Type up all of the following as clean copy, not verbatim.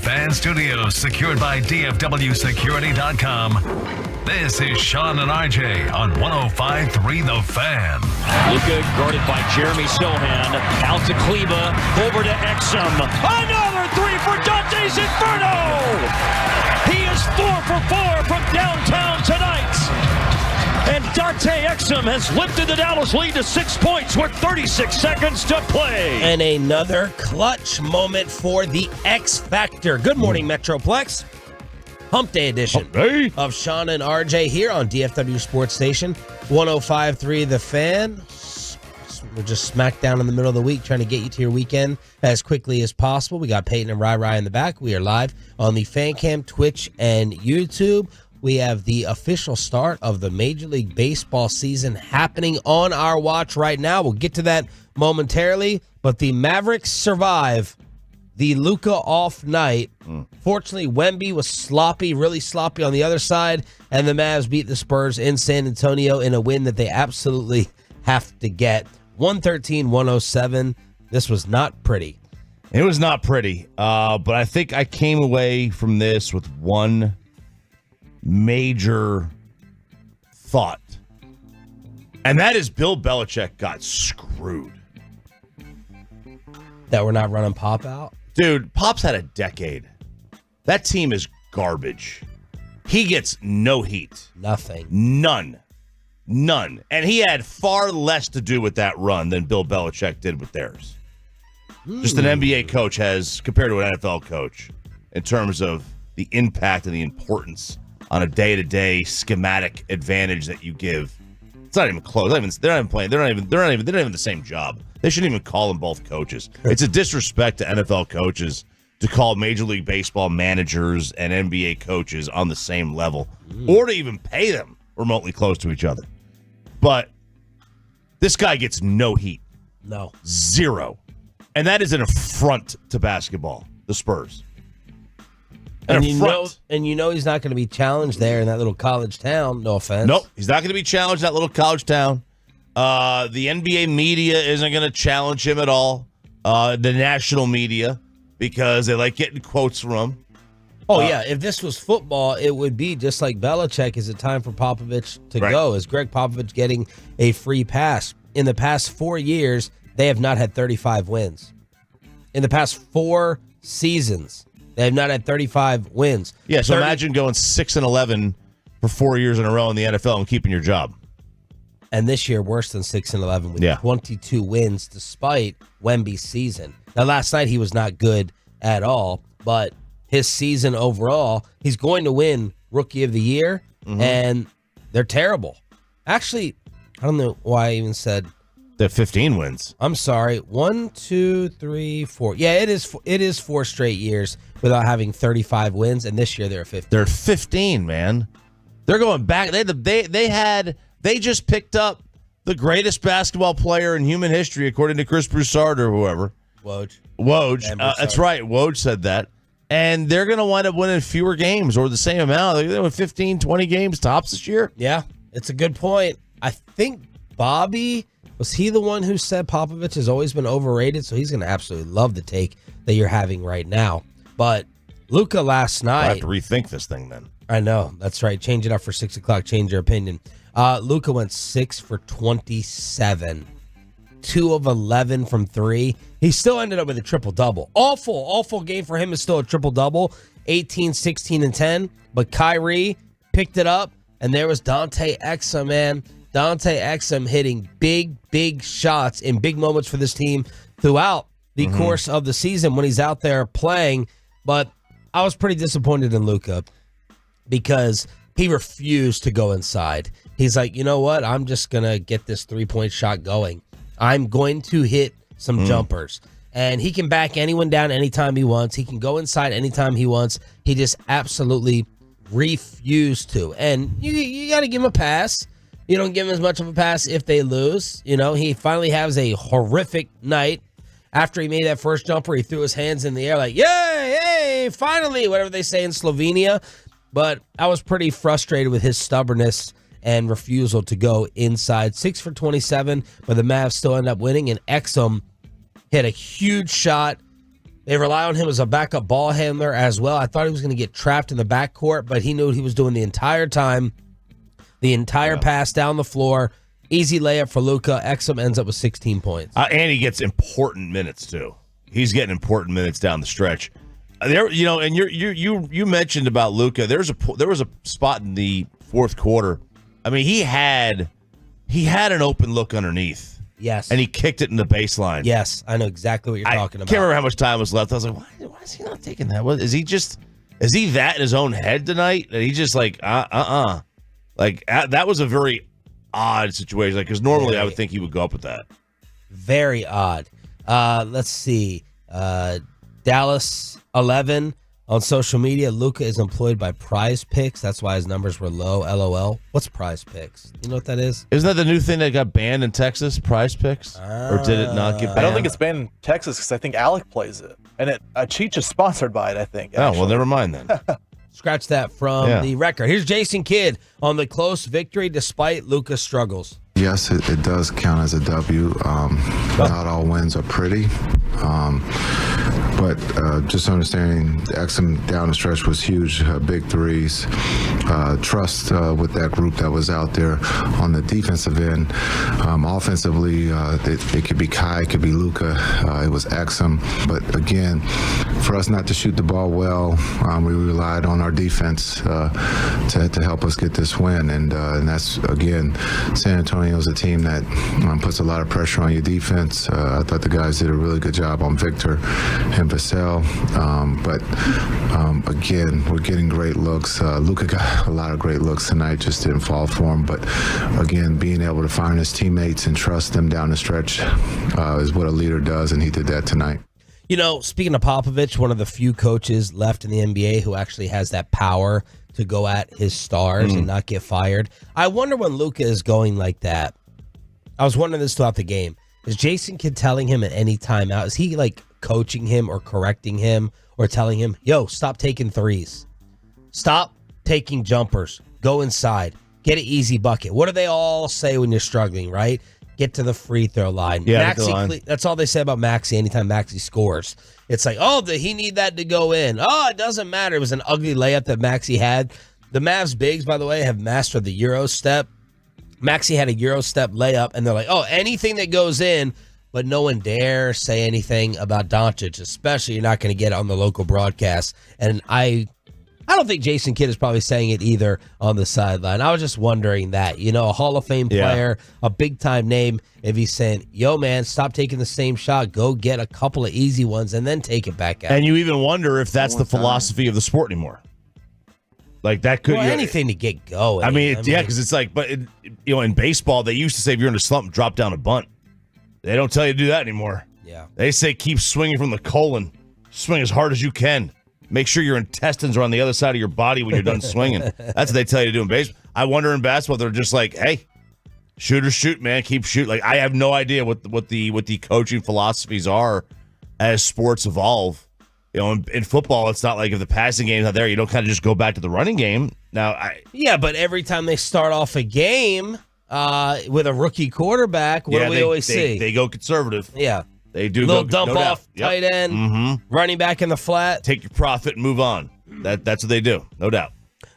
Fan Studios, secured by DFWSecurity.com. This is Sean and RJ on 105.3 The Fan. Luka guarded by Jeremy Sohan. Out to Kleba. Over to Exum. Another three for Dante's Inferno! He is 4 for 4 from downtown tonight. And Dante Exum has lifted the Dallas lead to 6 points with 36 seconds to play. And another clutch moment for the X Factor. Good morning, Metroplex. Hump Day edition of Sean and RJ here on DFW Sports Station, 105.3 The Fan. We're just smack down in the middle of the week trying to get you to your weekend as quickly as possible. We got Peyton and Rai in the back. We are live on the Fan Cam, Twitch, and YouTube. We have the official start of the Major League Baseball season happening on our watch right now. We'll get to that momentarily, but the Mavericks survive the Luka off night. Fortunately, Wemby was sloppy, really sloppy on the other side, and the Mavs beat the Spurs in San Antonio in a win that they absolutely have to get. 113-107. This was not pretty. It was not pretty, but I think I came away from this with one major thought, and that is Bill Belichick got screwed. That we're not running Pop out? Dude, Pop's had a decade. That team is garbage. He gets no heat. Nothing. None. And he had far less to do with that run than Bill Belichick did with theirs. Just an NBA coach has, compared to an NFL coach, in terms of the impact and the importance on a day-to-day schematic advantage that you give. It's not even close. They're not even playing. They're not even the same job. They shouldn't even call them both coaches. It's a disrespect to NFL coaches to call Major League Baseball managers and NBA coaches on the same level, or to even pay them remotely close to each other. But this guy gets no heat. No. Zero. And that is an affront to basketball, the Spurs. And you know he's not going to be challenged there in that little college town. No offense. Nope, he's not going to be challenged in that little college town. The NBA media isn't going to challenge him at all. The national media, because they like getting quotes from him. Oh, yeah. If this was football, it would be just like Belichick. Is it time for Popovich to go? Is Greg Popovich getting a free pass? In the past 4 years, they have not had 35 wins. In the past 4 seasons, they have not had 35 wins. Yeah, so imagine going 6-11 for 4 years in a row in the NFL and keeping your job. And this year, worse than 6-11 with 22 wins despite Wemby's season. Now, last night he was not good at all, but his season overall, he's going to win Rookie of the Year, and they're terrible. Actually, I don't know why I even said they have 15 wins. I'm sorry. 1, 2, 3, 4. Yeah, it is 4 straight years without having 35 wins, and this year they're 15. They're 15, man. They're going back. They just picked up the greatest basketball player in human history, according to Chris Broussard or whoever. Woj. That's right. Woj said that. And they're going to wind up winning fewer games or the same amount. They're going to win 15, 20 games tops this year. Yeah, it's a good point. I think Bobby, was he the one who said Popovich has always been overrated? So he's going to absolutely love the take that you're having right now. But Luka last night. I'll have to rethink this thing then. I know. That's right. Change it up for 6 o'clock. Change your opinion. Luka went 6 for 27. 2 of 11 from 3. He still ended up with a triple-double. Awful game for him is still a triple-double. 18, 16, and 10. But Kyrie picked it up, and there was Dante Exum, man. Dante Exum hitting big shots in big moments for this team throughout the course of the season when he's out there playing. But I was pretty disappointed in Luka because he refused to go inside. He's like, you know what? I'm just going to get this three-point shot going. I'm going to hit some jumpers. And he can back anyone down anytime he wants. He can go inside anytime he wants. He just absolutely refused to. And you got to give him a pass. You don't give him as much of a pass if they lose. You know, he finally has a horrific night. After he made that first jumper, he threw his hands in the air like, yay, finally, whatever they say in Slovenia. But I was pretty frustrated with his stubbornness and refusal to go inside. 6 for 27, but the Mavs still end up winning, and Exum hit a huge shot They rely on him as a backup ball handler as well. I thought he was going to get trapped in the backcourt, but he knew what he was doing the entire time. The entire pass down the floor. Easy layup for Luka. Exum ends up with 16 points. And he gets important minutes, too. He's getting important minutes down the stretch. There, and you mentioned about Luka. There was a spot in the fourth quarter. I mean, he had an open look underneath. Yes. And he kicked it in the baseline. Yes, I know exactly what you're talking about. I can't remember how much time was left. I was like, why is he not taking that? Is he that in his own head tonight? And he's just like, Like, that was a very odd situation. Because normally I would think he would go up with that. Very odd. Let's see. Dallas 11 on social media. Luka is employed by Prize Picks. That's why his numbers were low. LOL. What's Prize Picks? You know what that is? Isn't that the new thing that got banned in Texas? Prize Picks? Or did it not get banned? I don't think it's banned in Texas because I think Alec plays it, and Cheech is sponsored by it. I think. Oh well, never mind then. Scratch that from the record. Here's Jason Kidd on the close victory despite Luka's struggles. Yes, it does count as a W. Not all wins are pretty. But just understanding Exum down the stretch was huge. Big threes. Trust with that group that was out there on the defensive end. Offensively, it could be Kai, it could be Luka. It was Exum. But again, for us not to shoot the ball well, we relied on our defense to help us get this win. And that's, again, San Antonio's a team that puts a lot of pressure on your defense. I thought the guys did a really good job on Victor and Vassell. But again, we're getting great looks. Luka got a lot of great looks tonight, just didn't fall for him. But again, being able to find his teammates and trust them down the stretch is what a leader does, and he did that tonight. You know, speaking of Popovich, one of the few coaches left in the NBA who actually has that power to go at his stars and not get fired. I wonder when Luka is going like that. I was wondering this throughout the game. Is Jason Kidd telling him at any timeout? Is he like coaching him or correcting him or telling him, yo, stop taking threes. Stop taking jumpers. Go inside. Get an easy bucket. What do they all say when you're struggling, right? Get to the free throw line. Yeah, that's all they say about Maxey anytime Maxey scores. It's like, oh, he need that to go in. Oh, it doesn't matter. It was an ugly layup that Maxey had. The Mavs bigs, by the way, have mastered the Euro step. Maxey had a Euro step layup, and they're like, oh, anything that goes in, but no one dare say anything about Doncic, especially you're not going to get it on the local broadcast. And I don't think Jason Kidd is probably saying it either on the sideline. I was just wondering that, a Hall of Fame player, a big-time name, if he's saying, yo, man, stop taking the same shot, go get a couple of easy ones, and then take it back out. And you even wonder if that's the philosophy of the sport anymore. Like, that could... anything to get going. I mean, because it's like, but, in baseball, they used to say if you're in a slump, drop down a bunt. They don't tell you to do that anymore. Yeah. They say keep swinging from the colon. Swing as hard as you can. Make sure your intestines are on the other side of your body when you're done swinging. That's what they tell you to do in baseball. I wonder in basketball, they're just like, hey, shooters shoot, man. Keep shooting. Like, I have no idea what the coaching philosophies are as sports evolve. In football, it's not like if the passing game's not there, you don't kind of just go back to the running game. Yeah, but every time they start off a game with a rookie quarterback, what do we always see? They go conservative. Yeah. They do little go, dump no off, doubt. tight end, running back in the flat. Take your profit and move on. That's what they do, no doubt.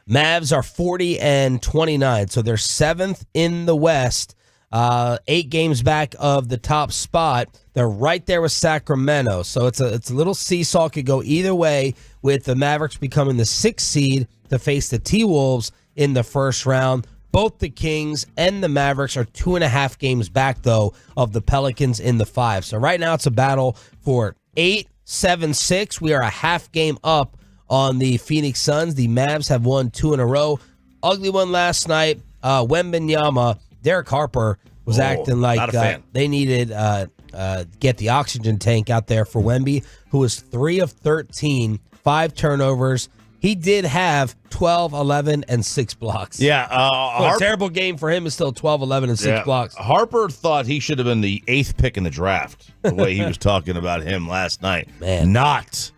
Mavs are 40-29, so they're 7th in the West, 8 games back of the top spot. They're right there with Sacramento, so it's a little seesaw. Could go either way, with the Mavericks becoming the 6th seed to face the T-Wolves in the first round. Both the Kings and the Mavericks are 2.5 games back, though, of the Pelicans in the 5. So right now it's a battle for 8, 7, 6. We are a half game up on the Phoenix Suns. The Mavs have won 2 in a row. Ugly one last night. Wembanyama, Derek Harper was acting like they needed get the oxygen tank out there for Wemby, who was 3 of 13, 5 turnovers. He did have 12, 11, and 6 blocks. Yeah. A terrible game for him is still 12, 11, and 6 blocks. Harper thought he should have been the 8th pick in the draft, the way he was talking about him last night. Man. Not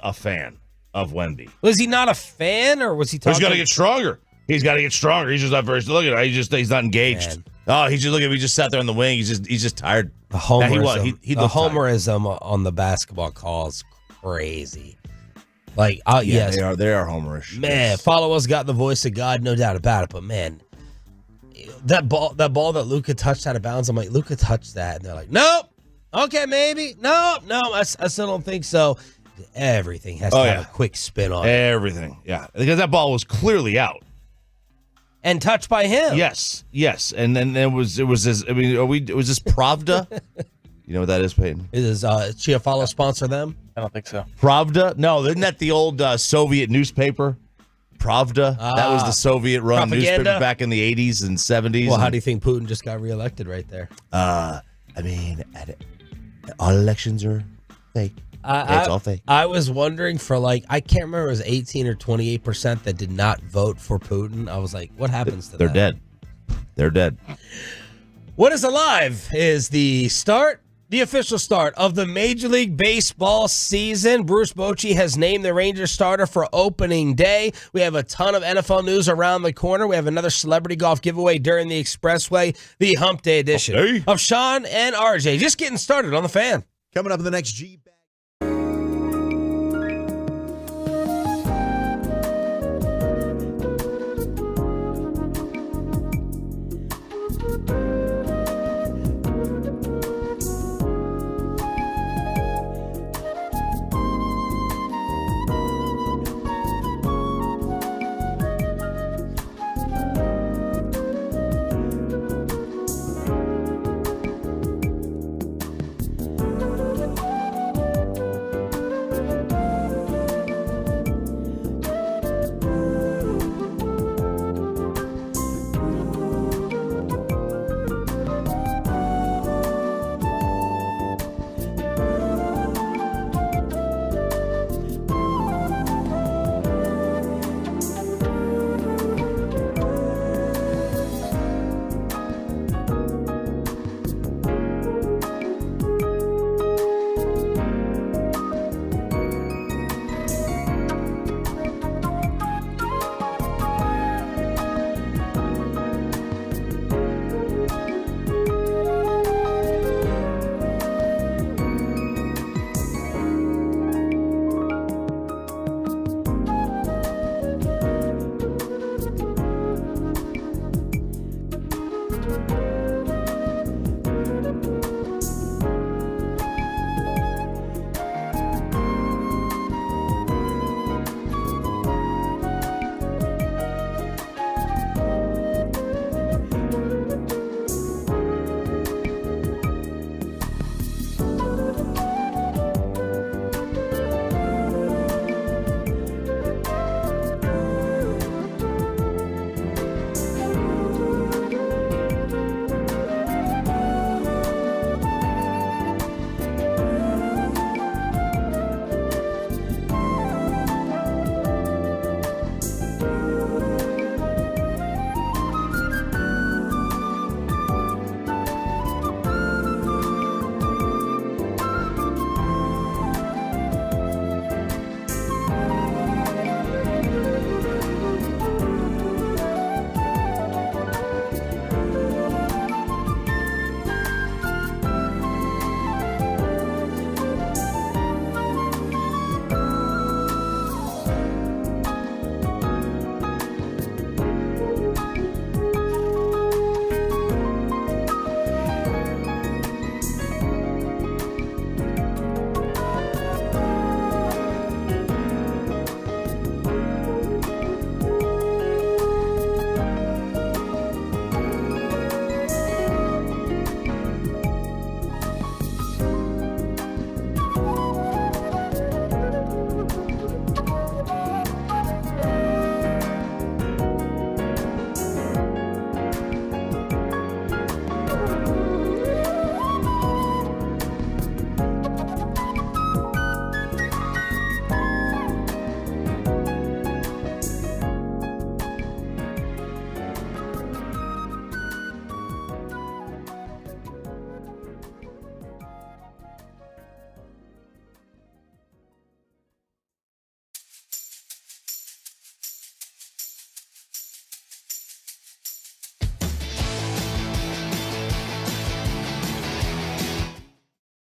a fan of Wemby. Was he not a fan, or was he talking? He's got to get stronger. He's just not very... Look at it. He's not engaged. Man. Oh, he just look at me. He just sat there on the wing. He's just tired. The homerism, he the looked tired. homerism on the basketball call is crazy. Like, Yeah, yes, they are homerish. man. Yes. Follow us got the voice of God, no doubt about it. But man, that ball that Luka touched out of bounds, I'm like, Luka touched that, and they're like, nope. Okay, maybe. No, I still don't think so. Everything has to have a quick spin on it. Everything, yeah, because that ball was clearly out. And touched by him. Yes, and then it was this. I mean, was this Pravda? You know what that is, Peyton? Is Chiafalo sponsor them? I don't think so. Pravda? No, isn't that the old Soviet newspaper? Pravda? That was the Soviet-run propaganda? newspaper back in the 80s and 70s. Well, how do you think Putin just got reelected right there? I mean, all elections are fake. It's all fake. I was wondering for I can't remember, it was 18 or 28% that did not vote for Putin. I was like, what happens to They're that? dead. They're dead. What is alive is the official start of the Major League Baseball season. Bruce Bochy has named the Rangers starter for opening day. We have a ton of NFL news around the corner. We have another celebrity golf giveaway during the Expressway, the Hump Day edition of Sean and RJ. Just getting started on the Fan. Coming up in the next G.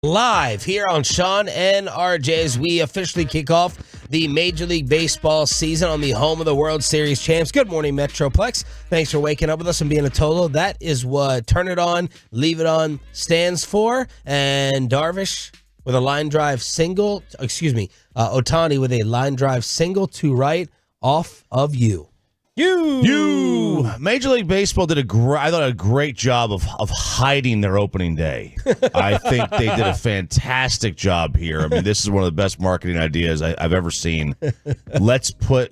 Live here on Sean and RJ as we officially kick off the Major League Baseball season on the home of the World Series champs. Good morning, Metroplex. Thanks for waking up with us and being a total. That is what Turn It On, Leave It On stands for. And Darvish with a line drive single, Otani with a line drive single to right off of you. Major League Baseball did a great job of hiding their opening day. I think they did a fantastic job here. I mean, this is one of the best marketing ideas I've ever seen. Let's promote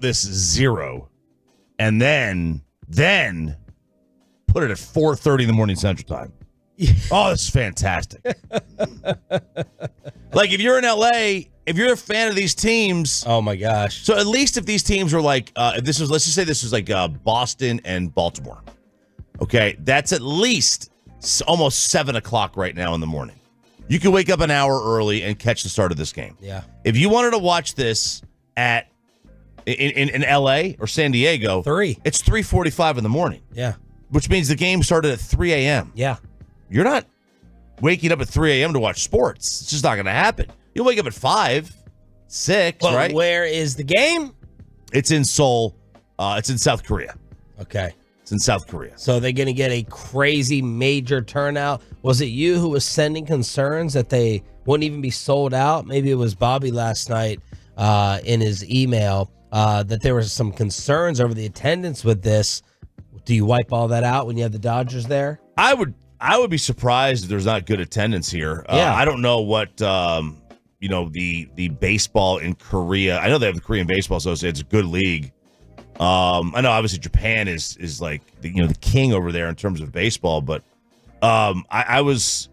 this 0, and then put it at 4:30 in the morning Central Time. Oh, this is fantastic. Like, if you're in LA, if you're a fan of these teams, oh my gosh. So at least if these teams were like, let's just say this was like Boston and Baltimore. Okay, that's at least almost 7 o'clock right now in the morning. You can wake up an hour early and catch the start of this game. Yeah. If you wanted to watch this in LA or San Diego, it's 3:45 in the morning. Yeah. Which means the game started at 3 a.m. Yeah. You're not waking up at 3 a.m. to watch sports. It's just not going to happen. You'll wake up at 5, 6, well, right? Where is the game? It's in Seoul. It's in South Korea. Okay. It's in South Korea. So they're going to get a crazy major turnout. Was it you who was sending concerns that they wouldn't even be sold out? Maybe it was Bobby last night in his email that there were some concerns over the attendance with this. Do you wipe all that out when you have the Dodgers there? I would be surprised if there's not good attendance here. Yeah. I don't know what the baseball in Korea. I know they have the Korean Baseball Association. It's a good league. I know obviously Japan is like the king over there in terms of baseball, but there's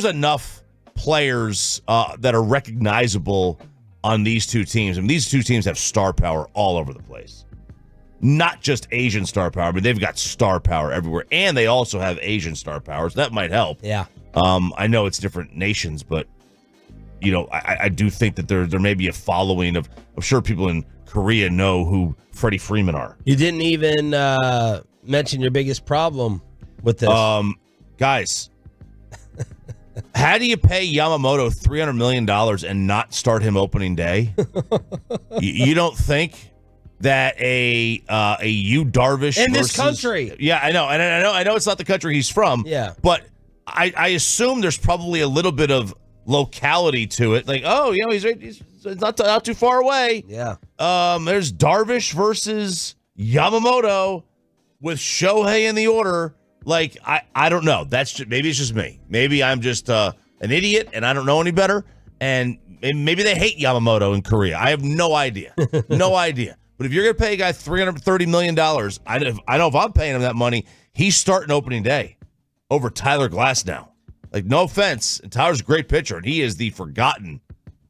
enough players that are recognizable on these two teams. I mean, these two teams have star power all over the place. Not just Asian star power, but they've got star power everywhere, and they also have Asian star power, so that might help. Yeah. I know it's different nations, but I do think that there may be a following of. I'm sure people in Korea know who Freddie Freeman are. You didn't even mention your biggest problem with this. Guys, how do you pay Yamamoto $300 million and not start him opening day? You don't think that a Yu Darvish in this versus, country? Yeah, I know, and I know it's not the country he's from. Yeah, but I assume there's probably a little bit of locality to it. Like, he's not too far away. Yeah. There's Darvish versus Yamamoto with Shohei in the order. Like, I don't know. Maybe it's just me. Maybe I'm just an idiot and I don't know any better. And maybe they hate Yamamoto in Korea. I have no idea. No idea. But if you're going to pay a guy $330 million, I know if I'm paying him that money, he's starting opening day over Tyler Glasnow. Like, no offense. And Tyler's a great pitcher, and he is the forgotten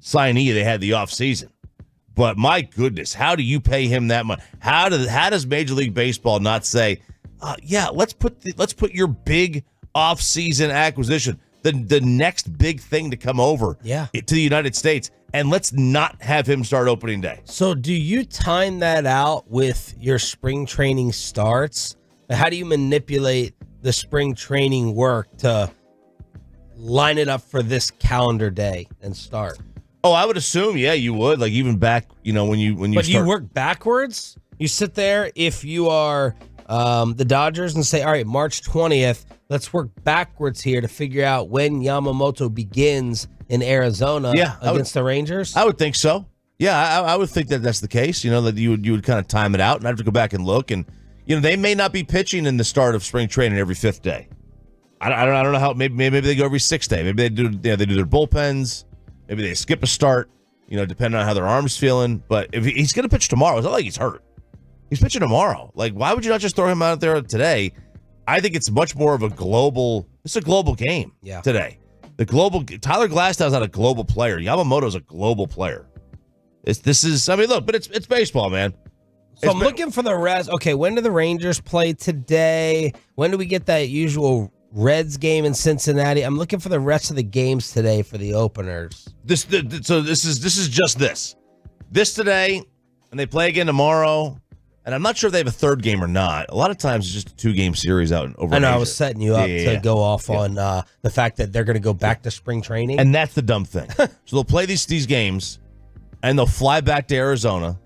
signee they had the offseason. But my goodness, how do you pay him that much? How does Major League Baseball not say, let's put your big offseason acquisition, the next big thing to come over to the United States, and let's not have him start opening day. So do you time that out with your spring training starts? How do you manipulate the spring training work to line it up for this calendar day and start? Oh, I would assume, yeah, you would. Like, even back, when you But you work backwards? You sit there, if you are the Dodgers, and say, all right, March 20th, let's work backwards here to figure out when Yamamoto begins in Arizona against the Rangers? I would think so. Yeah, I would think that that's the case, that you would kind of time it out and have to go back and look. And, they may not be pitching in the start of spring training every 5th day. I don't know how. Maybe they go every 6th day. Maybe they do their bullpens. Maybe they skip a start, depending on how their arm's feeling. But if he's going to pitch tomorrow, it's not like he's hurt. He's pitching tomorrow. Like, why would you not just throw him out there today? I think it's much more of a global game today. Tyler Glasnow's not a global player. Yamamoto's a global player. But it's baseball, man. So I'm looking for the rest. Okay, when do the Rangers play today? When do we get that usual Reds game in Cincinnati? I'm looking for the rest of the games today for the openers. This is just this. This today, and they play again tomorrow. And I'm not sure if they have a third game or not. A lot of times it's just a 2-game series out over I know, Asia. I was setting you up to go off on the fact that they're going to go back to spring training. And that's the dumb thing. So they'll play these games, and they'll fly back to Arizona,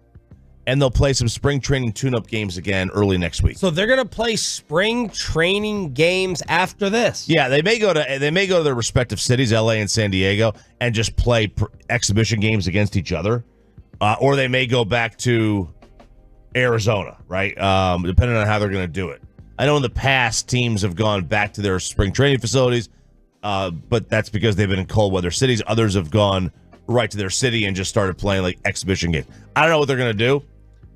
and they'll play some spring training tune-up games again early next week. So they're going to play spring training games after this. Yeah, they may go to their respective cities, LA and San Diego, and just play exhibition games against each other, or they may go back to Arizona, right? Depending on how they're going to do it. I know in the past teams have gone back to their spring training facilities, but that's because they've been in cold weather cities. Others have gone right to their city and just started playing like exhibition games. I don't know what they're going to do,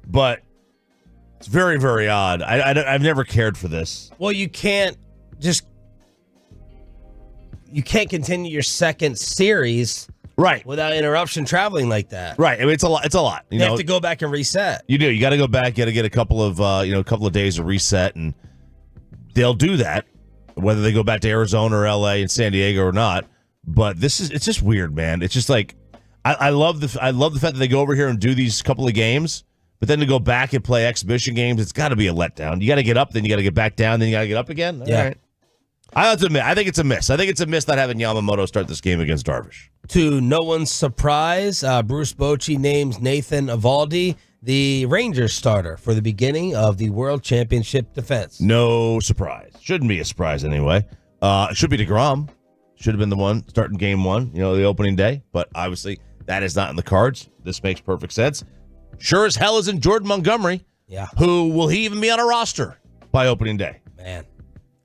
but it's very, very odd. I've never cared for this. Well, you can't continue your second series Right. without interruption traveling like that. Right. I mean, it's a lot. It's a lot. You have to go back and reset. You do. You got to go back. You got to get a couple of days of reset, and they'll do that, whether they go back to Arizona or LA and San Diego or not. But it's just weird, man. It's just like I love the fact that they go over here and do these couple of games, but then to go back and play exhibition games, it's got to be a letdown. You got to get up, then you got to get back down, then you got to get up again. Yeah. All right. I have to admit, I think it's a miss. I think it's a miss not having Yamamoto start this game against Darvish. To no one's surprise, Bruce Bochy names Nathan Eovaldi the Rangers starter for the beginning of the World Championship defense. No surprise. Shouldn't be a surprise anyway. It should be DeGrom. Should have been the one starting game one, the opening day. But obviously, that is not in the cards. This makes perfect sense. Sure as hell isn't Jordan Montgomery. Yeah. Who will he even be on a roster by opening day? Man.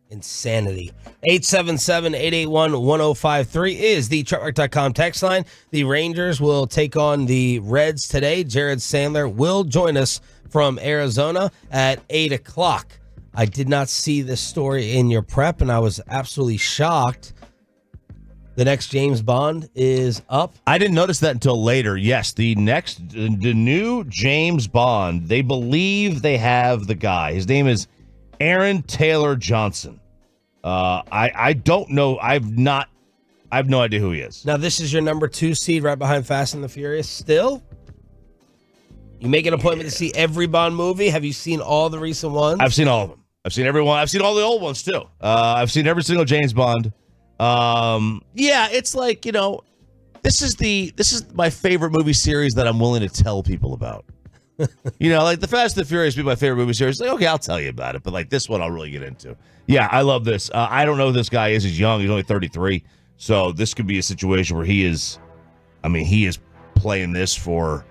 Insanity. 877-881-1053 is the truckmark.com text line. The Rangers will take on the Reds today. Jared Sandler will join us from Arizona at 8 o'clock. I did not see this story in your prep, and I was absolutely shocked. The next James Bond is up. I didn't notice that until later. Yes, the new James Bond, they believe they have the guy. His name is Aaron Taylor Johnson. I don't know. I have no idea who he is. Now, this is your number 2 seed right behind Fast and the Furious still? You make an appointment to see every Bond movie? Have you seen all the recent ones? I've seen all of them. I've seen everyone. I've seen all the old ones too. I've seen every single James Bond. Yeah, it's like, this is my favorite movie series that I'm willing to tell people about. Like the Fast and the Furious be my favorite movie series. Like, okay, I'll tell you about it, but like this one I'll really get into. Yeah, I love this. I don't know who this guy is. He's young. He's only 33. So this could be a situation where he is playing this for,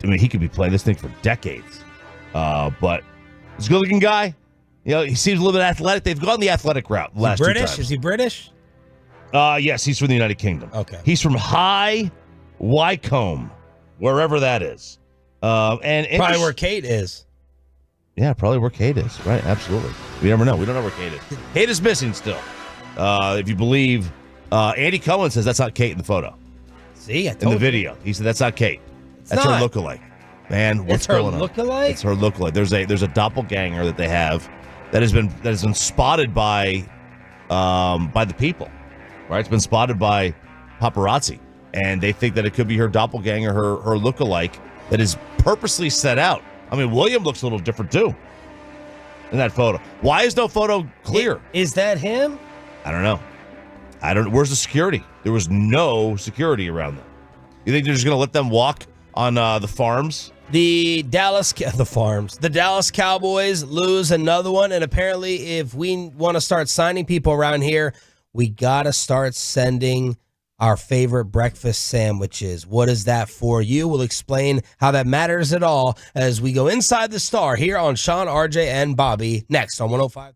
he could be playing this thing for decades. But he's a good-looking guy. He seems a little bit athletic. They've gone the athletic route the last two times. Is he British? Yes, he's from the United Kingdom. Okay. He's from High Wycombe, wherever that is. And probably where Kate is. Yeah, probably where Kate is. Right, absolutely. We never know. We don't know where Kate is. Kate is missing still. If you believe, Andy Cohen says that's not Kate in the photo. See, in the video. He said that's not Kate. That's not. Her lookalike. Man, what's going on? Lookalike? It's her lookalike. There's a doppelganger that they have that has been spotted by the people. Right? It's been spotted by paparazzi. And they think that it could be her doppelganger, her lookalike, that is purposely set out. William looks a little different too in that photo. Why is no photo clear? Is that him? I don't know. Where's the security? There was no security around them. You think they're just going to let them walk on the farms? The Dallas Cowboys lose another one, and apparently if we want to start signing people around here, we got to start sending our favorite breakfast sandwiches. What is that for you? We'll explain how that matters at all as we go inside the Star here on Sean, RJ, and Bobby next on 105.3.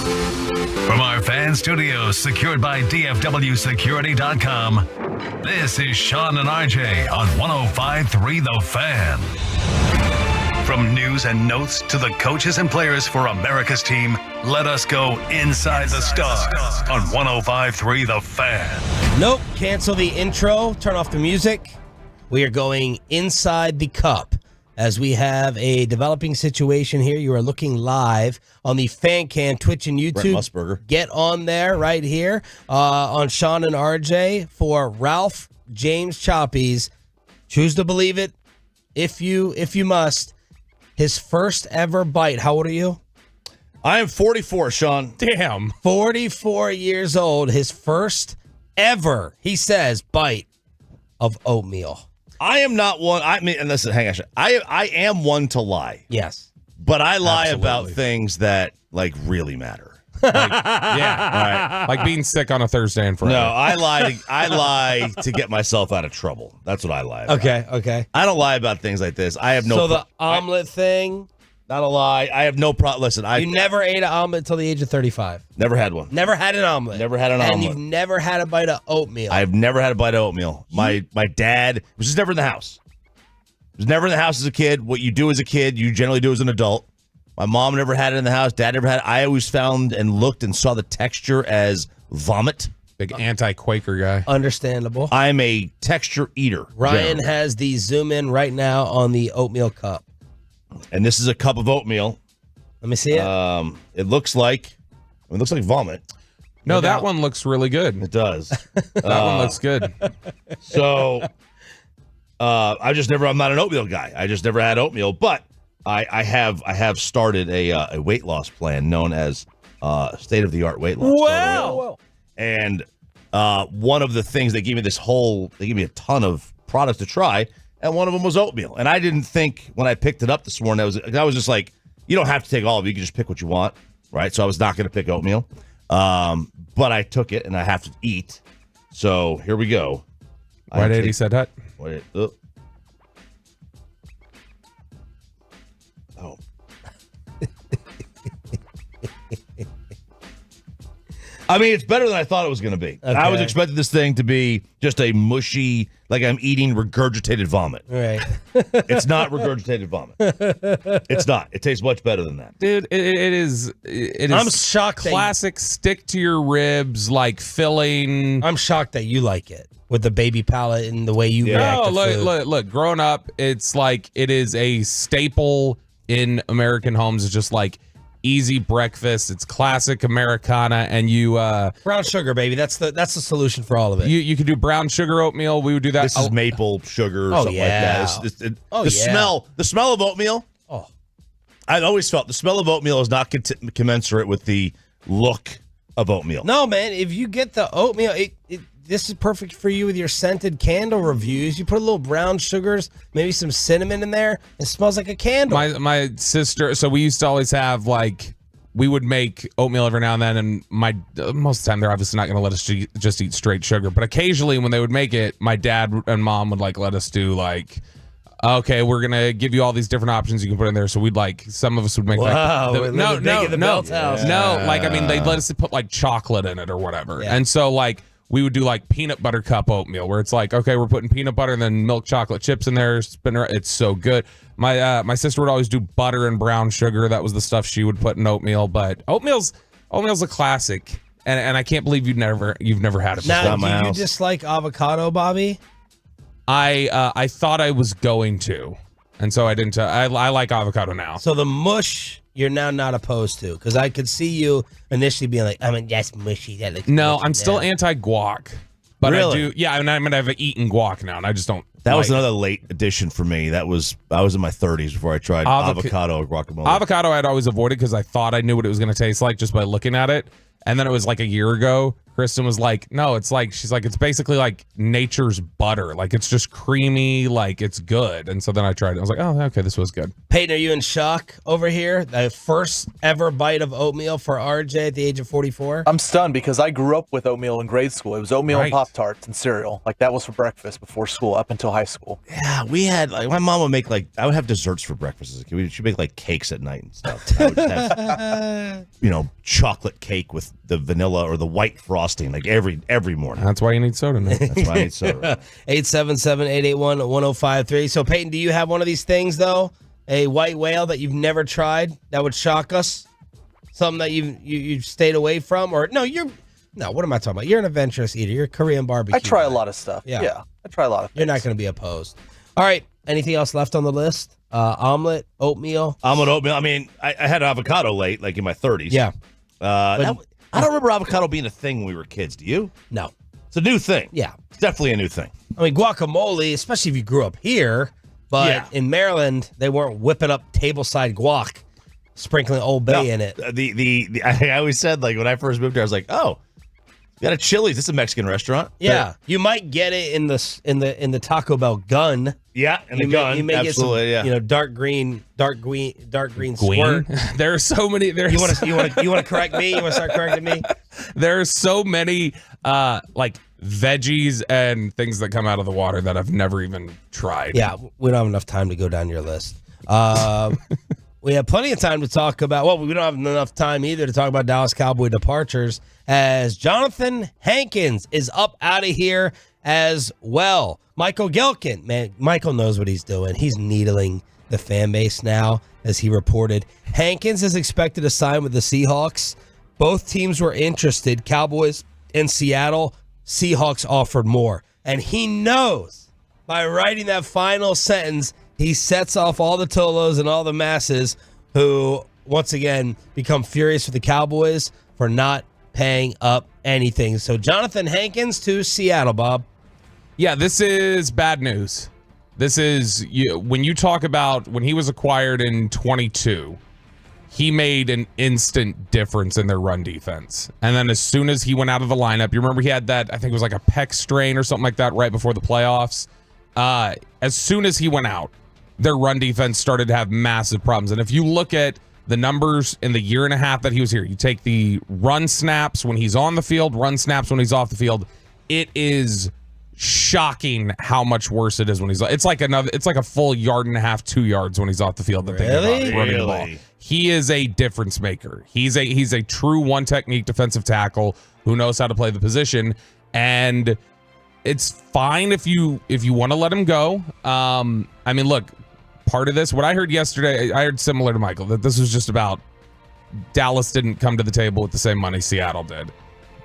From our fan studios secured by DFWsecurity.com, this is Sean and RJ on 105.3 The Fan. From news and notes to the coaches and players for America's team, let us go inside the stars on 105.3 The Fan. Nope, cancel the intro, turn off the music. We are going inside the cup as we have a developing situation here. You are looking live on the Fan Can, Twitch, and YouTube. Brent Musburger. Get on there right here on Sean and RJ for Ralph James Choppies. Choose to believe it if you must. His first ever bite. How old are you? I am 44, Sean. Damn. 44 years old. His first ever, he says, bite of oatmeal. I am not one. I mean, and listen, hang on. I am one to lie, Yes. but I lie Absolutely. about things that like really matter. Yeah. Like being sick on a Thursday and Friday. No, I lie to get myself out of trouble. That's what I lie about. Okay. I don't lie about things like this. I have no. So the omelet thing, not a lie. I have no problem. Listen, I you never ate an omelet until the age of 35. never had one. Never had an omelet. Never had an and omelet. you've never had a bite of oatmeal. I've never had a bite of oatmeal. My dad was just never in the house. Was never in the house as a kid. What you do as a kid, you generally do as an adult. My mom never had it in the house. Dad never had it. I always found and looked and saw the texture as vomit. Big anti-Quaker guy. Understandable. I'm a texture eater. Ryan generally. has the zoom in right now on the oatmeal cup. And this is a cup of oatmeal. Let me see it. It looks like vomit. No, that one looks really good. It does. That one looks good. So I'm not an oatmeal guy. I just never had oatmeal, but I have started a weight loss plan known as state of the art weight loss. Wow. And one of the things they gave me a ton of products to try, and one of them was oatmeal. And I didn't think when I picked it up this morning, I was just like, you don't have to take all of it. You can just pick what you want, right? So I was not going to pick oatmeal, but I took it, and I have to eat. So here we go. White 80 said that. Wait, oh. I mean, it's better than I thought it was going to be. Okay. I was expecting this thing to be just a mushy, like I'm eating regurgitated vomit. Right. It's not regurgitated vomit. It's not. It tastes much better than that. Dude, it is I'm shocked. classic stick to your ribs, like filling. I'm shocked that you like it with the baby palate and the way you react No, to food. look, growing up, it's like it is a staple in American homes. It's just like easy breakfast. It's classic Americana, and you Brown sugar, baby. That's the solution for all of it. you could do brown sugar oatmeal. We would do that. This is maple sugar or something yeah. like that. Oh, The smell of oatmeal. Oh. I've always felt the smell of oatmeal is not commensurate with the look of oatmeal. No, man. If you get the oatmeal, this is perfect for you with your scented candle reviews. You put a little brown sugars, maybe some cinnamon in there. It smells like a candle. My sister. So we used to always have we would make oatmeal every now and then, and most of the time they're obviously not going to let us just eat straight sugar. But occasionally when they would make it, my dad and mom would let us do okay, we're gonna give you all these different options you can put in there. So we'd some of us would make Wow, we're no, living big in the Belt House. no, I mean they'd let us put chocolate in it or whatever, Yeah. and so we would do peanut butter cup oatmeal where it's okay, we're putting peanut butter and then milk chocolate chips in there. It's so good. My sister would always do butter and brown sugar. That was the stuff she would put in oatmeal. But oatmeal's a classic, and I can't believe you've never had it before. Now, at my do you house. dislike avocado, Bobby? I thought I was going to, and so I didn't. I like avocado now. So the mush, you're now not opposed to, because I could see you initially being like, I mean, that's mushy. That looks No, mushy I'm still now." anti-guac. But Really? I do, yeah. I mean, I've eaten guac now, and I just don't. That was like it. another late addition for me. I was in my 30s before I tried avocado guacamole. Avocado I'd always avoided because I thought I knew what it was going to taste like just by looking at it. And then it was a year ago, Kristen was like, no, it's like, she's like, it's basically like nature's butter. Like, it's just creamy, like, it's good. And so then I tried it. I was like, oh, okay, this was good. Peyton, are you in shock over here? The first ever bite of oatmeal for RJ at the age of 44? I'm stunned because I grew up with oatmeal in grade school. It was oatmeal Right. and Pop-Tarts and cereal. Like, that was for breakfast before school up until high school. Yeah, we had, like, my mom would make, like, I would have desserts for breakfast as a kid. She'd make, like, cakes at night and stuff. And I would have, chocolate cake with the vanilla or the white frosting, like, every morning. That's why you need soda now. That's why I need soda. 877-881-1053. So, Peyton, do you have one of these things, though? A white whale that you've never tried that would shock us? Something that you've stayed away from? Or, no, what am I talking about? You're an adventurous eater. You're a Korean barbecue. I try a guy. lot of stuff. Yeah. I try a lot of things. You're not going to be opposed. All right. Anything else left on the list? Omelet, oatmeal? Oatmeal. I mean, I had avocado late, like in my 30s. Yeah. I don't remember avocado being a thing when we were kids. Do you? No. It's a new thing. Yeah. It's definitely a new thing. I mean, guacamole, especially if you grew up here, but in Maryland, they weren't whipping up tableside guac, sprinkling Old Bay in it. I always said, like, when I first moved here, I was like, oh, you got a Chili's. This is a Mexican restaurant. Yeah. You might get it in the Taco Bell gun. Yeah, and the gun. You may Absolutely, get some, yeah. dark green squirt. There are so many. You want to correct me? You want to start correcting me? There are so many like veggies and things that come out of the water that I've never even tried. Yeah, we don't have enough time to go down your list. We have plenty of time to talk about, well, we don't have enough time either to talk about Dallas Cowboy departures, as Johnathan Hankins is up out of here as well. Michael Gelkin, man, Michael knows what he's doing. He's needling the fan base now, as he reported. Hankins is expected to sign with the Seahawks. Both teams were interested, Cowboys and Seattle. Seahawks offered more. And he knows by writing that final sentence, he sets off all the Tolos and all the masses who, once again, become furious with the Cowboys for not paying up anything. So Johnathan Hankins to Seattle, Bob. Yeah, this is bad news. This is, when you talk about when he was acquired in 22, he made an instant difference in their run defense. And then as soon as he went out of the lineup, you remember he had that, I think it was like a pec strain or something like that right before the playoffs. As soon as he went out, their run defense started to have massive problems. And if you look at the numbers in the year and a half that he was here, you take the run snaps when he's on the field, run snaps when he's off the field, it is shocking how much worse it is when he's it's like a full yard and a half, 2 yards when he's off the field. Running the ball. He is a difference maker. He's a true one technique defensive tackle who knows how to play the position, and it's fine if you want to let him go. I mean, look, part of this, what I heard yesterday, I heard similar to Michael, that this was just about Dallas didn't come to the table with the same money Seattle did.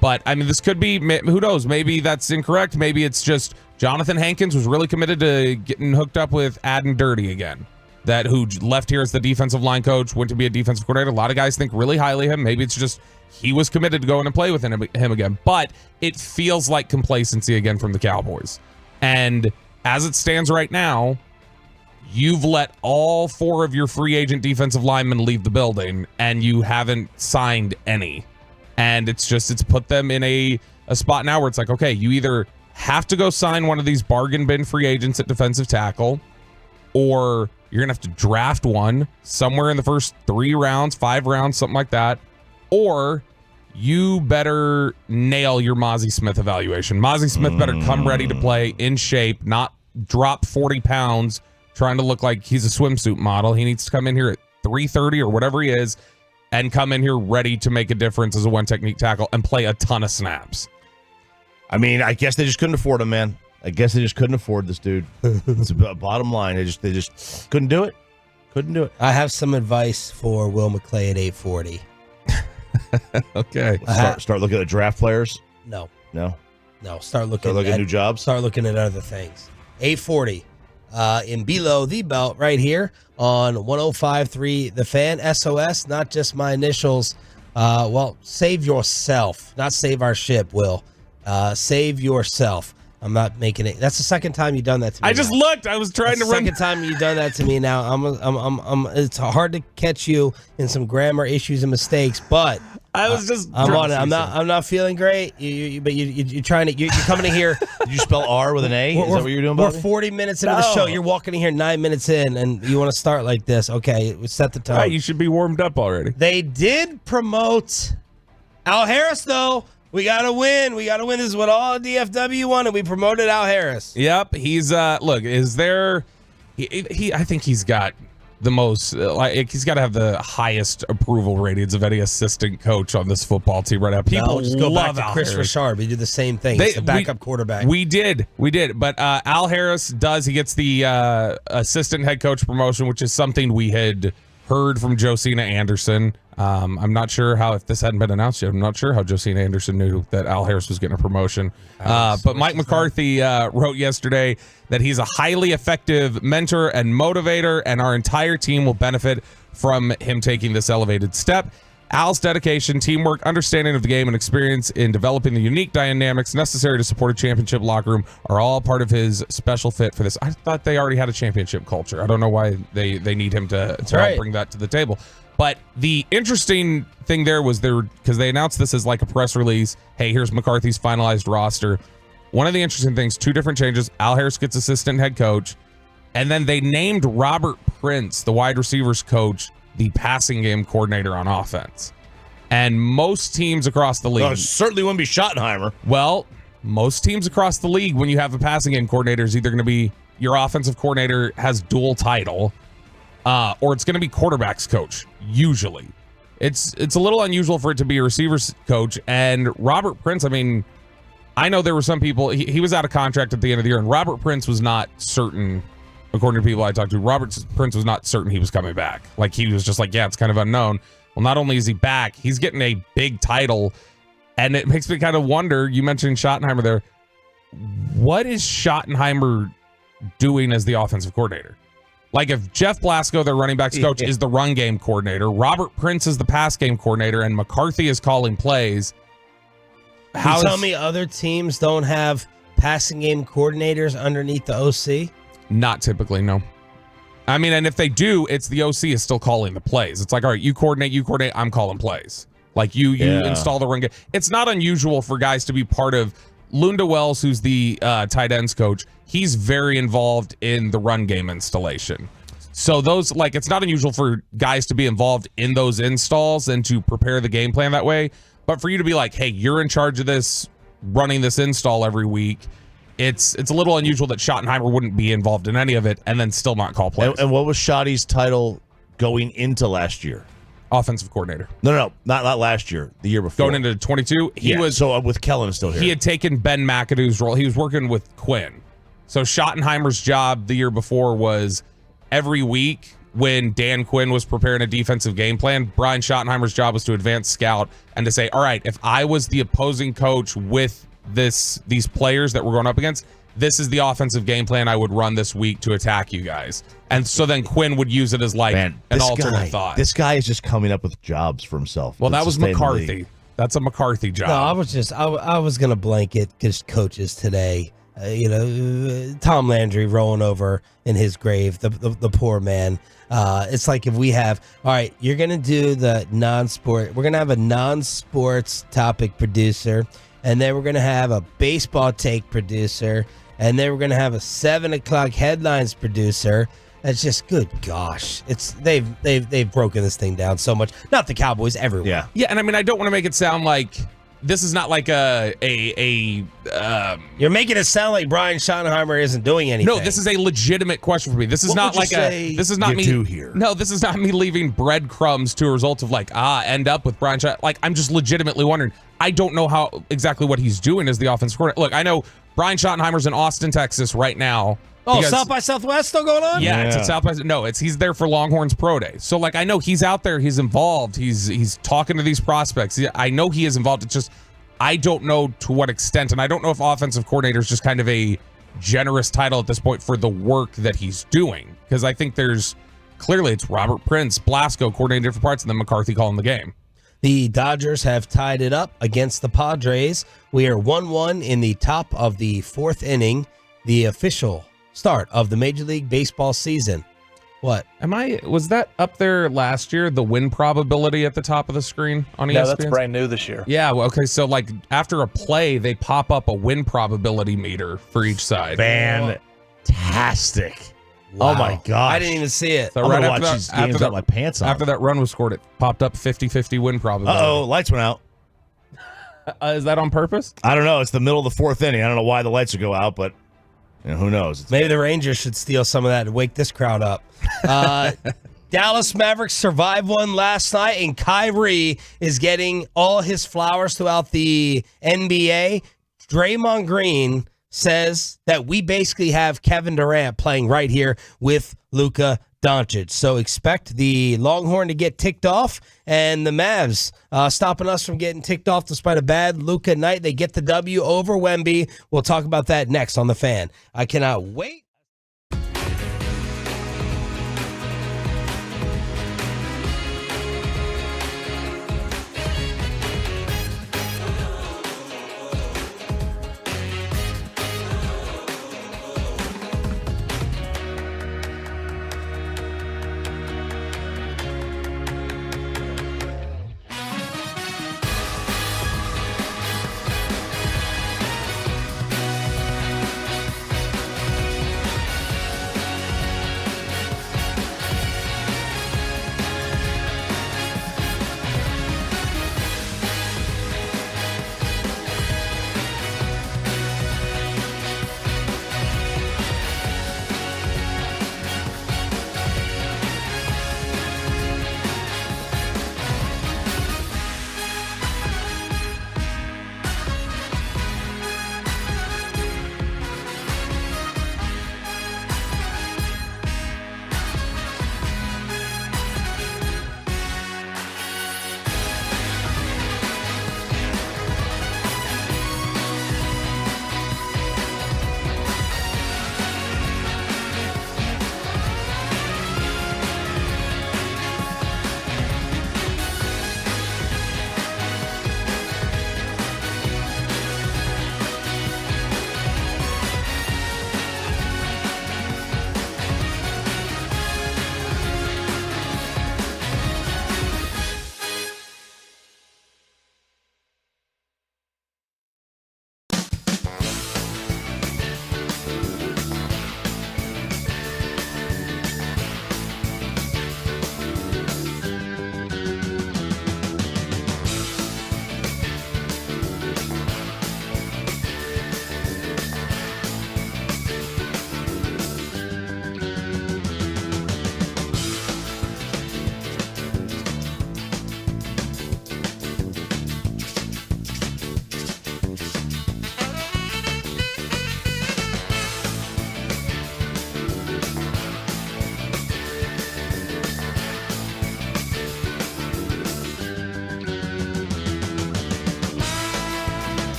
But, I mean, this could be, who knows, maybe that's incorrect. Maybe it's just Johnathan Hankins was really committed to getting hooked up with Aden Dirty again. That who left here as the defensive line coach, went to be a defensive coordinator. A lot of guys think really highly of him. Maybe it's just he was committed to going and play with him again. But it feels like complacency again from the Cowboys. And as it stands right now, you've let all 4 of your free agent defensive linemen leave the building, and you haven't signed any. And it's put them in a spot now where it's like, okay, you either have to go sign one of these bargain bin free agents at defensive tackle, or you're going to have to draft one somewhere in the first 3 rounds, 5 rounds, something like that. Or you better nail your Mozzie Smith evaluation. Mozzie Smith better come ready to play, in shape, not drop 40 pounds trying to look like he's a swimsuit model. He needs to come in here at 330 or whatever he is and come in here ready to make a difference as a one technique tackle and play a ton of snaps. I mean, I guess they just couldn't afford him, man. I guess they just couldn't afford this dude. It's a bottom line. They just couldn't do it. Couldn't do it. I have some advice for Will McClay at 840. Okay. Start looking at draft players. No. Start looking at new jobs. Start looking at other things. 840 in below the belt right here on 105.3 The Fan. SOS, not just my initials. Well, save yourself, not save our ship. Will save yourself. I'm not making it. That's the second time you've done that to me. I just looked. I was trying to run. Second time you've done that to me now. It's hard to catch you in some grammar issues and mistakes, but I was just. I'm on it. I'm not feeling great. But you're trying to. You're coming in here. Did you spell R with an A? Is that what you're doing, We're Bobby? 40 minutes into the show. You're walking in here 9 minutes in, and you want to start like this. Okay, set the tone. Right, you should be warmed up already. They did promote Al Harris, though. We got to win. This is what all DFW wanted. We promoted Al Harris. Yep, he's look. Is there? I think he's got the most. He's got to have the highest approval ratings of any assistant coach on this football team right now. People just go back love to Al Chris Harris. Richard. We do the same thing. He's the backup quarterback. We did. But Al Harris does. He gets the assistant head coach promotion, which is something we had heard from Josina Anderson. I'm not sure if this hadn't been announced yet, I'm not sure how Josina Anderson knew that Al Harris was getting a promotion. But Mike McCarthy wrote yesterday that he's a highly effective mentor and motivator, and our entire team will benefit from him taking this elevated step. Al's dedication, teamwork, understanding of the game, and experience in developing the unique dynamics necessary to support a championship locker room are all part of his special fit for this. I thought they already had a championship culture. I don't know why they need him to help bring that to the table. But the interesting thing there was because they announced this as like a press release. Hey, here's McCarthy's finalized roster. One of the interesting things, 2 different changes. Al Harris gets assistant head coach. And then they named Robert Prince, the wide receivers coach, the passing game coordinator on offense. And most teams across the league. Well, it certainly wouldn't be Schottenheimer. Well, most teams across the league, when you have a passing game coordinator, is either going to be your offensive coordinator has dual title, or it's going to be quarterbacks coach, usually. It's a little unusual for it to be a receivers coach. And Robert Prince, I mean, I know there were some people, he was out of contract at the end of the year, and Robert Prince was not certain, according to people I talked to, Robert Prince was not certain he was coming back. Like, he was just like, yeah, it's kind of unknown. Well, not only is he back, he's getting a big title, and it makes me kind of wonder, you mentioned Schottenheimer there, what is Schottenheimer doing as the offensive coordinator? Like, if Jeff Blasco, their running backs coach, is the run game coordinator, Robert Prince is the pass game coordinator, and McCarthy is calling plays. You tell me other teams don't have passing game coordinators underneath the OC? Not typically, no. I mean, and if they do, it's the OC is still calling the plays. It's like, all right, you coordinate, I'm calling plays. Like, you install the run game. It's not unusual for guys to be part of. Lunda Wells, who's the tight ends coach, he's very involved in the run game installation. So those, like, it's not unusual for guys to be involved in those installs and to prepare the game plan that way. But for you to be like, hey, you're in charge of this, running this install every week, it's a little unusual that Schottenheimer wouldn't be involved in any of it and then still not call plays. And what was Schotty's title going into last year? Offensive coordinator. No, not last year. The year before. Going into 22, he was so with Kellen still here. He had taken Ben McAdoo's role. He was working with Quinn. So Schottenheimer's job the year before was every week when Dan Quinn was preparing a defensive game plan, Brian Schottenheimer's job was to advance scout and to say, all right, if I was the opposing coach with these players that we're going up against, this is the offensive game plan I would run this week to attack you guys. And so then Quinn would use it as like an alternate thought. This guy is just coming up with jobs for himself. Well, that was McCarthy. That's a McCarthy job. No, I was going to blanket because coaches today, Tom Landry rolling over in his grave, the poor man. It's like if we have, all right, you're going to do the non-sport. We're going to have a non-sports topic producer, and then we're going to have a baseball take producer, and then we're going to have a 7 o'clock headlines producer. That's just, good gosh. They've broken this thing down so much. Not the Cowboys, everywhere. Yeah, and I mean, I don't want to make it sound like this is not like a You're making it sound like Brian Schottenheimer isn't doing anything. No, this is a legitimate question for me. This is not like this is not me here. No, this is not me leaving breadcrumbs to a result of like, end up with Brian Schottenheimer. Like, I'm just legitimately wondering. I don't know how exactly what he's doing as the offensive coordinator. Look, I know Brian Schottenheimer's in Austin, Texas right now. Oh, South by Southwest still going on? Yeah, it's at South by. No, he's there for Longhorns Pro Day. So like, I know he's out there, he's involved, he's talking to these prospects. I know he is involved. It's just I don't know to what extent, and I don't know if offensive coordinator is just kind of a generous title at this point for the work that he's doing. Because I think there's clearly it's Robert Prince, Blasco coordinating different parts, and then McCarthy calling the game. The Dodgers have tied it up against the Padres. We are 1-1 in the top of the 4th inning, the official start of the Major League Baseball season. What? Was that up there last year, the win probability at the top of the screen on ESPN? No, that's brand new this year. Yeah, well, okay, so like after a play, they pop up a win probability meter for each side. Fantastic. Wow. Oh my gosh. I didn't even see it. So I'm right gonna after watch that, these games without my pants on. after that run was scored, it popped up 50-50 win probability. Uh-oh, lights went out. Is that on purpose? I don't know. It's the middle of the fourth inning. I don't know why the lights would go out, but who knows? Maybe the Rangers should steal some of that and wake this crowd up. Dallas Mavericks survived one last night, and Kyrie is getting all his flowers throughout the NBA. Draymond Green says that we basically have Kevin Durant playing right here with Luka Doncic. So expect the Longhorn to get ticked off, and the Mavs stopping us from getting ticked off despite a bad Luka night. They get the W over Wemby. We'll talk about that next on The Fan. I cannot wait.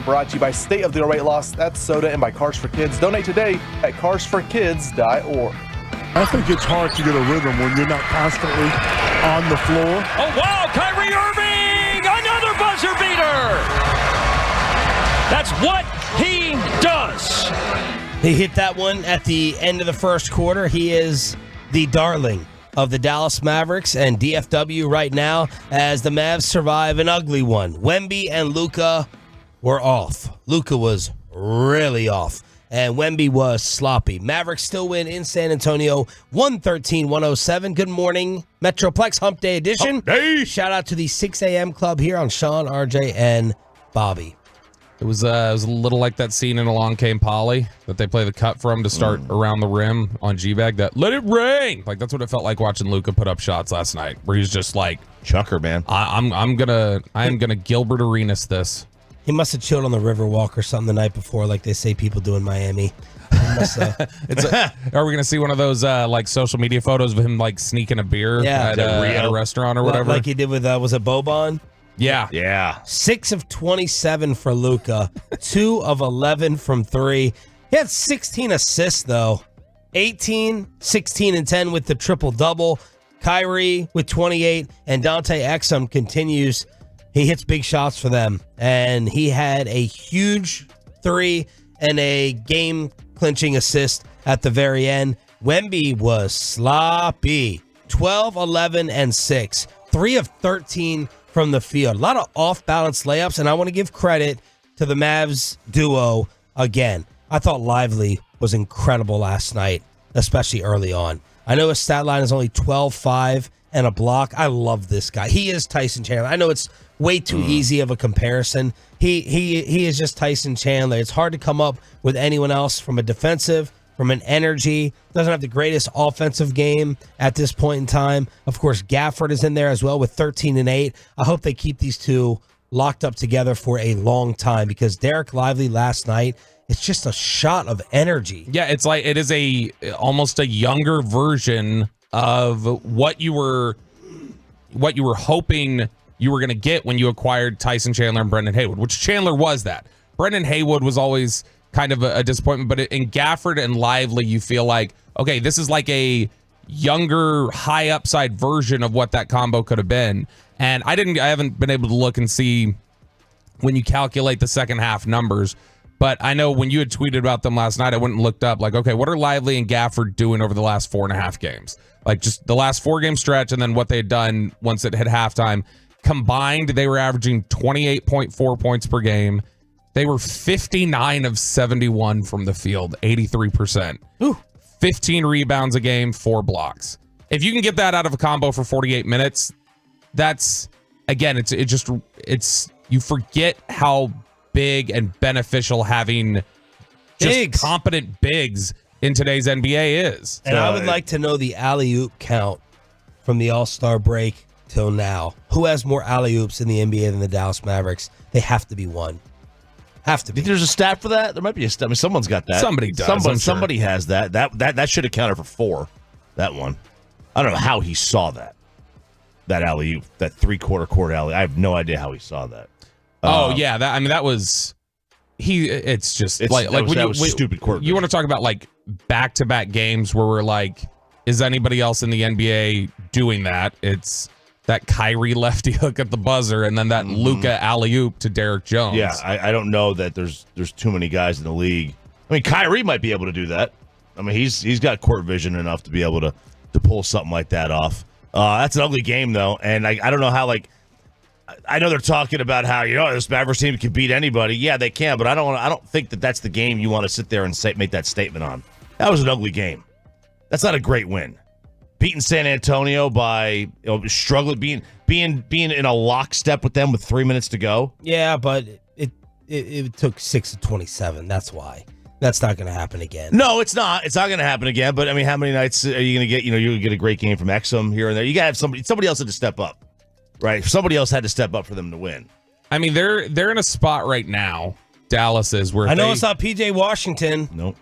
Brought to you by State of the Weight Loss, that's soda, and by Cars for Kids. Donate today at carsforkids.org. I think it's hard to get a rhythm when you're not constantly on the floor. Oh, wow, Kyrie Irving, another buzzer beater. That's what he does. He hit that one at the end of the first quarter. He is the darling of the Dallas Mavericks and DFW right now as the Mavs survive an ugly one. Wemby and Luka were off. Luka was really off, and Wemby was sloppy. Mavericks still win in San Antonio, 113-107. Good morning, Metroplex Hump Day edition. Hump Day. Shout out to the 6 a.m. club here on Sean, RJ, and Bobby. It was a little like that scene in Along Came Polly that they play the cut from to start around the rim on G-Bag. That let it rain. Like, that's what it felt like watching Luka put up shots last night, where he's just like, Chucker, man. I am gonna Gilbert Arenas this. He must have chilled on the Riverwalk or something the night before, like they say people do in Miami. Are we gonna see one of those like social media photos of him like sneaking a beer at a restaurant or whatever, like he did with was it Boban? Yeah. 6 of 27 for Luka, 2 of 11 from 3. He had 16 assists though, 18, 16, and 10 with the triple double. Kyrie with 28, and Dante Exum continues. He hits big shots for them, and he had a huge 3 and a game-clinching assist at the very end. Wemby was sloppy, 12, 11, and 6, 3 of 13 from the field. A lot of off-balance layups, and I want to give credit to the Mavs duo again. I thought Lively was incredible last night, especially early on. I know his stat line is only 12, 5, and a block. I love this guy. He is Tyson Chandler. I know it's way too easy of a comparison. He is just Tyson Chandler. It's hard to come up with anyone else from a defensive, from an energy. Doesn't have the greatest offensive game at this point in time. Of course, Gafford is in there as well with 13 and 8. I hope they keep these two locked up together for a long time, because Derek Lively last night, it's just a shot of energy. Yeah, it's like it is almost a younger version of what you were hoping you were going to get when you acquired Tyson Chandler and Brendan Haywood, which Chandler was that. Brendan Haywood was always kind of a disappointment, but in Gafford and Lively, you feel like, okay, this is like a younger, high upside version of what that combo could have been. And I haven't been able to look and see when you calculate the second half numbers, but I know when you had tweeted about them last night, I went and looked up, like, okay, what are Lively and Gafford doing over the last 4.5 games? Like, just the last 4-game stretch, and then what they had done once it hit halftime. Combined, they were averaging 28.4 points per game. They were 59 of 71 from the field, 83%. Ooh. 15 rebounds a game, 4 blocks. If you can get that out of a combo for 48 minutes, that's, again, it's you forget how big and beneficial having just competent bigs in today's NBA is. And I would like to know the alley-oop count from the All-Star break till now. Who has more alley-oops in the NBA than the Dallas Mavericks? They have to be one. Have to be. Think there's a stat for that? There might be a stat. I mean, someone's got that. Somebody does. Somebody has that. That should have counted for 4. That one. I don't know how he saw that. That alley-oop, that 3/4 court alley. I have no idea how he saw that. Yeah. That was It's just that was stupid court. You want to talk about like back-to-back games where we're like, is anybody else in the NBA doing that? It's that Kyrie lefty hook at the buzzer, and then that Luka alley-oop to Derek Jones. Yeah, I don't know that there's too many guys in the league. I mean, Kyrie might be able to do that. I mean, he's got court vision enough to be able to pull something like that off. That's an ugly game, though, and I don't know how, like, I know they're talking about how, this Mavericks team can beat anybody. Yeah, they can, but I don't think that's the game you want to sit there and make that statement on. That was an ugly game. That's not a great win. Beating San Antonio by struggling, being in a lockstep with them with 3 minutes to go. Yeah, but it took 6 of 27. That's why. That's not going to happen again. No, it's not. It's not going to happen again. But I mean, how many nights are you going to get? You're going to get a great game from Exum here and there. You got to have somebody else had to step up, right? Somebody else had to step up for them to win. I mean, they're in a spot right now. Dallas is where I know it's not PJ Washington. Nope.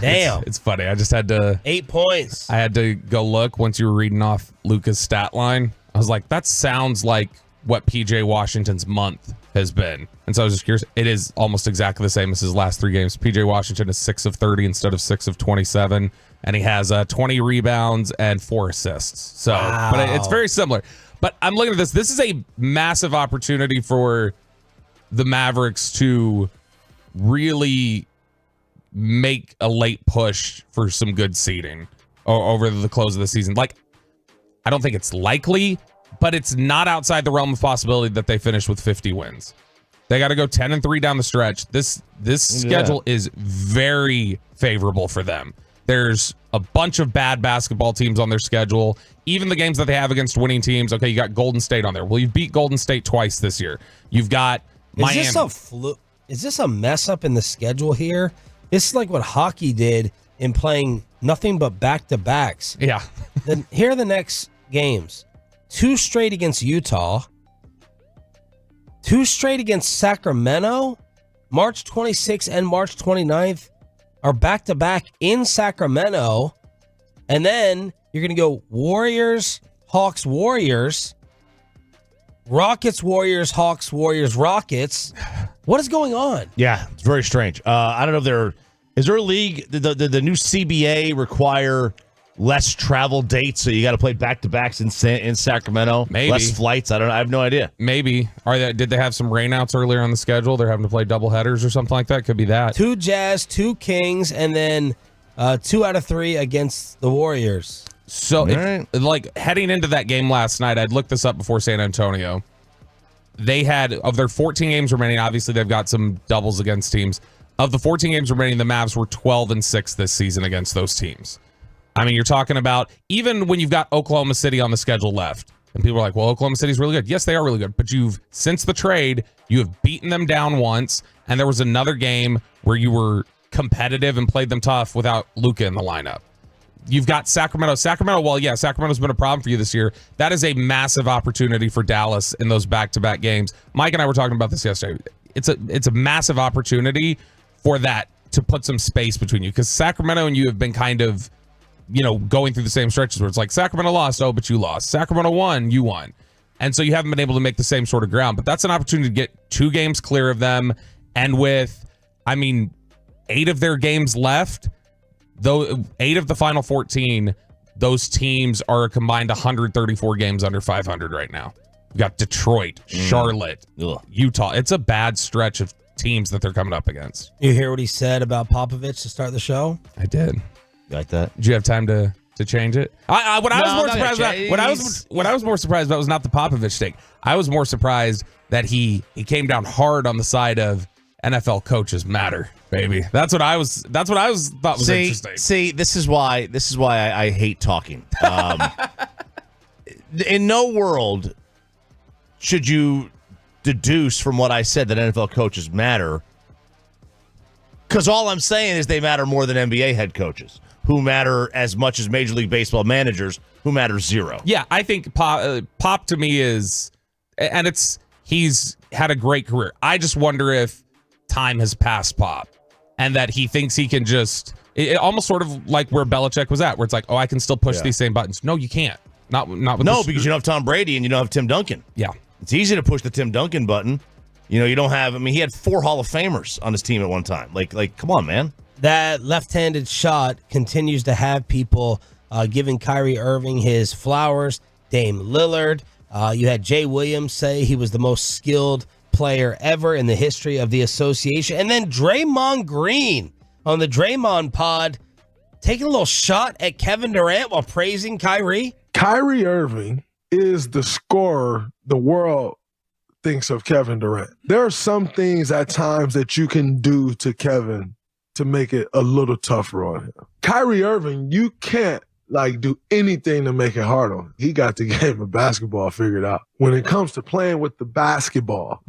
Damn. It's funny. I just had to 8 points. I had to go look once you were reading off Luka's stat line. I was like, that sounds like what PJ Washington's month has been. And so I was just curious. It is almost exactly the same as his last 3 games. PJ Washington is 6 of 30 instead of 6 of 27. And he has 20 rebounds and 4 assists. So, But it's very similar. But I'm looking at this. This is a massive opportunity for the Mavericks to really make a late push for some good seeding over the close of the season. Like, I don't think it's likely, but it's not outside the realm of possibility that they finish with 50 wins. They got to go 10-3 down the stretch. This schedule is very favorable for them. There's a bunch of bad basketball teams on their schedule. Even the games that they have against winning teams. Okay, you got Golden State on there. Well, you've beat Golden State twice this year. You've got Miami. Is this a mess up in the schedule here? This is like what hockey did in playing nothing but back-to-backs. Yeah. Then here are the next games. 2 straight against Utah. 2 straight against Sacramento. March 26th and March 29th are back-to-back in Sacramento. And then you're going to go Warriors, Hawks, Warriors. Rockets, Warriors, Hawks, Warriors, Rockets. What is going on? Yeah, it's very strange. I don't know if is there a league, the new CBA require less travel dates, so you got to play back-to-backs in Sacramento? Maybe. Less flights? I don't know. I have no idea. Maybe. Did they have some rainouts earlier on the schedule? They're having to play double headers or something like that? Could be that. 2 Jazz, 2 Kings, and then 2 out of 3 against the Warriors. So, like, heading into that game last night, I'd looked this up before San Antonio. They had, of their 14 games remaining, obviously they've got some doubles against teams. Of the 14 games remaining, the Mavs were 12-6 this season against those teams. I mean, you're talking about, even when you've got Oklahoma City on the schedule left, and people are like, well, Oklahoma City's really good. Yes, they are really good. But since the trade, you have beaten them down once, and there was another game where you were competitive and played them tough without Luka in the lineup. You've got Sacramento. Well, yeah, Sacramento's been a problem for you this year. That is a massive opportunity for Dallas in those back-to-back games. Mike and I were talking about this yesterday. It's a massive opportunity for that to put some space between you, because Sacramento and you have been kind of, going through the same stretches where it's like Sacramento lost, but you lost. Sacramento won, you won. And so you haven't been able to make the same sort of ground. But that's an opportunity to get 2 games clear of them. And with, 8 of their games left, though 8 of the final 14, those teams are a combined 134 games under 500 right now. You got Detroit, Charlotte, Utah. It's a bad stretch of teams that they're coming up against. You hear what he said about Popovich to start the show? I did. You like that? Did you have time to change it? What I was more surprised about was not the Popovich take. I was more surprised that he came down hard on the side of NFL coaches matter, baby. That's what I thought was interesting. See, this is why I hate talking. In no world should you deduce from what I said that NFL coaches matter, because all I'm saying is they matter more than NBA head coaches, who matter as much as Major League Baseball managers, who matter 0. Yeah, I think Pop to me is, and he's had a great career. I just wonder if time has passed Pop, and that he thinks he can just, it almost sort of like where Belichick was at, where it's like, I can still push these same buttons. No, you can't. Not with because you don't have Tom Brady and you don't have Tim Duncan. Yeah. It's easy to push the Tim Duncan button. You don't have, he had 4 Hall of Famers on his team at one time. Like, come on, man. That left-handed shot continues to have people giving Kyrie Irving his flowers. Dame Lillard. You had Jay Williams say he was the most skilled player ever in the history of the association. And then Draymond Green on the Draymond pod taking a little shot at Kevin Durant while praising Kyrie. Kyrie Irving is the scorer the world thinks of Kevin Durant. There are some things at times that you can do to Kevin to make it a little tougher on him. Kyrie Irving, you can't do anything to make it hard on him. He got the game of basketball figured out. When it comes to playing with the basketball,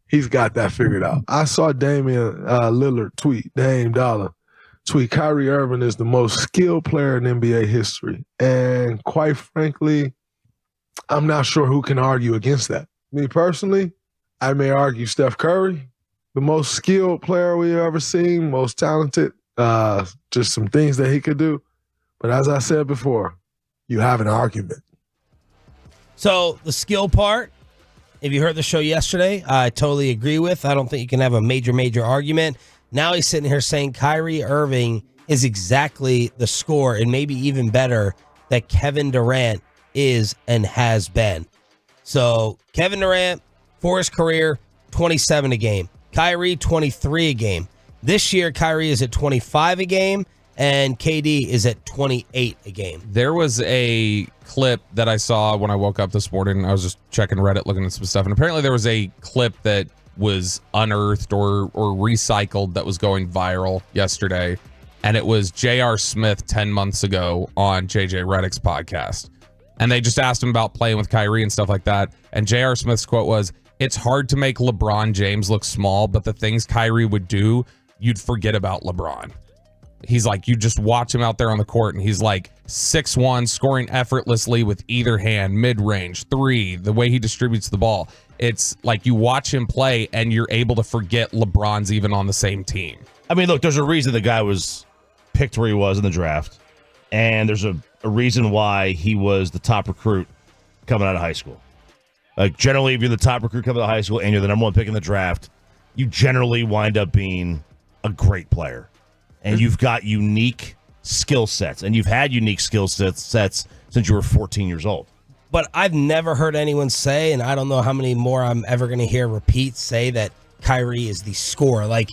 he's got that figured out. I saw Damian Lillard tweet, Dame Dollar tweet, Kyrie Irving is the most skilled player in NBA history. And quite frankly, I'm not sure who can argue against that. Me personally, I may argue Steph Curry, the most skilled player we've ever seen, most talented, just some things that he could do. But as I said before, you have an argument. So the skill part, if you heard the show yesterday, I totally agree with. I don't think you can have a major argument. Now he's sitting here saying Kyrie Irving is exactly the score and maybe even better that Kevin Durant is and has been. So Kevin Durant, for his career, 27 a game. Kyrie, 23 a game. This year, Kyrie is at 25 a game, and KD is at 28 a game. There was a clip that I saw when I woke up this morning. I was just checking Reddit, looking at some stuff, and apparently there was a clip that was unearthed or recycled that was going viral yesterday, and it was J.R. Smith 10 months ago on JJ Redick's podcast. And they just asked him about playing with Kyrie and stuff like that. And J.R. Smith's quote was, "It's hard to make LeBron James look small, but the things Kyrie would do, you'd forget about LeBron." He's like, you just watch him out there on the court, and he's like 6'1", scoring effortlessly with either hand, mid-range, three, the way he distributes the ball. It's like you watch him play, and you're able to forget LeBron's even on the same team. I mean, look, there's a reason the guy was picked where he was in the draft, and there's a reason why he was the top recruit coming out of high school. Like, generally, if you're the top recruit coming out of high school and you're the number one pick in the draft, you generally wind up being a great player. And you've got unique skill sets, and you've had unique skill sets since you were 14 years old. But I've never heard anyone say, and I don't know how many more I'm ever going to hear repeat, say that Kyrie is the scorer. Like,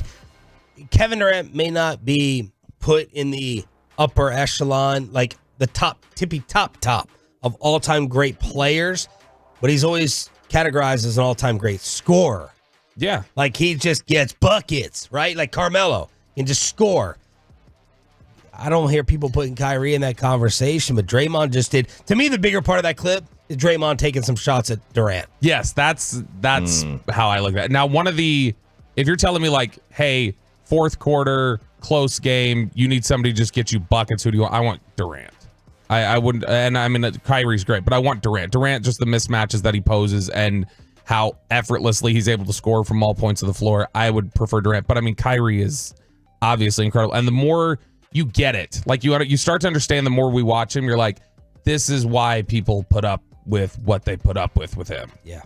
Kevin Durant may not be put in the upper echelon, like the tippy top of all-time great players, but he's always categorized as an all-time great scorer. Yeah. Like, he just gets buckets, right? Like Carmelo can just score. I don't hear people putting Kyrie in that conversation, but Draymond just did. To me, the bigger part of that clip is Draymond taking some shots at Durant. Yes, that's how I look at it. Now, if you're telling me like, hey, fourth quarter, close game, you need somebody to just get you buckets, who do you want? I want Durant. I wouldn't, and I mean, Kyrie's great, but I want Durant. Durant, just the mismatches that he poses and how effortlessly he's able to score from all points of the floor. I would prefer Durant, but I mean, Kyrie is obviously incredible. And the more you get it, like you start to understand, the more we watch him, you're like, this is why people put up with what they put up with him. Yeah,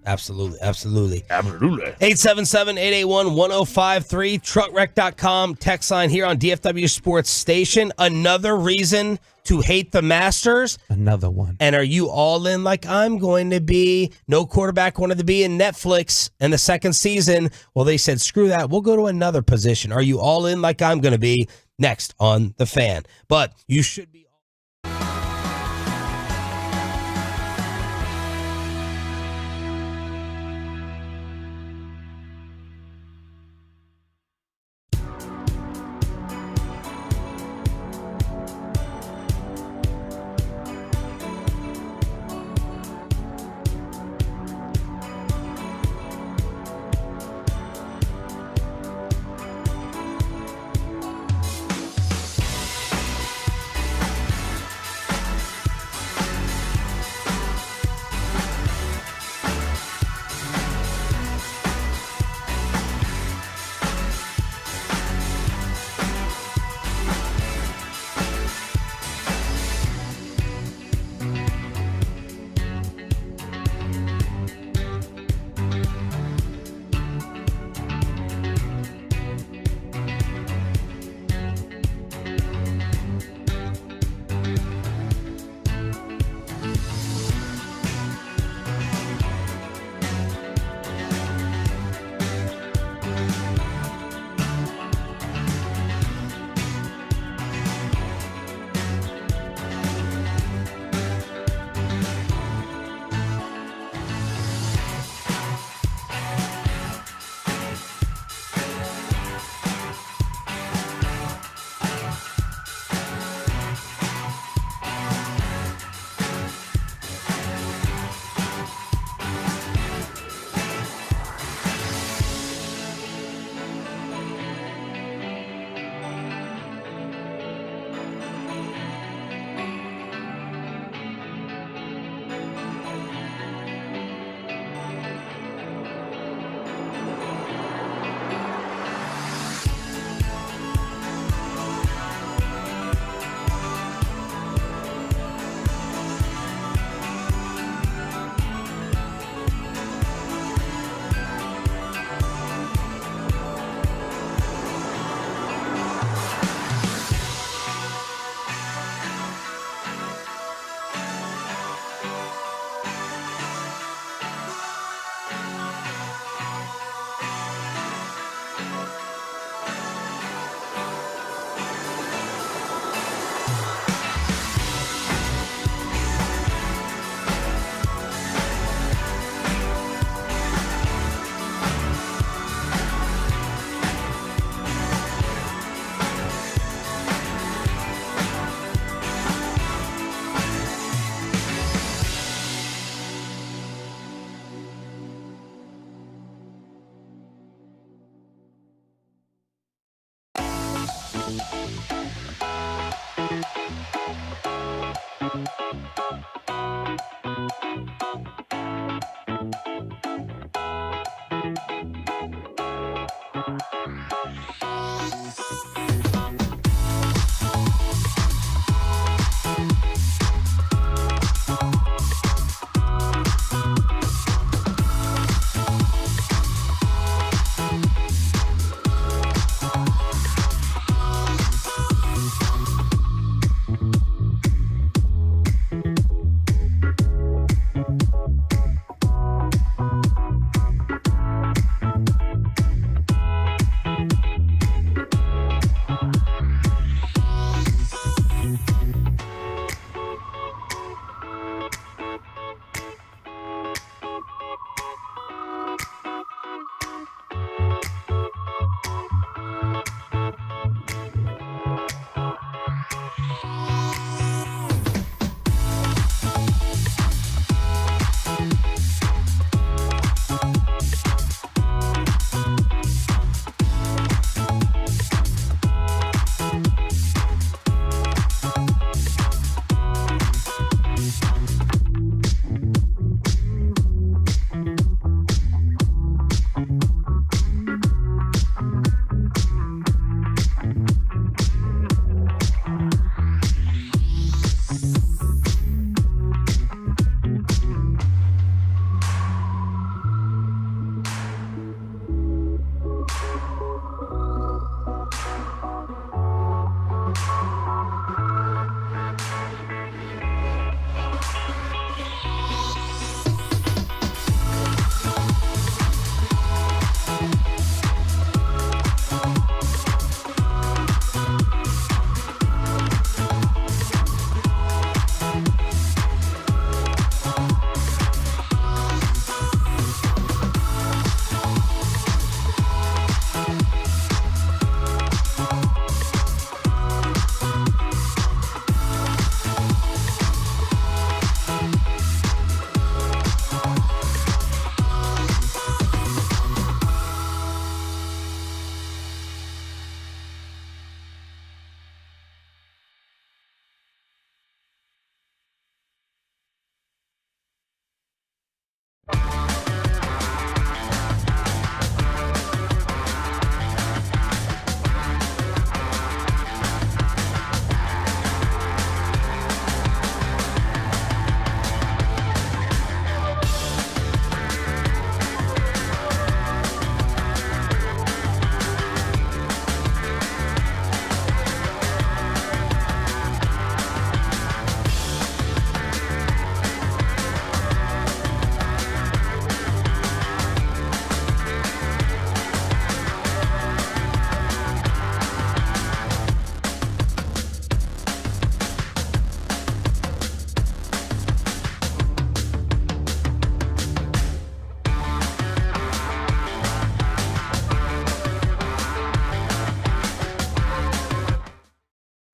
absolutely. 877-881-1053, truckwreck.com, text line here on DFW Sports Station. Another reason to hate the Masters. Another one. And are you all in like I'm going to be? No quarterback wanted to be in Netflix in the second season. Well, they said, screw that. We'll go to another position. Are you all in like I'm going to be? Next on The Fan. But you should be.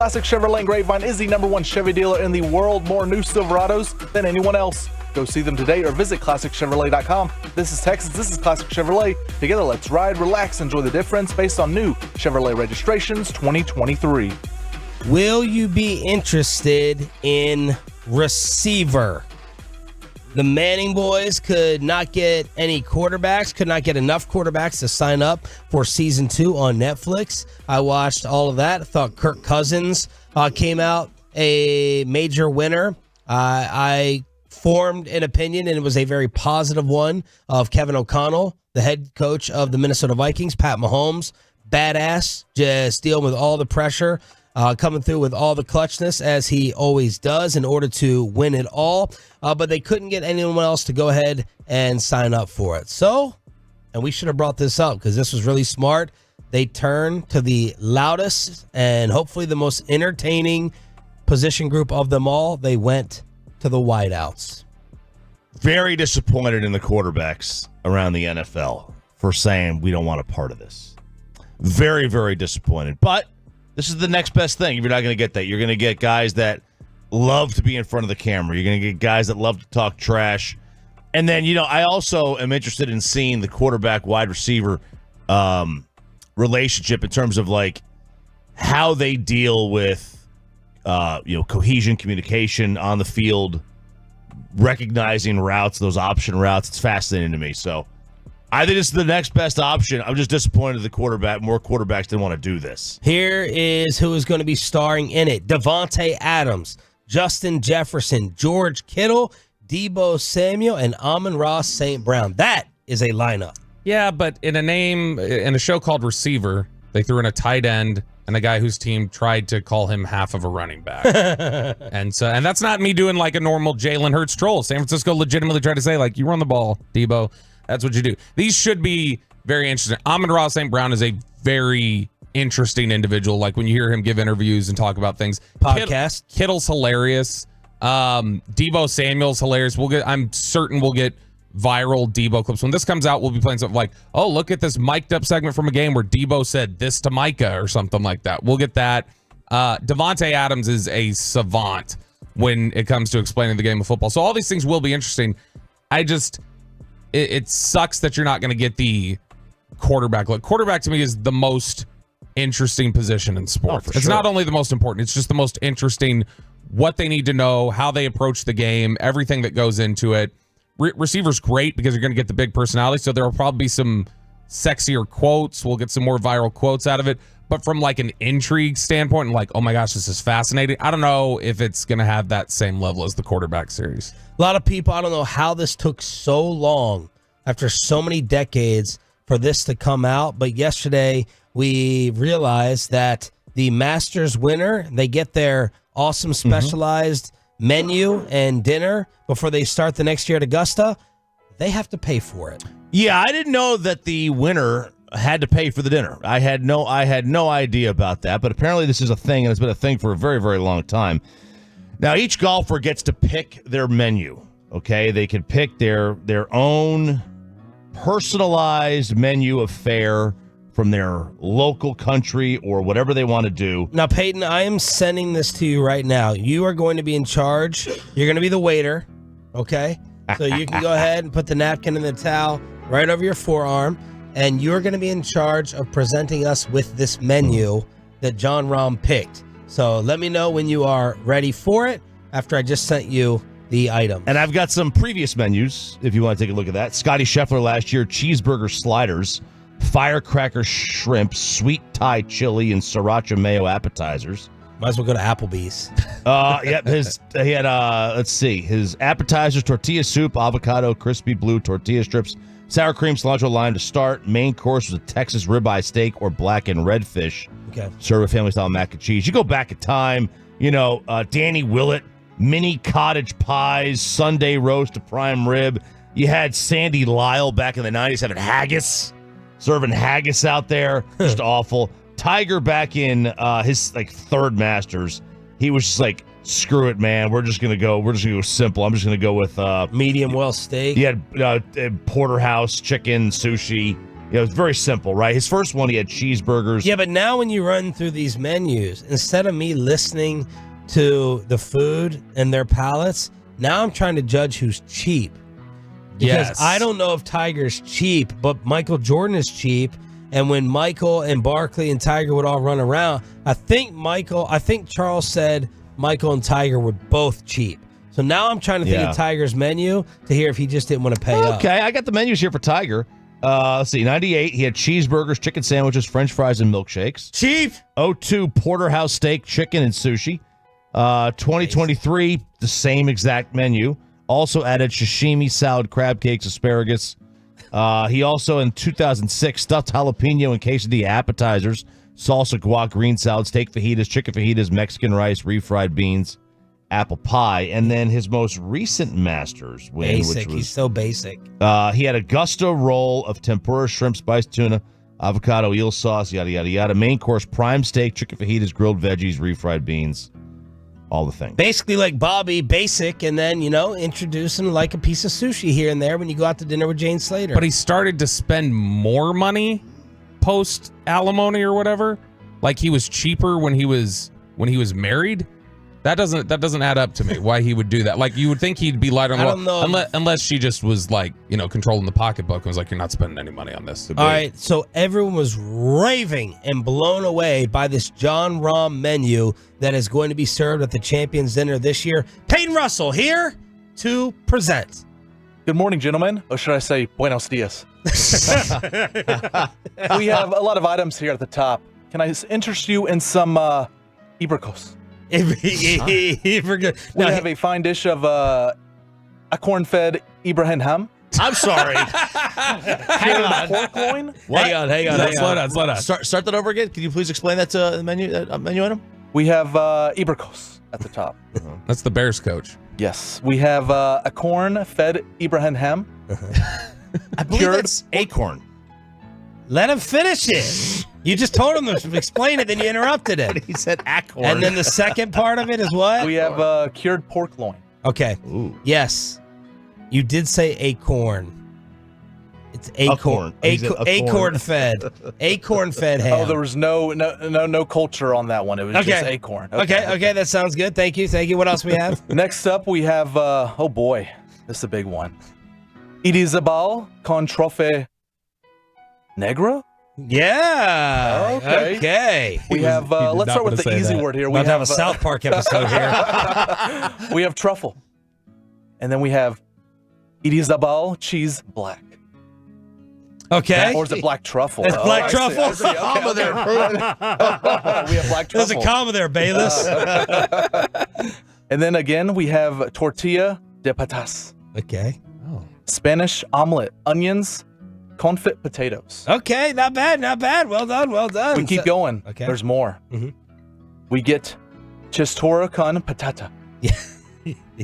Classic Chevrolet Grapevine is the #1 Chevy dealer in the world. More new Silverados than anyone else. Go see them today or visit ClassicChevrolet.com. This is Texas. This is Classic Chevrolet. Together, let's ride, relax, enjoy the difference based on new Chevrolet registrations 2023. Will you be interested in receiver? The Manning boys could not get any quarterbacks, could not get enough quarterbacks to sign up for season 2 on Netflix. I watched all of that. I thought Kirk Cousins came out a major winner. I formed an opinion, and it was a very positive one, of Kevin O'Connell, the head coach of the Minnesota Vikings. Pat Mahomes, badass, just dealing with all the pressure, coming through with all the clutchness as he always does in order to win it all. But they couldn't get anyone else to go ahead and sign up for it. So, and we should have brought this up because this was really smart. They turned to the loudest and hopefully the most entertaining position group of them all. They went to the wideouts. Very disappointed in the quarterbacks around the NFL for saying we don't want a part of this. Very, very disappointed. But this is the next best thing. If you're not going to get that, you're going to get guys that love to be in front of the camera. You're going to get guys that love to talk trash. And then, I also am interested in seeing the quarterback wide receiver relationship in terms of how they deal with cohesion, communication on the field, recognizing routes, those option routes. It's fascinating to me. So I think it's the next best option. I'm just disappointed more quarterbacks didn't want to do this. Here is who is going to be starring in it. Devontae Adams, Justin Jefferson, George Kittle, Deebo Samuel, and Amon-Ra St. Brown. That is a lineup. Yeah, but in a show called Receiver, they threw in a tight end and a guy whose team tried to call him half of a running back. and that's not me doing like a normal Jalen Hurts troll. San Francisco legitimately tried to say, like, you run the ball, Deebo. That's what you do. These should be very interesting. Amon-Ra St. Brown is a very interesting individual. Like when you hear him give interviews and talk about things. Podcast. Kittle's hilarious. Deebo Samuel's hilarious. I'm certain we'll get viral Deebo clips. When this comes out, we'll be playing something like, oh, look at this mic'd up segment from a game where Deebo said this to Micah or something like that. We'll get that. Devontae Adams is a savant when it comes to explaining the game of football. So all these things will be interesting. It sucks that you're not going to get the quarterback look. Quarterback to me is the most interesting position in sports. It's not only the most important, it's just the most interesting. What they need to know, how they approach the game, everything that goes into it. Receiver's great because you're going to get the big personality, so there will probably be some sexier quotes. We'll get some more viral quotes out of it. But from like an intrigue standpoint, and like, oh my gosh, this is fascinating, I don't know if it's going to have that same level as the quarterback series. A lot of people, I don't know how this took so long after so many decades for this to come out, but yesterday we realized that the Masters winner, they get their awesome specialized menu and dinner before they start the next year at Augusta. They have to pay for it. Yeah, I didn't know that the winner had to pay for the dinner. I had no idea about that, but apparently this is a thing, and it's been a thing for a very, very long time. Now, each golfer gets to pick their menu, okay? They can pick their own personalized menu of fare from their local country or whatever they want to do. Now, Peyton, I am sending this to you right now. You are going to be in charge. You're going to be the waiter, okay? So you can go ahead and put the napkin and the towel right over your forearm, and you're going to be in charge of presenting us with this menu that John Rahm picked. So let me know when you are ready for it after I just sent you the item. And I've got some previous menus if you want to take a look at that. Scotty Scheffler last year, cheeseburger sliders, firecracker shrimp, sweet Thai chili, and sriracha mayo appetizers. Might as well go to Applebee's. Yep. He had let's see, his appetizers: tortilla soup, avocado, crispy blue tortilla strips, sour cream, cilantro lime to start. Main course was a Texas ribeye steak or black and red fish. Okay. Served with family style mac and cheese. You go back in time, Danny Willett, mini cottage pies, Sunday roast to prime rib. You had Sandy Lyle back in the 90s having haggis, serving haggis out there. Just awful. Tiger back in his third Masters, he was just like, screw it, man. We're just gonna go simple. I'm just gonna go with medium well steak. He had porterhouse chicken, sushi. It was very simple, right? His first one, he had cheeseburgers. Yeah, but now when you run through these menus, instead of me listening to the food and their palates, now I'm trying to judge who's cheap. Because I don't know if Tiger's cheap, but Michael Jordan is cheap. And when Michael and Barkley and Tiger would all run around, I think Charles said Michael and Tiger were both cheap. So now I'm trying to think of Tiger's menu to hear if he just didn't want to pay up. Okay, I got the menus here for Tiger. Let's see, 98, he had cheeseburgers, chicken sandwiches, french fries, and milkshakes. Cheap. 02, porterhouse steak, chicken, and sushi. 2023, the same exact menu. Also added sashimi, salad, crab cakes, asparagus. He also, in 2006, stuffed jalapeno and quesadilla appetizers, salsa, guac, green salad, steak fajitas, chicken fajitas, Mexican rice, refried beans, apple pie. And then his most recent Masters win, basic. He's so basic. He had a Gusto roll of tempura, shrimp, spiced tuna, avocado, eel sauce, yada, yada, yada. Main course, prime steak, chicken fajitas, grilled veggies, refried beans. All the things. Basically like Bobby, basic, and then, introducing like a piece of sushi here and there when you go out to dinner with Jane Slater. But he started to spend more money post alimony or whatever. Like he was cheaper when he was married. That doesn't add up to me. Why he would do that? Like, you would think he'd be lighter on I don't know. unless she just was like, controlling the pocketbook and was like, you're not spending any money on this. All right, so everyone was raving and blown away by this John Rahm menu that is going to be served at the Champions Dinner this year. Peyton Russell here to present. Good morning, gentlemen. Or should I say, buenos dias? We have a lot of items here at the top. Can I interest you in some Ibricos? We have a fine dish of a corn-fed Ibrahim ham. I'm sorry. Hang on. Pork loin. Hang on. Slow down. Start that over again. Can you please explain that to the menu item? We have Ibricos at the top. That's the Bears coach. Yes. We have a corn-fed Ibrahim ham. I believe that's acorn. Let him finish it. You just told him to explain it, then you interrupted it. He said acorn. And then the second part of it is what? We have cured pork loin. Okay. Ooh. Yes. You did say acorn. It's acorn. Acorn fed. Acorn fed ham. Oh, there was no culture on that one. It was just acorn. Okay. That sounds good. Thank you. What else we have? Next up, we have, oh boy, this is a big one. Irizabal con trofe negro? Yeah. Okay. We have, let's start with the easy word here. We have a South Park episode here. We have truffle. And then we have Irizabal cheese black. Okay. Or is it black truffle? It's black truffle. I see. Okay. We have black truffle. There's a comma there, Bayless. And then again, we have tortilla de patas. Okay. Spanish omelet, onions, confit potatoes. Okay, not bad. Well done. We keep going. Okay. There's more. Mhm. We get chistorra con patata.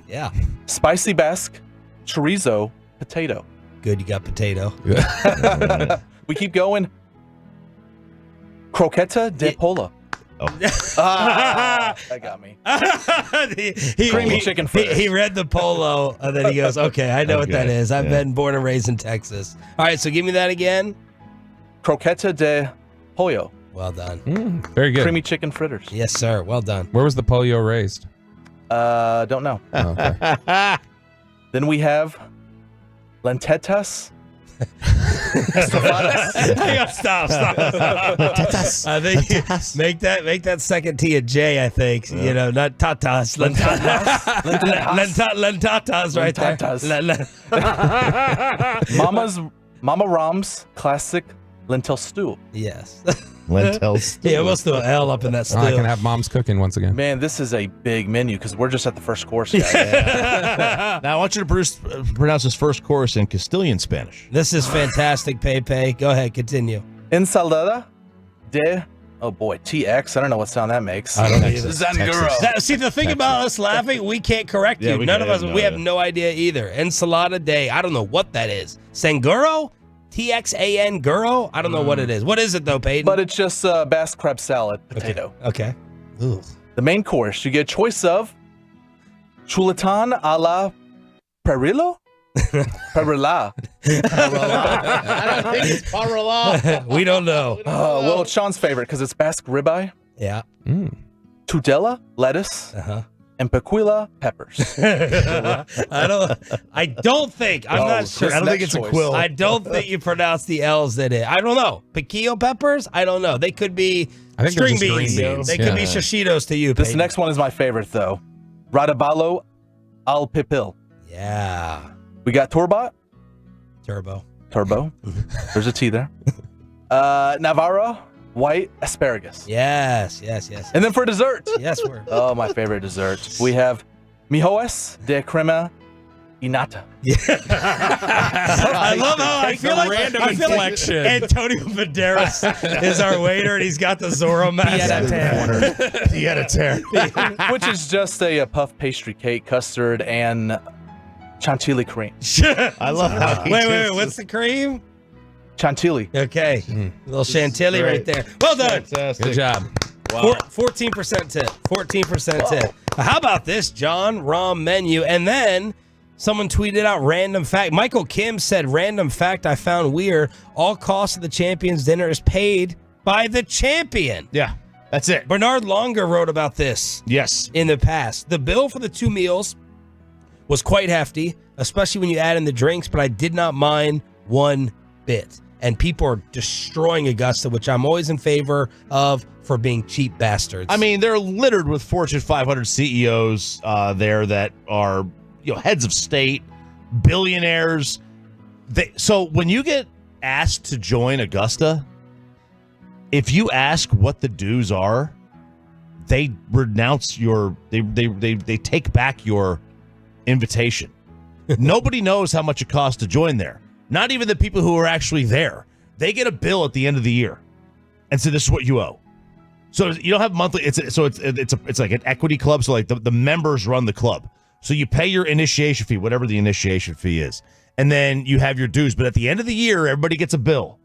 Yeah. Spicy Basque chorizo potato. Good, you got potato. We keep going. Croqueta de polo. Oh. That got me. Creamy chicken fritters. He read the polo, and then he goes, okay, I know what that is. I've been born and raised in Texas. All right, so give me that again. Croqueta de pollo. Well done. Very good. Creamy chicken fritters. Yes, sir. Well done. Where was the pollo raised? Don't know. Oh, okay. Then we have lentetas. Hang on, stop. I think make that second T a J. I think not tatas, lentatas, right there. Mama Ram's classic lentil stew. Yes. Lentils. Yeah, we'll still L up in that stew. I can have mom's cooking once again. Man, this is a big menu because we're just at the first course, guys. Now I want you to pronounce this first course in Castilian Spanish. This is fantastic, Pepe. Go ahead, continue. Ensalada de, oh boy, TX. I don't know what sound that makes. I don't know either. Zanguro. See, the thing about us laughing, we can't correct you. None of us, we have no idea either. Ensalada de, I don't know what that is. Sanguro? TXAN Guro? I don't know what it is. What is it though, Peyton? But it's just Basque crab salad potato. Okay. Ooh. The main course, you get a choice of chulatan a la perillo? Perilla. I don't think it's parala. We don't know. Well, it's Sean's favorite because it's Basque ribeye, Yeah. tudela, lettuce, and pequila peppers. I don't think. I'm not sure. I don't think it's a quill. I don't think you pronounce the L's in it. I don't know. Piquillo peppers? I don't know. They could be I think they're string just green beans. beans. They could be shishitos to you, This Peyton. next one is my favorite, though. Radabalo al pipil. Yeah. We got turbo. Turbo. There's a T there. Navarro white asparagus. Yes. And then for dessert. Yes, we're. Oh, my favorite dessert. We have mijoes de crema innata. I love how I feel like random I feel like inflection. Antonio Banderas is our waiter, and he's got the Zorro mask. He had a tear. Which is just a puff pastry cake, custard, and chantilly cream. I love how he Wait. What's the cream? Chantilly. Okay. A little chantilly right there. Well done. Fantastic. Good job. 14% tip. 14% tip. How about this John Rahm menu? And then someone tweeted out random fact. Michael Kim said, random fact I found weird. All costs of the Champions Dinner is paid by the champion. Yeah. That's it. Bernard Longer wrote about this. Yes. In the past. The bill for the 2 meals was quite hefty, especially when you add in the drinks, but I did not mind one bit. And people are destroying Augusta, which I'm always in favor of for being cheap bastards. I mean, they're littered with Fortune 500 CEOs there that are, heads of state, billionaires. So when you get asked to join Augusta, if you ask what the dues are, they renounce they take back your invitation. Nobody knows how much it costs to join there. Not even the people who are actually there. They get a bill at the end of the year and say, this is what you owe. So you don't have monthly. It's like an equity club. So like the members run the club. So you pay your initiation fee, whatever the initiation fee is. And then you have your dues. But at the end of the year, everybody gets a bill.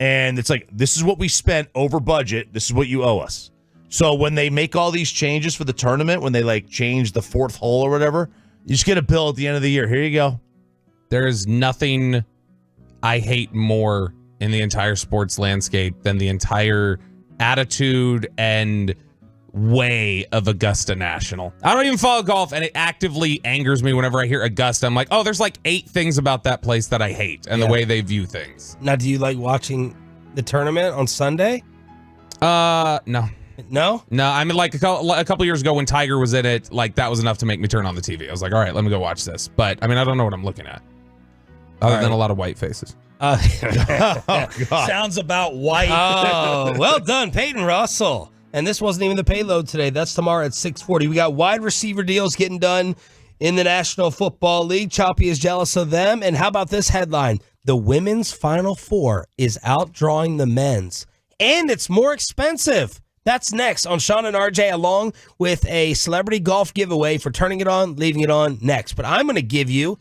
And it's like, this is what we spent over budget. This is what you owe us. So when they make all these changes for the tournament, when they like change the fourth hole or whatever, you just get a bill at the end of the year. Here you go. There is nothing I hate more in the entire sports landscape than the entire attitude and way of Augusta National. I don't even follow golf, and it actively angers me whenever I hear Augusta. I'm like, oh, there's like 8 things about that place that I hate and the way they view things. Now, do you like watching the tournament on Sunday? No. No? No, I mean, like a couple years ago when Tiger was in it, like that was enough to make me turn on the TV. I was like, all right, let me go watch this. But I mean, I don't know what I'm looking at other than a lot of white faces. Sounds about white. Oh, well done, Peyton Russell. And this wasn't even the payload today. That's tomorrow at 6:40. We got wide receiver deals getting done in the National Football League. Choppy is jealous of them. And how about this headline? The women's Final Four is outdrawing the men's. And it's more expensive. That's next on Sean and RJ, along with a celebrity golf giveaway for turning it on, leaving it on next. But I'm going to give you...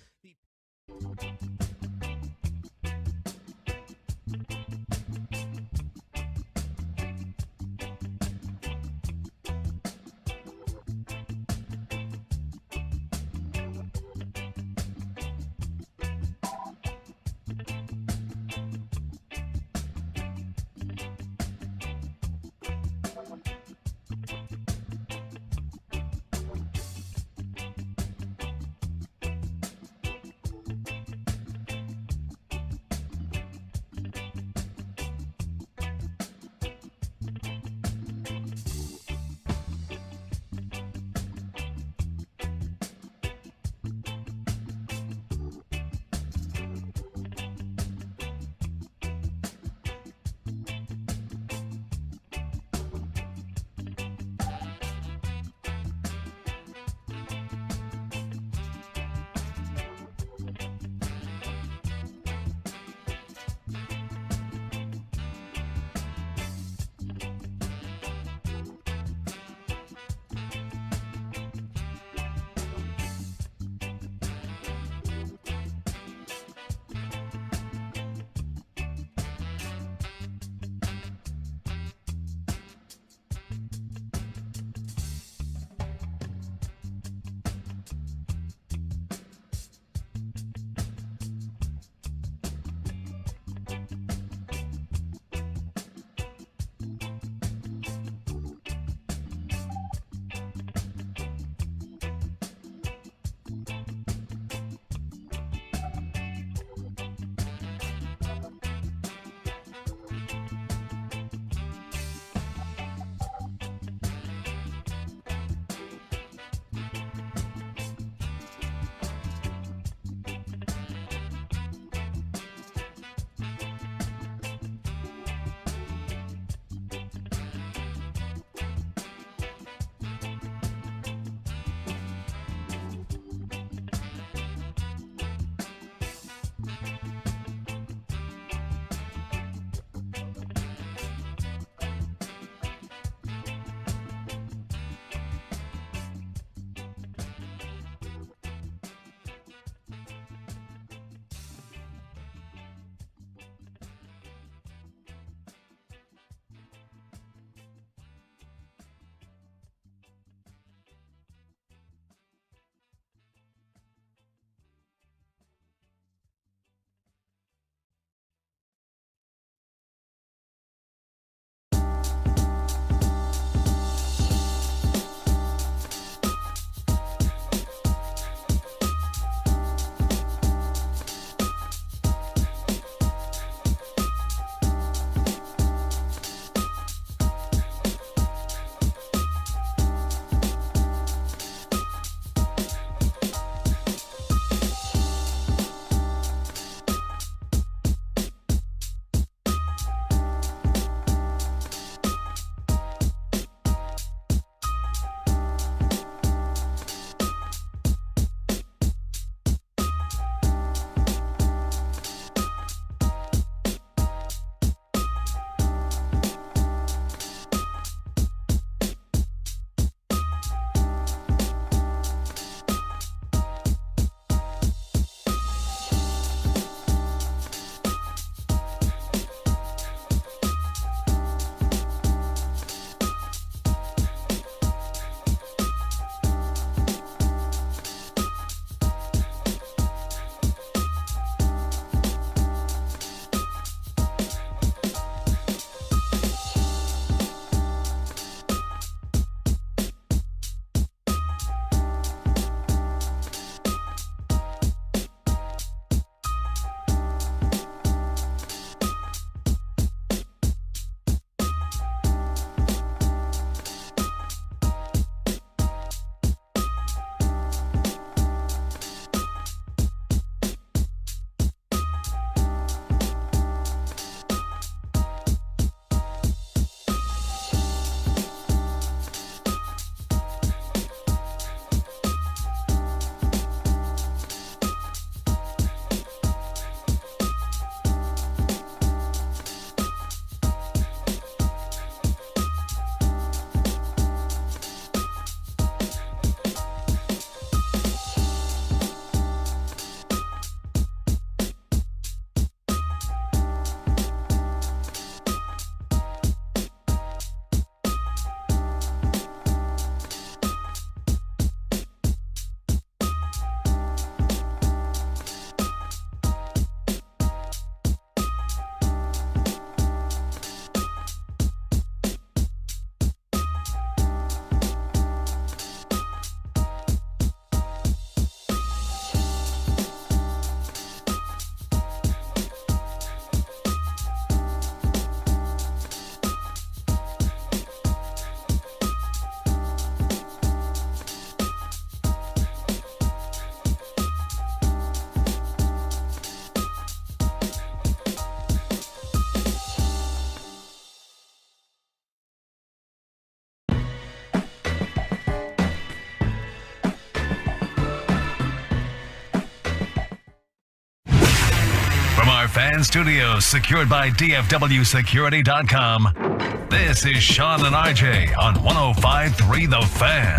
Fan Studios, secured by DFWSecurity.com. This is Sean and IJ on 105.3 The Fan.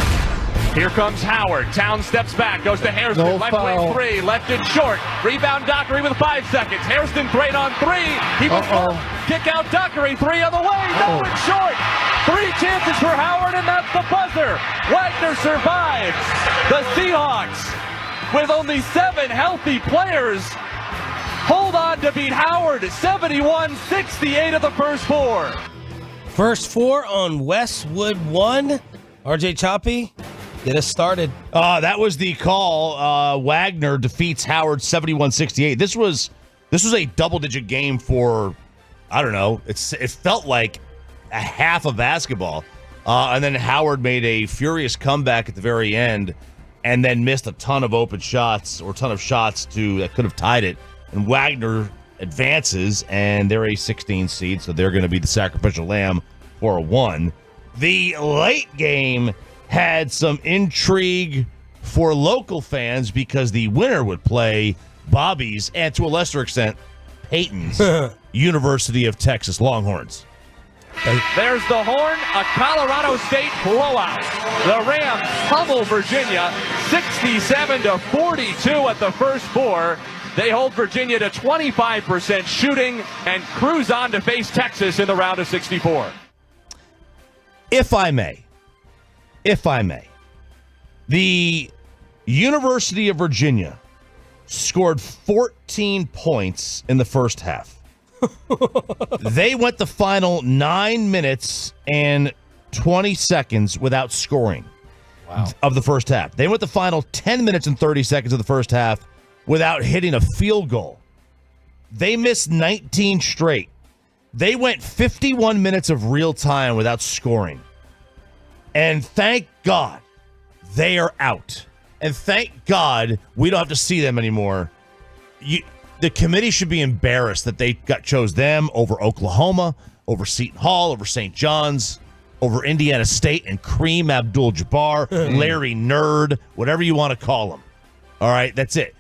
Here comes Howard. Town steps back, goes to Hairston. No left foul. wing three, left it short. Rebound Dockery with 5 seconds. Hairston great on three. He was kick out Dockery, three on the way. No, it's short. 3 chances for Howard, and that's the buzzer. Wagner survives. The Seahawks, with only 7 healthy players, hold on to beat Howard 71-68 of the first 4. First 4 on Westwood 1. RJ Choppy, get us started. That was the call. Wagner defeats Howard 71-68. This was a double-digit game for, I don't know, it felt like a half of basketball. And then Howard made a furious comeback at the very end and then missed a ton of open shots or ton of shots that could have tied it. And Wagner advances, and they're a 16 seed, so they're going to be the sacrificial lamb for a 1. The late game had some intrigue for local fans because the winner would play Bobby's and, to a lesser extent, Peyton's University of Texas Longhorns. There's the horn, a Colorado State blowout. The Rams pummel Virginia 67-42 at the first 4. They hold Virginia to 25% shooting and cruise on to face Texas in the round of 64. If I may, the University of Virginia scored 14 points in the first half. They went the final 9 minutes and 20 seconds without scoring of the first half. They went the final 10 minutes and 30 seconds of the first half without hitting a field goal. They missed 19 straight. They went 51 minutes of real time without scoring. And thank God they are out. And thank God we don't have to see them anymore. The committee should be embarrassed that they chose them over Oklahoma, over Seton Hall, over St. John's, over Indiana State and Kareem Abdul-Jabbar, Larry Nerd, whatever you want to call them. All right, that's it.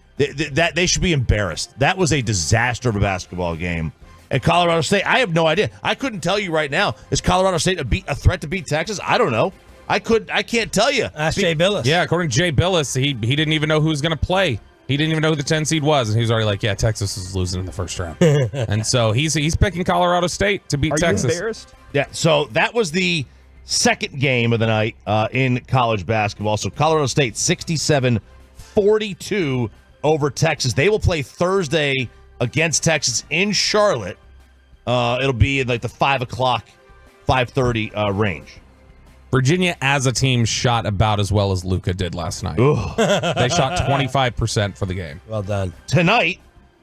They should be embarrassed. That was a disaster of a basketball game. And Colorado State, I have no idea. I couldn't tell you right now. Is Colorado State a threat to beat Texas? I don't know. I can't tell you. Ask Jay Billis. Yeah, according to Jay Billis, he didn't even know who was going to play. He didn't even know who the 10 seed was, and he was already like, yeah, Texas is losing in the first round. And so he's picking Colorado State to beat Texas. Are you embarrassed? Yeah, so that was the second game of the night in college basketball. So Colorado State 67-42 over Texas. They will play Thursday against Texas in Charlotte. It'll be in like the 5 o'clock, 5:30 range. Virginia as a team shot about as well as Luka did last night. They shot 25% for the game. Well done. Tonight,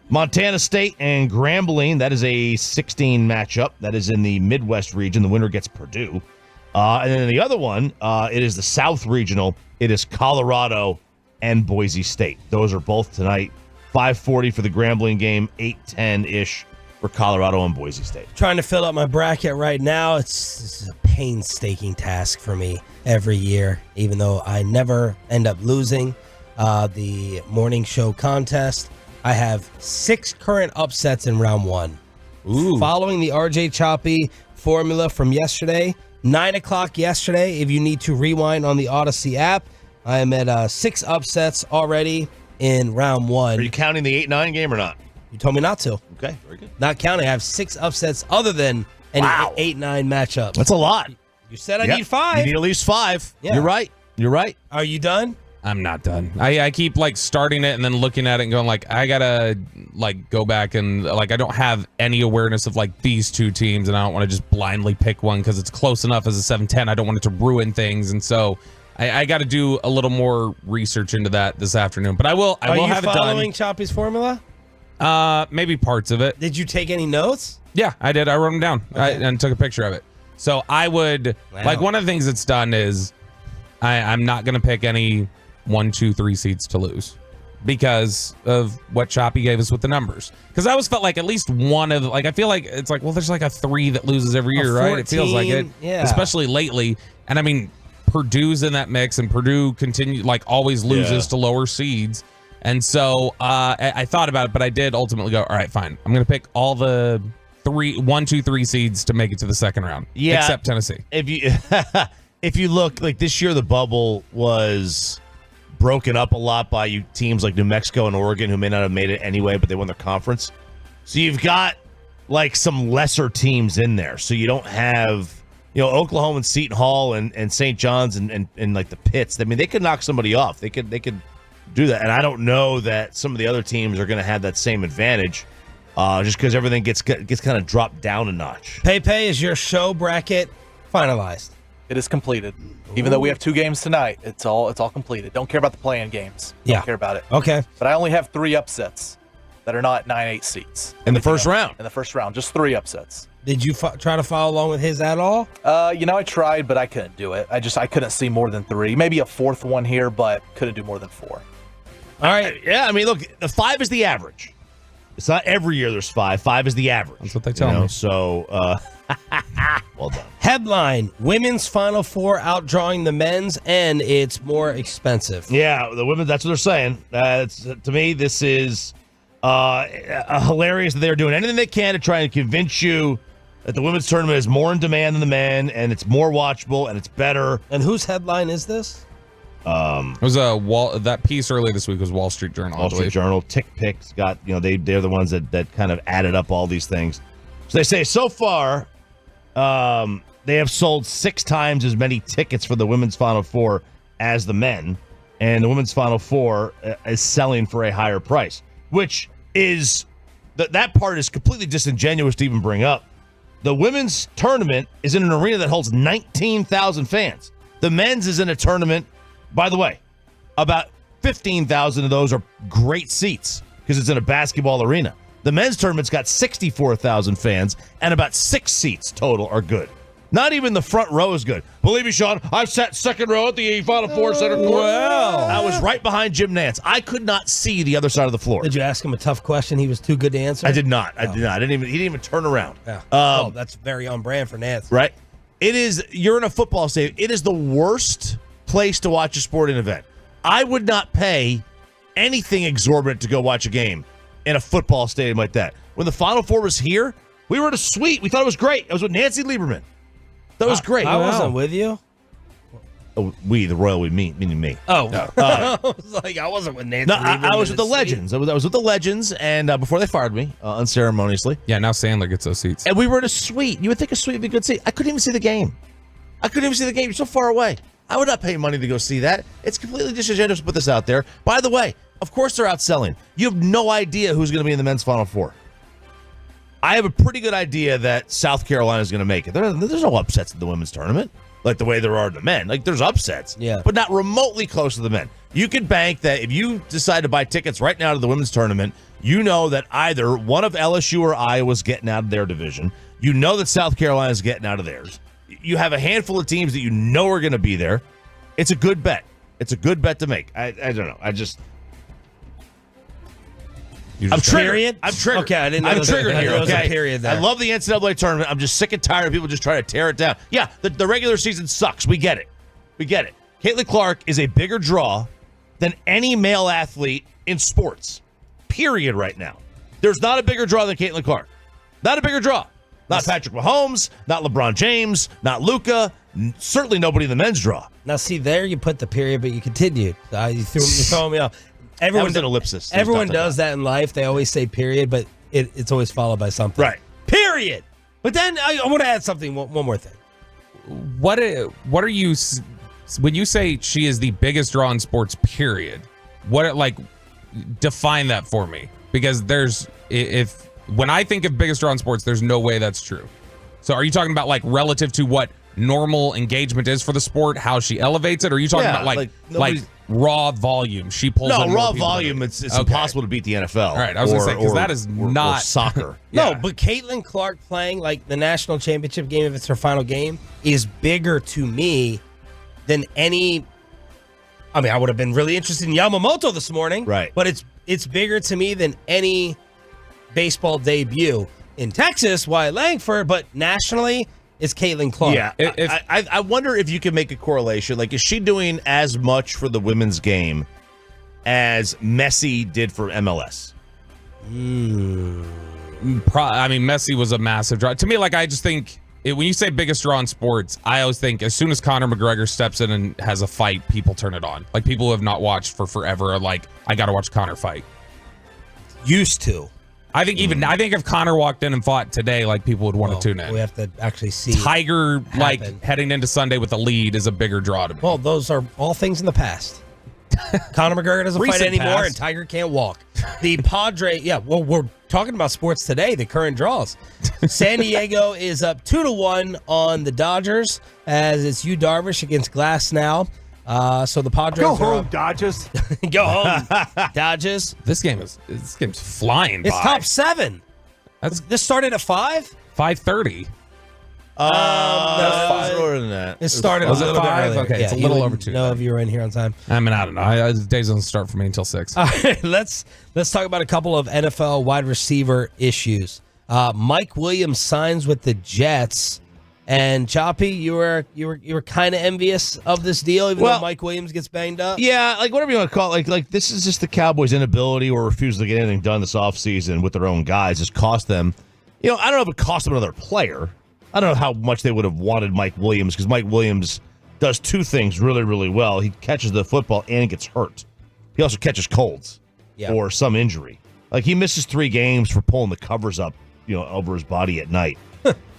Montana State and Grambling. That is a 16 matchup. That is in the Midwest region. The winner gets Purdue. And then the other one, it is the South Regional. It is Colorado and Boise State. Those are both tonight. 5:40 for the Grambling game, 8:10-ish for Colorado and Boise State. Trying to fill up my bracket right now. It's a painstaking task for me every year, even though I never end up losing the morning show contest. I have 6 current upsets in round 1. Ooh. Following the RJ Choppy formula from yesterday, 9 o'clock yesterday, if you need to rewind on the Odyssey app, I am at 6 upsets already in round 1. Are you counting the 8-9 game or not? You told me not to. Okay, very good. Not counting. I have 6 upsets other than any 8-9 matchups. That's a lot. You said I need 5. You need at least 5. Yeah. You're right. Are you done? I'm not done. I keep like starting it and then looking at it and going like, I gotta like go back and like, I don't have any awareness of like these 2 teams, and I don't want to just blindly pick one because it's close enough as a 7-10. I don't want it to ruin things. And so I got to do a little more research into that this afternoon, but I will have it done. Are you following Choppy's formula? Maybe parts of it. Did you take any notes? Yeah, I did. I wrote them down and took a picture of it. So I would like, one of the things it's done is I'm not going to pick any 1, 2, 3 seeds to lose because of what Choppy gave us with the numbers. Because I always felt like at least one of like, I feel like it's like, well, there's like a 3 that loses every year, 14, right? It feels like it, especially lately. And I mean, Purdue's in that mix, and Purdue always loses to lower seeds. And so I thought about it, but I did ultimately go, all right, fine. I'm going to pick all the 1, 2, 3 seeds to make it to the second round. Yeah. Except Tennessee. If you look, like this year, the bubble was broken up a lot by teams like New Mexico and Oregon who may not have made it anyway, but they won their conference. So you've got like some lesser teams in there. So you don't have, Oklahoma and Seton Hall and St. John's and like the Pits. I mean, they could knock somebody off. They could do that. And I don't know that some of the other teams are going to have that same advantage just because everything gets kind of dropped down a notch. Pepe, is your show bracket finalized? It is completed. Even though we have 2 games tonight, it's all completed. Don't care about the play-in games. Don't care about it. Okay. But I only have 3 upsets that are not 9-8 seats. In the first round? In the first round, just 3 upsets. Did you try to follow along with his at all? I tried, but I couldn't do it. I couldn't see more than 3. Maybe a 4th one here, but couldn't do more than 4. All right. Yeah, I mean, look, the 5 is the average. It's not every year there's 5. 5 is the average. That's what they tell me. So, well done. Headline: Women's Final Four outdrawing the men's, and it's more expensive. Yeah, the women. That's what they're saying. To me, this is hilarious that they're doing anything they can to try and convince you that the women's tournament is more in demand than the men, and it's more watchable, and it's better. And whose headline is this? It was that piece earlier this week was Wall Street Journal. Wall Street Journal. Tick Picks got, they're the ones that kind of added up all these things. So they say so far, they have sold 6 times as many tickets for the women's Final Four as the men, and the women's Final Four is selling for a higher price, which is that part is completely disingenuous to even bring up. The women's tournament is in an arena that holds 19,000 fans. The men's is in a tournament, by the way, about 15,000 of those are great seats because it's in a basketball arena. The men's tournament's got 64,000 fans, and about 6 seats total are good. Not even the front row is good. Believe me, Sean, I've sat second row at the Final Four center court. Wow. I was right behind Jim Nantz. I could not see the other side of the floor. Did you ask him a tough question? He was too good to answer. I did not. I did not. He didn't even turn around. Yeah. That's very on brand for Nantz. Right? You're in a football stadium. It is the worst place to watch a sporting event. I would not pay anything exorbitant to go watch a game in a football stadium like that. When the Final Four was here, we were in a suite. We thought it was great. I was with Nancy Lieberman. That was great. I wasn't with you. Oh, the royal we meaning me. Oh, I was like, I wasn't with Nancy. No, I was with the Legends. I was with the Legends, and before they fired me unceremoniously. Yeah, now Sandler gets those seats. And we were in a suite. You would think a suite would be a good seat. I couldn't even see the game. You're so far away. I would not pay money to go see that. It's completely disingenuous to put this out there. By the way, of course they're outselling. You have no idea who's going to be in the men's Final Four. I have a pretty good idea that South Carolina is going to make it. There's no upsets in the women's tournament like the way there are in the men. Like, there's upsets, but not remotely close to the men. You could bank that if you decide to buy tickets right now to the women's tournament, you know that either one of LSU or Iowa's getting out of their division. You know that South Carolina is getting out of theirs. You have a handful of teams that you know are going to be there. It's a good bet. It's a good bet to make. I don't know. I'm triggered. Okay, I didn't know I'm triggered here. there was a Okay, period there. I love the NCAA tournament. I'm just sick and tired of people just trying to tear it down. Yeah, the regular season sucks. We get it. Caitlin Clark is a bigger draw than any male athlete in sports. Period. Right now, there's not a bigger draw than Caitlin Clark. Not a bigger draw. Not Patrick Mahomes. Not LeBron James. Not Luka. Certainly nobody in the men's draw. Now, see, there you put the period, but you continued. You're throwing me off. Everyone was an ellipsis. Everyone does that in life. They always say period, but it's always followed by something. Right. Period. But then I want to add something. One more thing. What are you when you say she is the biggest draw in sports? Period. Define that for me, because when I think of biggest draw in sports, there's no way that's true. So are you talking about like relative to what normal engagement is for the sport, how she elevates it? Or are you talking about like raw volume? She pulls in raw more volume. It's impossible to beat the NFL. All right, I was going to say, because that is not soccer. No, but Caitlin Clark playing like the national championship game, if it's her final game, is bigger to me than any. I mean, I would have been really interested in Yamamoto this morning, right? But it's bigger to me than any baseball debut in Texas, Wyatt Langford, but nationally, it's Caitlin Clark. Yeah, I wonder if you can make a correlation. Like, is she doing as much for the women's game as Messi did for MLS? Messi was a massive draw. To me, I just think when you say biggest draw in sports, I always think as soon as Conor McGregor steps in and has a fight, people turn it on. People who have not watched for forever are like, I got to watch Conor fight. Used to. I think if Conor walked in and fought today, people would want to tune in. We have to actually see Tiger happen. Heading into Sunday with a lead is a bigger draw to me. Well, those are all things in the past. Conor McGregor doesn't fight anymore, past. and Tiger can't walk. The Padre, we're talking about sports today, the current draws. San Diego is up 2-1 on the Dodgers, as it's Yu Darvish against Glass now. So the Padres go home, Dodgers. Go home, Dodgers. This game's flying by. It's top 7. This started at 5? 5:30. That's earlier than that. It started Was a it little bit 5? earlier. Okay, it's a little over 2. Know if you were in here on time. I don't know. The days don't start for me until 6. All right, let's talk about a couple of NFL wide receiver issues. Mike Williams signs with the Jets, and Choppy, you were kind of envious of this deal, even though Mike Williams gets banged up. Yeah, whatever you want to call it. Like this is just the Cowboys' inability or refusal to get anything done this offseason with their own guys. It's cost them. I don't know if it cost them another player. I don't know how much they would have wanted Mike Williams, because Mike Williams does 2 things really, really well. He catches the football and he gets hurt. He also catches colds or some injury. He misses 3 games for pulling the covers up, over his body at night.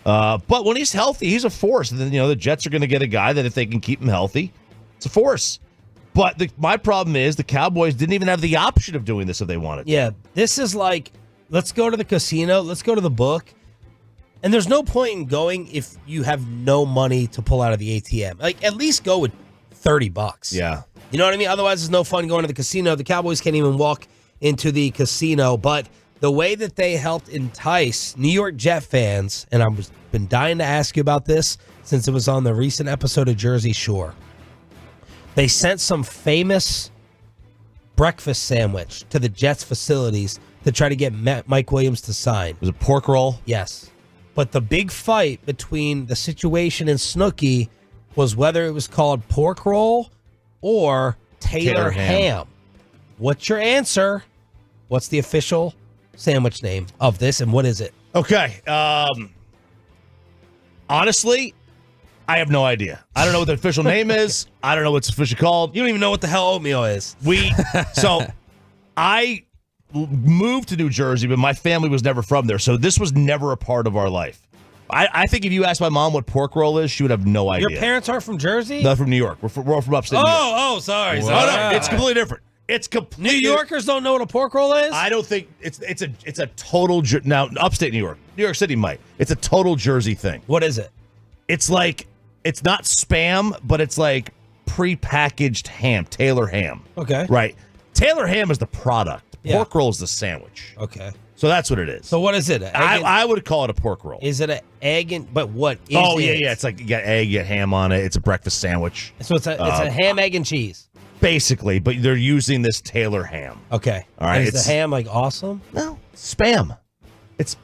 But when he's healthy, he's a force. And then, the Jets are going to get a guy that if they can keep him healthy, it's a force. But my problem is the Cowboys didn't even have the option of doing this if they wanted. Yeah, this is let's go to the casino, let's go to the book. And there's no point in going if you have no money to pull out of the ATM. At least go with $30. Yeah. You know what I mean? Otherwise, there's no fun going to the casino. The Cowboys can't even walk into the casino. But the way that they helped entice New York Jet fans, and I've been dying to ask you about this since it was on the recent episode of Jersey Shore. They sent some famous breakfast sandwich to the Jets facilities to try to get Mike Williams to sign. Was it pork roll? Yes. But the big fight between the situation and Snooki was whether it was called pork roll or Taylor ham. What's your answer? What's the official sandwich name of this, and what is it? Okay. Honestly, I have no idea. I don't know what the official name is. I don't know what's officially called. You don't even know what the hell oatmeal is. I moved to New Jersey, but my family was never from there, so this was never a part of our life. I think if you asked my mom what pork roll is, she would have no idea. Your parents are from Jersey? They're from New York. We're all from upstate New York. Oh, sorry. No, it's completely different. It's completely New Yorkers don't know what a pork roll is? I don't think it's a total now upstate New York City might. It's a total Jersey thing. What is it? It's it's not spam, but it's prepackaged ham, Taylor ham. Okay. Right. Taylor ham is the product. Yeah. Pork roll is the sandwich. Okay. So that's what it is. So what is it? I would call it a pork roll. Is it an egg and but what is it? Yeah. It's you got egg, you got ham on it. It's a breakfast sandwich. So it's a ham, egg, and cheese. Basically, but they're using this Taylor ham. Okay. All right. And is the ham awesome? No, spam. It's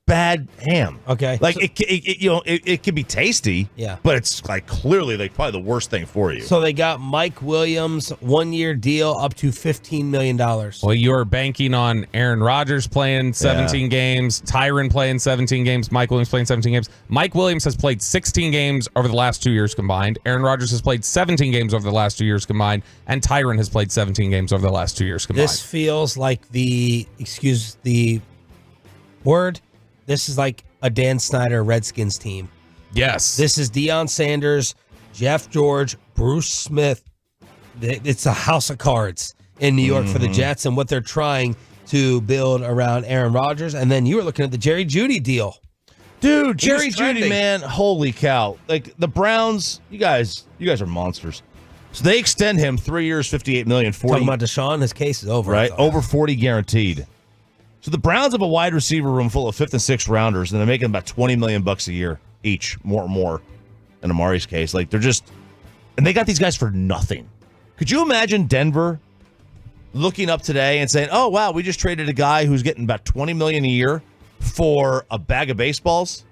bad ham. Okay. It can be tasty. Yeah. But it's clearly probably the worst thing for you. So they got Mike Williams 1-year deal up to $15 million. Well, you're banking on Aaron Rodgers playing 17 games, Tyron playing 17 games, Mike Williams playing 17 games. Mike Williams has played 16 games over the last 2 years combined. Aaron Rodgers has played 17 games over the last 2 years combined, and Tyron has played 17 games over the last 2 years combined. This feels like excuse the word, this is like a Dan Snyder Redskins team. Yes. This is Deion Sanders, Jeff George, Bruce Smith. It's a house of cards in New York for the Jets and what they're trying to build around Aaron Rodgers. And then you were looking at the Jerry Jeudy deal. Dude, Jerry Jeudy, man, holy cow. The Browns, you guys are monsters. So they extend him 3 years, $58 million, 40. Talking about Deshaun, his case is over. Right, over 40 guaranteed. So the Browns have a wide receiver room full of 5th and 6th rounders, and they're making about $20 million a year each, more. In Amari's case, they're just, and they got these guys for nothing. Could you imagine Denver looking up today and saying, "Oh wow, we just traded a guy who's getting about $20 million a year for a bag of baseballs"?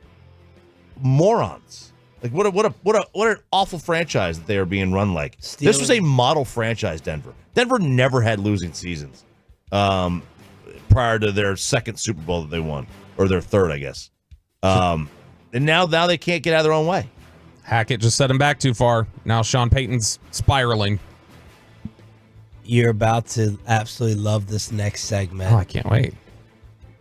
Morons. Like what an awful franchise that they are being run like. This was a model franchise, Denver. Denver never had losing seasons prior to their second Super Bowl that they won, or their third, I guess. And now they can't get out of their own way. Hackett just set him back too far. Now Sean Payton's spiraling. You're about to absolutely love this next segment. Oh, I can't wait.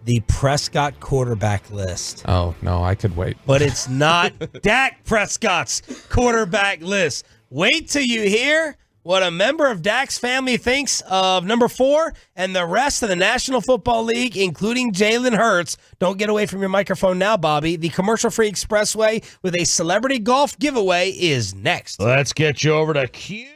The Prescott quarterback list. Oh, no, I could wait. But it's not Dak Prescott's quarterback list. Wait till you hear what a member of Dak's family thinks of number 4 and the rest of the National Football League, including Jalen Hurts. Don't get away from your microphone now, Bobby. The commercial-free expressway with a celebrity golf giveaway is next. Let's get you over to Q.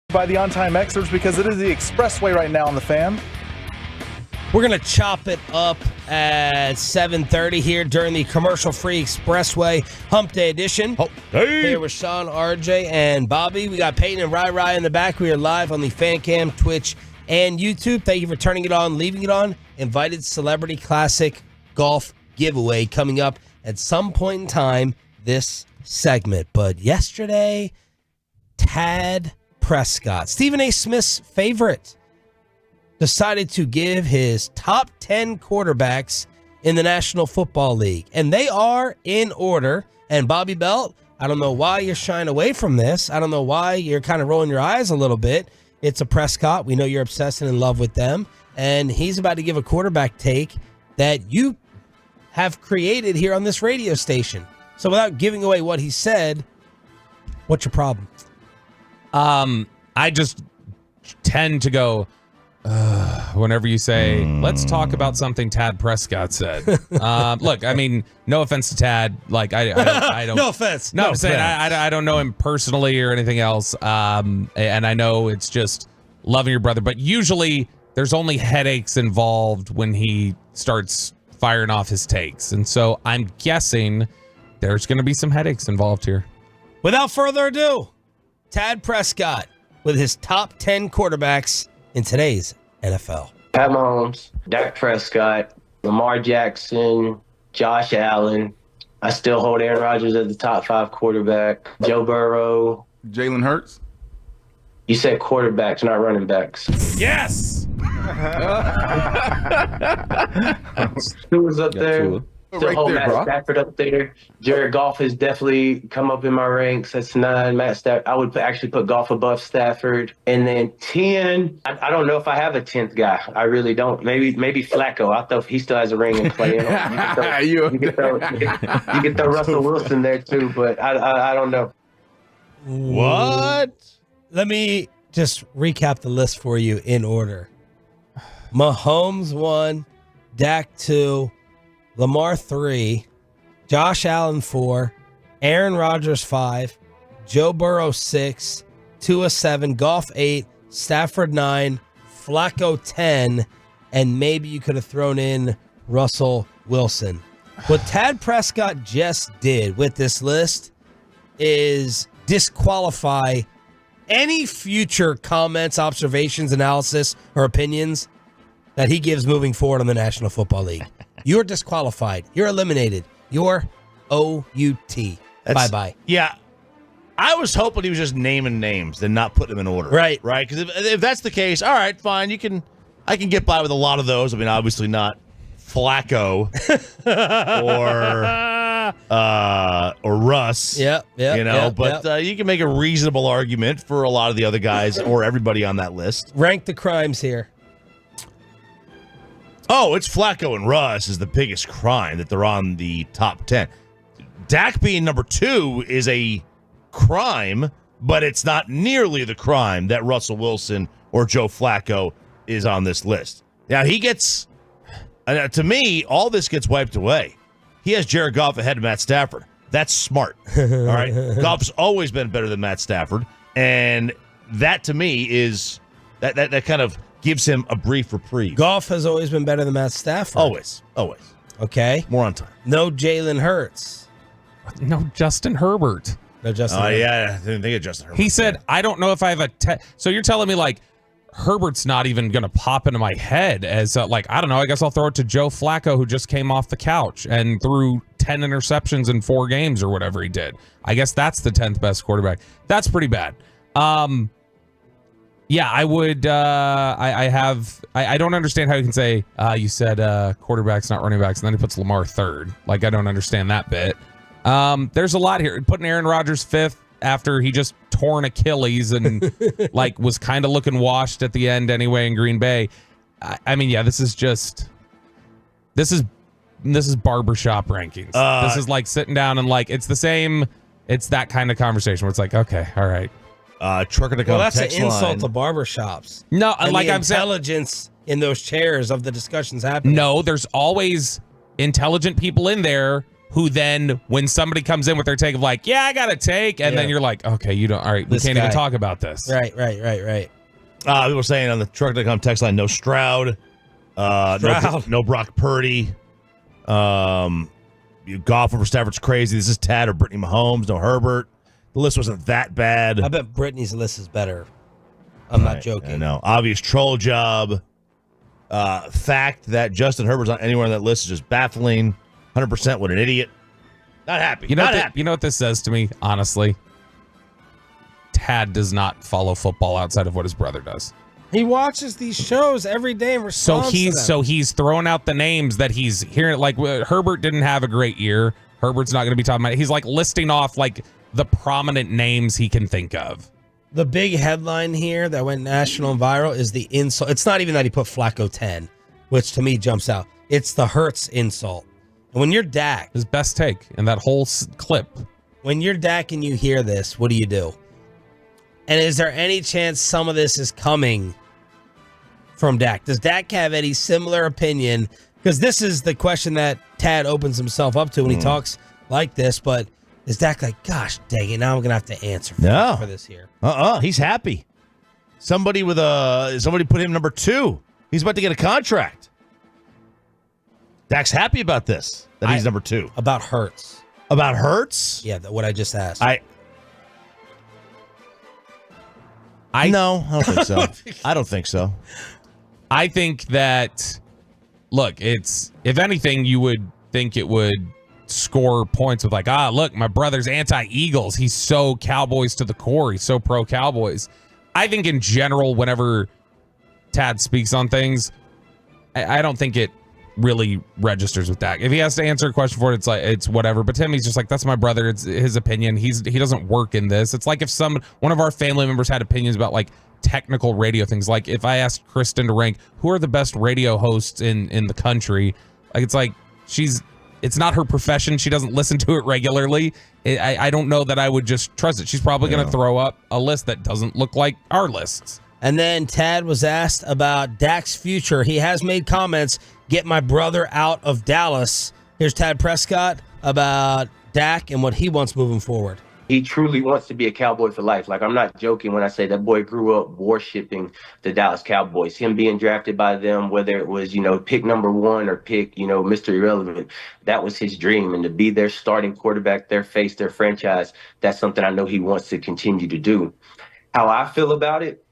By the on-time excerpts because it is the expressway right now on the Fan. We're going to chop it up at 7:30 here during the commercial-free Expressway Hump Day edition. Here with Sean, RJ, and Bobby. We got Peyton and Rai in the back. We are live on the Fan Cam, Twitch, and YouTube. Thank you for turning it on, leaving it on. Invited Celebrity Classic Golf giveaway coming up at some point in time this segment. But yesterday, Tad Prescott, Stephen A. Smith's favorite, decided to give his top 10 quarterbacks in the National Football League. And they are in order. And Bobby Belt, I don't know why you're shying away from this. I don't know why you're kind of rolling your eyes a little bit. It's a Prescott. We know you're obsessed and in love with them. And he's about to give a quarterback take that you have created here on this radio station. So without giving away what he said, what's your problem? I just tend to go, whenever you say, let's talk about something Tad Prescott said. Look, I mean, no offense to Tad. Like, I don't. No offense. No, I'm saying I don't know him personally or anything else. And I know it's just loving your brother. But usually there's only headaches involved when he starts firing off his takes. And so I'm guessing there's going to be some headaches involved here. Without further ado, Tad Prescott with his top 10 quarterbacks in today's NFL. Pat Mahomes, Dak Prescott, Lamar Jackson, Josh Allen. I still hold Aaron Rodgers as the top 5 quarterback. Joe Burrow. Jalen Hurts. You said quarterbacks, not running backs. Yes! Who was up there? Still Still right hold there, Matt bro. Stafford up there. Jared Goff has definitely come up in my ranks. That's 9. Matt Stafford. I would actually put Goff above Stafford. And then 10, I don't know if I have a 10th guy. I really don't. Maybe Flacco. I thought he still has a ring and play. You can throw Russell Wilson there too, but I don't know. What? Let me just recap the list for you in order. Mahomes 1, Dak 2, Lamar 3, Josh Allen 4, Aaron Rodgers 5, Joe Burrow 6, Tua 7, Goff 8, Stafford 9, Flacco 10, and maybe you could have thrown in Russell Wilson. What Tad Prescott just did with this list is disqualify any future comments, observations, analysis, or opinions that he gives moving forward on the National Football League. You're disqualified. You're eliminated. You're OUT. Bye-bye. Yeah. I was hoping he was just naming names and not putting them in order. Right. Right? Because if that's the case, all right, fine. I can get by with a lot of those. I mean, obviously not Flacco or Russ. Yeah. But you can make a reasonable argument for a lot of the other guys or everybody on that list. Rank the crimes here. Oh, it's Flacco and Russ is the biggest crime that they're on the top 10. Dak being number 2 is a crime, but it's not nearly the crime that Russell Wilson or Joe Flacco is on this list. Now, he gets, to me, all this gets wiped away. He has Jared Goff ahead of Matt Stafford. That's smart. All right. Goff's always been better than Matt Stafford. And that, to me, is that kind of gives him a brief reprieve. Goff has always been better than Matt Stafford. Always. Okay. More on time. No Jalen Hurts. No Justin Herbert. No Justin Oh, Herbert. yeah. I didn't think of Justin Herbert. He said, I don't know if I have a so you're telling me, like, Herbert's not even going to pop into my head as, I don't know, I guess I'll throw it to Joe Flacco, who just came off the couch and threw 10 interceptions in 4 games or whatever he did. I guess that's the 10th best quarterback. That's pretty bad. Yeah, I would, I don't understand how you can say, you said quarterbacks, not running backs, and then he puts Lamar 3rd. Like, I don't understand that bit. There's a lot here. Putting Aaron Rodgers 5th after he just tore an Achilles and, like, was kind of looking washed at the end anyway in Green Bay. I mean, yeah, this is barbershop rankings. This is like sitting down and, like, it's that kind of conversation where it's like, okay, all right. Trucker to come. Well, that's an insult to barbershops. No, and like the I'm saying, intelligence in those chairs of the discussions happening. No, there's always intelligent people in there who then, when somebody comes in with their take of like, yeah, I got a take, and then you're like, okay, you don't, all right, we can't even talk about this. Right. People saying on the truck.com text line, no Stroud. No Brock Purdy. Goff over Stafford's crazy. This is Tad or Brittany Mahomes. No Herbert. The list wasn't that bad. I bet Brittany's list is better. I'm not joking. I know. Obvious troll job. Fact that Justin Herbert's not anywhere on that list is just baffling. 100% what an idiot. Not happy. You know what this says to me, honestly? Tad does not follow football outside of what his brother does. He watches these shows every day and responds to them. So he's throwing out the names that he's hearing. Like, Herbert didn't have a great year. Herbert's not going to be talking about it. He's like listing off like the prominent names he can think of. The big headline here that went national and viral is the insult. It's not even that he put Flacco 10, which to me jumps out. It's the Hurts insult. And when you're Dak, his best take in that whole clip. When you're Dak and you hear this, what do? And is there any chance some of this is coming from Dak? Does Dak have any similar opinion? Because this is the question that Tad opens himself up to when he talks like this. But is Dak like, gosh dang it, now I'm going to have to answer for this here? He's happy. Somebody put him number 2. He's about to get a contract. Dak's happy about this, that he's number 2. About Hurts. About Hurts? Yeah, what I just asked. No, I don't think so. I don't think so. I think that, look, it's, if anything, you would think it would score points with like, look, my brother's anti-Eagles. He's so Cowboys to the core. He's so pro-Cowboys. I think in general, whenever Tad speaks on things, I don't think it really registers with Dak. If he has to answer a question for it, it's like, it's whatever. But to him, he's just like, that's my brother. It's his opinion. He doesn't work in this. It's like if one of our family members had opinions about like technical radio things. Like if I asked Kristen to rank who are the best radio hosts in the country, like it's like it's not her profession. She doesn't listen to it regularly. I don't know that I would just trust it. She's probably going to throw up a list that doesn't look like our lists. And then Tad was asked about Dak's future. He has made comments, get my brother out of Dallas. Here's Dak Prescott about Dak and what he wants moving forward. He truly wants to be a Cowboy for life. Like, I'm not joking when I say that boy grew up worshiping the Dallas Cowboys. Him being drafted by them, whether it was, pick number 1 or pick, Mr. Irrelevant, that was his dream. And to be their starting quarterback, their face, their franchise, that's something I know he wants to continue to do. How I feel about it,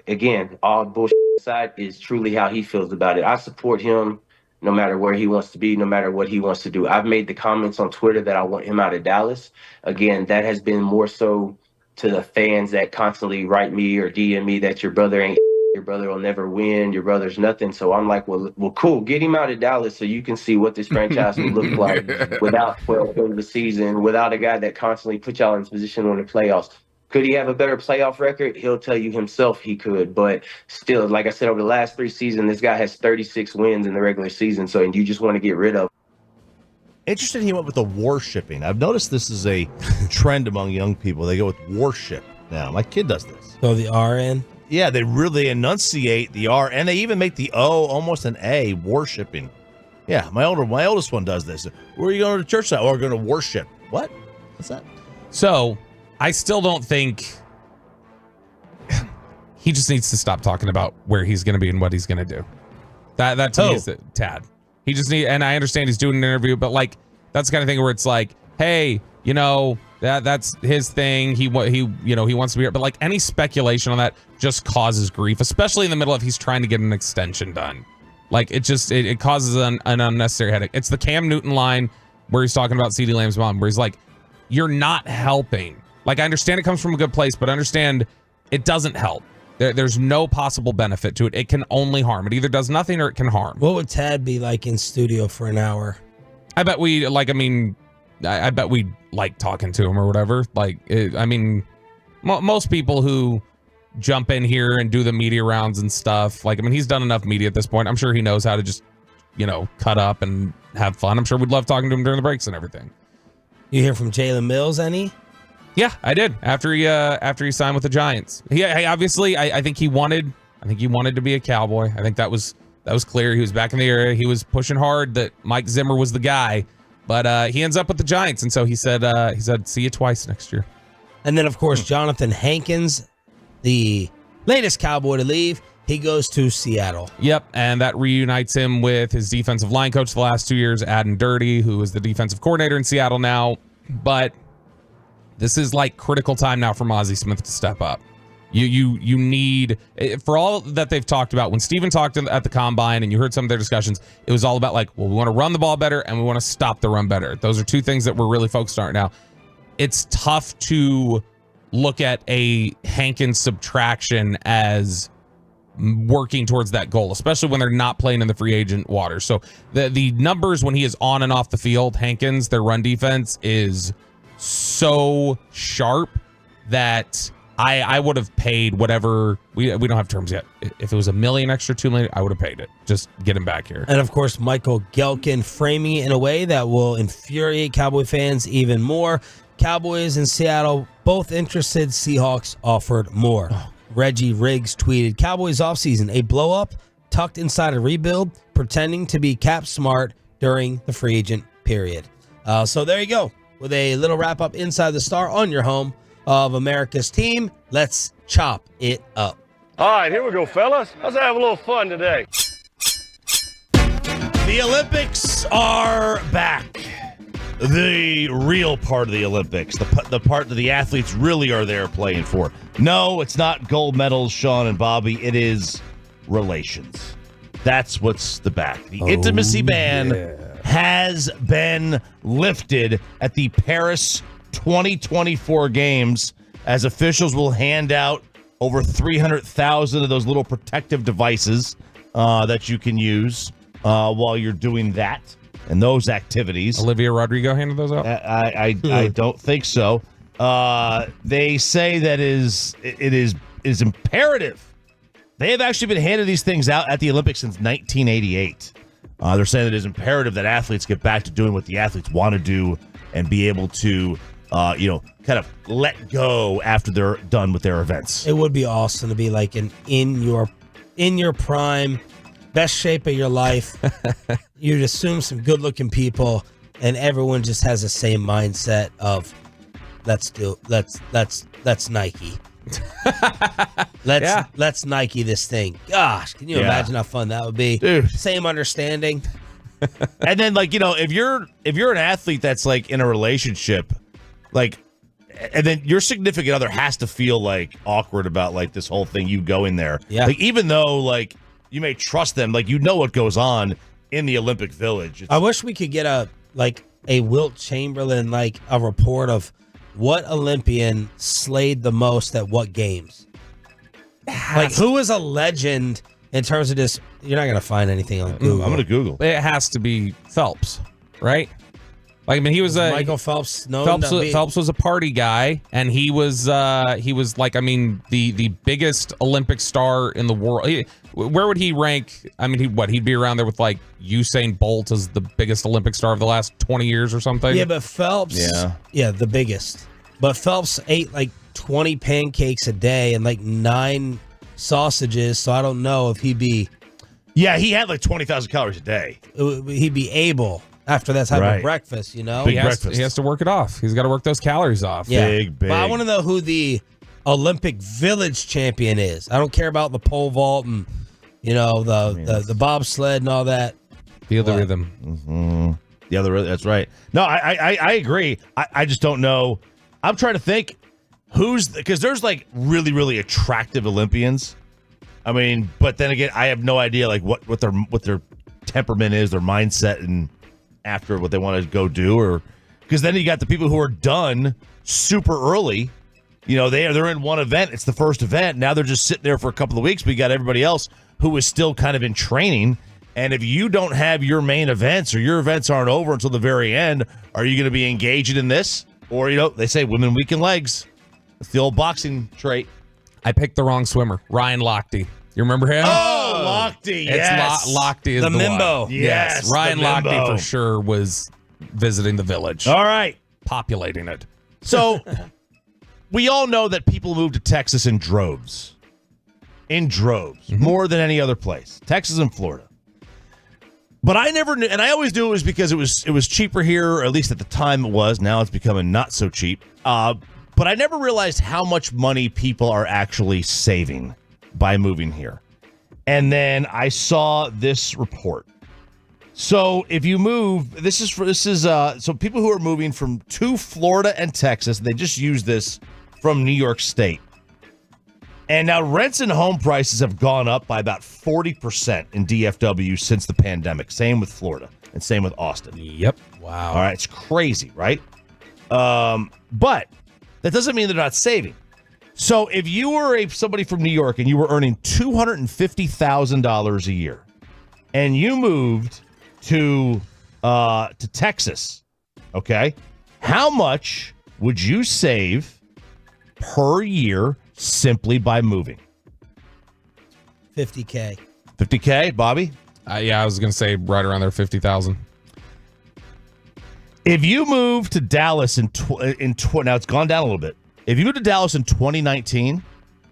again, all bullshit aside, is truly how he feels about it. I support him no matter where he wants to be, no matter what he wants to do. I've made the comments on Twitter that I want him out of Dallas. Again, that has been more so to the fans that constantly write me or DM me that your brother ain't, your brother will never win, your brother's nothing. So I'm like, well, cool, get him out of Dallas so you can see what this franchise would look like without 12 of the season, without a guy that constantly put y'all in position on the playoffs. Could he have a better playoff record? He'll tell you himself he could. But still, like I said, over the last 3 seasons, this guy has 36 wins in the regular season. So, and you just want to get rid of. Interesting he went with the worshipping. I've noticed this is a trend among young people. They go with worship now. My kid does this. So the RN? Yeah, they really enunciate the R, and they even make the O almost an A, worshipping. Yeah, my oldest one does this. Where are you going to church now? Oh, we're going to worship. What? What's that? So I still don't think he just needs to stop talking about where he's going to be and what he's going to do. That to me is Tad. He just and I understand he's doing an interview, but like that's the kind of thing where it's like, hey, that's his thing. He wants to be here, but like any speculation on that just causes grief, especially in the middle of he's trying to get an extension done. Like it causes an unnecessary headache. It's the Cam Newton line where he's talking about CeeDee Lamb's mom, where he's like, you're not helping. Like, I understand it comes from a good place, but understand it doesn't help. There's no possible benefit to it. It can only harm. It either does nothing or it can harm. What would Tad be like in studio for an hour? I bet we I bet we like talking to him or whatever. Like, most people who jump in here and do the media rounds and stuff, he's done enough media at this point. I'm sure he knows how to just, cut up and have fun. I'm sure we'd love talking to him during the breaks and everything. You hear from Jalen Mills any? Yeah, I did. After he signed with the Giants, he obviously I think he wanted to be a Cowboy. I think that was clear. He was back in the area. He was pushing hard that Mike Zimmer was the guy. But he ends up with the Giants, and so he said, see you twice next year. And then, of course, Johnathan Hankins, the latest Cowboy to leave, he goes to Seattle. Yep, and that reunites him with his defensive line coach the last 2 years, Adam Dirty, who is the defensive coordinator in Seattle now. But this is like critical time now for Mozzie Smith to step up. You need, for all that they've talked about, when Steven talked at the combine and you heard some of their discussions, it was all about like, well, we want to run the ball better and we want to stop the run better. Those are two things that we're really focused on right now. It's tough to look at a Hankins subtraction as working towards that goal, especially when they're not playing in the free agent water. So the numbers when he is on and off the field, Hankins, their run defense is so sharp that I would have paid whatever. We don't have terms yet. If it was $1 million extra, $2 million, I would have paid it. Just get him back here. And of course, Michael Gelkin framing it in a way that will infuriate Cowboy fans even more. Cowboys in Seattle, both interested. Seahawks offered more. Reggie Riggs tweeted, Cowboys offseason, a blow-up tucked inside a rebuild, pretending to be cap smart during the free agent period. So there you go. With a little wrap-up inside the Star on your home of America's team. Let's chop it up. All right, here we go, fellas. Let's have a little fun today. The Olympics are back. The real part of the Olympics, the part that the athletes really are there playing for. No, it's not gold medals, Sean and Bobby. It is relations. That's what's the back. The intimacy ban has been lifted at the Paris 2024 games as officials will hand out over 300,000 of those little protective devices that you can use while you're doing that. And those activities. Olivia Rodrigo handed those out? I don't think so. They say that it is imperative. They have actually been handing these things out at the Olympics since 1988. They're saying that it is imperative that athletes get back to doing what the athletes want to do and be able to, kind of let go after they're done with their events. It would be awesome to be like in your prime, best shape of your life. You'd assume some good-looking people, and everyone just has the same mindset of, let's Nike. Let's Nike this thing. Gosh, can you imagine how fun that would be? Dude. Same understanding. And then, if you're an athlete that's like in a relationship, and then your significant other has to feel like awkward about like this whole thing, you go in there. Yeah. Like, even though like you may trust them, like, you know what goes on in the Olympic Village. I wish we could get a Wilt Chamberlain, like a report of what Olympian slayed the most at what games. Like, who is a legend in terms of this? You're not going to find anything on Google. I'm going to Google. It has to be Phelps, right? Like, I mean, he was Michael Phelps. Phelps was a party guy, and he was like, I mean, the biggest Olympic star in the world. Where would he rank? I mean, he'd be around there with like Usain Bolt as the biggest Olympic star of the last 20 years or something. Yeah, but Phelps, the biggest. But Phelps ate like 20 pancakes a day and like 9 sausages, so I don't know if he'd be. Yeah, he had like 20,000 calories a day. He'd be able. After that type of breakfast, He has to work it off. He's got to work those calories off. Yeah. Big. But I want to know who the Olympic Village champion is. I don't care about the pole vault and the bobsled and all that. Feel the rhythm. Mm-hmm. The other rhythm. That's right. No, I agree. I just don't know. I'm trying to think because there's like really, really attractive Olympians. I mean, but then again, I have no idea like what their temperament is, their mindset, and after what they want to go do, or because then you got the people who are done super early. They're in one event. It's the first event. Now they're just sitting there for a couple of weeks. But you got everybody else who is still kind of in training. And if you don't have your main events or your events aren't over until the very end, are you going to be engaged in this? Or, they say women weaken legs. It's the old boxing trait. I picked the wrong swimmer, Ryan Lochte. You remember him? Oh, Lochte, yes. Lochte is the Mimbo. One. Yes, Ryan Lochte for sure was visiting the village. All right. Populating it. So, we all know that people move to Texas in droves. More than any other place. Texas and Florida. But I never knew, and I always knew it was because it was cheaper here, or at least at the time it was. Now it's becoming not so cheap. But I never realized how much money people are actually saving by moving here. And then I saw this report. So if you move, so people who are moving to Florida and Texas, they just use this from New York State. And now rents and home prices have gone up by about 40% in DFW since the pandemic. Same with Florida and same with Austin. Yep. Wow. All right. It's crazy, right? But that doesn't mean they're not saving. So if you were somebody from New York and you were earning $250,000 a year and you moved to Texas, okay, how much would you save per year simply by moving? $50K. $50K, Bobby? Yeah, I was going to say right around there, 50,000. If you move to Dallas now it's gone down a little bit. If you moved to Dallas in 2019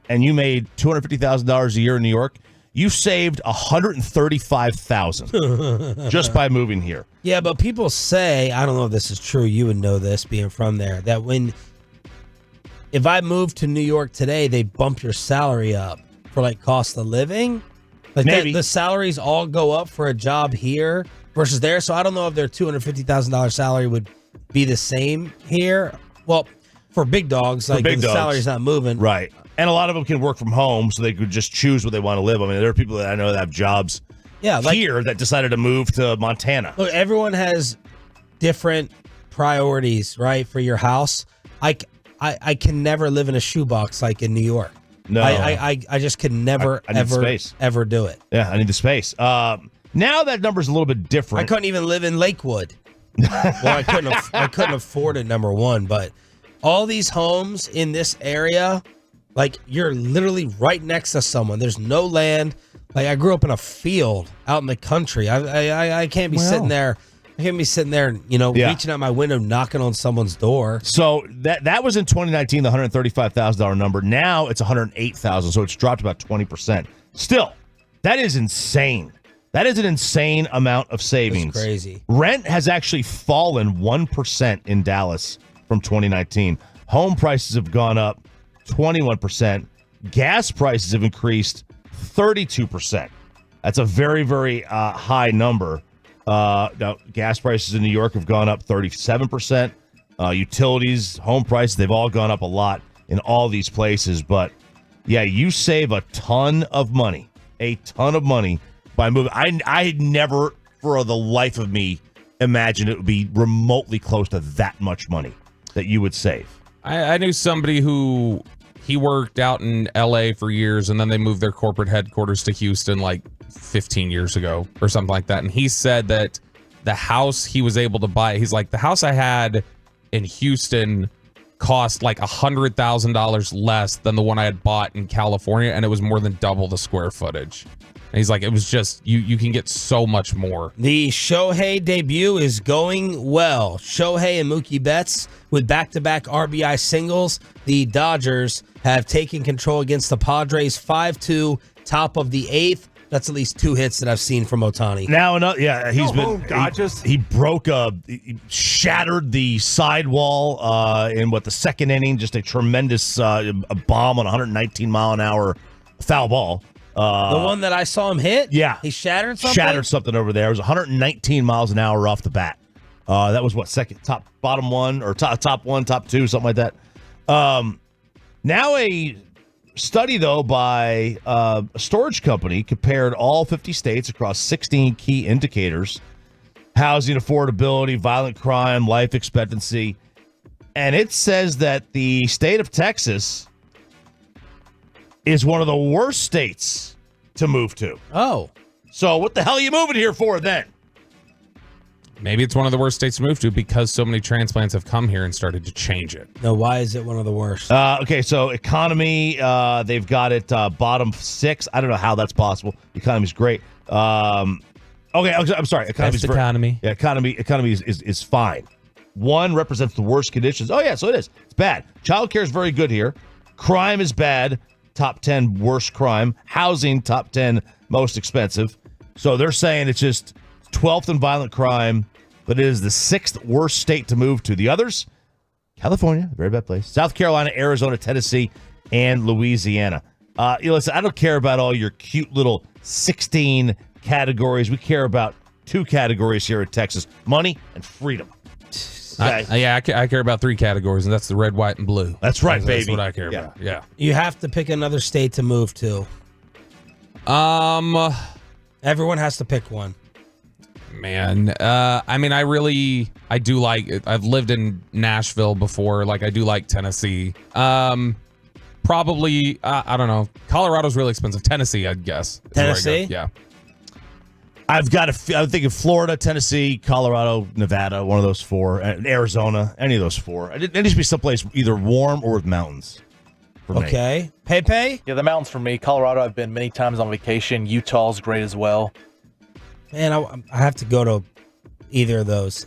and you made $250,000 a year in New York, you saved $135,000 just by moving here. Yeah, but people say, I don't know if this is true, you would know this being from there, that if I moved to New York today, they bump your salary up for like cost of living. Like maybe the salaries all go up for a job here versus there. So I don't know if their $250,000 salary would be the same here. Well, for big dogs, the salary's not moving. Right. And a lot of them can work from home, so they could just choose where they want to live. I mean, there are people that I know that have jobs here that decided to move to Montana. Look, everyone has different priorities, right, for your house. I can never live in a shoebox like in New York. No. I just can never, ever do it. Yeah, I need the space. Now that number's a little bit different. I couldn't even live in Lakewood. Well, I couldn't afford it, number one. But all these homes in this area, like you're literally right next to someone. There's no land. Like I grew up in a field out in the country. I can't be sitting there. I can't be sitting there, reaching out my window, knocking on someone's door. So that was in 2019, the $135,000 number. Now it's $108,000, so it's dropped about 20%. Still, that is insane. That is an insane amount of savings. That's crazy. Rent has actually fallen 1% in Dallas from 2019. Home prices have gone up 21%. Gas prices have increased 32%. That's a very, very high number. Now, gas prices in New York have gone up 37%. Utilities, home prices, they've all gone up a lot in all these places. But, yeah, you save a ton of money by moving. I had never, for the life of me, imagined it would be remotely close to that much money that you would save. I knew somebody who he worked out in L.A. for years, and then they moved their corporate headquarters to Houston like 15 years ago or something like that. And he said that the house he was able to buy, he's like, the house I had in Houston cost like $100,000 less than the one I had bought in California, and it was more than double the square footage. And he's like, it was just, you can get so much more. The Shohei debut is going well. Shohei and Mookie Betts with back-to-back RBI singles. The Dodgers have taken control against the Padres 5-2, top of the eighth. That's at least 2 hits that I've seen from Otani. Now, he broke he shattered the sidewall in the second inning. Just a tremendous a bomb on 119 mile an hour foul ball. The one that I saw him hit? Yeah. He shattered something? Shattered something over there. It was 119 miles an hour off the bat. That was second, bottom one, or top one, top two, something like that. Now a study, though, by a storage company compared all 50 states across 16 key indicators: housing affordability, violent crime, life expectancy. And it says that the state of Texas is one of the worst states to move to. Oh. So what the hell are you moving here for then? Maybe it's one of the worst states to move to because so many transplants have come here and started to change it. No, why is it one of the worst? Okay, so economy, they've got it bottom 6. I don't know how that's possible. The economy's great. Okay, I'm sorry. Economy. Yeah, economy is fine. 1 represents the worst conditions. Oh, yeah, so it is. It's bad. Childcare is very good here. Crime is bad. Top 10 worst crime. Housing, top 10 most expensive. So they're saying it's just 12th in violent crime, but it is the 6th worst state to move to. The others, California, a very bad place, South Carolina, Arizona, Tennessee, and Louisiana. Listen, I don't care about all your cute little 16 categories. We care about 2 categories here at Texas: money and freedom. Okay. I care about 3 categories, and that's the red, white, and blue. That's right, baby. That's what I care about. Yeah. You have to pick another state to move to. Everyone has to pick one. Man, I do like. I've lived in Nashville before. Like, I do like Tennessee. Probably, I don't know. Colorado's really expensive. Tennessee, I'd guess. Tennessee? Yeah. I'm thinking Florida, Tennessee, Colorado, Nevada, one of those 4, and Arizona, any of those 4. It needs to be someplace either warm or with mountains. Okay. Pepe? Yeah, the mountains for me. Colorado, I've been many times on vacation. Utah's great as well. Man, I have to go to either of those.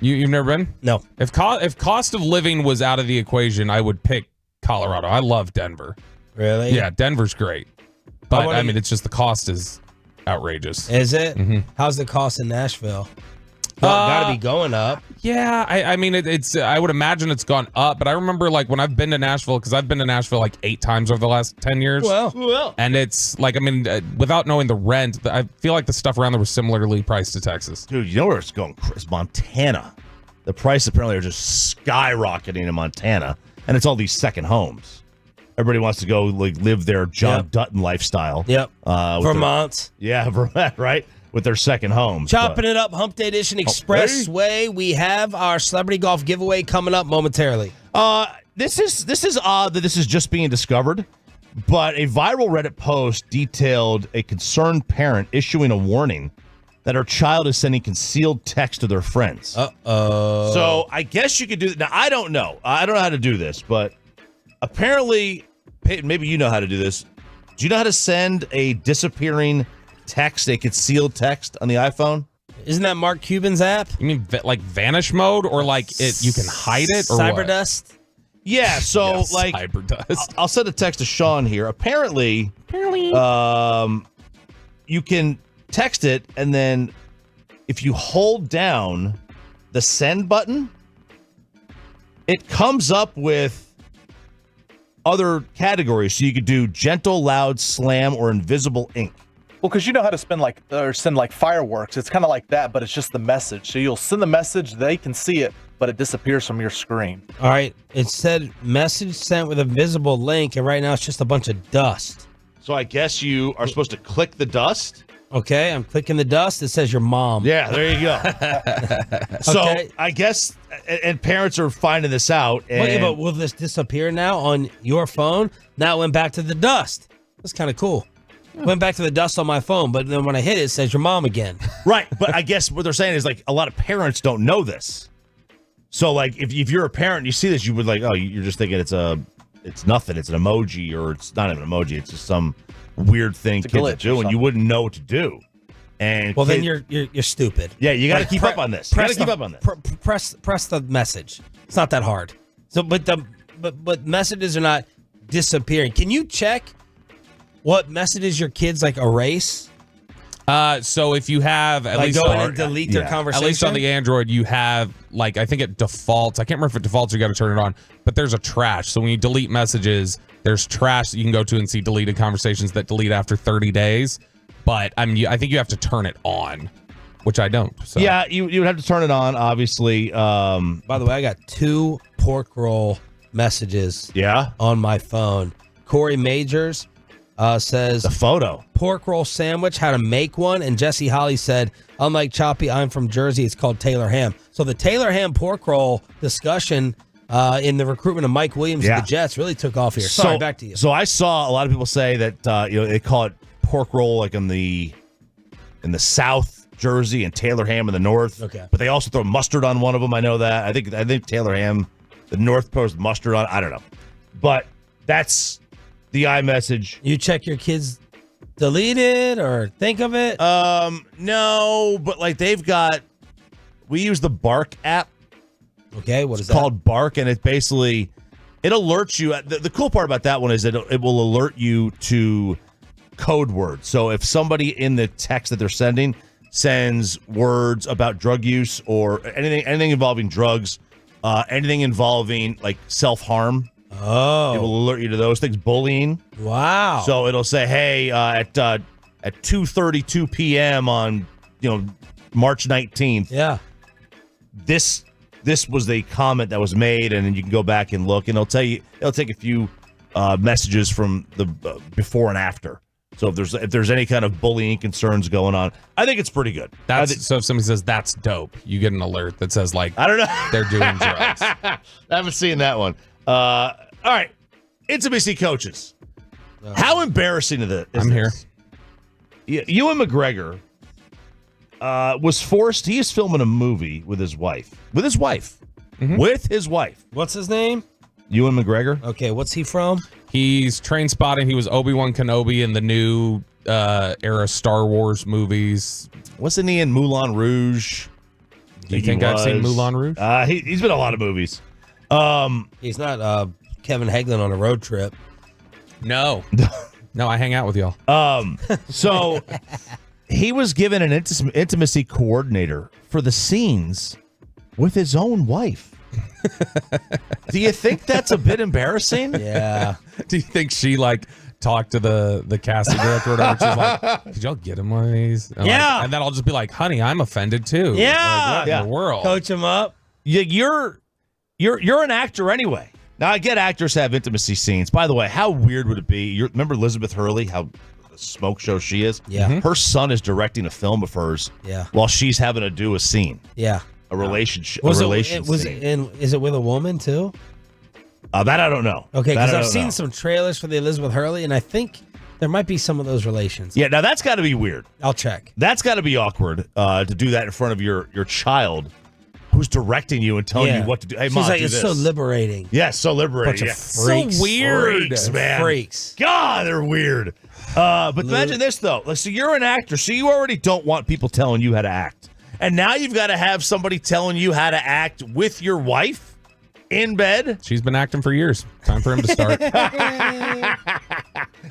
You've never been? No. If cost of living was out of the equation, I would pick Colorado. I love Denver. Really? Yeah, Denver's great. But, it's just the cost is outrageous. Is it? Mm-hmm. How's the cost in Nashville? Got to be going up. Yeah, it's. I would imagine it's gone up, but I remember like when I've been to Nashville, because I've been to Nashville like 8 times over the last 10 years. Well. And it's like, without knowing the rent, I feel like the stuff around there was similarly priced to Texas. Dude, you know where it's going? It's Montana. The prices apparently are just skyrocketing in Montana, and it's all these second homes. Everybody wants to go like live their John Dutton lifestyle. Yep. Vermont. Vermont, right? With their second homes. Chopping it up, Hump Day Edition Expressway. We have our celebrity golf giveaway coming up momentarily. This is odd that this is just being discovered, but a viral Reddit post detailed a concerned parent issuing a warning that her child is sending concealed text to their friends. Uh-oh. So I guess you could do that. Now, I don't know. I don't know how to do this, but apparently, Peyton, maybe you know how to do this. Do you know how to send a disappearing text, a concealed text on the iPhone? Isn't that Mark Cuban's app? You mean like vanish mode, or like you can hide it, or Cyberdust? Yeah, so like Cyberdust. I'll send a text to Sean here. Apparently, you can text it, and then if you hold down the send button, it comes up with other categories. So you could do gentle, loud, slam, or invisible ink. Well, because you know how to send like fireworks. It's kind of like that, but it's just the message. So you'll send the message, they can see it, but it disappears from your screen. All right. It said message sent with a visible link, and right now it's just a bunch of dust. So I guess you are supposed to click the dust. Okay, I'm clicking the dust. It says your mom. Yeah, there you go. So Okay. I guess, and parents are finding this out. And Wait, but will this disappear now on your phone? Now it went back to the dust. That's kind of cool. Went back to the dust on my phone, but then when I hit it, it says your mom again. Right, but I guess what they're saying is like a lot of parents don't know this. So like if you're a parent and you see this, you would like, oh, you're just thinking it's nothing. It's an emoji, or it's not even an emoji. It's just some weird thing kids do, and you wouldn't know what to do. And well, then you're stupid. Yeah, you got to keep up on this. You got to keep up on this. Press the message. It's not that hard. So, but messages are not disappearing. Can you check what messages your kids like erase? So if you have at least go in and delete their conversation, at least on the Android, you have like, I think it defaults. I can't remember if it defaults. You got to turn it on, but there's a trash. So when you delete messages, there's trash that you can go to and see deleted conversations that delete after 30 days. But I think you have to turn it on, which I don't. So. Yeah, you would have to turn it on, obviously. By the way, I got 2 pork roll messages. Yeah, on my phone. Corey Majors says the photo pork roll sandwich, how to make one, and Jesse Holly said, unlike Choppy, I'm from Jersey, it's called Taylor ham. So the Taylor ham pork roll discussion in the recruitment of Mike Williams to the Jets really took off here. Sorry, back to you. So I saw a lot of people say that they call it pork roll like in the South Jersey and Taylor ham in the North. Okay, but they also throw mustard on one of them. I know that. I think Taylor ham, the North post mustard on. I don't know, but that's the iMessage. You check your kids delete it or think of it? No, but like we use the Bark app. Okay, what is it's called Bark, and it basically it alerts you. The cool part about that one is that it will alert you to code words. So if somebody in the text that they're sending sends words about drug use or anything involving drugs, anything involving like self-harm. Oh. It will alert you to those things. Bullying. Wow. So it'll say, hey, at 2:32 p.m. on March 19th. Yeah. This was the comment that was made, and then you can go back and look, and it'll take a few messages from the before and after. So if there's any kind of bullying concerns going on, I think it's pretty good. So if somebody says that's dope, you get an alert that says like I don't know they're doing drugs. I haven't seen that one. All right, intimacy coaches. How embarrassing is this? I'm here. Ewan McGregor was forced. He is filming a movie with his wife. With his wife. What's his name? Ewan McGregor. Okay, what's he from? He's train spotting. He was Obi-Wan Kenobi in the new era Star Wars movies. Wasn't he in Moulin Rouge? Do you think I've seen Moulin Rouge? He's been in a lot of movies. He's not Kevin Hagelin on a road trip. No. No, I hang out with y'all. So he was given an intimacy coordinator for the scenes with his own wife. Do you think that's a bit embarrassing? Yeah. Do you think she talked to the casting director or whatever? She's like, could y'all get him one of these? And and then I'll just be like, honey, I'm offended too. Yeah. What in the world? Coach him up. You're an actor anyway. Now, I get actors have intimacy scenes. By the way, how weird would it be? Remember Elizabeth Hurley, how smoke show she is? Yeah. Her son is directing a film of hers while she's having to do a scene. Yeah. A relationship. Is it with a woman too? That I don't know. Okay, That because I I've don't seen know. some trailers for the Elizabeth Hurley, and I think there might be some of those relations. Yeah, now that's got to be weird. I'll check. That's got to be awkward to do that in front of your child who's directing you and telling you what to do. Hey, she's Mom, like, do it's this. so liberating. Yeah, so liberating. Bunch of Yeah. freaks. So weird. Freaks, man. Freaks. God, they're weird. But imagine this, though. So you're an actor, so you already don't want people telling you how to act. And now you've got to have somebody telling you how to act with your wife in bed. She's been acting for years. Time for him to start.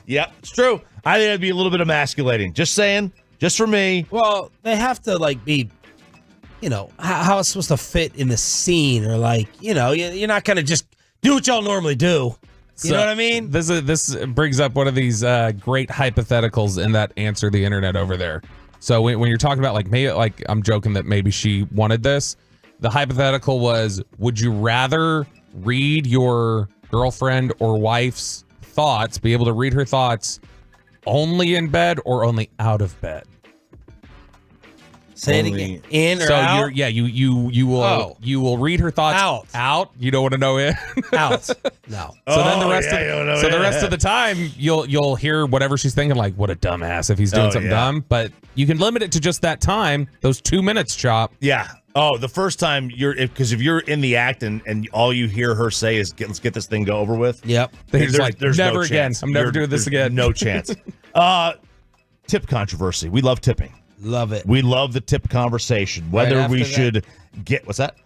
Yep, it's true. I think that'd be a little bit emasculating. Just saying. Just for me. Well, they have to be, how it's supposed to fit in the scene, or you're not gonna just do what y'all normally do. You know what I mean? This brings up one of these great hypotheticals in that Answer the Internet over there. So when you're talking about maybe I'm joking that maybe she wanted this, the hypothetical was, would you rather read your girlfriend or wife's thoughts, be able to read her thoughts only in bed or only out of bed? Say it again. In or so out? You will read her thoughts out. You don't want to know in. Out. No. So then the rest of the time you'll hear whatever she's thinking, like, what a dumbass if he's doing something dumb. But you can limit it to just that time, those 2 minutes, Chop. Yeah. Oh, the first time if you're in the act and all you hear her say is let's get this thing go over with. Yep. There's never no again. chance. I'm never doing this again. No chance. Tip controversy. We love tipping. Love it. We love the tip conversation. Whether Right we after should get what's that?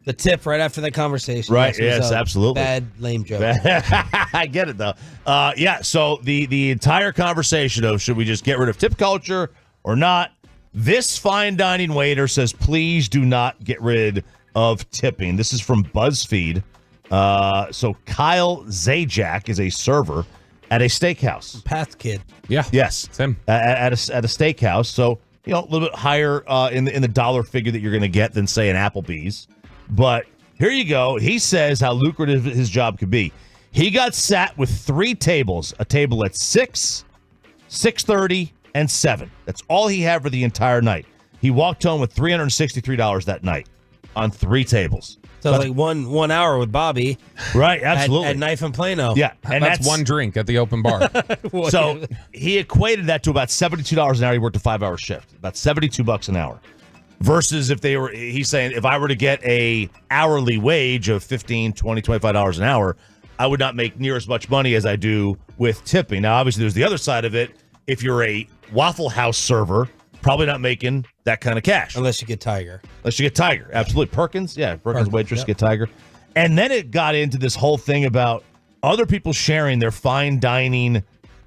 The tip right after the conversation. Right. Yes, Yes, absolutely. Bad, lame joke. I get it though. Yeah. So the entire conversation of should we just get rid of tip culture or not? This fine dining waiter says, please do not get rid of tipping. This is from BuzzFeed. So Kyle Zajac is a server at a steakhouse. Path kid. Yeah. Yes. It's him. At a steakhouse. So, a little bit higher in the dollar figure that you're going to get than, say, an Applebee's. But here you go. He says how lucrative his job could be. He got sat with 3 tables, a table at 6, 6:30, and 7. That's all he had for the entire night. He walked home with $363 that night on 3 tables. So like 1 hour with Bobby. Right, absolutely. At Knife and Plano. Yeah. And that's one drink at the open bar. So he equated that to about $72 an hour. He worked a 5-hour shift, about $72 an hour. Versus he's saying if I were to get a hourly wage of $15, $20, $25 an hour, I would not make near as much money as I do with tipping. Now, obviously, there's the other side of it. If you're a Waffle House server, probably not making that kind of cash. Unless you get Tiger. Absolutely. Perkins, waitress, yep. Get Tiger. And then it got into this whole thing about other people sharing their fine dining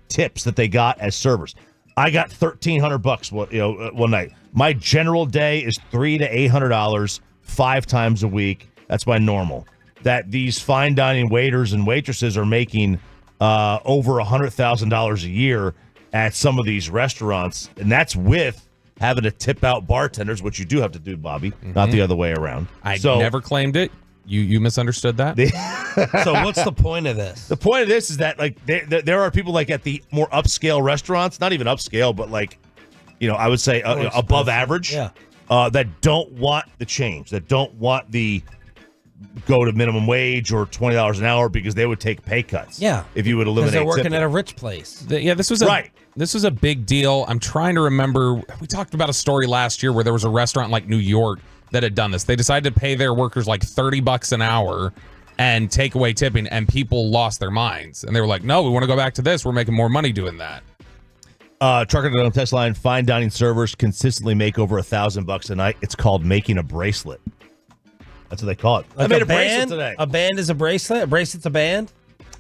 tips that they got as servers. I got $1,300 one night. My general day is $300 to $800 5 times a week. That's my normal. That these fine dining waiters and waitresses are making over $100,000 a year at some of these restaurants, and that's with having to tip out bartenders, which you do have to do, Bobby, not the other way around. I never claimed it. You misunderstood that. So what's the point of this? The point of this is that like there are people like at the more upscale restaurants, not even upscale, but like, I would say above average, that don't want the change, that don't want the go to minimum wage or $20 an hour because they would take pay cuts. Yeah, if you would eliminate. Because they're working tipping. at a rich place. This was a big deal. I'm trying to remember. We talked about a story last year where there was a restaurant like New York that had done this. They decided to pay their workers like $30 an hour and take away tipping, and people lost their minds. And they were like, "No, we want to go back to this. We're making more money doing that." Trucker on test line. Fine dining servers consistently make over $1,000 a night. It's called making a bracelet. That's what they call it. Like I made a bracelet today. A band is a bracelet? A bracelet's a band?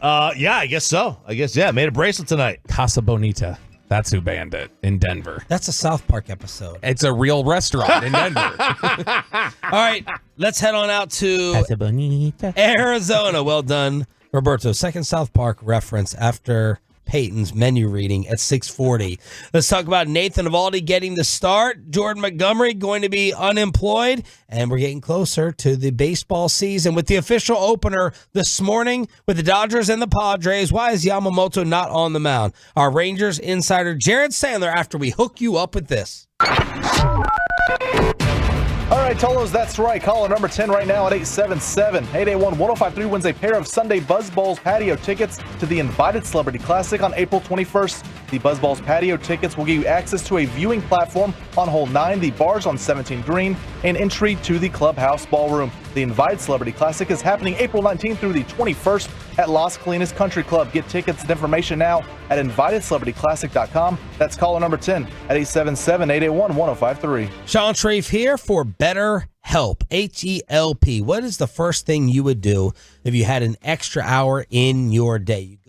Yeah, I guess so. Made a bracelet tonight. Casa Bonita. That's who banned it in Denver. That's a South Park episode. It's a real restaurant in Denver. All right, let's head on out to Casa Bonita, Arizona. Well done, Roberto. Second South Park reference after Peyton's menu reading at 6:40. Let's talk about Nathan Eovaldi getting the start. Jordan Montgomery going to be unemployed, and we're getting closer to the baseball season with the official opener this morning with the Dodgers and the Padres. Why is Yamamoto not on the mound? Our Rangers insider Jared Sandler after we hook you up with this. All right, Tolos, that's right. Caller number 10 right now at 877-881-1053 wins a pair of Sunday Buzz Bowls patio tickets to the Invited Celebrity Classic on April 21st. The Buzz Bowls patio tickets will give you access to a viewing platform on hole 9, the bars on 17 Green, and entry to the Clubhouse Ballroom. The Invited Celebrity Classic is happening April 19th through the 21st at Las Colinas Country Club. Get tickets and information now at invitedcelebrityclassic.com. That's caller number 10 at 877-881-1053. Sean Shreve here for Better Help, H-E-L-P. What is the first thing you would do if you had an extra hour in your day? You go.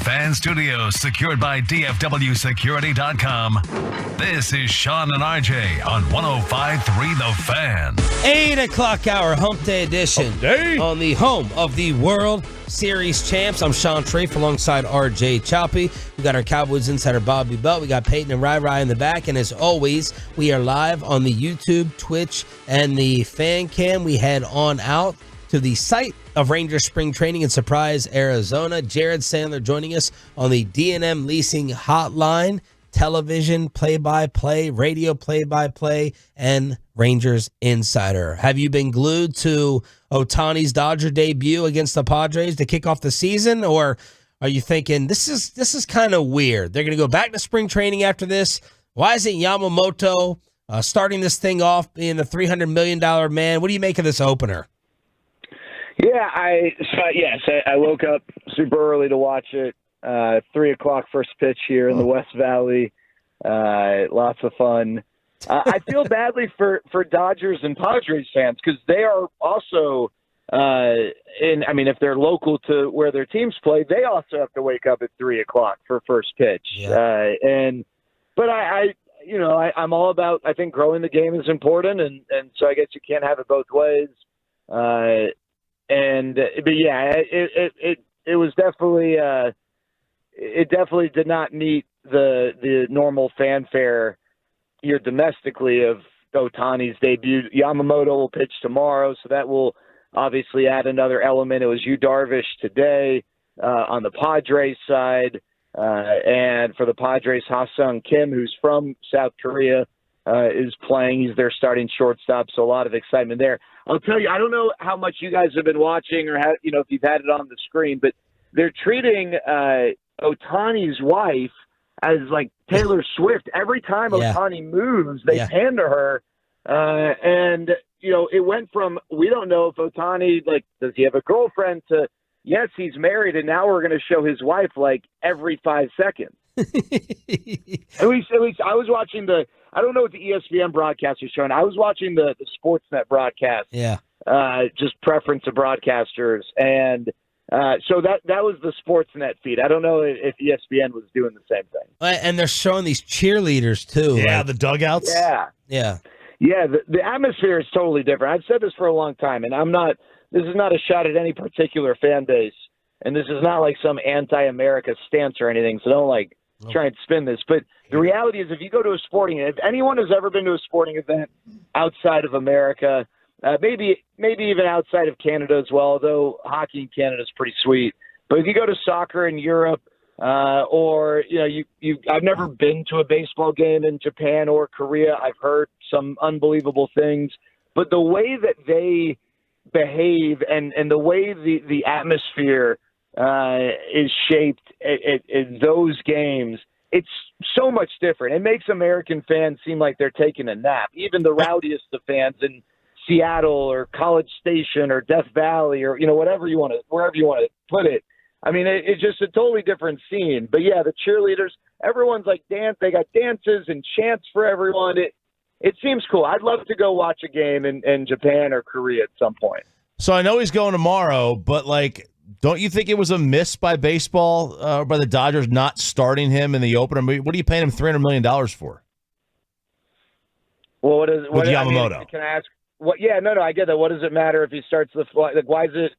Fan Studios, secured by DFWSecurity.com. This is Sean and RJ on 105.3 The Fan. 8 o'clock hour, Hump Day edition. On the home of the World Series champs. I'm Sean Trafe alongside RJ Choppy. We got our Cowboys insider Bobby Belt. We got Peyton and Rai in the back. And as always, we are live on the YouTube, Twitch, and the fan cam. We head on out to the site of Rangers Spring Training in Surprise, Arizona. Jared Sandler joining us on the D&M Leasing Hotline, television play-by-play, radio play-by-play, and Rangers Insider. Have you been glued to Otani's Dodger debut against the Padres to kick off the season, or are you thinking this is kind of weird? They're going to go back to spring training after this. Why isn't Yamamoto starting this thing off being the $300 million man? What do you make of this opener? Yeah, I woke up super early to watch it. 3 o'clock first pitch here in the West Valley. Lots of fun. I feel badly for Dodgers and Padres fans because they are also if they're local to where their teams play, they also have to wake up at 3 o'clock for first pitch. Yeah. But I'm all about, I think growing the game is important, and so I guess you can't have it both ways. It was definitely it definitely did not meet the normal fanfare here domestically of Otani's debut. Yamamoto will pitch tomorrow, so that will obviously add another element. It was Yu Darvish today on the Padres side, and for the Padres, Ha-Sung Kim, who's from South Korea, is playing. He's their starting shortstop, so a lot of excitement there. I'll tell you, I don't know how much you guys have been watching or if you've had it on the screen, but they're treating Otani's wife as like Taylor Swift. Every time Otani moves, they pan to her. It went from, we don't know if Otani, does he have a girlfriend, to, yes, he's married, and now we're going to show his wife every 5 seconds. At least I was watching I don't know what the ESPN broadcast was showing. I was watching the Sportsnet broadcast. Yeah. Just preference of broadcasters. And so that was the Sportsnet feed. I don't know if ESPN was doing the same thing. And they're showing these cheerleaders, too. Yeah, the dugouts. Yeah. Yeah. Yeah, the atmosphere is totally different. I've said this for a long time, and this is not a shot at any particular fan base, and this is not like some anti-America stance or anything, so don't try and spin this. But the reality is, if you go to a sporting event, if anyone has ever been to a sporting event outside of America, maybe even outside of Canada as well, although hockey in Canada is pretty sweet. But if you go to soccer in Europe, I've never been to a baseball game in Japan or Korea. I've heard some unbelievable things, but the way that they behave and the way the atmosphere is shaped in those games, it's so much different. It makes American fans seem like they're taking a nap. Even the rowdiest of fans in Seattle or College Station or Death Valley or wherever you want to put it. I mean, it's just a totally different scene. But yeah, the cheerleaders, everyone's they got dances and chants for everyone. It seems cool. I'd love to go watch a game in Japan or Korea at some point. So I know he's going tomorrow, but don't you think it was a miss by baseball, by the Dodgers not starting him in the opener? What are you paying him $300 million for? Well, with Yamamoto? Can I ask? What? Yeah, no, I get that. What does it matter if he starts the flight? Why is it?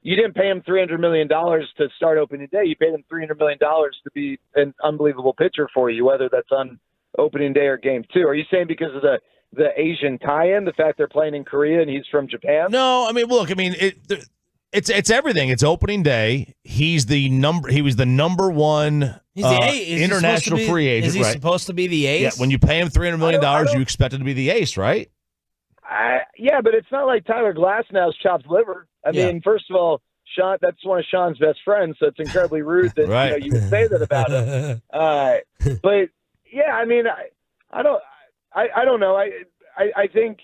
You didn't pay him $300 million to start opening day. You paid him $300 million to be an unbelievable pitcher for you, whether that's on opening day or game 2. Are you saying because of the Asian tie-in, the fact they're playing in Korea and he's from Japan? No, it's everything. It's opening day. He was the number one international free agent. Is he supposed to be the ace? Yeah, when you pay him $300 million, you expect him to be the ace, right? Yeah, but it's not like Tyler Glasnow's chopped liver. I mean, first of all, Sean, that's one of Sean's best friends, so it's incredibly rude that you would say that about him. But yeah, I mean, I don't know. I think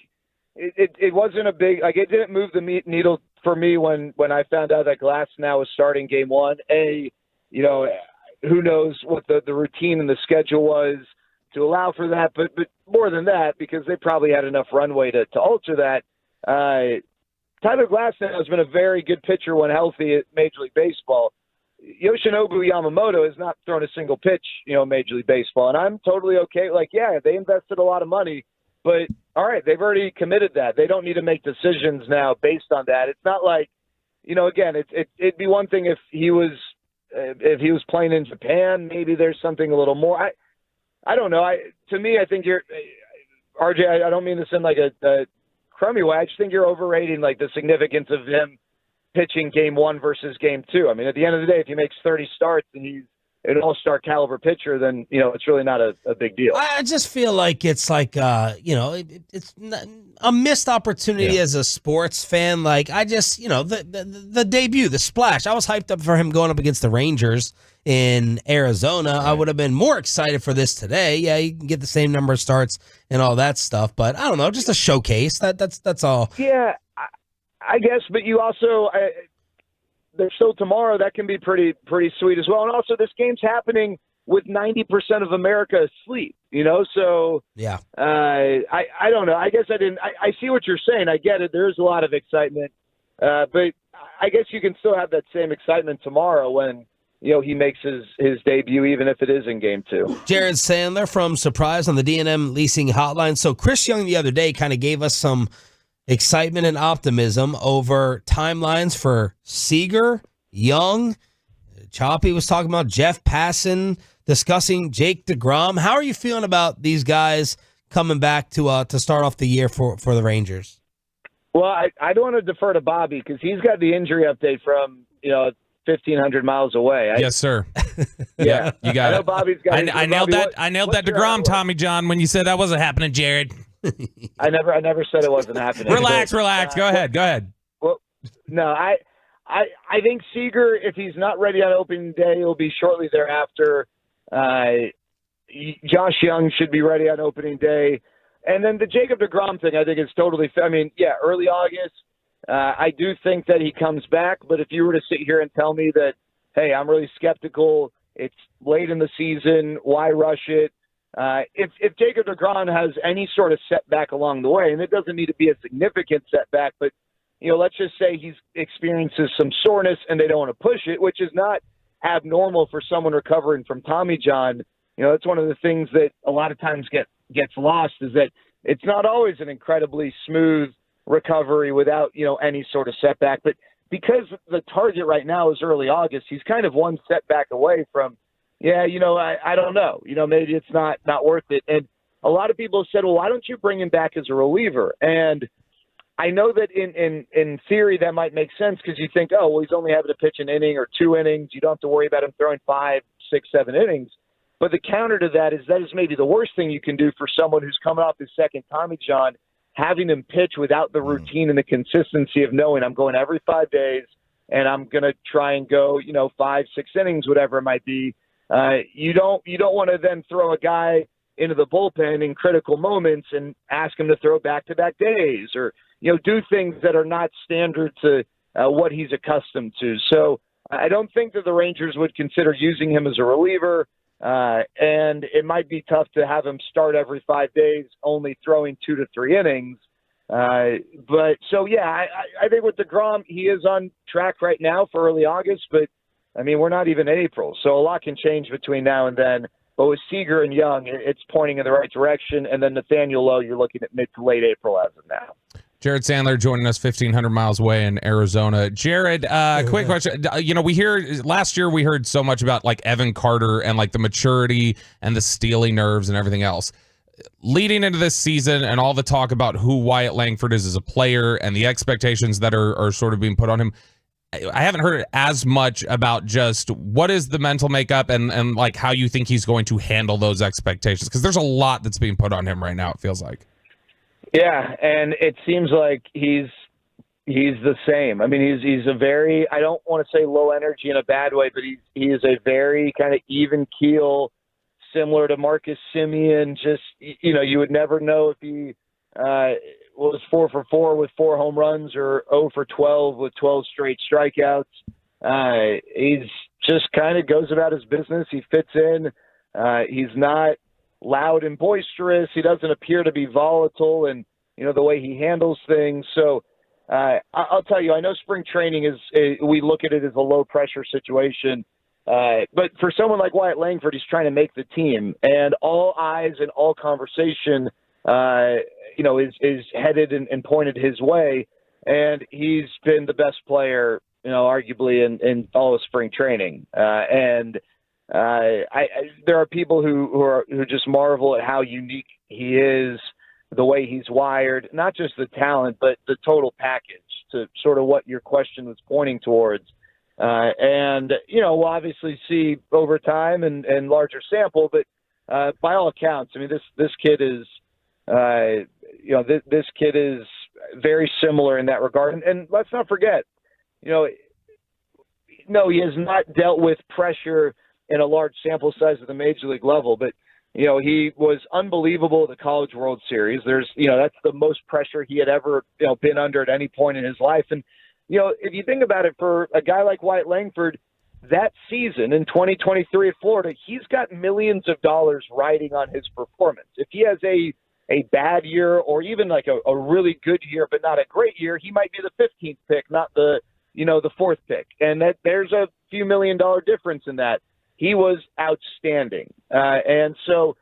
it wasn't a big, it didn't move the needle for me when I found out that Glasnow was starting game 1. Who knows what the routine and the schedule was to allow for that, but more than that, because they probably had enough runway to alter that. Tyler Glasnow has been a very good pitcher when healthy at Major League Baseball. Yoshinobu Yamamoto has not thrown a single pitch, in Major League Baseball, and I'm totally okay. Like, yeah, they invested a lot of money, but all right, they've already committed that. They don't need to make decisions now based on that. It's not like, again, it'd be one thing if he was playing in Japan. Maybe there's something a little more. I don't know. To me, I think you're RJ. I don't mean this in like a crummy way. I just think you're overrating like the significance of him pitching game 1 versus game 2. I mean, at the end of the day, if he makes 30 starts and he's an all-star caliber pitcher, then, it's really not a big deal. I just feel like it's like, it's a missed opportunity as a sports fan. Like, I just, the debut, the splash. I was hyped up for him going up against the Rangers in Arizona. Right. I would have been more excited for this today. Yeah, you can get the same number of starts and all that stuff, but I don't know, just a showcase. That's all. Yeah, I guess, but you also there's still tomorrow. That can be pretty sweet as well. And also, this game's happening with 90% of America asleep. So yeah. I don't know. I guess I see what you're saying. I get it. There's a lot of excitement, but I guess you can still have that same excitement tomorrow when he makes his debut, even if it is in game 2. Jared Sandler from Surprise on the D&M Leasing Hotline. So Chris Young the other day kind of gave us some excitement and optimism over timelines for Seager, Young. Choppy was talking about Jeff Passan, discussing Jake DeGrom. How are you feeling about these guys coming back to start off the year for the Rangers? Well, I don't want to defer to Bobby because he's got the injury update from 1,500 miles away. Yes, sir. Yeah, you got it. Bobby's got I nailed that. I nailed that DeGrom, Tommy John, when you said that wasn't happening, Jared. I never said it wasn't happening. Relax. Go ahead. Well, no, I think Seager, if he's not ready on opening day, he'll be shortly thereafter. Josh Young should be ready on opening day. And then the Jacob DeGrom thing, I think is totally fair. I mean, yeah, early August. I do think that he comes back, but if you were to sit here and tell me that, hey, I'm really skeptical, it's late in the season, why rush it? If Jacob DeGrom has any sort of setback along the way, and it doesn't need to be a significant setback, but let's just say he experiences some soreness and they don't want to push it, which is not abnormal for someone recovering from Tommy John. That's one of the things that a lot of times gets lost, is that it's not always an incredibly smooth recovery without any sort of setback. But because the target right now is early August, he's kind of one setback away from, I don't know. Maybe it's not worth it. And a lot of people have said, well, why don't you bring him back as a reliever? And I know that in theory that might make sense because you think, oh, well, he's only having to pitch an inning or 2 innings. You don't have to worry about him throwing 5, 6, 7 innings. But the counter to that is maybe the worst thing you can do for someone who's coming off his second Tommy John, having him pitch without the routine and the consistency of knowing I'm going every 5 days and I'm going to try and go, 5, 6 innings, whatever it might be. You don't want to then throw a guy into the bullpen in critical moments and ask him to throw back-to-back days or, do things that are not standard to what he's accustomed to. So I don't think that the Rangers would consider using him as a reliever. And it might be tough to have him start every 5 days, only throwing 2 to 3 innings. But so, yeah, I think with DeGrom, he is on track right now for early August, but I mean, we're not even in April. So a lot can change between now and then. But with Seager and Young, it's pointing in the right direction. And then Nathaniel Lowe, you're looking at mid to late April as of now. Jared Sandler joining us 1,500 miles away in Arizona. Jared, quick question. We hear last year we heard so much about like Evan Carter and like the maturity and the steely nerves and everything else. Leading into this season and all the talk about who Wyatt Langford is as a player and the expectations that are sort of being put on him, I haven't heard as much about just what is the mental makeup and like how you think he's going to handle those expectations, because there's a lot that's being put on him right now, it feels like. Yeah, and it seems like he's the same. I mean, he's a very, I don't want to say low energy in a bad way, but he is a very kind of even keel, similar to Marcus Semien. Just, you would never know if he was 4 for 4 with 4 home runs or 0 for 12 with 12 straight strikeouts. He's just kind of goes about his business. He fits in. He's not loud and boisterous. He doesn't appear to be volatile and, the way he handles things. So I'll tell you, I know spring training we look at it as a low-pressure situation, but for someone like Wyatt Langford, he's trying to make the team, and all eyes and all conversation, is headed and pointed his way, and he's been the best player, arguably in all of spring training. There are people who just marvel at how unique he is, the way he's wired, not just the talent, but the total package, to sort of what your question was pointing towards. We'll obviously see over time and larger sample, but by all accounts, I mean, this kid is, this kid is very similar in that regard. And let's not forget, no, he has not dealt with pressure in a large sample size at the major league level, but he was unbelievable at the College World Series. That's the most pressure he had ever, been under at any point in his life. And, if you think about it, for a guy like Wyatt Langford, that season in 2023 at Florida, he's got millions of dollars riding on his performance. If he has a bad year, or even like a really good year, but not a great year, he might be the 15th pick, not the fourth pick. And there's a few $1 million difference in that. He was outstanding. And so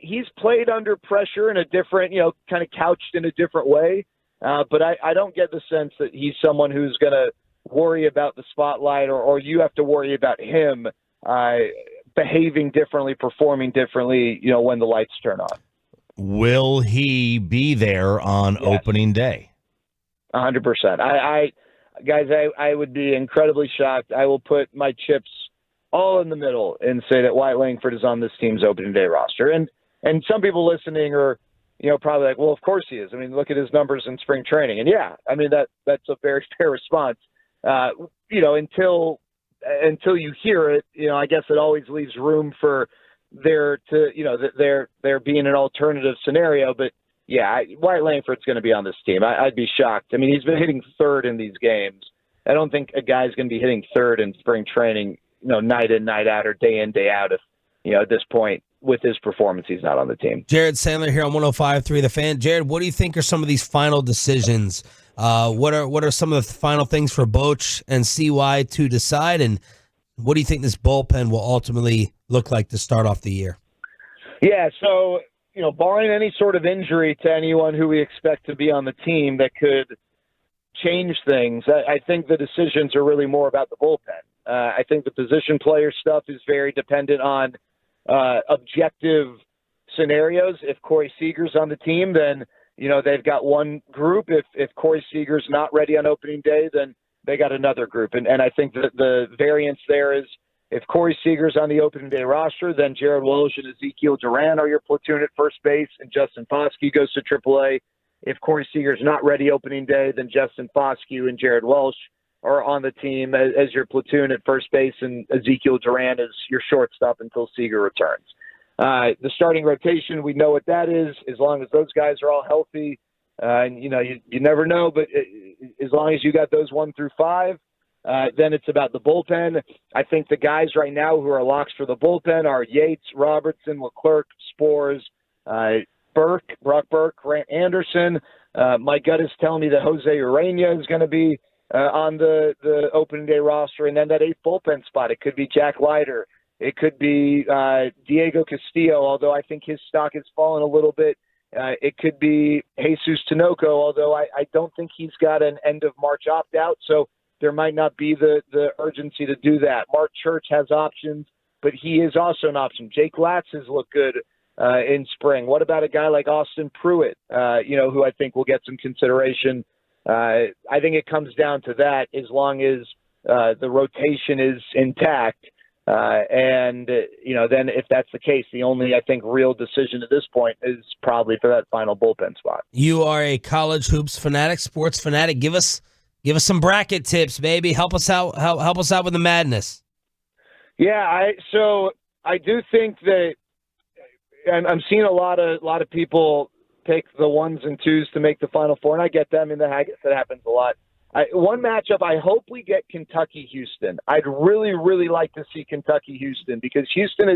he's played under pressure in a different, kind of couched in a different way. But I don't get the sense that he's someone who's going to worry about the spotlight, or you have to worry about him behaving differently, performing differently, when the lights turn on. Will he be there on opening day? 100%. I would be incredibly shocked. I will put my chips all in the middle and say that Wyatt Langford is on this team's opening day roster. And some people listening are, probably like, well, of course he is. I mean, look at his numbers in spring training. And that's a very fair response. Until you hear it, I guess it always leaves room for there being an alternative scenario. But yeah, Wyatt Langford's going to be on this team. I'd be shocked. I mean, he's been hitting third in these games. I don't think a guy's going to be hitting third in spring training, night in, night out, or day in, day out. If, at this point, with his performance, he's not on the team. Jared Sandler here on 105.3 The Fan. Jared, what do you think are some of these final decisions? What are some of the final things for Boch and CY to decide? And what do you think this bullpen will ultimately look like to start off the year? Yeah, so, barring any sort of injury to anyone who we expect to be on the team that could change things, I think the decisions are really more about the bullpen. I think the position player stuff is very dependent on objective scenarios. If Corey Seager's on the team, then, they've got one group. If Corey Seager's not ready on opening day, then they got another group. And I think that the variance there is, if Corey Seager's on the opening day roster, then Jared Walsh and Ezekiel Duran are your platoon at first base, and Justin Foskey goes to AAA. If Corey Seager's not ready opening day, then Justin Foskey and Jared Walsh are on the team as your platoon at first base, and Ezekiel Duran is your shortstop until Seager returns. The starting rotation, we know what that is, as long as those guys are all healthy. And you never know, but as long as you got those 1 through 5, then it's about the bullpen. I think the guys right now who are locks for the bullpen are Yates, Robertson, Leclerc, Spores, Brock Burke, Grant Anderson. My gut is telling me that Jose Urena is going to be on the opening day roster. And then that 8th bullpen spot, it could be Jack Leiter. It could be Diego Castillo, although I think his stock has fallen a little bit. It could be Jesus Tinoco, although I don't think he's got an end of March opt-out, so there might not be the urgency to do that. Mark Church has options, but he is also an option. Jake Latz has looked good in spring. What about a guy like Austin Pruitt, who I think will get some consideration? I think it comes down to that, as long as the rotation is intact. Then if that's the case, the only, I think, real decision at this point is probably for that final bullpen spot. You are a college hoops fanatic, sports fanatic. Give us some bracket tips, baby. Help us out. Help us out with the madness. Yeah, so I do think that I'm seeing a lot of people pick the 1s and 2s to make the Final Four, and I get them. That happens a lot. One matchup, I hope we get Kentucky-Houston. I'd really, really like to see Kentucky-Houston, because Houston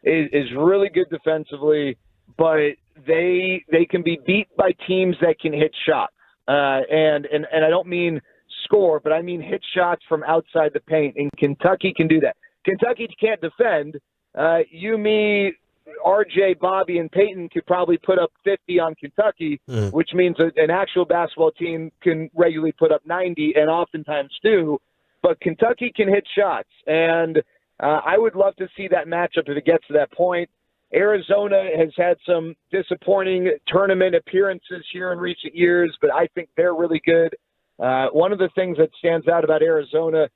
is really good defensively, but they can be beat by teams that can hit shots. and I don't mean score, but I mean hit shots from outside the paint, and Kentucky can do that. Kentucky can't defend. Me, RJ, Bobby, and Peyton could probably put up 50 on Kentucky, which means an actual basketball team can regularly put up 90, and oftentimes do. But Kentucky can hit shots, and I would love to see that matchup if it gets to that point. Arizona has had some disappointing tournament appearances here in recent years, but I think they're really good. One of the things that stands out about Arizona,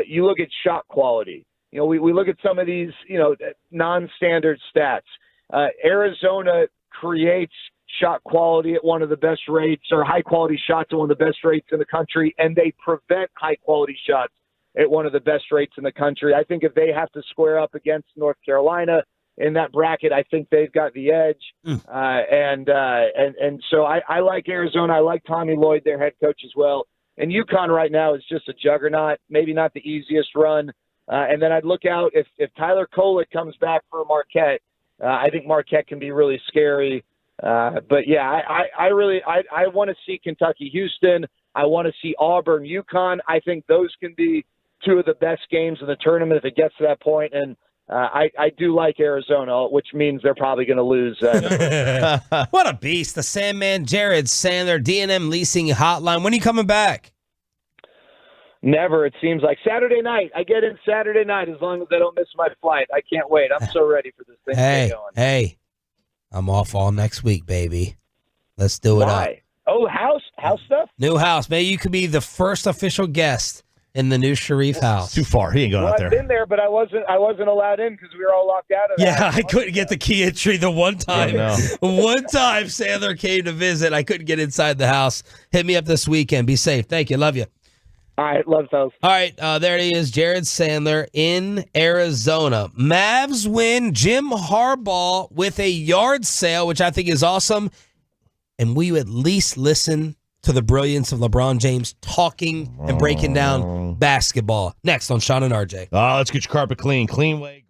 you look at shot quality. You know, we look at some of these, non-standard stats. Arizona creates shot quality at one of the best rates, or high-quality shots at one of the best rates in the country, and they prevent high-quality shots at one of the best rates in the country. I think if they have to square up against North Carolina in that bracket, I think they've got the edge. And so I like Arizona. I like Tommy Lloyd, their head coach, as well. And UConn right now is just a juggernaut, maybe not the easiest run. And then I'd look out if Tyler Kolek comes back for Marquette. I think Marquette can be really scary. But yeah, I want to see Kentucky, Houston. I want to see Auburn, UConn. I think those can be two of the best games in the tournament if it gets to that point. And I do like Arizona, which means they're probably going to lose. What a beast. The Sandman, Jared Sandler, D&M Leasing Hotline. When are you coming back? Never, it seems like. Saturday night. I get in Saturday night as long as I don't miss my flight. I can't wait. I'm so ready for this thing to get going. Hey, I'm off all next week, baby. Let's do it up. Oh, house stuff? New house. Maybe you could be the first official guest in the new Sharif house. Too far. He ain't going out there. I've been there, but I wasn't allowed in because we were all locked out of that. Yeah, I couldn't get the key entry the one time. One time Sandler came to visit. I couldn't get inside the house. Hit me up this weekend. Be safe. Thank you. Love you. All right. Love those. All right. There he is, Jared Sandler in Arizona. Mavs win. Jim Harbaugh with a yard sale, which I think is awesome. And will you at least listen to the brilliance of LeBron James talking and breaking down basketball? Next on Sean and RJ. Let's get your carpet clean. Clean way.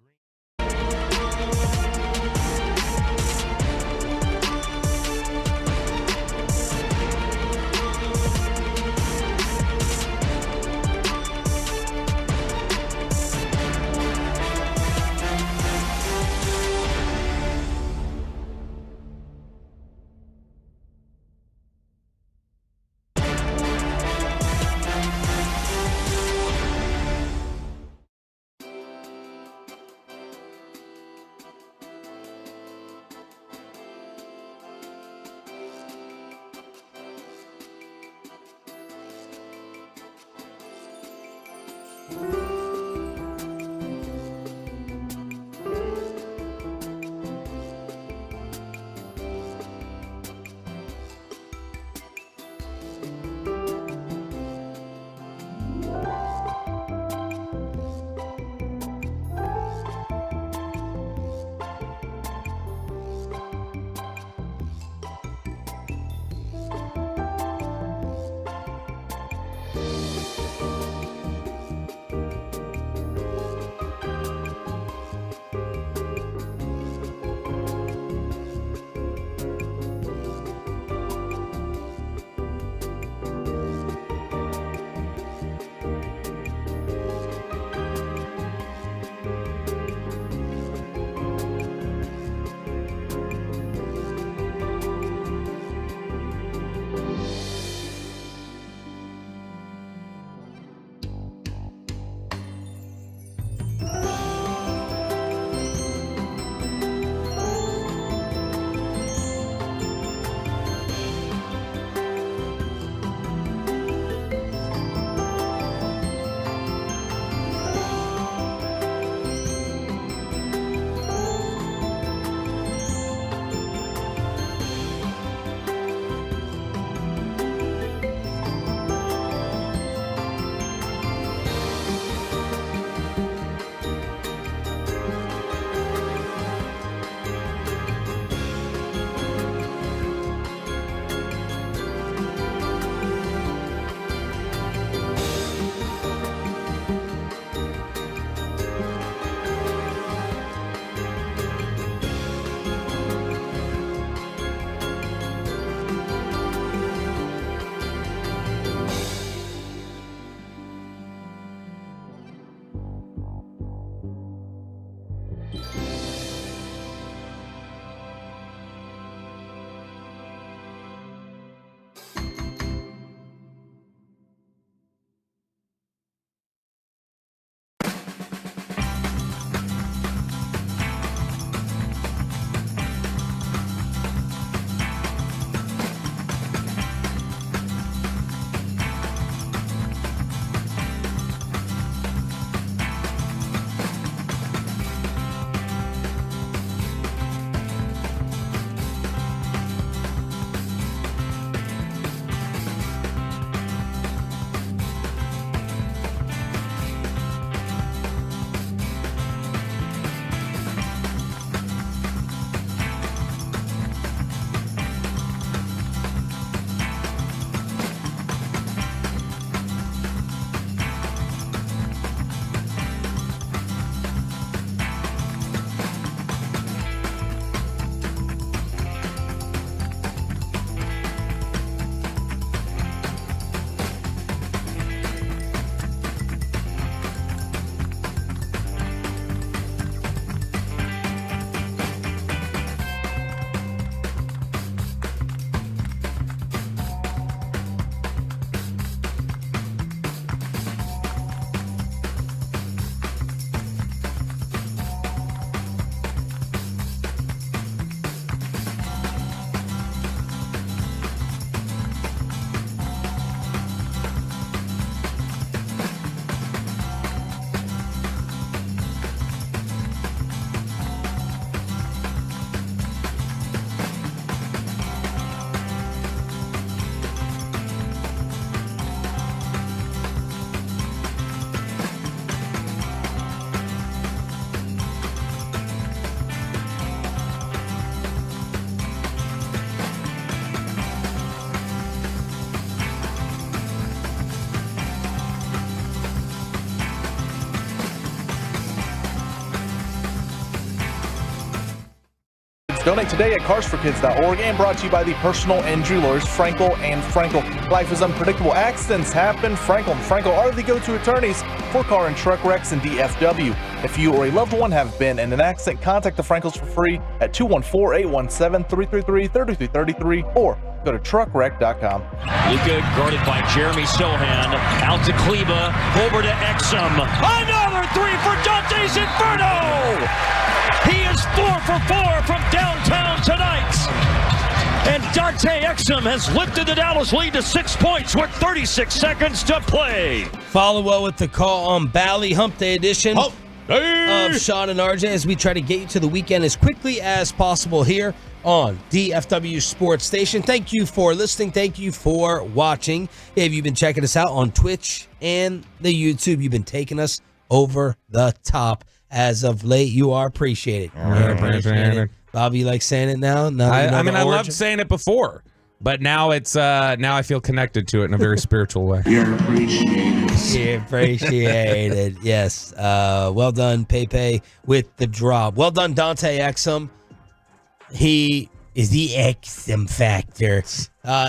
Donate today at carsforkids.org and brought to you by the personal injury lawyers Frankel and Frankel. Life is unpredictable. Accidents happen. Frankel and Frankel are the go-to attorneys for car and truck wrecks in DFW. If you or a loved one have been in an accident, contact the Frankels for free at 214-817-333-3333 or go to truckwreck.com. Luka guarded by Jeremy Sohan. Out to Kleba. Over to Exum. Another three for Dante's Inferno! He is 4 for 4 from downtown tonight. And Dante Exum has lifted the Dallas lead to 6 points with 36 seconds to play. Follow well with the call on Bally Hump Day edition of Sean and RJ as we try to get you to the weekend as quickly as possible here on DFW Sports Station. Thank you for listening. Thank you for watching. If you've been checking us out on Twitch and the YouTube, you've been taking us over the top. As of late, you are appreciated. Appreciated. Bobby, you like saying it now? I loved saying it before, but now it's now I feel connected to it in a very spiritual way. You're appreciated. You're appreciated. Yes. Well done, Pepe, with the drop. Well done, Dante Exum. He is the Exum factor.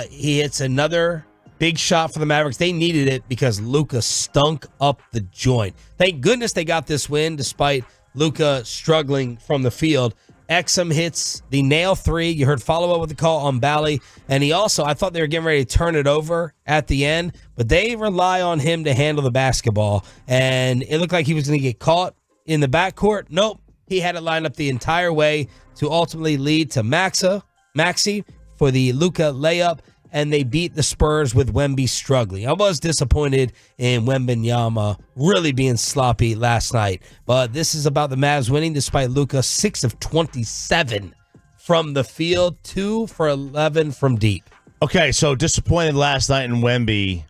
He hits another big shot for the Mavericks. They needed it because Luka stunk up the joint. Thank goodness they got this win despite Luka struggling from the field. Exum hits the nail three. You heard follow-up with the call on Bally. And he also, I thought they were getting ready to turn it over at the end, but they rely on him to handle the basketball. And it looked like he was going to get caught in the backcourt. Nope. He had it lined up the entire way to ultimately lead to Maxey for the Luka layup. And they beat the Spurs with Wemby struggling. I was disappointed in Wembanyama really being sloppy last night. But this is about the Mavs winning despite Luka 6 of 27 from the field, 2 for 11 from deep. Okay, so disappointed last night in Wemby.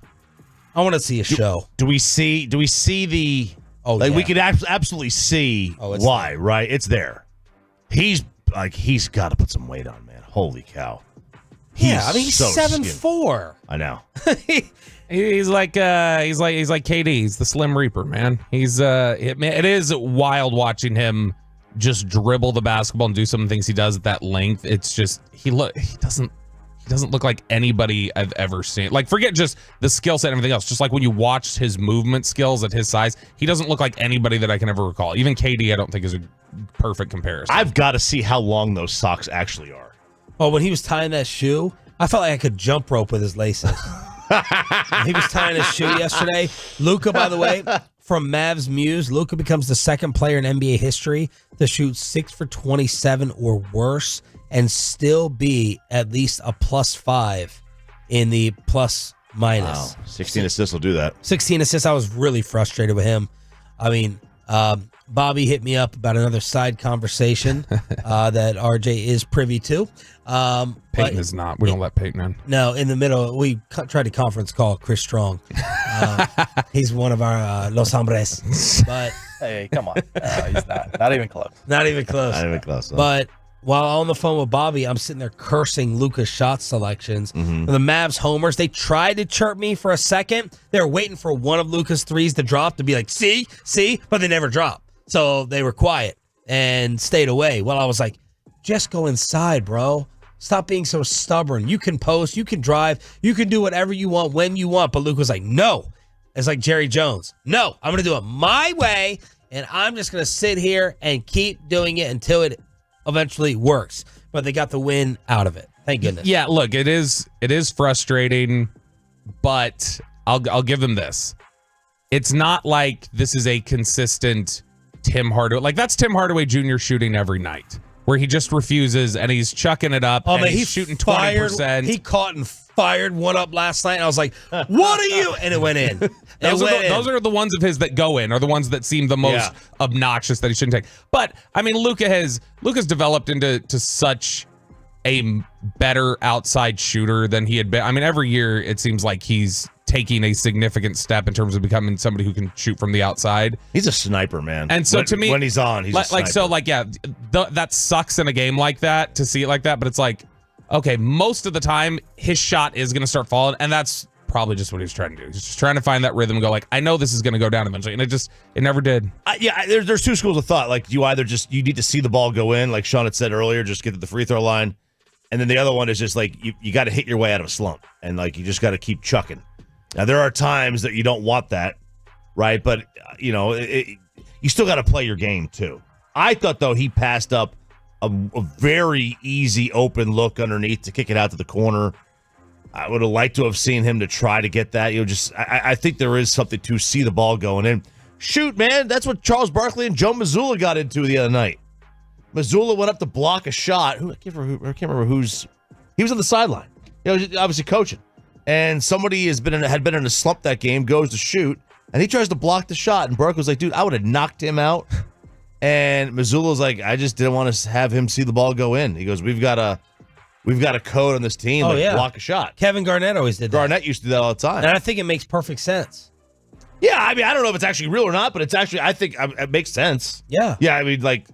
I want to see a show. Do we see the... we could absolutely see why, right? It's there. He's got to put some weight on, man. Holy cow. He's so 7'4". I know. He's like KD. He's the Slim Reaper, man. It is wild watching him just dribble the basketball and do some of the things he does at that length. It's just he doesn't look like anybody I've ever seen. Like, forget just the skill set and everything else. Just like when you watch his movement skills at his size, he doesn't look like anybody that I can ever recall. Even KD, I don't think is a perfect comparison. I've got to see how long those socks actually are. Oh, when he was tying that shoe, I felt like I could jump rope with his laces. He was tying his shoe yesterday. Luka, by the way, from Mavs Muse, Luka becomes the second player in NBA history to shoot 6 for 27 or worse and still be at least a +5 in the plus minus. Wow. 16 assists will do that. 16 assists. I was really frustrated with him. I mean, Bobby hit me up about another side conversation that RJ is privy to. Peyton is not. We don't let Peyton in. No, in the middle, we tried to conference call Chris Strong. He's one of our Los Hombres. But hey, come on. He's not even close. Not even close. Not even close. Huh? But while on the phone with Bobby, I'm sitting there cursing Luka's shot selections. Mm-hmm. The Mavs homers, they tried to chirp me for a second. They were waiting for one of Luka's threes to drop to be like, see, but they never dropped. So they were quiet and stayed away. Well, I was like, just go inside, bro. Stop being so stubborn. You can post, you can drive, you can do whatever you want when you want. But Luke was like, no. It's like Jerry Jones. No, I'm going to do it my way, and I'm just going to sit here and keep doing it until it eventually works. But they got the win out of it. Thank goodness. Yeah, look, it is frustrating, but I'll give them this. It's not like this is a consistent Tim Hardaway. Like, that's Tim Hardaway Jr. shooting every night, where he just refuses and he's chucking it up and he's shooting 20%. He caught and fired one up last night, and I was like, what are you? And it went in. Those are the ones of his that go in, or the ones that seem the most obnoxious that he shouldn't take. But, I mean, Luka's developed into such a better outside shooter than he had been. I mean, every year it seems like he's taking a significant step in terms of becoming somebody who can shoot from the outside. He's a sniper, man. And so to me, when he's on, he's a sniper. That sucks in a game like that to see it like that. But it's like, okay, most of the time his shot is going to start falling, and that's probably just what he was trying to do. He's just trying to find that rhythm and go like, I know this is going to go down eventually, and it never did. There's two schools of thought. Like you need to see the ball go in, like Sean had said earlier, just get to the free throw line, and then the other one is just like you got to hit your way out of a slump, and like you just got to keep chucking. Now there are times that you don't want that, right? But you still got to play your game too. I thought though he passed up a very easy open look underneath to kick it out to the corner. I would have liked to have seen him to try to get that. I think there is something to see the ball going in. Shoot, man, that's what Charles Barkley and Joe Mazzulla got into the other night. Mazzulla went up to block a shot. I can't remember who's. He was on the sideline. Obviously coaching, and somebody had been in a slump that game. Goes to shoot, and he tries to block the shot, and Barkley was like, "Dude, I would have knocked him out." And Mazzulla's like, "I just didn't want to have him see the ball go in." He goes, "We've got a code on this team, block a shot." Kevin Garnett always did that. Garnett used to do that all the time. And I think it makes perfect sense. Yeah, I mean, I don't know if it's actually real or not, but it's actually, I think it makes sense. Yeah. Yeah, I mean, like,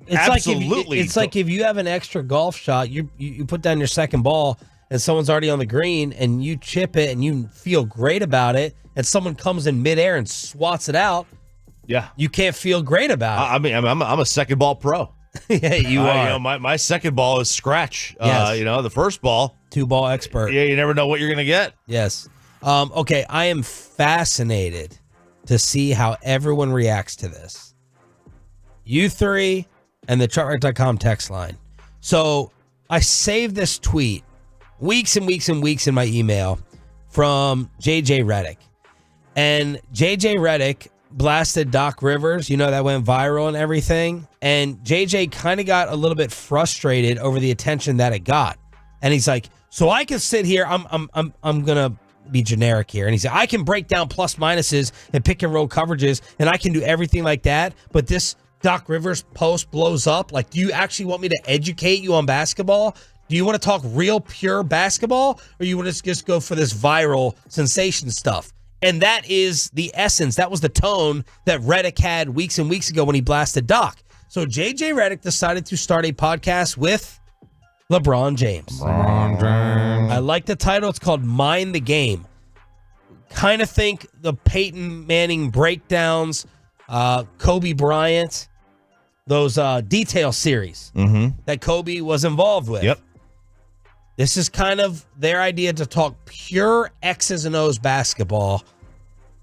absolutely. It's like if you have an extra golf shot, you put down your second ball, and someone's already on the green, and you chip it, and you feel great about it, and someone comes in midair and swats it out. Yeah. You can't feel great about it. I mean, I'm a second ball pro. Yeah, you are. My second ball is scratch. Yes. The first ball. 2-ball expert. Yeah, you never know what you're going to get. Yes. Okay, I am fascinated to see how everyone reacts to this. You three and the chartwright.com text line. So I saved this tweet weeks and weeks and weeks in my email from JJ Redick. And JJ Redick blasted Doc Rivers, that went viral and everything. And JJ kind of got a little bit frustrated over the attention that it got. And he's like, so I can sit here, I'm gonna be generic here. And he said, I can break down plus minuses and pick and roll coverages, and I can do everything like that. But this Doc Rivers post blows up. Like, do you actually want me to educate you on basketball? Do you want to talk real pure basketball, or you want to just go for this viral sensation stuff? And that is the essence. That was the tone that Redick had weeks and weeks ago when he blasted Doc. So JJ Redick decided to start a podcast with LeBron James. I like the title. It's called Mind the Game. Kind of think the Peyton Manning breakdowns, Kobe Bryant, those detail series that Kobe was involved with. Yep. This is kind of their idea to talk pure X's and O's basketball.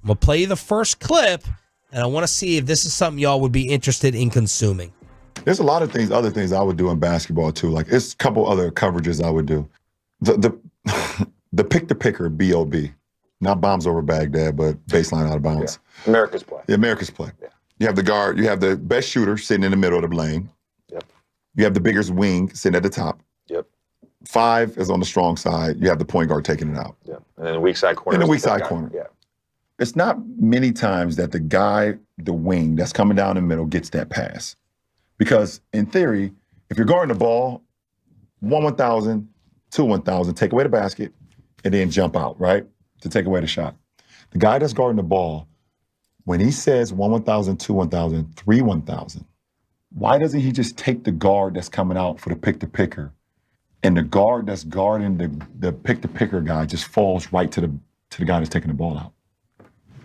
I'm going to play you the first clip, and I want to see if this is something y'all would be interested in consuming. There's a lot of other things I would do in basketball too. Like, it's a couple other coverages I would do. The pick-the-picker, B.O.B. Not bombs over Baghdad, but baseline out of bounds. Yeah. America's play. Yeah, America's play. Yeah. You have the guard, you have the best shooter sitting in the middle of the lane. Yep. You have the biggest wing sitting at the top. Yep. 5 is on the strong side. You have the point guard taking it out. Yeah. And then the weak side corner. In the weak side corner. Yeah. It's not many times that the guy, the wing that's coming down the middle gets that pass. Because in theory, if you're guarding the ball, 1,000, 1,000, take away the basket, and then jump out, right? To take away the shot. The guy that's guarding the ball, when he says 1,000, 1,000, 1,000, why doesn't he just take the guard that's coming out for the pick-the-picker, and the guard that's guarding the pick-the-picker guy just falls right to the guy that's taking the ball out?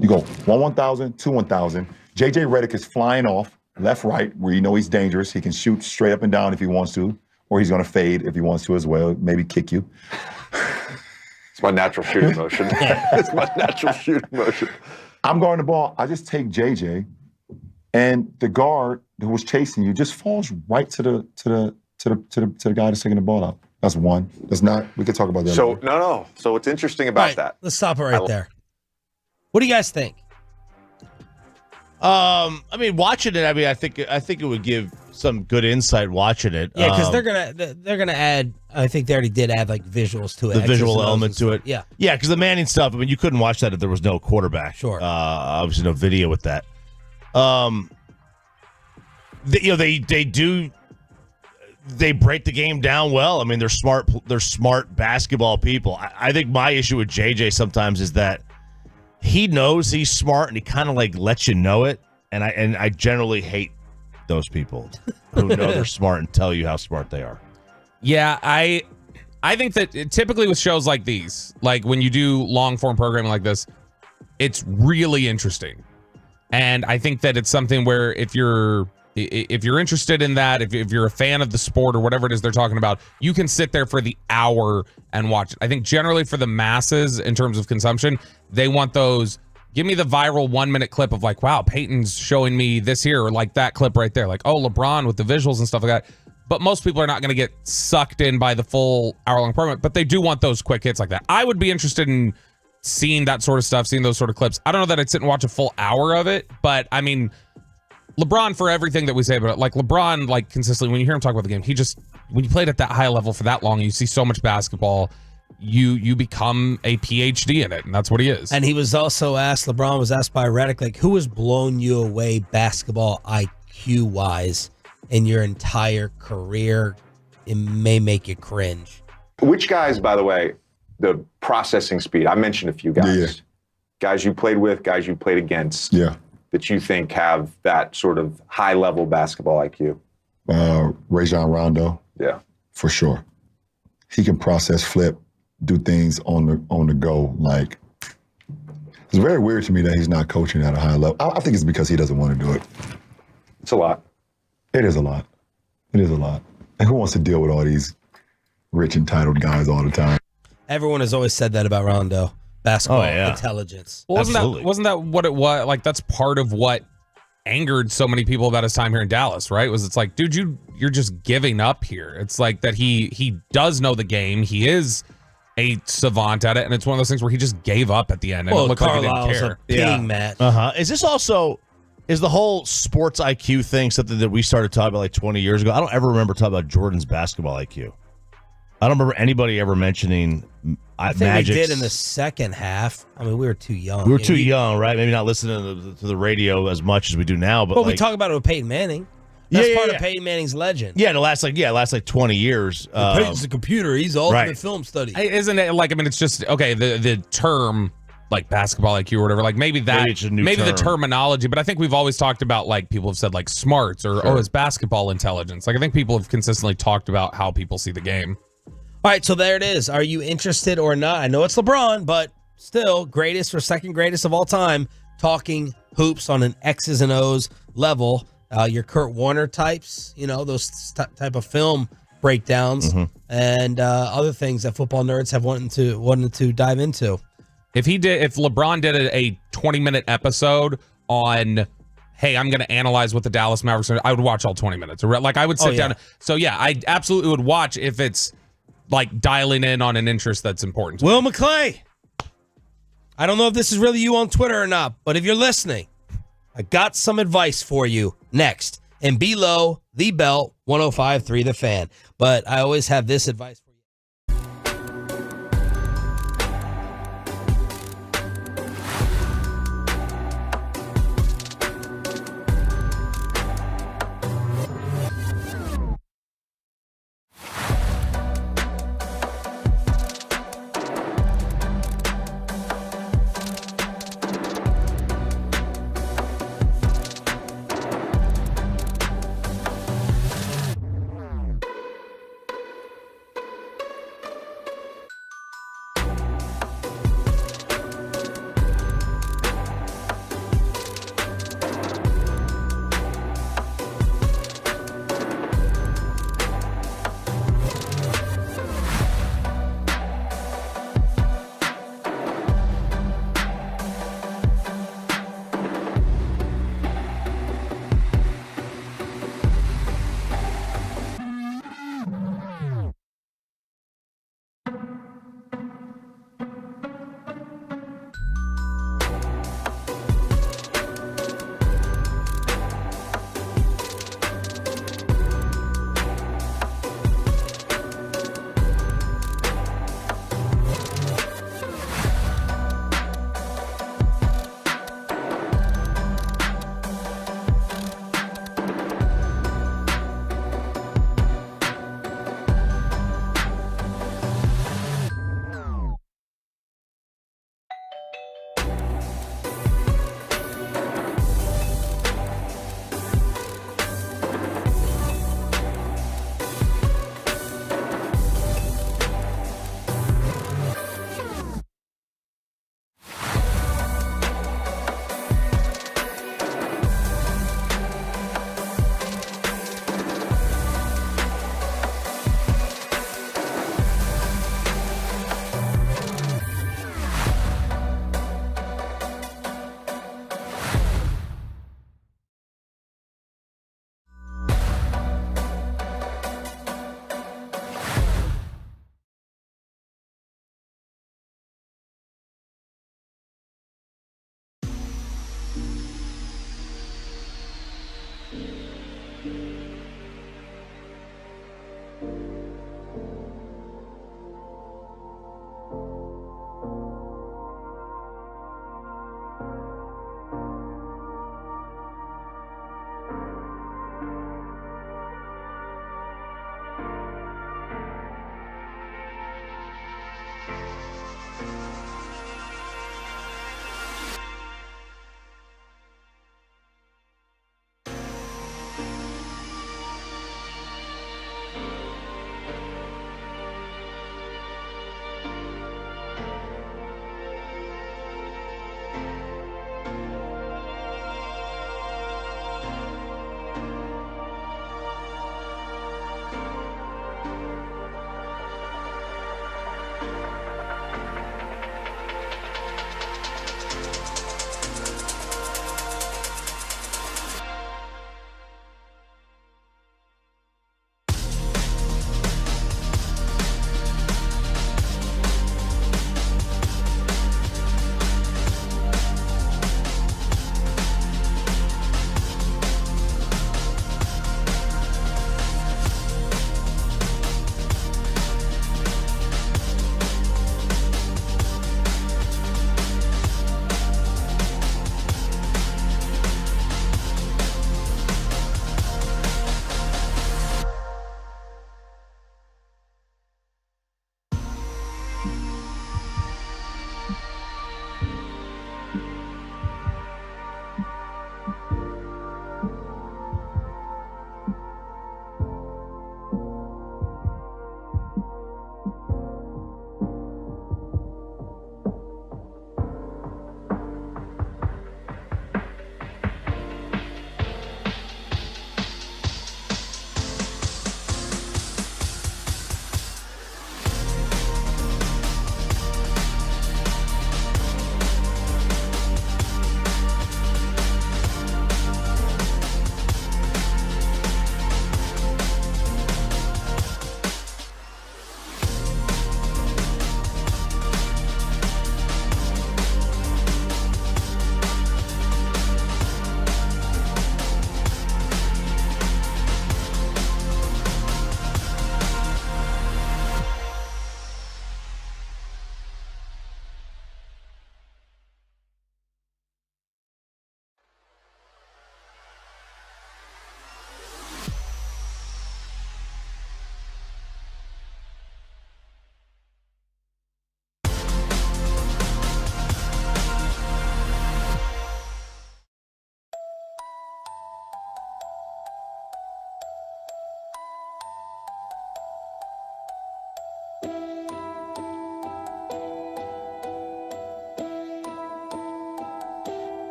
You go 1,000, 1,000. JJ Redick is flying off left, right, where you know he's dangerous. He can shoot straight up and down if he wants to, or he's going to fade if he wants to as well, maybe kick you. It's my natural shooting motion. It's my natural shooting motion. I'm guarding the ball. I just take JJ, and the guard who was chasing you just falls right to the guy that's taking the ball out. That's one. That's not. We could talk about that. So no. So what's interesting about that? Let's stop it right there. What do you guys think? I mean, watching it, I think it would give some good insight watching it. Yeah, because they're gonna add. I think they already did add like visuals to it. The visual element to it. Yeah. Yeah, because the Manning stuff. I mean, you couldn't watch that if there was no quarterback. Sure. Obviously, no video with that. They break the game down well. I mean, they're smart. They're smart basketball people. I think my issue with JJ sometimes is that he knows he's smart and he kind of like lets you know it. And I generally hate those people who know they're smart and tell you how smart they are. Yeah, I I think that typically with shows like these, like when you do long form programming like this, it's really interesting. And I think that it's something where if you're interested in that, if you're a fan of the sport or whatever it is they're talking about, you can sit there for the hour and watch it. I think generally for the masses in terms of consumption, they want those, give me the viral 1-minute clip of like, wow, Peyton's showing me this here, or like that clip right there. Like, oh, LeBron with the visuals and stuff like that. But most people are not going to get sucked in by the full hour-long program, but they do want those quick hits like that. I would be interested in seeing that sort of stuff, seeing those sort of clips. I don't know that I'd sit and watch a full hour of it, but I mean, LeBron, for everything that we say about it, like LeBron, like consistently, when you hear him talk about the game, when you played at that high level for that long, you see so much basketball, you become a PhD in it, and that's what he is. And he was also asked, LeBron was asked by Reddick, like, who has blown you away basketball IQ-wise in your entire career? It may make you cringe. Which guys, by the way, the processing speed, I mentioned a few guys. Yeah. Guys you played with, guys you played against. Yeah. That you think have that sort of high-level basketball IQ? Rajon Rondo. Yeah. For sure. He can process, flip, do things on the go. Like, it's very weird to me that he's not coaching at a high level. I think it's because he doesn't want to do it. It's a lot. It is a lot. It is a lot. And who wants to deal with all these rich, entitled guys all the time? Everyone has always said that about Rondo. Basketball intelligence. Well, wasn't that what it was? Like, that's part of what angered so many people about his time here in Dallas, right? It's like, dude, you're just giving up here. It's like that he does know the game. He is a savant at it, and it's one of those things where he just gave up at the end. And it looked like he didn't care. King, Matt. Is this also, is the whole sports IQ thing something that we started talking about like 20 years ago? I don't ever remember talking about Jordan's basketball IQ. I don't remember anybody ever mentioning I think we did in the second half. I mean, we were too young. We were too young, right? Maybe not listening to the radio as much as we do now. But we talk about it with Peyton Manning. That's part of Peyton Manning's legend. Yeah, the last 20 years. Peyton's a computer. He's the ultimate film study. Isn't it like? I mean, it's just okay. The term like basketball IQ or whatever. Like maybe it's a new term. The terminology. But I think we've always talked about like people have said like smarts or it's basketball intelligence. Like I think people have consistently talked about how people see the game. All right, so there it is. Are you interested or not? I know it's LeBron, but still greatest or second greatest of all time, talking hoops on an X's and O's level. Your Kurt Warner types, those type of film breakdowns and other things that football nerds have wanted to dive into. If LeBron did a 20-minute episode on, hey, I'm going to analyze what the Dallas Mavericks are, I would watch all 20 minutes. Like I would sit down. So yeah, I absolutely would watch if it's like dialing in on an interest that's important. Will McClay. I don't know if this is really you on Twitter or not, but if you're listening, I got some advice for you next. And below the belt, 105.3 The Fan. But I always have this advice for you.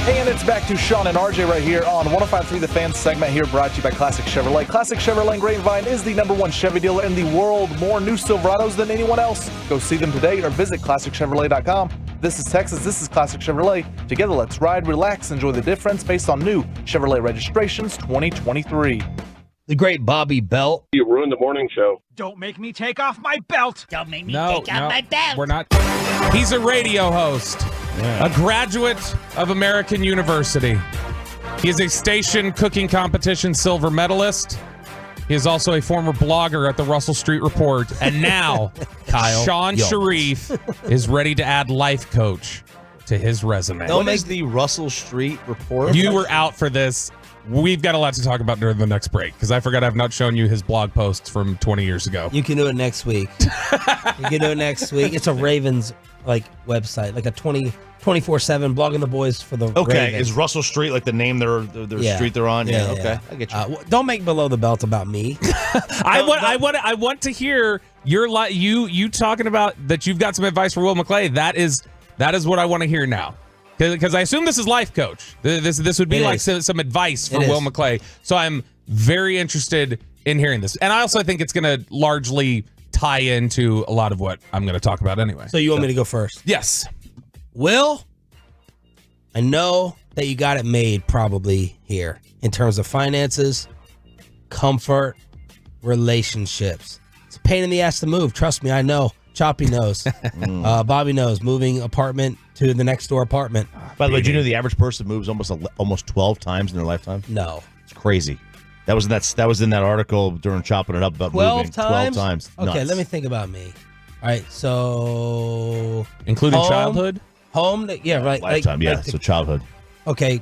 And it's back to Sean and RJ right here on 105.3 The Fan segment here, brought to you by Classic Chevrolet. Classic Chevrolet in Grapevine is the #1 Chevy dealer in the world. More new Silverados than anyone else. Go see them today or visit ClassicChevrolet.com. This is Texas. This is Classic Chevrolet. Together, let's ride, relax, enjoy the difference based on new Chevrolet registrations 2023. The great Bobby Belt. You ruined the morning show. Don't make me take off my belt. Don't make me take off my belt. We're not. He's a radio host, a graduate of American University. He is a station cooking competition silver medalist. He is also a former blogger at the Russell Street Report. And now, Sean Sharif is ready to add life coach to his resume. What is the Russell Street Report? You were out for this. We've got a lot to talk about during the next break because I forgot I've not shown you his blog posts from 20 years ago. You can do it next week. You can do it next week. It's a Ravens website, like a 24/7 blogging the boys for the Ravens. Is Russell Street like the name their street they're on? Yeah. Okay. I get you. Don't make Below the Belt about me. I want to hear you talking about that you've got some advice for Will McClay. That is what I want to hear now. Because I assume this is life coach. This would be like some advice for Will McClay. So I'm very interested in hearing this. And I also think it's going to largely tie into a lot of what I'm going to talk about anyway. So you want me to go first? Yes. Will, I know that you got it made probably here in terms of finances, comfort, relationships. It's a pain in the ass to move. Trust me, I know. Choppy knows. Bobby knows. Moving apartment to the next door apartment. By the way, do you know the average person moves almost 12 times in their lifetime? No. It's crazy. That was in that article during Chopping It Up about 12 moving. times? 12 times. Okay, Nuts. let me think about me. All right, so including childhood? Home, yeah, right. Lifetime, so childhood. Okay.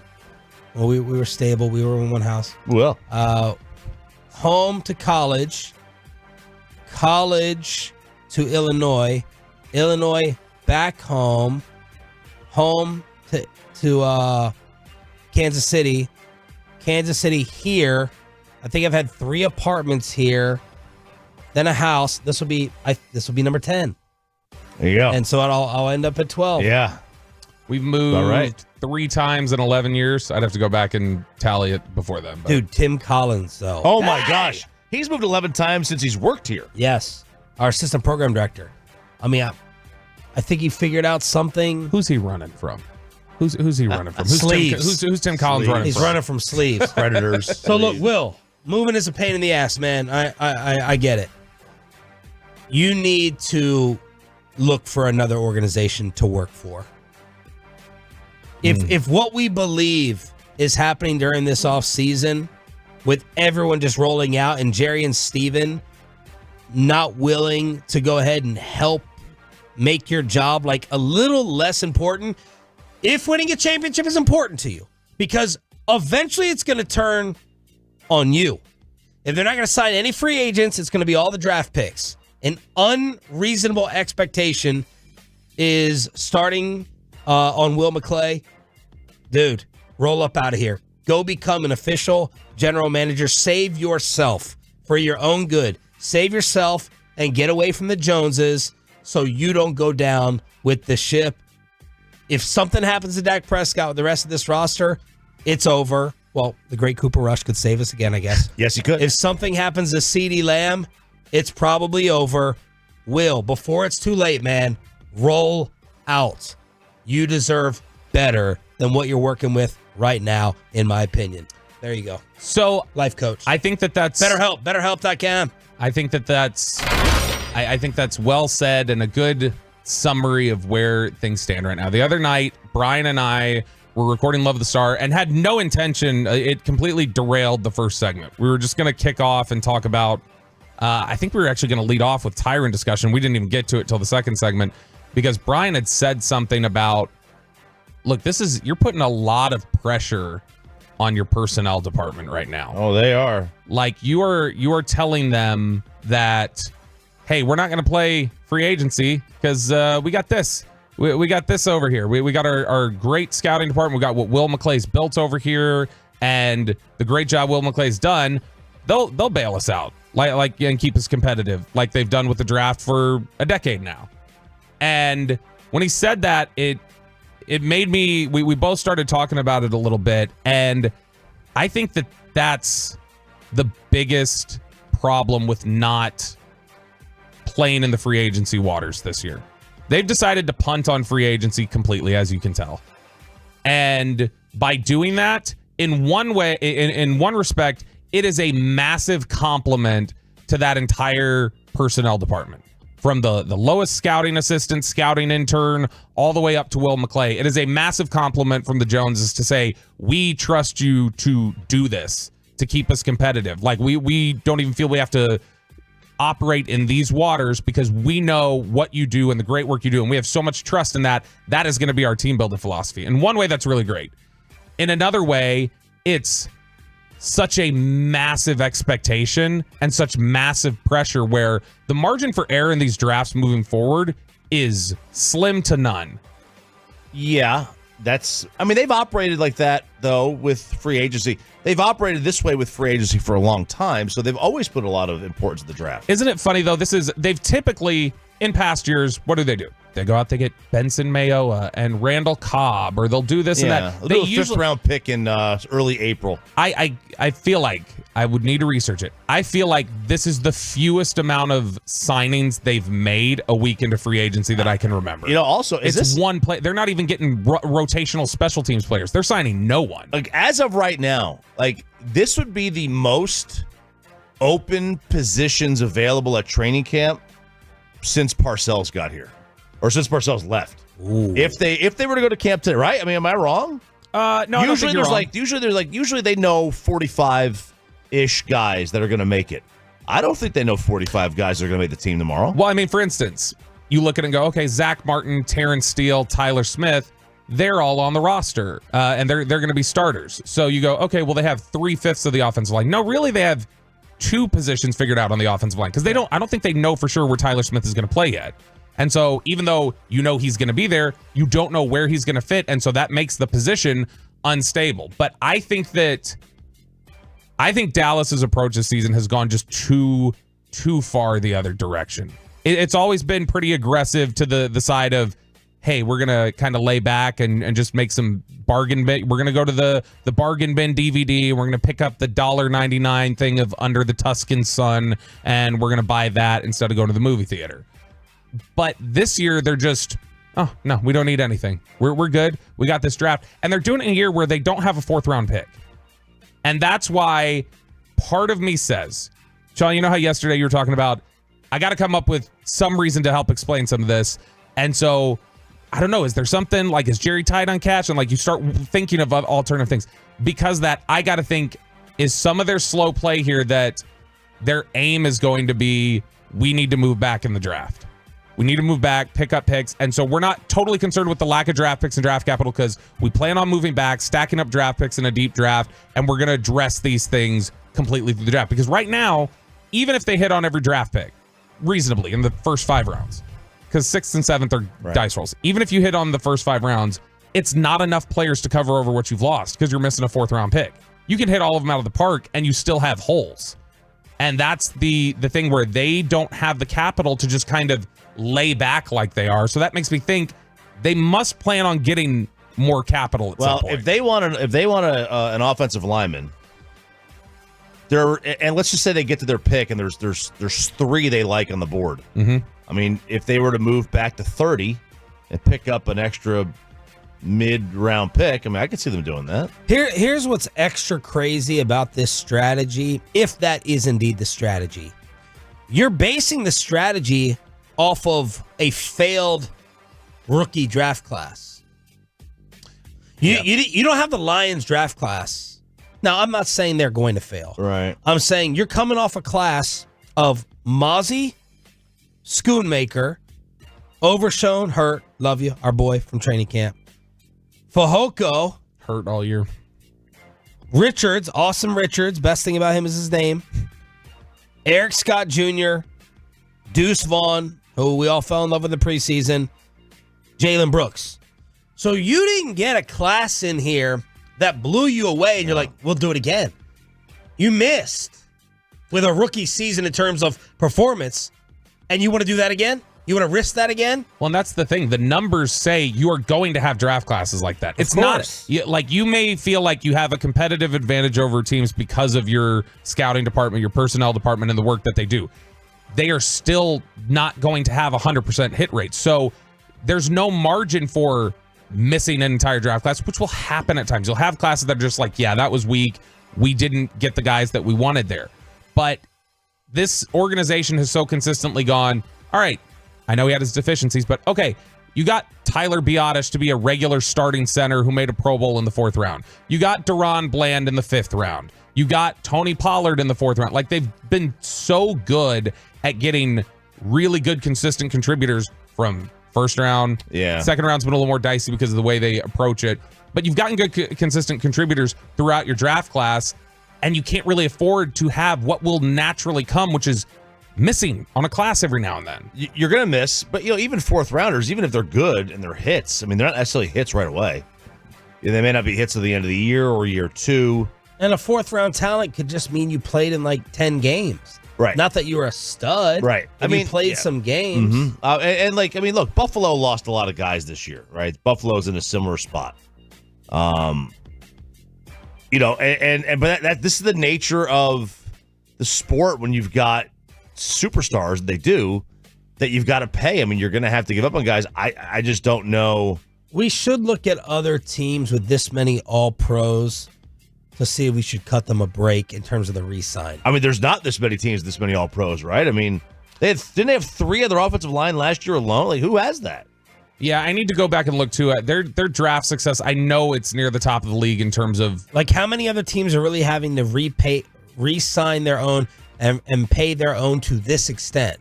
Well, we were stable. We were in one house. Well. Home to college. College to Illinois. Illinois back home. Home to Kansas City. Kansas City here. I think I've had 3 apartments here. Then a house. This will be number 10. There you go. And so I'll end up at 12. Yeah. We've moved 3 times in 11 years. I'd have to go back and tally it before then. But. Dude, Tim Collins, though. Oh, my gosh. He's moved 11 times since he's worked here. Yes. Our assistant program director. I mean, I think he figured out something. Who's he running from? Who's he running from? Sleeves. Who's Tim Collins running He's from? He's running from sleeves. Predators. So, look, Will, moving is a pain in the ass, man. I get it. You need to look for another organization to work for. If what we believe is happening during this offseason with everyone just rolling out and Jerry and Steven not willing to go ahead and help make your job like a little less important, if winning a championship is important to you, because eventually it's going to turn on you. If they're not going to sign any free agents, it's going to be all the draft picks. An unreasonable expectation is starting on Will McClay. Dude, roll up out of here. Go become an official general manager. Save yourself for your own good. Save yourself and get away from the Joneses so you don't go down with the ship. If something happens to Dak Prescott with the rest of this roster, it's over. Well, the great Cooper Rush could save us again, I guess. Yes, he could. If something happens to CeeDee Lamb, it's probably over. Will, before it's too late, man, roll out. You deserve better than what you're working with right now, in my opinion. There you go. So, life coach. I think that's BetterHelp. BetterHelp.com. I think that's well said and a good summary of where things stand right now. The other night, Brian and I were recording Love of the Star and had no intention. It completely derailed the first segment. We were just going to kick off and talk about, I think we were actually going to lead off with Tyron discussion. We didn't even get to it till the second segment because Brian had said something about, look, you're putting a lot of pressure on your personnel department right now. Oh, they are. Like you are telling them that, hey, we're not going to play free agency because we got this. We got this over here. We got our great scouting department. We got what Will McClay's built over here, and the great job Will McClay's done. They'll bail us out, like and keep us competitive, like they've done with the draft for a decade now. And when he said that, it made me. We both started talking about it a little bit, and I think that's the biggest problem with not playing in the free agency waters this year. They've decided to punt on free agency completely, as you can tell. And by doing that, in one way, in one respect, it is a massive compliment to that entire personnel department. From the lowest scouting assistant, scouting intern, all the way up to Will McClay. It is a massive compliment from the Joneses to say, we trust you to do this, to keep us competitive. Like, we don't even feel we have to operate in these waters because we know what you do and the great work you do, and we have so much trust in that. That is going to be our team building philosophy. In one way, that's really great. In another way, it's such a massive expectation and such massive pressure where the margin for error in these drafts moving forward is slim to none. Yeah. they've operated like that, though, with free agency. They've operated this way with free agency for a long time, so they've always put a lot of importance to the draft. Isn't it funny, though? They've typically, in past years, what do? They go out, they get Benson Mayoa and Randall Cobb, or they'll do this and that. They'll do a fifth-round pick in early April. I feel like I would need to research it. I feel like this is the fewest amount of signings they've made a week into free agency that I can remember. Also, it's one play. They're not even getting rotational special teams players. They're signing no one. Like, as of right now, this would be the most open positions available at training camp since Parcells got here. Or since Parcells left. Ooh. If they were to go to camp today, right? I mean, am I wrong? No, I don't think you're wrong. Usually they know 45-ish guys that are going to make it. I don't think they know 45 guys that are going to make the team tomorrow. Well, I mean, for instance, you look at it and go, okay, Zach Martin, Terrence Steele, Tyler Smith, they're all on the roster, and they're going to be starters. So you go, okay, well, they have 3/5 of the offensive line. No, really, they have 2 positions figured out on the offensive line because I don't think they know for sure where Tyler Smith is going to play yet. And so even though you know he's going to be there, you don't know where he's going to fit. And so that makes the position unstable. But I think Dallas's approach this season has gone just too far the other direction. It's always been pretty aggressive to the side of, hey, we're going to kind of lay back and just make some bargain bin. We're going to go to the bargain bin DVD. We're going to pick up the $1.99 thing of Under the Tuscan Sun, and we're going to buy that instead of going to the movie theater. But this year, they're just, oh, no, we don't need anything. We're good. We got this draft. And they're doing it in a year where they don't have a 4th-round pick. And that's why part of me says, Sean, you know how yesterday you were talking about, I got to come up with some reason to help explain some of this. And so, I don't know, is there something, like, is Jerry tight on cash? And, like, you start thinking of alternative things. Because that, I got to think, is some of their slow play here that their aim is going to be, we need to move back in the draft. We need to move back, pick up picks. And so we're not totally concerned with the lack of draft picks and draft capital because we plan on moving back, stacking up draft picks in a deep draft, and we're going to address these things completely through the draft. Because right now, even if they hit on every draft pick reasonably in the first 5 rounds, because 6th and 7th are dice rolls, even if you hit on the first 5 rounds, it's not enough players to cover over what you've lost because you're missing a 4th-round pick. You can hit all of them out of the park, and you still have holes. And that's the thing where they don't have the capital to just kind of lay back like they are. So that makes me think they must plan on getting more capital at some point. If they want an offensive lineman, and let's just say they get to their pick and there's 3 they like on the board. Mm-hmm. I mean, if they were to move back to 30 and pick up an extra mid-round pick, I mean, I could see them doing that. Here's what's extra crazy about this strategy, if that is indeed the strategy. You're basing the strategy off of a failed rookie draft class. You don't have the Lions draft class. Now, I'm not saying they're going to fail. Right. I'm saying you're coming off a class of Mozzie, Schoonmaker, Overshown, Hurt, love you, our boy from training camp, Fehoko, hurt all year, Richards, awesome Richards, best thing about him is his name, Eric Scott Jr., Deuce Vaughn, who we all fell in love with in the preseason, Jalen Brooks. So you didn't get a class in here that blew you away, and you're like, we'll do it again. You missed with a rookie season in terms of performance, and you want to do that again? You want to risk that again? Well, and that's the thing. The numbers say you are going to have draft classes like that. It's not like you may feel like you have a competitive advantage over teams because of your scouting department, your personnel department, and the work that they do. They are still not going to have 100% hit rate. So there's no margin for missing an entire draft class, which will happen at times. You'll have classes that are just like, yeah, that was weak. We didn't get the guys that we wanted there. But this organization has so consistently gone, all right, I know he had his deficiencies, but okay, you got Tyler Biadasz to be a regular starting center who made a Pro Bowl in the 4th round. You got Deron Bland in the 5th round. You got Tony Pollard in the 4th round. Like, they've been so good at getting really good, consistent contributors from 1st round. Yeah. 2nd round's been a little more dicey because of the way they approach it. But you've gotten good, consistent contributors throughout your draft class, and you can't really afford to have what will naturally come, which is missing on a class every now and then. You're going to miss, but even 4th rounders, even if they're good and they're hits, I mean, they're not necessarily hits right away. They may not be hits at the end of the year or year 2. And a 4th-round talent could just mean you played in like 10 games. Right. Not that you were a stud. Right. You played some games. Mm-hmm. Look, Buffalo lost a lot of guys this year, right? Buffalo's in a similar spot. But this is the nature of the sport when you've got superstars, they do, that you've got to pay. I mean, you're going to have to give up on guys. I just don't know. We should look at other teams with this many all-pros to see if we should cut them a break in terms of the re-sign. I mean, there's not this many teams, this many all-pros, right? I mean, didn't they have 3 on their offensive line last year alone? Like, who has that? Yeah, I need to go back and look too at their draft success. I know it's near the top of the league in terms of like how many other teams are really having to re-sign their own and pay their own to this extent.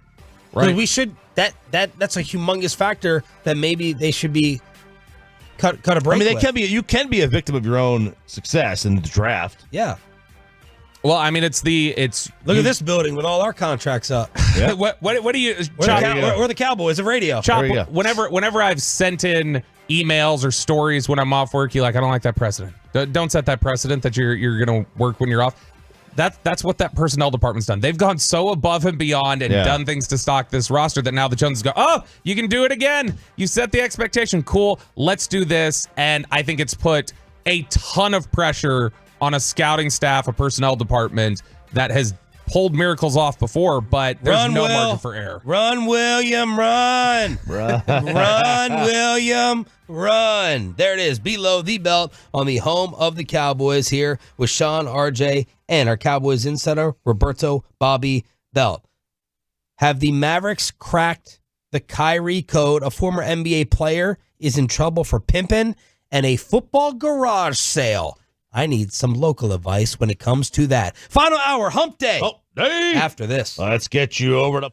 Right. We should that's a humongous factor that maybe they should be cut a break. I mean, you can be a victim of your own success in the draft. Yeah. Well, I mean, it's look at this building with all our contracts up. Yeah. what do you? We're the Cowboys of radio. Chop, whenever I've sent in emails or stories when I'm off work, I don't like that precedent. Don't set that precedent that you're going to work when you're off. That's what that personnel department's done. They've gone so above and beyond and done things to stock this roster that now the Joneses go, oh, you can do it again. You set the expectation. Cool. Let's do this. And I think it's put a ton of pressure on a scouting staff, a personnel department that has pulled miracles off before, but there's no margin for error. Run, William, run. Run, William, run. There it is. Below the belt on the home of the Cowboys here with Sean, RJ, and our Cowboys insider, Roberto Bobby Belt. Have the Mavericks cracked the Kyrie code? A former NBA player is in trouble for pimping and a football garage sale. I need some local advice when it comes to that. Final hour, hump day. After this. Let's get you over to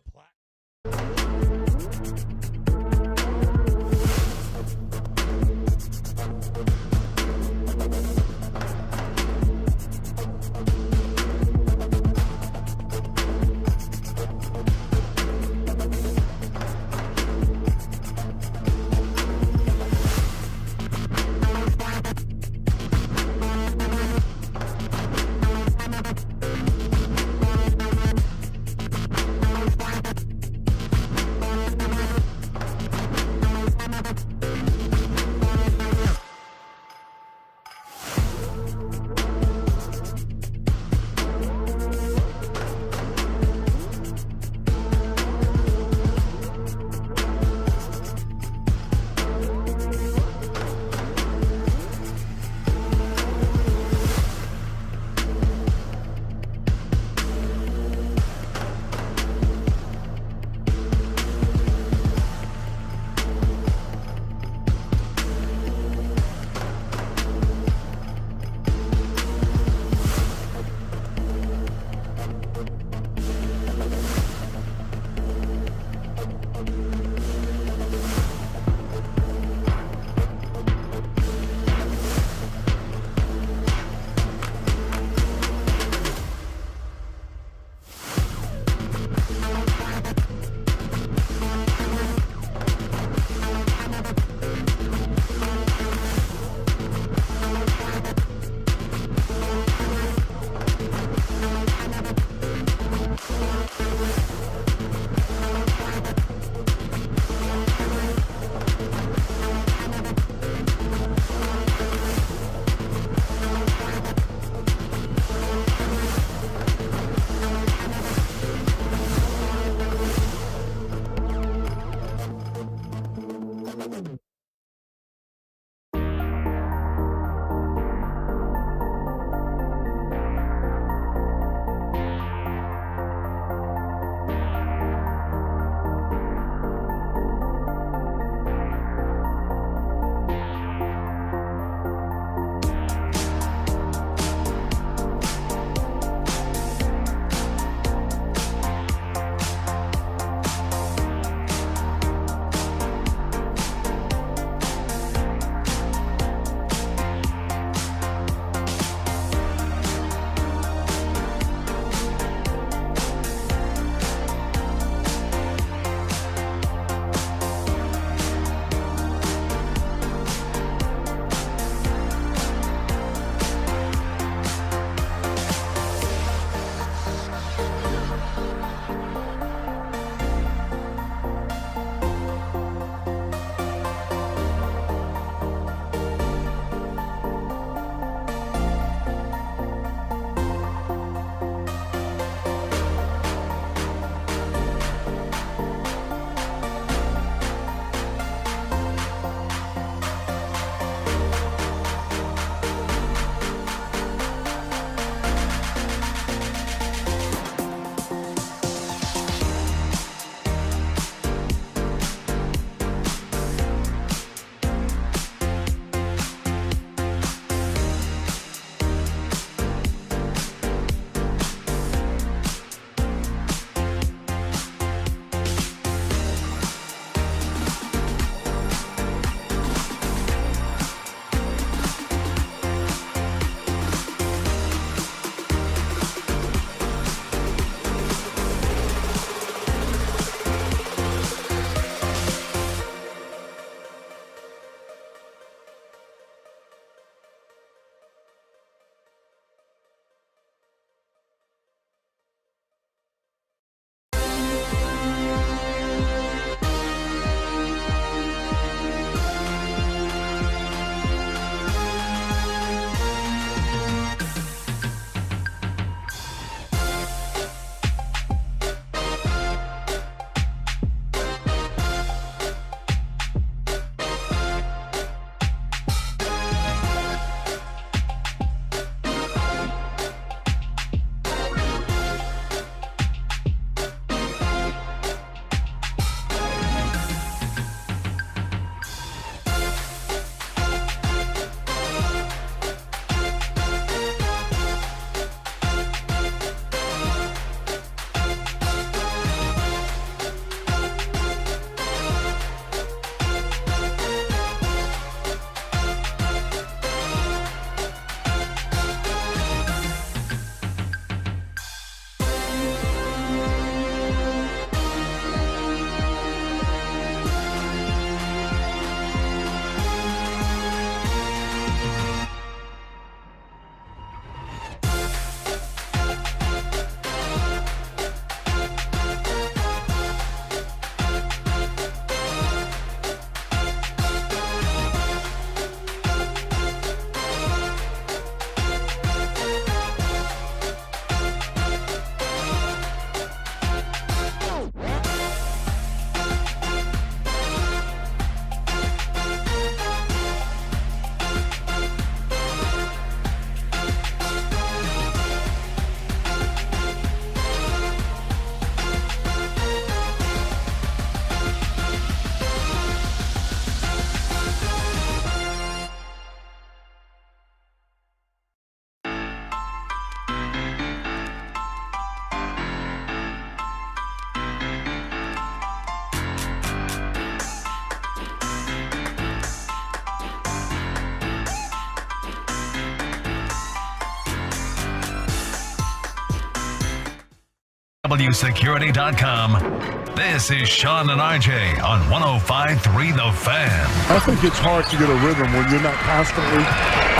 WSecurity.com. This is Sean and IJ on 105.3 The Fan. I think it's hard to get a rhythm when you're not constantly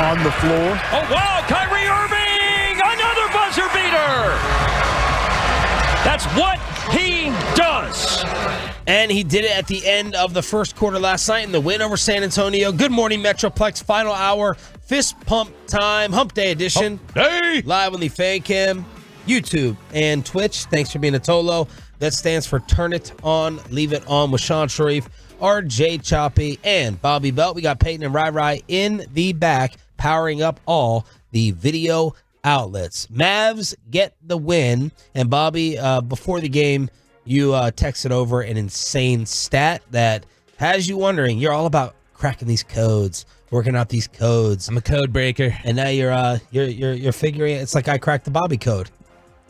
on the floor. Oh, wow, Kyrie Irving, another buzzer beater. That's what he does. And he did it at the end of the first quarter last night in the win over San Antonio. Good morning, Metroplex. Final hour, fist pump time, hump day edition. Hey! Live on the Fan Cam, YouTube, and Twitch. Thanks for being a Tolo. That stands for Turn It On, Leave It On with Sean Sharif, RJ Choppy, and Bobby Belt. We got Peyton and Rai in the back, powering up all the video outlets. Mavs get the win. And Bobby, before the game, you texted over an insane stat that has you wondering. You're all about cracking these codes, working out these codes. I'm a code breaker. And now you're figuring it. It's like I cracked the Bobby code.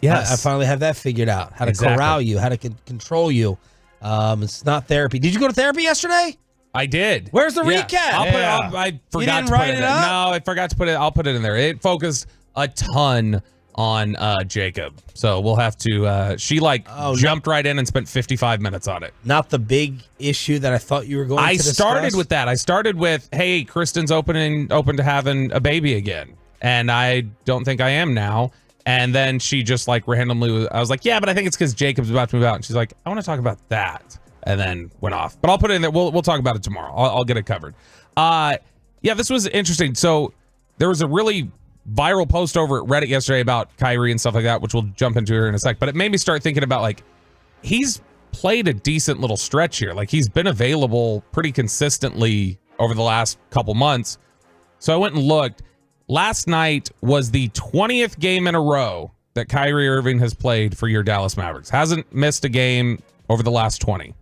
Yes. I finally have that figured out. How to corral you, how to control you. It's not therapy. Did you go to therapy yesterday? I did. Where's the recap? I forgot to put it in. No, I forgot to put it. I'll put it in there. It focused a ton on Jacob. So we'll have to she jumped right in and spent 55 minutes on it. Not the big issue that I thought you were going to discuss? I started with that. I started with, hey, Kristen's open to having a baby again. And I don't think I am now. And then she just randomly, I was like, yeah, but I think it's because Jacob's about to move out. And she's like, I want to talk about that. And then went off. But I'll put it in there. We'll talk about it tomorrow. I'll get it covered. Yeah, this was interesting. So there was a really viral post over at Reddit yesterday about Kyrie and stuff like that, which we'll jump into here in a sec. But it made me start thinking about, he's played a decent little stretch here. He's been available pretty consistently over the last couple months. So I went and looked. Last night was the 20th game in a row that Kyrie Irving has played for your Dallas Mavericks. Hasn't missed a game over the last 20.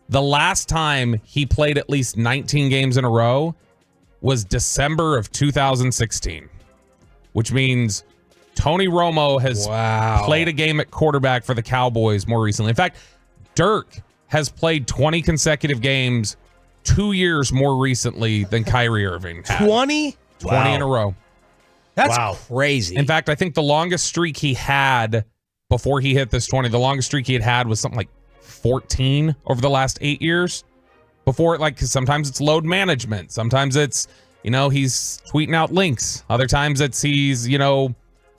The last time he played at least 19 games in a row was December of 2016, which means Tony Romo has played a game at quarterback for the Cowboys more recently. In fact, Dirk has played 20 consecutive games 2 years more recently than Kyrie Irving had. 20? 20 in a row. That's crazy. In fact, I think the longest streak he had before he hit this 20, the longest streak he had was something like 14 over the last 8 years. Before, because sometimes it's load management. Sometimes it's, he's tweeting out links. Other times it's he's,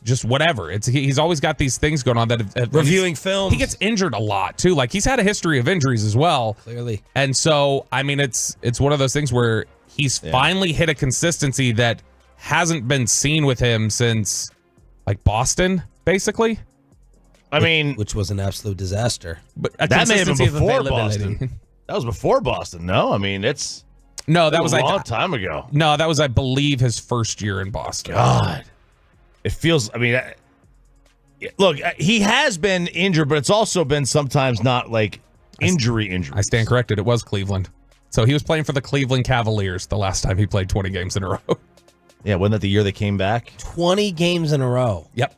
just whatever. He's always got these things going on that reviewing films. He gets injured a lot too. He's had a history of injuries as well. Clearly. And so, it's one of those things where he's finally hit a consistency that hasn't been seen with him since Boston, basically. Which was an absolute disaster. But that may have been before Boston. That was before Boston. No, that was a long time ago. No, that was, I believe, his first year in Boston. God, it feels. Look, he has been injured, but it's also been sometimes not injury. I stand corrected. It was Cleveland. So he was playing for the Cleveland Cavaliers the last time he played 20 games in a row. Yeah, wasn't that the year they came back? 20 games in a row. Yep.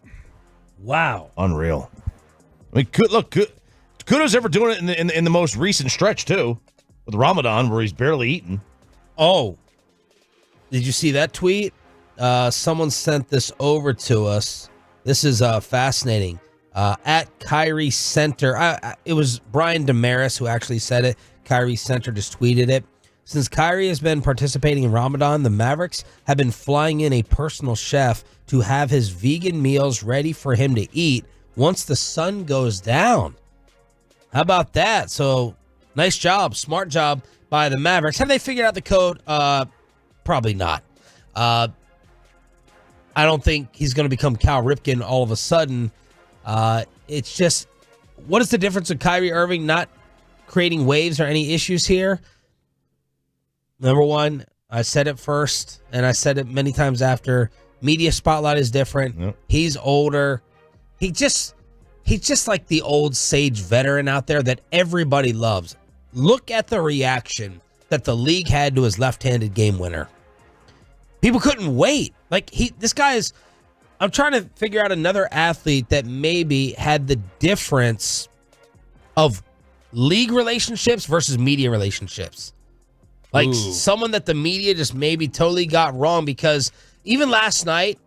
Wow. Unreal. Kudos ever doing it in the most recent stretch, too, with Ramadan, where he's barely eaten. Oh. Did you see that tweet? Someone sent this over to us. This is fascinating. At Kyrie Center. It was Brian Damaris who actually said it. Kyrie Center just tweeted it. Since Kyrie has been participating in Ramadan, the Mavericks have been flying in a personal chef to have his vegan meals ready for him to eat once the sun goes down. How about that? So, nice job. Smart job by the Mavericks. Have they figured out the code? Probably not. I don't think he's going to become Cal Ripken all of a sudden. It's just, what is the difference with Kyrie Irving not creating waves or any issues here? Number one, I said it first, and I said it many times after. Media spotlight is different. Yep. He's older. He's just like the old sage veteran out there that everybody loves. Look at the reaction that the league had to his left-handed game winner. People couldn't wait. This guy is. I'm trying to figure out another athlete that maybe had the difference of league relationships versus media relationships. Someone that the media just maybe totally got wrong, because even last night,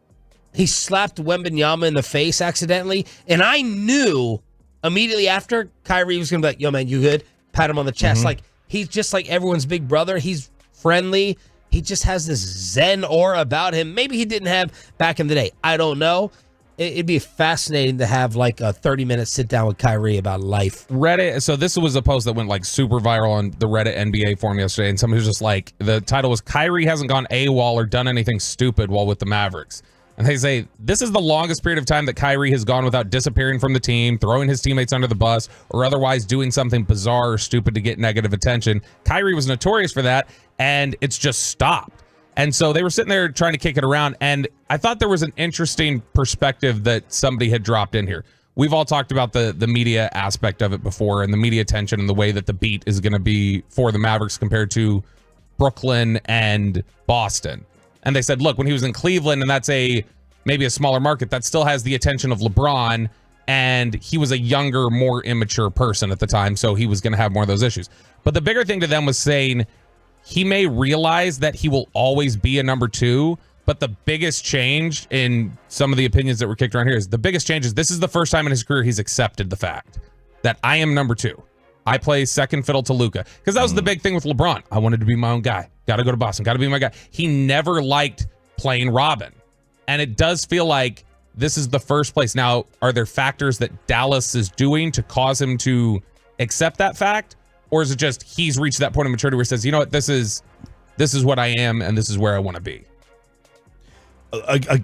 he slapped Wembanyama in the face accidentally, and I knew immediately after, Kyrie was going to be like, yo, man, you good? Pat him on the chest. Mhm. Like, he's just like everyone's big brother. He's friendly. He just has this zen aura about him. Maybe he didn't have back in the day. I don't know. It'd be fascinating to have like a 30-minute sit down with Kyrie about life. Reddit. So this was a post that went like super viral on the Reddit NBA forum yesterday, and somebody was just like, the title was Kyrie hasn't gone AWOL or done anything stupid while with the Mavericks. And they say, this is the longest period of time that Kyrie has gone without disappearing from the team, throwing his teammates under the bus, or otherwise doing something bizarre or stupid to get negative attention. Kyrie was notorious for that, and it's just stopped. And so they were sitting there trying to kick it around, and I thought there was an interesting perspective that somebody had dropped in here. We've all talked about the media aspect of it before, and the media attention and the way that the beat is going to be for the Mavericks compared to Brooklyn and Boston. And they said, look, when he was in Cleveland, and that's maybe a smaller market, that still has the attention of LeBron, and he was a younger, more immature person at the time, so he was going to have more of those issues. But the bigger thing to them was saying he may realize that he will always be a number 2, but the biggest change in some of the opinions that were kicked around here is the biggest change is this is the first time in his career he's accepted the fact that I am number 2. I play second fiddle to Luka, because that was the big thing with LeBron. I wanted to be my own guy. Got to go to Boston. Got to be my guy. He never liked playing Robin. And it does feel like this is the first place. Now, are there factors that Dallas is doing to cause him to accept that fact? Or is it just he's reached that point of maturity where he says, you know what, this is what I am, and this is where I want to be?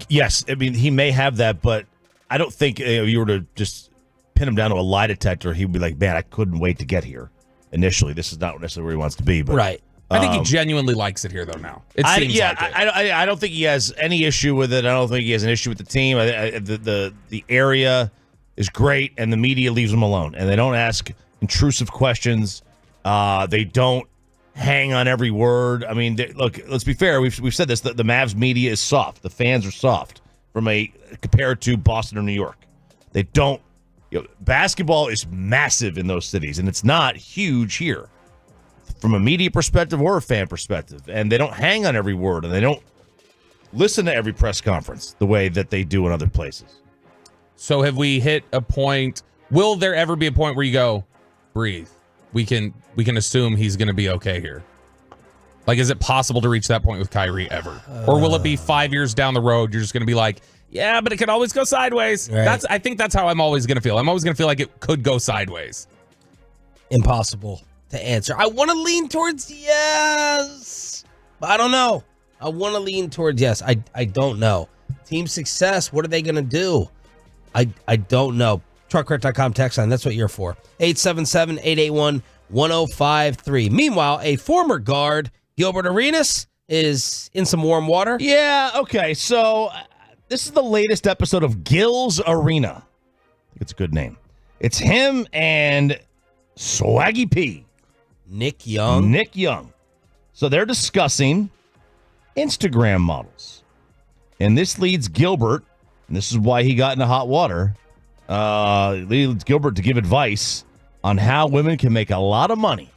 Yes. I mean, he may have that, but I don't think if you were to just pin him down to a lie detector, he would be like, man, I couldn't wait to get here. Initially, this is not necessarily where he wants to be. But right. I think he genuinely likes it here, though, now. It seems like it. I don't think he has any issue with it. I don't think he has an issue with the team. The area is great, and the media leaves him alone. And they don't ask intrusive questions. They don't hang on every word. I mean, look, let's be fair. We've said this. The Mavs media is soft. The fans are soft compared to Boston or New York. They don't. Basketball is massive in those cities, and it's not huge here from a media perspective or a fan perspective. And they don't hang on every word, and they don't listen to every press conference the way that they do in other places. So have we hit a point? Will there ever be a point where you go, breathe? We can assume he's going to be okay here. Like, is it possible to reach that point with Kyrie ever? Or will it be 5 years down the road, you're just going to be like, yeah, but it could always go sideways. Right. I think that's how I'm always going to feel. I'm always going to feel like it could go sideways. Impossible to answer. I want to lean towards yes, but I don't know. I want to lean towards yes. I don't know. Team success, what are they going to do? I don't know. Truckcart.com text line, that's what you're for. 877-881-1053. Meanwhile, a former guard, Gilbert Arenas, is in some warm water. Yeah, okay. So this is the latest episode of Gil's Arena. I think it's a good name. It's him and Swaggy P. Nick Young. So they're discussing Instagram models. And this leads Gilbert, and this is why he got into hot water, leads Gilbert to give advice on how women can make a lot of money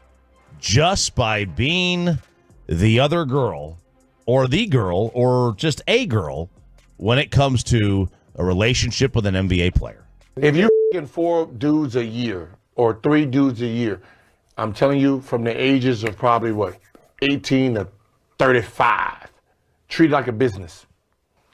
just by being the other girl or the girl or just a girl when it comes to a relationship with an NBA player. If you're f***ing 4 dudes a year or 3 dudes a year, I'm telling you, from the ages of probably 18 to 35, treat it like a business.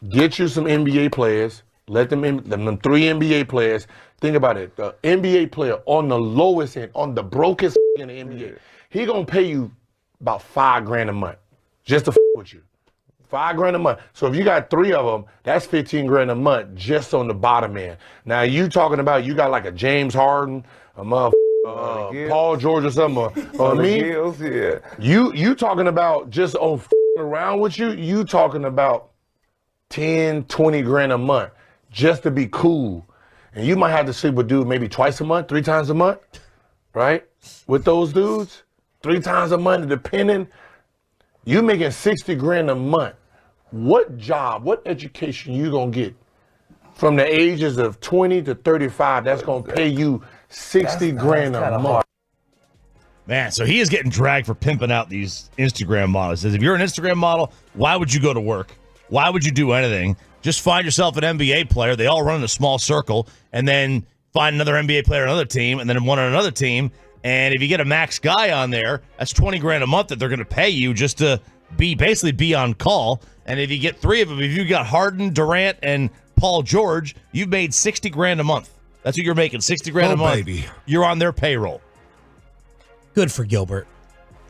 Get you some NBA players, let them 3 NBA players. Think about it, the NBA player on the lowest end, on the brokest in the NBA, he gonna pay you about $5,000 a month just to with you. $5,000 a month. So if you got 3 of them, that's $15,000 a month just on the bottom end. Now you talking about you got like a James Harden, a Paul George or something, or me. Gills, yeah. You talking about just on around with you? You talking about $10,000-$20,000 a month just to be cool, and you might have to sleep with dude maybe twice a month, 3 times a month, right? With those dudes, 3 times a month, depending. You making $60,000 a month. What job, what education you gonna get from the ages of 20 to 35 that's gonna pay you $60,000 a month? Man, so he is getting dragged for pimping out these Instagram models. Says if you're an Instagram model, why would you go to work? Why would you do anything? Just find yourself an NBA player. They all run in a small circle, and then find another NBA player on another team, and then one on another team. And if you get a max guy on there, that's $20,000 a month that they're going to pay you just to basically be on call. And if you get 3 of them, if you got Harden, Durant, and Paul George, you've made $60,000 a month. That's what you're making, $60,000 a month. Baby. You're on their payroll. Good for Gilbert.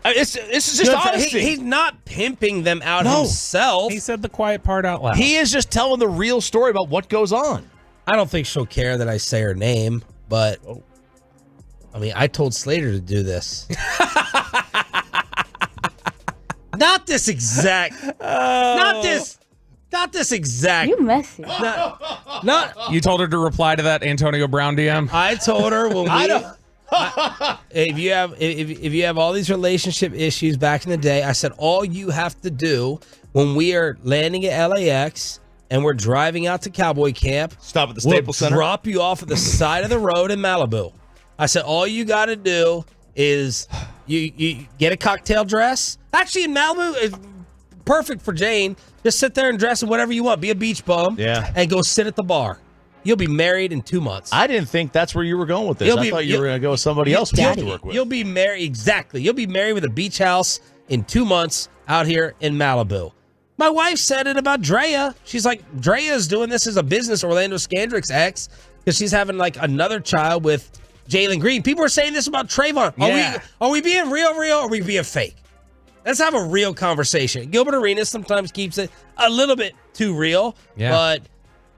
This is just honesty. He's not pimping them out himself. He said the quiet part out loud. He is just telling the real story about what goes on. I don't think she'll care that I say her name, but I mean, I told Slater to do this. Not this exact. Not this exact. You messy. Not. You told her to reply to that Antonio Brown DM? I told her when if you have all these relationship issues back in the day, I said all you have to do when we are landing at LAX and we're driving out to Cowboy Camp, stop at the Staples Center, drop you off at the side of the road in Malibu. I said all you got to do is you get a cocktail dress. Actually, in Malibu, it's perfect for Jane. Just sit there and dress in whatever you want. Be a beach bum, and go sit at the bar. You'll be married in 2 months. I didn't think that's where you were going with this. I thought you were going to go with somebody else you have to work with. You'll be married, exactly. You'll be married with a beach house in 2 months out here in Malibu. My wife said it about Drea. She's like, Drea is doing this as a business, Orlando Scandrick's ex, because she's having like another child with Jalen Green. People are saying this about Trayvon. Are we being real, or are we being fake? Let's have a real conversation. Gilbert Arenas sometimes keeps it a little bit too real, but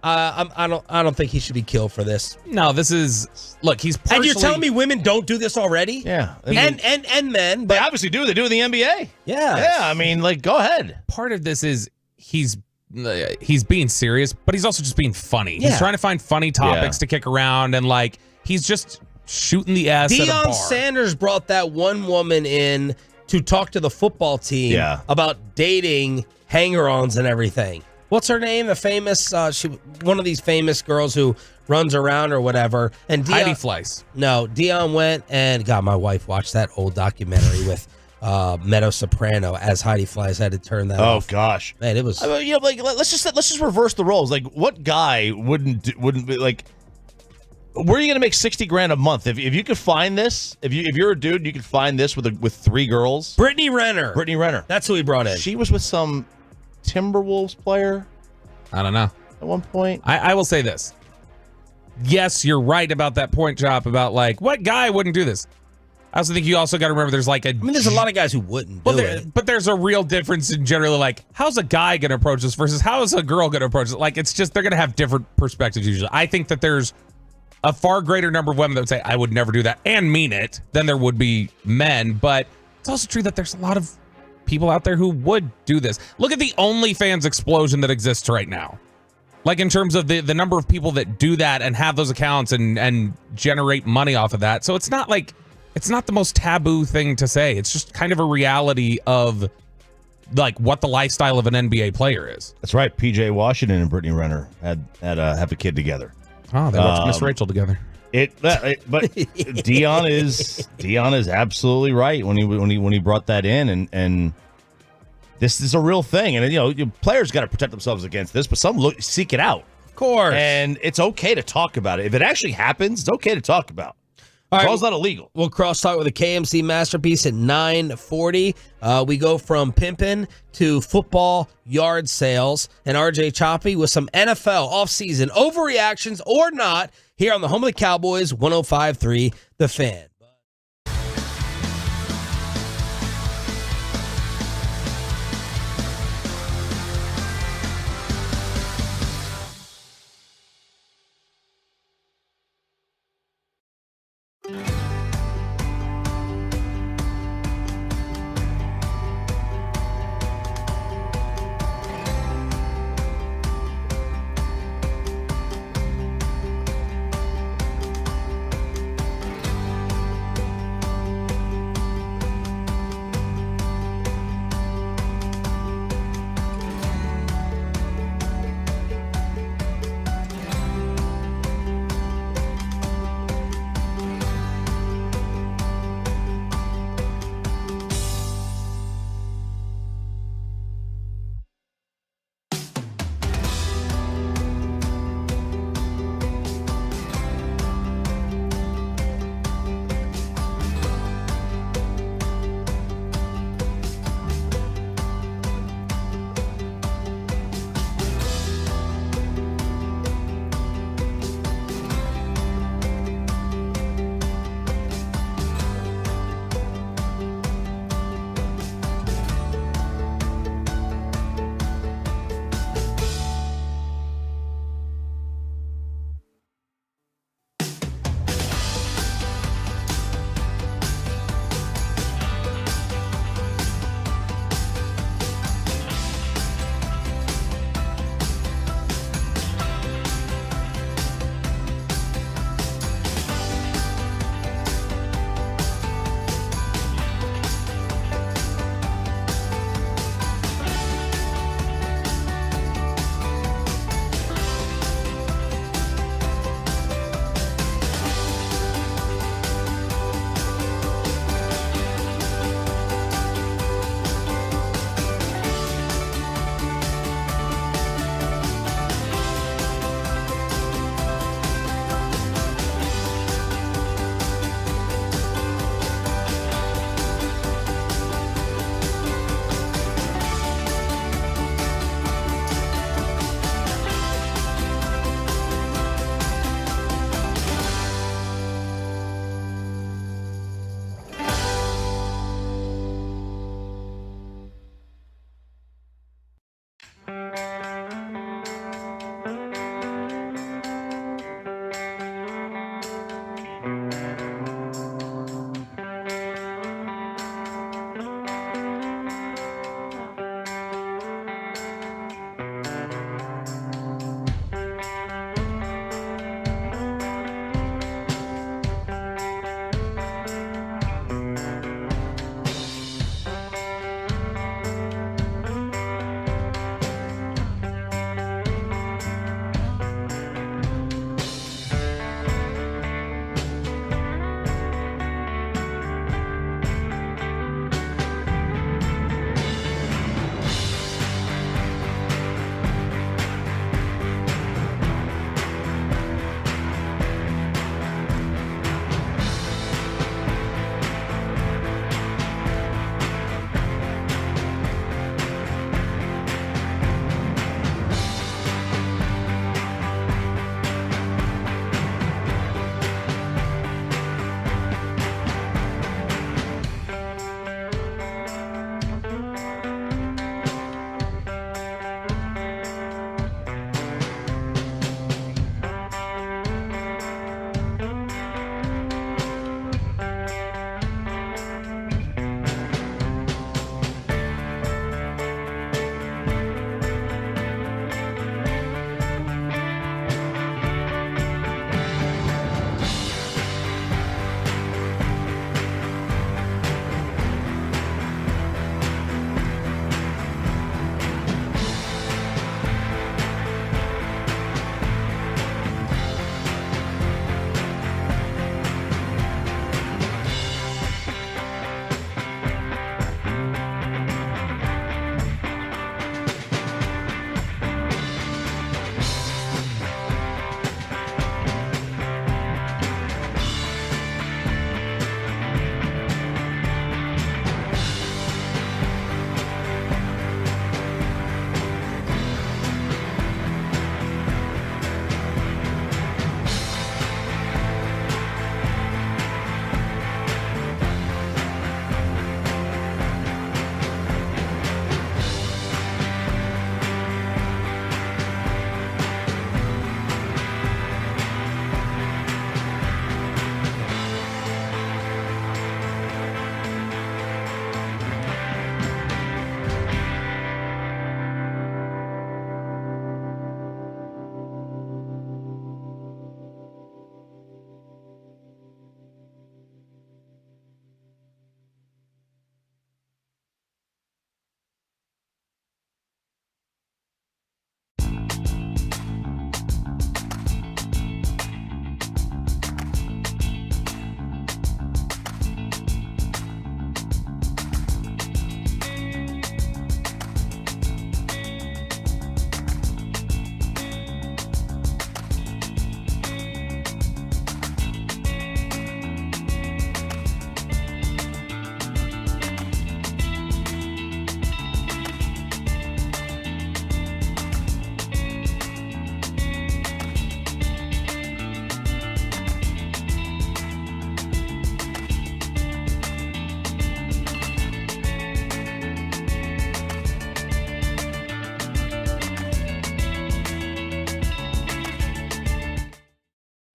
I don't think he should be killed for this. No, this is he's partially, and you're telling me women don't do this already? Yeah, and men, but they obviously do. They do it in the NBA. Yeah. I mean, like, go ahead. Part of this is he's being serious, but he's also just being funny. Yeah. He's trying to find funny topics to kick around, and like he's just shooting the ass at a bar. Deion Sanders brought that one woman in to talk to the football team about dating hanger-ons and everything. What's her name? The famous, one of these famous girls who runs around or whatever. And Deion, Heidi Fleiss. No, Deion went and my wife watched that old documentary with Meadow Soprano as Heidi Fleiss had to turn that off. Oh gosh, man, it was. I mean, like let's just reverse the roles. Like, what guy wouldn't be like? Where are you going to make $60,000 a month if you could find this? If you're a dude, you could find this with 3 girls. Brittany Renner. That's who he brought in. She was with some Timberwolves player. I don't know. At one point, I will say this. Yes, you're right about that point, Chop, about like what guy wouldn't do this. I also think you also got to remember there's like there's a lot of guys who wouldn't do it. But there's a real difference in generally like how's a guy going to approach this versus how is a girl going to approach it? Like it's just they're going to have different perspectives usually. I think that there's a far greater number of women that would say I would never do that and mean it than there would be men. But it's also true that there's a lot of people out there who would do this. Look at the OnlyFans explosion that exists right now. Like in terms of the number of people that do that and have those accounts and generate money off of that. So it's not like it's not the most taboo thing to say. It's just kind of a reality of like what the lifestyle of an NBA player is. That's right. PJ Washington and Brittany Renner have a kid together. Oh, they watched Miss Rachel together. But Deion is absolutely right when he brought that in, and this is a real thing, and players got to protect themselves against this, but some seek it out, of course, and it's okay to talk about it. If it actually happens, it's okay to talk about. All right, it's not illegal. We'll crosstalk with a K&C Masterpiece at 9:40. We go from pimping to football yard sales, and RJ Choppy with some NFL offseason overreactions or not here on the home of the Cowboys, 105.3 The Fan.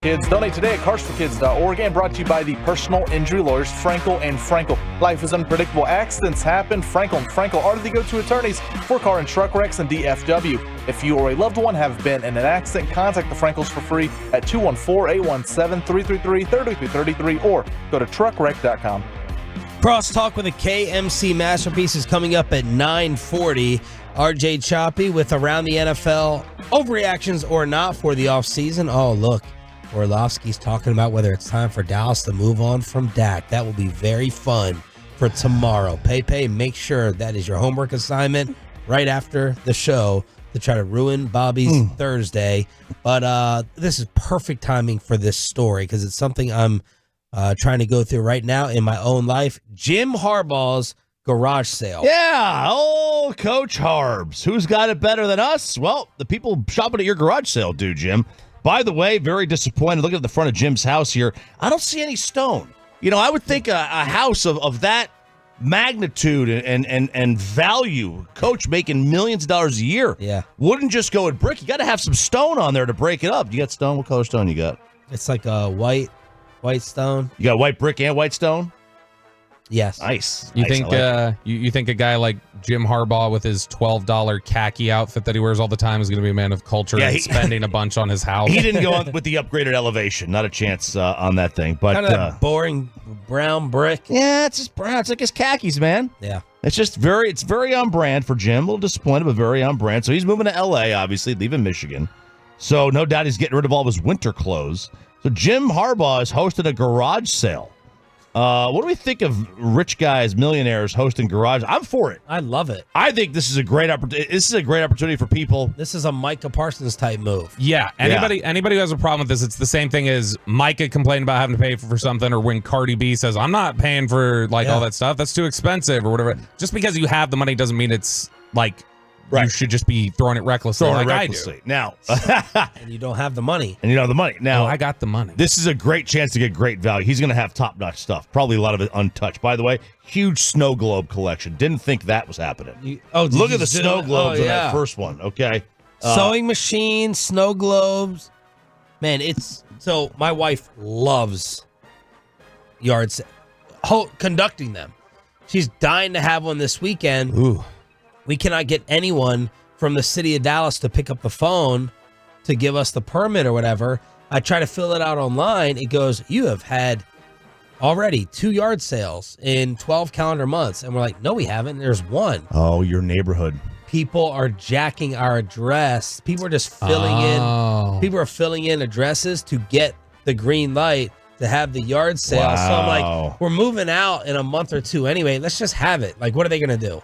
Kids, donate today at carsforkids.org and brought to you by the personal injury lawyers Frankel and Frankel. Life is unpredictable. Accidents happen. Frankel and Frankel are the go-to attorneys for car and truck wrecks and DFW. If you or a loved one have been in an accident, contact the Frankels for free at 214-817-333-3333 or go to truckwreck.com. Crosstalk with a K&C Masterpiece is coming up at 9:40. RJ Choppy with Around the NFL, overreactions or not for the offseason. Oh, look, Orlovsky's talking about whether it's time for Dallas to move on from Dak. That will be very fun for tomorrow. Pepe, make sure that is your homework assignment right after the show to try to ruin Bobby's Thursday. But this is perfect timing for this story because it's something I'm trying to go through right now in my own life. Jim Harbaugh's garage sale. Yeah, Coach Harbs. Who's got it better than us? Well, the people shopping at your garage sale do, Jim. By the way, very disappointed. Looking at the front of Jim's house here, I don't see any stone. You know, I would think a house of that magnitude and value, Coach making millions of dollars a year, wouldn't just go with brick. You got to have some stone on there to break it up. You got stone? What color stone you got? It's like a white stone. You got white brick and white stone? Yes. Nice. You Nice. think you think a guy like Jim Harbaugh with his $12 khaki outfit that he wears all the time is going to be a man of culture and spending a bunch on his house? He didn't go on with the upgraded elevation. Not a chance on that thing. But kind of that boring brown brick. Yeah, it's just brown. It's like his khakis, man. Yeah. It's just it's very on brand for Jim. A little disappointed, but very on brand. So he's moving to L.A., obviously, leaving Michigan. So no doubt he's getting rid of all of his winter clothes. So Jim Harbaugh has hosted a garage sale. What do we think of rich guys, millionaires hosting garage? I'm for it. I love it. I think this is a great opportunity. This is a great opportunity for people. This is a Micah Parsons type move. Yeah. Anybody who has a problem with this, it's the same thing as Micah complaining about having to pay for something, or when Cardi B says, I'm not paying for all that stuff. That's too expensive or whatever. Just because you have the money doesn't mean it's like you should just be throwing it recklessly I do. Now, and you don't have the money. Now, I got the money. This is a great chance to get great value. He's going to have top-notch stuff. Probably a lot of it untouched. By the way, huge snow globe collection. Didn't think that was happening. Look at the snow globes in that first one. Okay. Sewing machine, snow globes. Man, so my wife loves yard conducting them. She's dying to have one this weekend. Ooh. We cannot get anyone from the city of Dallas to pick up the phone to give us the permit or whatever. I try to fill it out online. It goes, you have had already 2 yard sales in 12 calendar months. And we're like, no, we haven't. There's one. Oh, your neighborhood. People are jacking our address. People are just filling in. People are filling in addresses to get the green light to have the yard sale. Wow. So I'm like, we're moving out in a month or two anyway. Let's just have it. Like, what are they going to do?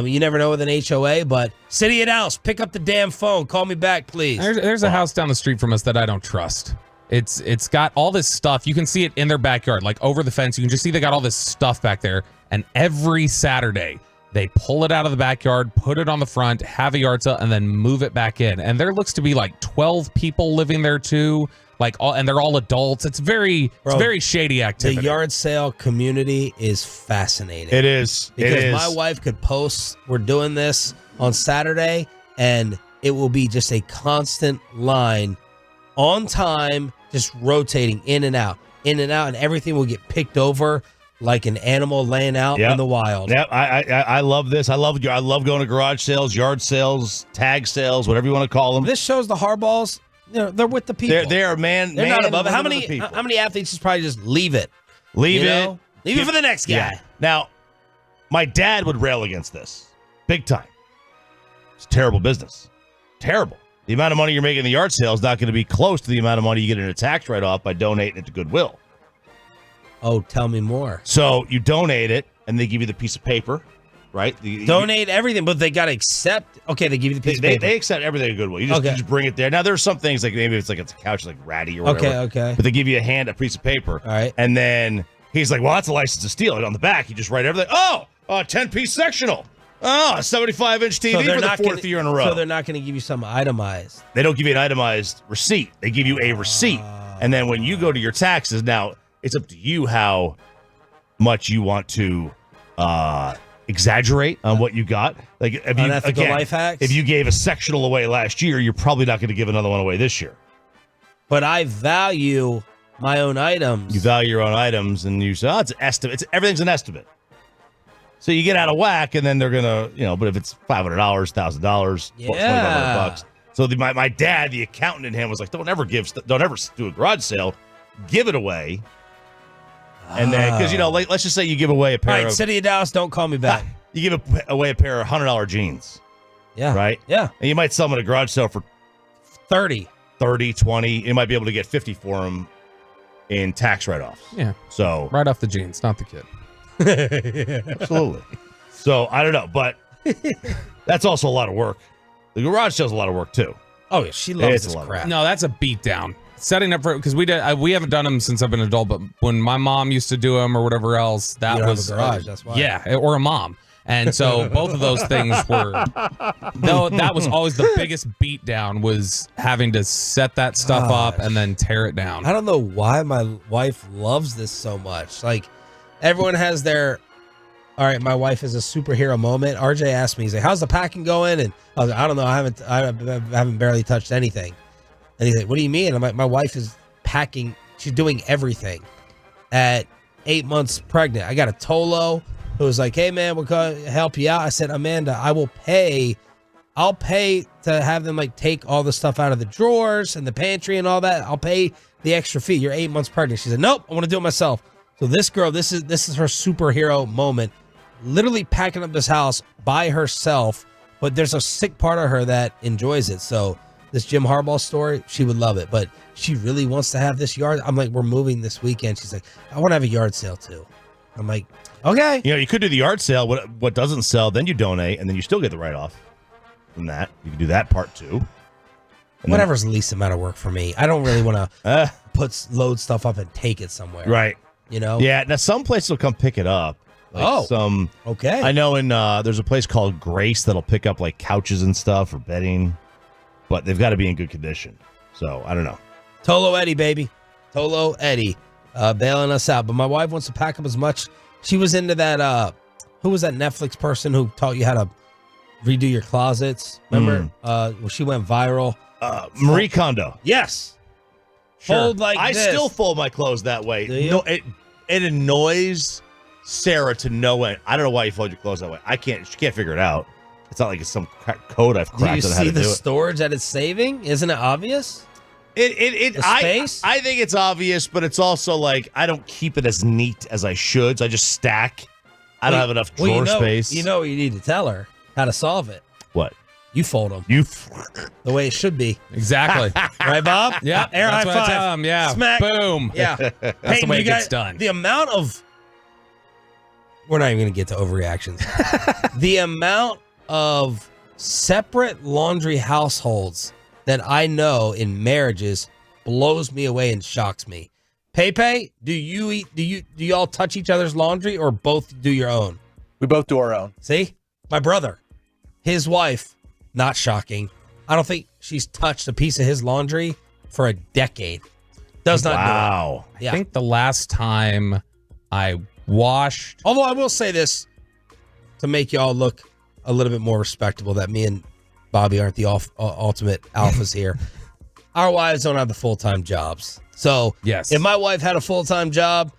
You never know with an HOA, but City of Dallas, pick up the damn phone. Call me back, please. There's a house down the street from us that I don't trust. It's got all this stuff. You can see it in their backyard, like over the fence. You can just see they got all this stuff back there. And every Saturday, they pull it out of the backyard, put it on the front, have a yard sale, and then move it back in. And there looks to be like 12 people living there too. And they're all adults. It's very shady activity. The yard sale community is fascinating. It is. Because my wife could post, we're doing this on Saturday, and it will be just a constant line on time, just rotating in and out, and everything will get picked over like an animal laying out in the wild. Yep, I love this. I love going to garage sales, yard sales, tag sales, whatever you want to call them. This shows the Harbaughs. They're with the people. They're not above it. How people. many athletes just probably just leave it? Leave it for the next guy. Yeah. Now, my dad would rail against this big time. It's terrible business. Terrible. The amount of money you're making in the yard sale is not going to be close to the amount of money you get in a tax write-off by donating it to Goodwill. Oh, tell me more. So you donate it, and they give you the piece of paper. Right? Donate everything, but they got to accept. Okay, they give you the piece of paper. They accept everything at Goodwill. You just bring it there. Now, there's some things like maybe it's a couch like ratty or whatever. Okay. But they give you a piece of paper. All right. And then he's like, well, that's a license to steal. And on the back, you just write everything. Oh, 10-piece sectional. Oh, 75-inch TV for the fourth year in a row. So they're not going to give you some itemized. They don't give you an itemized receipt. They give you a receipt. And then when you go to your taxes, now it's up to you how much you want to exaggerate on what you got. Like unethical life hacks. If you gave a sectional away last year, you're probably not going to give another one away this year. but I value my own items. You value your own items, and you say, it's an estimate. Everything's an estimate. So you get out of whack, and then they're going to, but if it's $500, $1,000, $2,500. So my dad, the accountant in him, was like, don't ever do a garage sale. Give it away. And then, because, let's just say you give away a pair of... City of Dallas, don't call me back. You give away a pair of $100 jeans. Yeah. Right? Yeah. And you might sell them at a garage sale for 30, 20. You might be able to get 50 for them in tax write-offs. Yeah. So right off the jeans, not the kid. Absolutely. So I don't know, but that's also a lot of work. The garage sale's a lot of work too. Oh yeah, she loves this crap. No, that's a beatdown. Setting up for, because we haven't done them since I've been an adult, but when my mom used to do them or whatever else, that was a garage. That's why. Yeah, or a mom. And so both of those things were, no, that was always the biggest beatdown, was having to set that stuff up and then tear it down. I don't know why my wife loves this so much. Like, everyone has their, all right, my wife is a superhero moment. RJ asked me, he's like, how's the packing going? And I was like, I don't know. I haven't barely touched anything. And he's like, what do you mean? I'm like, my wife is packing. She's doing everything at 8 months pregnant. I got a Tolo who was like, hey, man, we'll help you out. I said, Amanda, I'll pay to have them like take all the stuff out of the drawers and the pantry and all that. I'll pay the extra fee. You're 8 months pregnant. She said, nope, I want to do it myself. So this girl, this is her superhero moment, literally packing up this house by herself. But there's a sick part of her that enjoys it. So this Jim Harbaugh story, she would love it. But she really wants to have this yard. I'm like, we're moving this weekend. She's like, I want to have a yard sale too. I'm like, okay. You could do the yard sale. What doesn't sell, then you donate, and then you still get the write-off from that. You can do that part too. And whatever's the least amount of work for me. I don't really want to load stuff up and take it somewhere. Right. Yeah. Now some places will come pick it up. Like okay. I know there's a place called Grace that'll pick up like couches and stuff or bedding, but they've got to be in good condition. So I don't know. Tolo Eddie, baby. Tolo Eddie bailing us out. But my wife wants to pack up as much. She was into that. Who was that Netflix person who taught you how to redo your closets? Remember? She went viral. Marie Kondo. Yes. Sure. Fold like I this. still fold my clothes that way. Do you? No, it annoys Sarah to no end. I don't know why you fold your clothes that way. She can't figure it out. It's not like it's some code I've cracked on how to do it. Do you see the storage that it's saving? Isn't it obvious? I think it's obvious, but it's also like I don't keep it as neat as I should. So I just stack. I don't have enough drawer space. You know what you need to tell her how to solve it. What? You fold them. The way it should be. Exactly. Right, Bob? Yeah. Air that's high what I five. tell him. Yeah. Smack. Boom. Yeah. That's the way it gets done. The amount of... We're not even going to get to overreactions. The amount of separate laundry households that I know in marriages blows me away and shocks me. Pepe, do you all touch each other's laundry or both do your own? We both do our own. See? My brother, his wife, not shocking. I don't think she's touched a piece of his laundry for a decade. Does not do it. Yeah. I think the last time I washed. Although I will say this to make y'all look a little bit more respectable, that me and Bobby aren't the ultimate alphas here. Our wives don't have the full-time jobs. So yes, if my wife had a full-time job,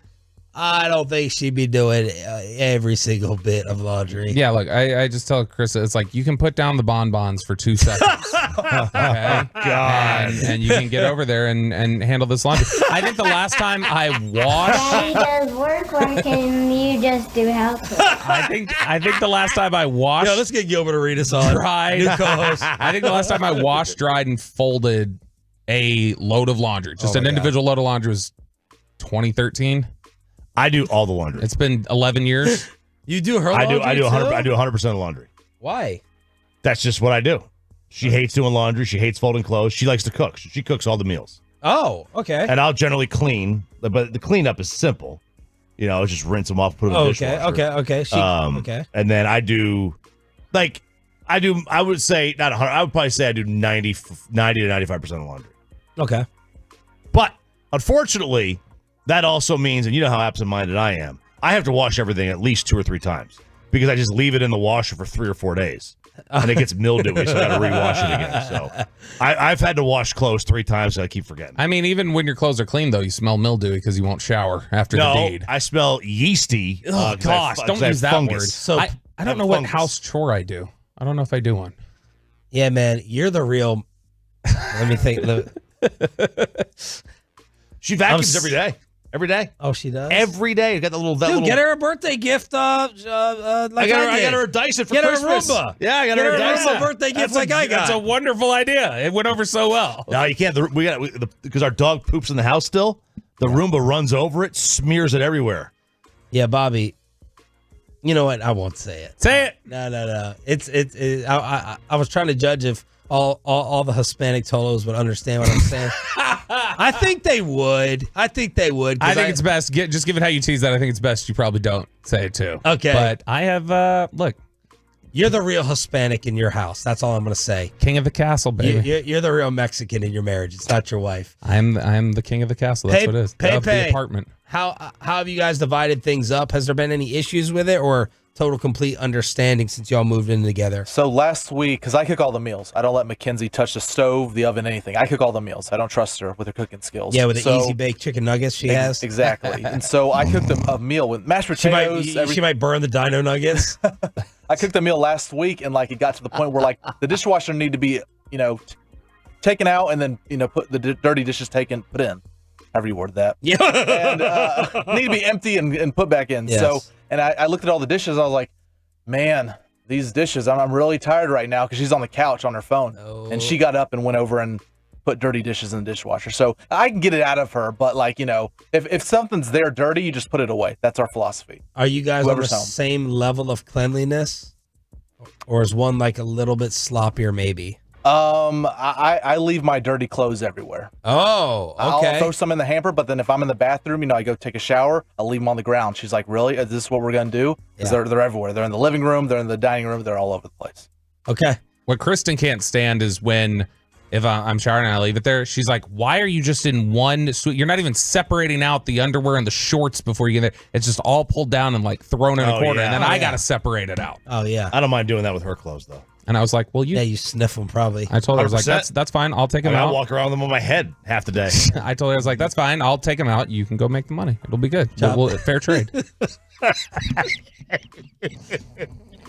I don't think she'd be doing every single bit of laundry. Yeah, look, I just tell Chris, it's like you can put down the bonbons for 2 seconds. Okay? God. And you can get over there and handle this laundry. I think the last time I washed. Daddy does work and you just do housework. I think the last time I washed. Yo, let's get Gilbert Arenas on. Dried. New co-host. I think the last time I washed, dried, and folded a load of laundry, just an individual load of laundry, was 2013. I do all the laundry. It's been 11 years. You do her laundry? I do 100% of laundry. Why? That's just what I do. She hates doing laundry. She hates folding clothes. She likes to cook. She cooks all the meals. Oh, okay. And I'll generally clean, but the cleanup is simple. Just rinse them off, put them in the dishwasher. Okay. Okay. And then I do, I would say, not 100, I would probably say I do 90 to 95% of laundry. Okay. But unfortunately, that also means, and you know how absent-minded I am, I have to wash everything at least 2 or 3 times. because I just leave it in the washer for 3 or 4 days. And it gets mildewy, so I got to rewash it again. So I've had to wash clothes 3 times, so I keep forgetting. I mean, even when your clothes are clean, though, you smell mildewy because you won't shower after the deed. I smell yeasty. Oh, gosh, don't use that word. So I don't know what house chore I do. I don't know if I do one. Yeah, man, you're the real. Let me think. She vacuums every day. Every day. Oh, she does? Every day. You got the little. Dude, get her a birthday gift. Like I got her a Dyson for Christmas. Get her a Roomba. Yeah, I got her a Dyson. Roomba birthday gift I got. That's a wonderful idea. It went over so well. No, you can't. Because our dog poops in the house still. The Roomba runs over it, smears it everywhere. Yeah, Bobby. You know what? I won't say it. Say it. No. I was trying to judge if all the Hispanic Tolos would understand what I'm saying. I think they would. I think it's best. Just given how you tease that, I think it's best you probably don't say it too. Okay. But I have, look. You're the real Hispanic in your house. That's all I'm going to say. King of the castle, baby. You're the real Mexican in your marriage. It's not your wife. I am the king of the castle. That's what it is. The apartment. How have you guys divided things up? Has there been any issues with it or total complete understanding since y'all moved in together? So last week, because I cook all the meals, I don't let Mackenzie touch the stove, the oven, anything. I cook all the meals. I don't trust her with her cooking skills. Yeah, with the easy baked chicken nuggets she has. Exactly. And so I cooked a meal with mashed potatoes. She might burn the dino nuggets. I cooked the meal last week, and it got to the point where the dishwasher need to be taken out and then put the dirty dishes put in. However you worded that. Yeah. And need to be empty and put back in. Yes. So, and I looked at all the dishes. I was like, man, these dishes, I'm really tired right now because she's on the couch on her phone. Oh. And she got up and went over and put dirty dishes in the dishwasher. So I can get it out of her. But if something's there dirty, you just put it away. That's our philosophy. Are you guys Whoever's on the same level of cleanliness? Or is one a little bit sloppier maybe? I leave my dirty clothes everywhere. Oh, okay. I'll throw some in the hamper, but then if I'm in the bathroom, I go take a shower, I'll leave them on the ground. She's like, really? Is this what we're going to do? Because they're everywhere. They're in the living room. They're in the dining room. They're all over the place. Okay. What Kristen can't stand is when, if I'm showering and I leave it there, she's like, why are you just in one suite? You're not even separating out the underwear and the shorts before you get there. It's just all pulled down and thrown in a corner. Yeah. And then I got to separate it out. Oh, yeah. I don't mind doing that with her clothes, though. And I was like, well, you sniff them probably. I told her, I was like, that's fine. I'll take them out. I walk around with them on my head half the day. I told her, I was like, that's fine. I'll take them out. You can go make the money. It'll be good. Fair trade.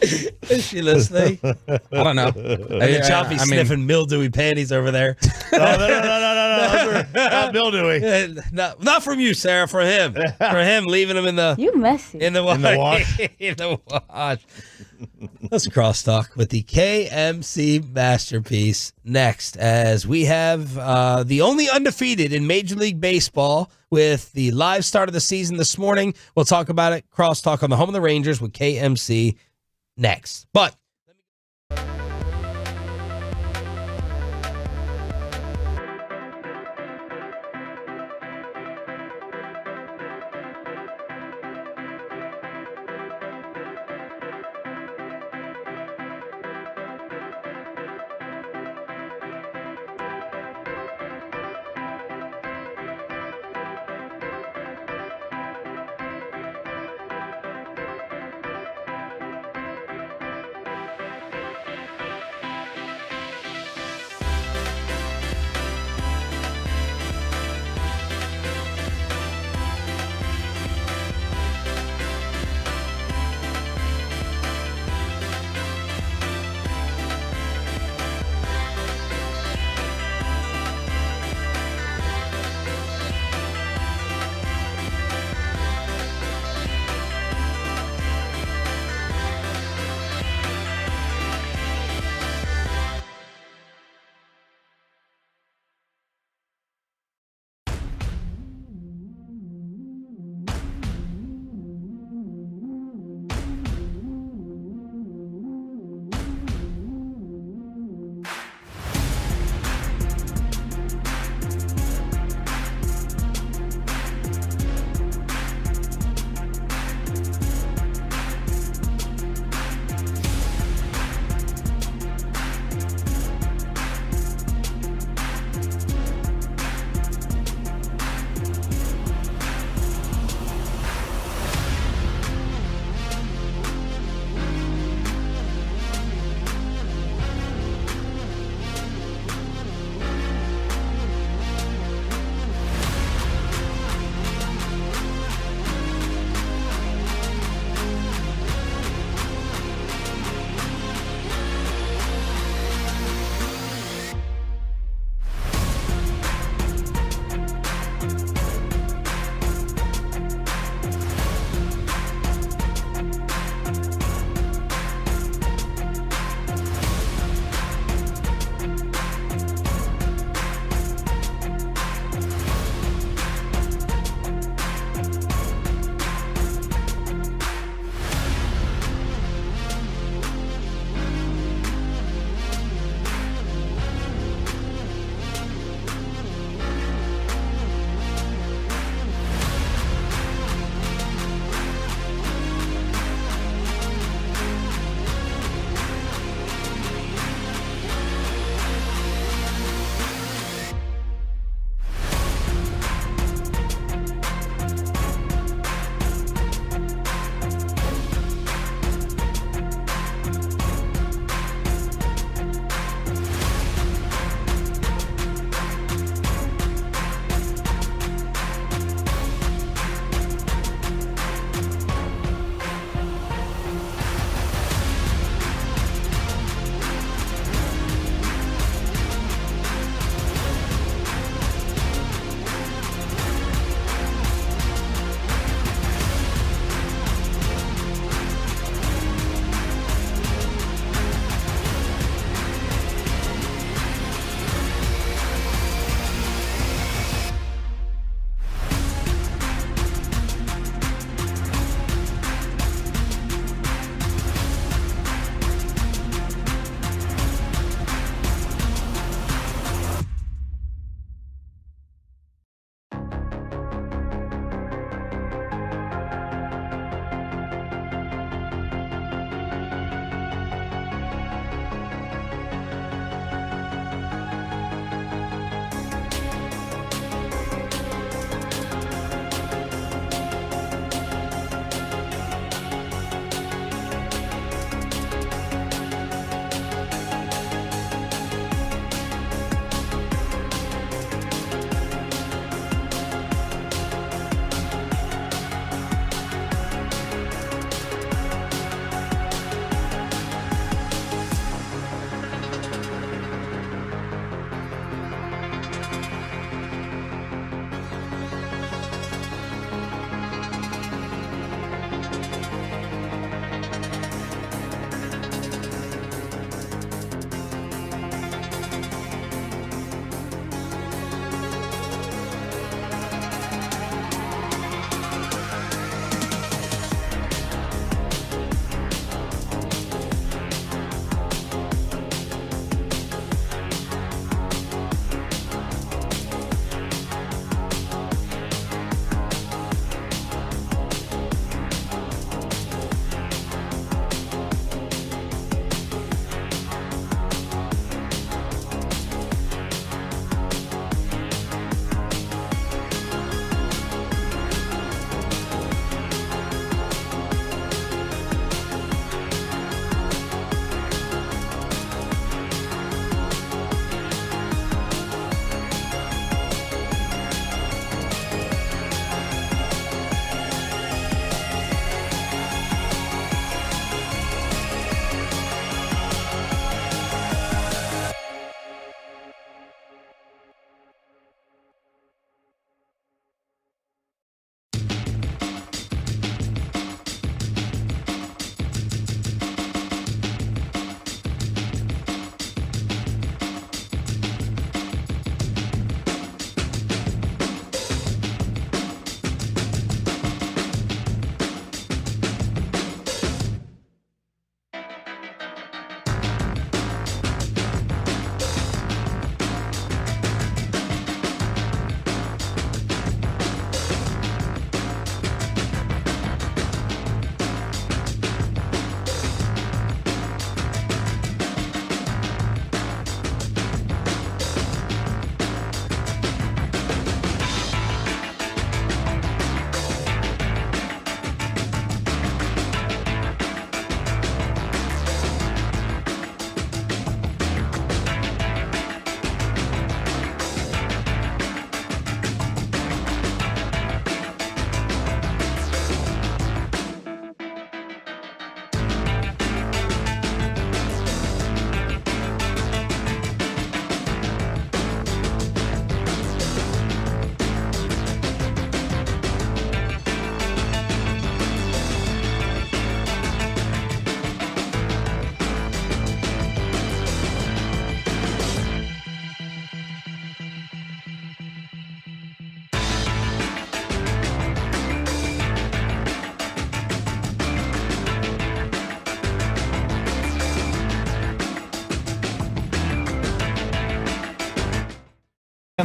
Is she listening? I don't know. And Choppy's sniffing mildewy panties over there. No. Those are not mildewy. Not from you, Sarah. From him. From him leaving them in the. You messy. In the wash. In the wash. In the wash. Let's crosstalk with the K&C Masterpiece next, as we have the only undefeated in Major League Baseball with the live start of the season this morning. We'll talk about it. Crosstalk on the home of the Rangers with K&C next. But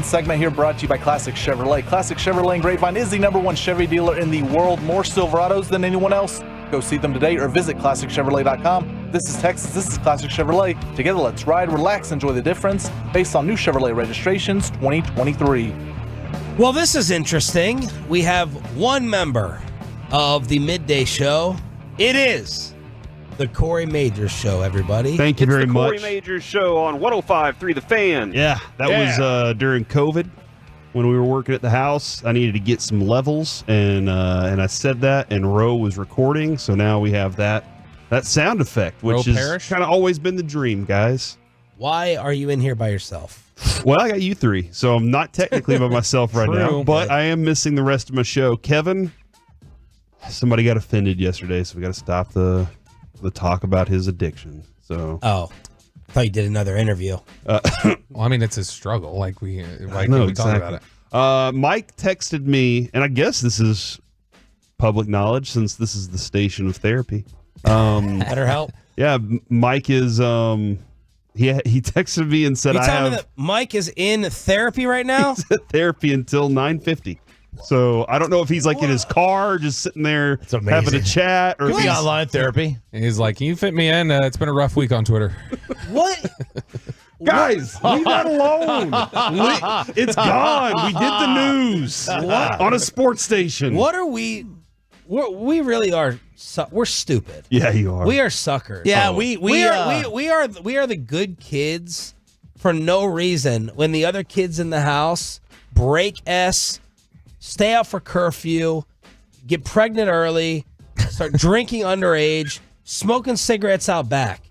Segment here brought to you by Classic Chevrolet. Classic Chevrolet in Grapevine is the #1 Chevy dealer in the world. More Silverados than anyone else. Go see them today or visit ClassicChevrolet.com. This is Texas. This is Classic Chevrolet. Together, let's ride, relax, enjoy the difference based on new Chevrolet registrations 2023. Well, this is interesting. We have one member of the midday show. It is the Corey Majors Show, everybody. Thank you very much. Corey Majors Show on 105.3 The Fan. Yeah, that was during COVID when we were working at the house. I needed to get some levels, and I said that, and Roe was recording, so now we have that sound effect, which has kind of always been the dream, guys. Why are you in here by yourself? Well, I got you three, so I'm not technically by myself right now, but I am missing the rest of my show. Kevin, somebody got offended yesterday, so we got to stop the talk about his addiction. So I thought you did another interview. Well, I mean, it's his struggle. Like we talk about it. Mike texted me, and I guess this is public knowledge since this is the station of therapy. Better help. Yeah, Mike is. He texted me and said, "You tell me that Mike is in therapy right now. He's at therapy until 9:50." So I don't know if he's like in his car, just sitting there having a chat, or Could be online therapy. He's like, "Can you fit me in? It's been a rough week on Twitter." What? Guys, leave that alone. It's gone. We did the news on a sports station. What are we? We really are. We're stupid. Yeah, you are. We are suckers. Yeah, we are the good kids for no reason. When the other kids in the house break stay out for curfew, get pregnant early, start drinking underage, smoking cigarettes out back,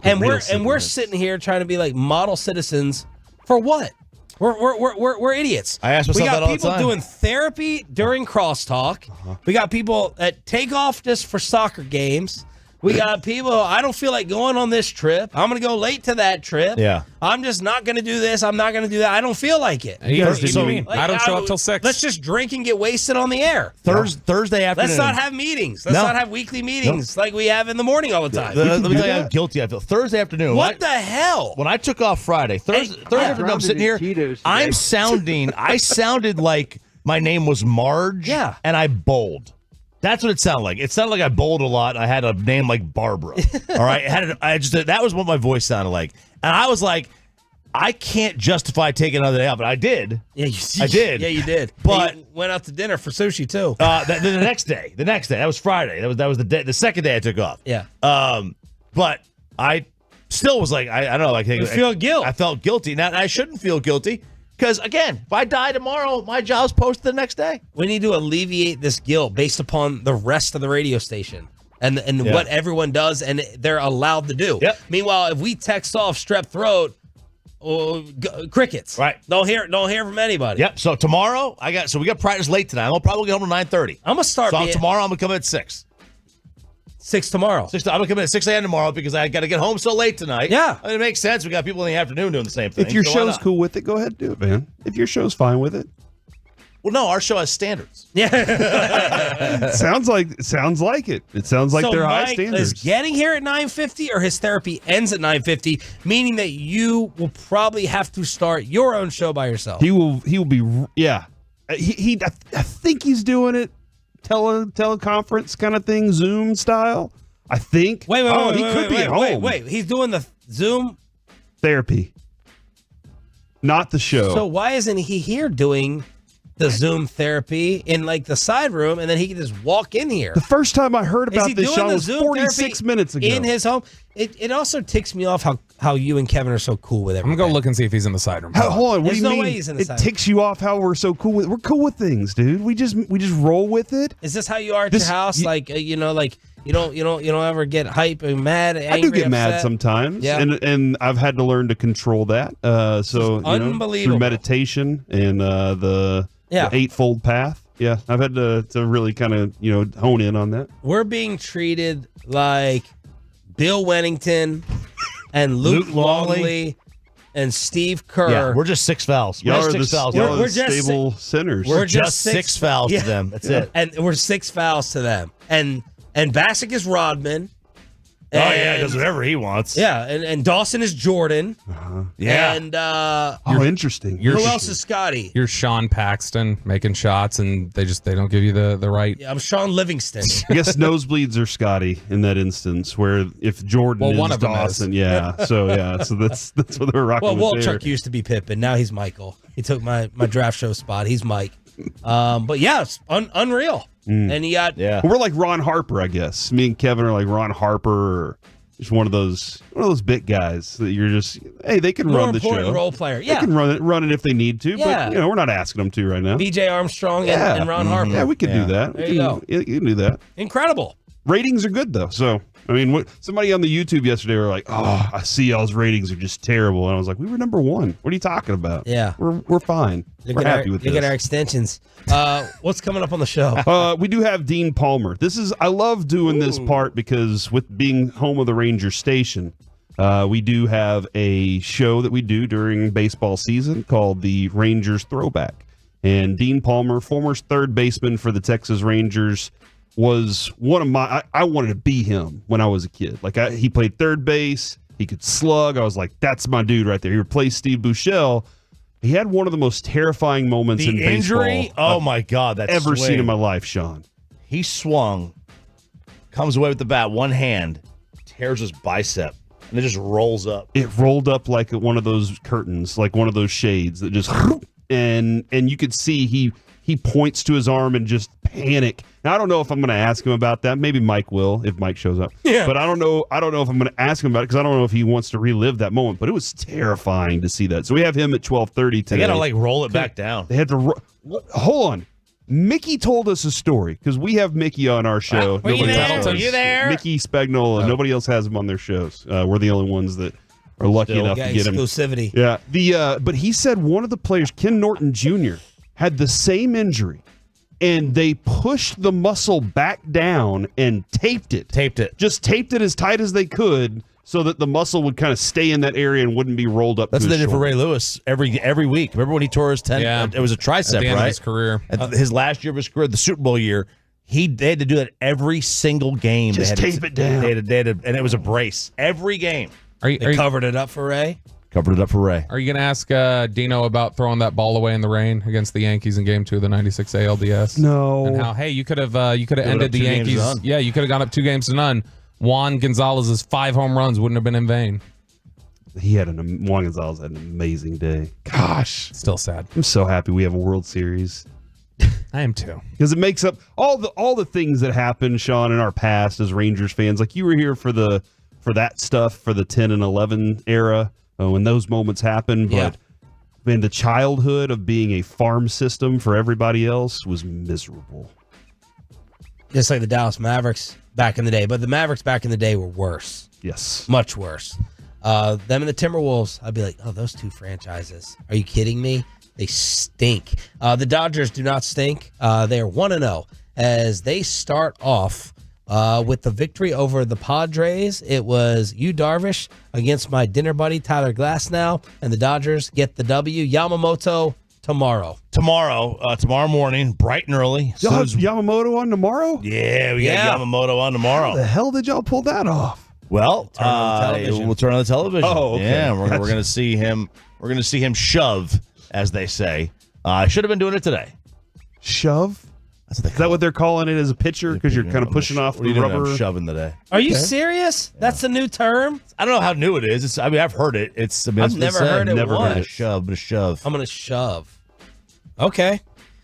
and we're sitting here trying to be like model citizens for what? We're idiots. I ask myself that all the time. We got people doing therapy during crosstalk. We got people that take off just for soccer games. We got people, I don't feel like going on this trip. I'm going to go late to that trip. Yeah. I'm just not going to do this. I'm not going to do that. I don't feel like it. You guys didn't mean. I don't show up till 6. Let's just drink and get wasted on the air. Thursday afternoon. Let's not have meetings. Let's not have weekly meetings like we have in the morning all the time. Let me tell you how guilty I feel. Thursday afternoon. What the hell? When I took off Friday, Thursday afternoon, I'm sitting here. I sounded like my name was Marge. Yeah. And I bowled. That's what it sounded like. It sounded like I bowled a lot. I had a name like Barbara. All right. That was what my voice sounded like. And I was like, I can't justify taking another day out, but I did. Yeah, I did. Yeah, you did. But you went out to dinner for sushi too. The next day, that was Friday. That was the second day I took off. Yeah. But I still was like, I don't know, like you feel guilt. I felt guilty. Now I shouldn't feel guilty. Because, again, if I die tomorrow, my job's posted the next day. We need to alleviate this guilt based upon the rest of the radio station and what everyone does and they're allowed to do. Yep. Meanwhile, if we text off strep throat, crickets. Right. Don't hear from anybody. Yep. So tomorrow, we got practice late tonight. I'll probably get home at 9:30. I'm going to start. So tomorrow, I'm going to come in at 6. 6 tomorrow. 6. I'm going to come in at 6 a.m. tomorrow because I got to get home so late tonight. Yeah. I mean, it makes sense. We got people in the afternoon doing the same thing. If your show's cool with it, go ahead and do it, man. If your show's fine with it. Well, no, our show has standards. Yeah. Sounds like it. It sounds like they're high standards. Is getting here at 9:50 or his therapy ends at 9:50, meaning that you will probably have to start your own show by yourself. He will be, yeah. I think he's doing it teleconference kind of thing, Zoom style. I think. Wait, he could be at home. Wait, he's doing the Zoom therapy, not the show. So why isn't he here doing the Zoom therapy in like the side room, and then he can just walk in here? The first time I heard about this show was 46 minutes ago. In his home. It also ticks me off how you and Kevin are so cool with everything. I'm going to look and see if he's in the side room. Hold on. What There's do you no mean? way he's in the It side room. ticks you off how we're so cool with. We're cool with things, dude. We just roll with it. Is this how you are at your house? Like you don't ever get hype and mad, angry, I do get mad upset? sometimes, Yeah. and I've had to learn to control that. So unbelievable. through meditation and the eightfold path. Yeah, I've had to really kind of hone in on that. We're being treated like Bill Wennington and Luke Longley and Steve Kerr. Yeah, we're just 6 fouls. Y'all are six fouls. We're just stable sinners. We're just 6 fouls to them. That's it. And we're 6 fouls to them. And Bassick is Rodman. He does whatever he wants. Yeah, and Dawson is Jordan. Yeah. And interesting. Who else is Scotty? You're Sean Paxton making shots, and they don't give you the right. Yeah, I'm Sean Livingston. I guess nosebleeds are Scotty in that instance, where if Jordan is one of them Dawson, is. so that's what they're rocking Well, with there. Walchuk used to be Pippen. Now he's Michael. He took my draft show spot. He's Mike. But yeah, it's unreal. And he got Well, we're like Ron Harper, I guess. Me and Kevin are like Ron Harper, or just one of those big guys that you're just they can more run the important show. role player. Yeah, They can run it if they need to, Yeah. but we're not asking them to right now. BJ Armstrong and Ron Harper. Yeah, we could do that. There you go. You can do that. Incredible. Ratings are good though. So I mean, somebody on the YouTube yesterday were like, "Oh, I see y'all's ratings are just terrible," and I was like, "We were number one. What are you talking about? Yeah, we're fine. We're happy with this." Look at our extensions. What's coming up on the show? We do have Dean Palmer. I love doing this part because with being home of the Ranger station, we do have a show that we do during baseball season called the Rangers Throwback. And Dean Palmer, former third baseman for the Texas Rangers, was one of my. I wanted to be him when I was a kid. Like he played third base, he could slug. I was like, that's my dude right there. He replaced Steve Buechele. He had one of the most terrifying moments in injury? baseball. Oh my God, that's ever swing. seen in my life, Sean. He swung, comes away with the bat, one hand, tears his bicep, and it just rolls up. It rolled up like one of those curtains, like one of those shades that just and you could see he points to his arm and just panic. Now, I don't know if I'm going to ask him about that. Maybe Mike will if Mike shows up. Yeah. But I don't know if I'm going to ask him about it because I don't know if he wants to relive that moment. But it was terrifying to see that. So we have him at 12:30 today. They got to roll it back down. They had to hold on. Mickey told us a story because we have Mickey on our show. Were you there? Mickey Spagnola. Nobody else has him on their shows. We're the only ones that are lucky enough to get him. Exclusivity. Yeah. But he said one of the players, Ken Norton Jr., had the same injury, and they pushed the muscle back down and taped it. Just taped it as tight as they could so that the muscle would kind of stay in that area and wouldn't be rolled up. That's to what they his did for shoulder. Ray Lewis every week. Remember when he tore his tendon? Yeah. It was a tricep, At the end right? of his career. At his last year of his career, the Super Bowl year, they had to do that every single game. Just they had tape it down. They had and it was a brace every game. They covered it up for Ray. Covered it up for Ray. Are you going to ask Dino about throwing that ball away in the rain against the Yankees in Game 2 of the '96 ALDS? No. And how you could have ended the Yankees. Yeah, you could have gone up 2-0. Juan Gonzalez's 5 home runs wouldn't have been in vain. Juan Gonzalez had an amazing day. Gosh, still sad. I'm so happy we have a World Series. I am too, because it makes up all the things that happened, Sean, in our past as Rangers fans. Like you were here for that stuff for the 10 and 11 era. When those moments happen, but man, the childhood of being a farm system for everybody else was miserable. Just like the Dallas Mavericks back in the day. But the Mavericks back in the day were worse. Yes. Much worse. Them and the Timberwolves, I'd be like, oh, those two franchises. Are you kidding me? They stink. The Dodgers do not stink. They are 1-0 as they start off with the victory over the Padres. It was Yu Darvish against my dinner buddy Tyler Glasnow, and the Dodgers get the W. Yamamoto tomorrow. Tomorrow morning, bright and early. Y'all have Yamamoto on tomorrow? Yeah, we got Yamamoto on tomorrow. How the hell did y'all pull that off? Well, we'll turn on the television. Oh, okay. Yeah, we're going to see him. We're going to see him shove, as they say. I should have been doing it today. Shove? Is that what they're calling it as a pitcher? Because you're kind of pushing off the rubber. I'm shoving today. Are you serious? Yeah. That's a new term? I don't know how new it is. I've heard it. I've never heard it once. A shove, but a shove. I'm going to shove. Okay.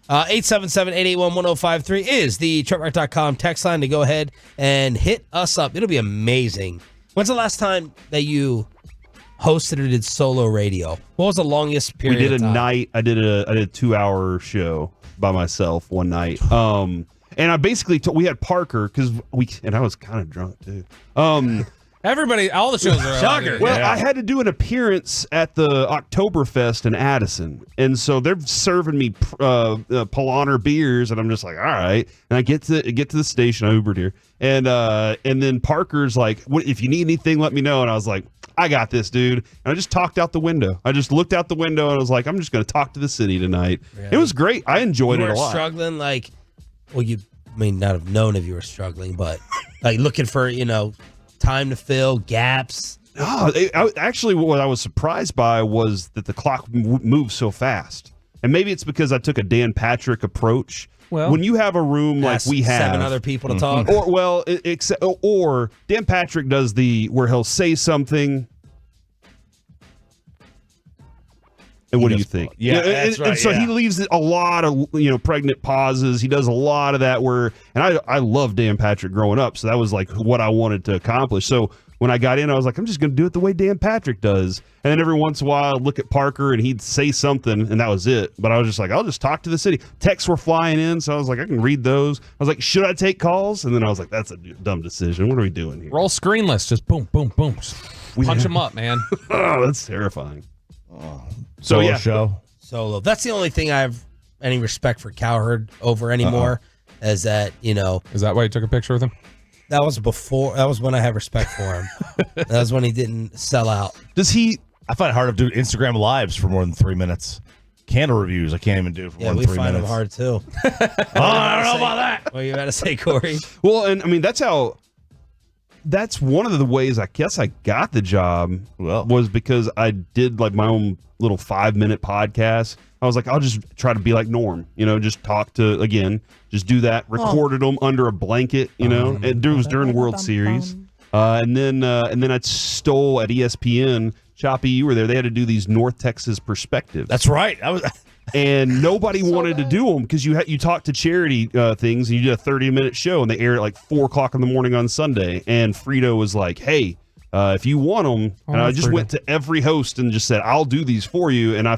877-881-1053 is the truckrack.com text line to go ahead and hit us up. It'll be amazing. When's the last time that you hosted or did solo radio? What was the longest period We did of time? night. I did a 2-hour show by myself one night. And I basically we had Parker and I was kind of drunk too. Everybody, all the shows are shocker. Well, I had to do an appearance at the Oktoberfest in Addison, and so they're serving me Polaner beers, and I'm just like, all right. And I get to the station, I Ubered here, and then Parker's like, "What if you need anything? Let me know." And I was like, "I got this, dude." And I just talked out the window. I just looked out the window, and I was like, "I'm just going to talk to the city tonight." Really? It was great. I enjoyed it a lot. Struggling, you may not have known if you were struggling, but like looking for time to fill, gaps. Actually, what I was surprised by was that the clock moves so fast. And maybe it's because I took a Dan Patrick approach. Well, when you have a room like we have 7 other people to talk, or Dan Patrick does where he'll say something. And what do you think? Yeah, that's right. And so he leaves a lot of pregnant pauses. He does a lot of that and I love Dan Patrick growing up, so that was like what I wanted to accomplish. So when I got in, I was like, I'm just going to do it the way Dan Patrick does. And then every once in a while, I'd look at Parker and he'd say something, and that was it. But I was just like, I'll just talk to the city. Texts were flying in, so I was like, I can read those. I was like, should I take calls? And then I was like, that's a dumb decision. What are we doing here? Roll screenless. Just boom, boom, boom. Punch them up, man. Oh, that's terrifying. Solo show. Solo. That's the only thing I have any respect for Cowherd over anymore. Is that, Is that why you took a picture with him? That was before. That was when I had respect for him. That was when he didn't sell out. I find it hard to do Instagram lives for more than 3 minutes. Candle reviews, I can't even do for more than 3 minutes. Yeah, we find them hard too. I don't know about that. What are you about to say, Corey? Well, and I mean, that's one of the ways I guess I got the job was because I did like my own little 5-minute podcast. I was like, I'll just try to be like Norm, just talk to, just do that, recorded them under a blanket, and it was during World Series. And then I stole at ESPN, Choppy, you were there. They had to do these North Texas perspectives. That's right. And nobody wanted to do them because you talked to charity things and you did a 30-minute show and they aired at like 4 o'clock in the morning on Sunday. And Frito was like, hey, if you want them, and I just went to every host and just said, I'll do these for you. And I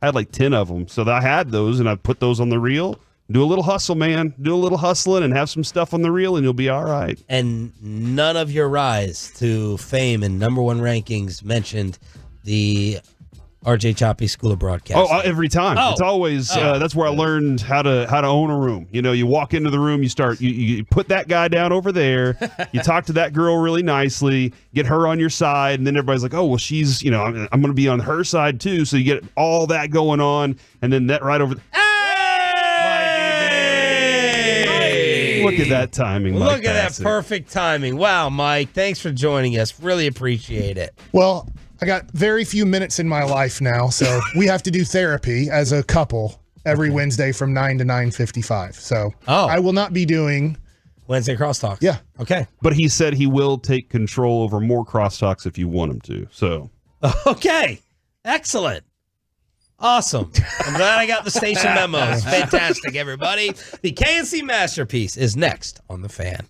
had like 10 of them. So I had those and I put those on the reel. Do a little hustle, man. Do a little hustling and have some stuff on the reel and you'll be all right. And none of your rise to fame and number 1 rankings mentioned the RJ Choppy School of Broadcasting. Oh, every time. It's always that's where I learned how to own a room. You walk into the room, you put that guy down over there, you talk to that girl really nicely, get her on your side, and then everybody's like, oh, well, she's, I'm going to be on her side too. So you get all that going on, and then that right over. Look at that timing, Mike. Look at that perfect timing. Wow, Mike, thanks for joining us. Really appreciate it. Well, I got very few minutes in my life now, so we have to do therapy as a couple every Wednesday from 9 to 9:55. So I will not be doing Wednesday crosstalks. Yeah. Okay. But he said he will take control over more crosstalks if you want him to. So okay. Excellent. Awesome. I'm glad I got the station memos. Fantastic, everybody. The K&C Masterpiece is next on The Fan.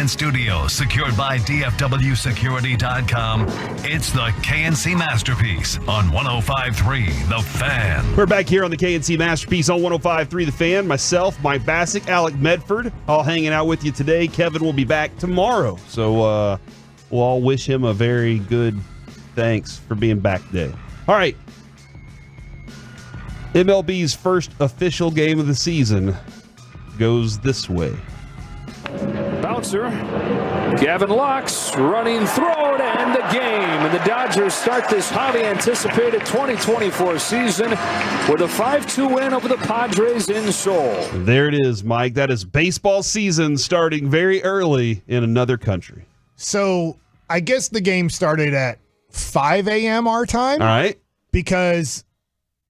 and studios secured by DFWsecurity.com. It's the K&C Masterpiece on 105.3 The Fan. We're back here on the K&C Masterpiece on 105.3 The Fan. Myself, Mike Bassick, Alec Medford, all hanging out with you today. Kevin will be back tomorrow. So we'll all wish him a very good thanks for being back today. All right. MLB's first official game of the season goes this way. Bouncer, Gavin Lux running through to end the game. And the Dodgers start this highly anticipated 2024 season with a 5-2 win over the Padres in Seoul. There it is, Mike. That is baseball season starting very early in another country. So I guess the game started at 5 a.m. our time. All right. Because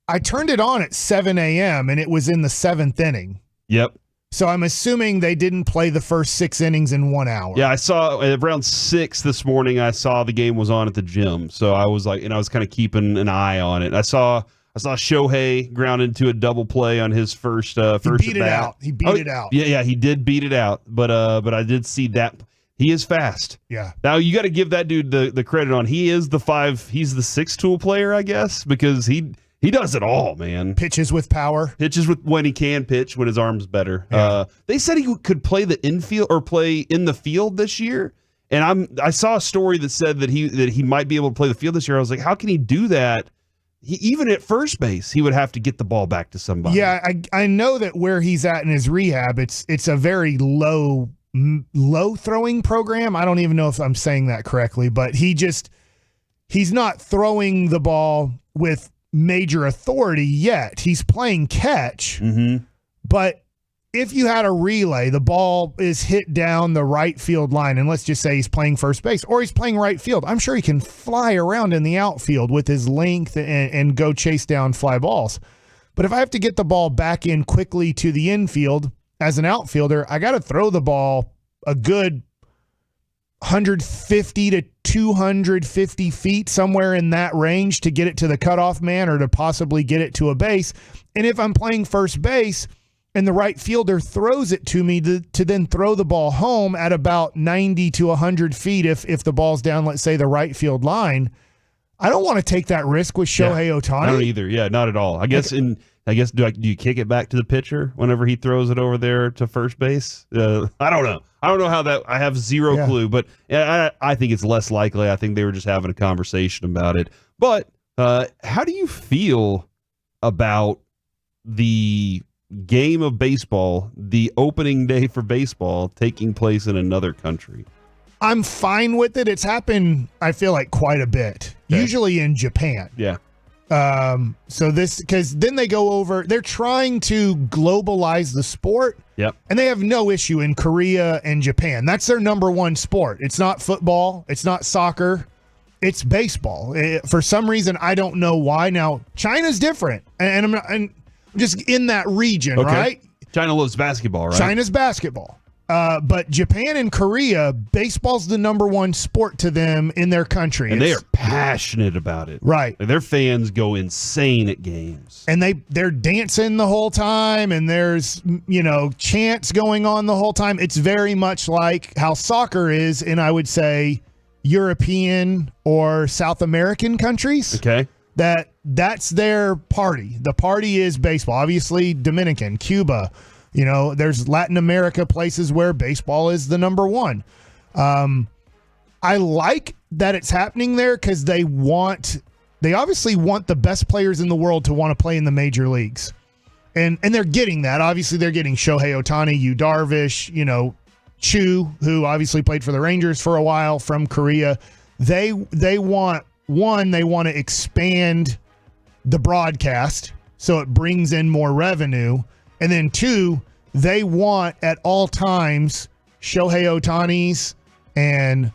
I turned it on at 7 a.m. and it was in the 7th inning. Yep. So I'm assuming they didn't play the first 6 innings in 1 hour. Yeah, I saw around 6 this morning. I saw the game was on at the gym, so I was like, and I was kind of keeping an eye on it. I saw Shohei ground into a double play on his first He beat it out. He beat it out. Yeah, he did beat it out. But I did see that he is fast. Yeah. Now you got to give that dude the credit on. He's the 6-tool player, I guess, because he does it all, man. Pitches with power. Pitches with when he can pitch, when his arm's better. Yeah. They said he could play the infield or play in the field this year. And I saw a story that said that he might be able to play the field this year. I was like, how can he do that? Even at first base, he would have to get the ball back to somebody. Yeah, I know that where he's at in his rehab, it's a very low throwing program. I don't even know if I'm saying that correctly, but he's not throwing the ball with major authority yet. He's playing catch, but if you had a relay, the ball is hit down the right field line, and let's just say he's playing first base or he's playing right field, I'm sure he can fly around in the outfield with his length and go chase down fly balls. But if I have to get the ball back in quickly to the infield as an outfielder, I got to throw the ball a good 150 to 250 feet, somewhere in that range, to get it to the cutoff man or to possibly get it to a base. And if I'm playing first base and the right fielder throws it to me to then throw the ball home at about 90 to 100 feet if the ball's down, let's say, the right field line, I don't want to take that risk with Shohei Otani. I don't either. Yeah, not at all. I guess do you kick it back to the pitcher whenever he throws it over there to first base? I don't know. I don't know how that. I have zero clue, but I think it's less likely. I think they were just having a conversation about it. But how do you feel about the game of baseball, the opening day for baseball, taking place in another country? I'm fine with it. It's happened, I feel like, quite a bit. Okay. Usually in Japan. Yeah. Because then they go over, they're trying to globalize the sport. Yep. And they have no issue in Korea and Japan. That's their number one sport. It's not football. It's not soccer. It's baseball. For some reason, I don't know why. Now, China's different. And I'm just in that region, right? China loves basketball, right? China's basketball. But Japan and Korea, baseball's the number one sport to them in their country. And they are passionate about it. Right. Like, their fans go insane at games. And they're dancing the whole time, and there's, chants going on the whole time. It's very much like how soccer is in, I would say, European or South American countries. Okay. That's their party. The party is baseball. Obviously, Dominican, Cuba. There's Latin America places where baseball is the number one. I like that it's happening there because they obviously want the best players in the world to want to play in the major leagues. And they're getting that. Obviously, they're getting Shohei Otani, Yu Darvish, Chu, who obviously played for the Rangers for a while, from Korea. They want to expand the broadcast so it brings in more revenue. And then 2, they want at all times Shohei Otani's and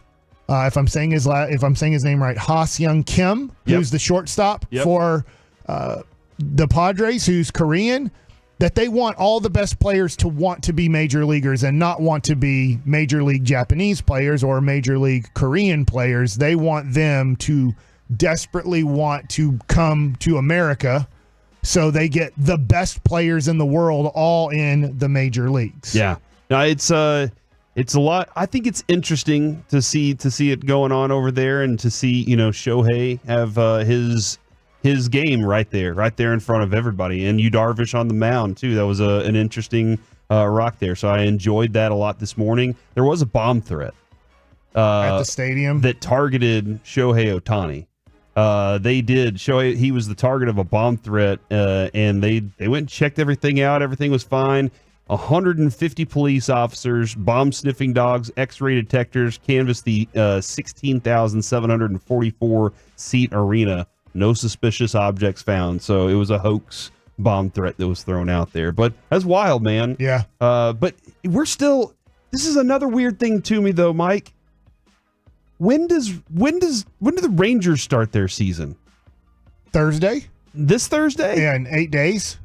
if I'm saying his name right, Ha-Seong Kim, who's the shortstop for the Padres, who's Korean. That they want all the best players to want to be major leaguers and not want to be major league Japanese players or major league Korean players. They want them to desperately want to come to America. So they get the best players in the world all in the major leagues. Yeah. Now it's It's a lot. I think it's interesting to see it going on over there, and to see Shohei have his game right there in front of everybody, and Yu Darvish on the mound too. That was an interesting rock there. So I enjoyed that a lot this morning. There was a bomb threat at the stadium that targeted Shohei Otani. They did. Shohei, he was the target of a bomb threat, and they went and checked everything out. Everything was fine. 150 police officers, bomb-sniffing dogs, X-ray detectors canvassed the 16,744-seat arena. No suspicious objects found. So it was a hoax bomb threat that was thrown out there. But that's wild, man. Yeah. But we're still... This is another weird thing to me, though, Mike. When do the Rangers start their season? Thursday? This Thursday? Yeah, in 8 days.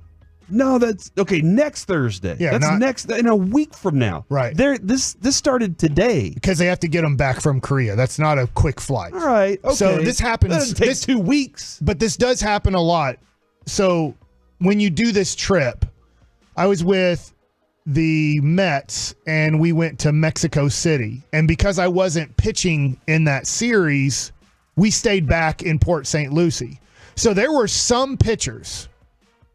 No, that's okay. Next Thursday. Yeah, that's in a week from now. Right. This started today because they have to get them back from Korea. That's not a quick flight. All right. Okay. So this happens. It takes 2 weeks. But this does happen a lot. So when you do this trip, I was with the Mets and we went to Mexico City, and because I wasn't pitching in that series, we stayed back in Port St. Lucie. So there were some pitchers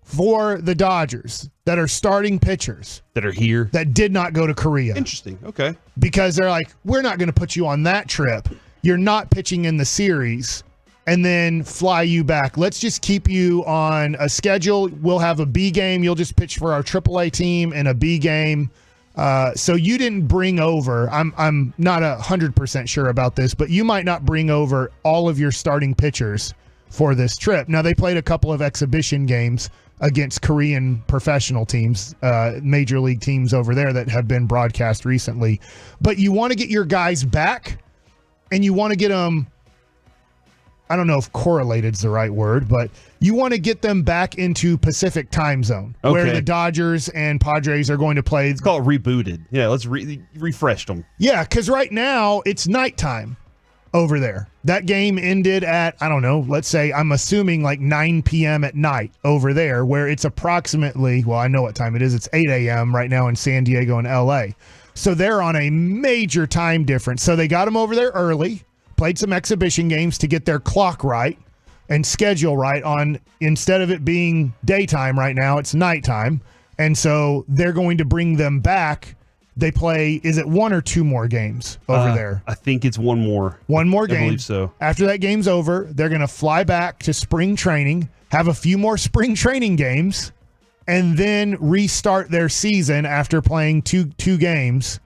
for the Dodgers that are starting pitchers that are here that did not go to Korea. Interesting. Okay. Because they're like, we're not going to put you on that trip. You're not pitching in the series and then fly you back. Let's just keep you on a schedule. We'll have a B game. You'll just pitch for our AAA team in a B game. So you didn't bring over, I'm not 100% sure about this, but you might not bring over all of your starting pitchers for this trip. Now, they played a couple of exhibition games against Korean professional teams, major league teams over there that have been broadcast recently. But you want to get your guys back, and you want to get them, I don't know if correlated is the right word, but you want to get them back into Pacific time zone, where the Dodgers and Padres are going to play. It's called rebooted. Yeah, let's refresh them. Yeah, because right now it's nighttime over there. That game ended at, I don't know, let's say, I'm assuming like 9 p.m. at night over there, where it's approximately, well, I know what time it is. It's 8 a.m. right now in San Diego and L.A. So they're on a major time difference. So they got them over there early, played some exhibition games to get their clock right and schedule right on, instead of it being daytime right now, it's nighttime. And so they're going to bring them back. They play, is it 1 or 2 more games over there? I think it's 1 more. 1 more game. I believe so. After that game's over, they're going to fly back to spring training, have a few more spring training games, and then restart their season after playing two games.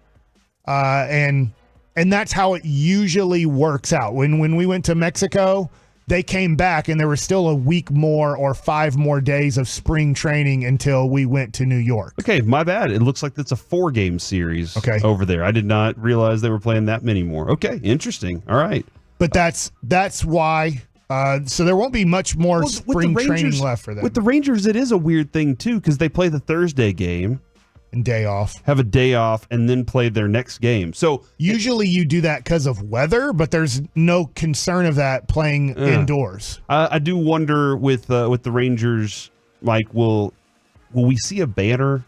And that's how it usually works out. When we went to Mexico, they came back and there was still a week more or 5 more days of spring training until we went to New York. Okay, my bad. It looks like that's a 4-game series over there. I did not realize they were playing that many more. Okay, interesting. All right. But that's why. So there won't be much more spring training left for them. With the Rangers, it is a weird thing, too, because they play the Thursday game. And day off. Have a day off and then play their next game. So usually you do that because of weather, but there's no concern of that playing indoors. I do wonder with the Rangers, Mike, will we see a banner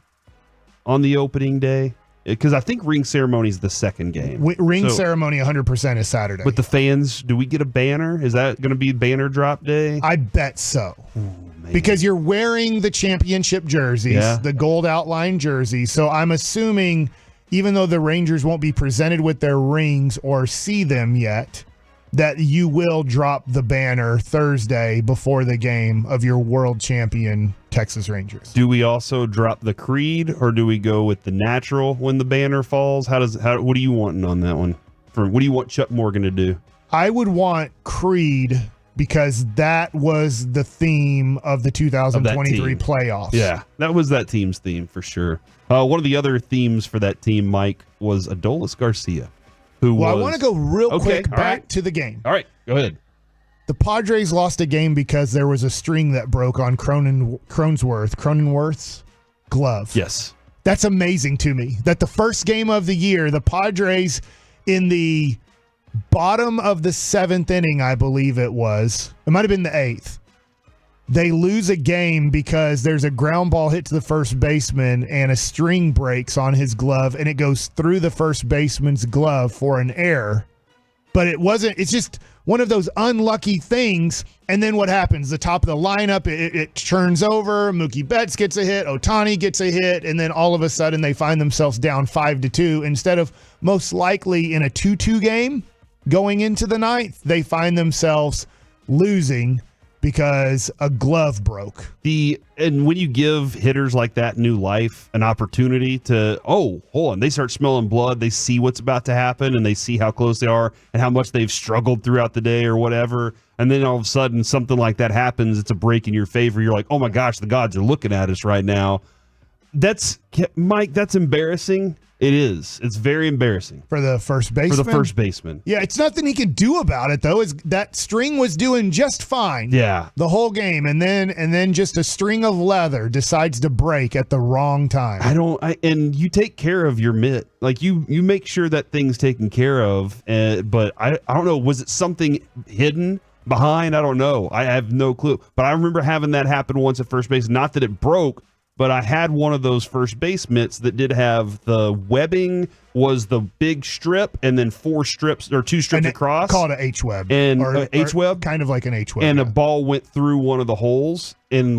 on the opening day? Because I think ring ceremony is the second game. Ring ceremony 100% is Saturday. With the fans, do we get a banner? Is that going to be banner drop day? I bet so. Because you're wearing the championship jerseys, the gold outline jersey. So I'm assuming, even though the Rangers won't be presented with their rings or see them yet, that you will drop the banner Thursday before the game of your world champion Texas Rangers. Do we also drop the creed, or do we go with the natural when the banner falls? What are you wanting on that one? What do you want Chuck Morgan to do? I would want creed, because that was the theme of the 2023 playoffs. Yeah, that was that team's theme for sure. One of the other themes for that team, Mike, was Adolis Garcia. I want to go real quick back to the game. All right, go ahead. The Padres lost a game because there was a string that broke on Cronenworth's glove. Yes. That's amazing to me. That the first game of the year, the Padres in the bottom of the 7th inning, I believe it was. It might have been the 8th. They lose a game because there's a ground ball hit to the first baseman and a string breaks on his glove, and it goes through the first baseman's glove for an error. But it's just one of those unlucky things. And then what happens? The top of the lineup, it turns over. Mookie Betts gets a hit. Otani gets a hit. And then all of a sudden they find themselves down 5-2. Instead of most likely in a 2-2 game going into the ninth, they find themselves losing because a glove broke. And when you give hitters like that new life, an opportunity to, hold on, they start smelling blood, they see what's about to happen, and they see how close they are and how much they've struggled throughout the day or whatever, and then all of a sudden something like that happens, it's a break in your favor, you're like, oh my gosh, the gods are looking at us right now. Mike, that's embarrassing. It is. It's very embarrassing. For the first baseman? Yeah, it's nothing he can do about it, though. That string was doing just fine. Yeah. The whole game. And then just a string of leather decides to break at the wrong time. And you take care of your mitt. Like, you make sure that thing's taken care of. But I don't know. Was it something hidden behind? I don't know. I have no clue. But I remember having that happen once at first base. Not that it broke, but I had one of those first base mitts that did have the webbing was the big strip and then 4 strips or 2 strips across. Call it an H-web. And H-web? Kind of like an H-web. And a ball went through one of the holes, and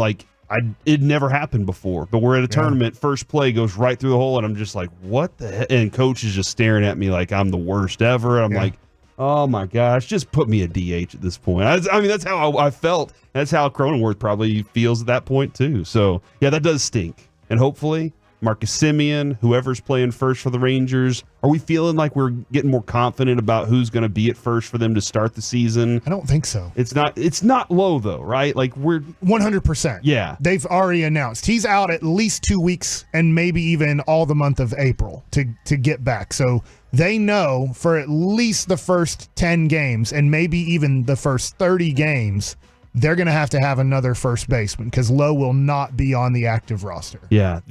it never happened before. But we're at a tournament, first play goes right through the hole, and I'm just like, what the heck? And coach is just staring at me like I'm the worst ever. I'm like, oh my gosh, just put me a DH at this point. I mean, that's how I felt. That's how Cronenworth probably feels at that point too. So yeah, that does stink. And hopefully Marcus Semien, whoever's playing first for the Rangers, are we feeling like we're getting more confident about who's going to be at first for them to start the season? I don't think so. It's not low though, right? Like we're 100%. Yeah. They've already announced he's out at least 2 weeks and maybe even all the month of April to get back. So they know for at least the first 10 games and maybe even the first 30 games, they're going to have another first baseman because Lowe will not be on the active roster. Yeah.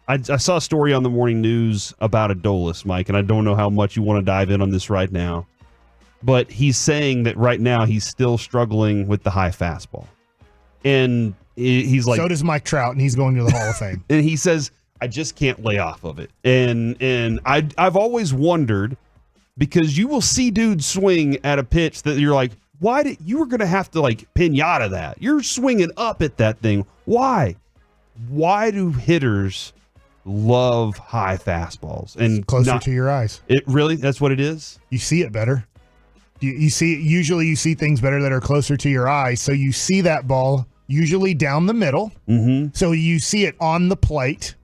I saw a story on the morning news about Adolis, Mike, and I don't know how much you want to dive in on this right now, but he's saying that right now he's still struggling with the high fastball. And he's like... So does Mike Trout, and he's going to the Hall of Fame. And he says, I just can't lay off of it. And I've always wondered, because you will see dudes swing at a pitch that you're like, you were going to have to like pinata that. You're swinging up at that thing. Why? Why do hitters love high fastballs? And closer to your eyes. It really, that's what it is? You see it better. Usually you see things better that are closer to your eyes. So you see that ball usually down the middle. Mm-hmm. So you see it on the plate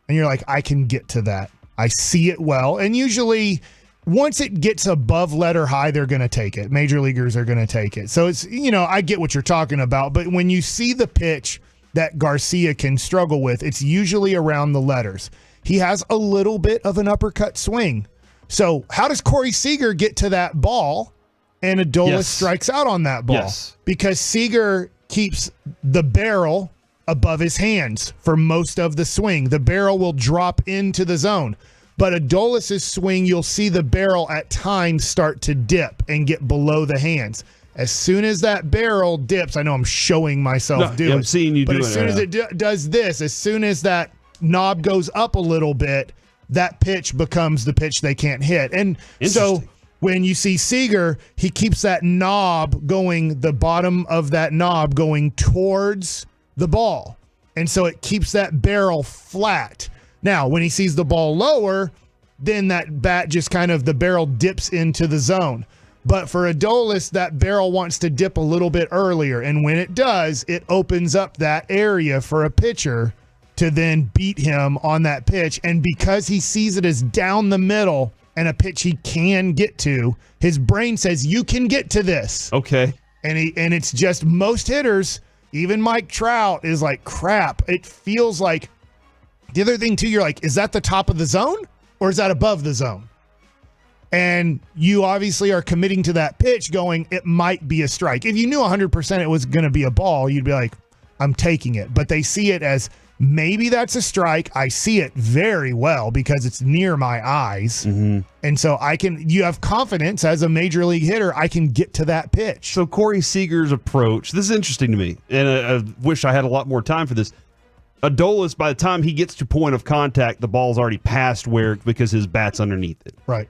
and you're like, I can get to that. I see it well. And usually once it gets above letter high, they're going to take it. Major leaguers are going to take it. So it's, I get what you're talking about, but when you see the pitch that Garcia can struggle with, it's usually around the letters. He has a little bit of an uppercut swing. So how does Corey Seager get to that ball and Adolis strikes out on that ball? Yes. Because Seager keeps the barrel above his hands for most of the swing. The barrel will drop into the zone. But Adolis' swing, you'll see the barrel at times start to dip and get below the hands. As soon as that barrel dips, I know I'm showing myself do it. I'm seeing you do it. But as soon as it does this, as soon as that knob goes up a little bit, that pitch becomes the pitch they can't hit. And so when you see Seager, he keeps that knob going, the bottom of that knob going towards the ball. And so it keeps that barrel flat. Now, when he sees the ball lower, then that bat just kind of, the barrel dips into the zone. But for Adolis, that barrel wants to dip a little bit earlier. And when it does, it opens up that area for a pitcher to then beat him on that pitch. And because he sees it as down the middle and a pitch he can get to, his brain says, you can get to this. Okay. And it's just most hitters, even Mike Trout, is like, crap. It feels like, the other thing too, you're like, is that the top of the zone or is that above the zone? And you obviously are committing to that pitch going, it might be a strike. If you knew 100% it was going to be a ball, you'd be like, I'm taking it. But they see it as Maybe that's a strike. I see it very well because it's near my eyes. Mm-hmm. And so you have confidence as a major league hitter, I can get to that pitch. So Corey Seager's approach, this is interesting to me, and I wish I had a lot more time for this. Adolis, by the time he gets to point of contact, the ball's already past because his bat's underneath it. Right.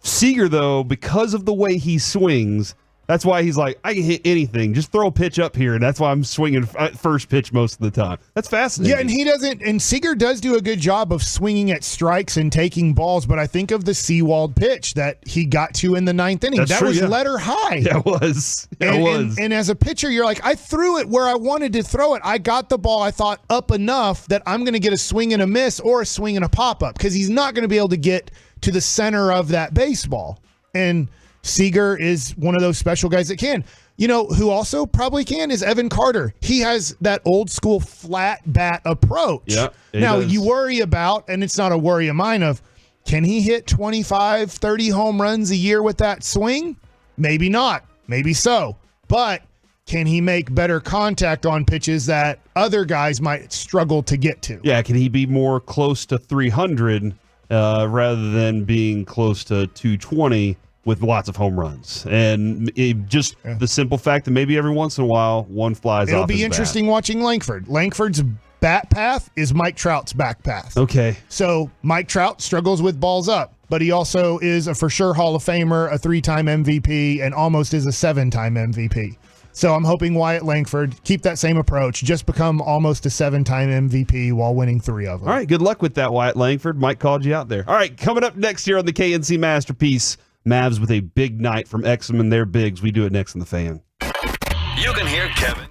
Seager, though, because of the way he swings, that's why he's like, I can hit anything. Just throw a pitch up here, and that's why I'm swinging first pitch most of the time. That's fascinating. Yeah, and Seager does do a good job of swinging at strikes and taking balls, but I think of the Seawald pitch that he got to in the ninth inning. That was letter high. Yeah, it was. It was. And as a pitcher, you're like, I threw it where I wanted to throw it. I got the ball, I thought, up enough that I'm going to get a swing and a miss or a swing and a pop-up because he's not going to be able to get to the center of that baseball. And Seager is one of those special guys that can. You know, who also probably can is Evan Carter. He has that old school flat bat approach. Yeah, now, you worry about, and it's not a worry of mine, of can he hit 25, 30 home runs a year with that swing? Maybe not. Maybe so. But can he make better contact on pitches that other guys might struggle to get to? Yeah, can he be more close to 300 rather than being close to 220? With lots of home runs. And the simple fact that maybe every once in a while, one flies off It'll be his interesting watching Langford. Langford's bat path is Mike Trout's back path. Okay. So Mike Trout struggles with balls up, but he also is a for sure Hall of Famer, a 3-time MVP, and almost is a 7-time MVP. So I'm hoping Wyatt Langford keep that same approach, just become almost a 7-time MVP while winning 3 of them. All right, good luck with that, Wyatt Langford. Mike called you out there. All right, coming up next here on the K&C Masterpiece, Mavs with a big night from Exum and their bigs. We do it next on The Fan. You can hear Kevin.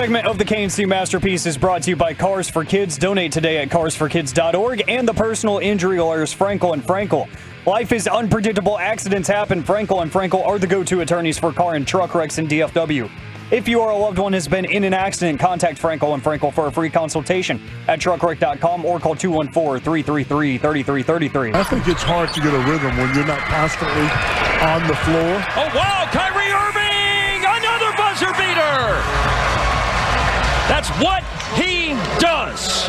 segment of the K&C Masterpiece is brought to you by Cars for Kids. Donate today at carsforkids.org and the personal injury lawyers Frankel and Frankel. Life is unpredictable. Accidents happen. Frankel and Frankel are the go-to attorneys for car and truck wrecks in DFW. If you or a loved one has been in an accident, contact Frankel and Frankel for a free consultation at truckwreck.com or call 214-333-3333. I think it's hard to get a rhythm when you're not constantly on the floor. Oh, wow, Kyrie Irving, another buzzer beater. That's what he does.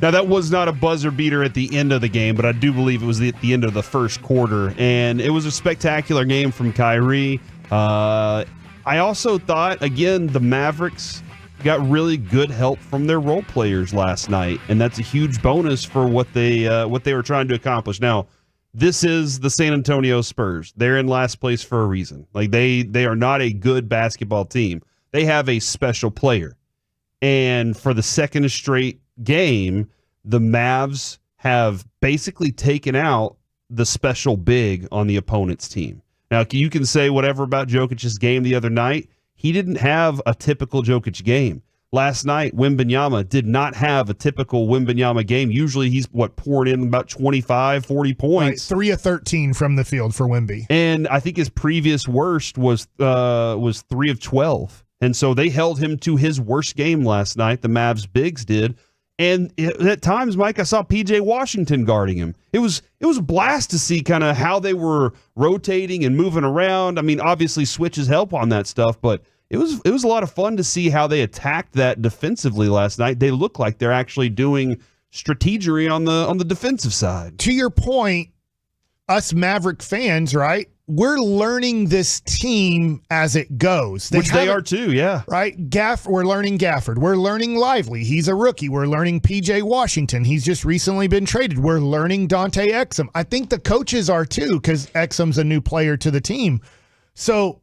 Now, that was not a buzzer beater at the end of the game, but I do believe it was at the end of the first quarter, and it was a spectacular game from Kyrie. I also thought, again, the Mavericks got really good help from their role players last night, and that's a huge bonus for what they were trying to accomplish. Now, this is the San Antonio Spurs. They're in last place for a reason. Like they are not a good basketball team. They have a special player, and for the second straight game, the Mavs have basically taken out the special big on the opponent's team. Now, you can say whatever about Jokic's game the other night. He didn't have a typical Jokic game. Last night, Wembanyama did not have a typical Wembanyama game. Usually he's, pouring in about 25, 40 points. Right, 3 of 13 from the field for Wemby. And I think his previous worst was 3 of 12. And so they held him to his worst game last night, the Mavs bigs did. And at times, Mike, I saw P.J. Washington guarding him. It was a blast to see kind of how they were rotating and moving around. I mean, obviously switches help on that stuff, but it was a lot of fun to see how they attacked that defensively last night. They look like they're actually doing strategery on the defensive side. To your point, us Maverick fans, right? We're learning this team as it goes. Which they are too, yeah. Right? We're learning Gafford. We're learning Lively. He's a rookie. We're learning P.J. Washington. He's just recently been traded. We're learning Dante Exum. I think the coaches are too, because Exum's a new player to the team. So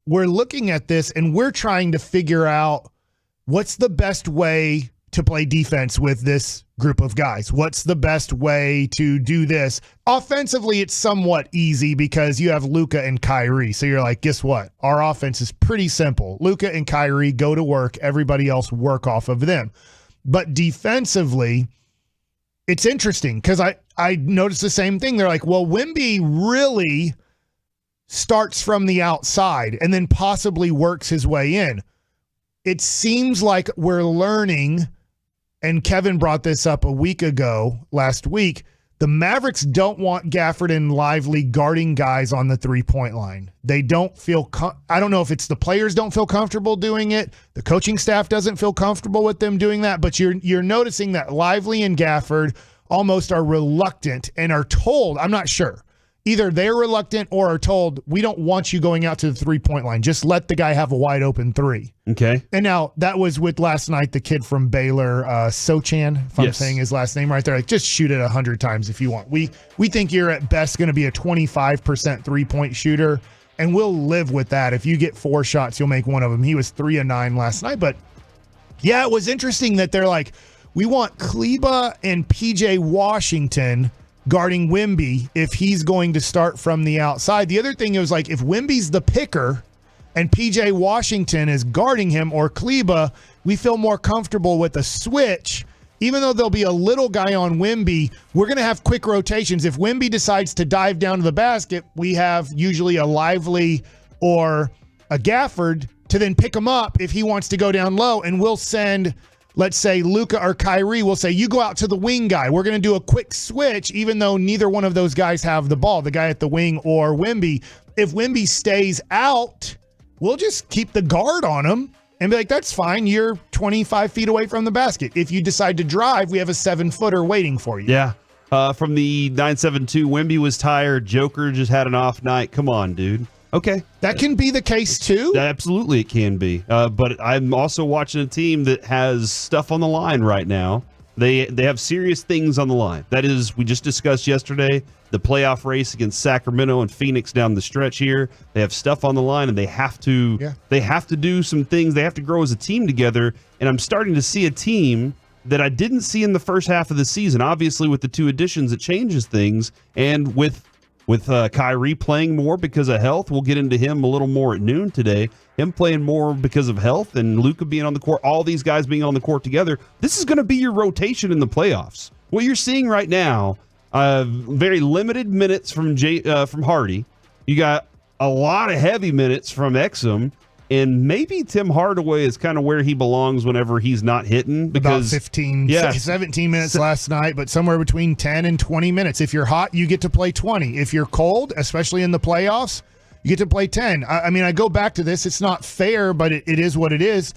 we're looking at this and we're trying to figure out what's the best way to play defense with this group of guys. What's the best way to do this? Offensively, it's somewhat easy because you have Luka and Kyrie. So you're like, guess what? Our offense is pretty simple. Luka and Kyrie go to work. Everybody else work off of them. But defensively, it's interesting because I noticed the same thing. They're like, well, Wemby really starts from the outside and then possibly works his way in. It seems like we're learning, and Kevin brought this up last week, the Mavericks don't want Gafford and Lively guarding guys on the three-point line. They don't feel I don't know if it's the players don't feel comfortable doing it, the coaching staff doesn't feel comfortable with them doing that, but you're noticing that Lively and Gafford almost are reluctant and are told, I'm not sure, either they're reluctant or are told, we don't want you going out to the three-point line. Just let the guy have a wide-open three. Okay. And now that was with last night, the kid from Baylor, Sochan, if I'm saying his last name right there. Like, just shoot it 100 times if you want. We think you're at best going to be a 25% three-point shooter, and we'll live with that. If you get 4 shots, you'll make one of them. He was 3 of 9 last night. But, yeah, it was interesting that they're like, we want Kleba and P.J. Washington guarding Wemby if he's going to start from the outside. The other thing is, like, if Wemby's the picker and P.J. Washington is guarding him or Kleba, we feel more comfortable with a switch. Even though there'll be a little guy on Wemby, we're going to have quick rotations. If Wemby decides to dive down to the basket, we have usually a Lively or a Gafford to then pick him up if he wants to go down low, and we'll send, let's say, Luka or Kyrie will say, you go out to the wing guy. We're going to do a quick switch, even though neither one of those guys have the ball, the guy at the wing or Wemby. If Wemby stays out, we'll just keep the guard on him and be like, that's fine. You're 25 feet away from the basket. If you decide to drive, we have a 7-footer waiting for you. Yeah. From the 972, Wemby was tired. Joker just had an off night. Come on, dude. Okay. That can be the case too. Absolutely it can be. But I'm also watching a team that has stuff on the line right now. They have serious things on the line. That is, we just discussed yesterday, the playoff race against Sacramento and Phoenix down the stretch here. They have stuff on the line, and they have to do some things. They have to grow as a team together. And I'm starting to see a team that I didn't see in the first half of the season. Obviously, with the 2 additions, it changes things. And with with Kyrie playing more because of health. We'll get into him a little more at noon today. Him playing more because of health and Luka being on the court, all these guys being on the court together. This is going to be your rotation in the playoffs. What you're seeing right now, very limited minutes from Hardy. You got a lot of heavy minutes from Exum. And maybe Tim Hardaway is kind of where he belongs whenever he's not hitting. Because, about 17 minutes last night, but somewhere between 10 and 20 minutes. If you're hot, you get to play 20. If you're cold, especially in the playoffs, you get to play 10. I mean, I go back to this. It's not fair, but it is what it is.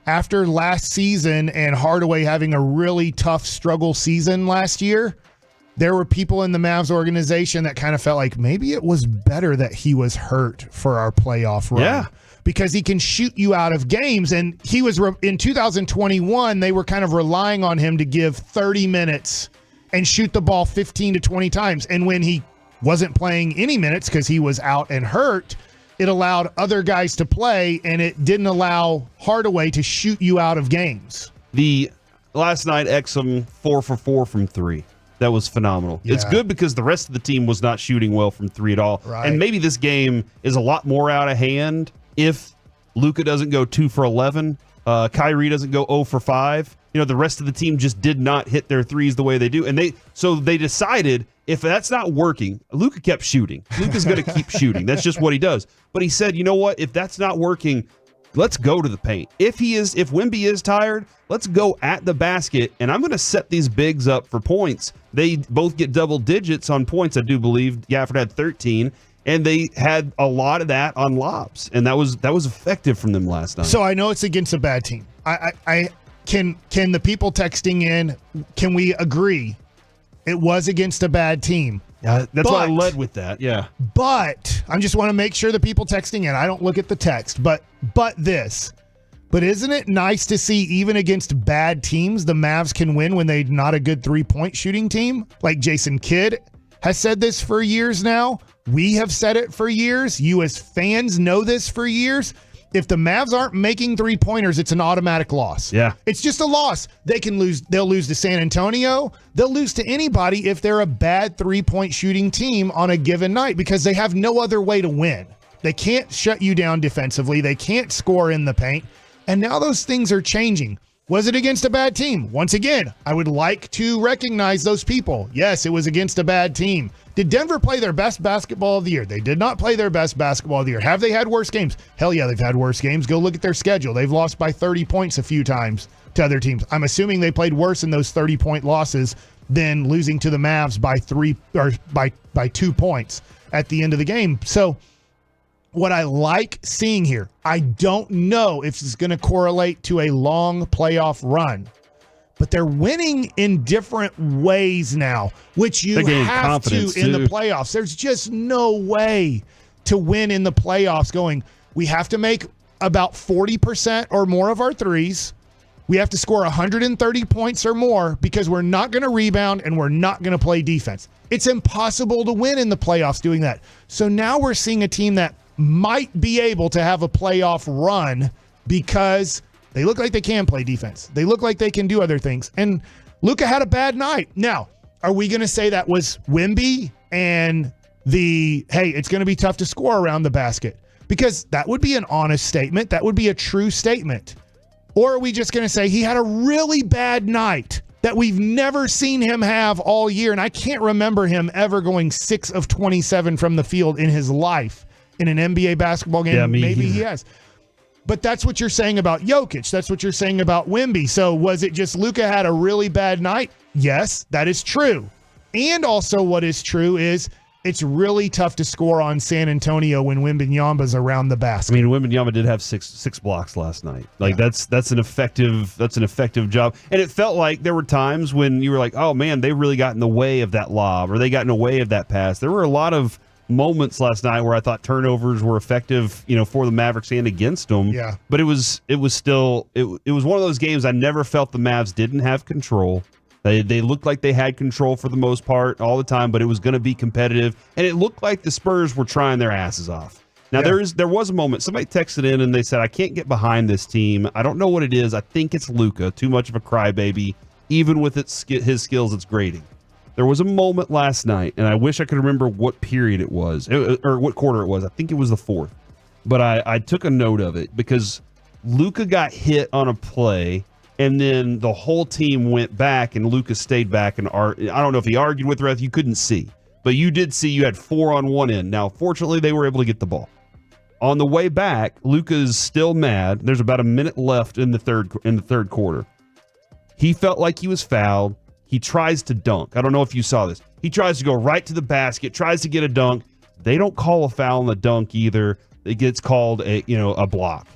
After last season and Hardaway having a really tough struggle season last year, there were people in the Mavs organization that kind of felt like maybe it was better that he was hurt for our playoff run. Yeah. Because he can shoot you out of games. And he was in 2021, they were kind of relying on him to give 30 minutes and shoot the ball 15 to 20 times. And when he wasn't playing any minutes because he was out and hurt, it allowed other guys to play, and it didn't allow Hardaway to shoot you out of games. The last night, Exum 4 for 4 from 3. That was phenomenal. Yeah. It's good because the rest of the team was not shooting well from 3 at all. Right. And maybe this game is a lot more out of hand if Luka doesn't go 2 for 11, Kyrie doesn't go 0 for 5. The rest of the team just did not hit their threes the way they do. And they decided if that's not working, Luka kept shooting. Luka's going to keep shooting. That's just what he does. But he said, you know what? If that's not working, let's go to the paint. If Wemby is tired, let's go at the basket, and I'm going to set these bigs up for points. They both get double digits on points, I do believe. Gafford had 13. And they had a lot of that on lobs, and that was effective from them last night. So I know it's against a bad team. I can the people texting in, can we agree it was against a bad team? Yeah, that's why I led with that. Yeah. But I just want to make sure the people texting in, I don't look at the text, but isn't it nice to see even against bad teams, the Mavs can win when they're not a good 3-point shooting team? Like Jason Kidd has said this for years now. We have said it for years. You as fans know this for years. If the Mavs aren't making 3-pointers, it's an automatic loss. Yeah. It's just a loss. They can lose. They'll lose to San Antonio. They'll lose to anybody if they're a bad 3-point shooting team on a given night because they have no other way to win. They can't shut you down defensively. They can't score in the paint. And now those things are changing. Was it against a bad team? Once again, I would like to recognize those people. Yes, it was against a bad team. Did Denver play their best basketball of the year? They did not play their best basketball of the year. Have they had worse games? Hell yeah, they've had worse games. Go look at their schedule. They've lost by 30 points a few times to other teams. I'm assuming they played worse in those 30-point losses than losing to the Mavs by 3 or by 2 points at the end of the game. So what I like seeing here, I don't know if it's going to correlate to a long playoff run, but they're winning in different ways now, which you have to in the playoffs. There's just no way to win in the playoffs going, we have to make about 40% or more of our threes. We have to score 130 points or more because we're not going to rebound and we're not going to play defense. It's impossible to win in the playoffs doing that. So now we're seeing a team that might be able to have a playoff run because they look like they can play defense. They look like they can do other things. And Luka had a bad night. Now, are we going to say that was Wemby and it's going to be tough to score around the basket? Because that would be an honest statement. That would be a true statement. Or are we just going to say he had a really bad night that we've never seen him have all year? And I can't remember him ever going 6 of 27 from the field in his life in an NBA basketball game. Yeah, maybe he has. But that's what you're saying about Jokic. That's what you're saying about Wemby. So was it just Luka had a really bad night? Yes, that is true. And also what is true is it's really tough to score on San Antonio when Wembanyama's around the basket. I mean, Wembanyama did have six blocks last night. Like that's an effective job. And it felt like there were times when you were like, oh man, they really got in the way of that lob or they got in the way of that pass. There were a lot of moments last night where I thought turnovers were effective, for the Mavericks and against them. Yeah. But it was one of those games I never felt the Mavs didn't have control. They looked like they had control for the most part all the time, but it was going to be competitive, and it looked like the Spurs were trying their asses off. Now there was a moment somebody texted in and they said, I can't get behind this team. I don't know what it is. I think it's Luka, too much of a crybaby. Even with his skills, it's grating. There was a moment last night, and I wish I could remember what period it was, or what quarter it was. I think it was the fourth. But I took a note of it because Luka got hit on a play, and then the whole team went back, and Luka stayed back. And I don't know if he argued with the ref. You couldn't see. But you did see you had 4 on one end. Now, fortunately, they were able to get the ball. On the way back, Luka's still mad. There's about a minute left in the third quarter. He felt like he was fouled. He tries to dunk. I don't know if you saw this. He tries to go right to the basket, tries to get a dunk. They don't call a foul on the dunk either. It gets called a block.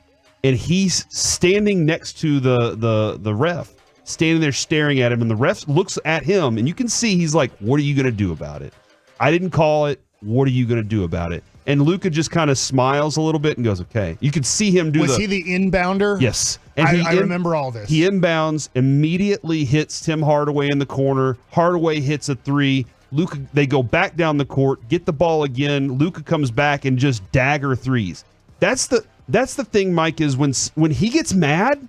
And he's standing next to the ref, standing there staring at him, and the ref looks at him, and you can see he's like, what are you going to do about it? I didn't call it. What are you going to do about it? And Luka just kind of smiles a little bit and goes, okay. You could see him do Was he the inbounder? Yes. And I remember all this. He inbounds, immediately hits Tim Hardaway in the corner. Hardaway hits a 3. Luka, they go back down the court, get the ball again. Luka comes back and just dagger 3s. That's the thing, Mike, is when he gets mad,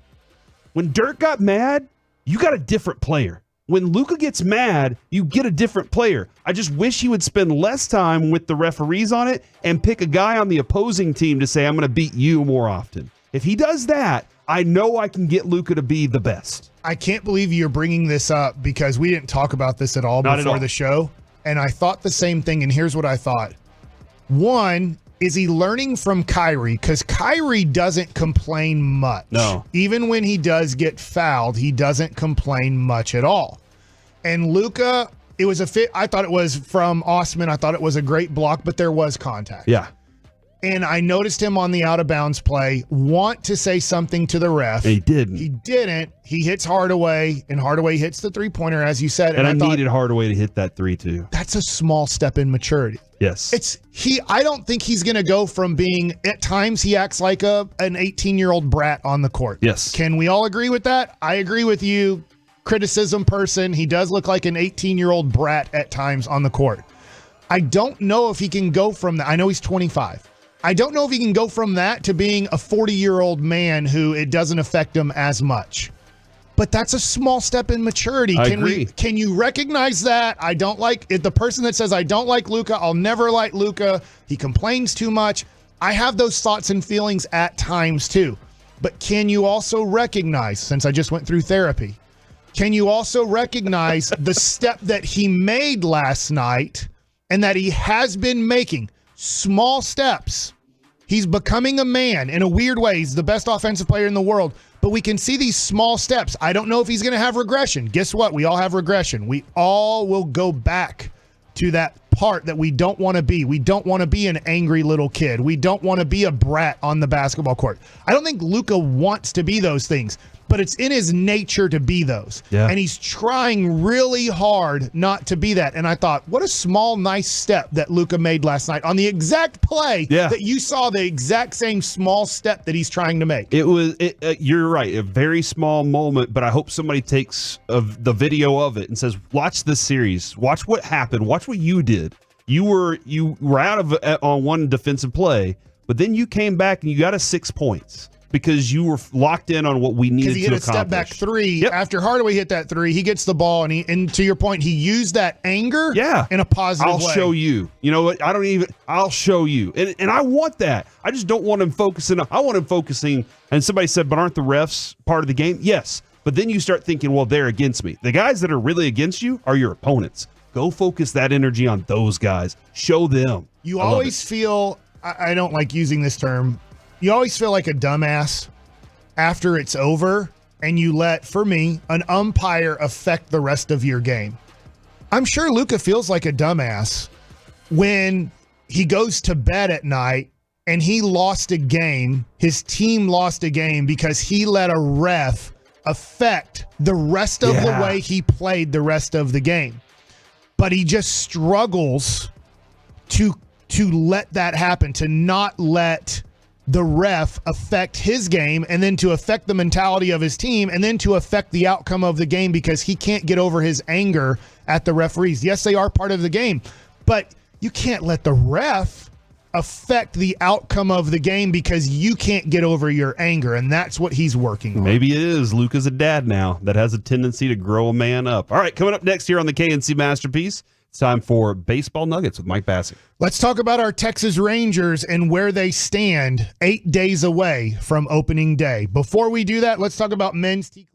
when Dirk got mad, you got a different player. When Luka gets mad, you get a different player. I just wish he would spend less time with the referees on it and pick a guy on the opposing team to say, I'm going to beat you more often. If he does that, I know I can get Luka to be the best. I can't believe you're bringing this up because we didn't talk about this at all before the show. And I thought the same thing, and here's what I thought. One, is he learning from Kyrie? Because Kyrie doesn't complain much. No. Even when he does get fouled, he doesn't complain much at all. And Luka, it was a fit. I thought it was from Osman. I thought it was a great block, but there was contact. Yeah. And I noticed him on the out-of-bounds play want to say something to the ref. And he didn't. He didn't. He hits Hardaway, and Hardaway hits the three-pointer, as you said. And I needed Hardaway to hit that 3, too. That's a small step in maturity. Yes. I don't think he's going to go from being, at times he acts like an 18-year-old brat on the court. Yes. Can we all agree with that? I agree with you. Criticism person. He does look like an 18-year-old brat at times on the court. I don't know if he can go from that. I know he's 25. I don't know if he can go from that to being a 40-year-old man who it doesn't affect him as much. But that's a small step in maturity. I agree. Can you recognize that? I don't like it. The person that says, I don't like Luka, I'll never like Luka, he complains too much. I have those thoughts and feelings at times too. But can you also recognize, since I just went through therapy, can you also recognize the step that he made last night and that he has been making? Small steps. He's becoming a man in a weird way. He's the best offensive player in the world, but we can see these small steps. I don't know if he's going to have regression. Guess what? We all have regression. We all will go back to that part that we don't want to be. We don't want to be an angry little kid. We don't want to be a brat on the basketball court. I don't think Luka wants to be those things, but it's in his nature to be those. Yeah. And he's trying really hard not to be that. And I thought, what a small, nice step that Luka made last night on the exact play that you saw, the exact same small step that he's trying to make. You're right, a very small moment, but I hope somebody takes the video of it and says, watch this series. Watch what happened. Watch what you did. You were out of on one defensive play, but then you came back and you got 6 points. Because you were locked in on what we needed to accomplish. Because he hit a step-back 3. After Hardaway hit that 3, he gets the ball, and to your point, he used that anger in a positive way. I'll show you. You know what? I'll show you. And I want that. I just don't want him focusing. I want him focusing. And somebody said, but aren't the refs part of the game? Yes. But then you start thinking, well, they're against me. The guys that are really against you are your opponents. Go focus that energy on those guys. Show them. You always feel, I don't like using this term, you always feel like a dumbass after it's over and you let, for me, an umpire affect the rest of your game. I'm sure Luka feels like a dumbass when he goes to bed at night and he lost a game, his team lost a game because he let a ref affect the rest of the way he played the rest of the game. But he just struggles to let that happen, to not let the ref affect his game, and then to affect the mentality of his team, and then to affect the outcome of the game because he can't get over his anger at the referees. Yes, they are part of the game, but you can't let the ref affect the outcome of the game because you can't get over your anger, and that's what he's working on. Maybe it is. Luka's a dad now. That has a tendency to grow a man up. All right, coming up next here on the K&C Masterpiece, it's time for Baseball Nuggets with Mike Bassett. Let's talk about our Texas Rangers and where they stand 8 days away from opening day. Before we do that, let's talk about men's T Clinic.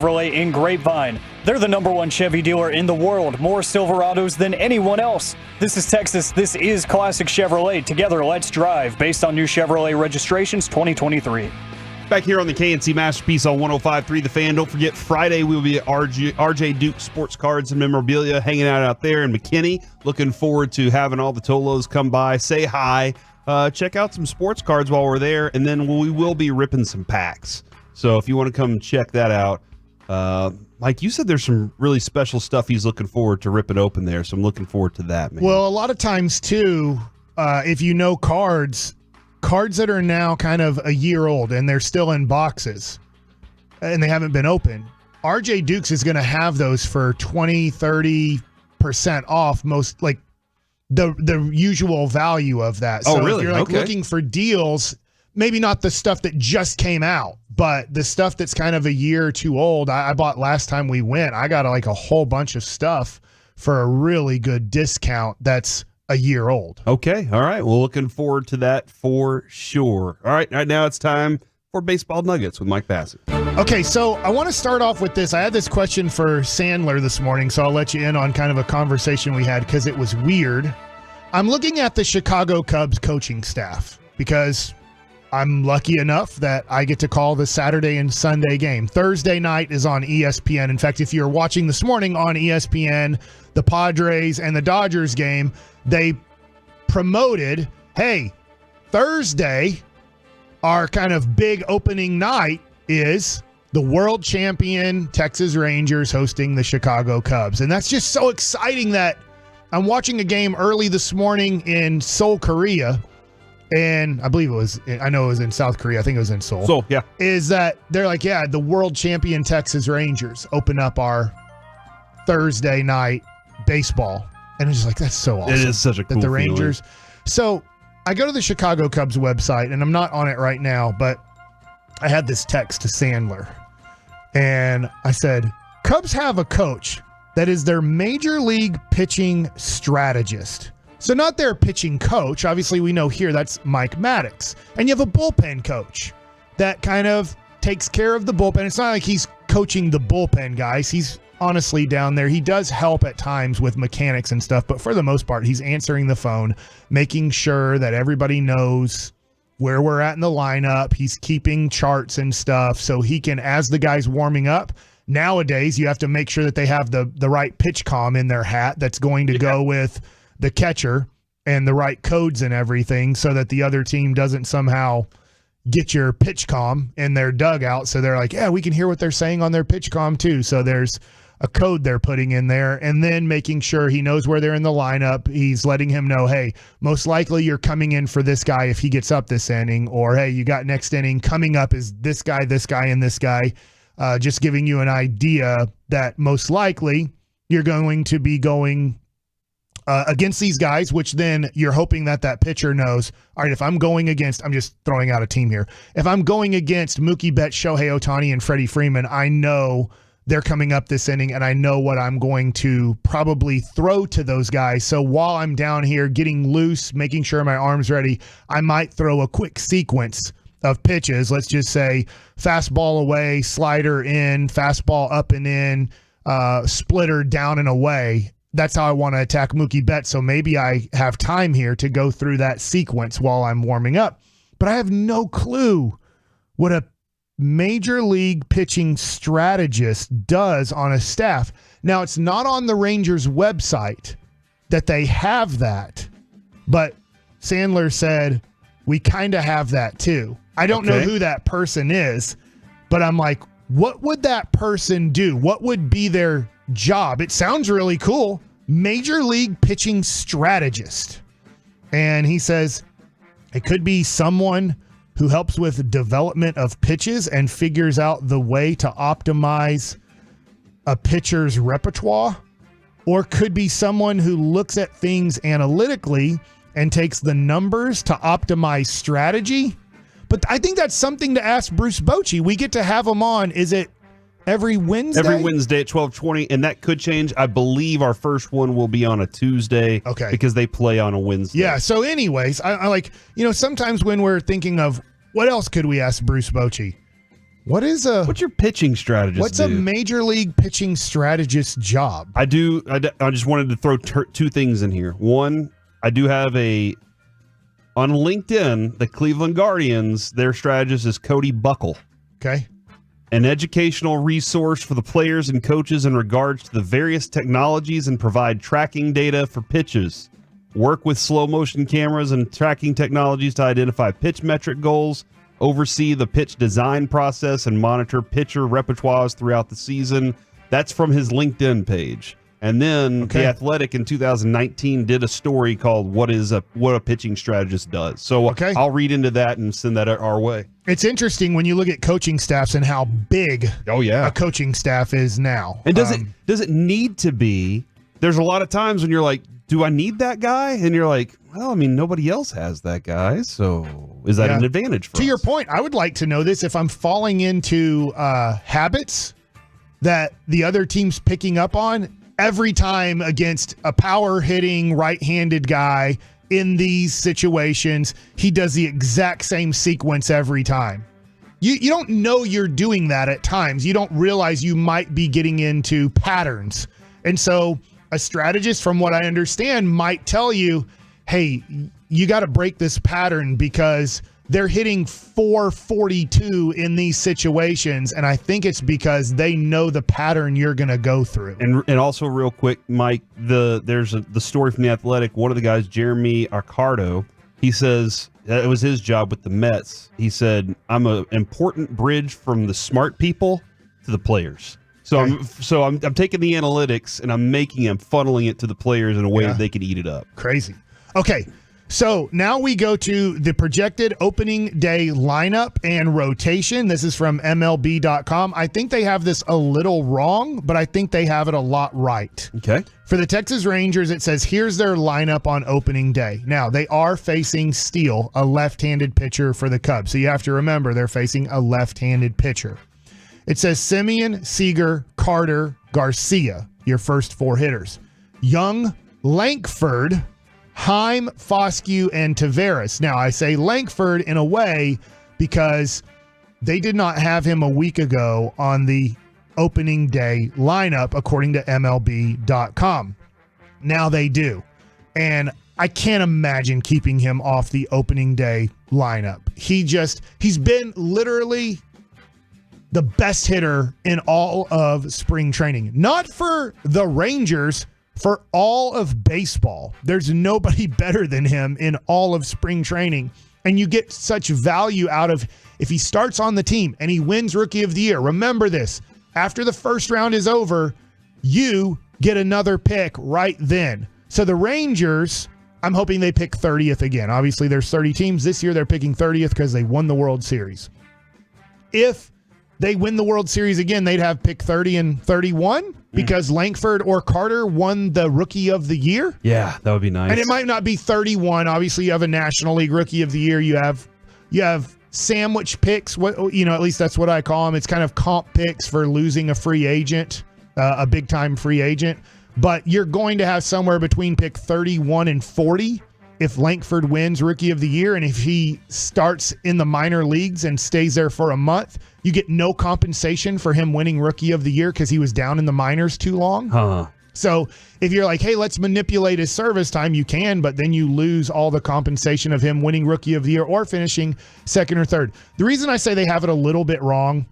Chevrolet in Grapevine. They're the #1 Chevy dealer in the world. More Silverados than anyone else. This is Texas. This is Classic Chevrolet. Together, let's drive. Based on new Chevrolet registrations 2023. Back here on the K&C Masterpiece on 105.3 The Fan. Don't forget, Friday we will be at RJ Duke Sports Cards and Memorabilia, hanging out there in McKinney. Looking forward to having all the Tolos come by, say hi, check out some sports cards while we're there, and then we will be ripping some packs. So if you want to come check that out, Mike, you said there's some really special stuff he's looking forward to ripping open there, so I'm looking forward to that, man. Well, a lot of times, too, if you know cards that are now kind of a year old and they're still in boxes and they haven't been opened, RJ Dukes is going to have those for 20-30% off, most like the usual value of that. So really? If you're Okay. looking for deals, maybe not the stuff that just came out, but the stuff that's kind of a year or two old. I bought last time we went. I got like a whole bunch of stuff for a really good discount that's a year old. Okay. All right. Well, looking forward to that for sure. All right. Now it's time for Baseball Nuggets with Mike Bassett. Okay, so I want to start off with this. I had this question for Sandler this morning, so I'll let you in on kind of a conversation we had because it was weird. I'm looking at the Chicago Cubs coaching staff because I'm lucky enough that I get to call the Saturday and Sunday game. Thursday night is on ESPN. In fact, if you're watching this morning on ESPN, the Padres and the Dodgers game, they promoted, hey, Thursday, our kind of big opening night is the world champion Texas Rangers hosting the Chicago Cubs. And that's just so exciting that I'm watching a game early this morning in Seoul, Korea. And I believe I know it was in South Korea. I think it was in Seoul. Seoul, yeah. Is that they're like, yeah, the world champion Texas Rangers open up our Thursday night baseball. And it's just like, that's so awesome. It is such a cool that the feeling. Rangers. So I go to the Chicago Cubs website, and I'm not on it right now, but I had this text to Sandler. And I said, Cubs have a coach that is their major league pitching strategist. So not their pitching coach. Obviously, we know here that's Mike Maddox. And you have a bullpen coach that kind of takes care of the bullpen. It's not like he's coaching the bullpen guys. He's honestly down there. He does help at times with mechanics and stuff, but for the most part, he's answering the phone, making sure that everybody knows where we're at in the lineup. He's keeping charts and stuff so he can, as the guy's warming up. Nowadays, you have to make sure that they have the right pitch comm in their hat that's going to go with the catcher and the right codes and everything so that the other team doesn't somehow get your pitch comm in their dugout. So they're like, yeah, we can hear what they're saying on their pitch comm too. So there's a code they're putting in there, and then making sure he knows where they're in the lineup. He's letting him know, hey, most likely you're coming in for this guy if he gets up this inning, or hey, you got next inning coming up is this guy, and this guy. Just giving you an idea that most likely you're going to be going against these guys, which then you're hoping that pitcher knows, all right, if I'm going against, I'm just throwing out a team here. If I'm going against Mookie Betts, Shohei Otani, and Freddie Freeman, I know they're coming up this inning, and I know what I'm going to probably throw to those guys. So while I'm down here getting loose, making sure my arm's ready, I might throw a quick sequence of pitches. Let's just say fastball away, slider in, fastball up and in, splitter down and away. That's how I want to attack Mookie Betts. So maybe I have time here to go through that sequence while I'm warming up. But I have no clue what a major league pitching strategist does on a staff. Now, it's not on the Rangers website that they have that, but Sandler said, we kind of have that too. I don't know who that person is, but I'm like, what would that person do? What would be their job? It sounds really cool. Major league pitching strategist. And he says it could be someone who helps with development of pitches and figures out the way to optimize a pitcher's repertoire, or could be someone who looks at things analytically and takes the numbers to optimize strategy. But I think that's something to ask Bruce Bochy. We get to have him on. Is it every Wednesday? Every Wednesday at 12:20, and that could change. I believe our first one will be on a Tuesday. Okay. Because they play on a Wednesday. Yeah, so anyways, I like, sometimes when we're thinking of what else could we ask Bruce Bochy, What's your pitching strategist? What's a major league pitching strategist job? I just wanted to throw two things in here. One, I do have on LinkedIn, the Cleveland Guardians, their strategist is Cody Buckle. Okay. An educational resource for the players and coaches in regards to the various technologies and provide tracking data for pitches. Work with slow motion cameras and tracking technologies to identify pitch metric goals, oversee the pitch design process, and monitor pitcher repertoires throughout the season. That's from his LinkedIn page. And then The Athletic in 2019 did a story called what a pitching strategist does. So I'll read into that and send that our way. It's interesting when you look at coaching staffs and how big a coaching staff is now. And does it need to be? There's a lot of times when you're like, do I need that guy? And you're like, well, I mean, nobody else has that guy. So is that an advantage for us? To your point, I would like to know this if I'm falling into habits that the other team's picking up on every time against a power hitting right-handed guy in these situations. He does the exact same sequence every time. You don't know you're doing that at times. You don't realize you might be getting into patterns. And so a strategist, from what I understand, might tell you, hey, you got to break this pattern because they're hitting 442 in these situations, and I think it's because they know the pattern you're going to go through. And also, real quick, Mike, there's the story from The Athletic. One of the guys, Jeremy Arcardo, he says it was his job with the Mets. He said, I'm an important bridge from the smart people to the players. So I'm taking the analytics and I'm funneling it to the players in a way that they can eat it up. Crazy. Okay. So now we go to the projected opening day lineup and rotation. This is from MLB.com. I think they have this a little wrong, but I think they have it a lot right. Okay. For the Texas Rangers, it says here's their lineup on opening day. Now, they are facing Steele, a left-handed pitcher for the Cubs. So you have to remember they're facing a left-handed pitcher. It says Simeon, Seager, Carter, Garcia, your first four hitters. Young, Lankford, Heim, Foscue, and Taveras. Now, I say Lankford in a way because they did not have him a week ago on the opening day lineup, according to MLB.com. Now they do. And I can't imagine keeping him off the opening day lineup. He's been literally the best hitter in all of spring training. Not for the Rangers, for all of baseball. There's nobody better than him in all of spring training. And you get such value out of if he starts on the team and he wins Rookie of the Year. Remember this, after the first round is over, you get another pick right then. So the Rangers, I'm hoping they pick 30th again. Obviously, there's 30 teams. This year they're picking 30th because they won the World Series. If they win the World Series again, they'd have pick 30 and 31 because Lankford or Carter won the Rookie of the Year. Yeah, that would be nice. And it might not be 31. Obviously, you have a National League Rookie of the Year. You have sandwich picks. At least that's what I call them. It's kind of comp picks for losing a free agent, a big-time free agent. But you're going to have somewhere between pick 31 and 40 if Lankford wins Rookie of the Year, and if he starts in the minor leagues and stays there for a month, you get no compensation for him winning Rookie of the Year because he was down in the minors too long. So if you're like, hey, let's manipulate his service time, you can, but then you lose all the compensation of him winning Rookie of the Year or finishing second or third. The reason I say they have it a little bit wrong,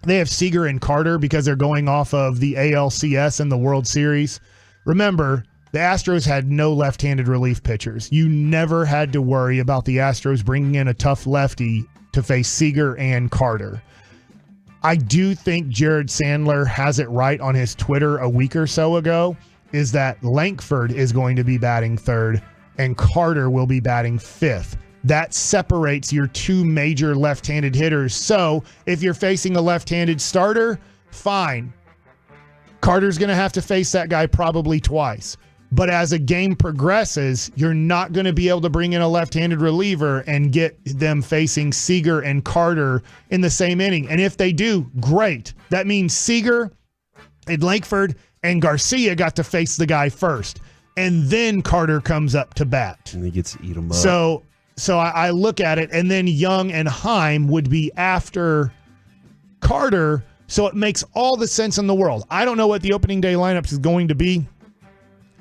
they have Seager and Carter because they're going off of the ALCS and the World Series. Remember, the Astros had no left-handed relief pitchers. You never had to worry about the Astros bringing in a tough lefty to face Seager and Carter. I do think Jared Sandler has it right on his Twitter a week or so ago, is that Lankford is going to be batting third and Carter will be batting fifth. That separates your two major left-handed hitters. So if you're facing a left-handed starter, fine. Carter's going to have to face that guy probably twice. But as a game progresses, you're not going to be able to bring in a left-handed reliever and get them facing Seager and Carter in the same inning. And if they do, great. That means Seager and Lankford and Garcia got to face the guy first. And then Carter comes up to bat. And he gets to eat him up. So I look at it, and then Young and Heim would be after Carter, so it makes all the sense in the world. I don't know what the opening day lineup is going to be,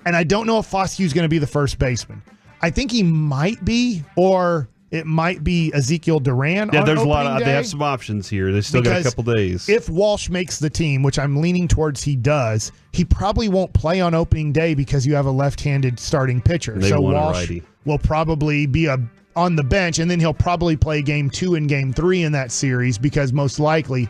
and I don't know if Foskew's going to be the first baseman. I think he might be, or it might be Ezekiel Duran. Yeah, on there's a lot opening of. day. They have some options here. They still got a couple days. If Walsh makes the team, which I'm leaning towards he does, he probably won't play on opening day because you have a left-handed starting pitcher. They So want a Walsh righty. will probably be on the bench, and then he'll probably play game 2 and game 3 in that series because most likely,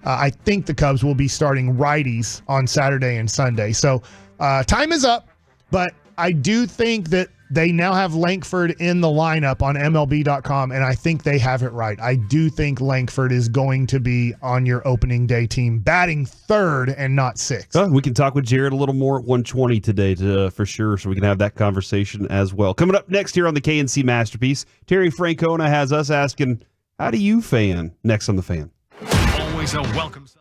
I think the Cubs will be starting righties on Saturday and Sunday. So time is up, but I do think that they now have Langford in the lineup on MLB.com, and I think they have it right. I do think Langford is going to be on your opening day team, batting third and not 6th. We can talk with Jared a little more at 1:20 today for sure, so we can have that conversation as well. Coming up next here on the K&C Masterpiece, Terry Francona has us asking, how do you fan? Next on The Fan. Always a welcome sign.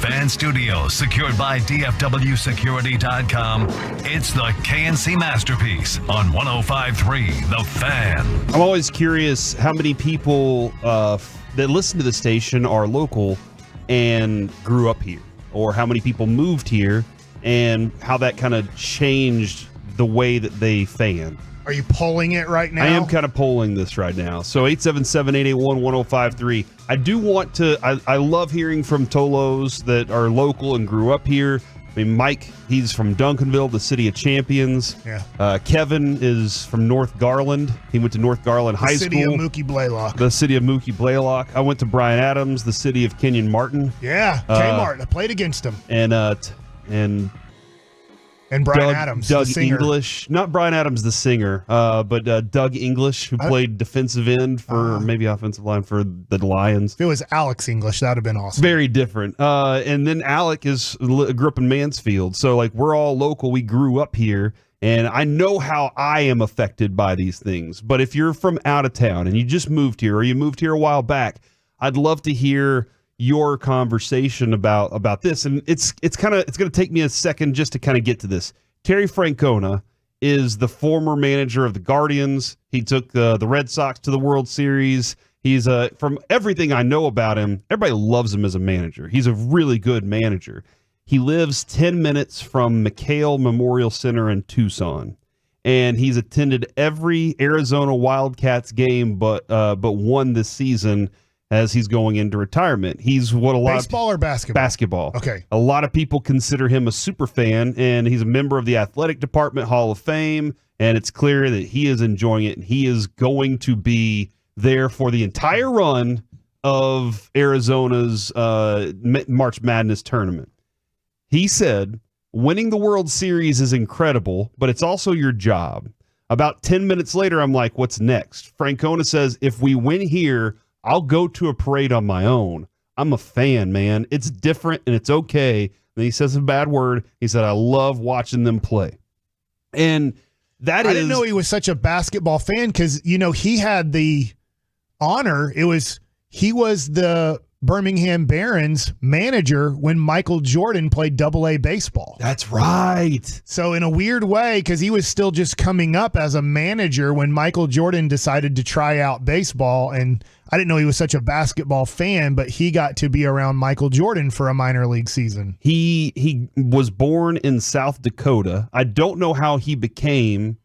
Fan Studios, secured by DFWsecurity.com. It's the K&C Masterpiece on 105.3 The Fan. I'm always curious how many people that listen to the station are local and grew up here, or how many people moved here and how that kind of changed the way that they fan. Are you polling it right now? I am kind of polling this right now. So 877-881-1053. I do want to, I love hearing from Tolos that are local and grew up here. I mean, Mike, he's from Duncanville, the city of champions. Yeah. Kevin is from North Garland. He went to North Garland High School. The city of Mookie Blaylock. The city of Mookie Blaylock. I went to Bryan Adams, the city of Kenyon Martin. Yeah, Kmart. I played against him. And Bryan Adams, Doug the singer. English, not Bryan Adams, the singer, but Doug English, who played defensive end for maybe offensive line for the Lions. If it was Alex English, that would have been awesome. Very different. And then Alec grew up in Mansfield. So, like, we're all local. We grew up here. And I know how I am affected by these things. But if you're from out of town and you just moved here, or you moved here a while back, I'd love to hear your conversation about this. And it's going to take me a second just to kind of get to this. Terry Francona is the former manager of the Guardians. He took the Red Sox to the World Series. He's from everything I know about him, everybody loves him as a manager. He's a really good manager. He lives 10 minutes from McHale Memorial Center in Tucson, and he's attended every Arizona Wildcats game but one this season, as he's going into retirement. He's what a lot baseball or basketball? Basketball. Okay. A lot of people consider him a super fan, and he's a member of the Athletic Department Hall of Fame, and it's clear that he is enjoying it, and he is going to be there for the entire run of Arizona's March Madness tournament. He said, winning the World Series is incredible, but it's also your job. About 10 minutes later, I'm like, what's next? Francona says, if we win here, I'll go to a parade on my own. I'm a fan, man. It's different and it's okay. Then he says a bad word. He said, I love watching them play. And I didn't know he was such a basketball fan because, he had the honor. He was the Birmingham Barons manager when Michael Jordan played AA baseball. That's right. So in a weird way, because he was still just coming up as a manager when Michael Jordan decided to try out baseball, and I didn't know he was such a basketball fan, but he got to be around Michael Jordan for a minor league season. He was born in South Dakota. I don't know how he became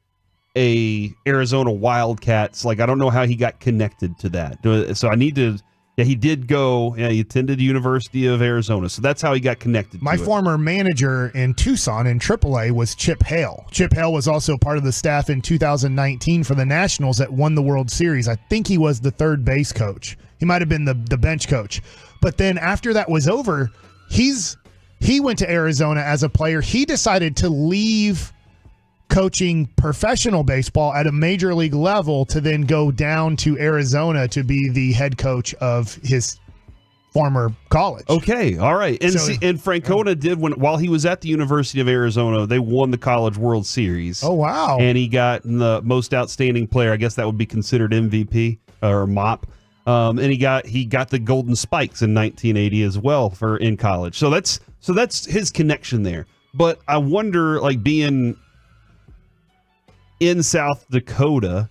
a Arizona Wildcats. Like, I don't know how he got connected to that. So I need to... Yeah, he did go. Yeah, he attended the University of Arizona, so that's how he got connected. My former manager in Tucson in AAA was Chip Hale. Chip Hale was also part of the staff in 2019 for the Nationals that won the World Series. I think he was the third base coach. He might have been the bench coach. But then after that was over, he went to Arizona as a player. He decided to leave coaching professional baseball at a major league level to then go down to Arizona to be the head coach of his former college. Okay, all right. And and Francona did while he was at the University of Arizona, they won the College World Series. Oh, wow. And he got the most outstanding player. I guess that would be considered MVP or MOP. And he got the Golden Spikes in 1980 as well for in college. So that's his connection there. But I wonder, like, being in South Dakota,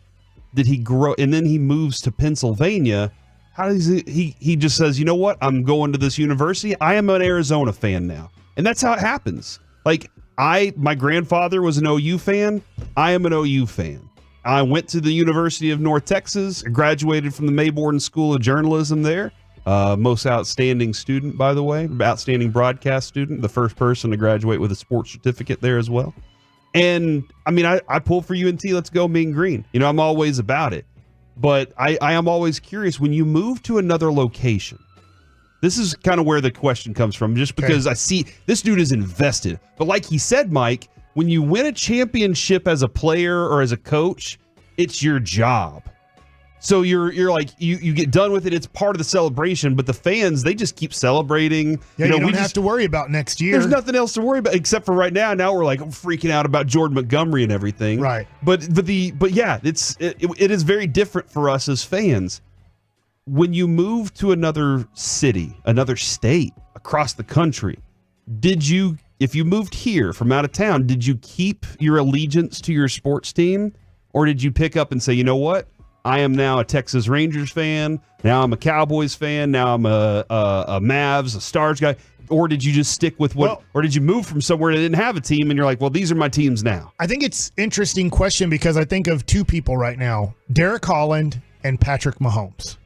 did he grow, and then he moves to Pennsylvania? How does he just says, you know what, I'm going to this university, I am an Arizona fan now. And that's how it happens. Like, my grandfather was an OU fan, I am an OU fan. I went to the University of North Texas, graduated from the Mayborn School of Journalism there. Most outstanding student, by the way, outstanding broadcast student, the first person to graduate with a sports certificate there as well. And I mean, I pull for UNT. Let's go, Mean Green. I'm always about it. But I am always curious when you move to another location. This is kind of where the question comes from, just because I see this dude is invested. But like he said, Mike, when you win a championship as a player or as a coach, it's your job. So you're like, you get done with it. It's part of the celebration, but the fans, they just keep celebrating. Yeah, you don't have to worry about next year. There's nothing else to worry about except for right now. Now we're like freaking out about Jordan Montgomery and everything. Right. But yeah, it is very different for us as fans. When you move to another city, another state, a across the country. If you moved here from out of town, did you keep your allegiance to your sports team? Or did you pick up and say, you know what? I am now a Texas Rangers fan. Now I'm a Cowboys fan. Now I'm a Mavs, a Stars guy. Or did you just stick with or did you move from somewhere that didn't have a team and you're like, well, these are my teams now? I think it's an interesting question because I think of two people right now, Derek Holland and Patrick Mahomes.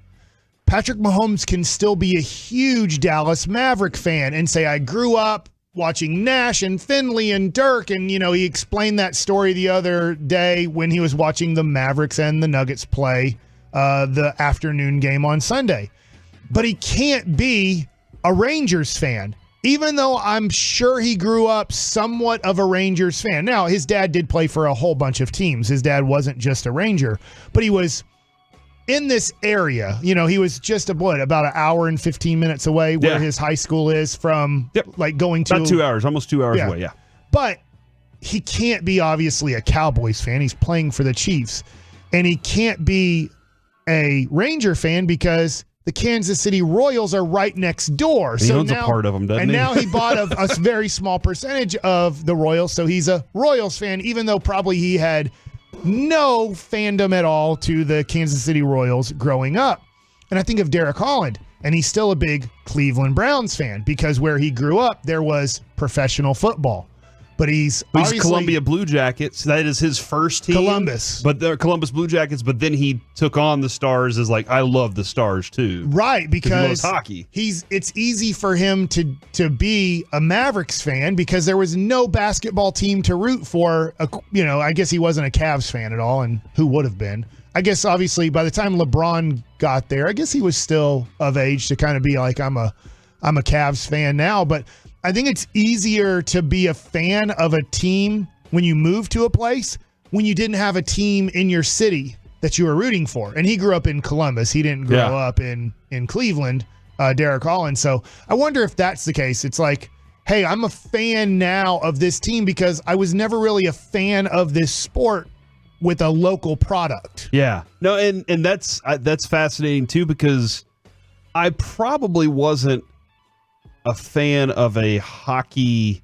Patrick Mahomes can still be a huge Dallas Maverick fan and say, I grew up watching Nash and Finley and Dirk. And, he explained that story the other day when he was watching the Mavericks and the Nuggets play the afternoon game on Sunday. But he can't be a Rangers fan, even though I'm sure he grew up somewhat of a Rangers fan. Now, his dad did play for a whole bunch of teams. His dad wasn't just a Ranger, but he was in this area. He was just about an hour and 15 minutes away where his high school is from, going to about 2 hours, almost 2 hours away. Yeah. But he can't be obviously a Cowboys fan. He's playing for the Chiefs, and he can't be a Ranger fan because the Kansas City Royals are right next door. He owns a part of them, doesn't he? And now he bought a very small percentage of the Royals, so he's a Royals fan, even though probably he had no fandom at all to the Kansas City Royals growing up. And I think of Derek Holland, and he's still a big Cleveland Browns fan because where he grew up, there was professional football. But he's Columbia Blue Jackets. That is his first team. Columbus. But they're Columbus Blue Jackets, but then he took on the Stars as I love the Stars too. Right, because he loves hockey. It's easy for him to be a Mavericks fan because there was no basketball team to root for. I guess he wasn't a Cavs fan at all, and who would have been? I guess obviously by the time LeBron got there, I guess he was still of age to kind of be like, I'm a Cavs fan now, but I think it's easier to be a fan of a team when you move to a place when you didn't have a team in your city that you were rooting for. And he grew up in Columbus. He didn't grow up in Cleveland, Derek Holland. So I wonder if that's the case. It's like, hey, I'm a fan now of this team because I was never really a fan of this sport with a local product. Yeah. No, and that's fascinating too because I probably wasn't a fan of a hockey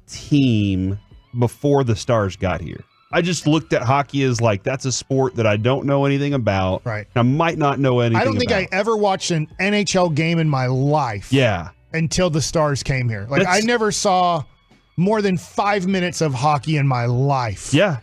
team before the Stars got here. I just looked at hockey as that's a sport that I don't know anything about. Right. I might not know anything about. I don't think I ever watched an NHL game in my life. Yeah. Until the Stars came here. I never saw more than 5 minutes of hockey in my life. Yeah.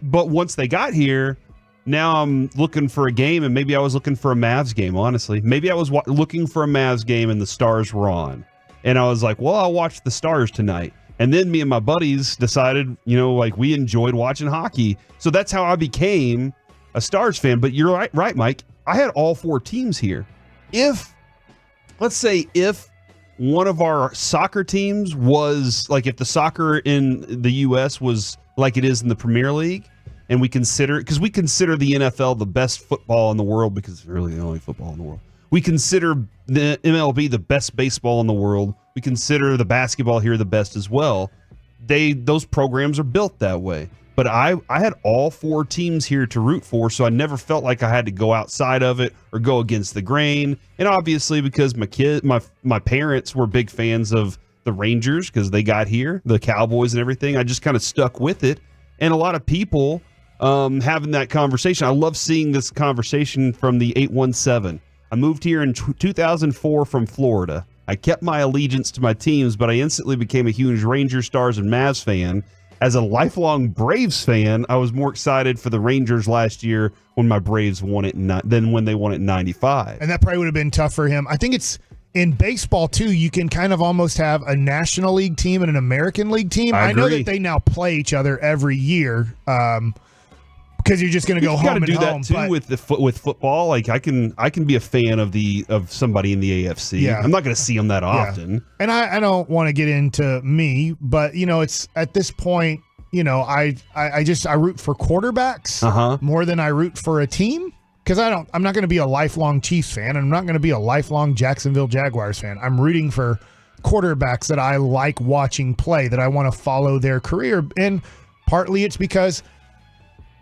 But once they got here, now I'm looking for a game, and maybe I was looking for a Mavs game, honestly. Maybe I was looking for a Mavs game, and the Stars were on. And I was like, well, I'll watch the Stars tonight. And then me and my buddies decided, we enjoyed watching hockey. So that's how I became a Stars fan. But you're right, Mike. I had all four teams here. Let's say one of our soccer teams was, if the soccer in the U.S. was like it is in the Premier League, and we consider the NFL the best football in the world because it's really the only football in the world. We consider the MLB the best baseball in the world. We consider the basketball here the best as well. Those programs are built that way. But I had all four teams here to root for, so I never felt like I had to go outside of it or go against the grain. And obviously because my parents were big fans of the Rangers because they got here, the Cowboys and everything, I just kind of stuck with it. And a lot of people having that conversation. I love seeing this conversation from the 817. I moved here in 2004 from Florida. I kept my allegiance to my teams, but I instantly became a huge Rangers, Stars, and Mavs fan. As a lifelong Braves fan, I was more excited for the Rangers last year when my Braves won it than when they won it in 95. And that probably would have been tough for him. I think it's in baseball, too, you can kind of almost have a National League team and an American League team. I know that they now play each other every year because you're just going to go home and home. You got to do that, too, with football. I can be a fan of somebody in the AFC. Yeah. I'm not going to see them that often. Yeah. And I don't want to get into me, but, it's at this point, I root for quarterbacks more than I root for a team. Because I'm not going to be a lifelong Chiefs fan, and I'm not going to be a lifelong Jacksonville Jaguars fan. I'm rooting for quarterbacks that I like watching play, that I want to follow their career. And partly it's because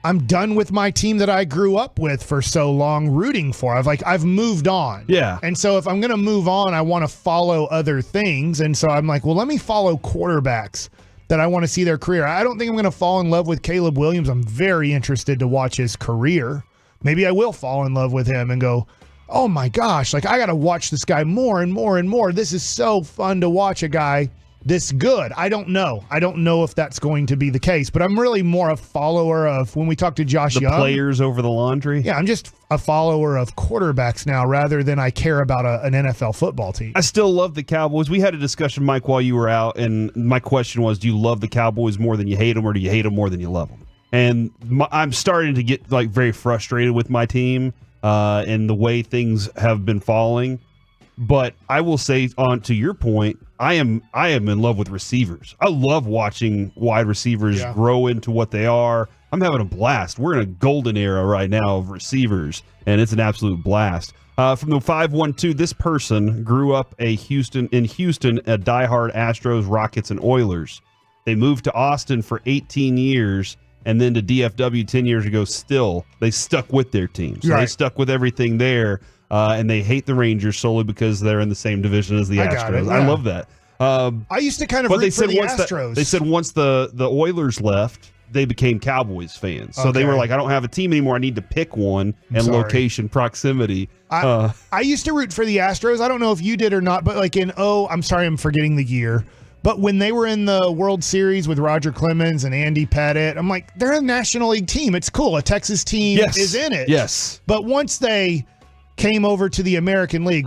I'm done with my team that I grew up with for so long rooting for. I've moved on. Yeah. And so if I'm going to move on, I want to follow other things. And so I'm like, well, let me follow quarterbacks that I want to see their career. I don't think I'm going to fall in love with Caleb Williams. I'm very interested to watch his career. Maybe I will fall in love with him and go, oh my gosh, like I got to watch this guy more and more and more. This is so fun to watch a guy this good. I don't know. I don't know if that's going to be the case, but I'm really more a follower of, when we talk to Josh The Young, players over the laundry. Yeah, I'm just a follower of quarterbacks now rather than I care about an NFL football team. I still love the Cowboys. We had a discussion, Mike, while you were out, and my question was, do you love the Cowboys more than you hate them, or do you hate them more than you love them? And I'm starting to get like very frustrated with my team and the way things have been falling. But I will say, on to your point, I am in love with receivers. I love watching wide receivers grow into what they are. I'm having a blast. We're in a golden era right now of receivers, and it's an absolute blast. From the 512, this person grew up in Houston, a diehard Astros, Rockets, and Oilers. They moved to Austin for 18 years, and then to DFW 10 years ago. Still, they stuck with their team. So they stuck with everything there. And they hate the Rangers solely because they're in the same division as the Astros. I love that. I used to kind of root for the Astros. They said once the Oilers left, they became Cowboys fans. So they were like, I don't have a team anymore. I need to pick one and location, proximity. I used to root for the Astros. I don't know if you did or not, but like I'm sorry, I'm forgetting the year. But when they were in the World Series with Roger Clemens and Andy Pettitte, I'm like, they're a National League team. It's cool. A Texas team is in it. Yes. But once they came over to the American League,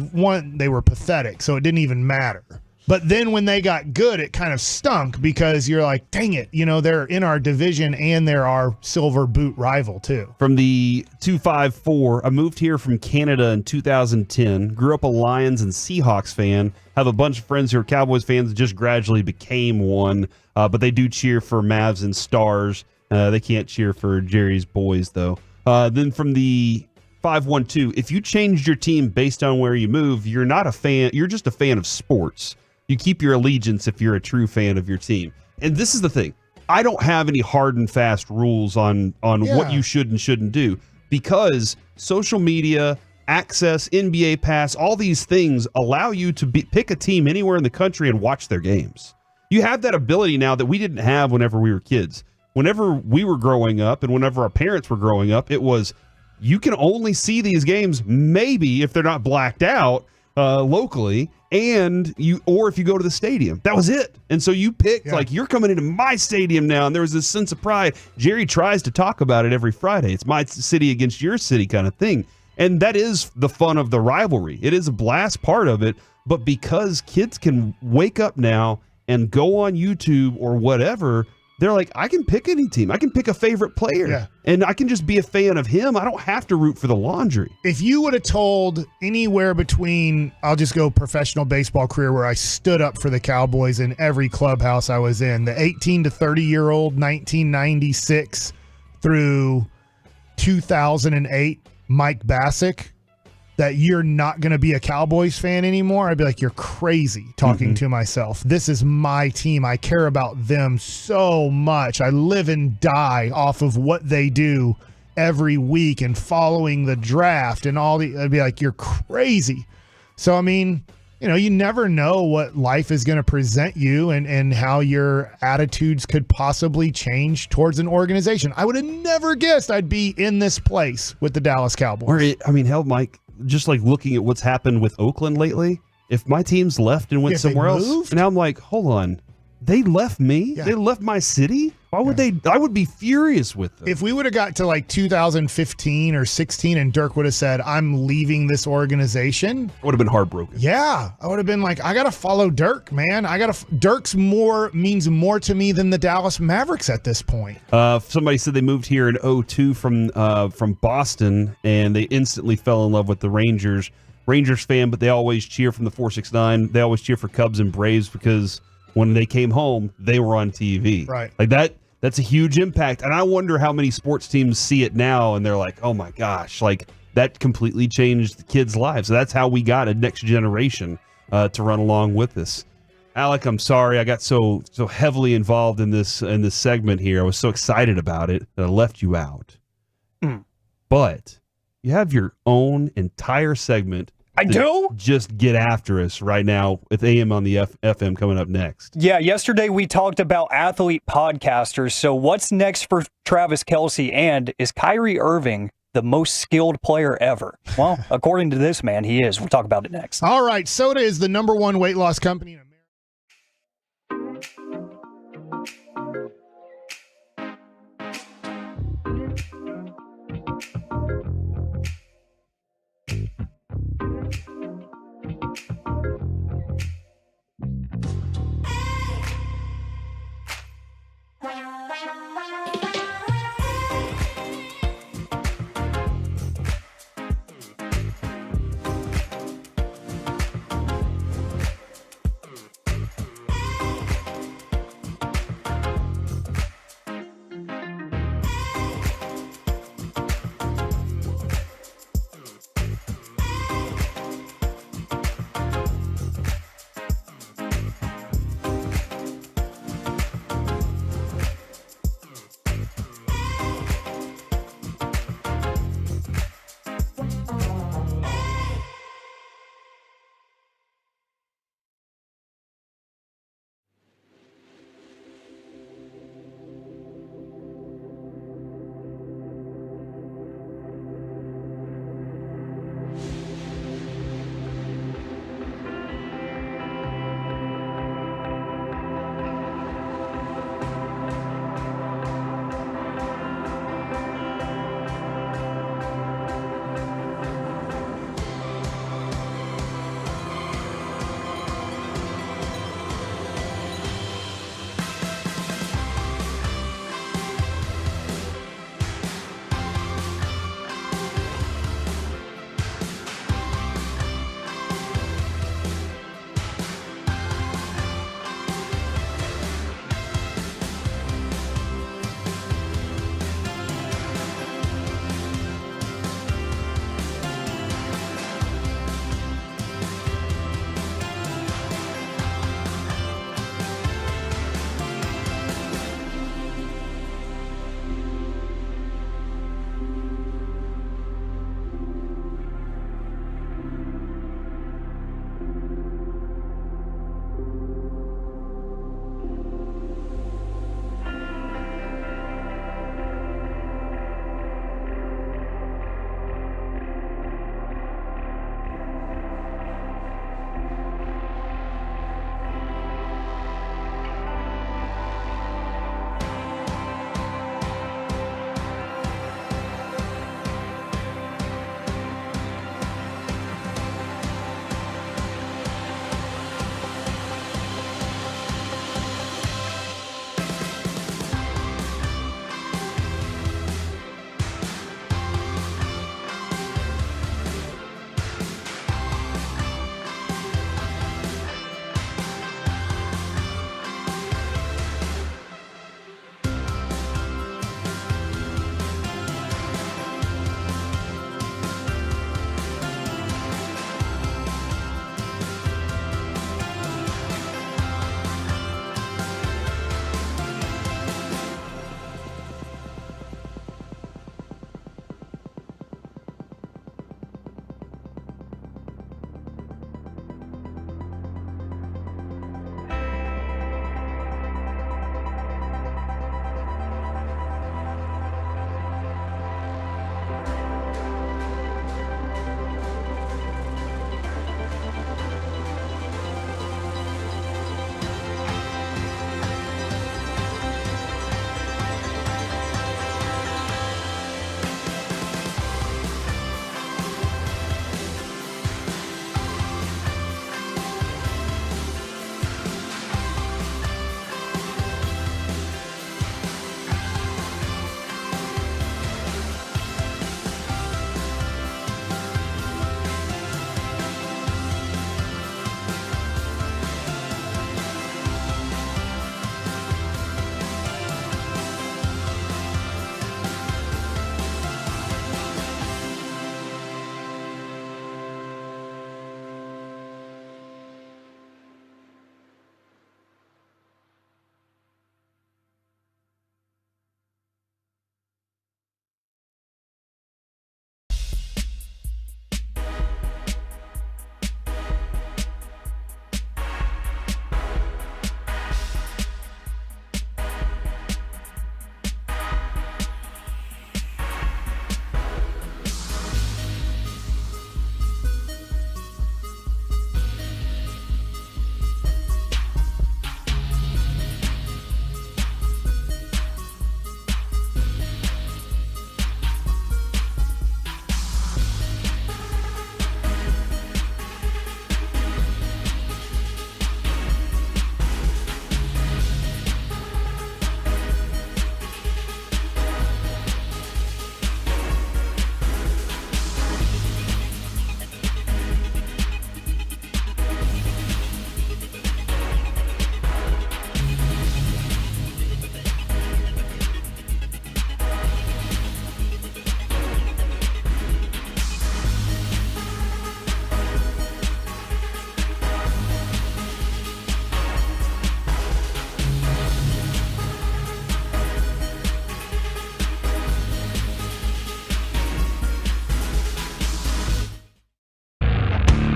they were pathetic, so it didn't even matter. But then when they got good, it kind of stunk because you're like, dang it, they're in our division and they're our silver boot rival too. From the 254, I moved here from Canada in 2010, grew up a Lions and Seahawks fan, have a bunch of friends who are Cowboys fans, just gradually became one, but they do cheer for Mavs and Stars. They can't cheer for Jerry's boys, though. Then from the 512, if you changed your team based on where you move, you're not a fan. You're just a fan of sports. You keep your allegiance if you're a true fan of your team. And this is the thing. I don't have any hard and fast rules on what you should and shouldn't do, because social media, access, NBA Pass, all these things allow you to pick a team anywhere in the country and watch their games. You have that ability now that we didn't have whenever we were kids. Whenever we were growing up and whenever our parents were growing up, it was, you can only see these games maybe if they're not blacked out locally, or if you go to the stadium. That was it. And so you picked, like, you're coming into my stadium now, and there was this sense of pride. Jerry tries to talk about it every Friday. It's my city against your city kind of thing. And that is the fun of the rivalry. It is a blast part of it, but because kids can wake up now and go on YouTube or whatever, they're like, I can pick any team. I can pick a favorite player, and I can just be a fan of him. I don't have to root for the laundry. If you would have told anywhere between, I'll just go professional baseball career, where I stood up for the Cowboys in every clubhouse I was in, the 18 to 30-year-old 1996 through 2008 Mike Bassick, that you're not going to be a Cowboys fan anymore, I'd be like, you're crazy, talking to myself. This is my team. I care about them so much. I live and die off of what they do every week and following the draft and I'd be like, you're crazy. So, I mean, you never know what life is going to present you and how your attitudes could possibly change towards an organization. I would have never guessed I'd be in this place with the Dallas Cowboys. Hell, Mike, just like looking at what's happened with Oakland lately, if my team's left and went somewhere else, and now I'm like, hold on, they left me? They left my city? Why would they? I would be furious with them. If we would have got to like 2015 or 16 and Dirk would have said, I'm leaving this organization, I would have been heartbroken. Yeah. I would have been like, I got to follow Dirk, man. Dirk's means more to me than the Dallas Mavericks at this point. Somebody said they moved here in 2002 from Boston, and they instantly fell in love with the Rangers. Rangers fan, but they always cheer from the 469. They always cheer for Cubs and Braves because when they came home, they were on TV. Right. Like that. That's a huge impact. And I wonder how many sports teams see it now and they're like, oh my gosh, like that completely changed the kids' lives. So that's how we got a next generation to run along with us. Alec, I'm sorry. I got so heavily involved in this segment here. I was so excited about it that I left you out. But you have your own entire segment. I do? Just get after us right now with AM on the FM coming up next. Yeah, yesterday we talked about athlete podcasters. So what's next for Travis Kelce? And is Kyrie Irving the most skilled player ever? Well, according to this man, he is. We'll talk about it next. All right, Soda is the number one weight loss company in America.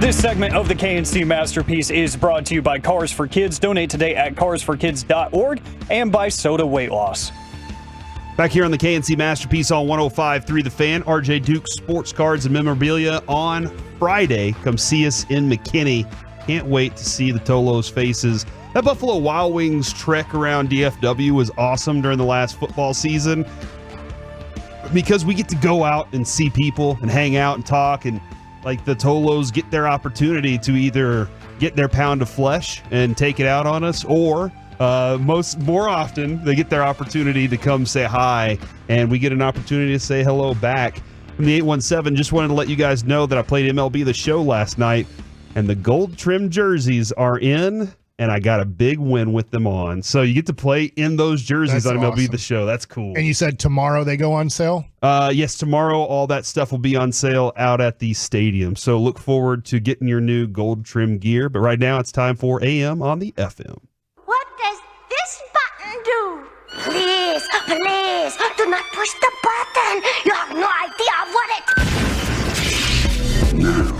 This segment of the K&C Masterpiece is brought to you by Cars for Kids. Donate today at carsforkids.org and by Soda Weight Loss. Back here on the K&C Masterpiece on 105.3 The Fan, RJ Duke Sports Cards and Memorabilia on Friday. Come see us in McKinney. Can't wait to see the Tolos faces. That Buffalo Wild Wings trek around DFW was awesome during the last football season because we get to go out and see people and hang out and talk, and like the Tolos get their opportunity to either get their pound of flesh and take it out on us, or more often they get their opportunity to come say hi, and we get an opportunity to say hello back. From the 817, just wanted to let you guys know that I played MLB The Show last night, and the gold trim jerseys are in, and I got a big win with them on. So you get to play in those jerseys. That's on MLB awesome. The Show. That's cool. And you said tomorrow they go on sale? Yes, tomorrow all that stuff will be on sale out at the stadium. So look forward to getting your new gold trim gear. But right now it's time for AM on the FM. What does this button do? Please, please, do not push the button. You have no idea what it... Now,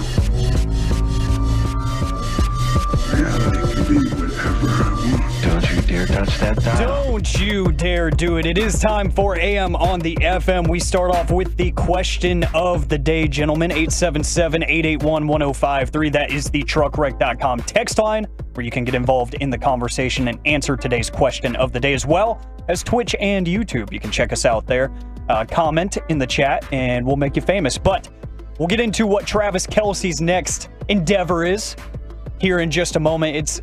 reality can be whatever I want. Don't you dare touch that dial. Don't you dare do it. It is time for AM on the FM. We start off with the question of the day, gentlemen. 877-881-1053. That is the truckwreck.com text line, where you can get involved in the conversation and answer today's question of the day, as well as Twitch and YouTube. You can check us out there. Comment in the chat, and we'll make you famous. But we'll get into what Travis Kelce's next endeavor is here in just a moment. It's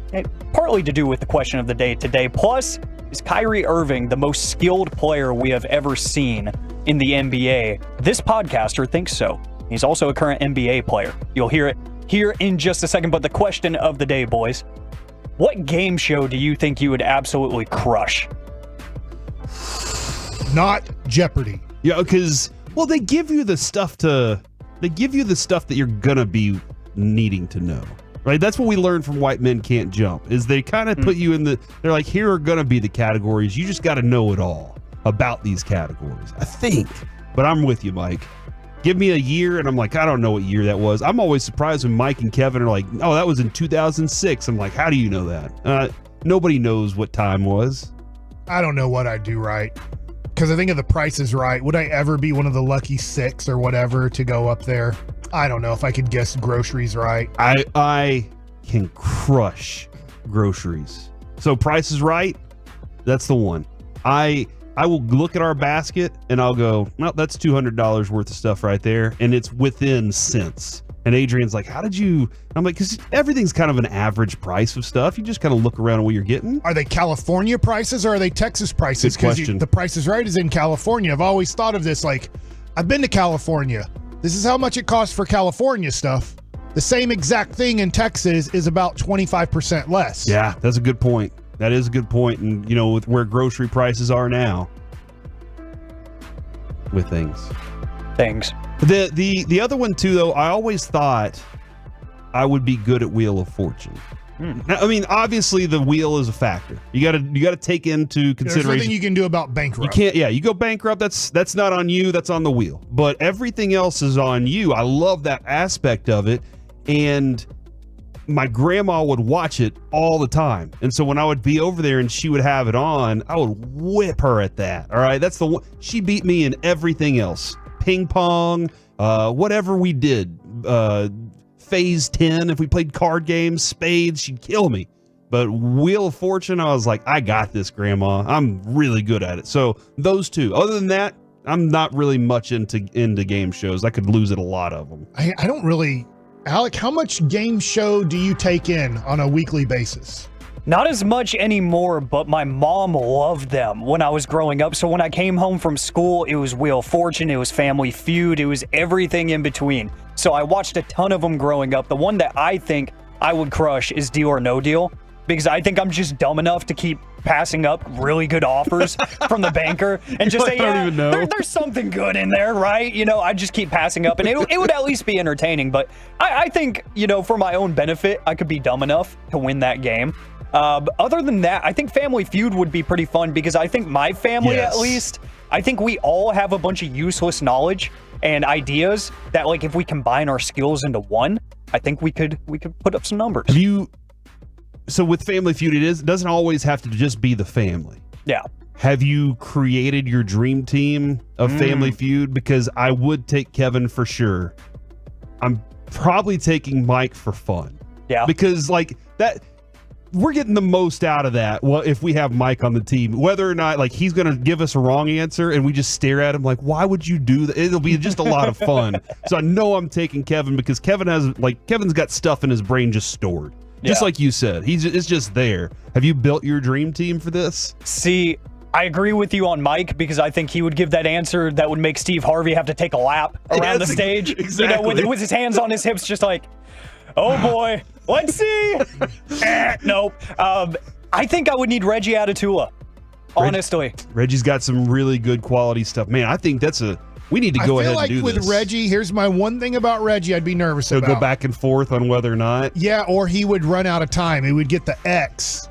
partly to do with the question of the day today. Plus, is Kyrie Irving the most skilled player we have ever seen in the NBA? This podcaster thinks so. He's also a current NBA player. You'll hear it here in just a second. But the question of the day, boys, what game show do you think you would absolutely crush? Not Jeopardy. Yeah, because, well, they give you the stuff that you're gonna be needing to know. Right, that's what we learned from White Men Can't Jump, is they kind of put you in they're like, here are going to be the categories. You just got to know it all about these categories, I think. But I'm with you, Mike. Give me a year, and I'm like, I don't know what year that was. I'm always surprised when Mike and Kevin are like, oh, that was in 2006. I'm like, how do you know that? Nobody knows what time was. I don't know what I'd do right, because I think of The Price is Right. Would I ever be one of the lucky six or whatever to go up there? I don't know if I could guess groceries right. I can crush groceries. So Price is Right, that's the one. I will look at our basket and I'll go, well, that's $200 worth of stuff right there, and it's within cents. And Adrian's like, how did you? I'm like, because everything's kind of an average price of stuff. You just kind of look around at what you're getting. Are they California prices or are they Texas prices? Good question. The Price is Right is in California. I've always thought of this like, I've been to California. This is how much it costs for California stuff. The same exact thing in Texas is about 25% less. Yeah, that's a good point. That is a good point. And, you know, with where grocery prices are now with things. The other one, too, though, I always thought I would be good at Wheel of Fortune. I mean, obviously, the wheel is a factor. You got to take into consideration. There's nothing you can do about bankrupt. You can't. Yeah, you go bankrupt. That's not on you. That's on the wheel. But everything else is on you. I love that aspect of it. And my grandma would watch it all the time. And so when I would be over there and she would have it on, I would whip her at that. All right, that's the one. She beat me in everything else. Ping pong, whatever we did. Phase 10, if we played card games, spades, she'd kill me. But Wheel of Fortune, I was like, I got this, Grandma. I'm really good at it. So those two. Other than that, I'm not really much into game shows. I could lose at a lot of them. I don't really. Alec, how much game show do you take in on a weekly basis? Not as much anymore, but my mom loved them when I was growing up. So when I came home from school, it was Wheel of Fortune, it was Family Feud, it was everything in between. So I watched a ton of them growing up. The one that I think I would crush is Deal or No Deal, because I think I'm just dumb enough to keep passing up really good offers from the banker and just say, yeah, there's something good in there, right? You know, I just keep passing up, and it would at least be entertaining. But I think, you know, for my own benefit, I could be dumb enough to win that game. Other than that, I think Family Feud would be pretty fun, because I think my family, at least, I think we all have a bunch of useless knowledge and ideas that, like, if we combine our skills into one, I think we could put up some numbers. So with Family Feud, it doesn't always have to just be the family. Yeah. Have you created your dream team of Family Feud? Because I would take Kevin for sure. I'm probably taking Mike for fun. Yeah. Because like that, we're getting the most out of that. Well, if we have Mike on the team, whether or not like he's going to give us a wrong answer and we just stare at him like, why would you do that? It'll be just a lot of fun. So I know I'm taking Kevin because Kevin's got stuff in his brain just stored. Just like you said, it's just there. Have you built your dream team for this? See, I agree with you on Mike because I think he would give that answer that would make Steve Harvey have to take a lap around the stage. Exactly. With his hands on his hips, just like, oh boy, let's see. Nope. I think I would need Reggie Atatula, honestly. Reggie's got some really good quality stuff. Man, I think we need to go ahead and do this. I feel like with Reggie, here's my one thing about Reggie I'd be nervous about. He'll go back and forth on whether or not. Yeah, or he would run out of time. He would get the X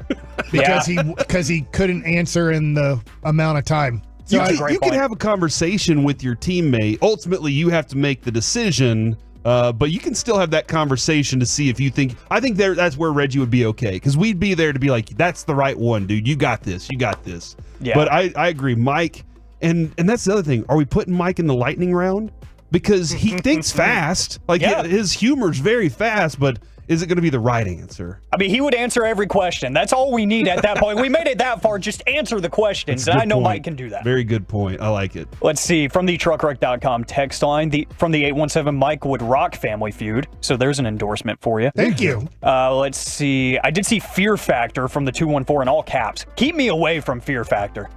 because he couldn't answer in the amount of time. So you can have a conversation with your teammate. Ultimately, you have to make the decision, but you can still have that conversation to see if you think. I think that's where Reggie would be okay because we'd be there to be like, that's the right one, dude. You got this. You got this. Yeah. But I agree, Mike. And that's the other thing. Are we putting Mike in the lightning round? Because he thinks fast. Like his humor's very fast, but is it going to be the right answer? I mean, he would answer every question. That's all we need at that point. We made it that far. Just answer the questions. And I know Mike can do that. Very good point. I like it. Let's see. From the truckwreck.com text line, from the 817, Mike would rock Family Feud. So there's an endorsement for you. Thank you. Let's see. I did see Fear Factor from the 214 in all caps. Keep me away from Fear Factor.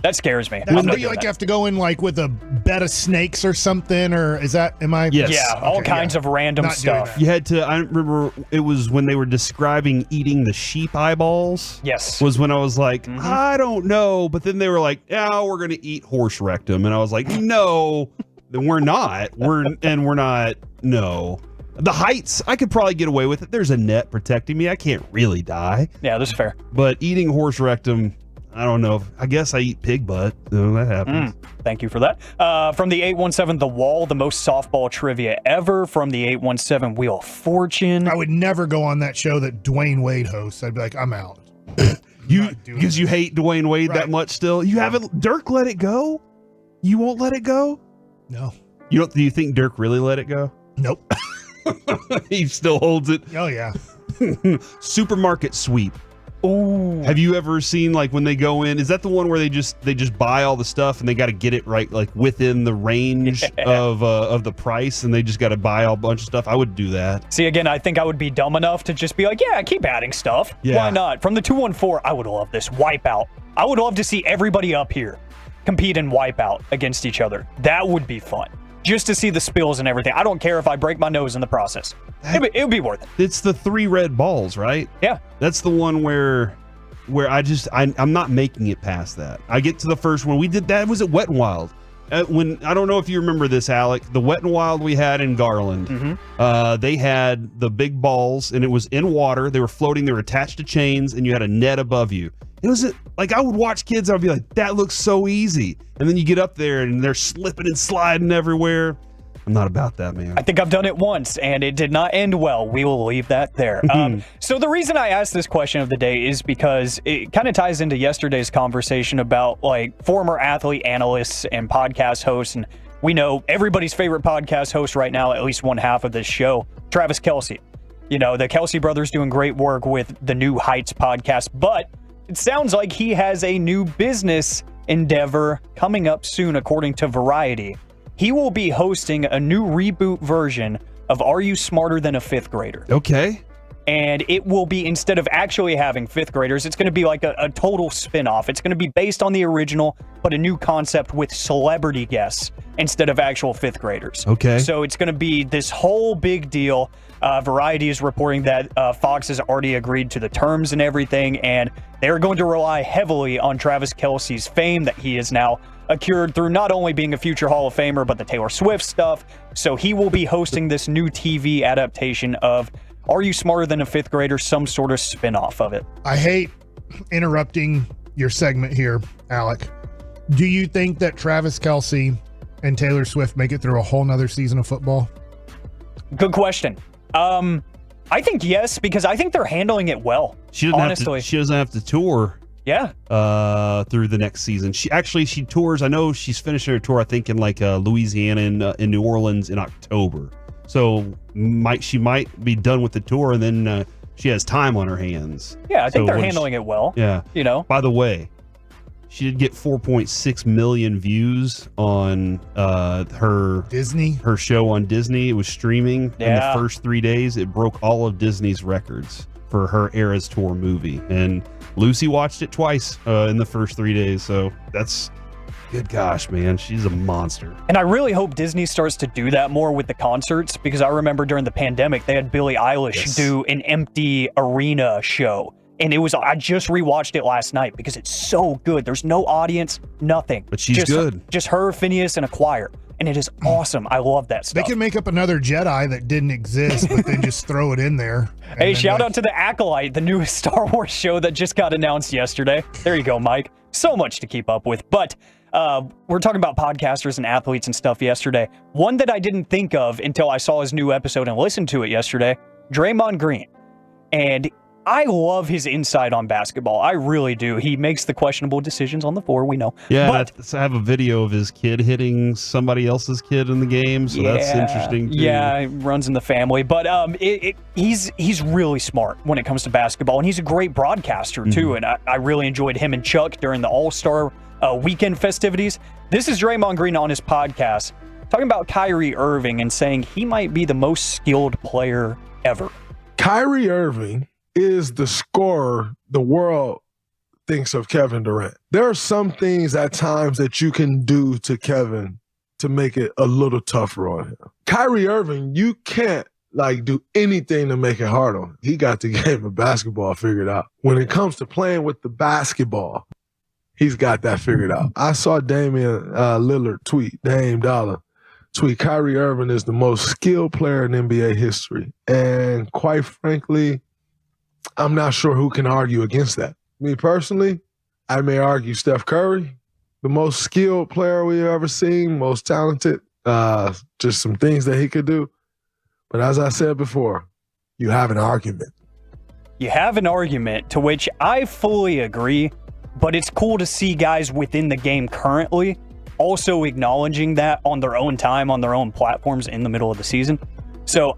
That scares me. When you have to go in like with a bed of snakes or something, or am I? Yes. Yeah, all kinds of random stuff. You had to, I remember it was when they were describing eating the sheep eyeballs. Yes. Was when I was like, I don't know. But then they were like, we're going to eat horse rectum. And I was like, no, then we're not. We're not, no. The heights, I could probably get away with it. There's a net protecting me. I can't really die. Yeah, that's fair. But eating horse rectum, I don't know. I guess I eat pig butt. So that happens. Thank you for that. From the 817, The Wall, the most softball trivia ever. From the 817, Wheel of Fortune. I would never go on that show that Dwayne Wade hosts. I'd be like, I'm out. Because you hate Dwayne Wade that much still? You haven't. Dirk let it go? You won't let it go? No. Do you think Dirk really let it go? Nope. He still holds it. Oh, yeah. Supermarket sweep. Ooh. Have you ever seen like when they go in? Is that the one where they just buy all the stuff and they got to get it right like within the range of the price and they just got to buy a bunch of stuff? I would do that. See, again, I think I would be dumb enough to just be like, yeah, keep adding stuff. Yeah. Why not? From the 214, I would love this Wipeout. I would love to see everybody up here compete in Wipeout against each other. That would be fun. Just to see the spills and everything. I don't care if I break my nose in the process. It would be worth it. It's the 3 red balls, right? Yeah. That's the one where I'm not making it past that. I get to the first one. We did that. It was at Wet n Wild. When I don't know if you remember this, Alec. The Wet n Wild we had in Garland. They had the big balls, and it was in water. They were floating. They were attached to chains, and you had a net above you. It was like I would watch kids. I'd be like, "That looks so easy," and then you get up there, and they're slipping and sliding everywhere. I'm not about that, man. I think I've done it once, and it did not end well. We will leave that there. So the reason I asked this question of the day is because it kind of ties into yesterday's conversation about like former athlete analysts and podcast hosts. And we know everybody's favorite podcast host right now, at least one half of this show, Travis Kelce. You know, the Kelce brothers doing great work with the New Heights podcast, but it sounds like he has a new business endeavor coming up soon, according to Variety. He will be hosting a new reboot version of Are You Smarter Than a Fifth Grader? Okay. And it will be, instead of actually having fifth graders, it's going to be like a total spin-off. It's going to be based on the original, but a new concept with celebrity guests instead of actual fifth graders. Okay. So it's going to be this whole big deal. Variety is reporting that Fox has already agreed to the terms and everything, and they're going to rely heavily on Travis Kelce's fame that he is now accrued through not only being a future Hall of Famer, but the Taylor Swift stuff. So he will be hosting this new TV adaptation of Are You Smarter Than a Fifth Grader? Some sort of spin-off of it. I hate interrupting your segment here, Alec. Do you think that Travis Kelce and Taylor Swift make it through a whole nother season of football? Good question. I think yes, because I think they're handling it well. She doesn't have to tour. Yeah. Through the next season. She tours. I know she's finishing her tour, I think, in like Louisiana and in New Orleans in October. So she might be done with the tour, and then she has time on her hands. Yeah, I think they're handling it well. Yeah. You know. By the way, she did get 4.6 million views on her show on Disney. It was streaming in the first 3 days. It broke all of Disney's records for her Eras Tour movie. And Lucy watched it twice in the first 3 days. So that's good. Gosh, man, she's a monster. And I really hope Disney starts to do that more with the concerts, because I remember during the pandemic, they had Billie Eilish do an empty arena show. And I just rewatched it last night because it's so good. There's no audience, nothing. But she's good. Just her, Phineas, and a choir. And it is awesome. I love that stuff. They can make up another Jedi that didn't exist, but then just throw it in there. Hey, shout out to The Acolyte, the newest Star Wars show that just got announced yesterday. There you go, Mike. So much to keep up with. But we're talking about podcasters and athletes and stuff yesterday. One that I didn't think of until I saw his new episode and listened to it yesterday, Draymond Green. And I love his insight on basketball. I really do. He makes the questionable decisions on the floor, we know. Yeah, but I have a video of his kid hitting somebody else's kid in the game, so that's interesting too. Yeah, it runs in the family. But he's really smart when it comes to basketball, and he's a great broadcaster too. And I really enjoyed him and Chuck during the All-Star weekend festivities. This is Draymond Green on his podcast talking about Kyrie Irving and saying he might be the most skilled player ever. Kyrie Irving is the scorer the world thinks of Kevin Durant. There are some things at times that you can do to Kevin to make it a little tougher on him. Kyrie Irving, you can't do anything to make it hard on him. He got the game of basketball figured out. When it comes to playing with the basketball, he's got that figured out. I saw Damian Lillard Dame Dollar tweet, Kyrie Irving is the most skilled player in NBA history. And quite frankly, I'm not sure who can argue against that. Me personally, I may argue Steph Curry, the most skilled player we've ever seen, most talented, just some things that he could do. But as I said before, you have an argument. You have an argument, to which I fully agree, but it's cool to see guys within the game currently also acknowledging that on their own time, on their own platforms in the middle of the season. So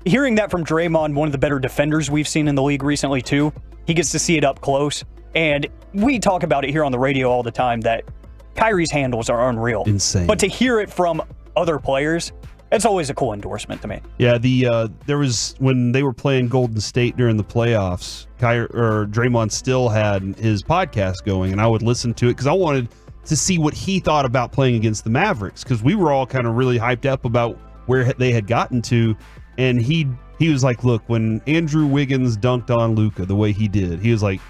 hearing that from Draymond, one of the better defenders we've seen in the league recently too, he gets to see it up close. And we talk about it here on the radio all the time that Kyrie's handles are unreal. Insane. But to hear it from other players, it's always a cool endorsement to me. Yeah, there was, when they were playing Golden State during the playoffs, Draymond still had his podcast going, and I would listen to it because I wanted to see what he thought about playing against the Mavericks, because we were all kind of really hyped up about where they had gotten to. And he was like, look, when Andrew Wiggins dunked on Luka the way he did, he was like,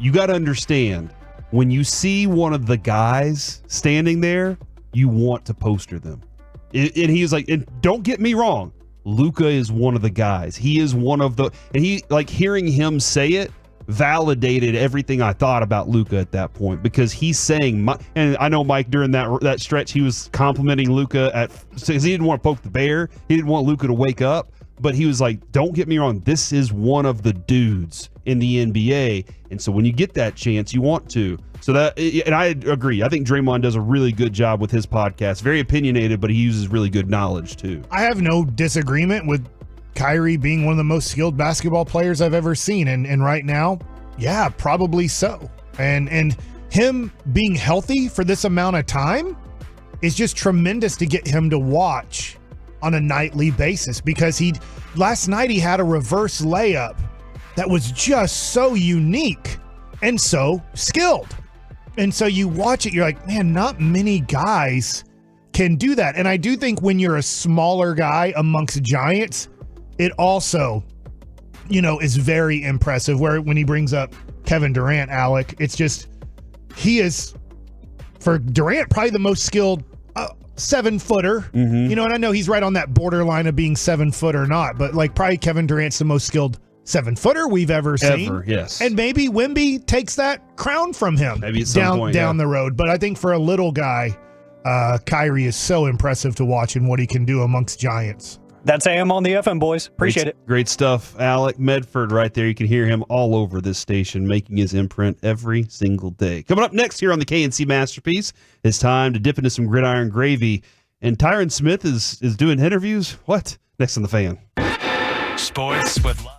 you got to understand, when you see one of the guys standing there, you want to poster them. And he was like, and don't get me wrong, Luka is one of the guys. He is one of the, and he, hearing him say it validated everything I thought about Luka at that point, because he's saying, and I know Mike during that stretch, he was complimenting Luka because he didn't want to poke the bear. He didn't want Luka to wake up, but he was like, don't get me wrong, this is one of the dudes in the NBA. And so when you get that chance, you want to. So and I agree. I think Draymond does a really good job with his podcast. Very opinionated, but he uses really good knowledge too. I have no disagreement with Kyrie being one of the most skilled basketball players I've ever seen. And right now, yeah, probably so. And him being healthy for this amount of time is just tremendous to get him to watch on a nightly basis, because last night he had a reverse layup that was just so unique and so skilled. And so you watch it, you're like, man, not many guys can do that. And I do think when you're a smaller guy amongst giants, it also, is very impressive. When he brings up Kevin Durant, Alec, it's just, he is, for Durant, probably the most skilled 7-footer. Mm-hmm. And I know he's right on that borderline of being 7 foot or not, but probably Kevin Durant's the most skilled 7-footer we've ever seen. Yes. And maybe Wemby takes that crown from him maybe at some point, down the road. But I think for a little guy, Kyrie is so impressive to watch and what he can do amongst giants. That's AM on the FM, boys. Appreciate it. Great stuff. Alec Medford right there. You can hear him all over this station, making his imprint every single day. Coming up next here on the K&C Masterpiece, it's time to dip into some gridiron gravy. And Tyron Smith is doing interviews. What? Next on the Fan. Sports with love.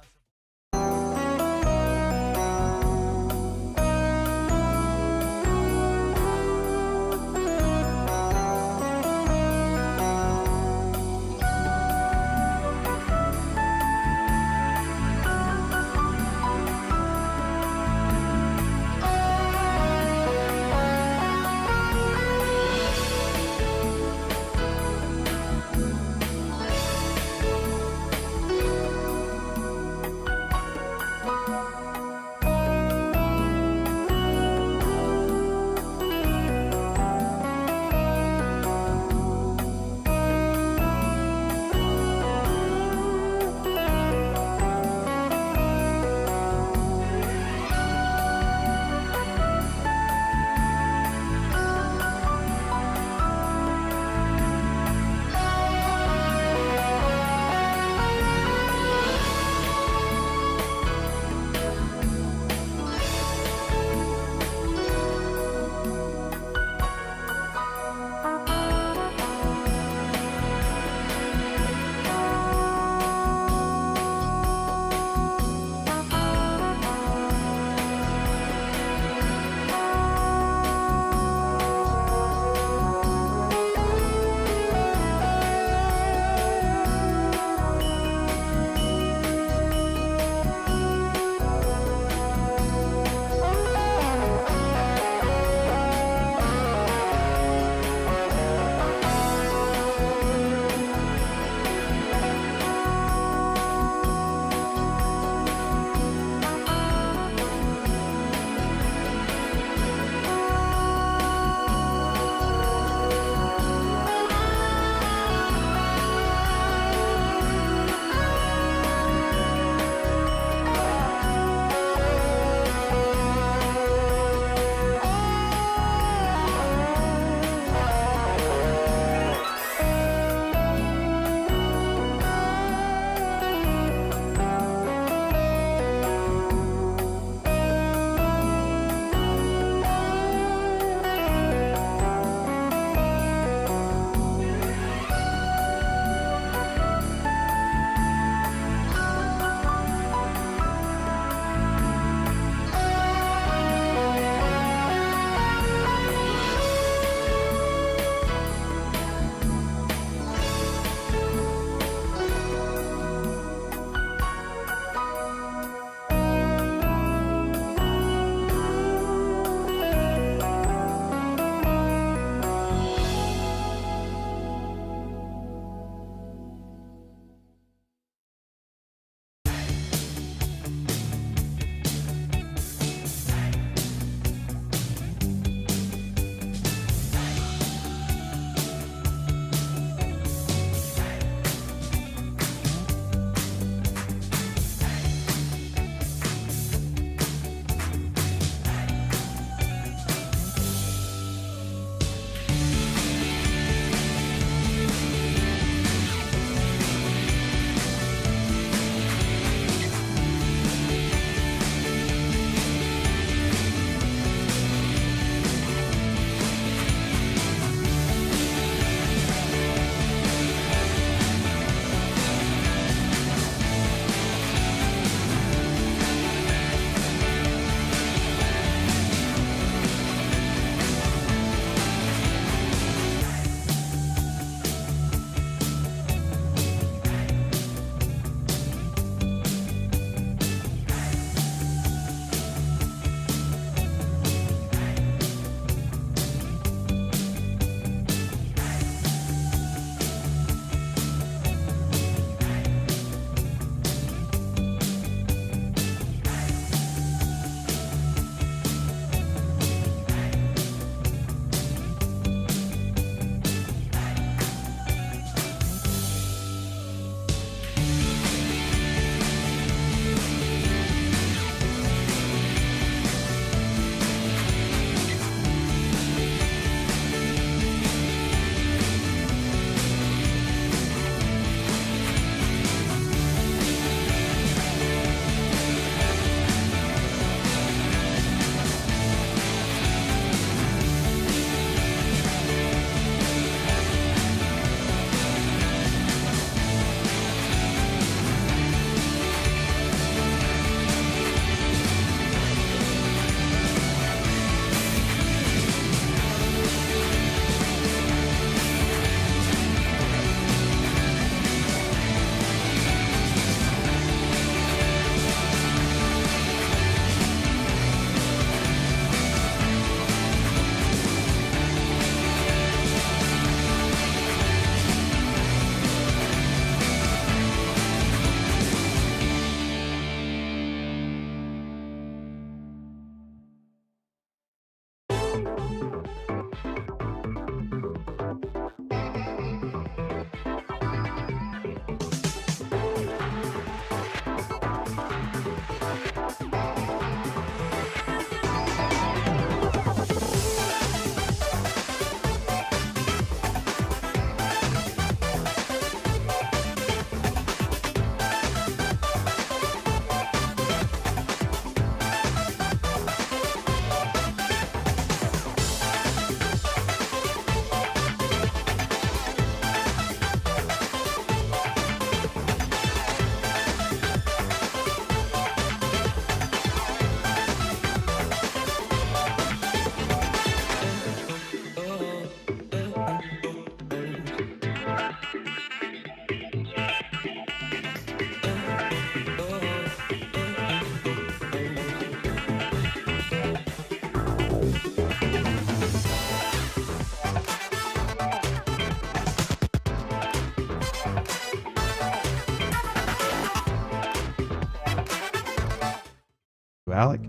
Alec.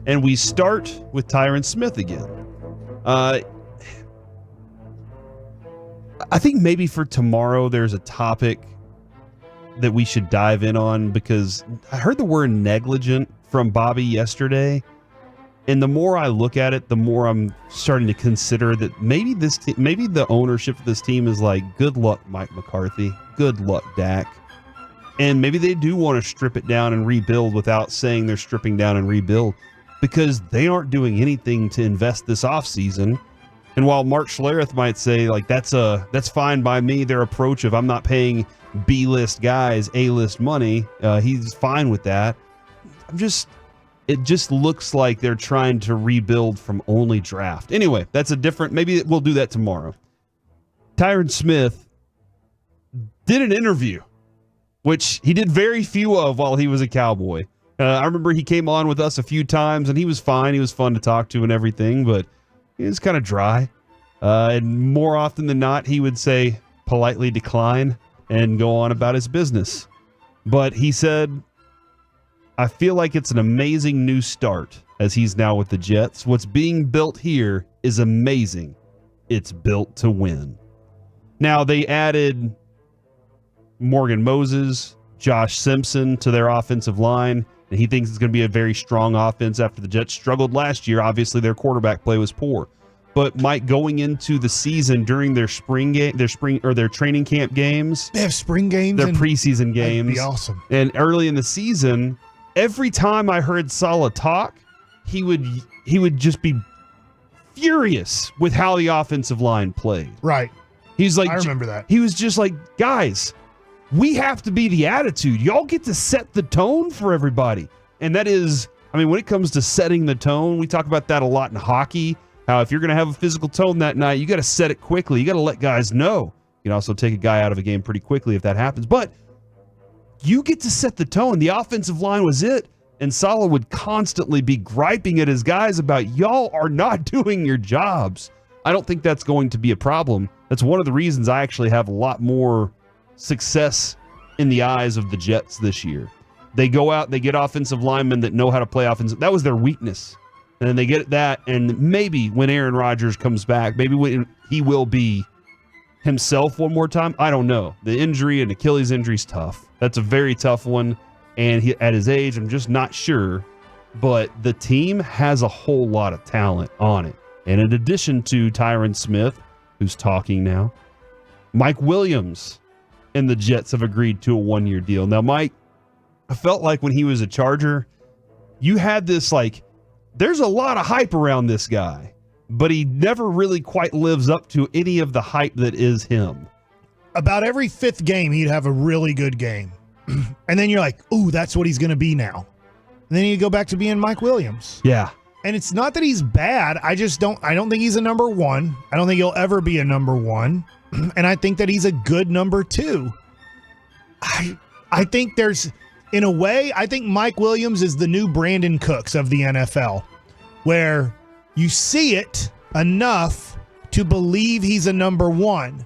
And we start with Tyron Smith again. I think maybe for tomorrow there's a topic that we should dive in on, because I heard the word negligent from Bobby yesterday. And the more I look at it, the more I'm starting to consider that maybe maybe the ownership of this team is like, good luck, Mike McCarthy. Good luck, Dak. And maybe they do want to strip it down and rebuild without saying they're stripping down and rebuild, because they aren't doing anything to invest this offseason. And while Mark Schlereth might say, like, that's fine by me, their approach of I'm not paying B-list guys A-list money, he's fine with that. It just looks like they're trying to rebuild from only draft. Anyway, that's a different, maybe we'll do that tomorrow. Tyron Smith did an interview, which he did very few of while he was a Cowboy. I remember he came on with us a few times, and he was fine. He was fun to talk to and everything, but he was kind of dry. And more often than not, he would say politely decline and go on about his business. But he said, I feel like it's an amazing new start as he's now with the Jets. What's being built here is amazing. It's built to win. Now, they added Morgan Moses, Josh Simpson to their offensive line, and he thinks it's going to be a very strong offense after the Jets struggled last year. Obviously, their quarterback play was poor. But Mike, going into the season during their their training camp games, they have spring games, their preseason games. That'd be awesome. And early in the season, every time I heard Saleh talk, he would just be furious with how the offensive line played. Right. He's like, I remember that. He was just like, guys, we have to be the attitude. Y'all get to set the tone for everybody. And that is, I mean, when it comes to setting the tone, we talk about that a lot in hockey. How if you're going to have a physical tone that night, you got to set it quickly. You got to let guys know. You can also take a guy out of a game pretty quickly if that happens. But you get to set the tone. The offensive line was it. And Saleh would constantly be griping at his guys about, y'all are not doing your jobs. I don't think that's going to be a problem. That's one of the reasons I actually have a lot more success in the eyes of the Jets this year. They go out, they get offensive linemen that know how to play offensive. That was their weakness. And then they get that, and maybe when Aaron Rodgers comes back, maybe when he will be himself one more time. I don't know. The injury and Achilles injury is tough. That's a very tough one. And at his age, I'm just not sure. But the team has a whole lot of talent on it. And in addition to Tyron Smith, who's talking now, Mike Williams and the Jets have agreed to a one-year deal. Now, Mike, I felt like when he was a Charger, you had this like, there's a lot of hype around this guy, but he never really quite lives up to any of the hype that is him. About every fifth game, he'd have a really good game. And then you're like, ooh, that's what he's going to be now. And then you go back to being Mike Williams. Yeah. And it's not that he's bad. I don't think he's a number one. I don't think he'll ever be a number one. And I think that he's a good number two. I think there's, in a way, I think Mike Williams is the new Brandon Cooks of the NFL, where you see it enough to believe he's a number one,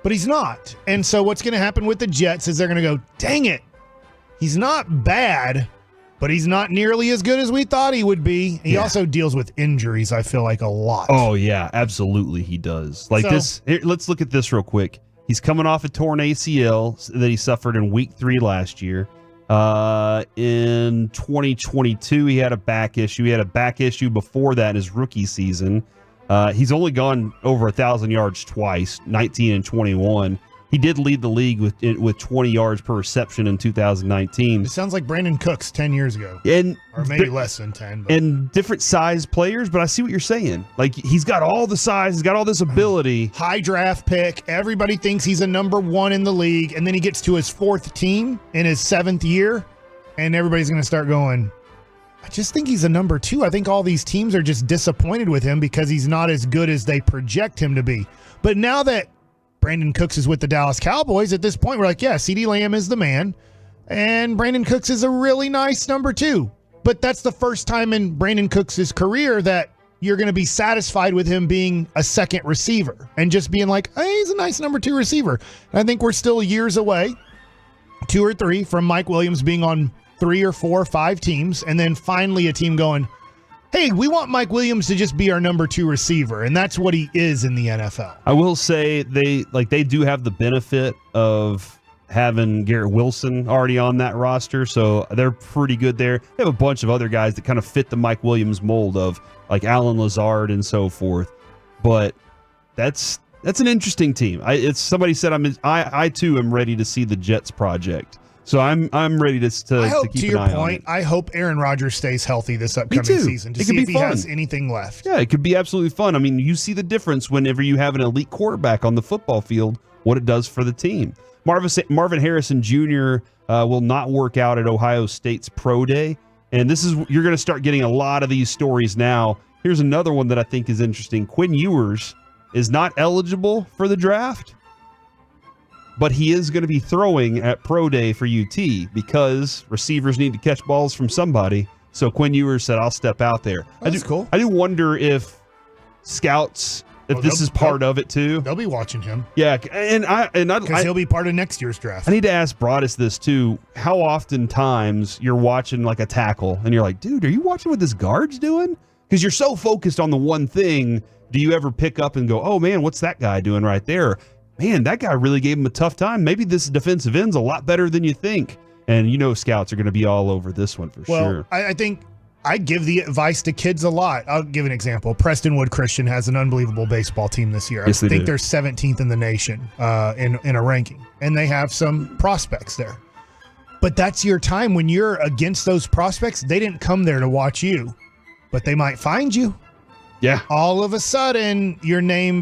but he's not. And so what's going to happen with the Jets is they're going to go, dang it, he's not bad, but he's not nearly as good as we thought he would be. He also deals with injuries, I feel like, a lot. Oh, yeah, absolutely he does. Like this, here, let's look at this real quick. He's coming off a torn ACL that he suffered in week 3 last year. In 2022, he had a back issue. He had a back issue before that in his rookie season. He's only gone over 1,000 yards twice, 19 and 21. He did lead the league with 20 yards per reception in 2019. It sounds like Brandon Cooks 10 years ago. Or maybe less than 10. But. And different size players, but I see what you're saying. Like, he's got all the size, he's got all this ability. High draft pick. Everybody thinks he's a number one in the league. And then he gets to his 4th team in his 7th year. And everybody's going to start going, I just think he's a number 2. I think all these teams are just disappointed with him because he's not as good as they project him to be. But now that Brandon Cooks is with the Dallas Cowboys, at this point, we're like, yeah, CeeDee Lamb is the man. And Brandon Cooks is a really nice number 2. But that's the first time in Brandon Cooks' career that you're going to be satisfied with him being a second receiver and just being like, hey, he's a nice number 2 receiver. And I think we're still years away, 2 or 3, from Mike Williams being on 3 or 4 or 5 teams, and then finally a team going, hey, we want Mike Williams to just be our number 2 receiver, and that's what he is in the NFL. I will say they do have the benefit of having Garrett Wilson already on that roster, so they're pretty good there. They have a bunch of other guys that kind of fit the Mike Williams mold of like Alan Lazard and so forth. But that's an interesting team. It's somebody said I too am ready to see the Jets project. So I'm ready to I hope, keep to an your eye on point, it. I hope Aaron Rodgers stays healthy this upcoming season to It could see be if he fun. has anything left. Yeah, it could be absolutely fun. I mean, you see the difference whenever you have an elite quarterback on the football field, what it does for the team. Marvin Harrison Jr. Will not work out at Ohio State's Pro Day. And you're going to start getting a lot of these stories now. Here's another one that I think is interesting. Quinn Ewers is not eligible for the draft, but he is going to be throwing at Pro Day for UT because receivers need to catch balls from somebody. So Quinn Ewers said, I'll step out there. That's cool. I do wonder if scouts, this is part of it too. They'll be watching him. Yeah, because he'll be part of next year's draft. I need to ask Broadus this too. How often times you're watching like a tackle and you're like, dude, are you watching what this guard's doing? Because you're so focused on the one thing. Do you ever pick up and go, oh man, what's that guy doing right there? Man, that guy really gave him a tough time. Maybe this defensive end's a lot better than you think. And scouts are going to be all over this one for sure. I think I give the advice to kids a lot. I'll give an example. Prestonwood Christian has an unbelievable baseball team this year. Yes, I think they're 17th in the nation in a ranking. And they have some prospects there. But that's your time when you're against those prospects. They didn't come there to watch you, but they might find you. Yeah. All of a sudden, your name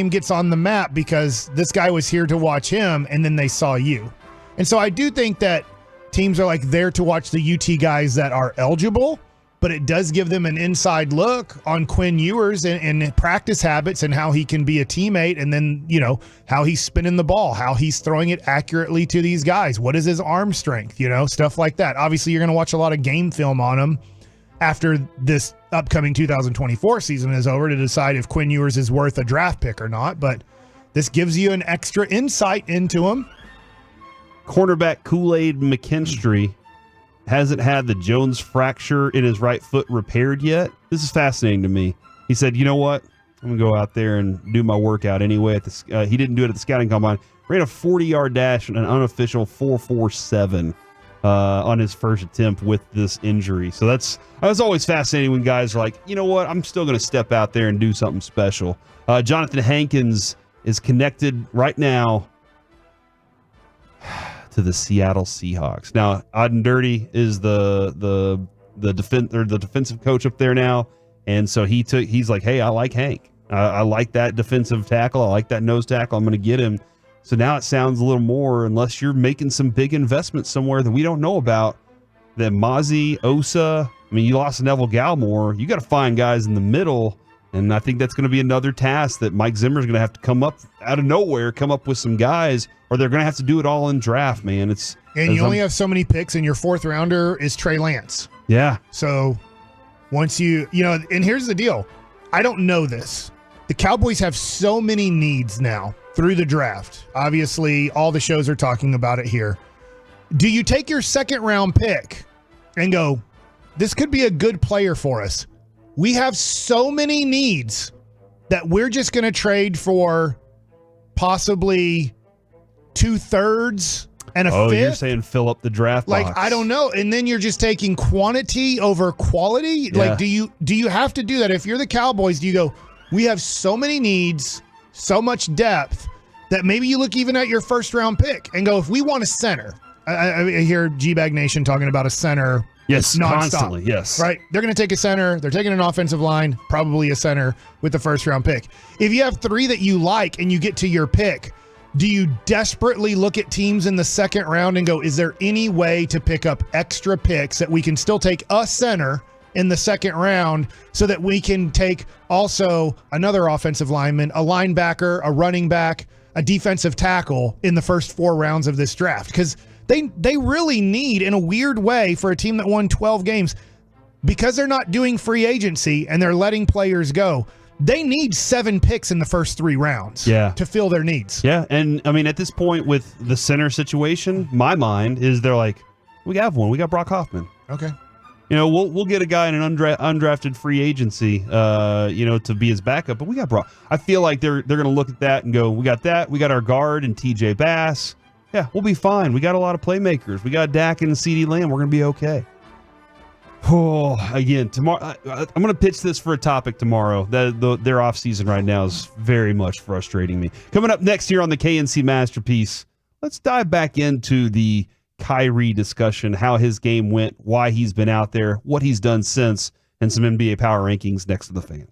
gets on the map because this guy was here to watch him, and then they saw you. And so I do think that teams are like there to watch the UT guys that are eligible, but it does give them an inside look on Quinn Ewers and practice habits and how he can be a teammate, and then how he's spinning the ball, how he's throwing it accurately to these guys. What is his arm strength? Stuff like that. Obviously, you're going to watch a lot of game film on him after this upcoming 2024 season is over to decide if Quinn Ewers is worth a draft pick or not, but this gives you an extra insight into him. Cornerback Kool-Aid McKinstry hasn't had the Jones fracture in his right foot repaired yet. This is fascinating to me. He said, you know what? I'm going to go out there and do my workout anyway. He didn't do it at the scouting combine. Ran a 40-yard dash and an unofficial 4.47 on his first attempt with this injury. So that was always fascinating when guys are like, you know what, I'm still going to step out there and do something special. Johnathan Hankins is connected right now to the Seattle Seahawks. Now, Odd and Dirty is the defensive coach up there now, and so he's like, hey, I like Hank. I like that defensive tackle. I like that nose tackle. I'm going to get him. So now it sounds a little more, unless you're making some big investments somewhere that we don't know about, that Mozzie, Osa, you lost Neville Gallimore. You got to find guys in the middle, and I think that's going to be another task that Mike Zimmer's going to have to come up out of nowhere, come up with some guys, or they're going to have to do it all in draft, man. And you only have so many picks, and your 4th rounder is Trey Lance. Yeah. So once and here's the deal. I don't know this. The Cowboys have so many needs now through the draft. Obviously, all the shows are talking about it here. Do you take your 2nd round pick and go, this could be a good player for us? We have so many needs that we're just going to trade for possibly 2/3 and a 5th. You're saying fill up the draft box. I don't know. And then you're just taking quantity over quality. Yeah. Do you have to do that? If you're the Cowboys, do you go, we have so many needs, so much depth, that maybe you look even at your 1st round pick and go, if we want a center, I hear G-Bag Nation talking about a center. Yes, nonstop, constantly, yes. Right? They're going to take a center. They're taking an offensive line, probably a center with the 1st round pick. If you have 3 that you like and you get to your pick, do you desperately look at teams in the 2nd round and go, is there any way to pick up extra picks that we can still take a center in the 2nd round so that we can take also another offensive lineman, a linebacker, a running back, a defensive tackle in the first 4 rounds of this draft? Because they really need, in a weird way, for a team that won 12 games, because they're not doing free agency and they're letting players go, they need 7 picks in the first 3 rounds to fill their needs. Yeah, and at this point with the center situation, my mind is they're like, We have one. We got Brock Hoffman. Okay. You know, we'll get a guy in an undrafted free agency, to be his backup. But we got Brock. I feel like they're going to look at that and go, we got that. We got our guard and TJ Bass. Yeah, we'll be fine. We got a lot of playmakers. We got Dak and CeeDee Lamb. We're going to be okay. Oh, again, tomorrow I'm going to pitch this for a topic tomorrow. Their offseason right now is very much frustrating me. Coming up next here on the K&C Masterpiece, let's dive back into the Kyrie discussion, how his game went, why he's been out there, what he's done since, and some NBA power rankings next to the fan.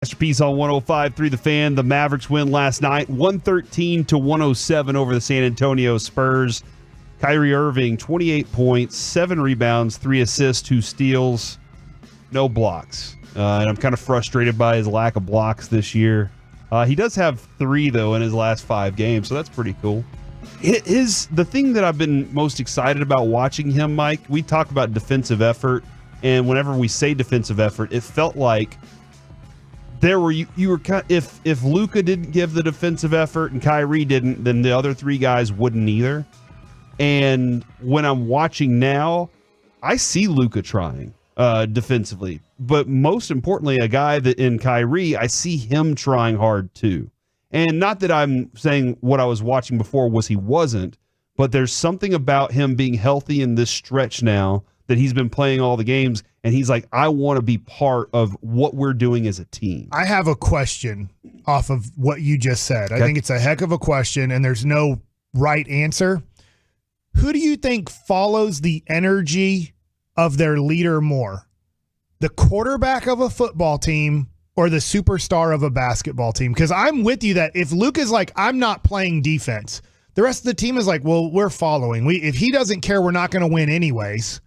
Masterpiece on 105.3 The Fan. The Mavericks win last night, 113-107 over the San Antonio Spurs. Kyrie Irving, 28 points, 7 rebounds, 3 assists, 2 steals, no blocks. And I'm kind of frustrated by his lack of blocks this year. He does have 3, though, in his last 5 games, so that's pretty cool. The thing that I've been most excited about watching him, Mike, we talk about defensive effort, and whenever we say defensive effort, it felt like there were you were kind of, if Luka didn't give the defensive effort and Kyrie didn't, then the other 3 guys wouldn't either. And when I'm watching now, I see Luka trying defensively, but most importantly, a guy that in Kyrie, I see him trying hard too. And not that I'm saying what I was watching before was he wasn't, but there's something about him being healthy in this stretch now that he's been playing all the games, and he's like, I want to be part of what we're doing as a team. I have a question off of what you just said. Okay. I think it's a heck of a question, and there's no right answer. Who do you think follows the energy of their leader more? The quarterback of a football team or the superstar of a basketball team? Because I'm with you that if Luke is like, I'm not playing defense, the rest of the team is like, well, we're following. If he doesn't care, we're not going to win anyways.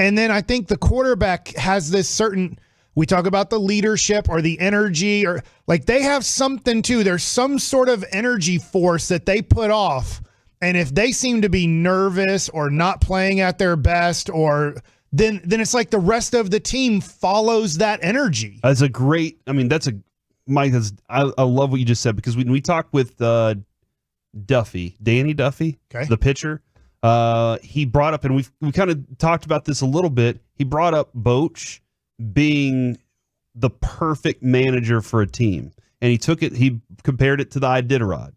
And then I think the quarterback has this certain, we talk about the leadership or the energy, or like they have something too. There's some sort of energy force that they put off. And if they seem to be nervous or not playing at their best, or then it's like the rest of the team follows that energy. That's a great, Mike, I love what you just said, because when we talked with Danny Duffy, okay, the pitcher, he brought up, and we kind of talked about this a little bit. He brought up Boch being the perfect manager for a team, and he compared it to the Iditarod.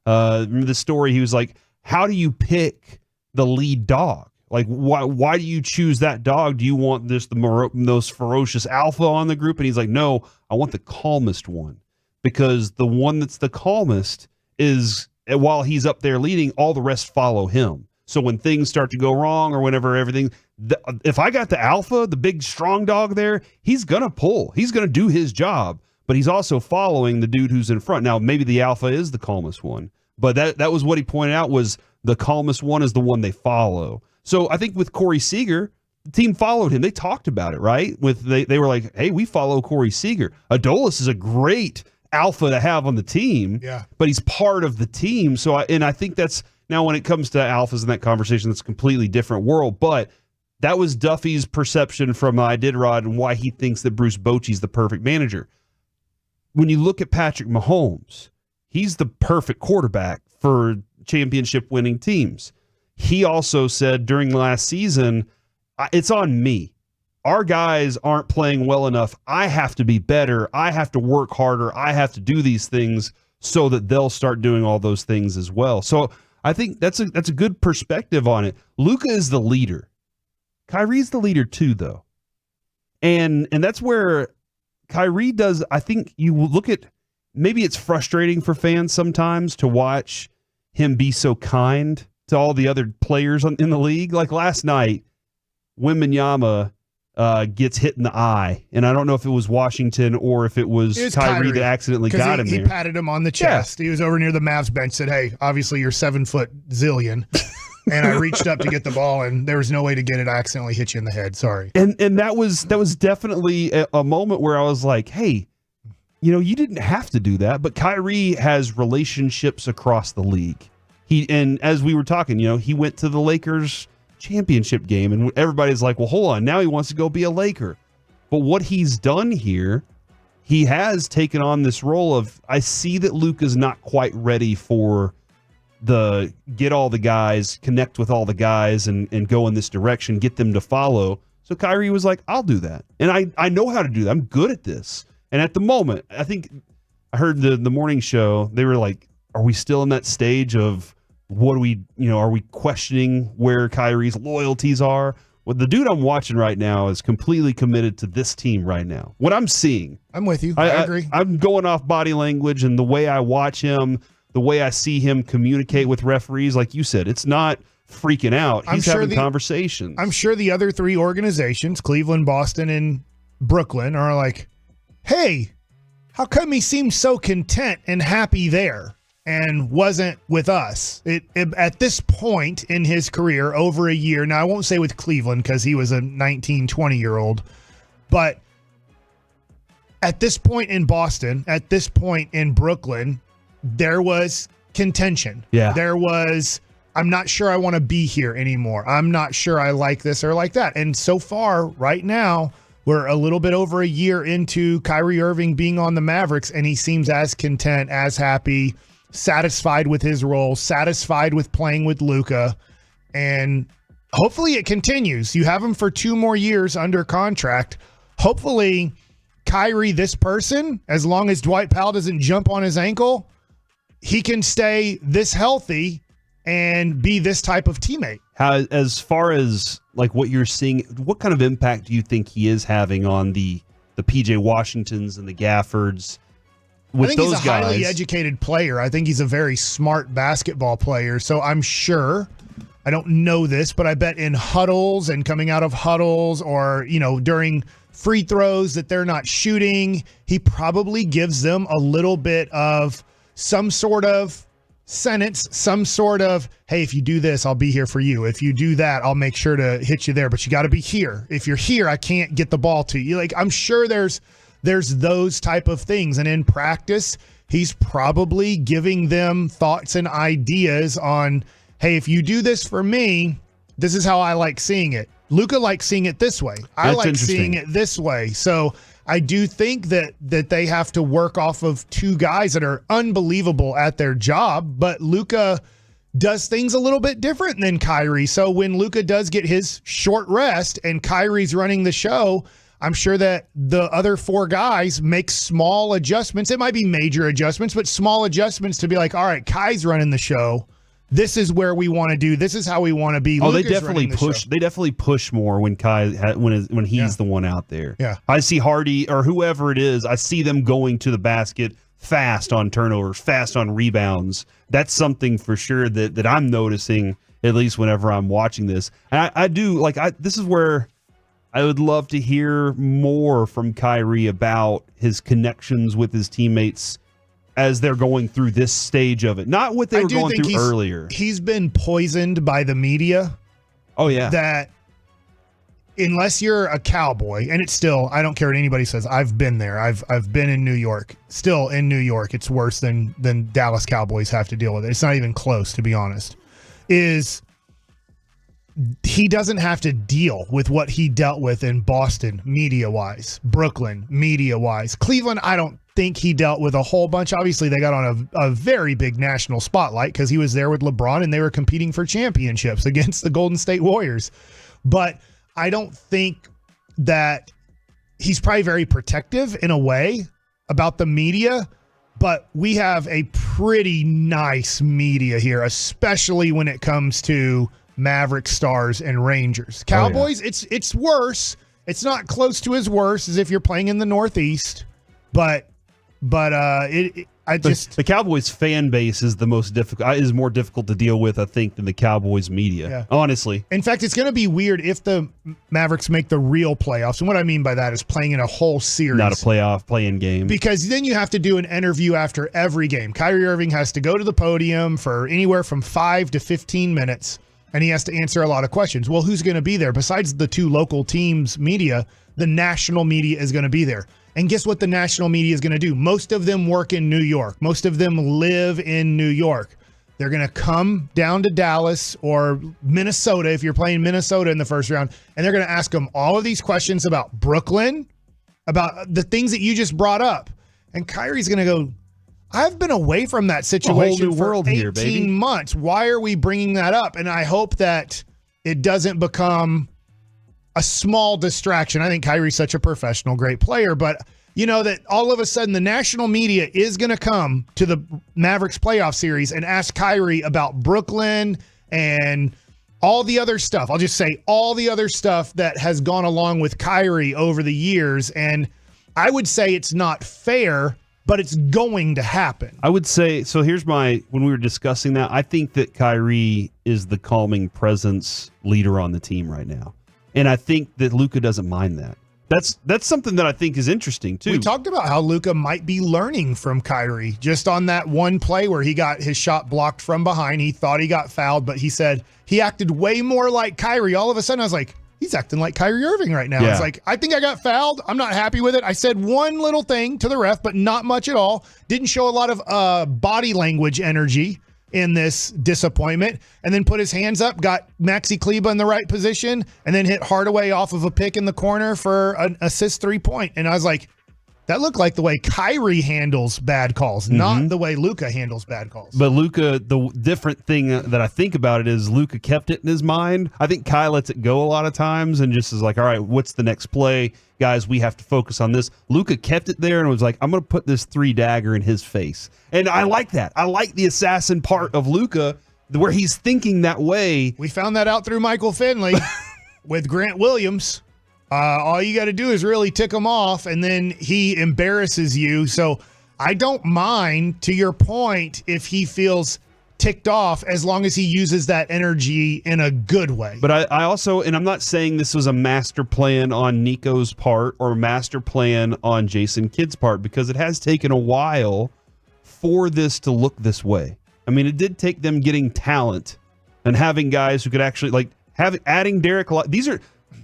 Remember the story? He was like, "How do you pick the lead dog? Like, why do you choose that dog? Do you want the most ferocious alpha on the group?" And he's like, "No, I want the calmest one, because the one that's the calmest is, while he's up there leading, all the rest follow him. So when things start to go wrong, or whenever if I got the alpha, the big strong dog there, he's going to pull. He's going to do his job, but he's also following the dude who's in front. Now, maybe the alpha is the calmest one, but that was what he pointed out, was the calmest one is the one they follow. So I think with Corey Seager, the team followed him. They talked about it, right? They were like, hey, we follow Corey Seager. Adolis is a great alpha to have on the team, yeah, but he's part of the team. So I think that's, now when it comes to alphas in that conversation, that's a completely different world. But that was Duffy's perception from Iditarod and why he thinks that Bruce Bochy's the perfect manager. When you look at Patrick Mahomes, he's the perfect quarterback for championship winning teams. He also said during last season, it's on me. Our guys aren't playing well enough. I have to be better. I have to work harder. I have to do these things so that they'll start doing all those things as well. So I think that's a good perspective on it. Luka is the leader. Kyrie's the leader too, though. And that's where Kyrie does, I think you look at, maybe it's frustrating for fans sometimes to watch him be so kind to all the other players in the league. Like last night, Wembanyama gets hit in the eye, and I don't know if it was Washington or if it was Kyrie that accidentally got him there. He patted him on the chest. Yeah. He was over near the Mavs bench, said, hey, obviously you're 7 foot zillion. And I reached up to get the ball, and there was no way to get it. I accidentally hit you in the head. Sorry. And that was definitely a moment where I was like, hey, you didn't have to do that. But Kyrie has relationships across the league. And as we were talking, he went to the Lakers championship game, and everybody's like, well, hold on, now he wants to go be a Laker. But what he's done here, he has taken on this role of, I see that Luka's not quite ready for the get all the guys, connect with all the guys, and go in this direction, get them to follow. So Kyrie was like, I'll do that. And I know how to do that. I'm good at this. And at the moment, I think I heard the morning show, they were like, are we still in that stage of what do we, are we questioning where Kyrie's loyalties are? Well, the dude I'm watching right now is completely committed to this team right now. What I'm seeing. I'm with you. I agree. I'm going off body language and the way I watch him, the way I see him communicate with referees. Like you said, it's not freaking out. He's having conversations. I'm sure the other 3 organizations, Cleveland, Boston, and Brooklyn, are like, hey, how come he seemed so content and happy there and wasn't with us? At this point in his career, over a year, now I won't say with Cleveland because he was a 19, 20-year-old, but at this point in Boston, at this point in Brooklyn, there was contention. Yeah. There was, I'm not sure I want to be here anymore. I'm not sure I like this or like that. And so far, right now, we're a little bit over a year into Kyrie Irving being on the Mavericks, and he seems as content, as happy, satisfied with his role, satisfied with playing with Luka, and hopefully it continues. You have him for 2 more years under contract. Hopefully Kyrie, this person, as long as Dwight Powell doesn't jump on his ankle, he can stay this healthy and be this type of teammate. How, as far as like what you're seeing, what kind of impact do you think he is having on the PJ Washingtons and the Gaffords? With I think those he's a guys, highly educated player. I think he's a very smart basketball player. So I'm sure, I don't know this, but I bet in huddles and coming out of huddles or, during free throws that they're not shooting, he probably gives them a little bit of some sort of sentence, some sort of, hey, if you do this, I'll be here for you. If you do that, I'll make sure to hit you there, but you got to be here. If you're here, I can't get the ball to you. Like, I'm sure there's those type of things. And in practice, he's probably giving them thoughts and ideas on, hey, if you do this for me, this is how I like seeing it. Luka likes seeing it this way. I like seeing it this way. So I do think that they have to work off of 2 guys that are unbelievable at their job, but Luka does things a little bit different than Kyrie. So when Luka does get his short rest and Kyrie's running the show, I'm sure that the other 4 guys make small adjustments. It might be major adjustments, but small adjustments to be like, all right, Kai's running the show. This is where we want to do. This is how we want to be. Oh, Luka's they definitely push. They definitely push more when when he's the one out there. Yeah, I see Hardy or whoever it is. I see them going to the basket fast on turnovers, fast on rebounds. That's something for sure that I'm noticing, at least whenever I'm watching this. And I do like. This is where I would love to hear more from Kyrie about his connections with his teammates as they're going through this stage of it. Not what they were going through earlier. He's been poisoned by the media. Oh, yeah. That unless you're a Cowboy, and it's still, I don't care what anybody says, I've been there. I've been in New York. Still in New York, it's worse than Dallas Cowboys have to deal with it. It's not even close, to be honest. He doesn't have to deal with what he dealt with in Boston, media-wise, Brooklyn, media-wise. Cleveland, I don't think he dealt with a whole bunch. Obviously, they got on a very big national spotlight because he was there with LeBron and they were competing for championships against the Golden State Warriors. But I don't think that he's probably very protective in a way about the media, but we have a pretty nice media here, especially when it comes to Mavericks, Stars, and Rangers. Cowboys, it's worse. It's not close to as worse as if you're playing in the Northeast, but the Cowboys fan base is the most difficult. Is more difficult to deal with, I think, than the Cowboys media. Yeah. Honestly, in fact, it's going to be weird if the Mavericks make the real playoffs. And what I mean by that is playing in a whole series, not a playoff play-in game. Because then you have to do an interview after every game. Kyrie Irving has to go to the podium for anywhere from 5 to 15 minutes, and he has to answer a lot of questions. Well, who's going to be there besides the 2 local teams' media? The national media is going to be there. And guess what the national media is going to do? Most of them work in New York. Most of them live in New York. They're going to come down to Dallas or Minnesota if you're playing Minnesota in the first round, and they're going to ask them all of these questions about Brooklyn, about the things that you just brought up. And Kyrie's going to go, I've been away from that situation for 18 months. Why are we bringing that up? And I hope that it doesn't become a small distraction. I think Kyrie's such a professional, great player, but that all of a sudden the national media is going to come to the Mavericks playoff series and ask Kyrie about Brooklyn and all the other stuff. I'll just say all the other stuff that has gone along with Kyrie over the years. And I would say it's not fair, but it's going to happen. I would say, so here's when we were discussing that, I think that Kyrie is the calming presence leader on the team right now. And I think that Luka doesn't mind that. That's something that I think is interesting too. We talked about how Luka might be learning from Kyrie just on that one play where he got his shot blocked from behind. He thought he got fouled, but he said he acted way more like Kyrie. All of a sudden, I was like, he's acting like Kyrie Irving right now. Yeah. It's like, I think I got fouled. I'm not happy with it. I said one little thing to the ref, but not much at all. Didn't show a lot of body language energy in this disappointment, and then put his hands up, got Maxi Kleber in the right position, and then hit Hardaway off of a pick in the corner for an assist 3-point. And I was like, that looked like the way Kyrie handles bad calls, not the way Luka handles bad calls. But Luka, the different thing that I think about it is Luka kept it in his mind. I think Kai lets it go a lot of times and just is like, all right, what's the next play? Guys, we have to focus on this. Luka kept it there and was like, I'm going to put this 3-dagger in his face. And I like that. I like the assassin part of Luka where he's thinking that way. We found that out through Michael Finley with Grant Williams. All you got to do is really tick him off, and then he embarrasses you. So I don't mind, to your point, if he feels ticked off as long as he uses that energy in a good way. But I also, and I'm not saying this was a master plan on Nico's part or a master plan on Jason Kidd's part, because it has taken a while for this to look this way. I mean, it did take them getting talent and having guys who could actually, adding Derek.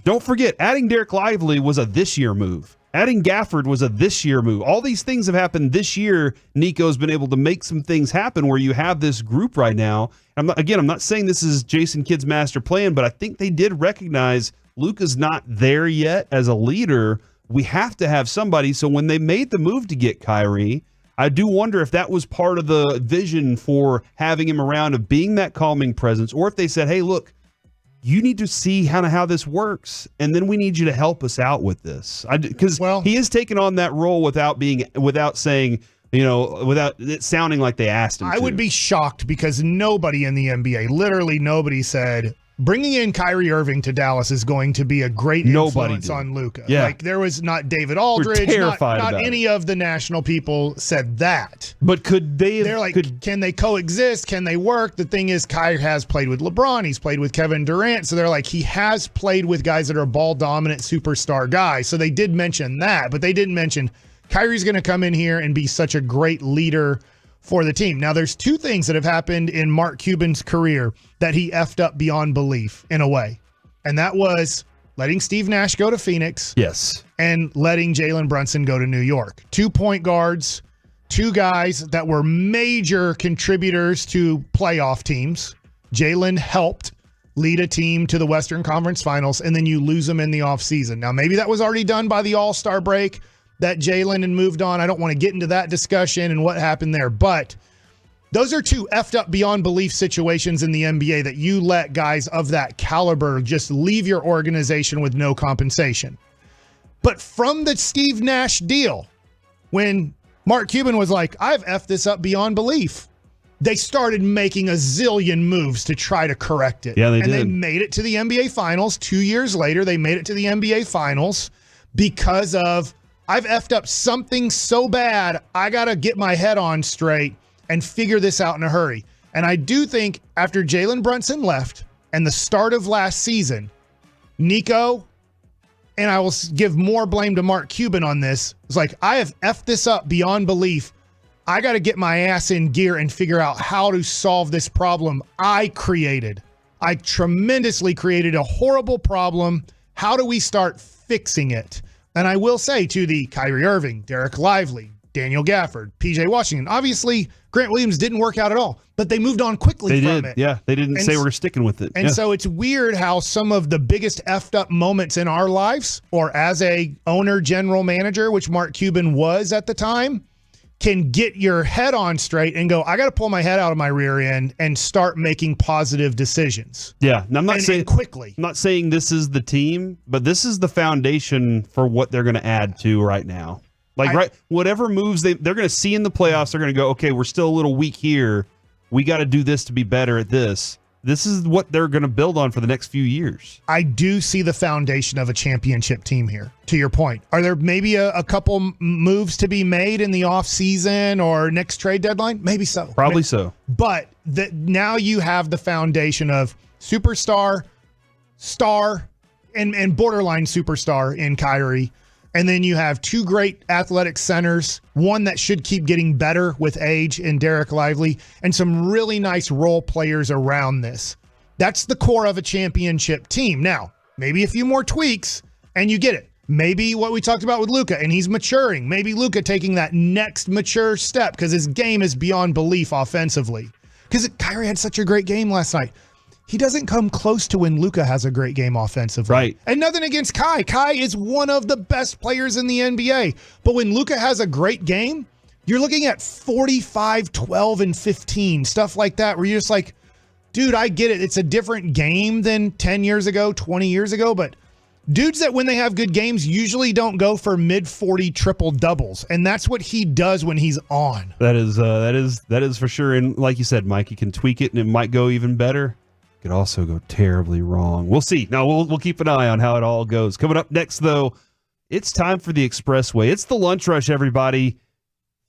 Don't forget, adding Derek Lively was a this year move. Adding Gafford was a this year move. All these things have happened this year. Nico's been able to make some things happen where you have this group right now. I'm not saying this is Jason Kidd's master plan, but I think they did recognize Luka's not there yet as a leader. We have to have somebody. So when they made the move to get Kyrie, I do wonder if that was part of the vision for having him around, of being that calming presence, or if they said, hey, look, you need to see how this works, and then we need you to help us out with this. Because he has taken on that role without saying, without it sounding like they asked him I would be shocked, because nobody in the NBA, literally nobody, said bringing in Kyrie Irving to Dallas is going to be a great influence on Luka. Yeah. Like, there was not David Aldridge, not any of the national people said that. But could they? They're like, can they coexist? Can they work? The thing is, Kyrie has played with LeBron. He's played with Kevin Durant. So they're like, he has played with guys that are ball dominant superstar guys. So they did mention that, but they didn't mention Kyrie's going to come in here and be such a great leader for the team. Now, there's two things that have happened in Mark Cuban's career that he effed up beyond belief in a way. And that was letting Steve Nash go to Phoenix. Yes. And letting Jalen Brunson go to New York. 2 point guards, two guys that were major contributors to playoff teams. Jalen helped lead a team to the Western Conference Finals, and then you lose them in the offseason. Now, maybe that was already done by the All-Star break, that Jalen had moved on. I don't want to get into that discussion and what happened there, but those are two effed up beyond belief situations in the NBA that you let guys of that caliber just leave your organization with no compensation. But from the Steve Nash deal, when Mark Cuban was like, I've effed this up beyond belief, they started making a zillion moves to try to correct it. Yeah, they did. And they made it to the NBA Finals. 2 years later, they made it to the NBA Finals because of, I've effed up something so bad, I got to get my head on straight and figure this out in a hurry. And I do think after Jalen Brunson left and the start of last season, Nico, and I will give more blame to Mark Cuban on this, it's like, I have effed this up beyond belief. I got to get my ass in gear and figure out how to solve this problem I created. I tremendously created a horrible problem. How do we start fixing it? And I will say to the Kyrie Irving, Derek Lively, Daniel Gafford, PJ Washington, obviously Grant Williams didn't work out at all, but they moved on quickly from it. Yeah, they didn't say we're sticking with it. And so it's weird how some of the biggest effed up moments in our lives, or as a owner, general manager, which Mark Cuban was at the time, can get your head on straight and go, I got to pull my head out of my rear end and start making positive decisions. Yeah, and I'm not saying quickly. I'm not saying this is the team, but this is the foundation for what they're going to add to right now. Whatever moves they're going to see in the playoffs, they're going to go, okay, we're still a little weak here. We got to do this to be better at this. This is what they're going to build on for the next few years. I do see the foundation of a championship team here, to your point. Are there maybe a couple moves to be made in the offseason or next trade deadline? Maybe so. Probably so. But now you have the foundation of superstar, star, and borderline superstar in Kyrie. And then you have two great athletic centers, one that should keep getting better with age in Derek Lively, and some really nice role players around this. That's the core of a championship team. Now, maybe a few more tweaks, and you get it. Maybe what we talked about with Luka, and he's maturing. Maybe Luka taking that next mature step because his game is beyond belief offensively. Because Kyrie had such a great game last night. He doesn't come close to when Luka has a great game offensively. Right. And nothing against Kai. Kai is one of the best players in the NBA. But when Luka has a great game, you're looking at 45, 12, and 15, stuff like that, where you're just like, dude, I get it. It's a different game than 10 years ago, 20 years ago, but dudes that when they have good games usually don't go for mid-40 triple doubles, and that's what he does when he's on. That is for sure. And like you said, Mike, you can tweak it and it might go even better. It could also go terribly wrong. We'll see. No, we'll keep an eye on how it all goes. Coming up next, though, it's time for the Expressway. It's the lunch rush, everybody.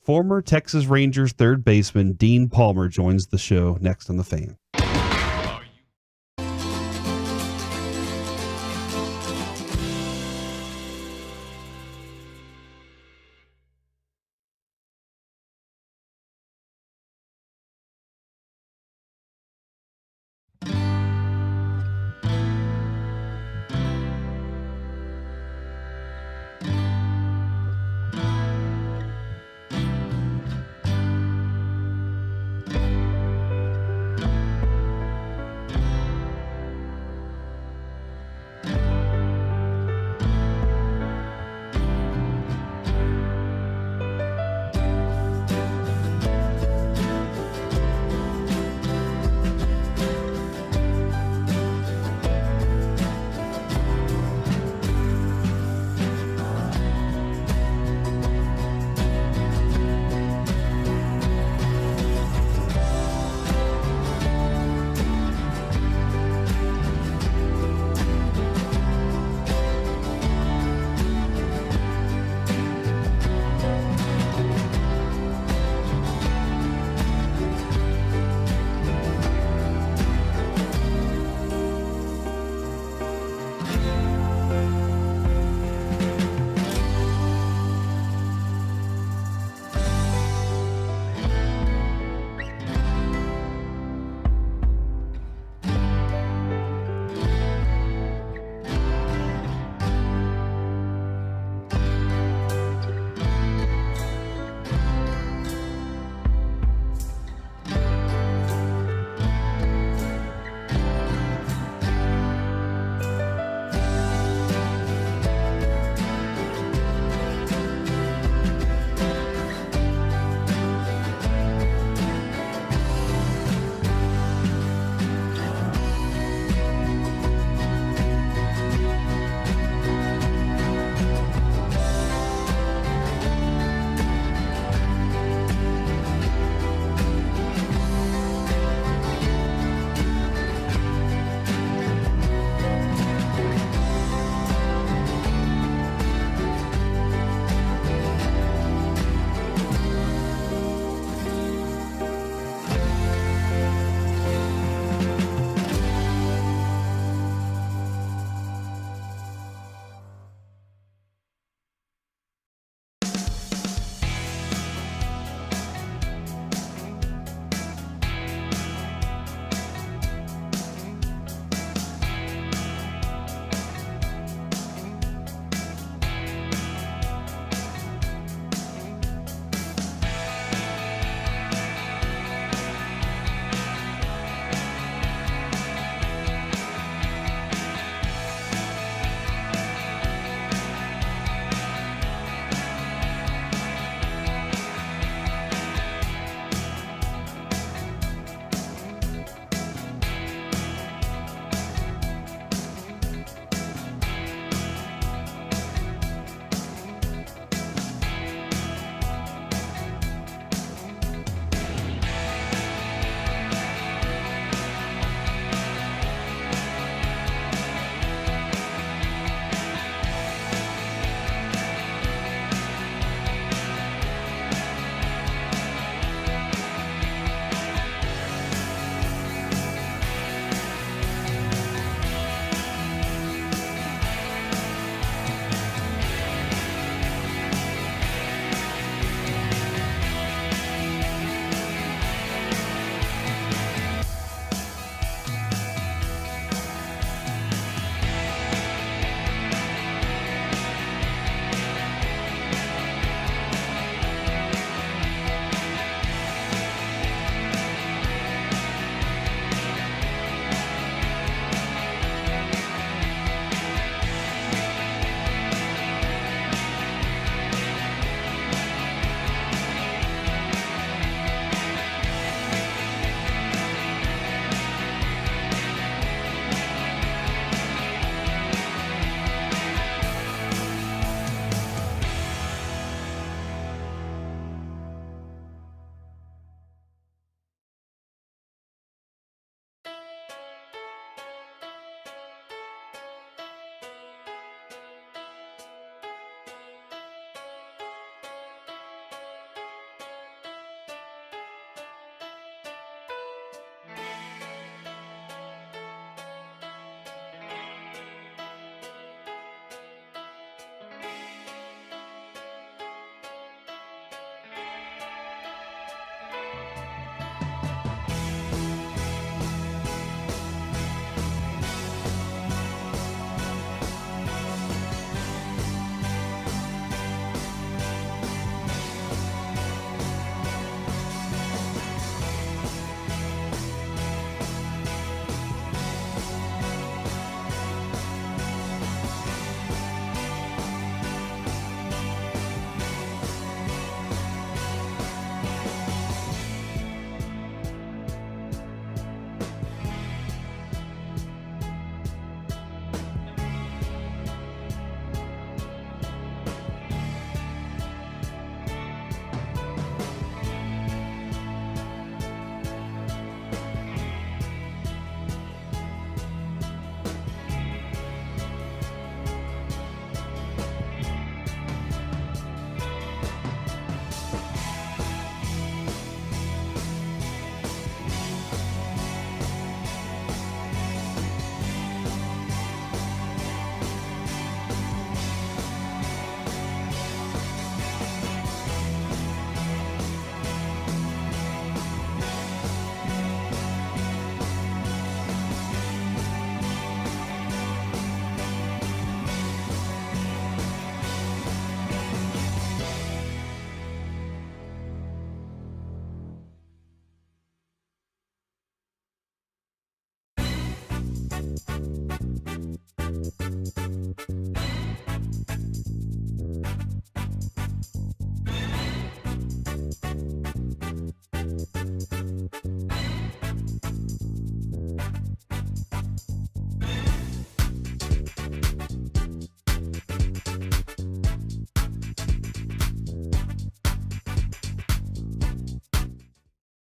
Former Texas Rangers third baseman Dean Palmer joins the show next on The Fan.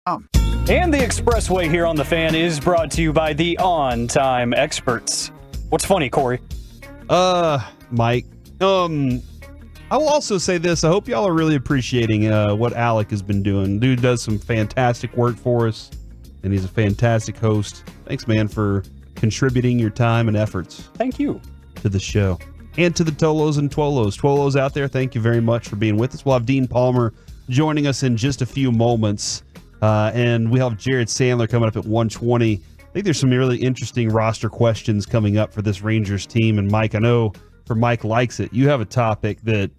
And the Expressway here on The Fan is brought to you by the On-Time Experts. What's funny, Corey? Mike. I will also say this. I hope y'all are really appreciating what Alec has been doing. Dude does some fantastic work for us, and he's a fantastic host. Thanks, man, for contributing your time and efforts. Thank you. To the show. And to the Tolos and Twolos. Twolos out there, thank you very much for being with us. We'll have Dean Palmer joining us in just a few moments. And we'll have Jared Sandler coming up at 1:20. I think there's some really interesting roster questions coming up for this Rangers team. And Mike, I know for Mike Likes It, you have a topic that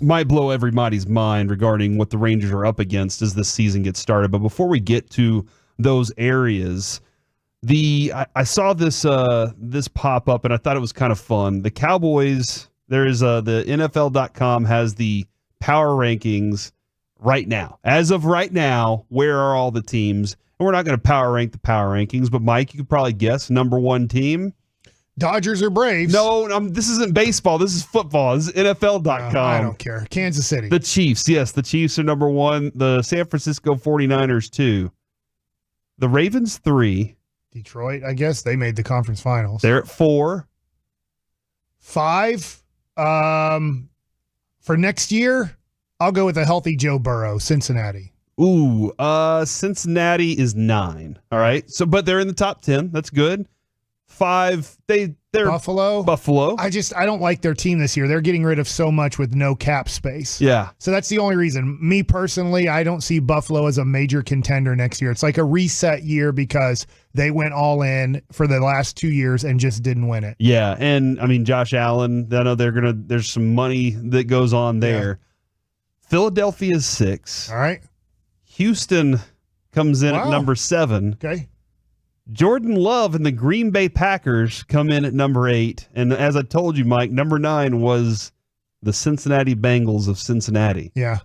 might blow everybody's mind regarding what the Rangers are up against as this season gets started. But before we get to those areas, I saw this this pop up and I thought it was kind of fun. The Cowboys, there's the NFL.com has the power rankings right now. As of right now, where are all the teams? And we're not going to power rank the power rankings, but Mike, you could probably guess number one team. Dodgers or Braves? No, this isn't baseball. This is football. This is NFL.com. I don't care. Kansas City. The Chiefs. Yes, the Chiefs are number one. The San Francisco 49ers, 2. The Ravens, 3. Detroit, I guess. They made the conference finals. They're at 4. 5. For next year, I'll go with a healthy Joe Burrow, Cincinnati. Ooh, Cincinnati is 9. All right. So, but they're in the top 10. That's good. 5, they're Buffalo. I don't like their team this year. They're getting rid of so much with no cap space. Yeah. So that's the only reason. Me personally, I don't see Buffalo as a major contender next year. It's like a reset year because they went all in for the last 2 years and just didn't win it. Yeah, and I mean Josh Allen, I know there's some money that goes on there. Yeah. Philadelphia is 6. All right. Houston comes in at number 7. Okay. Jordan Love and the Green Bay Packers come in at number 8. And as I told you, Mike, number 9 was the Cincinnati Bengals of Cincinnati. Yeah.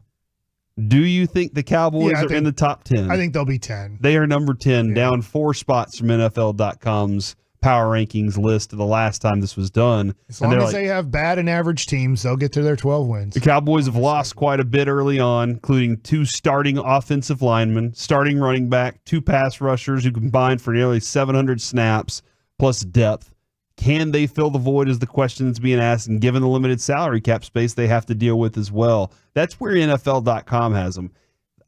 Do you think the Cowboys are in the top 10? I think they'll be 10. They are number 10, down 4 spots from NFL.com's power rankings list the last time this was done. As long as they have bad and average teams, they'll get to their 12 wins. The Cowboys have lost quite a bit early on, including 2 starting offensive linemen, starting running back, 2 pass rushers who combined for nearly 700 snaps, plus depth. Can they fill the void is the question that's being asked, and given the limited salary cap space they have to deal with as well. That's where NFL.com has them.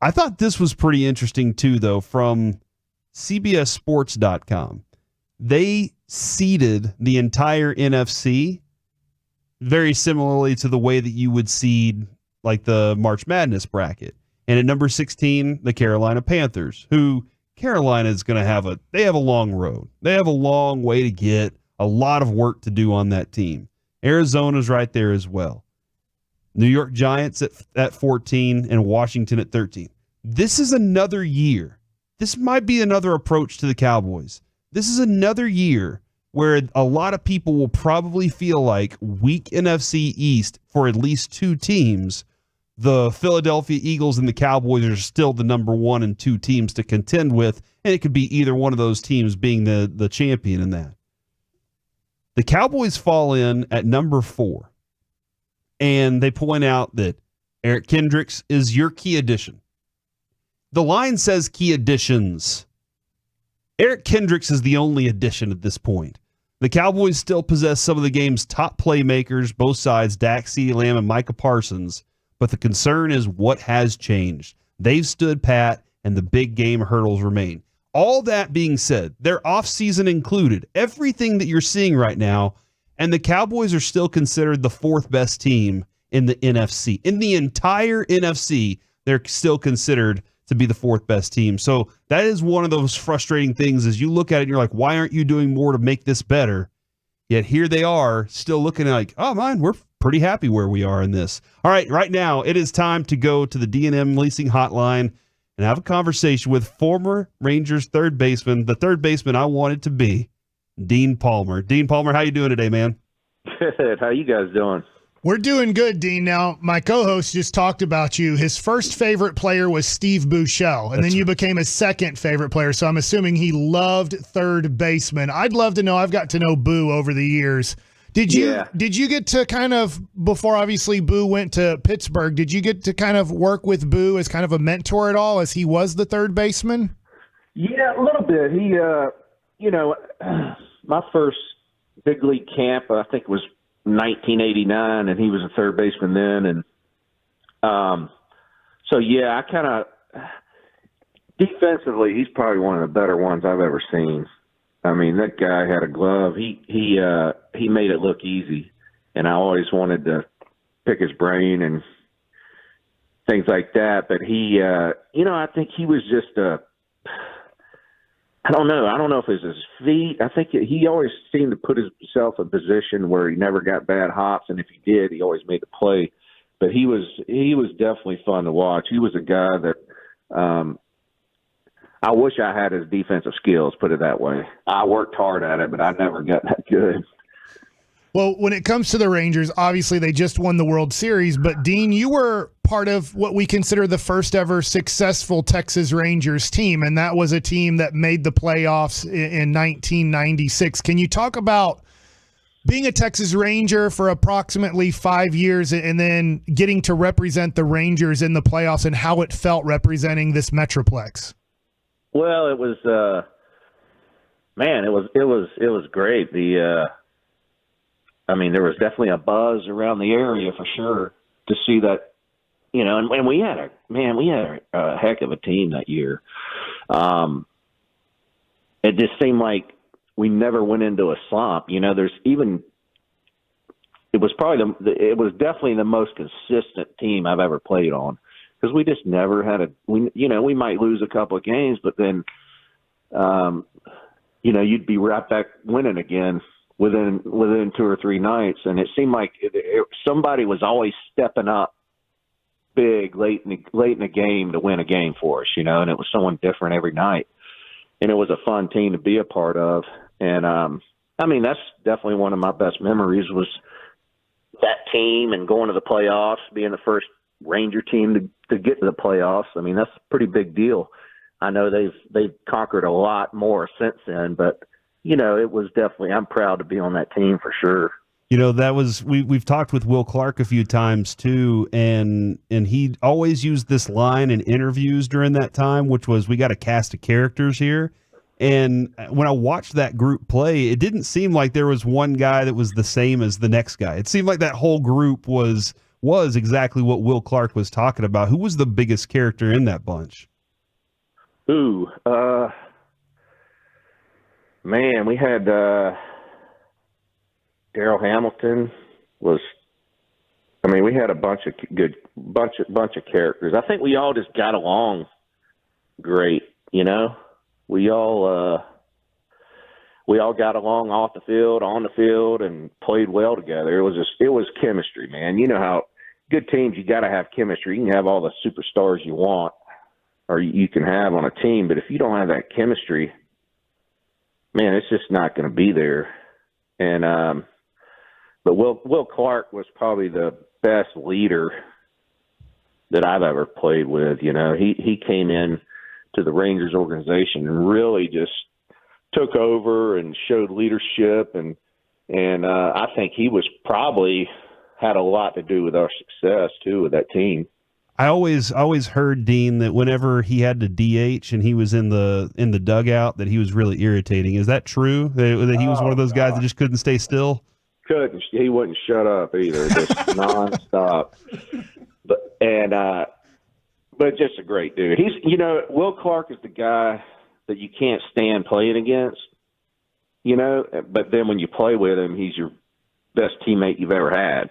I thought this was pretty interesting too, though, from CBSSports.com. They seeded the entire NFC very similarly to the way that you would seed like the March Madness bracket. And at number 16, the Carolina Panthers, who Carolina is going to have they have a long road. They have a long way to get, a lot of work to do on that team. Arizona's right there as well. New York Giants at 14 and Washington at 13. This is another year. This might be another approach to the Cowboys. This is another year where a lot of people will probably feel like weak NFC East for at least 2 teams. The Philadelphia Eagles and the Cowboys are still the number 1 and 2 teams to contend with, and it could be either one of those teams being the champion in that. The Cowboys fall in at number 4, and they point out that Eric Kendricks is your key addition. The line says key additions. Eric Kendricks is the only addition at this point. The Cowboys still possess some of the game's top playmakers, both sides, Dak, CeeDee Lamb, and Micah Parsons, but the concern is what has changed. They've stood pat, and the big game hurdles remain. All that being said, their offseason included, everything that you're seeing right now, and the Cowboys are still considered the 4th best team in the NFC. In the entire NFC, they're still considered to be the 4th best team. So that is one of those frustrating things as you look at it and you're like, why aren't you doing more to make this better? Yet here they are still looking like, oh, we're pretty happy where we are in this. All right, right now it is time to go to the D&M Leasing Hotline and have a conversation with former Rangers third baseman, the third baseman I wanted to be, Dean Palmer. Dean Palmer, how you doing today, man? Good. How you guys doing? We're doing good, Dean. Now, my co-host just talked about you. His first favorite player was Steve Buechele, and then you became his second favorite player, so I'm assuming he loved third baseman. I'd love to know, I've got to know Boo over the years. Did you get to kind of, before obviously Boo went to Pittsburgh, did you get to kind of work with Boo as kind of a mentor at all, as he was the third baseman? Yeah, a little bit. He, my first big league camp, I think, was 1989, and he was a third baseman then. And so, yeah, I kind of defensively, he's probably one of the better ones I've ever seen. I mean, that guy had a glove. He made it look easy, and I always wanted to pick his brain and things like that. But he, I think he was just I don't know. I don't know if it was his feet. I think he always seemed to put himself in a position where he never got bad hops, and if he did, he always made the play. But he was definitely fun to watch. He was a guy that I wish I had his defensive skills, put it that way. I worked hard at it, but I never got that good. Well, when it comes to the Rangers, obviously they just won the World Series, but Dean, you were part of what we consider the first ever successful Texas Rangers team, and that was a team that made the playoffs in 1996. Can you talk about being a Texas Ranger for approximately 5 years and then getting to represent the Rangers in the playoffs and how it felt representing this Metroplex? Well, it was, it was great. There was definitely a buzz around the area for sure to see that, and we had a heck of a team that year. It just seemed like we never went into a slump. It was definitely the most consistent team I've ever played on. Because we just never had we might lose a couple of games, but then, you'd be right back winning again within 2 or 3 nights. And it seemed like somebody was always stepping up big late in the game to win a game for us, and it was someone different every night. And it was a fun team to be a part of. And, that's definitely one of my best memories was that team and going to the playoffs, being the first Ranger team to get to the playoffs. That's a pretty big deal. I know they've conquered a lot more since then, but it was definitely, I'm proud to be on that team for sure. That was we've talked with Will Clark a few times too, and he always used this line in interviews during that time, which was, we got a cast of characters here. And when I watched that group play, it didn't seem like there was one guy that was the same as the next guy. It seemed like that whole group was exactly what Will Clark was talking about. Who was the biggest character in that bunch? We had Daryl Hamilton we had a bunch of characters. I think we all just got along great, We all got along off the field, on the field, and played well together. It was chemistry, man. You know how good teams, you got to have chemistry. You can have all the superstars you want, or you can have on a team, but if you don't have that chemistry, man, it's just not going to be there. And but Will Clark was probably the best leader that I've ever played with. He came in to the Rangers organization and really just took over and showed leadership, and I think he was probably had a lot to do with our success too with that team. I always heard, Dean, that whenever he had to DH and he was in the dugout, that he was really irritating. Is that true? That he was one of those guys that just couldn't stay still? He wouldn't shut up either, just nonstop. But just a great dude. He's Will Clark is the guy that you can't stand playing against, but then when you play with him, he's your best teammate you've ever had.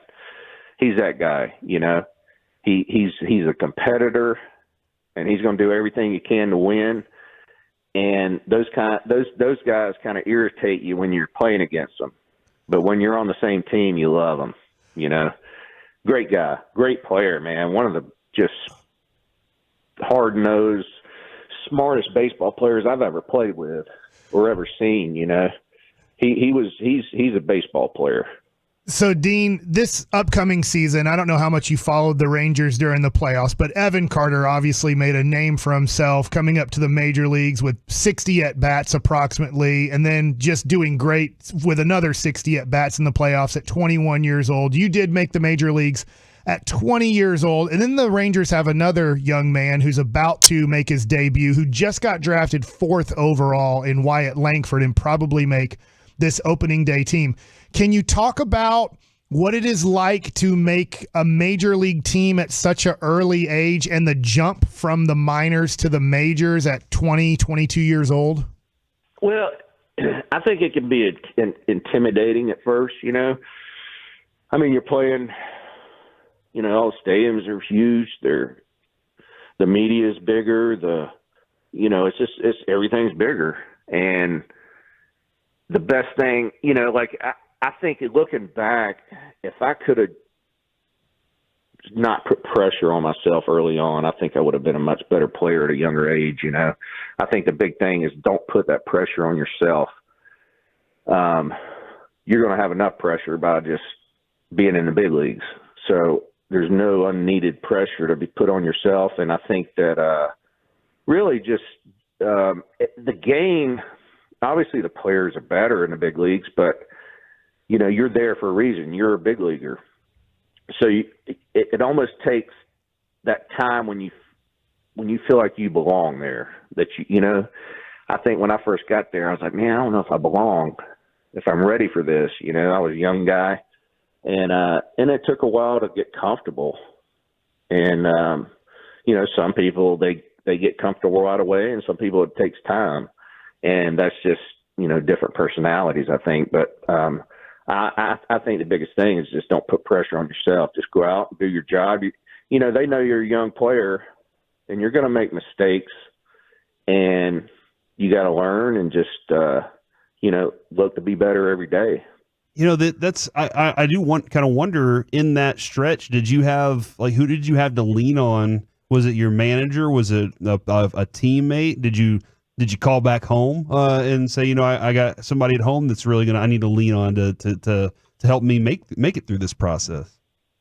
He's that guy, He's a competitor, and he's going to do everything he can to win. And those guys kind of irritate you when you're playing against them, but when you're on the same team, you love them. Great guy, great player, man. One of the just hard-nosed, smartest baseball players I've ever played with or ever seen. He's a baseball player. So, Dean, this upcoming season, I don't know how much you followed the Rangers during the playoffs, but Evan Carter obviously made a name for himself coming up to the major leagues with 60 at-bats approximately, and then just doing great with another 60 at-bats in the playoffs at 21 years old. You did make the major leagues at 20 years old, and then the Rangers have another young man who's about to make his debut, who just got drafted 4th overall in Wyatt Langford and probably make this opening day team. Can you talk about what it is like to make a major league team at such an early age and the jump from the minors to the majors at 20, 22 years old? Well, I think it can be intimidating at first, you know. I mean, you're playing, you know, all the stadiums are huge. The media is bigger. It's everything's bigger. And the best thing, you know, like I think looking back, if I could have not put pressure on myself early on, I think I would have been a much better player at a younger age, you know. I think the big thing is don't put that pressure on yourself. You're going to have enough pressure by just being in the big leagues. So there's no unneeded pressure to be put on yourself. And I think that really just the game, obviously the players are better in the big leagues, but you know, you're there for a reason. You're a big leaguer. So it almost takes that time when you feel like you belong there, that you know, I think when I first got there, I was like, man, I don't know if I belong, if I'm ready for this. You know, I was a young guy, and it took a while to get comfortable. And, you know, some people, they get comfortable right away, and some people it takes time. And that's just, you know, different personalities, I think. But I think the biggest thing is just don't put pressure on yourself. Just go out and do your job. You know, they know you're a young player, and you're going to make mistakes, and you got to learn and just, you know, look to be better every day. You know, I do wonder in that stretch, did you have, like, who did you have to lean on? Was it your manager? Was it a teammate? Did you call back home and say, you know, I got somebody at home that's really I need to lean on to help me make it through this process?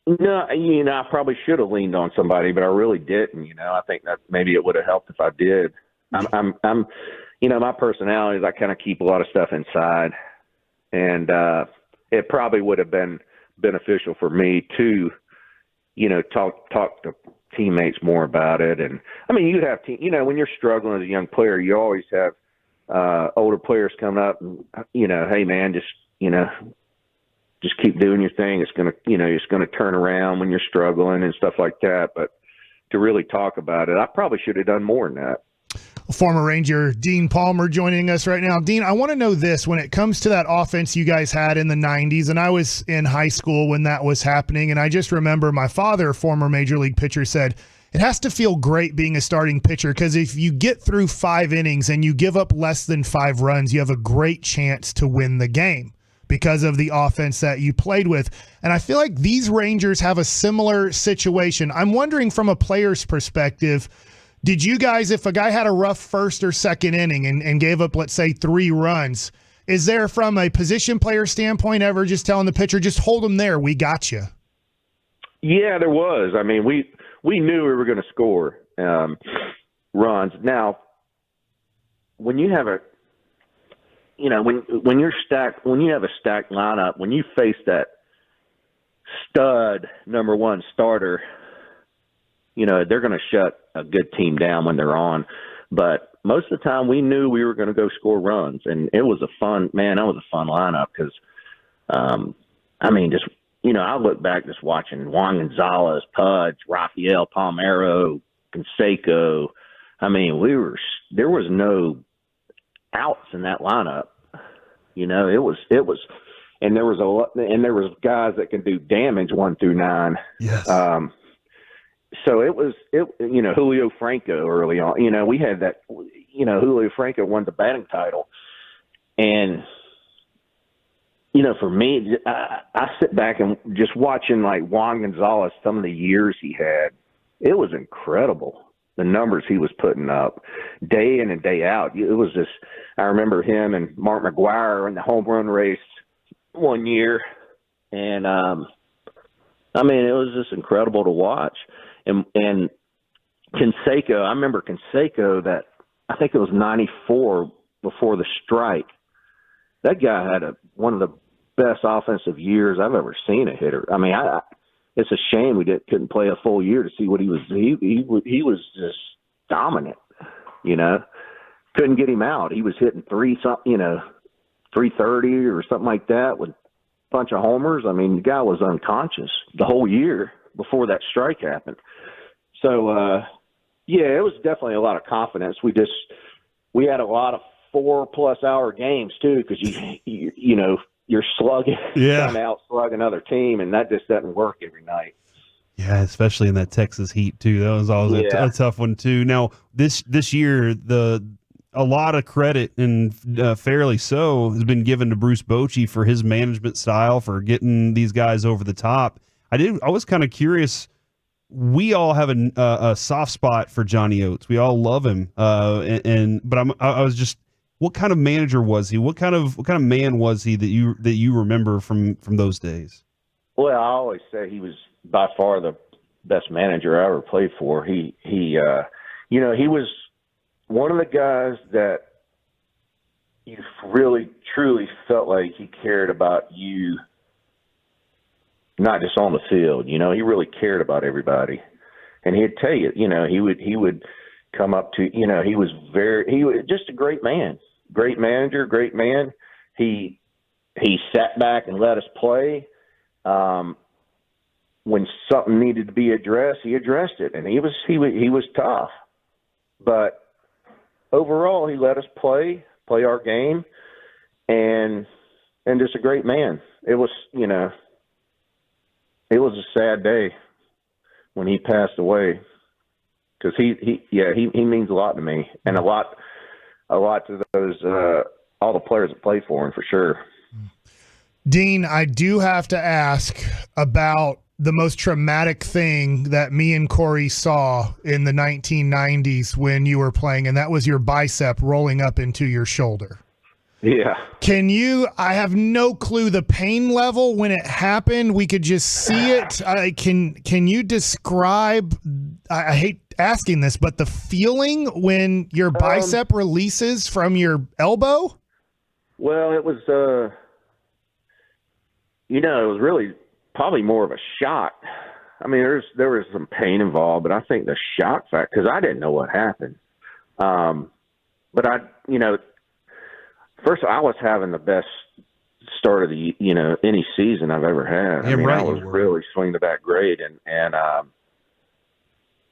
No, you know, I probably should have leaned on somebody, but I really didn't. You know, I think that maybe it would have helped if I did. I'm you know, my personality is I kind of keep a lot of stuff inside, and it probably would have been beneficial for me to, you know, talk to teammates more about it. And I mean, you have you know, when you're struggling as a young player, you always have older players coming up and, you know, hey man, just keep doing your thing. It's gonna turn around when you're struggling and stuff like that. But to really talk about it, I probably should have done more than that. Former Ranger Dean Palmer joining us right now. Dean, I want to know this. When it comes to that offense you guys had in the 90s, and I was in high school when that was happening, and I just remember my father, former Major League pitcher, said, it has to feel great being a starting pitcher, because if you get through 5 innings and you give up less than 5 runs, you have a great chance to win the game because of the offense that you played with. And I feel like these Rangers have a similar situation. I'm wondering from a player's perspective, did you guys, if a guy had a rough first or second inning and gave up, let's say, 3 runs, is there from a position player standpoint ever just telling the pitcher, just hold him there, we got you? Yeah, there was. I mean, we knew we were going to score runs. Now, when you have a, you know, when you're stacked, when you have a stacked lineup, when you face that stud number 1 starter, you know, they're going to shut a good team down when they're on. But most of the time we knew we were going to go score runs. And it was that was a fun lineup because, I mean, just, you know, I look back just watching Juan Gonzalez, Pudge, Rafael Palmeiro, Canseco. I mean, there was no outs in that lineup. You know, it was, and there was guys that can do damage 1 through 9. Yes. So you know, Julio Franco early on, you know, we had that, you know, Julio Franco won the batting title. And, you know, for me, I sit back and just watching like Juan Gonzalez, some of the years he had, it was incredible. The numbers he was putting up day in and day out. It was just, I remember him and Mark McGuire in the home run race one year. And, I mean, it was just incredible to watch. And Canseco, I remember Canseco that I think it was 94 before the strike. That guy had one of the best offensive years I've ever seen a hitter. I mean, it's a shame we couldn't play a full year to see what he was. He was just dominant, you know. Couldn't get him out. He was hitting 330 or something like that with a bunch of homers. I mean, the guy was unconscious the whole year before that strike happened. So, yeah, it was definitely a lot of confidence. We had a lot of 4+ hour games too, because you know, you're slugging, trying to out-slug another team, and that just doesn't work every night. Yeah, especially in that Texas heat too. That was always a tough one too. Now this year, a lot of credit, and fairly so, has been given to Bruce Bochy for his management style, for getting these guys over the top. I was kind of curious. We all have a soft spot for Johnny Oates. We all love him. But I was just, what kind of manager was he? What kind of man was he that you remember from those days? Well, I always say he was by far the best manager I ever played for. He you know, he was one of the guys that you really, truly felt like he cared about you, not just on the field. You know, he really cared about everybody. And he'd tell you, you know, he would come up to, you know, he was just a great man, great manager, great man. He sat back and let us play. When something needed to be addressed, he addressed it, and he was tough. But overall, he let us play our game, and just a great man. It was, you know, it was a sad day when he passed away, because he means a lot to me, and a lot to those all the players that played for him, for sure. Dean, I do have to ask about the most traumatic thing that me and Corey saw in the 1990s when you were playing, and that was your bicep rolling up into your shoulder. Yeah. I have no clue the pain level when it happened. We could just see it. Can you describe, I hate asking this, but the feeling when your bicep releases from your elbow? Well, it was, you know, it was really probably more of a shock. I mean, there was some pain involved, but I think the shock factor, because I didn't know what happened. But you know, first I was having the best start of the, you know, any season I've ever had. I mean, I was really swinging the bat great, and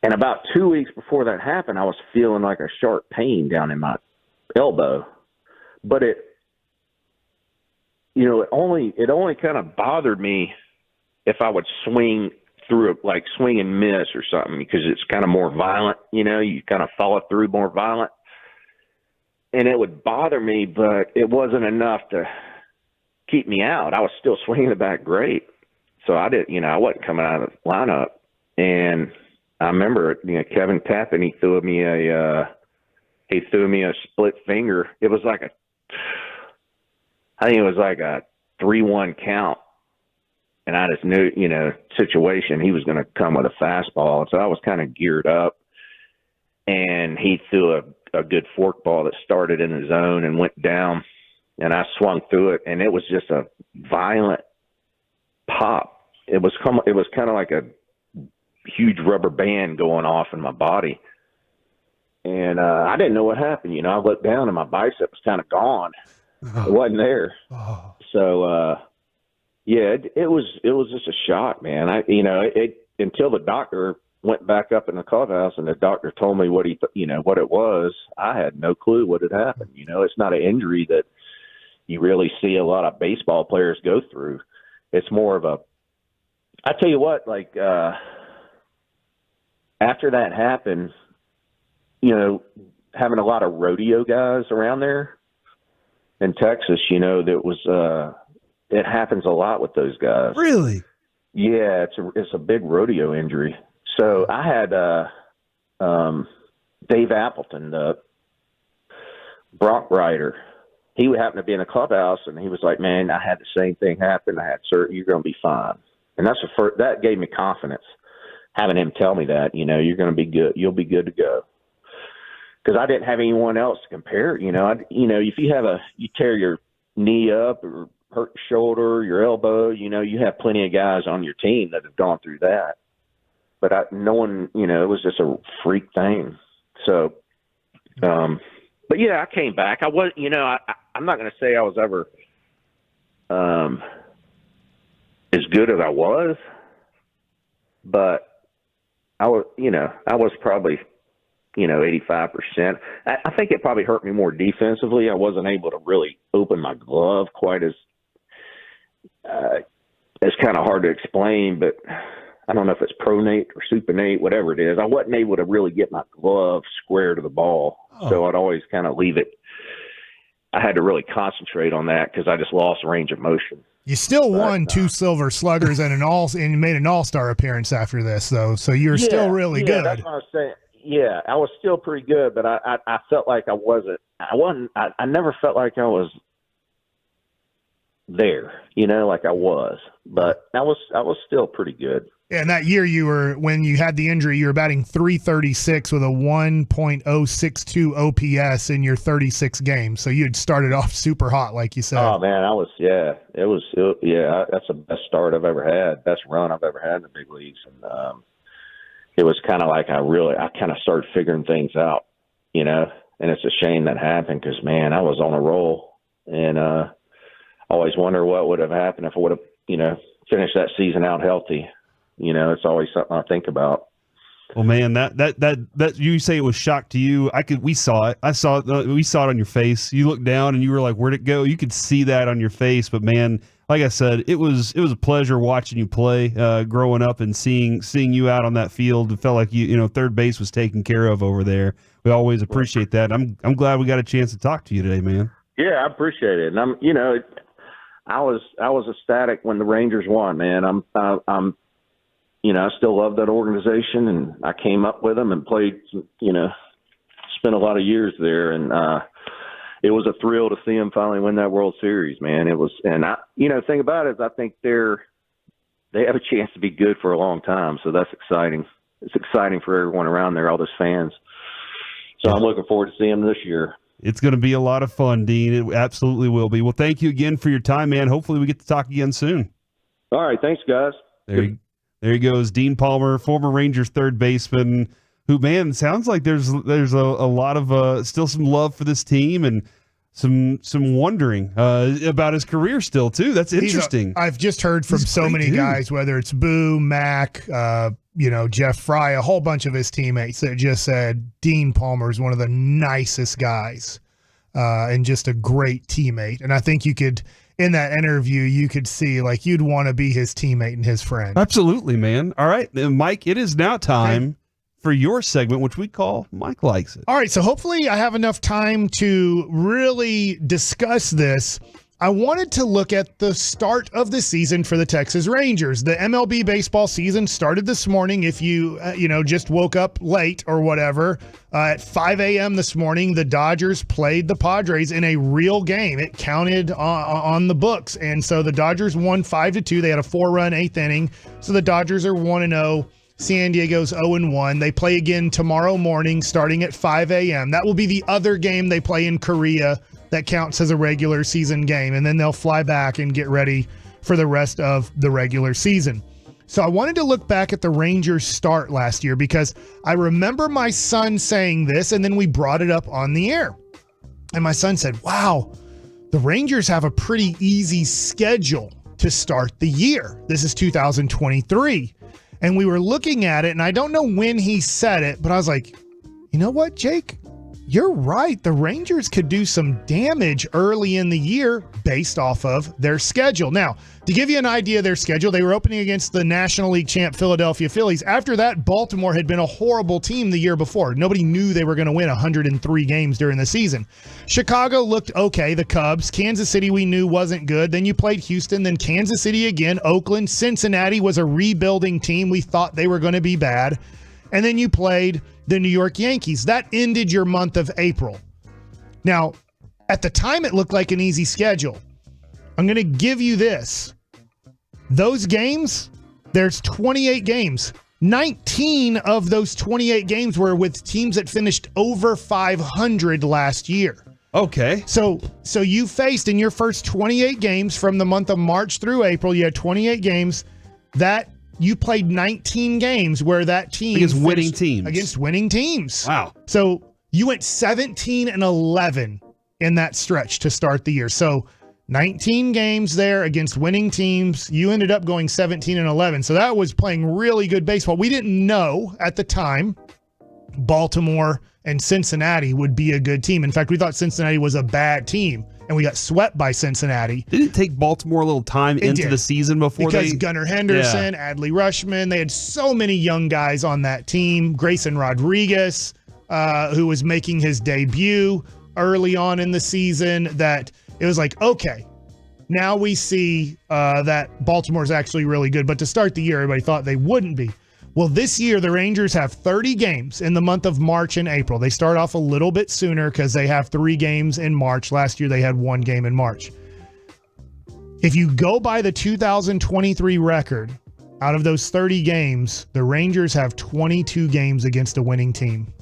about 2 weeks before that happened, I was feeling like a sharp pain down in my elbow, but it only kind of bothered me if I would swing through it, like swing and miss or something, because it's kind of more violent, you know, you kind of follow through more violent. And it would bother me, but it wasn't enough to keep me out. I was still swinging the bat great. So I wasn't coming out of the lineup. And I remember, you know, Kevin Tappan, he threw me a split finger. It was like I think it was like a 3-1 count. And I just knew, you know, situation, he was going to come with a fastball. So I was kind of geared up. And he threw a good fork ball that started in the zone and went down. And I swung through it. And it was just a violent pop. It was kind of like a huge rubber band going off in my body. And I didn't know what happened. You know, I looked down and my bicep was kind of gone. It wasn't there. So, yeah, it was just a shock, man. Until the doctor went back up in the clubhouse and the doctor told me what it was, I had no clue what had happened. You know, it's not an injury that you really see a lot of baseball players go through. It's more of I tell you what, like, after that happened, you know, having a lot of rodeo guys around there in Texas, you know, that was, it happens a lot with those guys. Really? Yeah, it's a big rodeo injury. So I had Dave Appleton, the bronc rider, he would happen to be in the clubhouse, and he was like, "Man, I had the same thing happen. I had surgery. You're going to be fine." And that's that gave me confidence, having him tell me that, you're going to be good. You'll be good to go. Because I didn't have anyone else to compare. If you tear your knee up or hurt your shoulder, your elbow, you have plenty of guys on your team that have gone through that. But no one, it was just a freak thing. So, but yeah, I came back. I was, I'm not going to say I was ever as good as I was, but I was probably, 85%. I think it probably hurt me more defensively. I wasn't able to really open my glove quite as it's kind of hard to explain, but I don't know if it's pronate or supinate, whatever it is. I wasn't able to really get my glove square to the ball. So I'd always kind of leave it. I had to really concentrate on that because I just lost range of motion. You still won 2 Silver Sluggers and you made an All-Star appearance after this, though. So you're still really good. That's what I was saying. Yeah, I was still pretty good, but I felt like I wasn't. I never felt like I was there, like I was. But I was still pretty good. Yeah, and that year when you had the injury, you were batting .336 with a 1.062 OPS in your 36 games. So you had started off super hot, like you said. Oh man, that's the best start I've ever had, best run I've ever had in the big leagues. And it was kind of like I kind of started figuring things out, and it's a shame that happened because, man, I was on a roll. And I always wonder what would have happened if I would have, finished that season out healthy. It's always something I think about. Well, man, that you say it was shock to you. We saw it. We saw it on your face. You looked down and you were like, "Where'd it go?" You could see that on your face. But man, like I said, it was a pleasure watching you play, growing up and seeing you out on that field. It felt like third base was taken care of over there. We always appreciate that. I'm glad we got a chance to talk to you today, man. Yeah, I appreciate it. And I was ecstatic when the Rangers won, man. I still love that organization, and I came up with them and played, spent a lot of years there. And it was a thrill to see them finally win that World Series, man. It was, and the thing about it is I think they have a chance to be good for a long time. So that's exciting. It's exciting for everyone around there, all those fans. So I'm looking forward to seeing them this year. It's going to be a lot of fun, Dean. It absolutely will be. Well, thank you again for your time, man. Hopefully we get to talk again soon. All right. Thanks, guys. There he goes, Dean Palmer, former Rangers third baseman, who, man, sounds like there's a lot of still some love for this team and some wondering about his career still too. That's interesting. I've just heard from so many guys, whether it's Boo, Mac, Jeff Fry, a whole bunch of his teammates that just said Dean Palmer is one of the nicest guys and just a great teammate. And I think you could. In that interview, you could see like you'd want to be his teammate and his friend. Absolutely, man. All right, Mike, it is now time for your segment, which we call Mike Likes It. All right, so hopefully I have enough time to really discuss this. I wanted to look at the start of the season for the Texas Rangers. The MLB baseball season started this morning. If you, just woke up late or whatever, at 5 a.m. this morning, the Dodgers played the Padres in a real game. It counted on the books. And so the Dodgers won 5-2. They had a 4-run 8th inning. So the Dodgers are 1-0. San Diego's 0-1. They play again tomorrow morning starting at 5 a.m. That will be the other game they play in Korea that counts as a regular season game, and then they'll fly back and get ready for the rest of the regular season. So I wanted to look back at the Rangers' start last year because I remember my son saying this, and then we brought it up on the air. And my son said, wow, the Rangers have a pretty easy schedule to start the year. This is 2023. And we were looking at it, and I don't know when he said it, but I was like, you know what, Jake? You're right. The Rangers could do some damage early in the year based off of their schedule. Now, to give you an idea of their schedule, they were opening against the National League champ Philadelphia Phillies. After that, Baltimore had been a horrible team the year before. Nobody knew they were going to win 103 games during the season. Chicago looked okay, the Cubs. Kansas City we knew wasn't good. Then you played Houston, then Kansas City again, Oakland. Cincinnati was a rebuilding team. We thought they were going to be bad. And then you played the New York Yankees. That ended your month of April. Now, At the time, it looked like an easy schedule. I'm going to give you this. Those games, there's 28 games. 19 of those 28 games were with teams that finished over 500 last year. Okay. So you faced in your first 28 games from the month of March through April, you had 28 games that you played 19 games where that team against winning teams. Against winning teams. Wow. So you went 17-11 in that stretch to start the year. So 19 games there against winning teams. You ended up going 17-11. So that was playing really good baseball. We didn't know at the time Baltimore and Cincinnati would be a good team. In fact, we thought Cincinnati was a bad team, and we got swept by Cincinnati. Did it take Baltimore a little time into the season before because Gunnar Henderson, Adley Rutschman, they had so many young guys on that team. Grayson Rodriguez, who was making his debut early on in the season, that it was like, okay, now we see that Baltimore's actually really good. But to start the year, everybody thought they wouldn't be. Well, this year, the Rangers have 30 games in the month of March and April. They start off a little bit sooner because they have 3 games in March. Last year, they had 1 game in March. If you go by the 2023 record, out of those 30 games, the Rangers have 22 games against a winning team.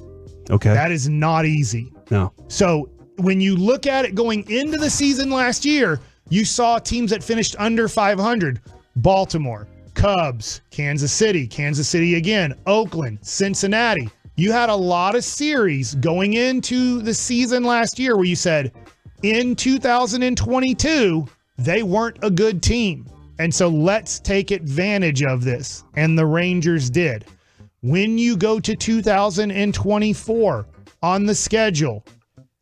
Okay. That is not easy. No. So when you look at it going into the season last year, you saw teams that finished under 500. Baltimore, Cubs, Kansas City again, Oakland, Cincinnati. You had a lot of series going into the season last year where you said, in 2022, they weren't a good team. And so let's take advantage of this. And the Rangers did. When you go to 2024 on the schedule,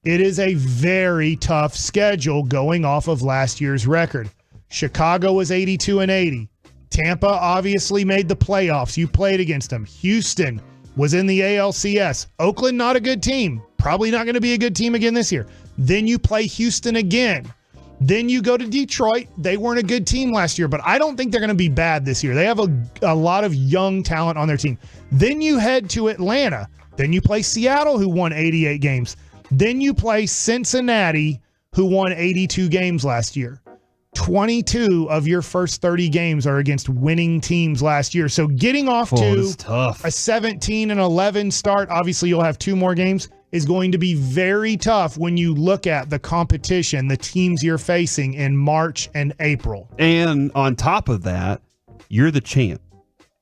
it is a very tough schedule going off of last year's record. Chicago was 82-80. Tampa obviously made the playoffs. You played against them. Houston was in the ALCS. Oakland, not a good team. Probably not going to be a good team again this year. Then you play Houston again. Then you go to Detroit. They weren't a good team last year, but I don't think they're going to be bad this year. They have a lot of young talent on their team. Then you head to Atlanta. Then you play Seattle, who won 88 games. Then you play Cincinnati, who won 82 games last year. 22 of your first 30 games are against winning teams last year. So getting off to a 17-11 start, obviously you'll have 2 more games, is going to be very tough when you look at the competition, the teams you're facing in March and April. And on top of that, you're the champ.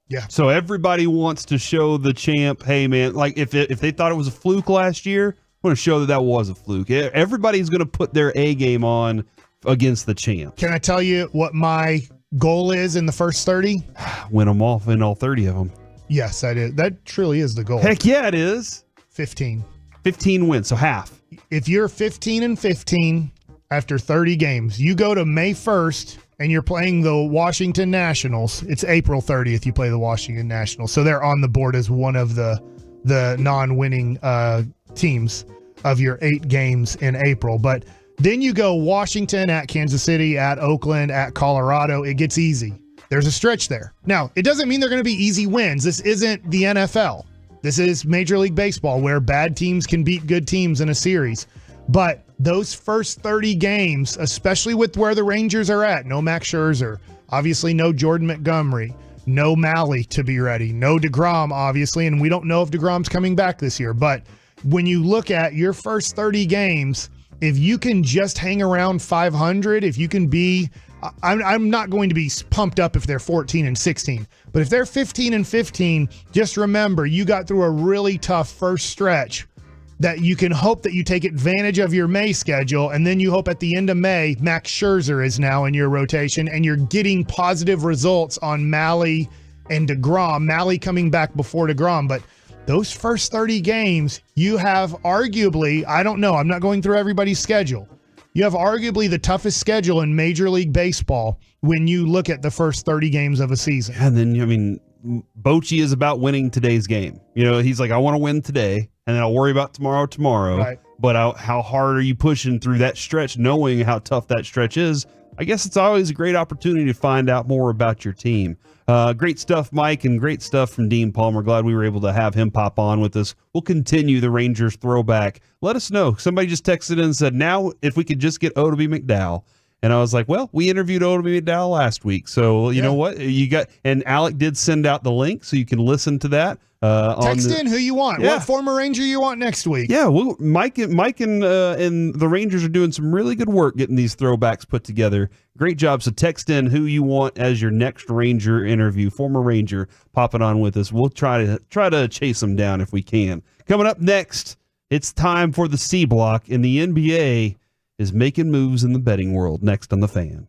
Yeah. So everybody wants to show the champ, hey, man, like if they thought it was a fluke last year, I want to show that was a fluke. Everybody's going to put their A game on against the champ. Can I tell you what my goal is in the first 30? Win them all, win all 30 of them. Yes, that is. That truly is the goal. Heck yeah, it is. 15. 15 wins, so half. If you're 15-15 after 30 games, you go to May 1st and you're playing the Washington Nationals. It's April 30th you play the Washington Nationals. So they're on the board as one of the non-winning teams of your 8 games in April. But then you go Washington at Kansas City, at Oakland, at Colorado. It gets easy. There's a stretch there. Now, it doesn't mean they're going to be easy wins. This isn't the NFL. This is Major League Baseball where bad teams can beat good teams in a series. But those first 30 games, especially with where the Rangers are at, no Max Scherzer, obviously no Jordan Montgomery, no Malley to be ready, no DeGrom, obviously, and we don't know if DeGrom's coming back this year. But when you look at your first 30 games, if you can just hang around 500, if you can be, I'm not going to be pumped up if they're 14-16, but if they're 15-15, just remember you got through a really tough first stretch that you can hope that you take advantage of your May schedule, and then you hope at the end of May, Max Scherzer is now in your rotation, and you're getting positive results on Malley and DeGrom. Malley coming back before DeGrom, but those first 30 games, you have arguably, I don't know, I'm not going through everybody's schedule. You have arguably the toughest schedule in Major League Baseball when you look at the first 30 games of a season. And then, I mean, Bochy is about winning today's game. You know, he's like, I want to win today, and then I'll worry about tomorrow. Right. But how hard are you pushing through that stretch, knowing how tough that stretch is? I guess it's always a great opportunity to find out more about your team. Great stuff, Mike, and great stuff from Dean Palmer. Glad we were able to have him pop on with us. We'll continue the Rangers throwback. Let us know. Somebody just texted in and said, now if we could just get Otoby McDowell. And I was like, well, we interviewed Otoby McDowell last week. So you know what? And Alec did send out the link so you can listen to that. Text in who you want. Yeah. What former Ranger you want next week? Yeah, Mike and the Rangers are doing some really good work getting these throwbacks put together. Great job. So text in who you want as your next Ranger interview. Former Ranger popping on with us. We'll try to chase them down if we can. Coming up next, it's time for the C block, and the NBA is making moves in the betting world. Next on The Fan.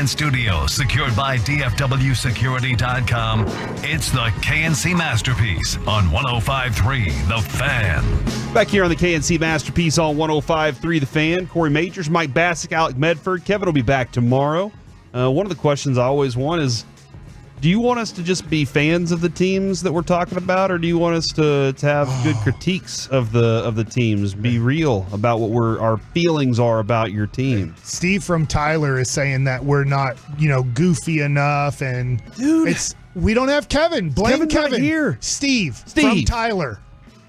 and studios secured by DFWsecurity.com. It's the K&C Masterpiece on 105.3 The Fan. Back here on the K&C Masterpiece on 105.3 The Fan. Corey Majors, Mike Bassick, Alec Medford. Kevin will be back tomorrow. One of the questions I always want is, do you want us to just be fans of the teams that we're talking about, or do you want us to have good critiques of the teams? Be real about what our feelings are about your team. Steve from Tyler is saying that we're not, goofy enough, and we don't have Kevin. Blame Kevin here. Steve from Tyler.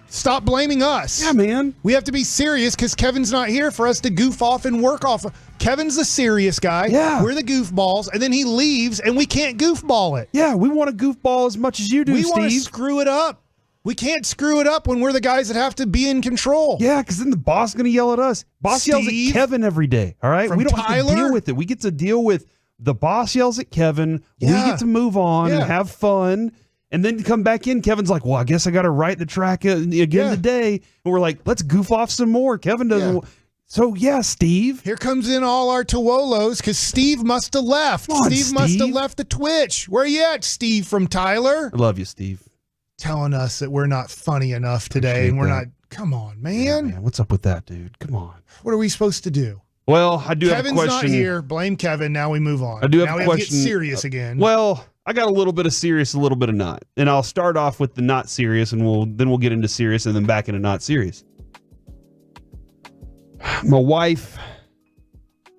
Stop blaming us. Yeah, man. We have to be serious because Kevin's not here for us to goof off and work off. Kevin's the serious guy. Yeah. We're the goofballs, and then he leaves, and we can't goofball it. Yeah, we want to goofball as much as you do, Steve. We want to screw it up. We can't screw it up when we're the guys that have to be in control. Yeah, because then the boss is going to yell at us. Boss yells at Kevin every day, all right? We don't have to deal with it. We get to deal with the boss yells at Kevin. Yeah. We get to move on and have fun. And then come back in, Kevin's like, well, I guess I got to write the track again today. And we're like, let's goof off some more. Kevin doesn't. Yeah. So, Steve. Here comes in all our Towolos because Steve must have left. Steve must have left the Twitch. Where you at, Steve from Tyler? I love you, Steve. Telling us that we're not funny enough today. And we're not. Come on, man. Yeah, man. What's up with that, dude? Come on. What are we supposed to do? Well, I do have a question. Kevin's not here. Blame Kevin. Now we move on. I do have now a we question. Have to get serious again. Well, I got a little bit of serious, a little bit of not. And I'll start off with the not serious, and we'll get into serious and then back into not serious. My wife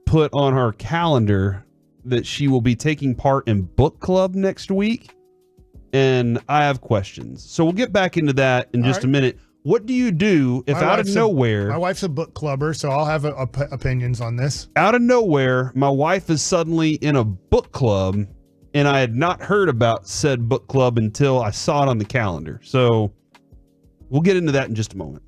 put on her calendar that she will be taking part in book club next week, and I have questions. So we'll get back into that in just a minute. What do you do if out of nowhere... My wife's a book clubber, so I'll have opinions on this. Out of nowhere, my wife is suddenly in a book club, and I had not heard about said book club until I saw it on the calendar. So we'll get into that in just a moment.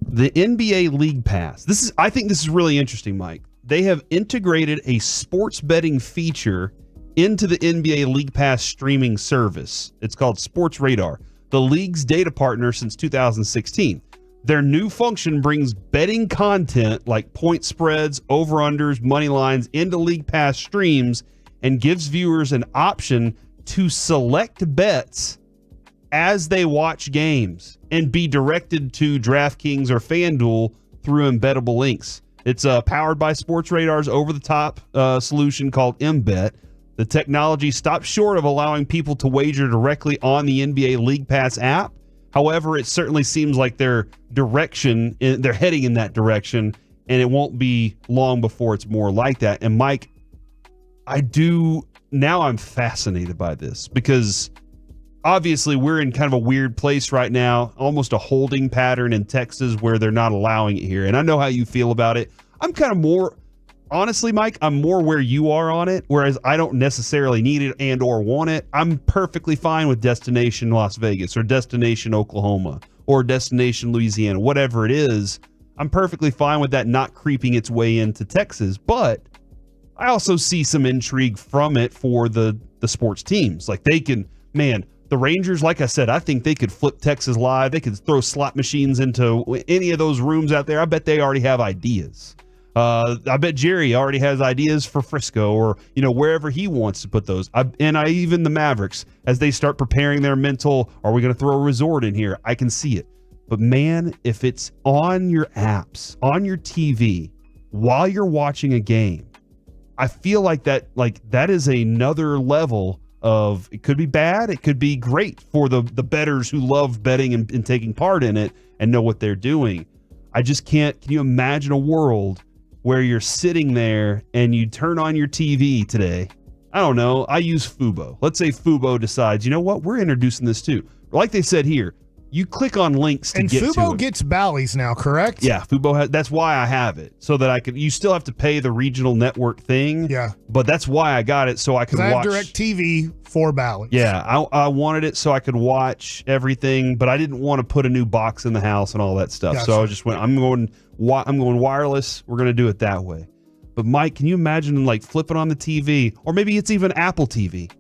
The NBA League Pass. I think this is really interesting, Mike. They have integrated a sports betting feature into the NBA League Pass streaming service. It's called Sports Radar, the league's data partner since 2016. Their new function brings betting content like point spreads, over-unders, money lines into League Pass streams and gives viewers an option to select bets as they watch games and be directed to DraftKings or FanDuel through embeddable links. It's powered by Sports Radar's over-the-top solution called MBet. The technology stops short of allowing people to wager directly on the NBA League Pass app. However, it certainly seems like they're heading in that direction, and it won't be long before it's more like that. And Mike, I'm fascinated by this because obviously we're in kind of a weird place right now, almost a holding pattern in Texas where they're not allowing it here. And I know how you feel about it. I'm kind of more, honestly, Mike, I'm more where you are on it, whereas I don't necessarily need it and or want it. I'm perfectly fine with Destination Las Vegas or Destination Oklahoma or Destination Louisiana, whatever it is. I'm perfectly fine with that not creeping its way into Texas, but I also see some intrigue from it for the sports teams. Like they can, the Rangers, like I said, I think they could flip Texas live. They could throw slot machines into any of those rooms out there. I bet they already have ideas. I bet Jerry already has ideas for Frisco or, wherever he wants to put those. Even the Mavericks, as they start preparing their mental, are we going to throw a resort in here? I can see it. But man, if it's on your apps, on your TV, while you're watching a game, I feel like that is another level of, it could be bad, it could be great for the bettors who love betting and taking part in it and know what they're doing. I just can't, can you imagine a world where you're sitting there and you turn on your TV today? I don't know, I use Fubo. Let's say Fubo decides, you know what, we're introducing this too. Like they said here, you click on links to get to it. And Fubo gets Bally's now, correct? Yeah, Fubo has. That's why I have it, so that I could. You still have to pay the regional network thing. Yeah, but that's why I got it, so I could watch. I have DirecTV for Bally's. Yeah, I wanted it so I could watch everything, but I didn't want to put a new box in the house and all that stuff. Gotcha. So I just went. I'm going wireless. We're going to do it that way. But Mike, can you imagine flipping on the TV, or maybe it's even Apple TV?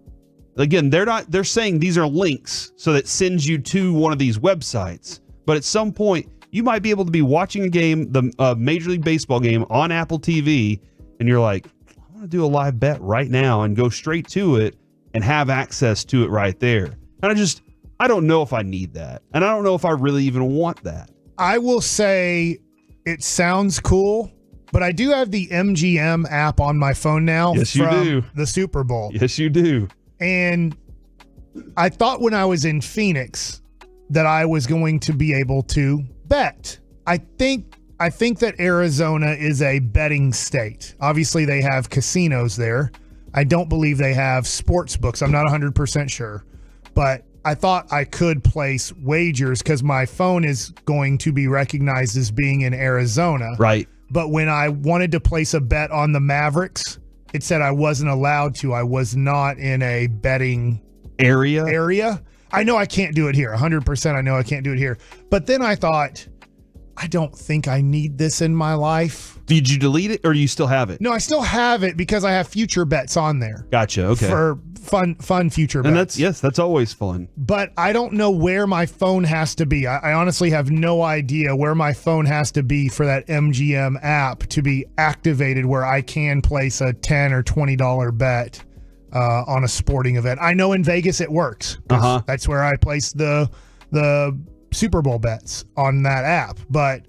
Again, they're saying these are links so that sends you to one of these websites. But at some point, you might be able to be watching a game, the Major League Baseball game on Apple TV, and you're like, want to do a live bet right now and go straight to it and have access to it right there. And I don't know if I need that. And I don't know if I really even want that. I will say it sounds cool, but I do have the MGM app on my phone now. Yes, you do. The Super Bowl. Yes, you do. And I thought when I was in Phoenix that I was going to be able to bet. I think that Arizona is a betting state. Obviously, they have casinos there. I don't believe they have sports books. I'm not 100% sure. But I thought I could place wagers because my phone is going to be recognized as being in Arizona. Right. But when I wanted to place a bet on the Mavericks, it said I wasn't allowed to. I was not in a betting area. I know I can't do it here. 100% I know I can't do it here. But then I thought, I don't think I need this in my life. Did you delete it or you still have it? No, I still have it because I have future bets on there. Gotcha. Okay. For fun future bets. And that's always fun. But I don't know where my phone has to be. I honestly have no idea where my phone has to be for that MGM app to be activated where I can place a $10 or $20 bet on a sporting event. I know in Vegas it works. That's where I place the Super Bowl bets on that app. But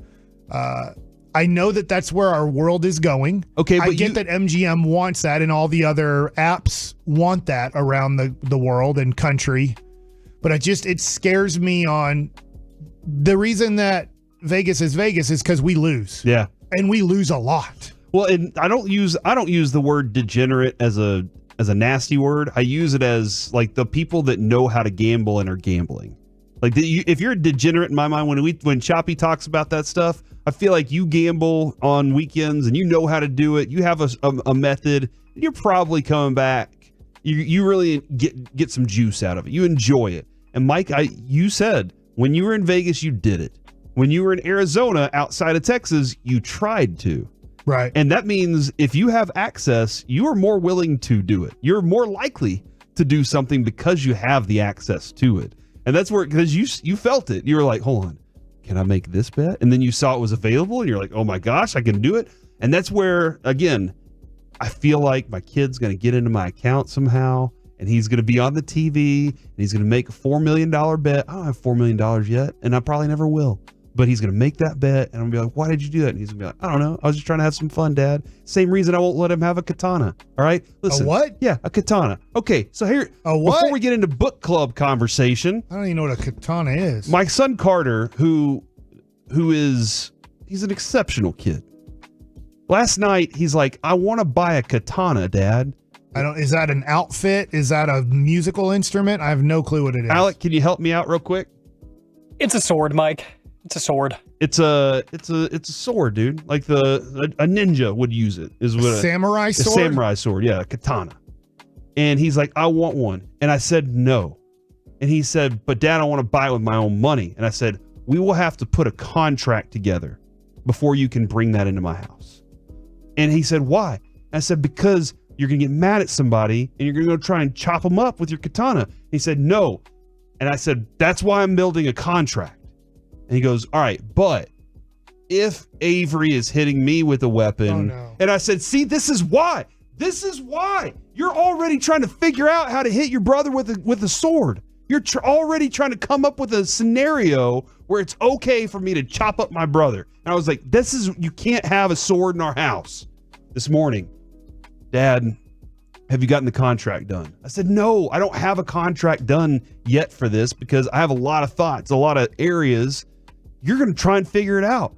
I know that that's where our world is going. Okay, but I get that MGM wants that and all the other apps want that around the world and country. But it scares me on the reason that Vegas is because we lose. Yeah. And we lose a lot. Well, and I don't use the word degenerate as a nasty word. I use it as like the people that know how to gamble and are gambling. Like if you're a degenerate in my mind, when Choppy talks about that stuff, I feel like you gamble on weekends and you know how to do it. You have a method. And you're probably coming back. You really get some juice out of it. You enjoy it. And Mike, you said when you were in Vegas, you did it. When you were in Arizona, outside of Texas, you tried to. Right. And that means if you have access, you are more willing to do it. You're more likely to do something because you have the access to it. And that's where, because you felt it. You were like, hold on, can I make this bet? And then you saw it was available and you're like, oh my gosh, I can do it. And that's where, again, I feel like my kid's going to get into my account somehow and he's going to be on the TV and he's going to make a $4 million bet. I don't have $4 million yet and I probably never will. But he's going to make that bet, and I'm going to be like, why did you do that? And he's going to be like, I don't know. I was just trying to have some fun, Dad. Same reason I won't let him have a katana. All right? Listen. A what? Yeah, a katana. Okay, so here, before we get into book club conversation. I don't even know what a katana is. My son Carter, he's an exceptional kid. Last night, he's like, I want to buy a katana, Dad. Is that an outfit? Is that a musical instrument? I have no clue what it is. Alec, can you help me out real quick? It's a sword, Mike. It's a sword. It's a sword, dude. Like a ninja would use it. Is what a samurai sword? A samurai sword, yeah, a katana. And he's like, I want one. And I said, no. And he said, but Dad, I want to buy it with my own money. And I said, we will have to put a contract together before you can bring that into my house. And he said, why? And I said, because you're going to get mad at somebody and you're going to go try and chop them up with your katana. And he said, no. And I said, that's why I'm building a contract. And he goes, all right, but if Avery is hitting me with a weapon, and I said, see, this is why. This is why. You're already trying to figure out how to hit your brother with a sword. You're already trying to come up with a scenario where it's okay for me to chop up my brother. And I was like, you can't have a sword in our house. This morning, Dad, have you gotten the contract done? I said, no, I don't have a contract done yet for this because I have a lot of thoughts, a lot of areas. You're going to try and figure it out.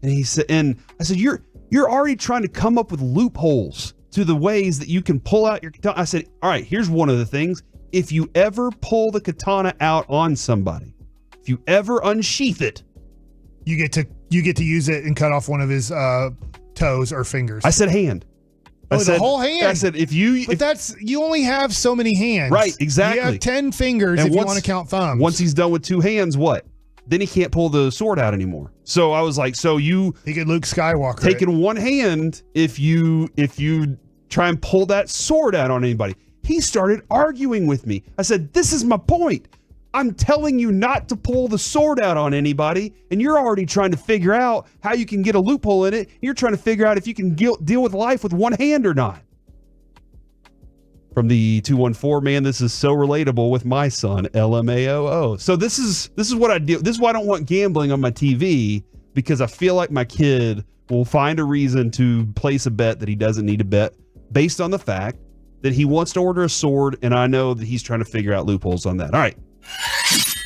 And he said, and I said, you're already trying to come up with loopholes to the ways that you can pull out your katana. I said, all right, here's one of the things. If you ever pull the katana out on somebody, if you ever unsheath it, you get to use it and cut off one of his toes or fingers. I said hand. The whole hand. I said, you only have so many hands. Right, exactly. You have 10 fingers if you want to count thumbs. Once he's done with 2 hands, what? Then he can't pull the sword out anymore. So I was like, he could Luke Skywalker taking one hand if you try and pull that sword out on anybody. He started arguing with me. I said, this is my point. I'm telling you not to pull the sword out on anybody, and you're already trying to figure out how you can get a loophole in it. You're trying to figure out if you can deal with life with one hand or not. From the 214, man, this is so relatable with my son, LMAOO. So this is what I do. This is why I don't want gambling on my TV, because I feel like my kid will find a reason to place a bet that he doesn't need to bet based on the fact that he wants to order a sword, and I know that he's trying to figure out loopholes on that. All right.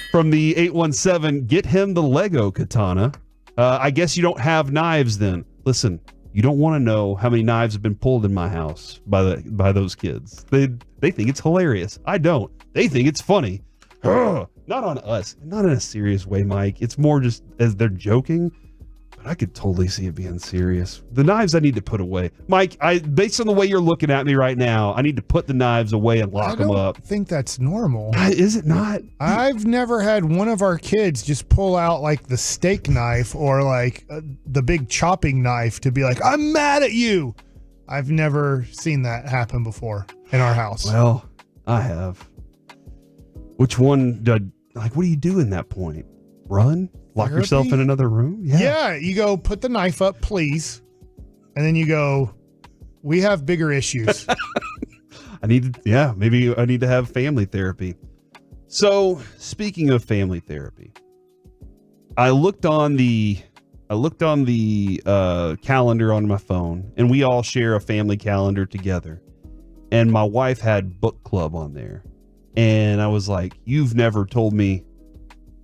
From the 817, get him the Lego katana. I guess you don't have knives then. Listen, you don't want to know how many knives have been pulled in my house by those kids. They think it's hilarious. I don't. They think it's funny. Ugh. Not on us. Not in a serious way, Mike. It's more just as they're joking. But I could totally see it being serious. The knives I need to put away. Mike, based on the way you're looking at me right now, I need to put the knives away and lock them up. I don't think that's normal. Is it not? I've never had one of our kids just pull out like the steak knife or like the big chopping knife to be like, I'm mad at you. I've never seen that happen before in our house. Well, I have. Which one what do you do in that point? Run? Lock yourself in another room? Yeah, you go put the knife up, please. And then you go, we have bigger issues. Maybe I need to have family therapy. So, speaking of family therapy, I looked on the calendar on my phone, and we all share a family calendar together. And my wife had book club on there. And I was like, you've never told me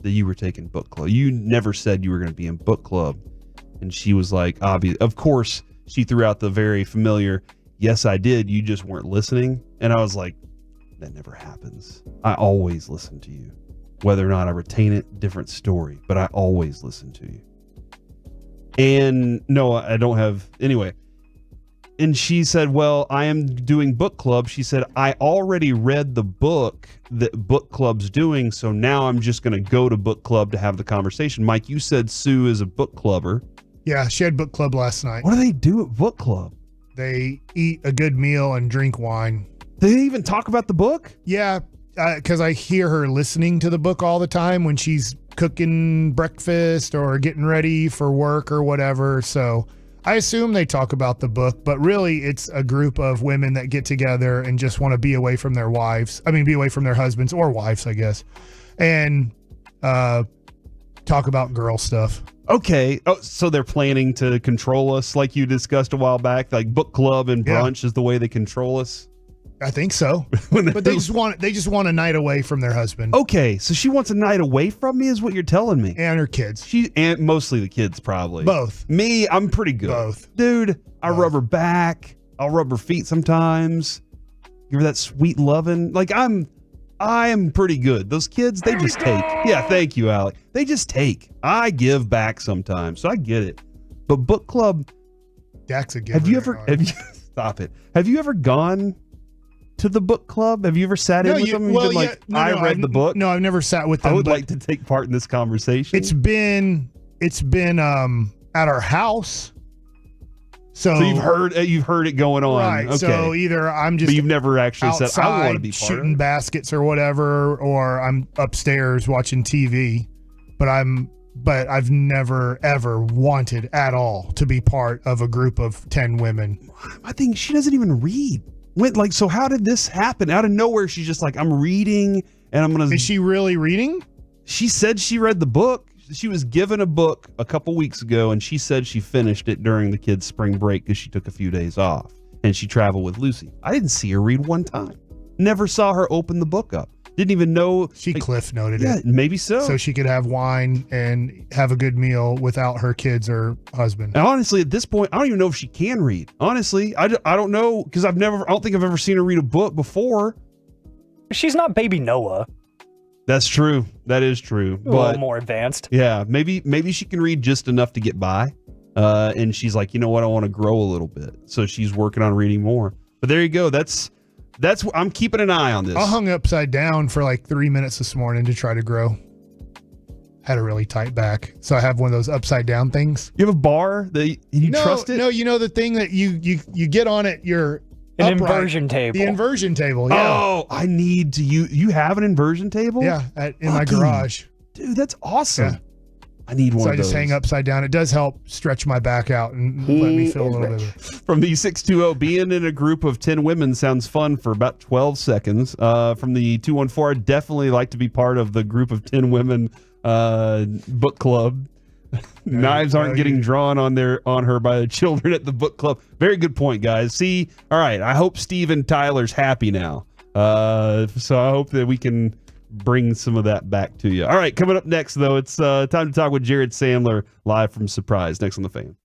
that you were taking book club. You never said you were going to be in book club. And she was like, of course, she threw out the very familiar, yes, I did. You just weren't listening. And I was like, that never happens. I always listen to you. Whether or not I retain it, different story. But I always listen to you. And no, I don't have. Anyway. And she said, well, I am doing book club. She said, I already read the book that book club's doing, so now I'm just going to go to book club to have the conversation. Mike, you said Sue is a book clubber. Yeah, she had book club last night. What do they do at book club? They eat a good meal and drink wine. They even talk about the book? Yeah, because I hear her listening to the book all the time when she's cooking breakfast or getting ready for work or whatever, so I assume they talk about the book, but really it's a group of women that get together and just want to be away from their wives. I mean, be away from their husbands or wives, I guess, and talk about girl stuff. Okay. Oh, so they're planning to control us like you discussed a while back, like book club and brunch is the way they control us? I think so. But they just want a night away from their husband. Okay, so she wants a night away from me is what you're telling me. And her kids. And mostly the kids probably. Both. Me, I'm pretty good. Both. Dude, I rub her back. I'll rub her feet sometimes. Give her that sweet loving. Like I am pretty good. Those kids, they just take. Yeah, thank you, Alec. They just take. I give back sometimes. So I get it. But book club. Dak's a giver. Stop it. Have you ever gone to the book club? Have you ever sat in with them? I read the book. No, I've never sat with them. I would like to take part in this conversation. It's been at our house. So you've heard it going on. Right. Okay. So either I'm just but you've never actually said I want to be part shooting baskets or whatever, or I'm upstairs watching TV. But I've never ever wanted at all to be part of a group of 10 women. I think she doesn't even read. So how did this happen? Out of nowhere, she's just like, I'm reading and I'm going to... Is she really reading? She said she read the book. She was given a book a couple weeks ago, and she said she finished it during the kids' spring break because she took a few days off, and she traveled with Lucy. I didn't see her read one time. Never saw her open the book up. Didn't even know. She cliff noted it. Yeah, maybe so. So she could have wine and have a good meal without her kids or husband. And honestly, at this point, I don't even know if she can read. Honestly, I don't know, because I don't think I've ever seen her read a book before. She's not baby Noah. That's true. That is true. A little more advanced. Yeah, maybe she can read just enough to get by. And she's like, you know what? I want to grow a little bit. So she's working on reading more. But there you go. That's I'm keeping an eye on this. I hung upside down for like 3 minutes this morning to try to grow. Had a really tight back. So I have one of those upside down things. You have a bar that you trust it? No, you know the thing that you get on it, an inversion table. The inversion table, yeah. Oh, I need to you have an inversion table? Yeah, in my garage. Dude, that's awesome. I need one So of I just those. hang upside down. It does help stretch my back out and let me feel a little bit. From the 620, being in a group of 10 women sounds fun for about 12 seconds. From the 214, I'd definitely like to be part of the group of 10 women book club. Knives aren't getting drawn on her by the children at the book club. Very good point, guys. See, all right, I hope Steve and Tyler's happy now. So I hope that we can bring some of that back to you. All right, coming up next, though, it's time to talk with Jared Sandler live from Surprise. Next on The Fan.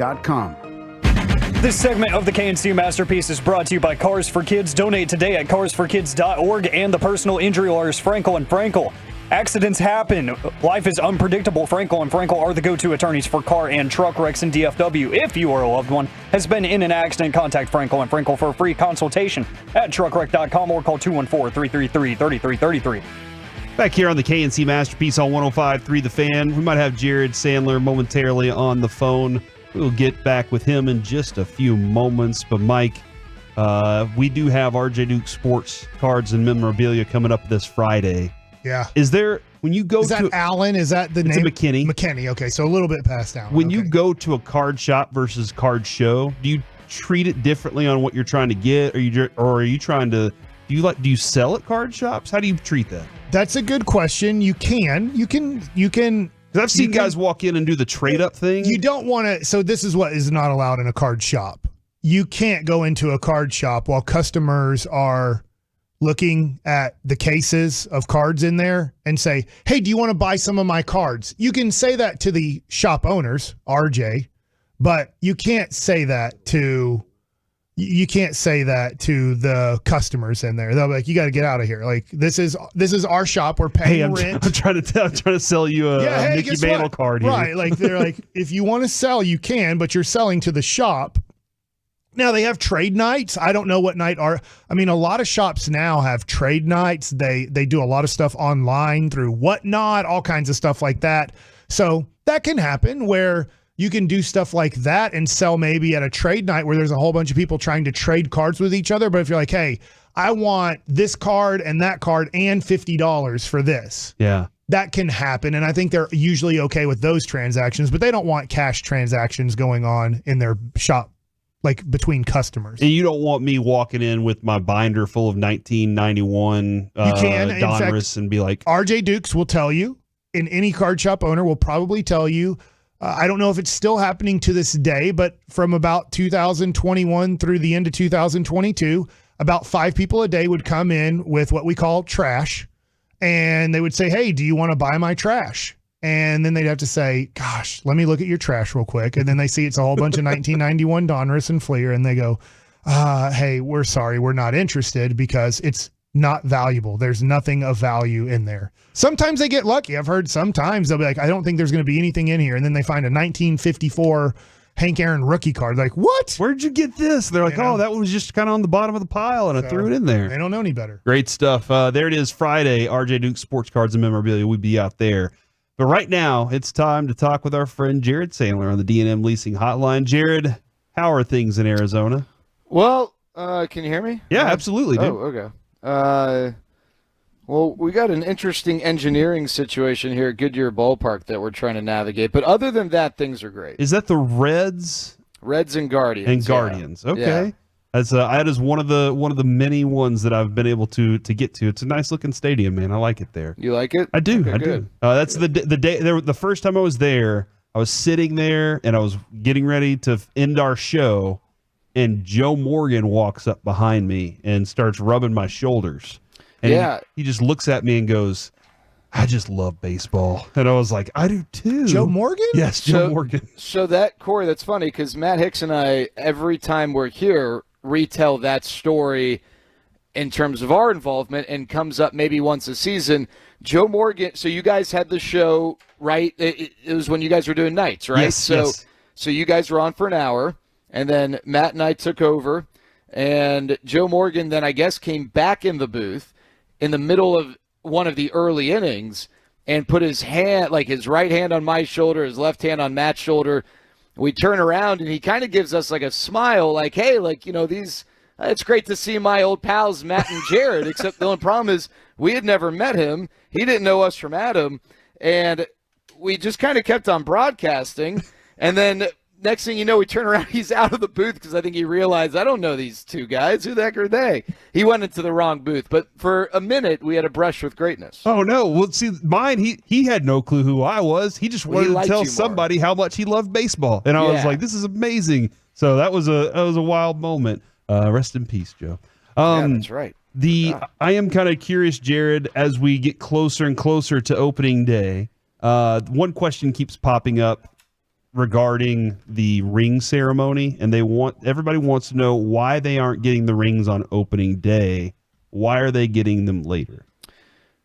CarsForKids.com. This segment of the K&C Masterpiece is brought to you by Cars for Kids. Donate today at carsforkids.org and the personal injury lawyers Frankel and Frankel. Accidents happen. Life is unpredictable. Frankel and Frankel are the go-to attorneys for car and truck wrecks in DFW. If you or a loved one has been in an accident, contact Frankel and Frankel for a free consultation at truckwreck.com or call 214-333-3333. Back here on the K&C Masterpiece on 105.3 The Fan. We might have Jared Sandler momentarily on the phone. We'll get back with him in just a few moments. But, Mike, we do have RJ Duke sports cards and memorabilia coming up this Friday. Yeah. Is there, when you go to... Is that Allen? Is that the name? It's a McKinney. McKinney, okay. So a little bit past Allen. When you go to a card shop versus card show, do you treat it differently on what you're trying to get? Or are you trying to, do you sell at card shops? How do you treat that? That's a good question. You can. Because I've seen guys walk in and do the trade-up thing. You don't want to... So this is what is not allowed in a card shop. You can't go into a card shop while customers are looking at the cases of cards in there and say, hey, do you want to buy some of my cards? You can say that to the shop owners, RJ, but you can't say that to... You can't say that to the customers in there. They'll be like, "You got to get out of here! Like this is our shop. We're paying rent." I'm trying to sell you a Mickey Mantle card here. Right? Like they're like, if you want to sell, you can, but you're selling to the shop. Now they have trade nights. I don't know what night are. I mean, a lot of shops now have trade nights. They do a lot of stuff online through Whatnot, all kinds of stuff like that. So that can happen where you can do stuff like that and sell maybe at a trade night where there's a whole bunch of people trying to trade cards with each other. But if you're like, hey, I want this card and that card and $50 for this. Yeah. That can happen. And I think they're usually okay with those transactions, but they don't want cash transactions going on in their shop, like between customers. And you don't want me walking in with my binder full of 1991 Donruss and be like, RJ Dukes will tell you, and any card shop owner will probably tell you, I don't know if it's still happening to this day, but from about 2021 through the end of 2022, about 5 people a day would come in with what we call trash, and they would say, hey, do you want to buy my trash? And then they'd have to say, gosh, let me look at your trash real quick. And then they see it's a whole bunch of 1991 Donruss and Fleer, and they go, hey, we're sorry, we're not interested because it's not valuable. There's nothing of value in there. Sometimes they get lucky. I've heard sometimes they'll be like, I don't think there's going to be anything in here. And then they find a 1954 Hank Aaron rookie card. Like, what? Where'd you get this? They're like, oh, that one was just kind of on the bottom of the pile, and I threw it in there. They don't know any better. Great stuff. There it is, Friday. RJ Duke Sports Cards and Memorabilia. We'll be out there. But right now, it's time to talk with our friend Jared Sandler on the D&M Leasing Hotline. Jared, how are things in Arizona? Well, can you hear me? Yeah, absolutely, dude. Oh, okay. Well, we got an interesting engineering situation here at Goodyear Ballpark that we're trying to navigate. But other than that, things are great. Is that the Reds? Reds and Guardians. And Guardians. Yeah. Okay. Yeah. That is one of the many ones that I've been able to get to. It's a nice looking stadium, man. I like it there. You like it? I do. Okay, I good. do. That's the day. The first time I was there, I was sitting there and I was getting ready to end our show, and Joe Morgan walks up behind me and starts rubbing my shoulders. And he just looks at me and goes, I just love baseball. And I was like, I do too. Joe Morgan? Yes, Joe Morgan. So that, Corey, that's funny because Matt Hicks and I, every time we're here, retell that story in terms of our involvement and comes up maybe once a season. Joe Morgan, so you guys had the show, right? It was when you guys were doing nights, right? Yes. So you guys were on for an hour, and then Matt and I took over, and Joe Morgan then I guess came back in the booth in the middle of one of the early innings and put his hand, like his right hand on my shoulder, his left hand on Matt's shoulder. We turn around and he kind of gives us like a smile, like, hey, like, you know, it's great to see my old pals, Matt and Jared, except the only problem is we had never met him. He didn't know us from Adam. And we just kind of kept on broadcasting. And then next thing you know, we turn around, he's out of the booth because I think he realized, I don't know these two guys. Who the heck are they? He went into the wrong booth. But for a minute, we had a brush with greatness. Oh, no. Well, see, mine, he had no clue who I was. He just wanted to tell somebody how much he loved baseball. And I was like, this is amazing. So that was a wild moment. Rest in peace, Joe. Yeah, that's right. I am kind of curious, Jared, as we get closer and closer to opening day. One question keeps popping up. regarding the ring ceremony, and everybody wants to know why they aren't getting the rings on opening day. Why are they getting them later?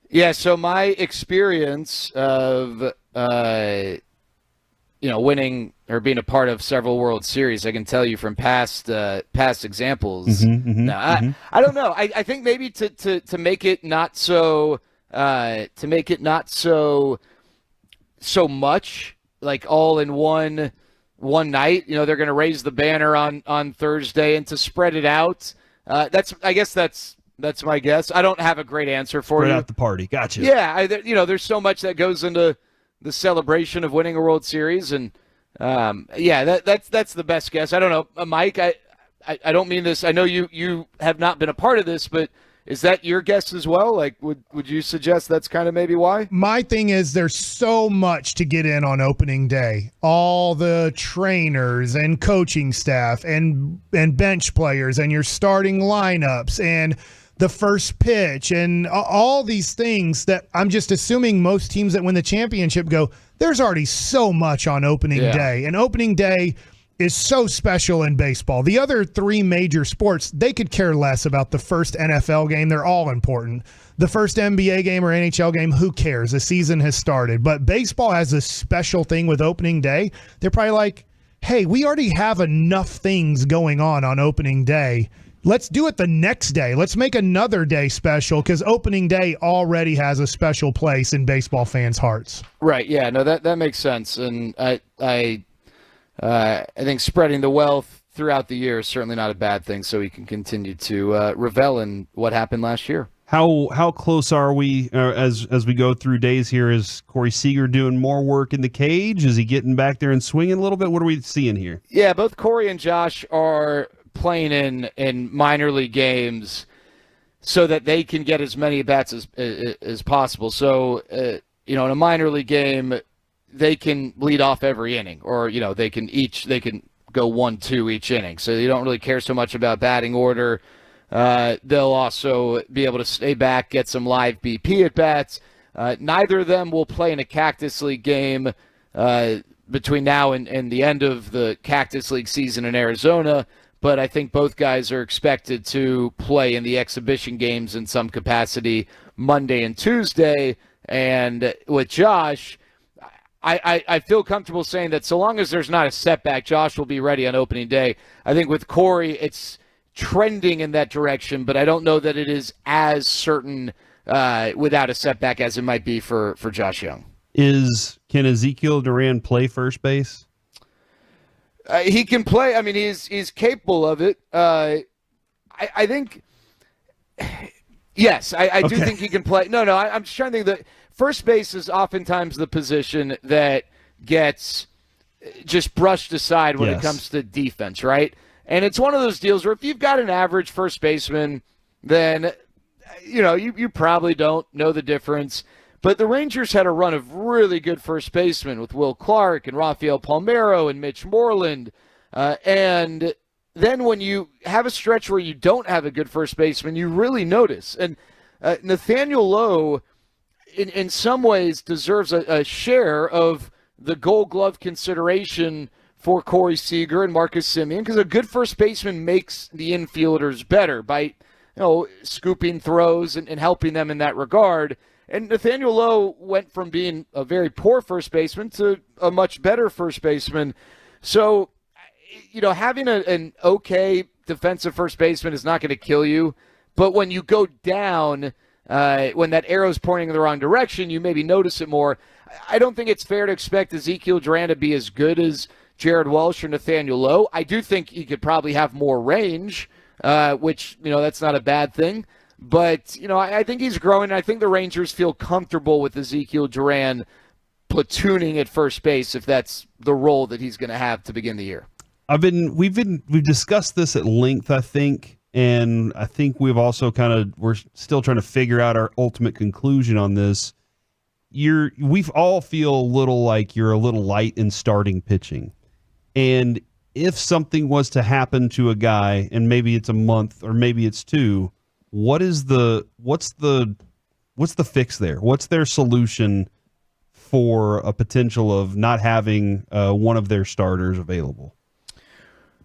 Yeah, so my experience of winning or being a part of several World Series, I can tell you from past examples. I don't know. I think maybe to make it not so so much, like all in one night. They're going to raise the banner on Thursday, and to spread it out. That's my guess. I don't have a great answer for you. Spread out the party. Gotcha. Yeah, there's so much that goes into the celebration of winning a World Series, and that's the best guess. I don't know, Mike. I don't mean this. I know you have not been a part of this, but is that your guess as well? Like, would you suggest that's kind of maybe why? My thing is there's so much to get in on opening day. All the trainers and coaching staff and bench players and your starting lineups and the first pitch and all these things that I'm just assuming most teams that win the championship go, there's already so much on opening day. And opening day is so special in baseball. The other three major sports, they could care less about the first NFL game. They're all important. The first NBA game or NHL game, who cares? The season has started. But baseball has a special thing with opening day. They're probably like, hey, we already have enough things going on opening day. Let's do it the next day. Let's make another day special because opening day already has a special place in baseball fans' hearts. Right. Yeah. No, that makes sense. And I think spreading the wealth throughout the year is certainly not a bad thing, so we can continue to revel in what happened last year. How close are we as we go through days here? Is Corey Seager doing more work in the cage? Is he getting back there and swinging a little bit? What are we seeing here? Yeah, both Corey and Josh are playing in minor league games so that they can get as many bats as possible. So, in a minor league game, they can lead off every inning, or they can go 1-2 each inning. So you don't really care so much about batting order. They'll also be able to stay back, get some live BP at bats. Neither of them will play in a Cactus League game between now and the end of the Cactus League season in Arizona. But I think both guys are expected to play in the exhibition games in some capacity Monday and Tuesday. And with Josh, I feel comfortable saying that so long as there's not a setback, Josh will be ready on opening day. I think with Corey, it's trending in that direction, but I don't know that it is as certain without a setback as it might be for Josh Young. Can Ezekiel Duran play first base? He can play. I mean, he's capable of it. I think, yes, I do think he can play. No, I'm just trying to think that first base is oftentimes the position that gets just brushed aside when it comes to defense, right? And it's one of those deals where if you've got an average first baseman, then, you probably don't know the difference. But the Rangers had a run of really good first basemen with Will Clark and Rafael Palmeiro and Mitch Moreland. And then when you have a stretch where you don't have a good first baseman, you really notice. And Nathaniel Lowe, in some ways, deserves a share of the Gold Glove consideration for Corey Seager and Marcus Semien, because a good first baseman makes the infielders better by scooping throws and helping them in that regard. And Nathaniel Lowe went from being a very poor first baseman to a much better first baseman. So, having an okay defensive first baseman is not going to kill you. But when you go down, when that arrow's pointing in the wrong direction, you maybe notice it more. I don't think it's fair to expect Ezekiel Duran to be as good as Jared Walsh or Nathaniel Lowe. I do think he could probably have more range, which, that's not a bad thing. But, I think he's growing. I think the Rangers feel comfortable with Ezekiel Duran platooning at first base if that's the role that he's going to have to begin the year. We've discussed this at length, I think, and I think we've also we're still trying to figure out our ultimate conclusion on this. We all feel a little like you're a little light in starting pitching. And if something was to happen to a guy, and maybe it's a month or maybe it's two, what's the fix there? What's their solution for a potential of not having one of their starters available?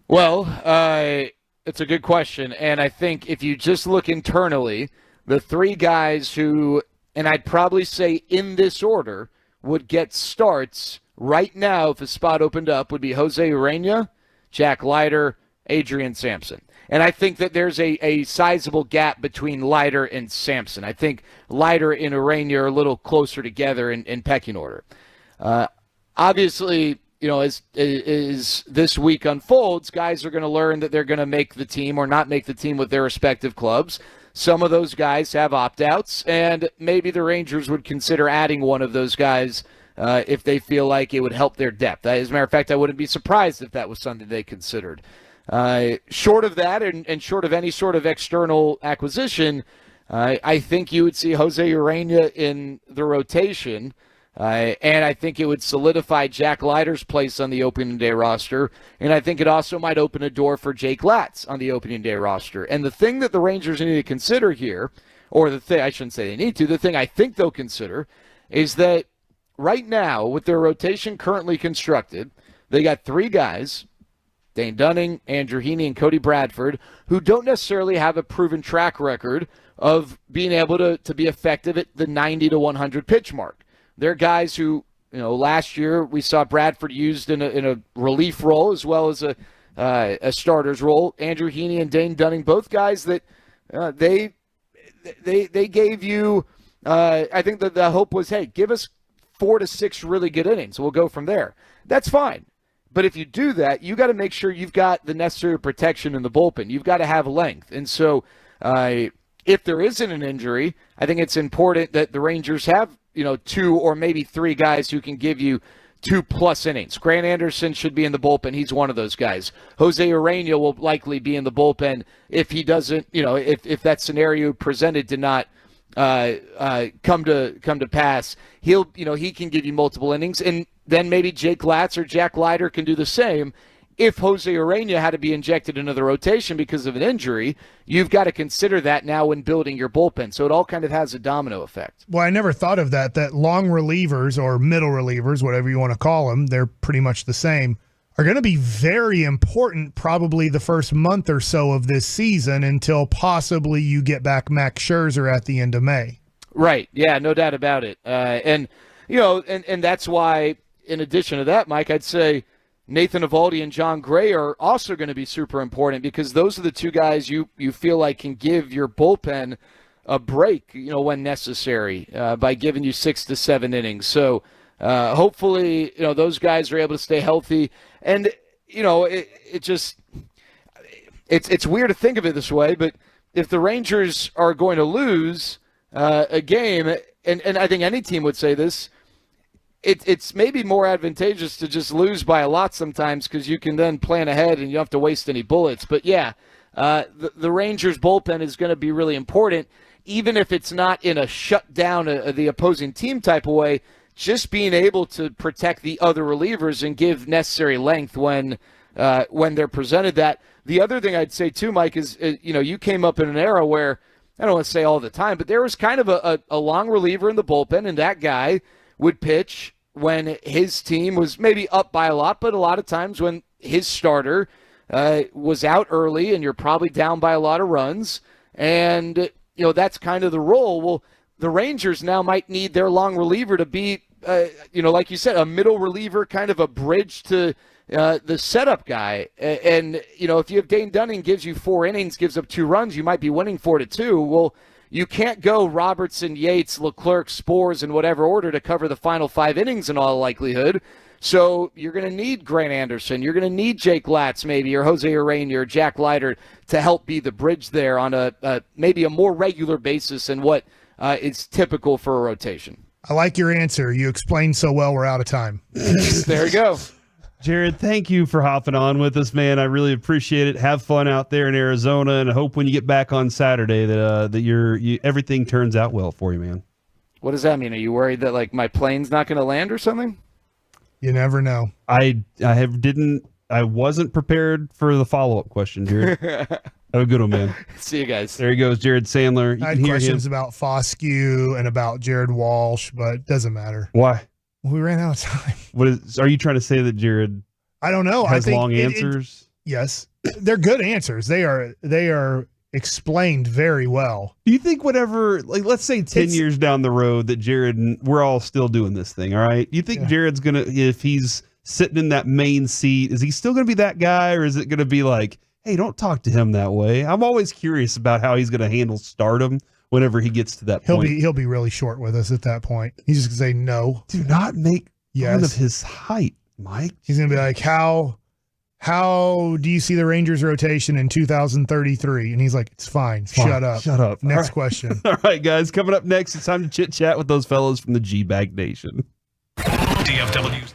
Well, it's a good question. And I think if you just look internally, the three guys who, and I'd probably say in this order, would get starts right now if a spot opened up would be Jose Urena, Jack Leiter, Adrian Sampson. And I think that there's a sizable gap between Leiter and Sampson. I think Leiter and Urena are a little closer together in pecking order. Obviously, as this week unfolds, guys are going to learn that they're going to make the team or not make the team with their respective clubs. Some of those guys have opt-outs, and maybe the Rangers would consider adding one of those guys if they feel like it would help their depth. As a matter of fact, I wouldn't be surprised if that was something they considered. Short of that and short of any sort of external acquisition, I think you would see Jose Urena in the rotation, and I think it would solidify Jack Leiter's place on the opening day roster, and I think it also might open a door for Jake Latz on the opening day roster. And the thing that the Rangers need to consider here, or the thing, I shouldn't say they need to, the thing I think they'll consider is that right now, with their rotation currently constructed, they got three guys, Dane Dunning, Andrew Heaney, and Cody Bradford, who don't necessarily have a proven track record of being able to be effective at the 90 to 100 pitch mark. They're guys who, last year we saw Bradford used in a relief role as well as a starter's role. Andrew Heaney and Dane Dunning, both guys that they gave you. I think that the hope was, hey, give us 4 to 6 really good innings. We'll go from there. That's fine. But if you do that, you got to make sure you've got the necessary protection in the bullpen. You've got to have length. And so if there isn't an injury, I think it's important that the Rangers have, 2 or maybe 3 guys who can give you 2+ innings. Grant Anderson should be in the bullpen. He's one of those guys. Jose Urena will likely be in the bullpen if he doesn't, if that scenario presented did not come to pass. He can give you multiple innings, and then maybe Jake Latz or Jack Leiter can do the same. If Jose Urena had to be injected into the rotation because of an injury, you've got to consider that now when building your bullpen. So it all kind of has a domino effect. Well, I never thought of that long relievers or middle relievers, whatever you want to call them, they're pretty much the same, are going to be very important probably the first month or so of this season until possibly you get back Max Scherzer at the end of May. Right. Yeah, no doubt about it. And that's why, in addition to that, Mike, I'd say Nathan Eovaldi and John Gray are also going to be super important because those are the two guys you feel like can give your bullpen a break, when necessary, by giving you 6 to 7 innings. So hopefully, those guys are able to stay healthy. And, it's weird to think of it this way, but if the Rangers are going to lose a game, and I think any team would say this, it's maybe more advantageous to just lose by a lot sometimes because you can then plan ahead and you don't have to waste any bullets. But, yeah, the Rangers' bullpen is going to be really important, even if it's not in a shut-down the opposing team type of way, just being able to protect the other relievers and give necessary length when they're presented that. The other thing I'd say, too, Mike, is, you came up in an era where, I don't want to say all the time, but there was kind of a long reliever in the bullpen, and that guy would pitch when his team was maybe up by a lot, but a lot of times when his starter was out early and you're probably down by a lot of runs, and that's kind of the role. Well, the Rangers now might need their long reliever to be, like you said, a middle reliever, kind of a bridge to the setup guy. And if you have Dane Dunning gives you 4 innings, gives up 2 runs, you might be winning 4-2. Well, you can't go Robertson, Yates, Leclerc, Spores in whatever order to cover the final 5 innings in all likelihood. So you're going to need Grant Anderson. You're going to need Jake Latz maybe, or Jose Urena, or Jack Leiter to help be the bridge there on a maybe a more regular basis than what is typical for a rotation. I like your answer. You explained so well we're out of time. There you go. Jared, thank you for hopping on with us, man. I really appreciate it. Have fun out there in Arizona, and I hope when you get back on Saturday that everything turns out well for you, man. What does that mean? Are you worried that my plane's not going to land or something? You never know. I wasn't prepared for the follow-up question, Jared. Have a good one, man. See you guys. There he goes, Jared Sandler. I had questions about Foscue and about Jared Walsh, but it doesn't matter. Why? We ran out of time. Are you trying to say that Jared I don't know. has I think long answers? Yes. They're good answers. They are explained very well. Do you think whatever, like, let's say 10 years down the road that Jared, we're all still doing this thing, all right? Do you think Jared's going to, if he's sitting in that main seat, is he still going to be that guy, or is it going to be like, hey, don't talk to him that way? I'm always curious about how he's going to handle stardom whenever he gets to that point. He'll be really short with us at that point. He's just going to say no. Do not make fun of his height, Mike. He's going to be like, how do you see the Rangers rotation in 2033? And he's like, it's fine. Shut up. Shut up. Next question. All right, guys. Coming up next, it's time to chit chat with those fellows from the G-Bag Nation. DFW's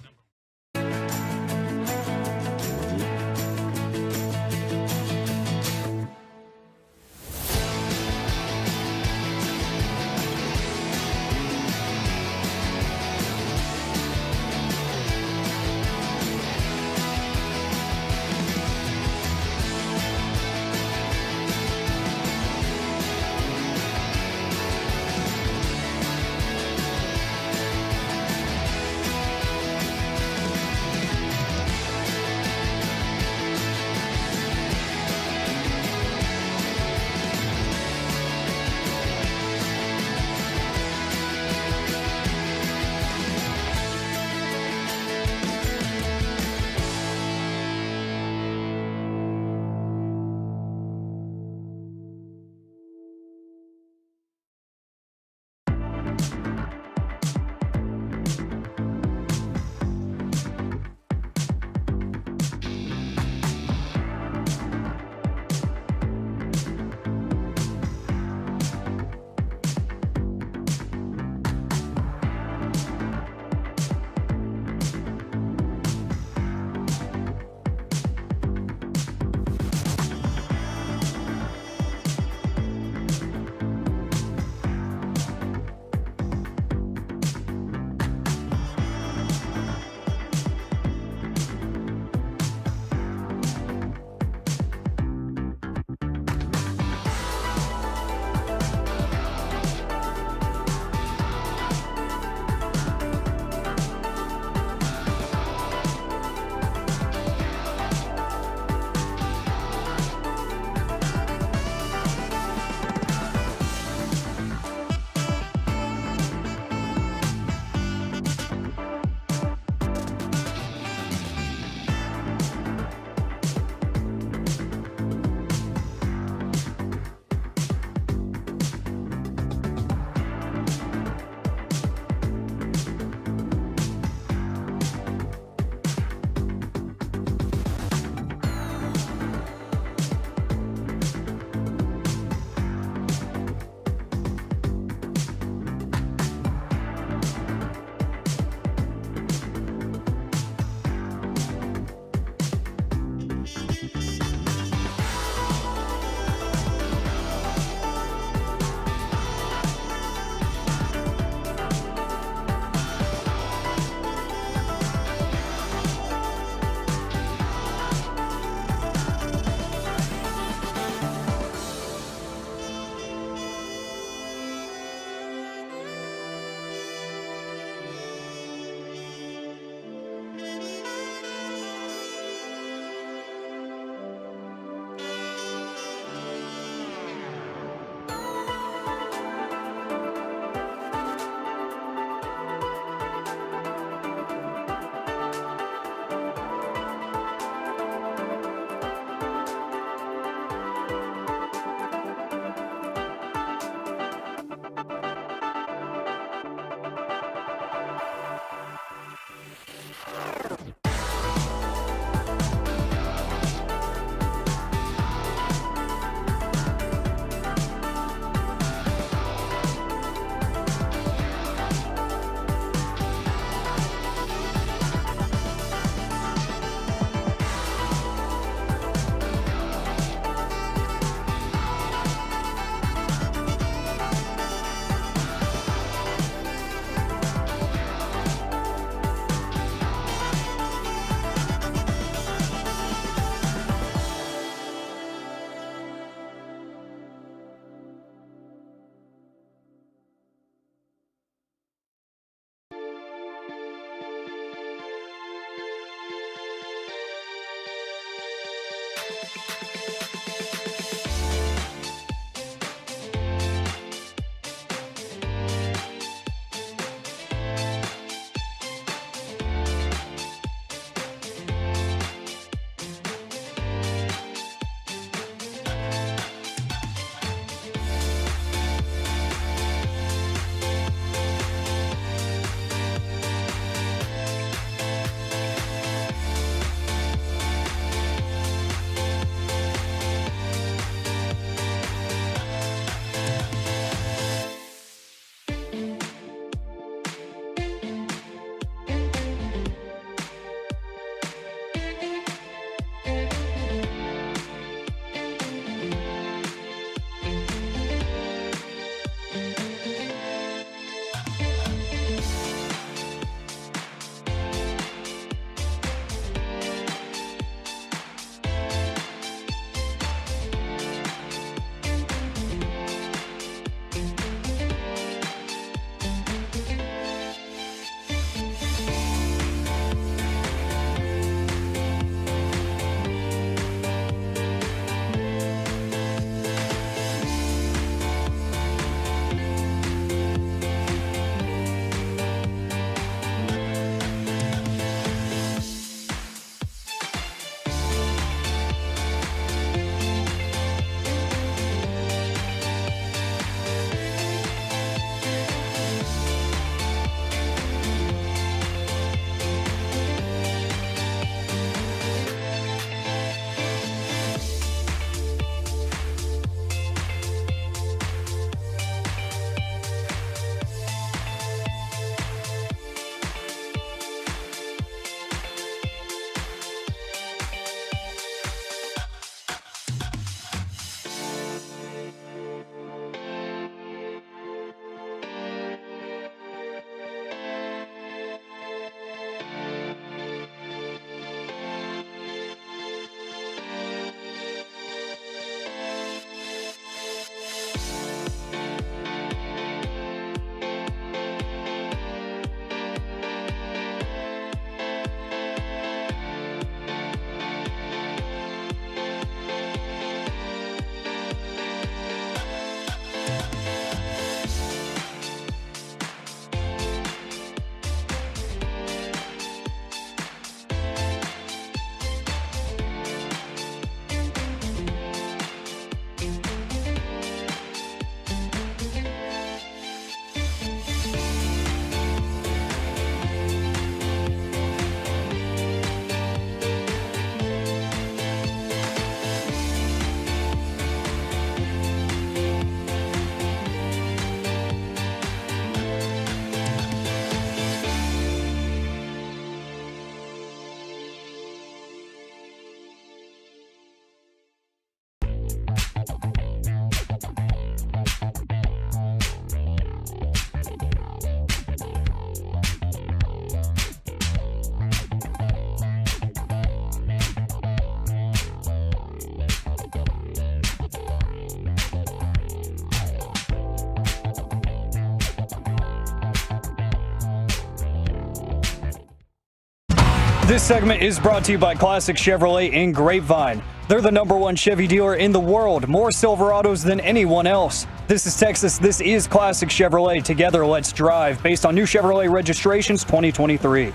This segment is brought to you by Classic Chevrolet in Grapevine. They're the #1 Chevy dealer in the world, more Silverados than anyone else. This is Texas. This is Classic Chevrolet. Together, let's drive. Based on new Chevrolet registrations 2023.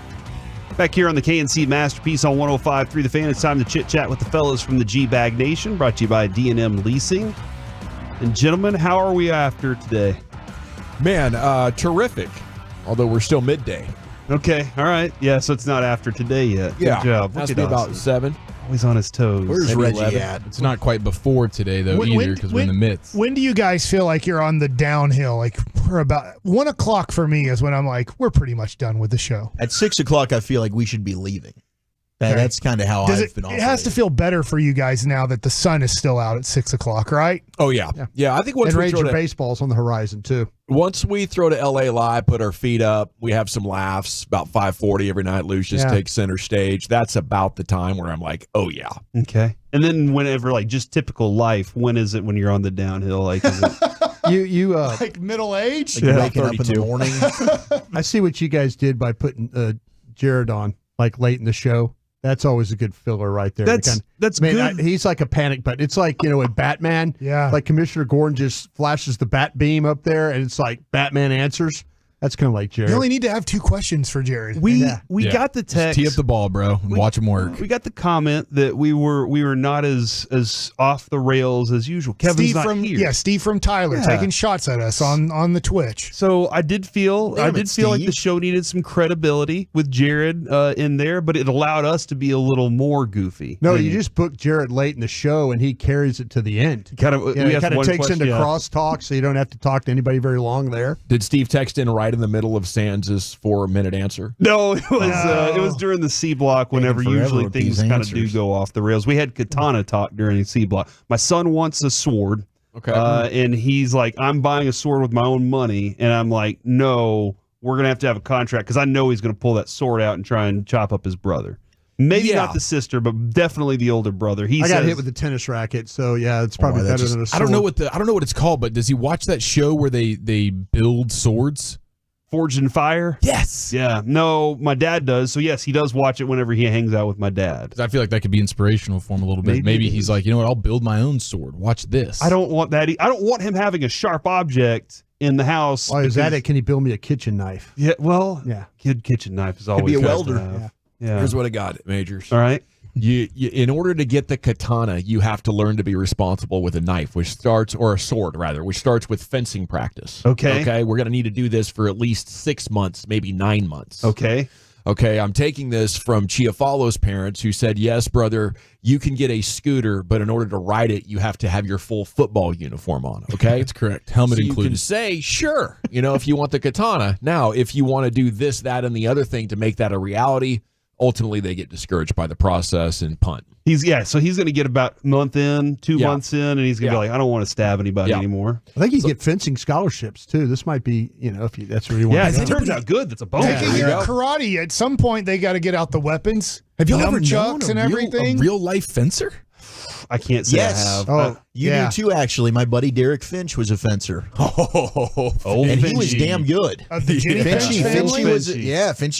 Back here on the K&C Masterpiece on 105.3 The Fan, it's time to chit-chat with the fellas from the G-Bag Nation, brought to you by D&M Leasing. And gentlemen, how are we after today? Man, terrific, although we're still midday. Okay, all right. Yeah, so it's not after today yet. Good job. Has to be about 7. Always on his toes. Where's Maybe Reggie 11. at? It's not quite before today, though, either, because we're in the midst. When do you guys feel like you're on the downhill? Like, we're about 1 o'clock for me is when I'm like, we're pretty much done with the show. At 6 o'clock, I feel like we should be leaving. Okay. That's kind of how I've been operating. It has to feel better for you guys now that the sun is still out at 6 o'clock, right? Oh, yeah. Yeah, I think once and we Ranger throw to baseball's on the horizon, too. Once we throw to LA Live, put our feet up, we have some laughs, about 5:40 every night. Lucius takes center stage. That's about the time where I'm like, oh, yeah. Okay. And then whenever, like, just typical life, when is it when you're on the downhill? Like, is it... You like middle age? Like waking up in the morning. I see what you guys did by putting Jared on, like, late in the show. That's always a good filler right there. That's good. He's like a panic button. It's like, in Batman. Yeah. Like Commissioner Gordon just flashes the bat beam up there, and it's like Batman answers. That's kind of like Jared. You only need to have 2 questions for Jared. We got the text. Just tee up the ball, bro, and watch him work. We got the comment that we were not as off the rails as usual. Kevin's not here. Yeah, Steve from Tyler taking shots at us on the Twitch. So I did feel like the show needed some credibility with Jared in there, but it allowed us to be a little more goofy. No, you just book Jared late in the show, and he carries it to the end. Kind of takes into crosstalk, so you don't have to talk to anybody very long there. Did Steve text in right in the middle of Sands' 4-minute answer? No, it was during the C block whenever usually things kind of do go off the rails. We had katana talk during the C block. My son wants a sword. Okay. And he's like, I'm buying a sword with my own money. And I'm like, no, we're going to have a contract because I know he's going to pull that sword out and try and chop up his brother. Maybe not the sister, but definitely the older brother. I got hit with a tennis racket, so yeah, it's probably better than a sword. I don't know what it's called, but does he watch that show where they build swords? Forged in Fire? Yes. Yeah. No, my dad does. So, yes, he does watch it whenever he hangs out with my dad. Because I feel like that could be inspirational for him a little bit. Maybe he's like, you know what, I'll build my own sword. Watch this. I don't want that. I don't want him having a sharp object in the house. Why is that? Can he build me a kitchen knife? Yeah, well, yeah. Good kitchen knife is always be a good welder. to have. Yeah. Here's what I got, Majors. All right. You, in order to get the katana, you have to learn to be responsible with a knife, or a sword, rather, which starts with fencing practice. Okay. We're going to need to do this for at least 6 months, maybe 9 months. Okay. I'm taking this from Chiafalo's parents, who said, yes, brother, you can get a scooter, but in order to ride it, you have to have your full football uniform on, okay? That's correct. Helmet so included. You can say, sure, if you want the katana. Now, if you want to do this, that, and the other thing to make that a reality, ultimately they get discouraged by the process and punt. So he's going to get about a month in, 2 months in, and he's going to be like, I don't want to stab anybody anymore. I think you get fencing scholarships, too. This might be, if that's where you want to go. It turns out good. That's a bonus. Karate, at some point, they got to get out the weapons. Have you ever known and everything? A real-life fencer? I can't say I have. Oh, you do too, actually. My buddy Derek Finch was a fencer. And he was damn good. Finchy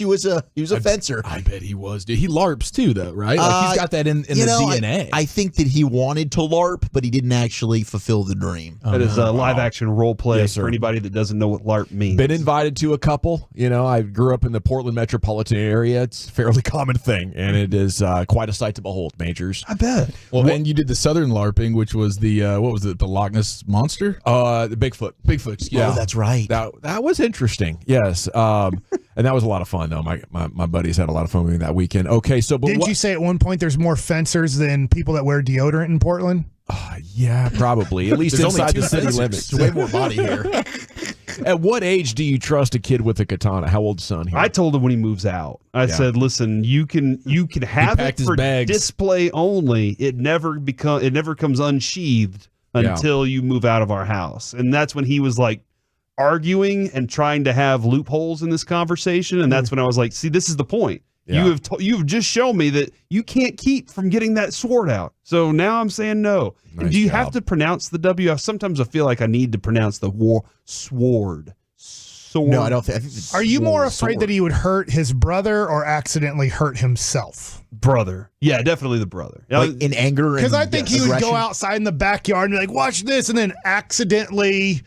was a fencer. I bet he was. Dude, he LARPs too, though, right? Like he's got that in the DNA. I think that he wanted to LARP, but he didn't actually fulfill the dream. That is a live-action role play for anybody that doesn't know what LARP means. Been invited to a couple. I grew up in the Portland metropolitan area. It's a fairly common thing, and it is quite a sight to behold, Majors. I bet. Well, then you did the Southern LARPing, which was the what was it? The Loch Ness Monster? The Bigfoot. Yeah, Oh, that's right. That was interesting. Yes, and that was a lot of fun though. My buddies had a lot of fun with me that weekend. Okay, so didn't you say at one point there's more fencers than people that wear deodorant in Portland? Yeah, probably. At least inside the city limits. Way more body hair. At what age do you trust a kid with a katana? How old's son here? I told him when he moves out. I said, "Listen, you can have it for display only. It never comes unsheathed until you move out of our house." And that's when he was like arguing and trying to have loopholes in this conversation. And that's when I was like, "See, this is the point. Yeah. You've just shown me that you can't keep from getting that sword out. So now I'm saying no." Nice and do you job. have to pronounce the W? Sometimes I feel like I need to pronounce the sword. sword? No, I don't think. Are you more afraid that he would hurt his brother or accidentally hurt himself? Brother. Yeah, definitely the brother. Like in anger? Because I think he would aggression? go outside in the backyard and be like, watch this, and then accidentally,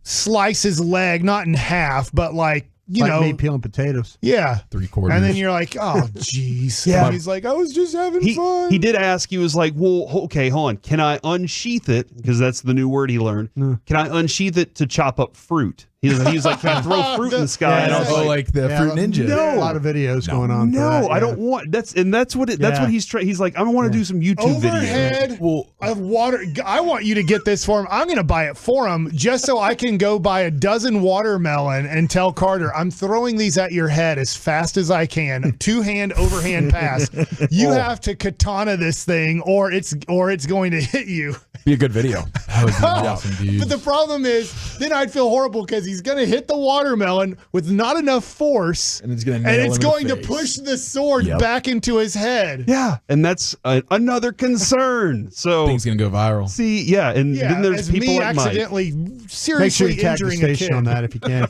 slice his leg, not in half, but like, me peeling potatoes. Yeah. 3/4. And then you're like, oh, jeez. Yeah. And he's like, I was just having fun. He did ask, he was like, well, okay, hold on. Can I unsheath it? Because that's the new word he learned. Can I unsheath it to chop up fruit? He was like, can I throw fruit in the sky? And I was like the Fruit Ninja. No. A lot of videos going on. No, I don't want that's what he's trying. He's like, I want to do some YouTube Overhead videos. of water. I want you to get this for him. I'm going to buy it for him just so I can go buy a dozen watermelon and tell Carter, I'm throwing these at your head as fast as I can. Two-hand overhand pass. You have to katana this thing or it's going to hit you. Be a good video. That would be awesome, dude. But the problem is, then I'd feel horrible because he's going to hit the watermelon with not enough force, and it's going to push the sword back into his head. Yeah, and that's another concern. So things going to go viral. See, and then there's people like Mike. Accidentally, seriously Make sure you tag the injuring a station kid on that if you can.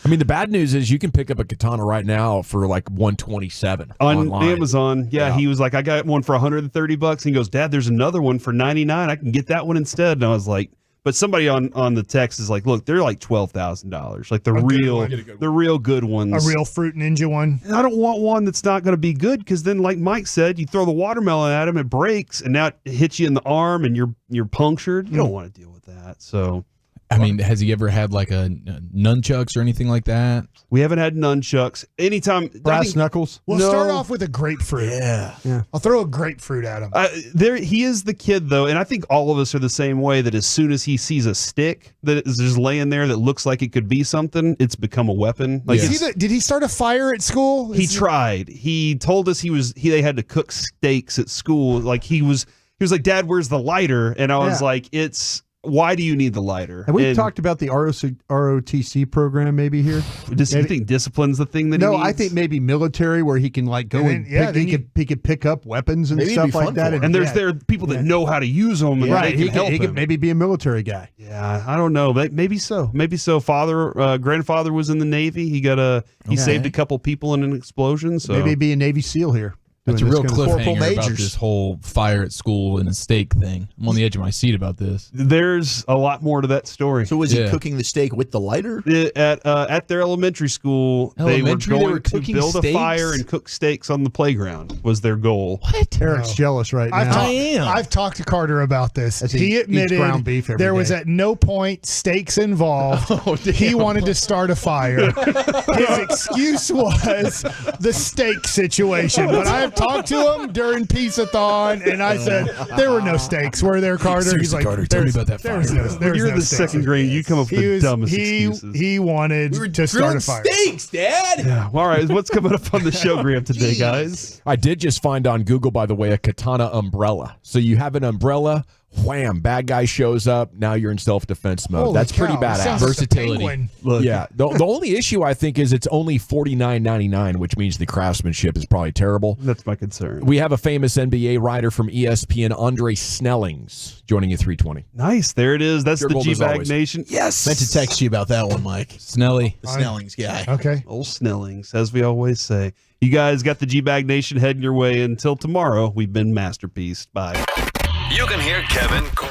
I mean, the bad news is you can pick up a katana right now for like $127 on online. Amazon. Yeah, he was like, I got one for $130. He goes, Dad, there's another one for $99. I can get that one instead. And I was like, but somebody on the text is like, look, they're like $12,000, like the real good ones, a real Fruit Ninja one. And I don't want one that's not going to be good because then, like Mike said, you throw the watermelon at him, it breaks, and now it hits you in the arm, and you're punctured. You don't want to deal with that. So. I mean, has he ever had like a nunchucks or anything like that? We haven't had nunchucks. Anytime brass knuckles. We'll start off with a grapefruit. Yeah. I'll throw a grapefruit at him. He is the kid though, and I think all of us are the same way. That as soon as he sees a stick that is just laying there that looks like it could be something, it's become a weapon. Like, did he start a fire at school? He tried. He told us they had to cook steaks at school. Like he was like, Dad, where's the lighter? And I was like, why do you need the lighter? Have we talked about the ROTC program maybe here? You think discipline's the thing that he needs? I think maybe military where he can like go he could pick up weapons and stuff like that. And there are people that know how to use them. And right. He could maybe be a military guy. Yeah, I don't know. Maybe so. Grandfather was in the Navy. He saved a couple people in an explosion. So maybe be a Navy SEAL here. That's a real cliffhanger about this whole fire at school and a steak thing. I'm on the edge of my seat about this. There's a lot more to that story. So was he cooking the steak with the lighter? At their elementary school, they were going to build a fire and cook steaks on the playground was their goal. What? Eric's jealous right now. I've talked to Carter about this. He admitted ground beef every there was day. at no point steaks involved. He wanted to start a fire. His excuse was the steak situation. But I've talked to him during Pizza-thon, and I said, there were no steaks. Were there, Carter? He's like, Carter, tell me about that fire. When you're in the second grade, you come up with the dumbest excuses. He wanted to start a fire. Steaks, Dad! Yeah. All right, what's coming up on the show, Graham, today, guys? I did just find on Google, by the way, a katana umbrella. So you have an umbrella, wham, bad guy shows up, now you're in self-defense mode. Holy That's pretty cow, badass. sounds like a Versatility. penguin. Look, Yeah. The only issue, I think, is it's only $49.99, which means the craftsmanship is probably terrible. That's my concern. We have a famous NBA writer from ESPN, Andre Snellings, joining you 320. Nice. There it is. That's Your the gold as G-Bag always. Nation. Yes. Meant to text you about that one, Mike. Snelly. The Snellings guy. Okay. Old Snellings, as we always say. You guys got the G-Bag Nation heading your way. Until tomorrow, we've been Masterpiece. Bye. You can hear Kevin, Corey,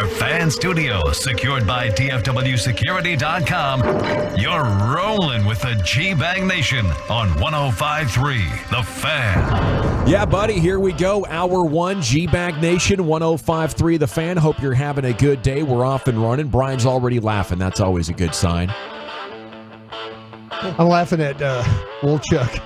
our fan studios, secured by DFWsecurity.com, you're rolling with the G-Bag Nation on 105.3 The Fan. Yeah, buddy, here we go. Hour 1, G-Bag Nation, 105.3 The Fan. Hope you're having a good day. We're off and running. Brian's already laughing. That's always a good sign. I'm laughing at Wolchuk.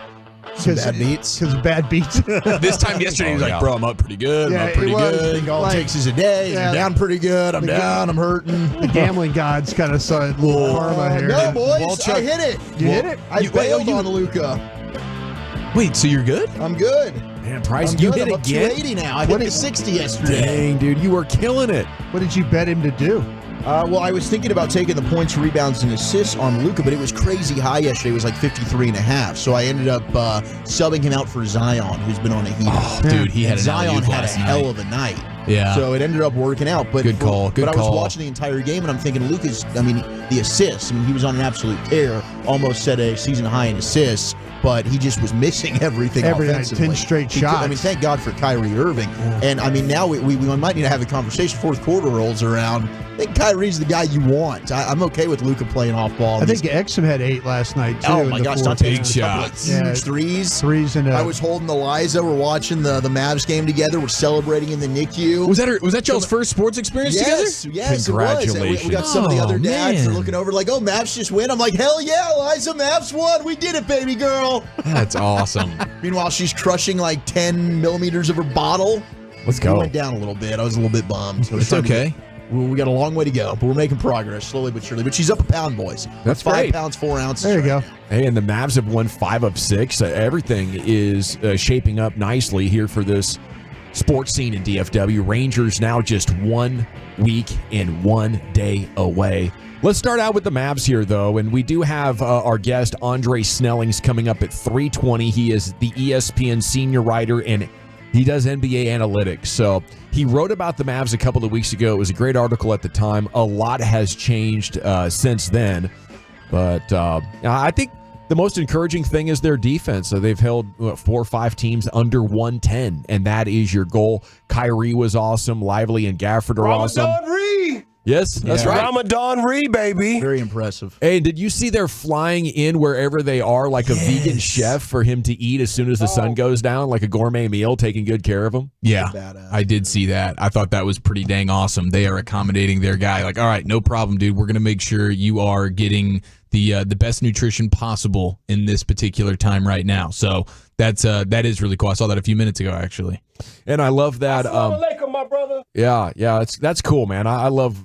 Bad beats. Because bad beats. This time yesterday, he was like, bro, I'm up pretty good. I'm up pretty good. I think all it takes is a day. I'm down pretty good. I'm down. I'm hurting. The gambling gods kind of saw a little karma here. No, boys. I hit it. You hit it? I bailed on Luka. Wait, so you're good? I'm good. Man, Price, I'm you good. hit I'm up again? 280 now. I hit a 60 yesterday. Dang, dude, you were killing it. What did you bet him to do? Well, I was thinking about taking the points, rebounds, and assists on Luka, but it was crazy high yesterday. It was like 53.5. So I ended up subbing him out for Zion, who's been on a heater. Oh, dude, he had an Zion alley-oop had a last hell night. of a night. Yeah. So it ended up working out. But Good call. But I was watching the entire game, and I'm thinking Luka's, the assists. He was on an absolute tear, almost set a season high in assists, but he just was missing everything Every night, offensively. 10 straight shots. Thank God for Kyrie Irving. And, now we might need to have a conversation. Fourth quarter rolls around. I think Kyrie's the guy you want. I'm okay with Luka playing off ball. I think Exum had 8 last night, too. Oh, my gosh. Big shots. Huge threes. And I was holding Eliza. We're watching the Mavs game together. We're celebrating in the NICU. Was that y'all's first sports experience together? Yes, Congratulations. it was. We got some of the other dads that are looking over like, oh, Mavs just win. I'm like, hell yeah, Eliza, Mavs won. We did it, baby girl. That's awesome. Meanwhile, she's crushing like 10 millimeters of her bottle. Let's go. We went down a little bit. I was a little bit bummed. So it's okay. We got a long way to go, but we're making progress slowly but surely. But she's up a pound, boys. That's 5 great. pounds, 4 ounces. There you go. Hey, and the Mavs have won 5 of 6. Everything is shaping up nicely here for this sports scene in DFW. Rangers now just 1 week and 1 day away. Let's start out with the Mavs here, though, and we do have our guest, Andre Snellings, coming up at 3:20. He is the ESPN senior writer, and he does NBA analytics. So he wrote about the Mavs a couple of weeks ago. It was a great article at the time. A lot has changed since then. But I think the most encouraging thing is their defense. So they've held 4 or 5 teams under 110, and that is your goal. Kyrie was awesome. Lively and Gafford are awesome. Yes, that's right. Ramadan Ree, baby. Very impressive. Hey, did you see they're flying in wherever they are like a vegan chef for him to eat as soon as the sun goes down, like a gourmet meal, taking good care of him? Yeah, I did see that. I thought that was pretty dang awesome. They are accommodating their guy. Like, all right, no problem, dude. We're going to make sure you are getting the best nutrition possible in this particular time right now. So that is really cool. I saw that a few minutes ago, actually. And I love that. Assalamu alaikum, my brother. Yeah, that's cool, man. I love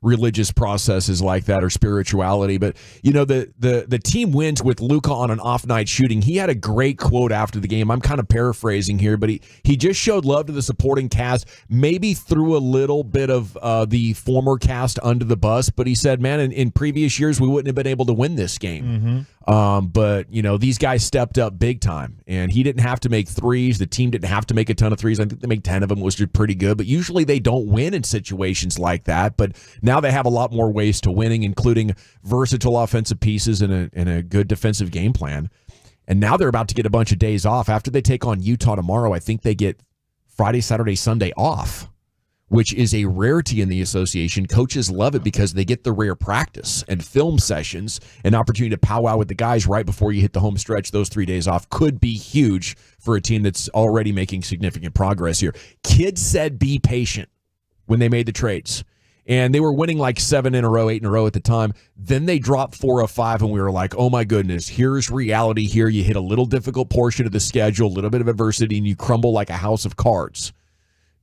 religious processes like that or spirituality. But the team wins with Luka on an off night shooting. He had a great quote after the game. I'm kind of paraphrasing here, but he just showed love to the supporting cast, maybe threw a little bit of the former cast under the bus. But he said, man, in previous years we wouldn't have been able to win this game. But these guys stepped up big time, and he didn't have to make threes. The team didn't have to make a ton of threes. I think they made 10 of them, which is pretty good. But usually they don't win in situations like that. But now they have a lot more ways to winning, including versatile offensive pieces and a good defensive game plan. And now they're about to get a bunch of days off. After they take on Utah tomorrow, I think they get Friday, Saturday, Sunday off, which is a rarity in the association. Coaches love it because they get the rare practice and film sessions, an opportunity to powwow with the guys right before you hit the home stretch. Those 3 days off could be huge for a team that's already making significant progress here. Kids said be patient when they made the trades. And they were winning like 7 in a row, 8 in a row at the time. Then they dropped 4 of 5, and we were like, oh, my goodness, here's reality here. You hit a little difficult portion of the schedule, a little bit of adversity, and you crumble like a house of cards.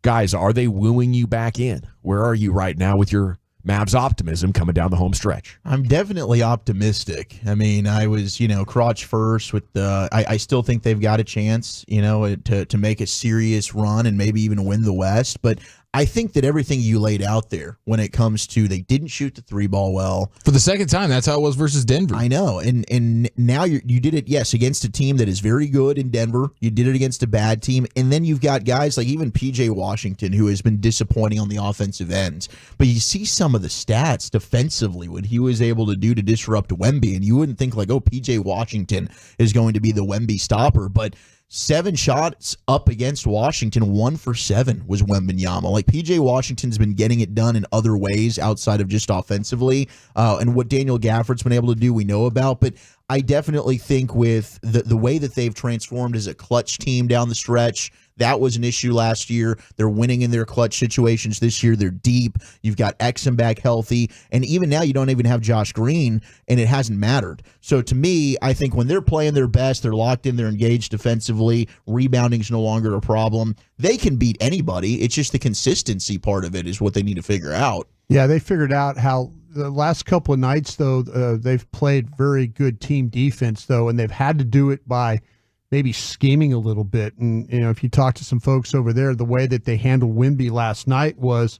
Guys, are they wooing you back in? Where are you right now with your Mavs optimism coming down the home stretch? I'm definitely optimistic. I mean, I was, crotch first with the. I still think they've got a chance, to make a serious run and maybe even win the West. But I think that everything you laid out there when it comes to they didn't shoot the 3-ball well. For the second time, that's how it was versus Denver. I know. And now you did it, yes, against a team that is very good in Denver. You did it against a bad team. And then you've got guys like even P.J. Washington, who has been disappointing on the offensive end. But you see some of the stats defensively, what he was able to do to disrupt Wemby. And you wouldn't think like, oh, P.J. Washington is going to be the Wemby stopper. But 7 shots up against Washington, 1 for 7 was Wembanyama. Like, PJ Washington's been getting it done in other ways outside of just offensively. And what Daniel Gafford's been able to do, we know about. But I definitely think with the way that they've transformed as a clutch team down the stretch, that was an issue last year. They're winning in their clutch situations this year. They're deep. You've got Exum back healthy. And even now, you don't even have Josh Green, and it hasn't mattered. So to me, I think when they're playing their best, they're locked in, they're engaged defensively, rebounding's no longer a problem. They can beat anybody. It's just the consistency part of it is what they need to figure out. Yeah, they figured out how the last couple of nights, though, they've played very good team defense, though, and they've had to do it by maybe scheming a little bit. And, if you talk to some folks over there, the way that they handled Wemby last night was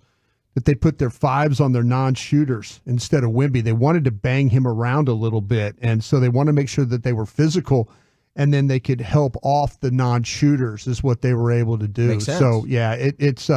that they put their 5s on their non-shooters instead of Wemby. They wanted to bang him around a little bit, and so they want to make sure that they were physical, and then they could help off the non-shooters is what they were able to do. Makes sense. So, yeah, it's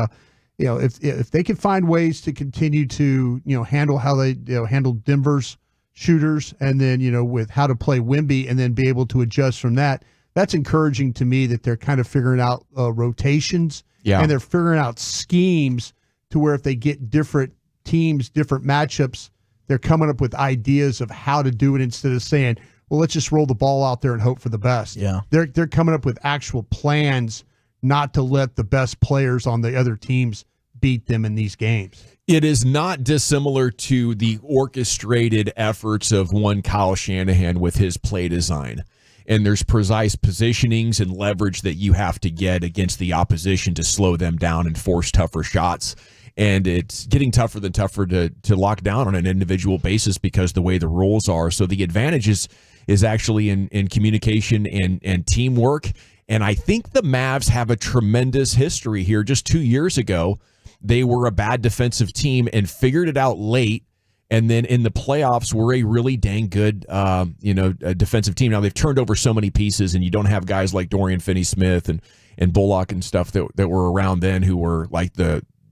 if they can find ways to continue to, handle how they handle Denver's shooters, and then, with how to play Wemby and then be able to adjust from that, that's encouraging to me that they're kind of figuring out rotations, and they're figuring out schemes to where if they get different teams, different matchups, they're coming up with ideas of how to do it instead of saying, well, let's just roll the ball out there and hope for the best. Yeah. They're coming up with actual plans not to let the best players on the other teams beat them in these games. It is not dissimilar to the orchestrated efforts of one Kyle Shanahan with his play design. And there's precise positionings and leverage that you have to get against the opposition to slow them down and force tougher shots. And it's getting tougher than tougher to lock down on an individual basis because the way the rules are. So the advantage is actually in communication and teamwork. And I think the Mavs have a tremendous history here. Just 2 years ago, they were a bad defensive team and figured it out late. And then in the playoffs, we're a really dang good, a defensive team. Now, they've turned over so many pieces, and you don't have guys like Dorian Finney-Smith and Bullock and stuff that were around then who were like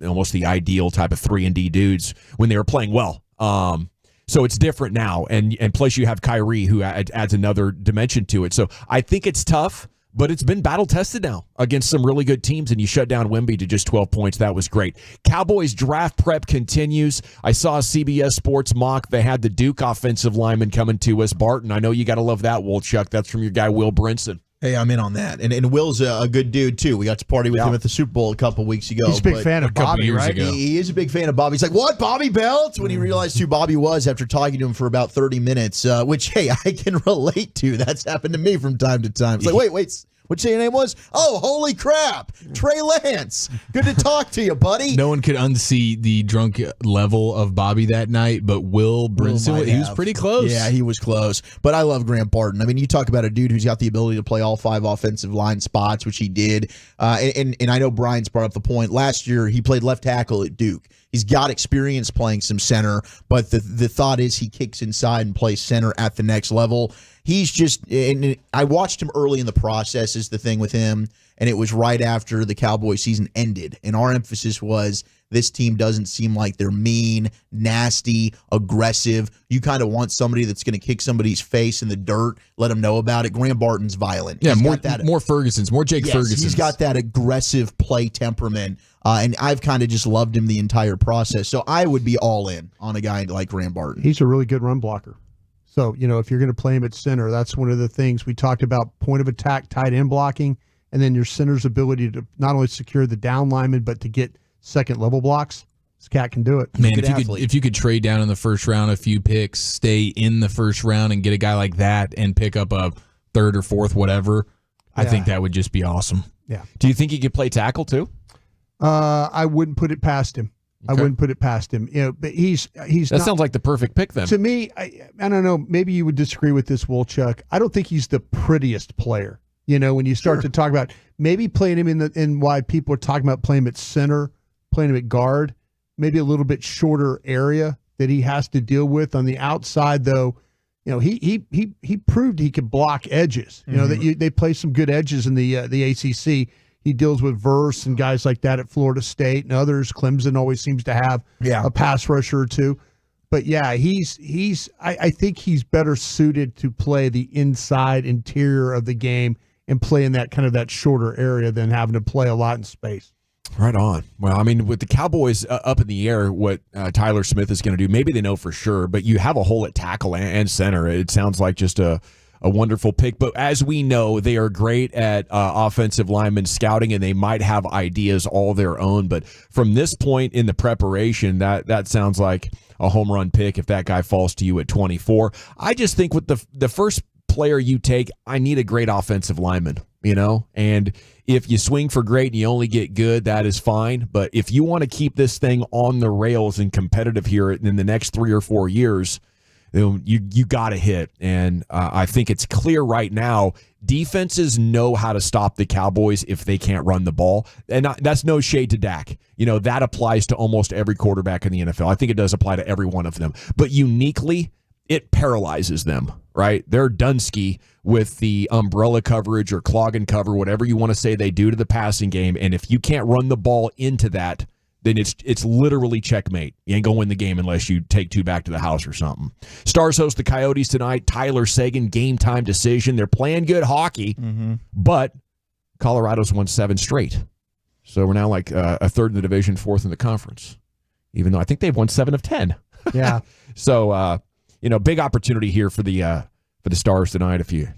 almost the ideal type of 3-and-D dudes when they were playing well. So it's different now. And plus you have Kyrie, who adds another dimension to it. So I think it's tough. But it's been battle-tested now against some really good teams, and you shut down Wemby to just 12 points. That was great. Cowboys draft prep continues. I saw a CBS Sports mock. They had the Duke offensive lineman coming to us. Barton, I know you got to love that, Wolchuk. That's from your guy, Will Brinson. Hey, I'm in on that. And Will's a good dude, too. We got to party with him at the Super Bowl a couple weeks ago. He's a big fan of Bobby, right? He is a big fan of Bobby. He's like, what, Bobby Belt? When he realized who Bobby was after talking to him for about 30 minutes, which, hey, I can relate to. That's happened to me from time to time. It's like, wait. What'd you say your name was? Oh, holy crap. Trey Lance. Good to talk to you, buddy. No one could unsee the drunk level of Bobby that night, but Will Brinson, he was pretty close. Yeah, he was close. But I love Grant Barton. I mean, you talk about a dude who's got the ability to play all 5 offensive line spots, which he did. And I know Brian's brought up the point. Last year, he played left tackle at Duke. He's got experience playing some center, but the thought is he kicks inside and plays center at the next level. He's just, and I watched him early in the process is the thing with him, and it was right after the Cowboys season ended. And our emphasis was this team doesn't seem like they're mean, nasty, aggressive. You kind of want somebody that's going to kick somebody's face in the dirt, let them know about it. Graham Barton's violent. Yeah, more Ferguson's, more Jake Ferguson's. He's got that aggressive play temperament, and I've kind of just loved him the entire process. So I would be all in on a guy like Graham Barton. He's a really good run blocker. So, if you're going to play him at center, that's one of the things we talked about, point of attack, tight end blocking, and then your center's ability to not only secure the down lineman, but to get second level blocks. This cat can do it. Man, if you could trade down in the first round a few picks, stay in the first round and get a guy like that and pick up a third or fourth, whatever, I think that would just be awesome. Yeah. Do you think he could play tackle too? I wouldn't put it past him. Okay. I wouldn't put it past him. But he's that sounds like the perfect pick then. To me, I don't know, maybe you would disagree with this, Wolchuk. I don't think he's the prettiest player. When you start to talk about maybe playing him in why people are talking about playing him at center, playing him at guard, maybe a little bit shorter area that he has to deal with. On the outside, though, he proved he could block edges. That they play some good edges in the ACC. He deals with Verse and guys like that at Florida State and others. Clemson always seems to have a pass rusher or two. But yeah, I think he's better suited to play the inside interior of the game and play in that kind of that shorter area than having to play a lot in space. Right on. Well, I mean, with the Cowboys up in the air, what Tyler Smith is going to do, maybe they know for sure, but you have a hole at tackle and center. It sounds like just a wonderful pick. But as we know, they are great at offensive lineman scouting, and they might have ideas all their own. But from this point in the preparation, that sounds like a home run pick if that guy falls to you at 24. I just think with the first player you take, I need a great offensive lineman, and if you swing for great and you only get good, that is fine. But if you want to keep this thing on the rails and competitive here in the next 3 or 4 years, you got to hit. And I think it's clear right now, defenses know how to stop the Cowboys if they can't run the ball. And that's no shade to Dak. That applies to almost every quarterback in the NFL. I think it does apply to every one of them. But uniquely, it paralyzes them, right? They're Dunsky with the umbrella coverage or clog and cover, whatever you want to say they do to the passing game. And if you can't run the ball into that, then it's literally checkmate. You ain't going to win the game unless you take 2 back to the house or something. Stars host the Coyotes tonight. Tyler Seguin, game time decision. They're playing good hockey, but Colorado's won 7 straight. So we're now like a third in the division, fourth in the conference, even though I think they've won 7 of 10. Yeah. So, big opportunity here for the Stars tonight. If you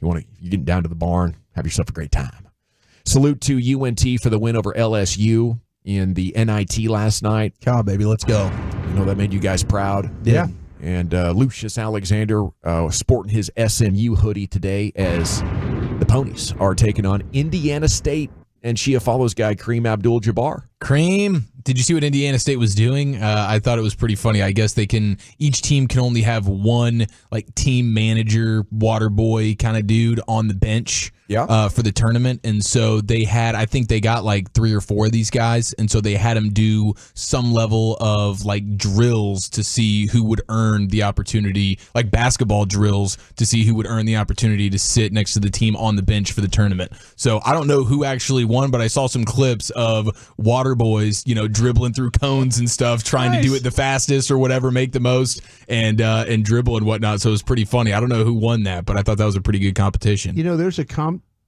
get down to the barn, have yourself a great time. Salute to UNT for the win over LSU in the NIT last night. Come on, baby, let's go. That made you guys proud. Yeah. And Lucius Alexander sporting his SMU hoodie today as the Ponies are taking on Indiana State and Chia follows guy Kareem Abdul-Jabbar. Kareem, did you see what Indiana State was doing? I thought it was pretty funny. I guess each team can only have one team manager, water boy kind of dude on the bench for the tournament. And so I think they got 3 or 4 of these guys. And so they had them do some level of drills to see who would earn the opportunity, basketball drills to see who would earn the opportunity to sit next to the team on the bench for the tournament. So I don't know who actually won, but I saw some clips of water boys, dribbling through cones and stuff, trying to do it the fastest or whatever, make the most, and dribble and whatnot. So it was pretty funny. I don't know who won that, but I thought that was a pretty good competition.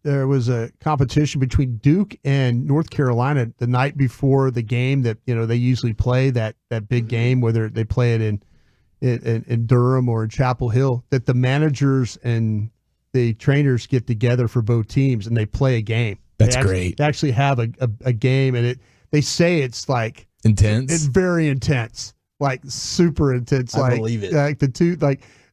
There was a competition between Duke and North Carolina the night before the game that they usually play that big game, whether they play it in Durham or in Chapel Hill, that the managers and the trainers get together for both teams and they play a game. That's great. They actually have a game, and they say it's intense. It's very intense, super intense. I believe it. The two,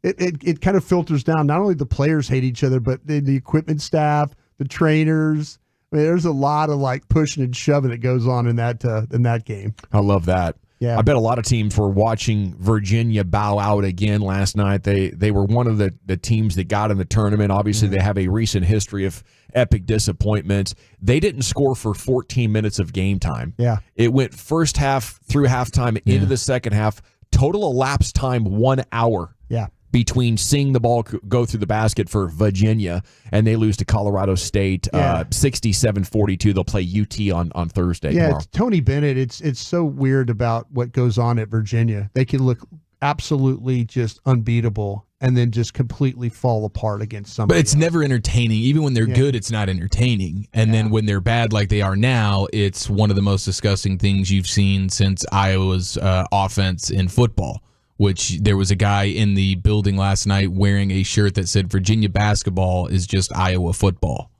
it kind of filters down. Not only the players hate each other, but the equipment staff, the trainers. I mean, there's a lot of pushing and shoving that goes on in that game. I love that. Yeah. I bet a lot of teams were watching Virginia bow out again last night. They were one of the teams that got in the tournament. Obviously, they have a recent history of epic disappointments. They didn't score for 14 minutes of game time. Yeah. It went first half through halftime into the second half. Total elapsed time 1 hour. Yeah. Between seeing the ball go through the basket for Virginia, and they lose to Colorado State 67-42. They'll play UT on Thursday tomorrow. It's Tony Bennett. It's so weird about what goes on at Virginia. They can look absolutely just unbeatable and then just completely fall apart against somebody. But it's never entertaining. Even when they're good, it's not entertaining. And then when they're bad like they are now, it's one of the most disgusting things you've seen since Iowa's offense in football. Which there was a guy in the building last night wearing a shirt that said Virginia basketball is just Iowa football.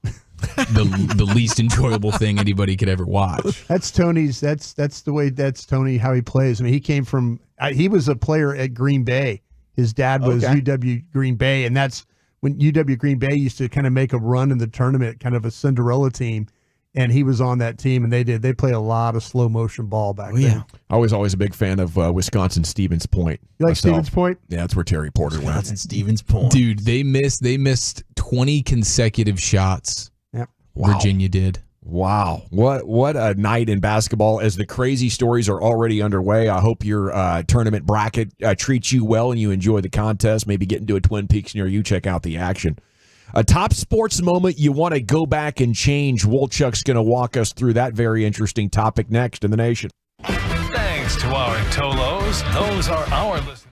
the least enjoyable thing anybody could ever watch. That's Tony's. That's the way. That's Tony how he plays. I mean, he came from. He was a player at Green Bay. His dad was UW Green Bay, and that's when UW Green Bay used to kind of make a run in the tournament, kind of a Cinderella team. And he was on that team, and they play a lot of slow motion ball back then. I was always a big fan of Wisconsin Stevens Point. You like Stevens Point? Yeah, that's where Terry Porter went. Wisconsin Stevens Point, dude. They missed 20 consecutive shots. Yeah, Virginia did. Wow, what a night in basketball! As the crazy stories are already underway, I hope your tournament bracket treats you well and you enjoy the contest. Maybe get into a Twin Peaks near you. Check out the action. A top sports moment you want to go back and change. Wolchuk's going to walk us through that very interesting topic next in the nation. Thanks to our Tolos. Those are our listeners.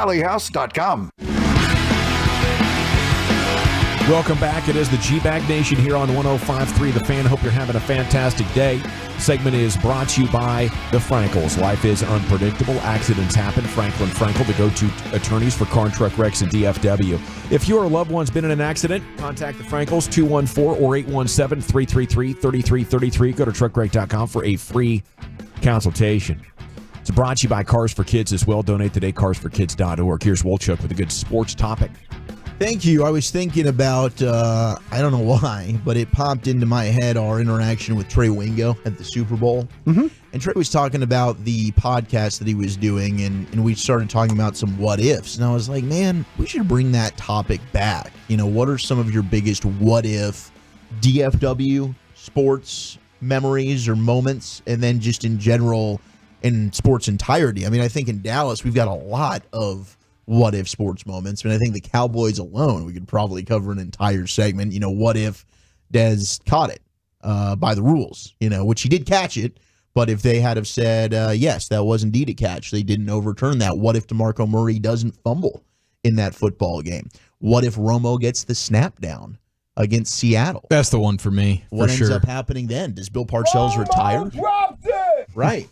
O'ReillyHouse.com. Welcome back. It is the G-Bag Nation here on 105.3 The Fan. Hope you're having a fantastic day. Segment is brought to you by the Frankels. Life is unpredictable. Accidents happen. Franklin Frankel, the go-to attorneys for car and truck wrecks and DFW. If your loved one's been in an accident, contact the Frankels, 214 or 817-333-3333. Go to truckwreck.com for a free consultation. It's brought to you by Cars for Kids as well. Donate today, carsforkids.org. Here's Wolchuk with a good sports topic. Thank you. I was thinking about, I don't know why, but it popped into my head our interaction with Trey Wingo at the Super Bowl. Mm-hmm. And Trey was talking about the podcast that he was doing, and we started talking about some what ifs. And I was like, man, we should bring that topic back. You know, what are some of your biggest what if DFW sports memories or moments, and then just in general in sports entirety? I mean, I think in Dallas, we've got a lot of what if sports moments. I mean, I think the Cowboys alone, we could probably cover an entire segment. You know, what if Dez caught it by the rules, you know, which he did catch it. But if they had have said, yes, that was indeed a catch, they didn't overturn that. What if DeMarco Murray doesn't fumble in that football game? What if Romo gets the snap down against Seattle? That's the one for me. What for ends sure. up happening then? Does Bill Parcells retire? Dropped it! Right.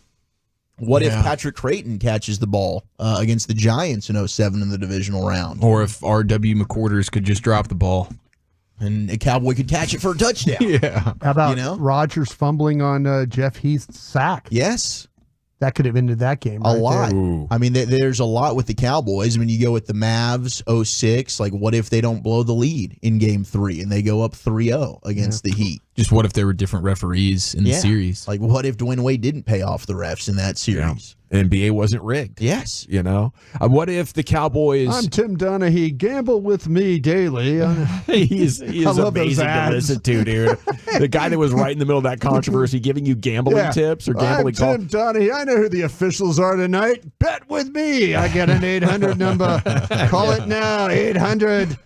What if Yeah. Patrick Creighton catches the ball against the Giants in 2007 in the divisional round? Or if R.W. McQuarters could just drop the ball. And a Cowboy could catch it for a touchdown. Yeah. How about You know? Rodgers fumbling on Jeff Heath's sack? Yes. That could have ended that game. A right lot. there. I mean, there's a lot with the Cowboys. I mean, you go with the Mavs 06. Like, what if they don't blow the lead in game 3 and they go up 3-0 against the Heat? Just what if there were different referees in the series? Like, what if Dwayne Wade didn't pay off the refs in that series? NBA wasn't rigged. Yes. You know? What if the Cowboys... I'm Tim Donaghy. Gamble with me daily. He is amazing to listen to, dude. The guy that was right in the middle of that controversy giving you gambling tips or gambling I'm Tim Donaghy. I know who the officials are tonight. Bet with me. I get an 800 number. Call it now. 800.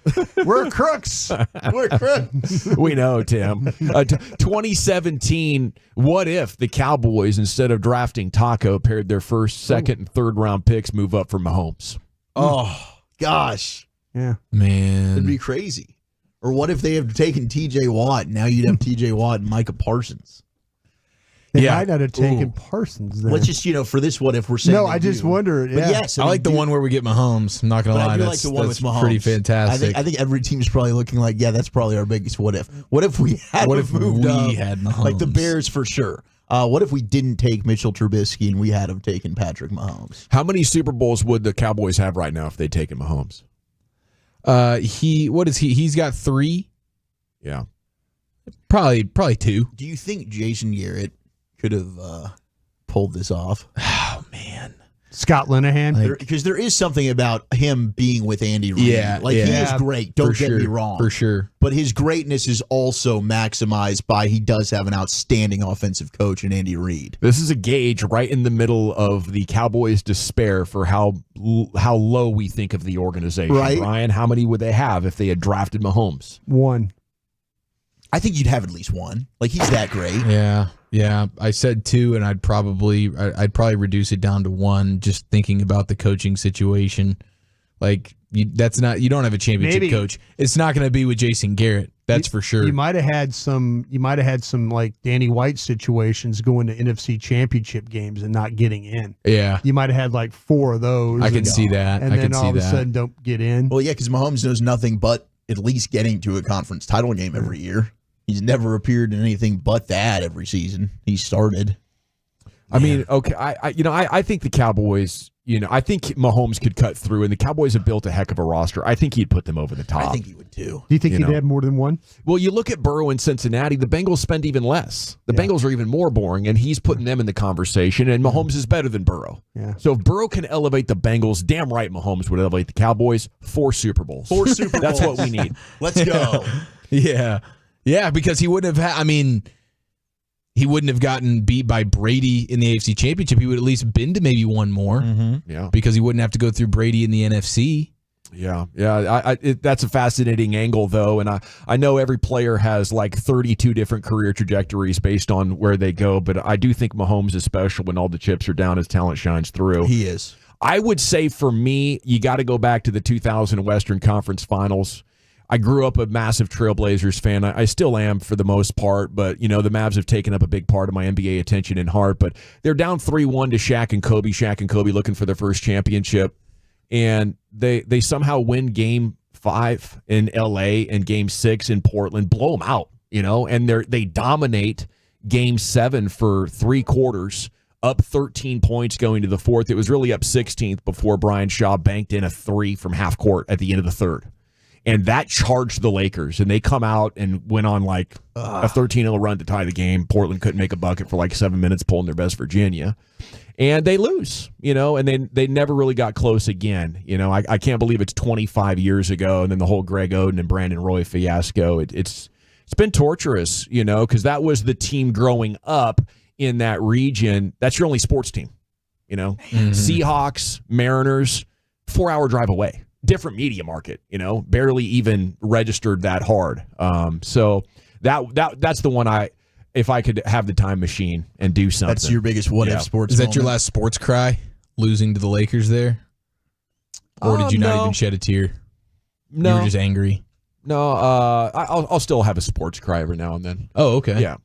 We're crooks. We're crooks. We know, Tim. 2017, what if the Cowboys, instead of drafting Taco, paired their first, second, and third round picks move up from Mahomes? Oh, gosh. Yeah. Man. It'd be crazy. Or what if they have taken T.J. Watt? Now you'd have T.J. Watt and Micah Parsons. They might not have taken Parsons then. Let's just, for this what if we're saying. No, I just wonder. But Yeah. yes, I like the one where we get Mahomes. I'm not going to But lie. I do That's, like the one that's with Mahomes. pretty fantastic. I think every team's probably looking like, yeah, that's probably our biggest what if. What if we had What if moved we up? had Mahomes? Like the Bears for sure. What if we didn't take Mitchell Trubisky and we had him taken Patrick Mahomes? How many Super Bowls would the Cowboys have right now if they'd taken Mahomes? What is he? He's got 3. Yeah. Probably 2. Do you think Jason Garrett could have pulled this off? Oh, man. Scott Linehan. Because there is something about him being with Andy Reid. Yeah, He is yeah. great. Don't For get me sure, wrong. for sure. But his greatness is also maximized by he does have an outstanding offensive coach in Andy Reid. This is a gauge right in the middle of the Cowboys' despair for how low we think of the organization. Right. Ryan, how many would they have if they had drafted Mahomes? 1. I think you'd have at least one. Like, he's that great. Yeah. I said 2, and I'd probably reduce it down to 1. Just thinking about the coaching situation, like you don't have a championship coach. It's not going to be with Jason Garrett. That's for sure. You might have had some like Danny White situations going to NFC Championship games and not getting in. Yeah. You might have had like 4 of those. I can see that. And I then can all see of a that. sudden don't get in. Well, yeah, because Mahomes knows nothing but at least getting to a conference title game every year. He's never appeared in anything but that every season he started. I mean, okay, I think the Cowboys, I think Mahomes could cut through, and the Cowboys have built a heck of a roster. I think he'd put them over the top. I think he would too. Do you think he'd have more than 1? Well, you look at Burrow in Cincinnati, the Bengals spend even less. The Bengals are even more boring, and he's putting them in the conversation, and Mahomes is better than Burrow. Yeah. So if Burrow can elevate the Bengals, damn right Mahomes would elevate the Cowboys. 4 Super Bowls. 4 Super Bowls. That's what we need. Let's go. Yeah, because he wouldn't have he wouldn't have gotten beat by Brady in the AFC Championship. He would at least been to maybe 1 more. Yeah. Because he wouldn't have to go through Brady in the NFC. Yeah. That's a fascinating angle, though, and I know every player has like 32 different career trajectories based on where they go, but I do think Mahomes is special when all the chips are down. His talent shines through. He is. I would say for me, you got to go back to the 2000 Western Conference Finals. I grew up a massive Trailblazers fan. I still am for the most part, but, the Mavs have taken up a big part of my NBA attention and heart. But they're down 3-1 to Shaq and Kobe. Shaq and Kobe looking for their first championship. And they somehow win Game 5 in L.A. and Game 6 in Portland, blow them out, and they dominate Game 7 for 3 quarters, up 13 points going to the fourth. It was really up 16th before Brian Shaw banked in a 3 from half court at the end of the third. And that charged the Lakers, and they come out and went on like a 13-0 run to tie the game. Portland couldn't make a bucket for like 7 minutes, pulling their best Virginia. And they lose, and they never really got close again. I can't believe it's 25 years ago, and then the whole Greg Oden and Brandon Roy fiasco. It's been torturous, because that was the team growing up in that region. That's your only sports team, Seahawks, Mariners, 4-hour drive away. Different media market, barely even registered that hard. So that's the one if I could have the time machine and do something. That's your biggest what-if sports Is that moment? your last sports cry, losing to the Lakers there? Or did you not even shed a tear? No. You were just angry? No, I'll still have a sports cry every now and then. Oh, okay. Yeah.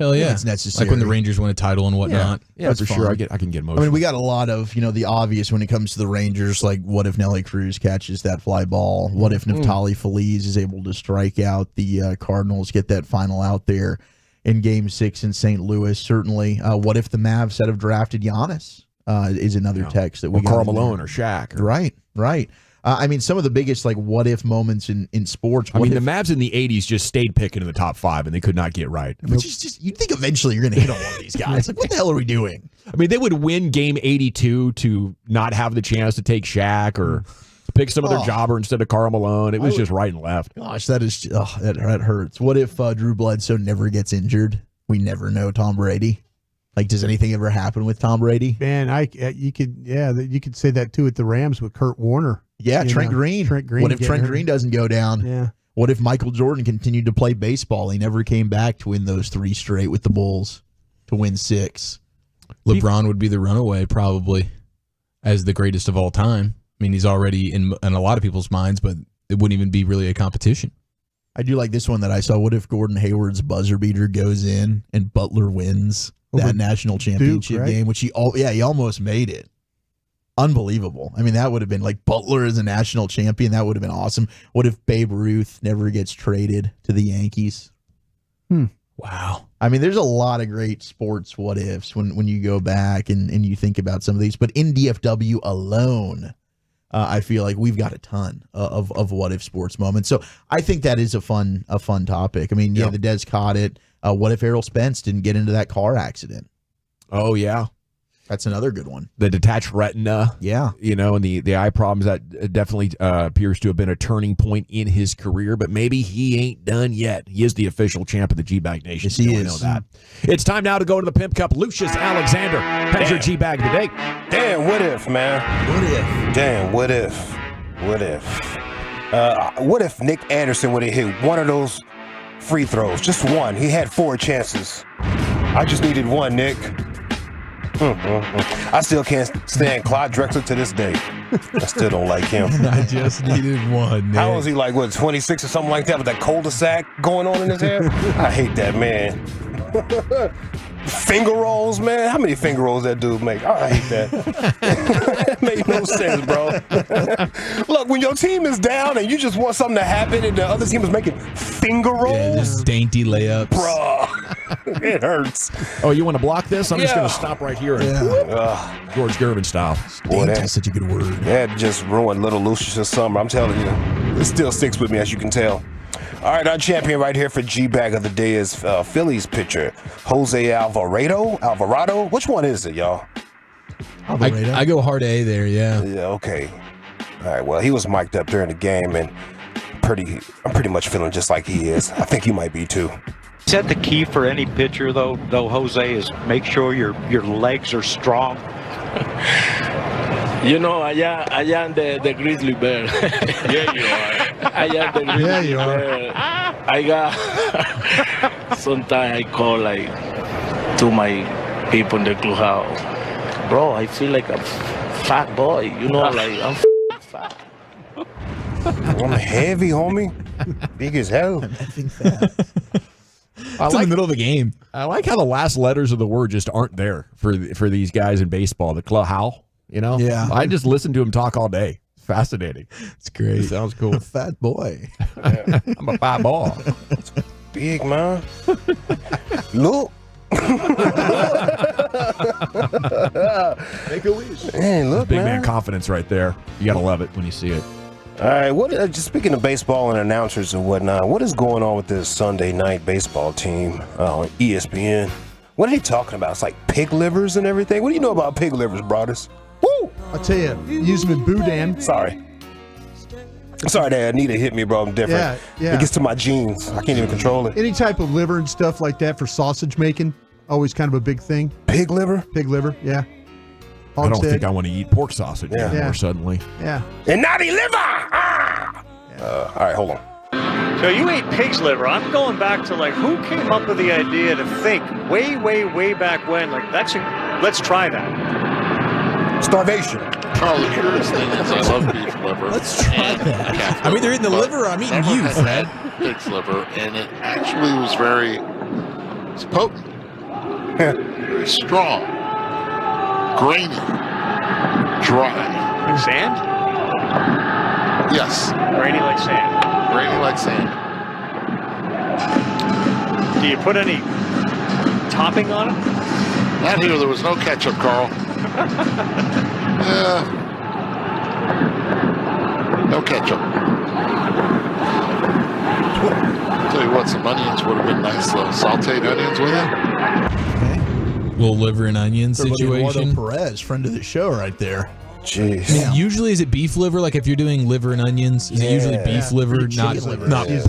Hell yeah. It's necessary. Like when the Rangers win a title and whatnot. Yeah, That's for fun. sure. I can get emotional. I mean, we got a lot of, the obvious when it comes to the Rangers, like what if Nelly Cruz catches that fly ball? What if Neftali Feliz is able to strike out the Cardinals, get that final out there in Game 6 in St. Louis? Certainly. What if the Mavs had have drafted Giannis is another text that we got. Karl Malone or Shaq. Right. I mean, some of the biggest what if moments in sports. The Mavs in the 80s just stayed picking in the top 5, and they could not get right. Which is just, you'd think eventually you're going to hit on one of these guys. Like, what the hell are we doing? I mean, they would win Game 82 to not have the chance to take Shaq or pick some other jobber instead of Karl Malone. It was just right and left. Gosh, that hurts. What if Drew Bledsoe never gets injured? We never know Tom Brady. Like, does anything ever happen with Tom Brady? Man, you could say that too with the Rams with Kurt Warner. Yeah, Trent Green. What if Trent Green doesn't go down? Yeah. What if Michael Jordan continued to play baseball? He never came back to win those 3 straight with the Bulls, to win 6. LeBron would be the runaway probably as the greatest of all time. I mean, he's already in a lot of people's minds, but it wouldn't even be really a competition. I do like this one that I saw. What if Gordon Hayward's buzzer beater goes in and Butler wins that national championship game, which he almost made it. Unbelievable. I mean, that would have been like Butler as a national champion. That would have been awesome. What if Babe Ruth never gets traded to the Yankees? Wow. I mean, there's a lot of great sports what ifs when you go back and you think about some of these. But in DFW alone, I feel like we've got a ton of what if sports moments. So I think that is a fun topic. I mean, the Dez caught it. What if Errol Spence didn't get into that car accident? Oh, yeah. That's another good one. The detached retina. Yeah. And the eye problems, that definitely appears to have been a turning point in his career, but maybe he ain't done yet. He is the official champ of the G-Bag Nation. Yes, he I is. know that. It's time now to go to the Pimp Cup. Lucius Alexander has your G-Bag of the day. Damn, what if, man? What if? Damn, what if? What if? What if Nick Anderson would have hit one of those free throws? Just one. He had 4 chances. I just needed one, Nick. I still can't stand Clyde Drexler to this day. I still don't like him. I just needed one. Nick. How was he, like, 26 or something like that with that cul-de-sac going on in his hair? I hate that, man. Finger rolls, man. How many finger rolls that dude make? I hate that. It made no sense, bro. Look, when your team is down and you just want something to happen and the other team is making finger rolls. Yeah, just dainty layups. Bro, it hurts. Oh, you want to block this? I'm just going to stop right here. George Gervin style. Boy, that's such a good word. That just ruined little Lucius' summer. I'm telling you. It still sticks with me, as you can tell. All right, our champion right here for G-Bag of the day is Phillies pitcher Jose Alvarado. Which one is it, y'all? I go hard A there, yeah. Yeah, okay. All right, well, he was mic'd up during the game, and I'm pretty much feeling just like he is. I think you might be, too. Is that the key for any pitcher, though, Jose, is make sure your legs are strong? You know, allá I'm the grizzly bear. Yeah, you are. Allá I'm the grizzly bear. I got, sometimes I call to my people in the clubhouse, bro, I feel like a fat boy. You know, like I'm fat. I'm heavy, homie. Big as hell. It's in the middle of the game. I like how the last letters of the word just aren't there for these guys in baseball. The how, Yeah. I just listen to him talk all day. It's fascinating. It's great. It sounds cool. Fat boy. I'm a fat ball. Big, man. Look. Make a wish. Man, look, Big man confidence right there. You got to love it when you see it. All right, just speaking of baseball and announcers and whatnot, what is going on with this Sunday night baseball team on ESPN? What are they talking about? It's like pig livers and everything. What do you know about pig livers, brothers? Woo! I'll tell you, use them in boudin. Sorry, Dad. Anita hit me, bro. I'm different. Yeah. It gets to my genes. I can't even control it. Any type of liver and stuff like that for sausage making, always kind of a big thing. Pig liver? Pig liver, yeah. I don't think I want to eat pork sausage anymore suddenly. Yeah. And naughty liver! Ah! All right, hold on. So you ate pig's liver. I'm going back to who came up with the idea to think way, way, way back when, let's try that. Starvation. Charlie, here's the thing is I love beef liver. Let's try that. I'm either eating the liver or I'm eating you, Fred. Pig's liver, and it actually was it's potent. Very strong. Grainy. Dry. Like sand? Yes. Grainy like sand. Grainy like sand. Do you put any topping on it? Not here. There was no ketchup, Carl. No ketchup. Tell you what, some onions would have been nice. Sauteed onions with it. Little liver and onion situation. Eduardo Perez, friend of the show, right there. Jeez. I mean, usually, is it beef liver? Like if you're doing liver and onions, is it usually beef liver, not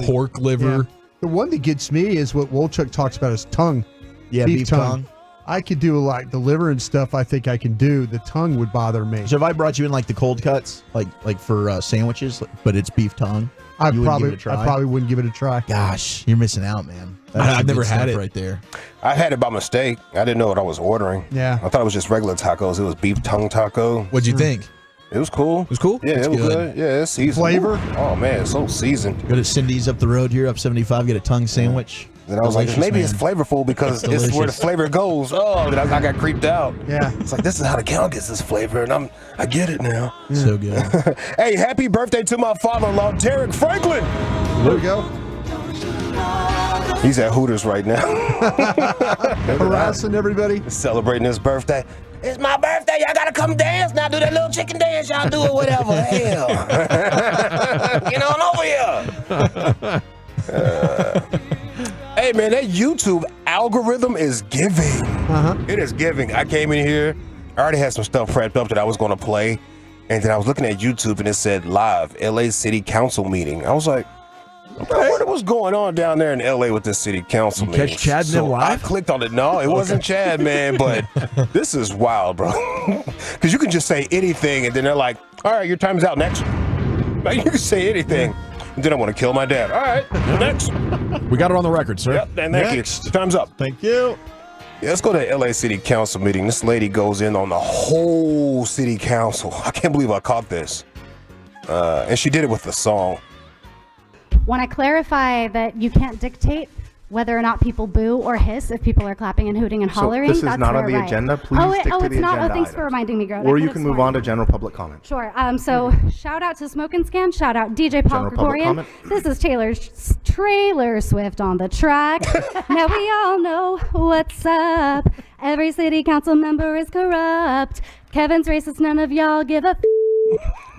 pork liver? Yeah. The one that gets me is what Wolchuk talks about is tongue. Yeah, beef tongue. I could do the liver and stuff. I think I can do. The tongue would bother me. So if I brought you in the cold cuts, like for sandwiches, but it's beef tongue, I probably wouldn't give it a try. Gosh, you're missing out, man. I've never had it right there. I had it by mistake. I didn't know what I was ordering. Yeah. I thought it was just regular tacos. It was beef tongue taco. What'd you think? It was cool. It was cool? Yeah, It's it was good. good. Yeah, it's seasoned. Flavor? Oh, man, it's so seasoned. Go to Cindy's up the road here, up 75, get a tongue sandwich. Then I was Delicious, like, maybe man. it's flavorful because it's where the flavor goes. Oh, then I got creeped out. Yeah. It's like, this is how the cow gets this flavor, and I get it now. So good. Hey, happy birthday to my father-in-law, Derek Franklin. There we go. He's at Hooters right now. Harassing everybody. Celebrating his birthday. It's my birthday. Y'all got to come dance now. Do that little chicken dance. Y'all do it, whatever. Hell. Get on over here. Hey, man, that YouTube algorithm is giving. It is giving. I came in here. I already had some stuff prepped up that I was going to play. And then I was looking at YouTube, and it said live, LA City Council meeting. I was like, what's going on down there in LA with this city council meeting? Catch Chad and them live? I clicked on it. No, it wasn't Chad, man, but this is wild, bro. Because you can just say anything, and then they're like, all right, your time's out next. Like, you can say anything. And then I want to kill my dad. All right, next. We got it on the record, sir. Yep, and thank you. Time's up. Thank you. Yeah, let's go to LA City Council meeting. This lady goes in on the whole city council. I can't believe I caught this. And she did it with the song. Want to clarify that you can't dictate whether or not people boo or hiss if people are clapping and hooting and hollering. So this is not on the agenda. Please stick to the agenda. Oh, thanks items. for reminding me, Greta. Or you can move on to general public comment. Sure. So shout out to Smoke and Scan. Shout out DJ Paul General public Gregorian. comment. This is Trailer Swift on the track. Now we all know what's up. Every city council member is corrupt. Kevin's racist. None of y'all give a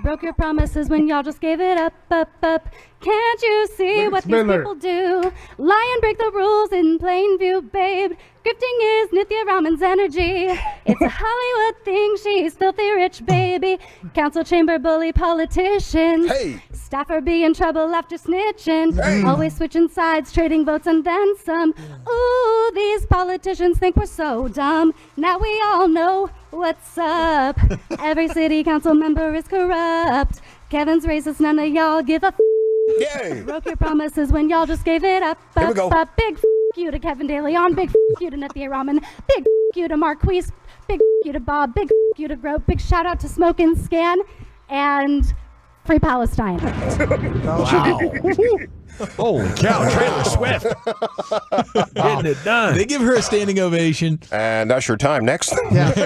broke your promises when y'all just gave it up. Can't you see what these people do? Lie and break the rules in plain view, babe. Grifting is Nithya Raman's energy. It's a Hollywood thing. She's filthy rich, baby. Council chamber bully politicians. Hey. Staffer be in trouble after snitching. Hey. Always switching sides, trading votes and then some. Ooh, these politicians think we're so dumb. Now we all know what's up. Every city council member is corrupt. Kevin's racist, none of y'all give a Yay. Broke your promises when y'all just gave it up. Here we go. Big you to Kevin De Leon. Big you to Nithya Raman. Big you to Marquise big you to Bob, big you to Grope, big shout out to Smoke and Scan, and free Palestine. Wow. Holy cow, Taylor Swift. Getting it done. They give her a standing ovation. And that's your time. Next. What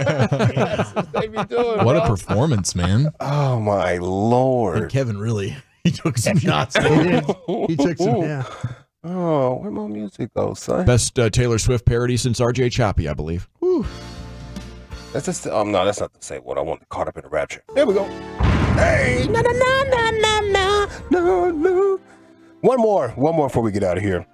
a performance, man. Oh, my Lord. And Kevin really, he took some shots. He did. He took some, yeah. Oh, where my music go, son? Best Taylor Swift parody since R.J. Choppy, I believe. Whew. That's just, no, that's not the same one. I want to caught up in the rapture. There we go. Hey, no. One more before we get out of here.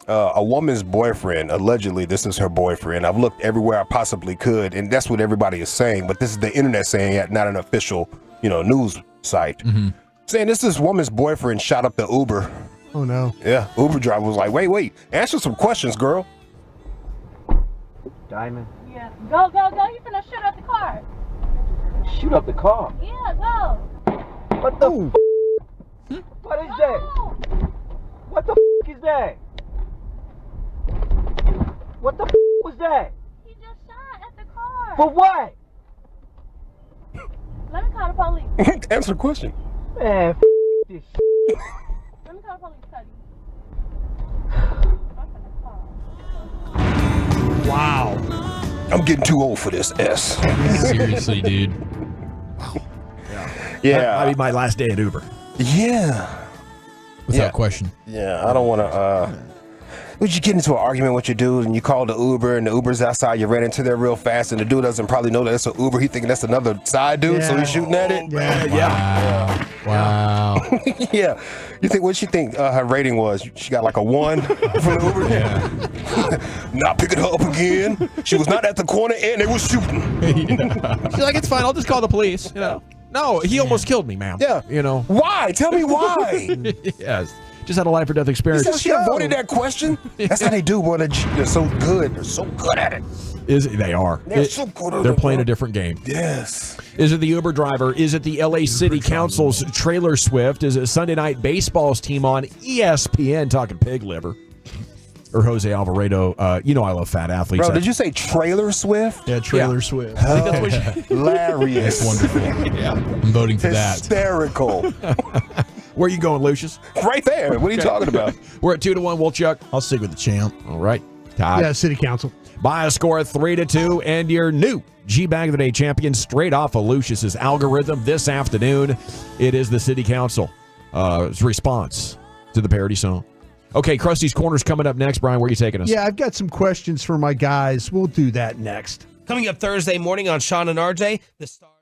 A woman's boyfriend, allegedly, this is her boyfriend. I've looked everywhere I possibly could, and that's what everybody is saying. But this is the internet saying it, not an official, news site. Mm-hmm. Saying this woman's boyfriend shot up the Uber. Oh no. Yeah, Uber driver was like, wait, answer some questions, girl. Diamond. Yeah. Go. You finna shoot up the car. Shoot up the car. Yeah, go. What the? What is that? What the is that? What the was that? He just shot at the car. For what? Let me call the police. Answer the question. Man, this. Let me call the police, Cuddy. Wow. I'm getting too old for this, S. Seriously, dude. Yeah. Might be my last day at Uber. Yeah. Without question. Yeah, I don't want to. Would you get into an argument with your dude and you call the Uber and the Uber's outside, you ran into there real fast and the dude doesn't probably know that it's an Uber. He thinking that's another side dude, so he's shooting at it. Wow. Yeah. You think, what'd she think her rating was? She got like a 1 from the Uber? Yeah. Not picking her up again. She was not at the corner and they were shooting. She's like, it's fine. I'll just call the police. No, he almost killed me, ma'am. Yeah. Why? Tell me why. Yes. Just had a life or death experience. She avoided that question. That's how they do, boy. They're so good. They're so good at it. They are. They're so good at They're it, playing bro. a different game. Yes. Is it the Uber driver? Is it the LA City Council's Taylor Swift? Is it Sunday Night Baseball's team on ESPN talking pig liver? Or Jose Alvarado? I love fat athletes. Bro, did you say Trailer Swift? Yeah, Trailer Swift. Hilarious. That's wonderful. Yeah. I'm voting for that. Hysterical. Where are you going, Lucius? Right there. What are you talking about? We're at 2-1, Wolchuk. I'll stick with the champ. All right. Todd. Yeah, City Council. By a score of 3-2, and your new G-Bag of the Day champion straight off of Lucius's algorithm this afternoon. It is the City Council's response to the parody song. Okay, Krusty's Corner's coming up next. Brian, where are you taking us? Yeah, I've got some questions for my guys. We'll do that next. Coming up Thursday morning on Sean and RJ, the Stars.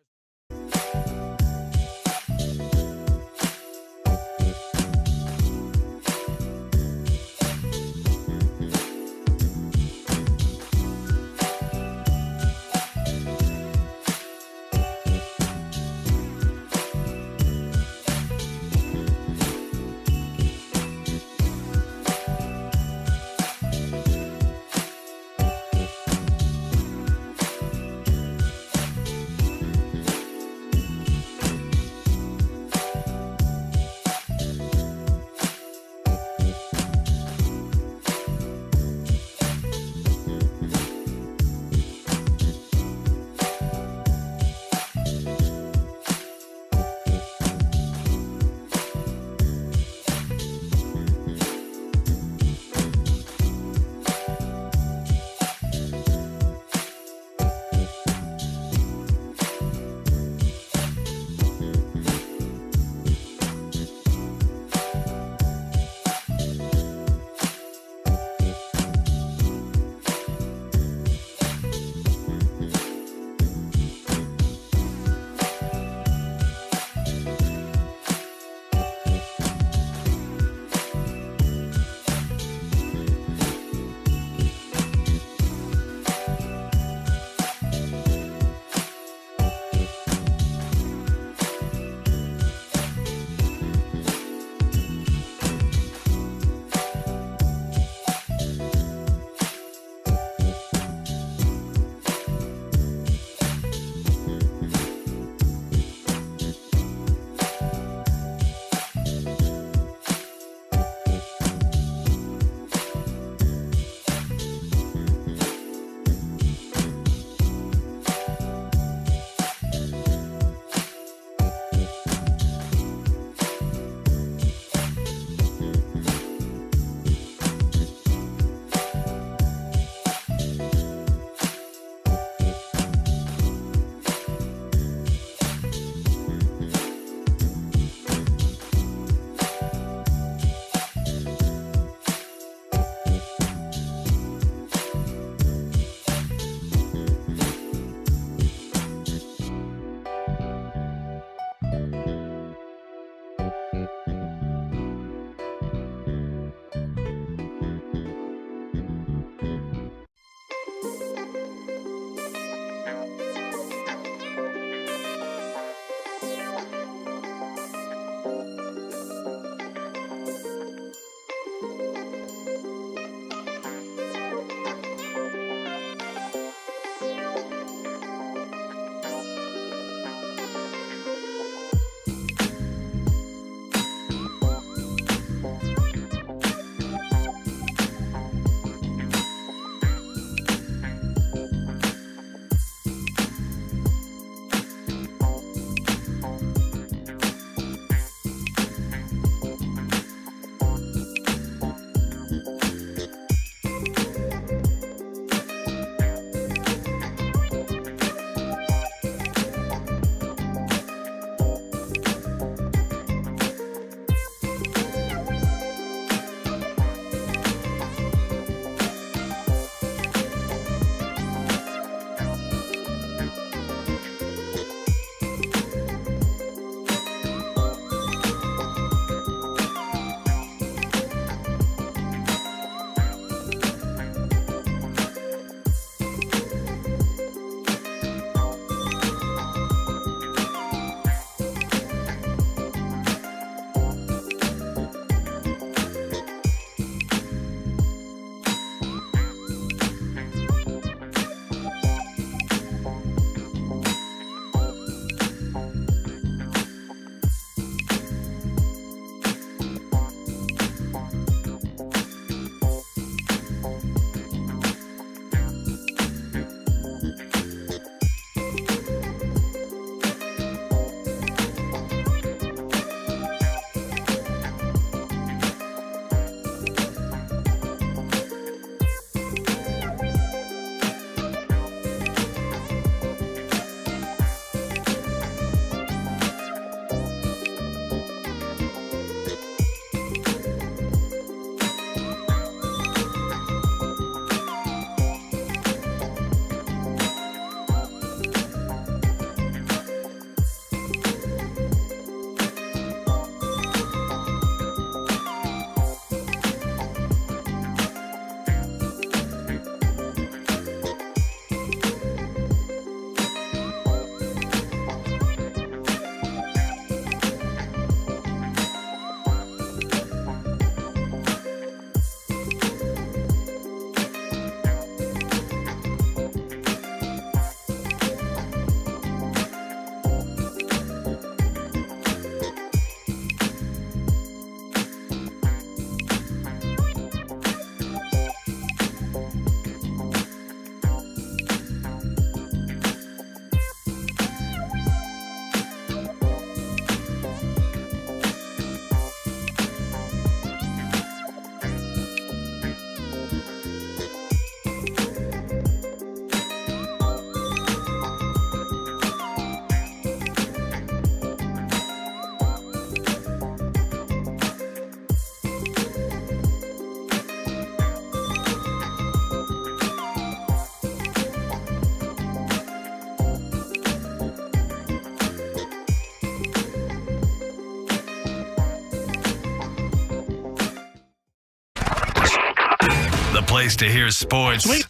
place to hear sports. Swing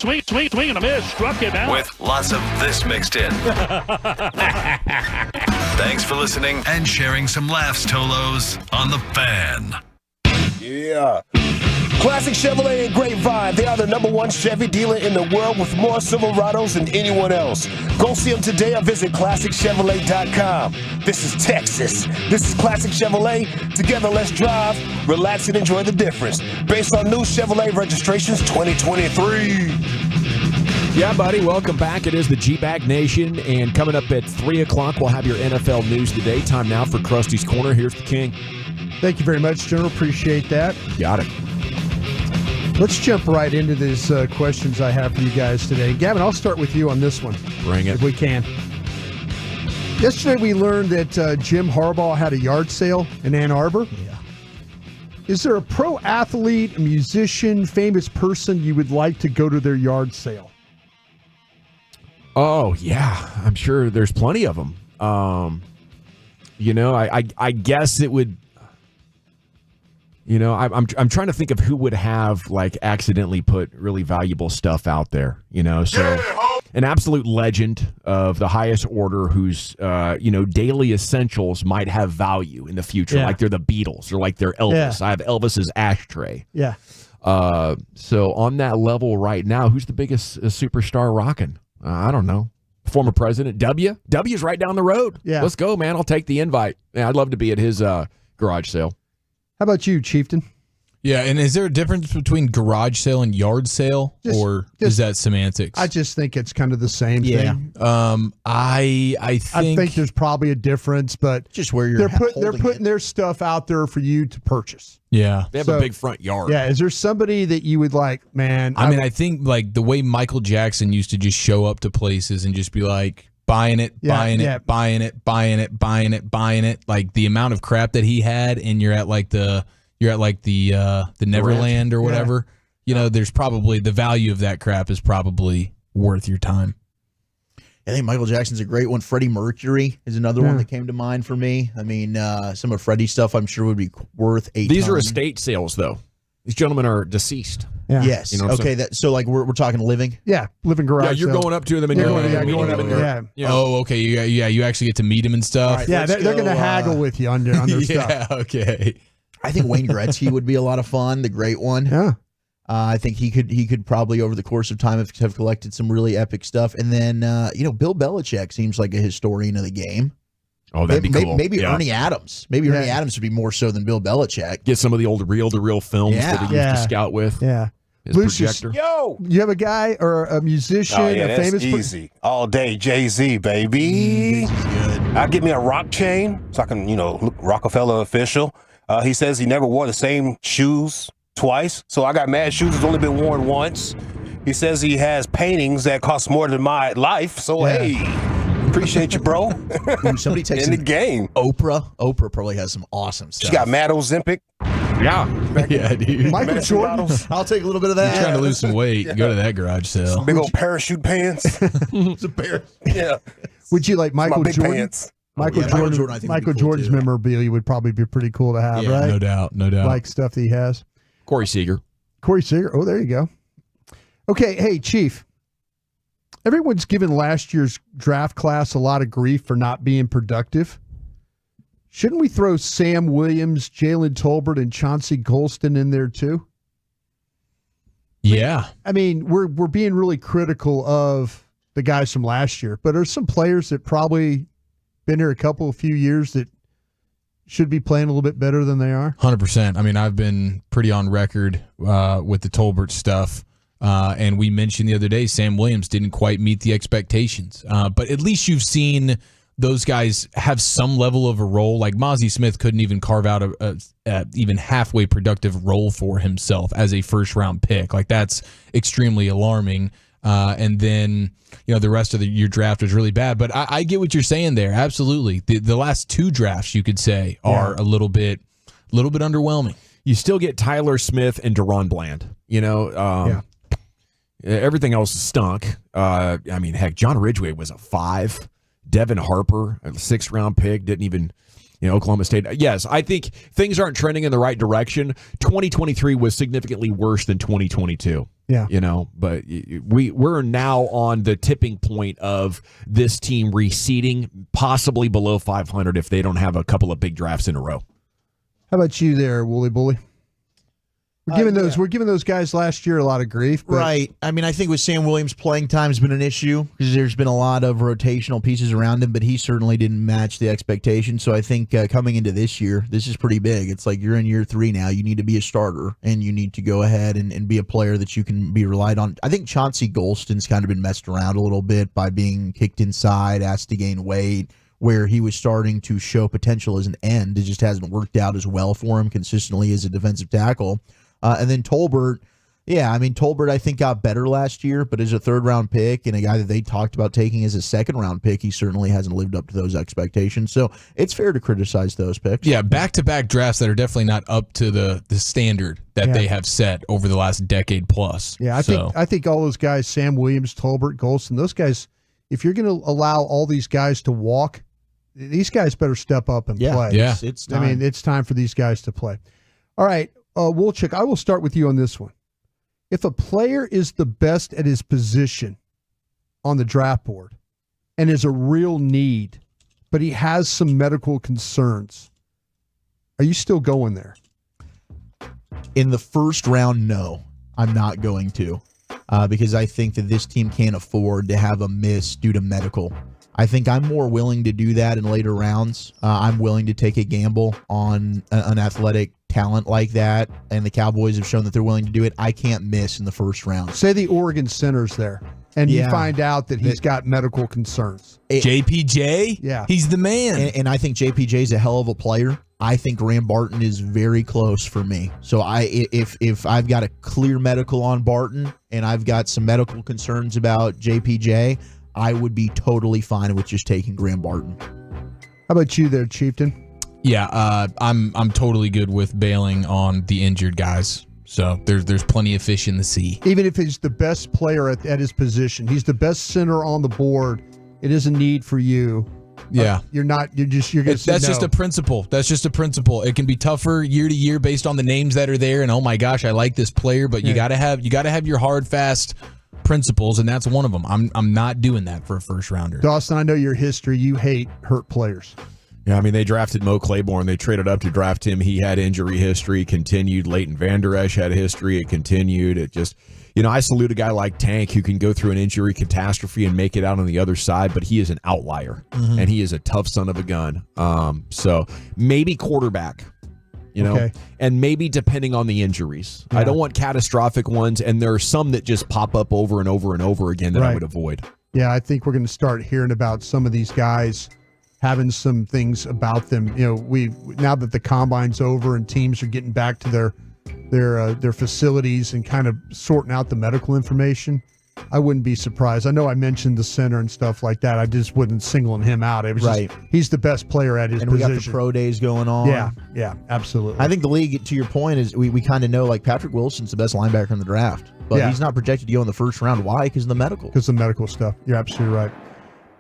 and a miss. Struck it out. With lots of this mixed in. Thanks for listening and sharing some laughs, Tolos, on The Fan. Yeah. Classic Chevrolet and Grapevine. They are the #1 Chevy dealer in the world with more Silverados than anyone else. Go see them today or visit ClassicChevrolet.com. This is Texas. This is Classic Chevrolet. Together, let's drive, relax, and enjoy the difference. Based on new Chevrolet registrations 2023. Yeah, buddy, welcome back. It is the G-Bag Nation, and coming up at 3 o'clock, we'll have your NFL news today. Time now for Krusty's Corner. Here's the King. Thank you very much, General. Appreciate that. Got it. Let's jump right into these questions I have for you guys today. Gavin, I'll start with you on this one. Bring it. If we can. Yesterday we learned that Jim Harbaugh had a yard sale in Ann Arbor. Yeah. Is there a pro athlete, a musician, famous person you would like to go to their yard sale? Oh, yeah. I'm sure there's plenty of them. I guess it would... I'm trying to think of who would have accidentally put really valuable stuff out there, so an absolute legend of the highest order whose, daily essentials might have value in the future. Like they're the Beatles or like they're Elvis. I have Elvis's ashtray. Yeah. So on that level right now, who's the biggest superstar rocking? I don't know. Former president, W's right down the road. Yeah. Let's go, man. I'll take the invite. Yeah, I'd love to be at his garage sale. How about you, Chieftain? Yeah, and is there a difference between garage sale and yard sale, or is that semantics? I just think it's kind of the same thing. I think there's probably a difference, but just where you're they're putting their stuff out there for you to purchase. Yeah, they have a big front yard. Yeah, is there somebody that you would like, man? I think like the way Michael Jackson used to just show up to places and just be like, buying it. Like the amount of crap that he had, and you're at the Neverland or whatever. There's probably the value of that crap is probably worth your time. I think Michael Jackson's a great one. Freddie Mercury is another one that came to mind for me. I mean, some of Freddie's stuff I'm sure would be worth a ton. These are estate sales, though. These gentlemen are deceased. Yeah. Yes. Okay. So we're talking living. Yeah, living garage. Yeah, you're going up to them and you're going up there. Yeah. Oh, okay. You actually get to meet him and stuff. Right, they're going to haggle with you on their stuff. Yeah. Okay. I think Wayne Gretzky would be a lot of fun. The great one. Yeah. I think he could probably over the course of time have collected some really epic stuff. And then Bill Belichick seems like a historian of the game. Oh, that'd be cool. Maybe Ernie Adams. Maybe Ernie Adams would be more so than Bill Belichick. Get some of the old reel-to-reel films that he used to scout with. Yeah. His Lucius, projector. Yo! You have a guy or a musician, a famous easy. All day Jay-Z, baby. Jay-Z's good. I'll get me a rock chain so I can, look Rockefeller official. He says he never wore the same shoes twice. So I got mad shoes that's only been worn once. He says he has paintings that cost more than my life. So, hey, appreciate you, bro. Somebody takes in the game. Oprah probably has some awesome stuff. She got Mad Ozempic. Yeah, dude. Michael Jordan. I'll take a little bit of that. You're trying to lose some weight. Go to that garage sale. Big old parachute pants. It's a bear. Yeah. Would you like Michael big Jordan? pants. Michael Jordan. I think Michael would be cool Jordan's too. memorabilia would probably be pretty cool to have, right? No doubt. Like stuff that he has. Corey Seager. Oh, there you go. Okay, hey, Chief. Everyone's given last year's draft class a lot of grief for not being productive. Shouldn't we throw Sam Williams, Jalen Tolbert, and Chauncey Golston in there too? Yeah. I mean, we're being really critical of the guys from last year, but there's some players that probably been here a few years that should be playing a little bit better than they are. 100%. I mean, I've been pretty on record with the Tolbert stuff. And we mentioned the other day, Sam Williams didn't quite meet the expectations. But at least you've seen those guys have some level of a role. Like Mozzie Smith couldn't even carve out a even halfway productive role for himself as a first-round pick. Like, that's extremely alarming. And then, the rest of your draft was really bad. But I get what you're saying there. Absolutely. The last two drafts, you could say, are a little bit underwhelming. You still get Tyler Smith and Deron Bland. Everything else stunk. I mean, heck, John Ridgway was a 5. Devin Harper, a 6th-round pick, didn't even, Oklahoma State. Yes, I think things aren't trending in the right direction. 2023 was significantly worse than 2022. Yeah. But we're now on the tipping point of this team receding possibly below 500 if they don't have a couple of big drafts in a row. How about you there, Wooly Bully? We're giving those guys last year a lot of grief. But Right. I mean, I think with Sam Williams, playing time has been an issue because there's been a lot of rotational pieces around him, but he certainly didn't match the expectation. So I think coming into this year, this is pretty big. It's like you're in year 3 now. You need to be a starter, and you need to go ahead and be a player that you can be relied on. I think Chauncey Golston's kind of been messed around a little bit by being kicked inside, asked to gain weight, where he was starting to show potential as an end. It just hasn't worked out as well for him consistently as a defensive tackle. And then Tolbert, Tolbert I think got better last year, but as a 3rd-round pick and a guy that they talked about taking as a 2nd-round pick, he certainly hasn't lived up to those expectations. So it's fair to criticize those picks. Yeah, back-to-back drafts that are definitely not up to the standard that they have set over the last decade plus. Yeah, I think all those guys, Sam Williams, Tolbert, Golston, those guys, if you're going to allow all these guys to walk, these guys better step up and play. Yeah, it's time. it's time for these guys to play. All right. Woolchick, I will start with you on this one. If a player is the best at his position on the draft board and is a real need, but he has some medical concerns, are you still going there? In the 1st round, no, I'm not going to, because I think that this team can't afford to have a miss due to medical. I think I'm more willing to do that in later rounds. I'm willing to take a gamble on an athletic talent like that, and the Cowboys have shown that they're willing to do it. I can't miss in the 1st round. Say the Oregon center's there, and you find out that he's got medical concerns. JPJ? Yeah. He's the man. And I think JPJ's a hell of a player. I think Graham Barton is very close for me. So if I've got a clear medical on Barton and I've got some medical concerns about JPJ, I would be totally fine with just taking Graham Barton. How about you there, Chieftain? Yeah, I'm totally good with bailing on the injured guys. So there's plenty of fish in the sea. Even if he's the best player at his position, he's the best center on the board, it is a need for you. Yeah. You're going to say That's just a principle. That's just a principle. It can be tougher year to year based on the names that are there, and oh my gosh, I like this player, but you gotta have your hard, fast principles, and that's one of them. I'm not doing that for a 1st rounder. Dawson, I know your history. You hate hurt players. Yeah, they drafted Mo Claiborne. They traded up to draft him. He had injury history, continued. Leighton Vander Esch had a history. It continued. It just, I salute a guy like Tank who can go through an injury catastrophe and make it out on the other side, but he is an outlier, and he is a tough son of a gun. So maybe quarterback, Okay. and maybe depending on the injuries. Yeah. I don't want catastrophic ones, and there are some that just pop up over and over and over again that I would avoid. Yeah, I think we're going to start hearing about some of these guys having some things about them. Now that the combine's over and teams are getting back to their facilities and kind of sorting out the medical information, I wouldn't be surprised. I know I mentioned the center and stuff like that. I just wasn't singling him out. It was just, he's the best player at his position. And we got the pro days going on. Yeah, absolutely. I think the league, to your point, is we kind of know, like, Patrick Wilson's the best linebacker in the draft, but he's not projected to go in the 1st round. Why? Because of the medical. Because of the medical stuff. You're absolutely right.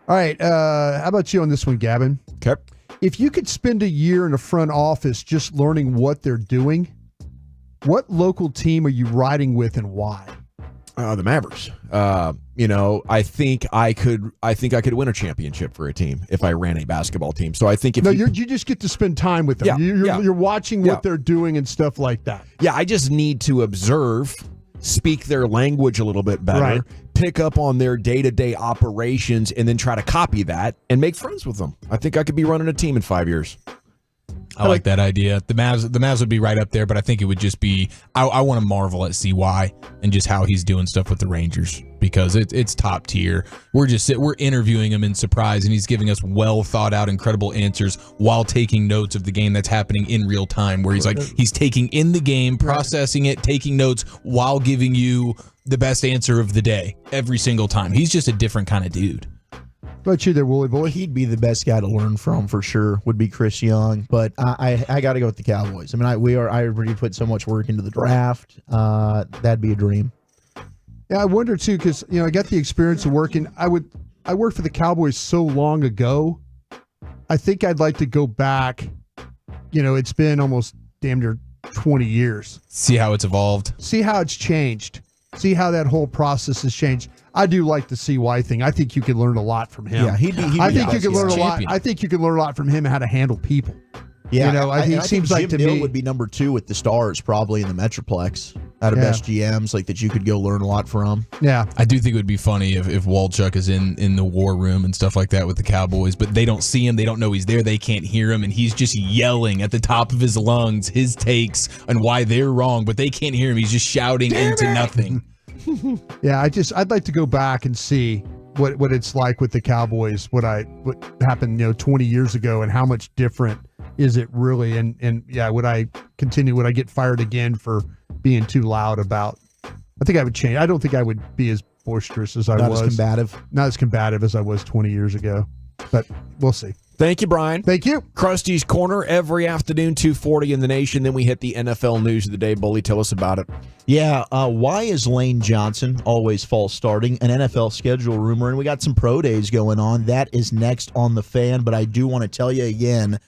All right, how about you on this one, Gavin? Okay. If you could spend a year in a front office just learning what they're doing, what local team are you riding with and why? The Mavericks. I think I could win a championship for a team if I ran a basketball team. So I think you just get to spend time with them. You're watching what they're doing and stuff like that. Yeah, I just need to observe, speak their language a little bit better, pick up on their day-to-day operations, and then try to copy that and make friends with them. I think I could be running a team in 5 years. I like that idea. The Mavs would be right up there, but I think it would just be I want to marvel at CY and just how he's doing stuff with the Rangers, because it's top tier. We're interviewing him in surprise, and he's giving us well thought out, incredible answers while taking notes of the game that's happening in real time, where he's taking in the game, processing it, taking notes while giving you the best answer of the day every single time. He's just a different kind of dude. What about you there, Wooly Boy? He'd be the best guy to learn from for sure, would be Chris Young, but I got to go with the Cowboys. I already put so much work into the draft. That'd be a dream. Yeah, I wonder too, because I got the experience of working. I worked for the Cowboys so long ago. I think I'd like to go back. It's been almost damn near 20 years. See how it's evolved. See how it's changed. see how that whole process has changed. I do like the CY thing. I think you could learn a lot from him. Yeah, I think you could learn a lot. I think you could learn a lot from him how to handle people. Yeah, you know, I think it seems like Jim to Hill me would be number 2 with the Stars, probably in the Metroplex, out of best GMs, like that you could go learn a lot from. Yeah, I do think it would be funny if Walchuk is in the war room and stuff like that with the Cowboys, but they don't see him, they don't know he's there, they can't hear him, and he's just yelling at the top of his lungs his takes on why they're wrong, but they can't hear him. He's just shouting into nothing. Yeah, I'd like to go back and see what it's like with the Cowboys, what happened 20 years ago, and how much different is it really? And yeah, would I get fired again for being too loud about? I think I would change. I don't think I would be as boisterous as I was. Not as combative. Not as combative as I was 20 years ago. But we'll see. Thank you, Brian. Thank you. Krusty's Corner every afternoon, 2:40 in the nation. Then we hit the NFL news of the day. Bully, tell us about it. Yeah, why is Lane Johnson always false starting? An NFL schedule rumor, and we got some pro days going on. That is next on The Fan, but I do want to tell you again,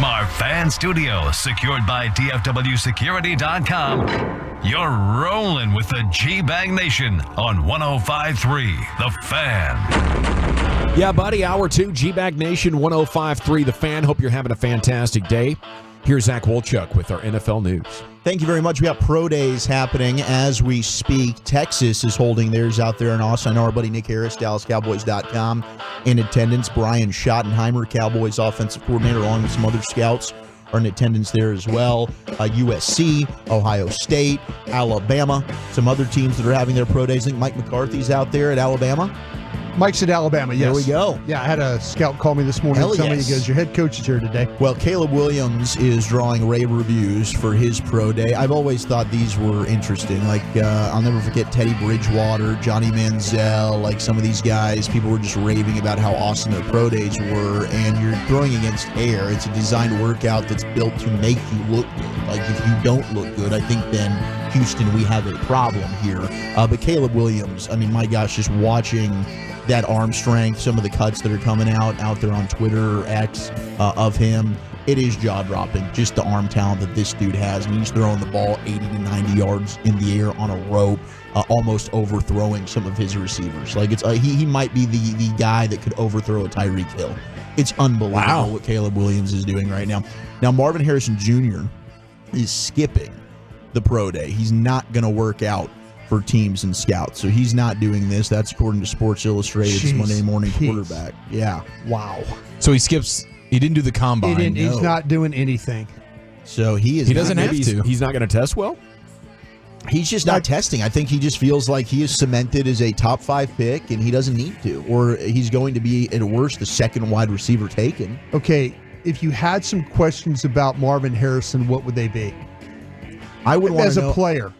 our fan studio, secured by DFWsecurity.com, you're rolling with the G-Bag Nation on 105.3 The Fan. Yeah, buddy, Hour 2, G-Bag Nation, 105.3 The Fan. Hope you're having a fantastic day. Here's Zach Wolchuk with our NFL news. Thank you very much. We got pro days happening as we speak. Texas is holding theirs out there in Austin. I know our buddy Nick Harris, DallasCowboys.com, in attendance. Brian Schottenheimer, Cowboys offensive coordinator, along with some other scouts, are in attendance there as well. USC, Ohio State, Alabama, some other teams that are having their pro days. I think Mike McCarthy's out there at Alabama. Mike's at Alabama, yes. There we go. Yeah, I had a scout call me this morning and tell me, he goes, your head coach is here today. Well, Caleb Williams is drawing rave reviews for his pro day. I've always thought these were interesting. Like, I'll never forget Teddy Bridgewater, Johnny Manziel, like some of these guys. People were just raving about how awesome their pro days were, and you're throwing against air. It's a designed workout that's built to make you look good. Like, if you don't look good, I think then Houston, we have a problem here. But Caleb Williams, I mean, my gosh, just watching that arm strength, some of the cuts that are coming out there on Twitter or X of him, it is jaw-dropping, just the arm talent that this dude has. I mean, he's throwing the ball 80 to 90 yards in the air on a rope, almost overthrowing some of his receivers. Like, it's he might be the guy that could overthrow a Tyreek Hill. It's unbelievable what Caleb Williams is doing right now. Now, Marvin Harrison Jr. is skipping the pro day. He's not going to work out for teams and scouts. So he's not doing this. That's according to Sports Illustrated's Monday Morning Quarterback. Yeah. Wow. So he skips. He didn't do the combine. He's not doing anything. So he doesn't have to. He's not going to test well? He's just not testing. I think he just feels like he is cemented as a top 5 pick and he doesn't need to. Or he's going to be, at worst, the second wide receiver taken. Okay, if you had some questions about Marvin Harrison, what would they be? I would want to know. As a player.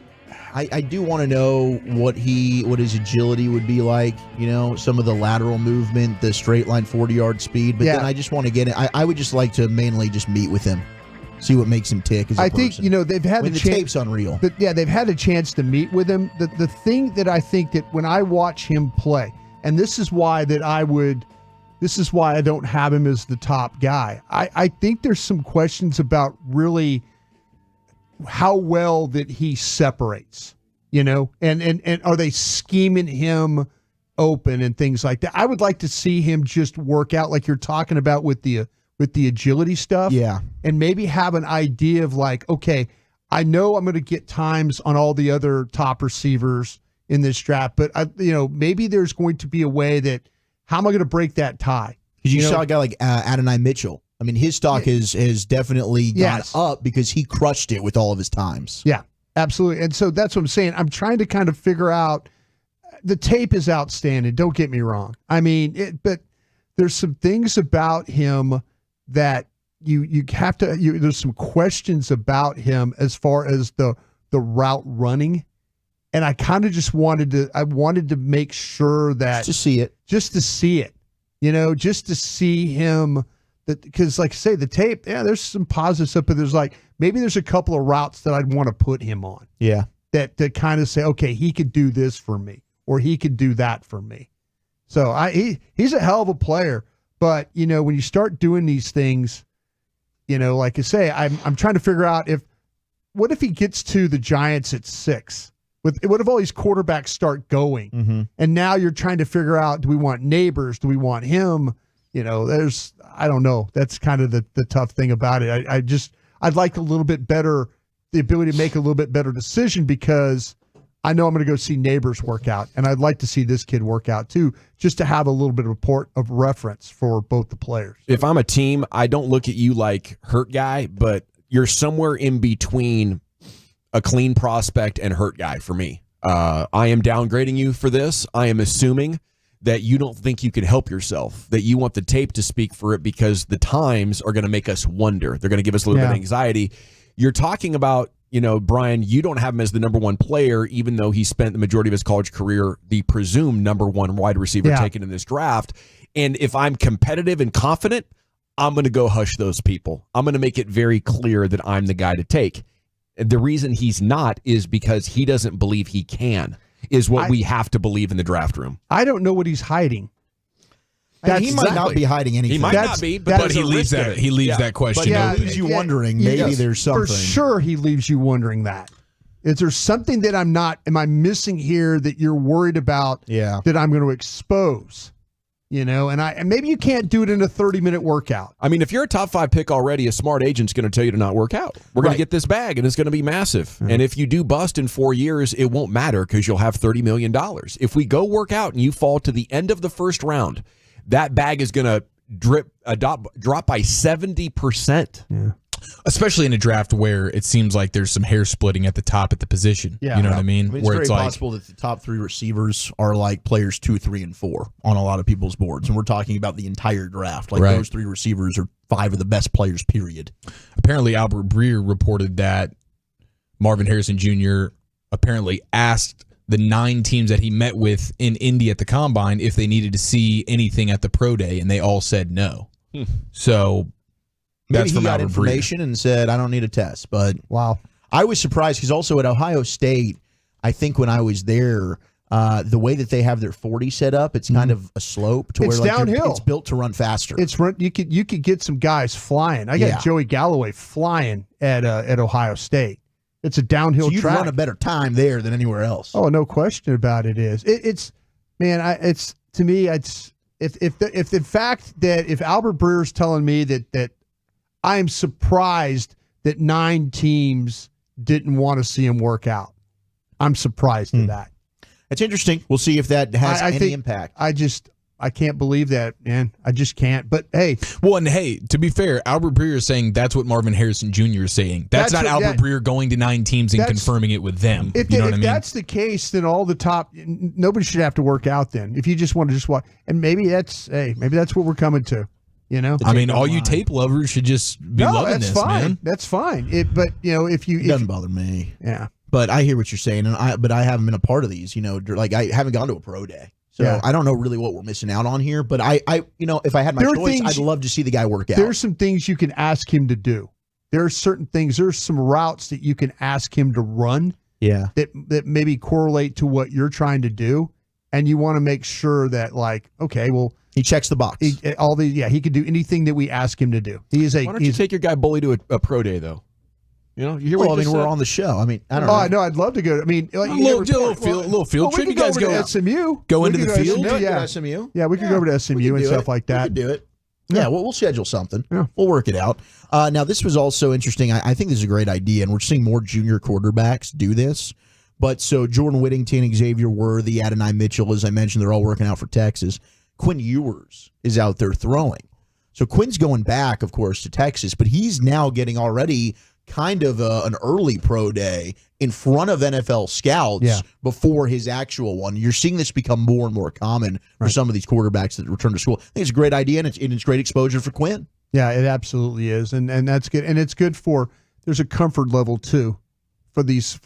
I do want to know what his agility would be like, some of the lateral movement, the straight line 40-yard speed. But then I just want to get it. I would just like to mainly just meet with him, see what makes him tick as a person. Think, they've had the tape's unreal. They've had a chance to meet with him. The thing that I think that when I watch him play, and this is why I don't have him as the top guy. I think there's some questions about really how well that he separates, and are they scheming him open and things like that? I would like to see him just work out like you're talking about with the agility stuff. Yeah. And maybe have an idea of like, okay, I know I'm going to get times on all the other top receivers in this draft, but maybe there's going to be a way that how am I going to break that tie? Because you saw a guy like Adonai Mitchell. I mean, his stock has definitely gone up because he crushed it with all of his times. Yeah, absolutely. And so that's what I'm saying. I'm trying to kind of figure out, the tape is outstanding. Don't get me wrong. I mean, but there's some things about him that you have to, there's some questions about him as far as the route running. And I kind of just wanted to make sure that. Just to see it. Just to see him. Because, like I say, the tape, there's some positive stuff, but maybe there's a couple of routes that I'd want to put him on. Yeah. That kind of say, okay, he could do this for me, or he could do that for me. So he's a hell of a player, but when you start doing these things, like I say, I'm trying to figure out what if he gets to the Giants at 6? What if all these quarterbacks start going, and now you're trying to figure out, do we want Neighbors? Do we want him? I don't know. That's kind of the tough thing about it. I'd like a little bit better, the ability to make a little bit better decision, because I know I'm going to go see Neighbors work out, and I'd like to see this kid work out too, just to have a little bit of report of reference for both the players. If I'm a team, I don't look at you like hurt guy, but you're somewhere in between a clean prospect and hurt guy for me. I am downgrading you for this. I am assuming that you don't think you can help yourself, that you want the tape to speak for it because the times are going to make us wonder. They're going to give us a little bit of anxiety. You're talking about, Brian, you don't have him as the number one player, even though he spent the majority of his college career the presumed number one wide receiver taken in this draft. And if I'm competitive and confident, I'm going to go hush those people. I'm going to make it very clear that I'm the guy to take. The reason he's not is because he doesn't believe he can. Is what we have to believe in the draft room. I don't know what he's hiding. He might not be hiding anything. He might not be, but he leaves that question. But he leaves you wondering. Maybe there's something. For sure, he leaves you wondering that. Is there something that am I missing here that you're worried about that I'm going to expose? And maybe you can't do it in a 30-minute workout. I mean, if you're a top 5 pick already, a smart agent's going to tell you to not work out. We're going to get this bag, and it's going to be massive. Mm-hmm. And if you do bust in 4 years, it won't matter because you'll have $30 million. If we go work out and you fall to the end of the first round, that bag is going to drop by 70%. Yeah. Especially in a draft where it seems like there's some hair splitting at the top at the position. Yeah. You know what I mean? It's very possible that the top 3 receivers are like players 2, 3, and 4 on a lot of people's boards. And we're talking about the entire draft. Like those 3 receivers are 5 of the best players, period. Apparently, Albert Breer reported that Marvin Harrison Jr. apparently asked the 9 teams that he met with in Indy at the Combine if they needed to see anything at the Pro Day, and they all said no. So maybe he got information and said, I don't need a test. But wow, I was surprised because also at Ohio State, I think when I was there, the way that they have their 40 set up, it's kind of a slope to it's where downhill. It's built to run faster. You could get some guys flying. I got Joey Galloway flying at Ohio State. It's a downhill so you'd track. Run a better time there than anywhere else. Oh, no question about it. It's to me, it's if the fact that if Albert Breer's telling me that I am surprised that 9 teams didn't want to see him work out. I'm surprised at that. It's interesting. We'll see if that has any impact. I can't believe that, man. I just can't. But hey. Well, and hey, to be fair, Albert Breer is saying that's what Marvin Harrison Jr. is saying. That's not Albert Breer going to 9 teams and confirming it with them. If that's the case, then all the top, nobody should have to work out then. If you just want to just watch. And maybe that's what we're coming to. I mean, all you tape lovers should just be loving this, fine. man. That's fine. But if you it doesn't bother me. Yeah. But I hear what you're saying, but I haven't been a part of these. Like I haven't gone to a pro day, so I don't know really what we're missing out on here. But I if I had my choice, I'd love to see the guy work out. There's some things you can ask him to do. There are certain things. There's some routes that you can ask him to run. Yeah. That maybe correlate to what you're trying to do, and you want to make sure that he checks the box. He can do anything that we ask him to do. Why don't you take your guy Bully to a pro day though? You hear what we're on the show. I mean, I don't know. Oh, I know. I'd love to go. I mean, a little field trip. You guys go to SMU. Go into the field. SMU. Yeah, we could go over to SMU and stuff like that. We could do it. Yeah, we'll schedule something. Yeah. We'll work it out. Now, this was also interesting. I think this is a great idea, and we're seeing more junior quarterbacks do this. But so Jordan Whittington, Xavier Worthy, Adonai Mitchell, as I mentioned, they're all working out for Texas. Quinn Ewers is out there throwing. So Quinn's going back, of course, to Texas, but he's now getting already kind of an early pro day in front of NFL scouts before his actual one. You're seeing this become more and more common for some of these quarterbacks that return to school. I think it's a great idea, and it's great exposure for Quinn. Yeah, it absolutely is, and that's good. And it's good for there's a comfort level too for these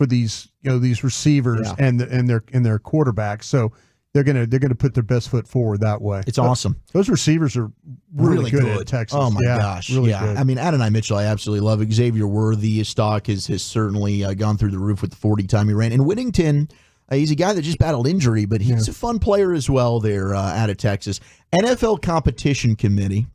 these receivers and their quarterbacks. So they're gonna put their best foot forward that way. It's awesome. Those receivers are really good at Texas. Oh my gosh, really good. I mean, Adonai Mitchell, I absolutely love. Xavier Worthy, his stock has certainly gone through the roof with the 40 time he ran. And Whittington, he's a guy that just battled injury, but he's a fun player as well there out of Texas. NFL Competition Committee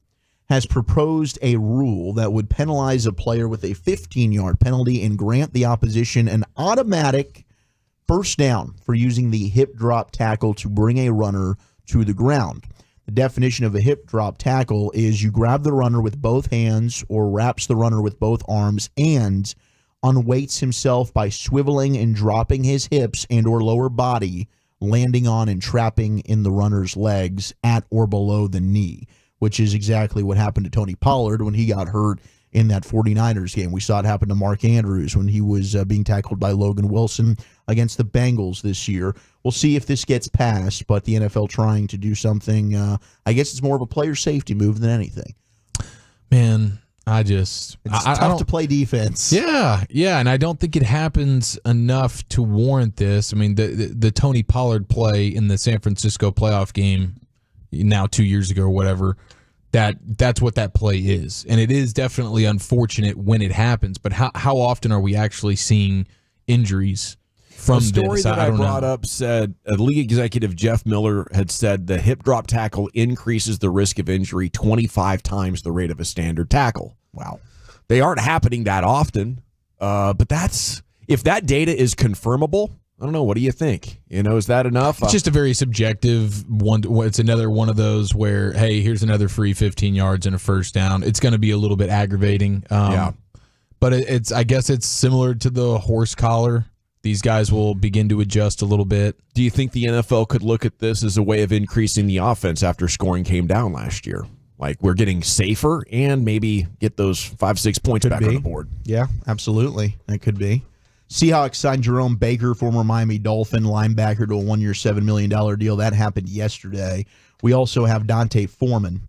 has proposed a rule that would penalize a player with a 15-yard penalty and grant the opposition an automatic first down for using the hip drop tackle to bring a runner to the ground. The definition of a hip drop tackle is you grab the runner with both hands or wraps the runner with both arms and unweights himself by swiveling and dropping his hips and or lower body, landing on and trapping in the runner's legs at or below the knee, which is exactly what happened to Tony Pollard when he got hurt in that 49ers game. We saw it happen to Mark Andrews when he was being tackled by Logan Wilson against the Bengals this year. We'll see if this gets passed, but the NFL trying to do something. I guess it's more of a player safety move than anything. Man, it's tough to play defense. Yeah, and I don't think it happens enough to warrant this. I mean, the Tony Pollard play in the San Francisco playoff game now 2 years ago or whatever, that's what that play is. And it is definitely unfortunate when it happens, but how often are we actually seeing injuries From the story that I brought up said league executive Jeff Miller had said the hip drop tackle increases the risk of injury 25 times the rate of a standard tackle. Wow. They aren't happening that often, but if that data is confirmable, I don't know. What do you think? Is that enough? It's just a very subjective one. It's another one of those where, hey, here's another free 15 yards and a first down. It's going to be a little bit aggravating. Yeah. But I guess it's similar to the horse collar. These guys will begin to adjust a little bit. Do you think the NFL could look at this as a way of increasing the offense after scoring came down last year? Like we're getting safer and maybe get those 5-6 points back on the board. Yeah, absolutely. That could be. Seahawks signed Jerome Baker, former Miami Dolphin linebacker, to a 1-year, $7 million deal. That happened yesterday. We also have Dante Foreman,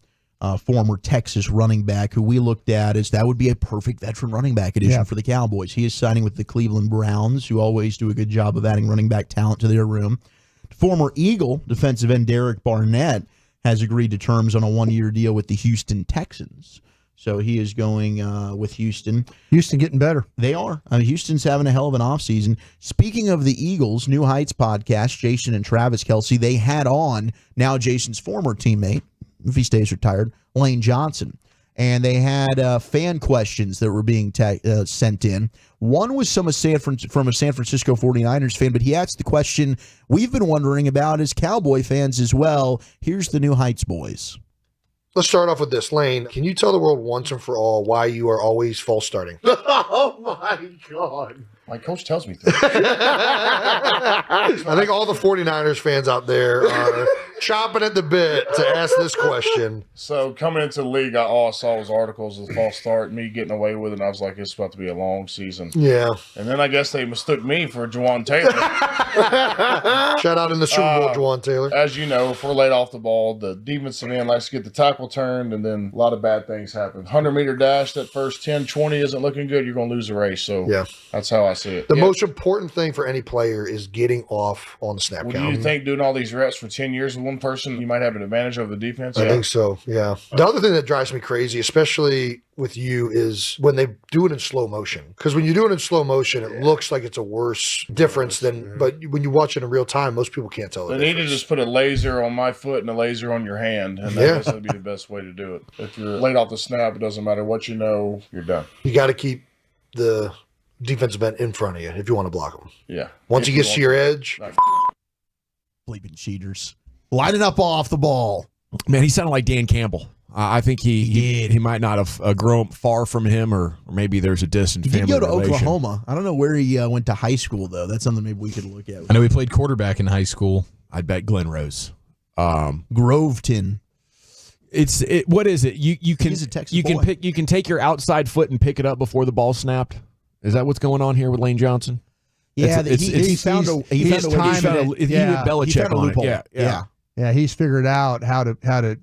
former Texas running back, who we looked at as that would be a perfect veteran running back addition for the Cowboys. He is signing with the Cleveland Browns, who always do a good job of adding running back talent to their room. Former Eagle defensive end Derek Barnett has agreed to terms on a 1-year deal with the Houston Texans. So he is going with Houston. Houston getting better. They are. Houston's having a hell of an offseason. Speaking of the Eagles, New Heights podcast, Jason and Travis Kelce, they had on now Jason's former teammate, if he stays retired, Lane Johnson. And they had fan questions that were being sent in. One was from a San Francisco 49ers fan, but he asked the question we've been wondering about as Cowboy fans as well. Here's the New Heights boys. Let's start off with this. Lane, can you tell the world once and for all why you are always false starting? Oh, my God. My coach tells me to. I think all the 49ers fans out there are chomping at the bit to ask this question. So coming into the league, all I saw was articles of the false start, me getting away with it, and I was like, it's about to be a long season. Yeah. And then I guess they mistook me for Juwan Taylor. Shout out in the Super Bowl, Juwan Taylor. As you know, if we're late off the ball, the defensive end likes to get the tackle turned, and then a lot of bad things happen. 100-meter dash, that first 10, 20 isn't looking good, you're going to lose the race. So that's how I see it. The most important thing for any player is getting off on the snap count. Do you think doing all these reps for 10 years with one person, you might have an advantage over the defense? I think so, yeah. The other thing that drives me crazy, especially with you, is when they do it in slow motion. Because when you do it in slow motion, it looks like it's a worse difference than, but when you watch it in real time, most people can't tell the difference. They need to just put a laser on my foot and a laser on your hand, and that would be the best way to do it. If you're late off the snap, it doesn't matter what you know, you're done. You got to keep the defensive end in front of you if you want to block them. Yeah. Once he gets to your edge. Bleeping cheaters. Lining up off the ball. Man, he sounded like Dan Campbell. I think he might not have grown far from him, or maybe there's a distant family relation. He did go to relation. Oklahoma. I don't know where he went to high school, though. That's something maybe we could look at. I know he played quarterback in high school. I'd bet Glen Rose. Groveton. What is it? You can take your outside foot and pick it up before the ball snapped. Is that what's going on here with Lane Johnson? Yeah, he found a loophole. Yeah. He's figured out how to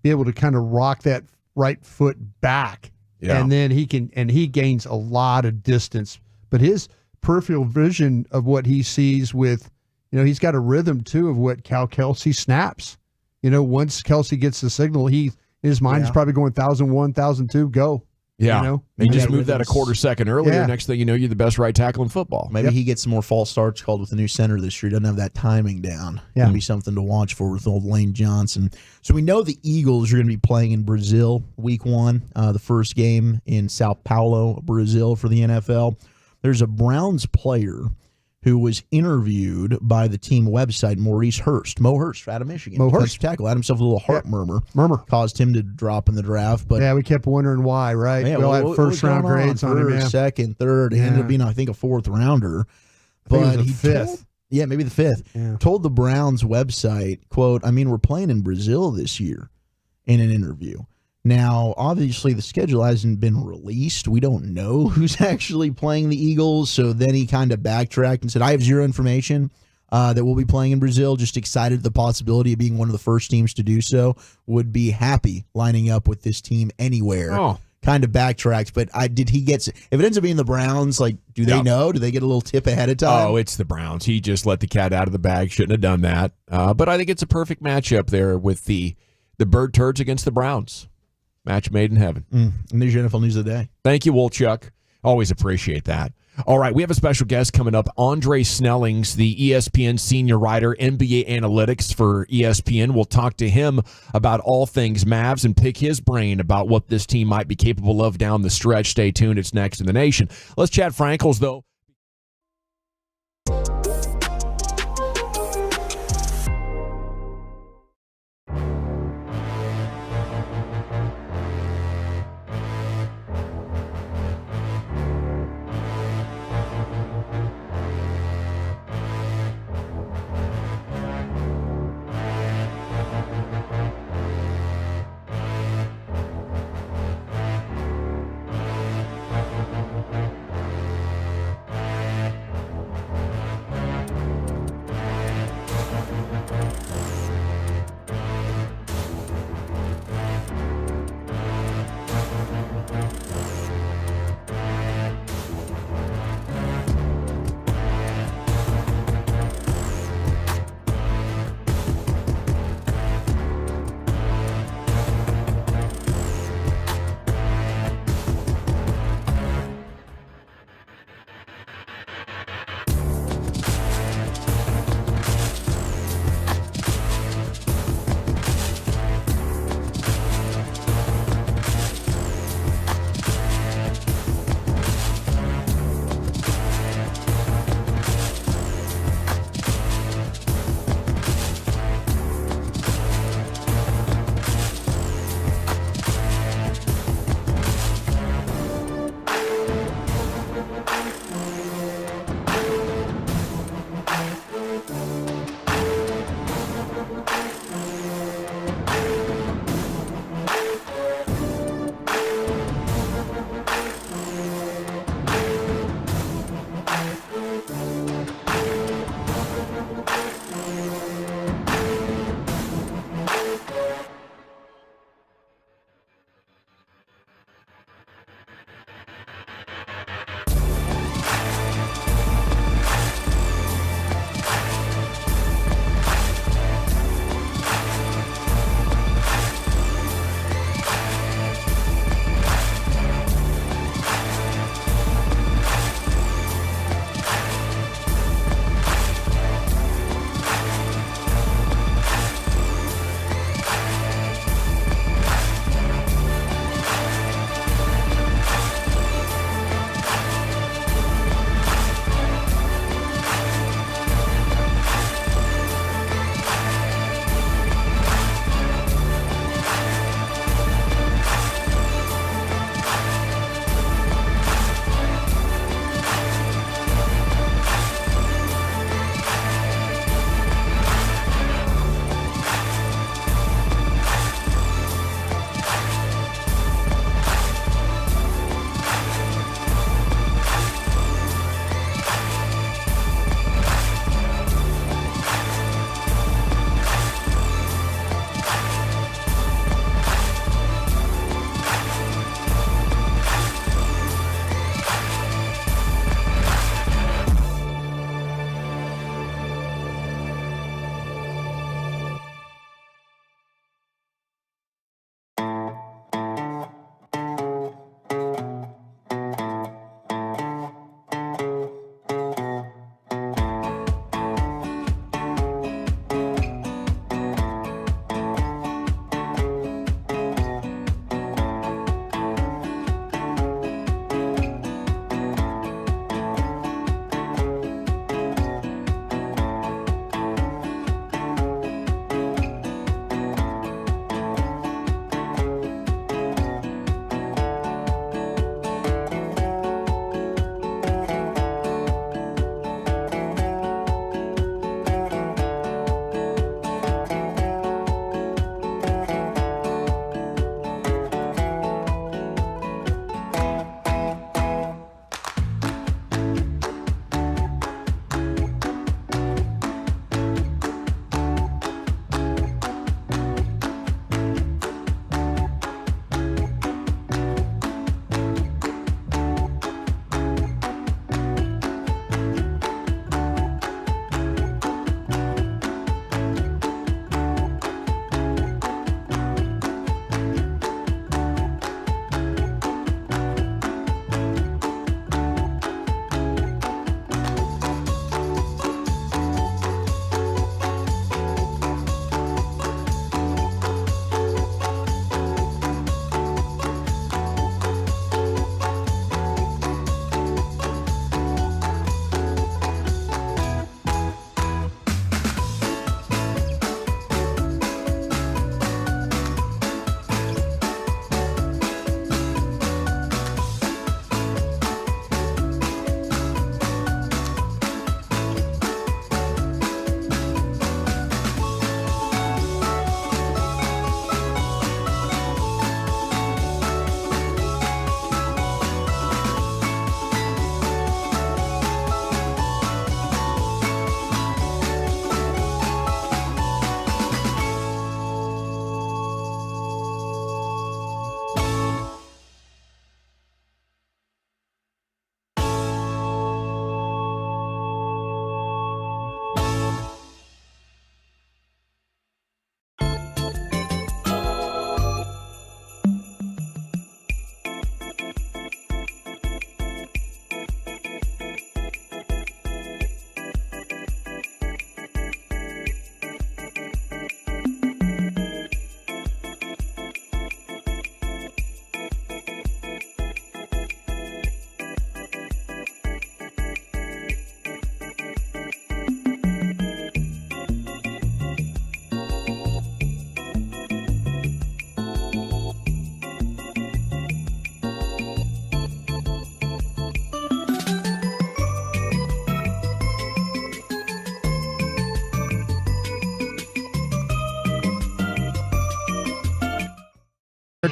be able to kind of rock that right foot back, and then he gains a lot of distance. But his peripheral vision of what he sees with, he's got a rhythm too of what Kelce snaps. Once Kelce gets the signal, his mind is probably going 1,001, 1,002, go. Yeah, he just moved that a quarter second earlier. Yeah. Next thing you know, you're the best right tackle in football. Maybe he gets some more false starts called with the new center this year. Doesn't have that timing down. Yeah, it'll be something to watch for with old Lane Johnson. So we know the Eagles are going to be playing in Brazil week 1, the first game in Sao Paulo, Brazil for the NFL. There's a Browns player who was interviewed by the team website, Maurice Hurst. Mo Hurst out of Michigan. Mo Hurst. Tackle. Had himself a little heart murmur. Caused him to drop in the draft. But we kept wondering why, right? Yeah, we all had first-round grades on him. Second, third. He ended up being, I think, a fourth-rounder. But he fifth. Maybe the fifth. Yeah. Told the Browns website, quote, we're playing in Brazil this year in an interview. Now, obviously, the schedule hasn't been released. We don't know who's actually playing the Eagles. So then he kind of backtracked and said, I have zero information that we'll be playing in Brazil. Just excited at the possibility of being one of the first teams to do so. Would be happy lining up with this team anywhere. Oh. Kind of backtracked. But did he get – if it ends up being the Browns, do they know? Do they get a little tip ahead of time? Oh, it's the Browns. He just let the cat out of the bag. Shouldn't have done that. But I think it's a perfect matchup there with the Bird Turds against the Browns. Match made in heaven. And there's your NFL News of the Day. Thank you, Wolchuk. Always appreciate that. All right, we have a special guest coming up. Andre Snellings, the ESPN senior writer, NBA analytics for ESPN. We'll talk to him about all things Mavs and pick his brain about what this team might be capable of down the stretch. Stay tuned. It's next in the nation. Let's chat Frankels, though.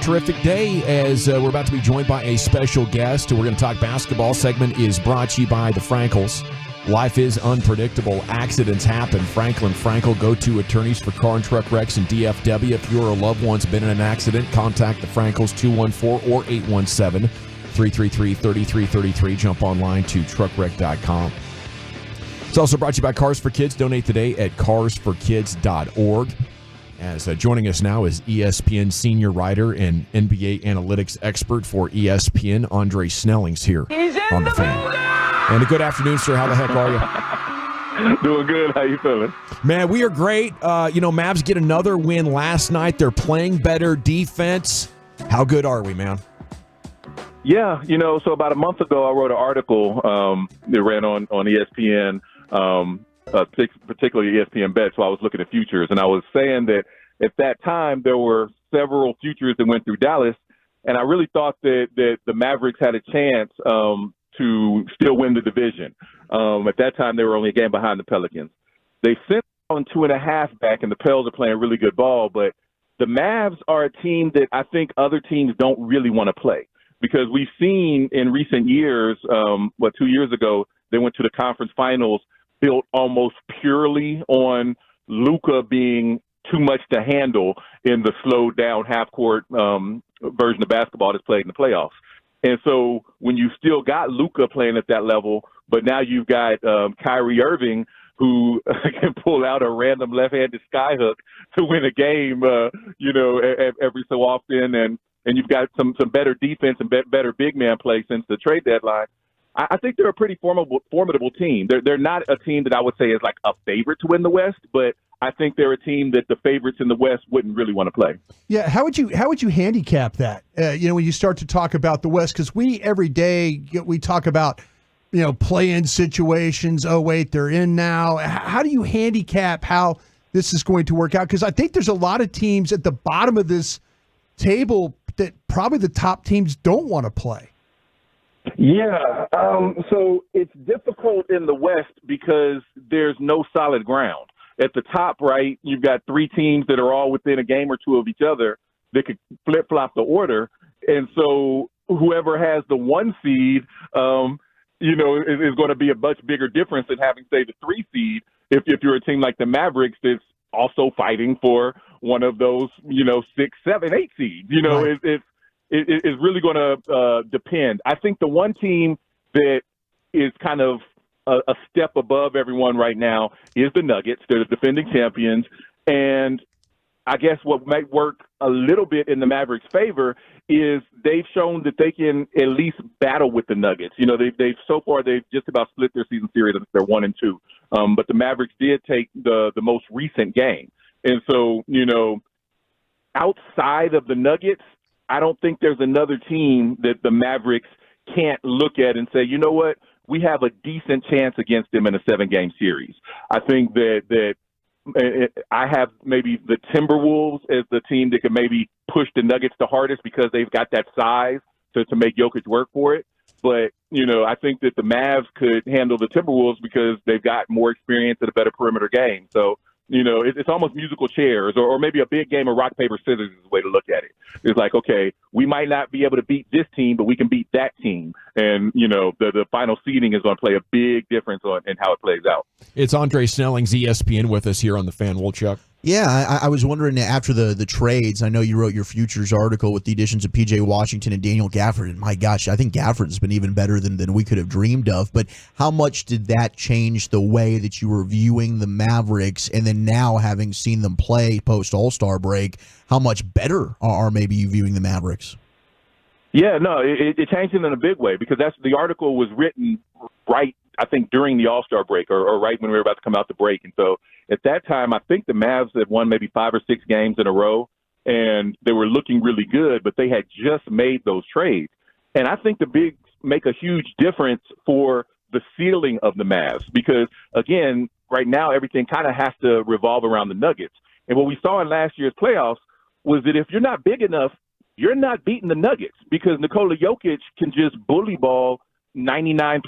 terrific day as we're about to be joined by a special guest. We're going to talk basketball. Segment is brought to you by the Frankels. Life is unpredictable. Accidents happen. Frankel, go-to attorneys for car and truck wrecks in DFW. If you or a loved one's been in an accident, contact the Frankels 214 or 817-333-3333. Jump online to truckwreck.com. It's also brought to you by Cars for Kids. Donate today at carsforkids.org. As joining us now is ESPN senior writer and NBA analytics expert for ESPN, Andre Snelling's here on the Fan. And a good afternoon, sir. How the heck are you? Doing good. How you feeling? Man, we are great. Mavs get another win last night. They're playing better defense. How good are we, man? Yeah, so about a month ago, I wrote an article that ran on ESPN, particularly ESPN Bet. So I was looking at futures, and I was saying that at that time there were several futures that went through Dallas, and I really thought that the Mavericks had a chance to still win the division. At that time, they were only a game behind the Pelicans. They sent on 2.5 back, and the Pels are playing really good ball, but the Mavs are a team that I think other teams don't really want to play. Because we've seen in recent years, 2 years ago, they went to the conference finals built almost purely on Luka being too much to handle in the slowed down half-court version of basketball that's played in the playoffs. And so when you still got Luka playing at that level, but now you've got Kyrie Irving who can pull out a random left-handed skyhook to win a game, every so often, and you've got some better defense and better big man play since the trade deadline. I think they're a pretty formidable team. They're not a team that I would say is like a favorite to win the West, but I think they're a team that the favorites in the West wouldn't really want to play. Yeah, how would you handicap that? When you start to talk about the West, because every day we talk about play-in situations. Oh wait, they're in now. How do you handicap how this is going to work out? Because I think there's a lot of teams at the bottom of this table that probably the top teams don't want to play. Yeah, so it's difficult in the West because there's no solid ground. At the top, right, you've got 3 teams that are all within a game or 2 of each other that could flip-flop the order. And so whoever has the 1 seed, is going to be a much bigger difference than having, say, the 3 seed if you're a team like the Mavericks that's also fighting for one of those, 6, 7, 8 seeds. Right. It's really going to depend. I think the one team that is kind of a step above everyone right now is the Nuggets. They're the defending champions. And I guess what might work a little bit in the Mavericks' favor is they've shown that they can at least battle with the Nuggets. They've so far they've just about split their season series. They're 1-2. But the Mavericks did take the most recent game. And so, outside of the Nuggets, I don't think there's another team that the Mavericks can't look at and say, you know what, we have a decent chance against them in a 7-game series. I think that I have maybe the Timberwolves as the team that can maybe push the Nuggets the hardest because they've got that size to make Jokic work for it. But, I think that the Mavs could handle the Timberwolves because they've got more experience and a better perimeter game. So, it's almost musical chairs or maybe a big game of rock, paper, scissors is the way to look at it. It's like, okay, we might not be able to beat this team, but we can beat that team. And, the final seeding is going to play a big difference in how it plays out. It's Andre Snelling's ESPN with us here on the Fan. Wolchuk. Yeah, I was wondering after the trades, I know you wrote your futures article with the additions of P.J. Washington and Daniel Gafford, and my gosh, I think Gafford's been even better than we could have dreamed of, but how much did that change the way that you were viewing the Mavericks, and then now having seen them play post-All-Star break, how much better are maybe you viewing the Mavericks? Yeah, no, it changed it in a big way because the article was written right, I think, during the All-Star break or right when we were about to come out the break. And so at that time, I think the Mavs had won maybe 5 or 6 games in a row, and they were looking really good, but they had just made those trades. And I think the bigs make a huge difference for the ceiling of the Mavs because, again, right now everything kind of has to revolve around the Nuggets. And what we saw in last year's playoffs was that if you're not big enough, you're not beating the Nuggets because Nikola Jokic can just bully ball 99%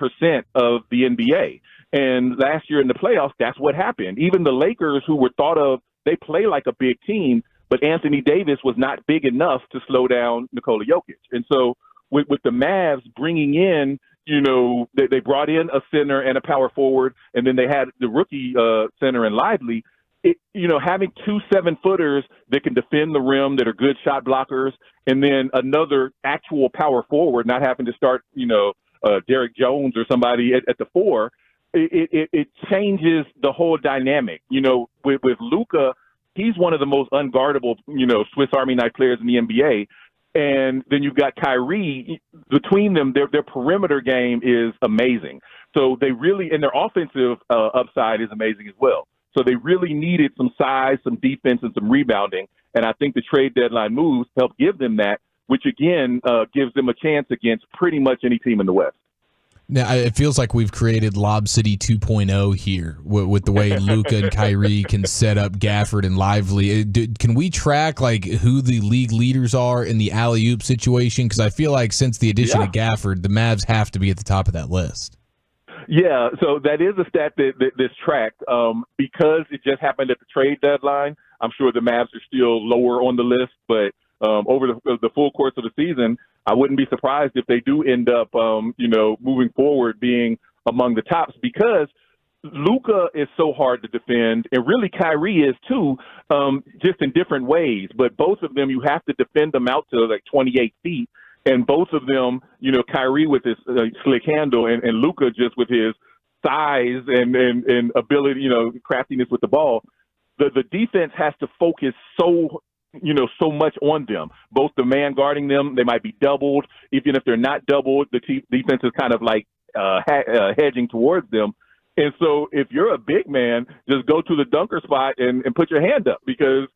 of the NBA. And last year in the playoffs, that's what happened. Even the Lakers, who were thought of, they play like a big team, but Anthony Davis was not big enough to slow down Nikola Jokic. And so with the Mavs bringing in, they brought in a center and a power forward, and then they had the rookie center in Lively. Having 2 7-footers that can defend the rim, that are good shot blockers, and then another actual power forward, not having to start, Derek Jones or somebody at the 4, it changes the whole dynamic. With Luka, he's one of the most unguardable, Swiss Army knife players in the NBA. And then you've got Kyrie. Between them, their perimeter game is amazing. So they really, and their offensive upside is amazing as well. So they really needed some size, some defense, and some rebounding. And I think the trade deadline moves help give them that, which again gives them a chance against pretty much any team in the West. Now, it feels like we've created Lob City 2.0 here with the way Luka and Kyrie can set up Gafford and Lively. Can we track who the league leaders are in the alley-oop situation? Because I feel like since the addition of Gafford, the Mavs have to be at the top of that list. Yeah, so that is a stat that's tracked. Because it just happened at the trade deadline, I'm sure the Mavs are still lower on the list, but over the full course of the season, I wouldn't be surprised if they do end up, moving forward being among the tops, because Luka is so hard to defend, and really Kyrie is too, just in different ways. But both of them, you have to defend them out to 28 feet, and both of them, Kyrie with his slick handle, and Luka just with his size and ability, craftiness with the ball. The defense has to focus so much on them. Both the man guarding them, they might be doubled. Even if they're not doubled, the defense is kind of hedging towards them. And so if you're a big man, just go to the dunker spot and put your hand up, because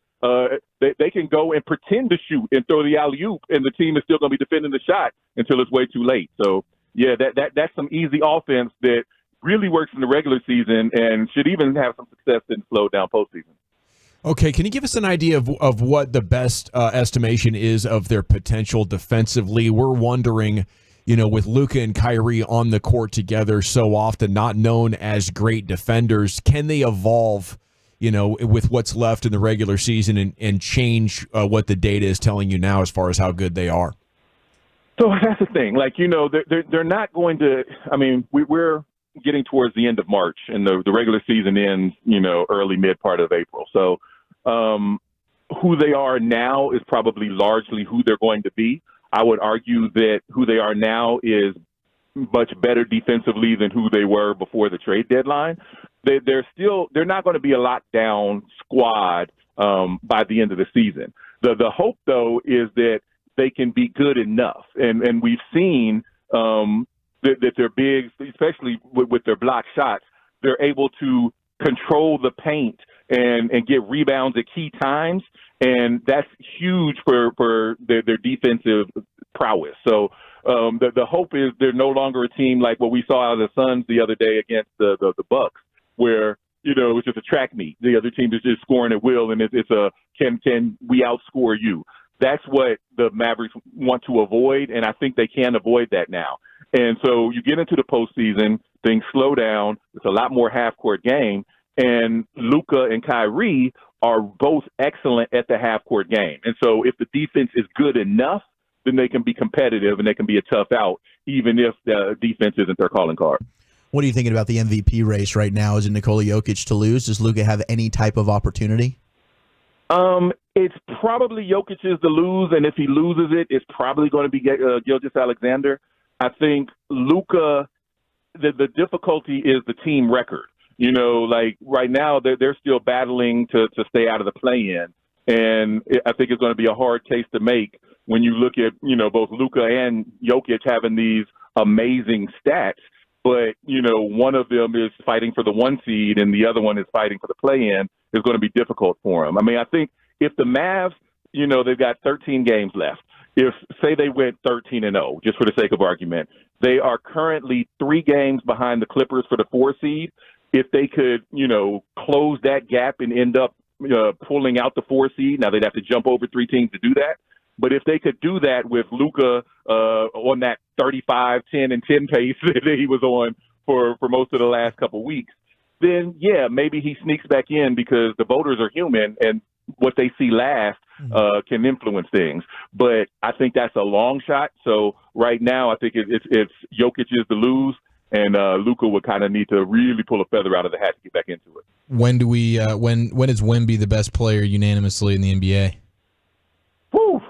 they can go and pretend to shoot and throw the alley-oop, and the team is still going to be defending the shot until it's way too late. So, yeah, that's some easy offense that really works in the regular season and should even have some success in slow down postseason. Okay, can you give us an idea of what the best estimation is of their potential defensively? We're wondering, with Luka and Kyrie on the court together so often, not known as great defenders, can they evolve, with what's left in the regular season and change what the data is telling you now as far as how good they are? So that's the thing. They're not going to – I mean, we're getting towards the end of March, and the regular season ends, early, mid part of April. So who they are now is probably largely who they're going to be. I would argue that who they are now is much better defensively than who they were before the trade deadline. They're not going to be a lockdown squad by the end of the season. The hope, though, is that they can be good enough. And we've seen that they're big, especially with their block shots, they're able to control the paint and get rebounds at key times. And that's huge for their defensive prowess. So the hope is they're no longer a team like what we saw out of the Suns the other day against the Bucks, where it's just a track meet. The other team is just scoring at will, and it's a can we outscore you? That's what the Mavericks want to avoid, and I think they can avoid that now. And so you get into the postseason, things slow down. It's a lot more half-court game, and Luka and Kyrie are both excellent at the half-court game. And so if the defense is good enough, then they can be competitive and they can be a tough out, even if the defense isn't their calling card. What are you thinking about the MVP race right now? Is it Nikola Jokic to lose? Does Luka have any type of opportunity? It's probably Jokic's to lose, and if he loses it, it's probably going to be Gilgeous-Alexander. I think Luka, the difficulty is the team record. Right now they're still battling to stay out of the play-in, and I think it's going to be a hard case to make when you look at both Luka and Jokic having these amazing stats, but one of them is fighting for the 1 seed and the other one is fighting for the play-in. Is going to be difficult for him. I mean, I think if the Mavs, they've got 13 games left. If, say, they went 13-0, just for the sake of argument, they are currently 3 games behind the Clippers for the 4 seed. If they could, close that gap and end up pulling out the 4 seed, now they'd have to jump over 3 teams to do that. But if they could do that with Luka on that 35, 10, and 10 pace that he was on for most of the last couple of weeks, then, yeah, maybe he sneaks back in because the voters are human and what they see last can influence things. But I think that's a long shot. So right now, I think it's Jokic is the lose, and Luka would kind of need to really pull a feather out of the hat to get back into it. When do we? When is Wemby the best player unanimously in the NBA? Whew.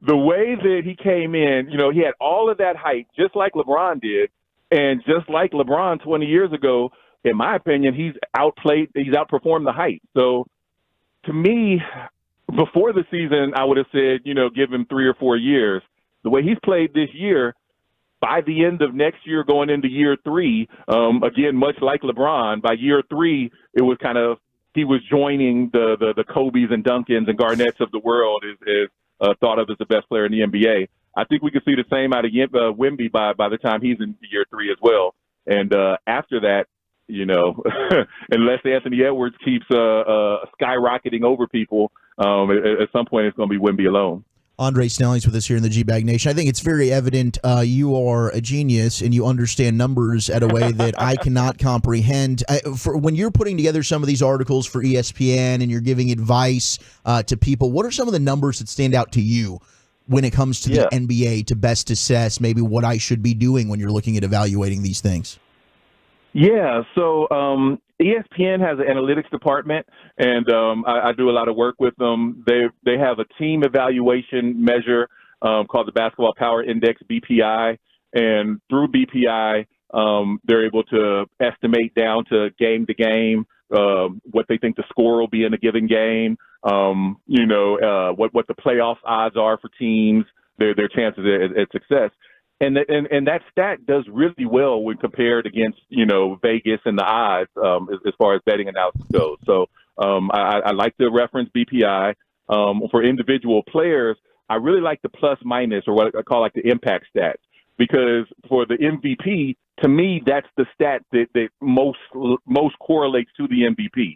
The way that he came in, he had all of that hype, just like LeBron did, and just like LeBron 20 years ago. In my opinion, he's outperformed the hype. So, to me, before the season, I would have said, give him 3 or 4 years. The way he's played this year, by the end of next year, going into year 3, again, much like LeBron, by year 3, it was kind of he was joining the Kobe's and Duncans and Garnett's of the world is thought of as the best player in the NBA. I think we could see the same out of Wemby by the time he's in year 3 as well. And after that, unless Anthony Edwards keeps skyrocketing over people, at some point it's going to be Wemby alone. Andre Snelling's with us here in the G-Bag Nation. I think it's very evident you are a genius and you understand numbers at a way that I cannot comprehend. When you're putting together some of these articles for ESPN and you're giving advice to people, what are some of the numbers that stand out to you when it comes to the NBA to best assess maybe what I should be doing when you're looking at evaluating these things? Yeah, so ESPN has an analytics department, and I do a lot of work with them. They have a team evaluation measure called the Basketball Power Index, BPI, and through BPI, they're able to estimate down to game what they think the score will be in a given game, what the playoff odds are for teams, their chances at success. And that stat does really well when compared against, Vegas and the odds as far as betting analysis goes. So I like to reference BPI. For individual players, I really like the plus minus, or what I call like the impact stats, because for the MVP, to me, that's the stat that most correlates to the MVP.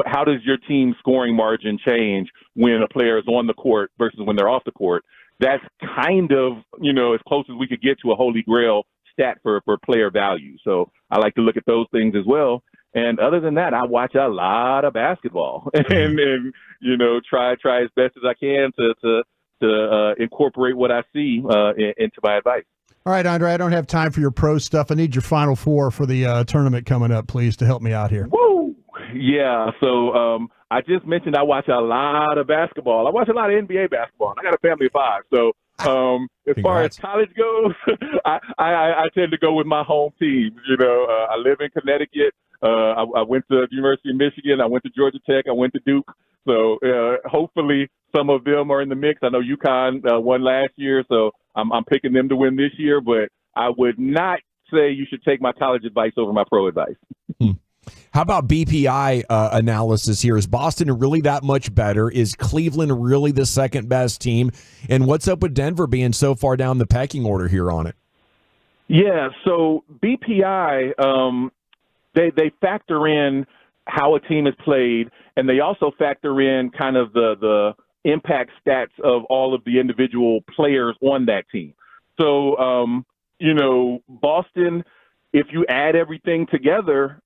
How does your team's scoring margin change when a player is on the court versus when they're off the court? That's kind of, as close as we could get to a holy grail stat for player value. So I like to look at those things as well. And other than that, I watch a lot of basketball and try as best as I can to incorporate what I see into my advice. All right, Andre, I don't have time for your pro stuff. I need your Final Four for the tournament coming up, please, to help me out here. Woo! Yeah, so I just mentioned I watch a lot of basketball. I watch a lot of NBA basketball. I got a family of 5. So as far as college goes, I tend to go with my home teams. I live in Connecticut. I went to the University of Michigan. I went to Georgia Tech. I went to Duke. So hopefully some of them are in the mix. I know UConn won last year, so I'm picking them to win this year. But I would not say you should take my college advice over my pro advice. How about BPI analysis here? Is Boston really that much better? Is Cleveland really the second best team? And what's up with Denver being so far down the pecking order here on it? Yeah, so BPI, they factor in how a team is played, and they also factor in kind of the impact stats of all of the individual players on that team. So, Boston, if you add everything together,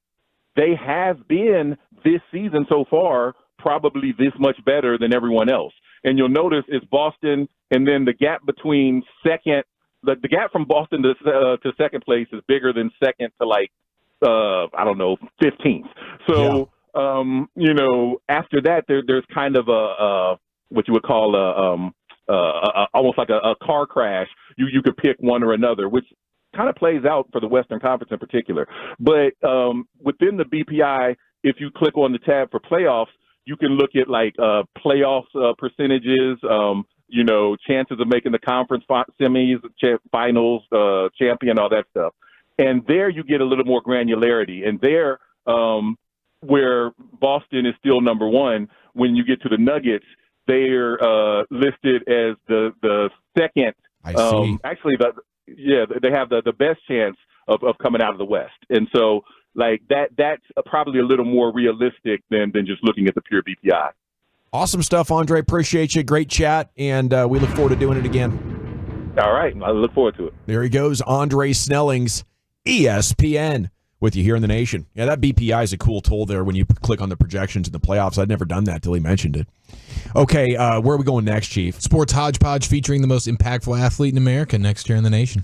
they have been this season so far probably this much better than everyone else. And you'll notice it's Boston, and then the gap between second, the gap from Boston to second place is bigger than second to 15th. So, after that, there's kind of a what you would call almost like a car crash. You could pick one or another, which kind of plays out for the Western Conference in particular. But within the BPI, if you click on the tab for playoffs, you can look at playoffs percentages, chances of making the conference semis, finals, champion, all that stuff. And there you get a little more granularity. And there, where Boston is still number one, when you get to the Nuggets, they're listed as the second. I see. They have the best chance of coming out of the West. And so that's probably a little more realistic than just looking at the pure BPI. Awesome stuff, Andre. Appreciate you. Great chat. And we look forward to doing it again. All right. I look forward to it. There he goes, Andre Snellings, ESPN. with you here in the nation. Yeah, that BPI is a cool tool there when you click on the projections in the playoffs. I'd never done that till he mentioned it. Okay, where are we going next, Chief? Sports Hodgepodge featuring the most impactful athlete in America next year in the nation.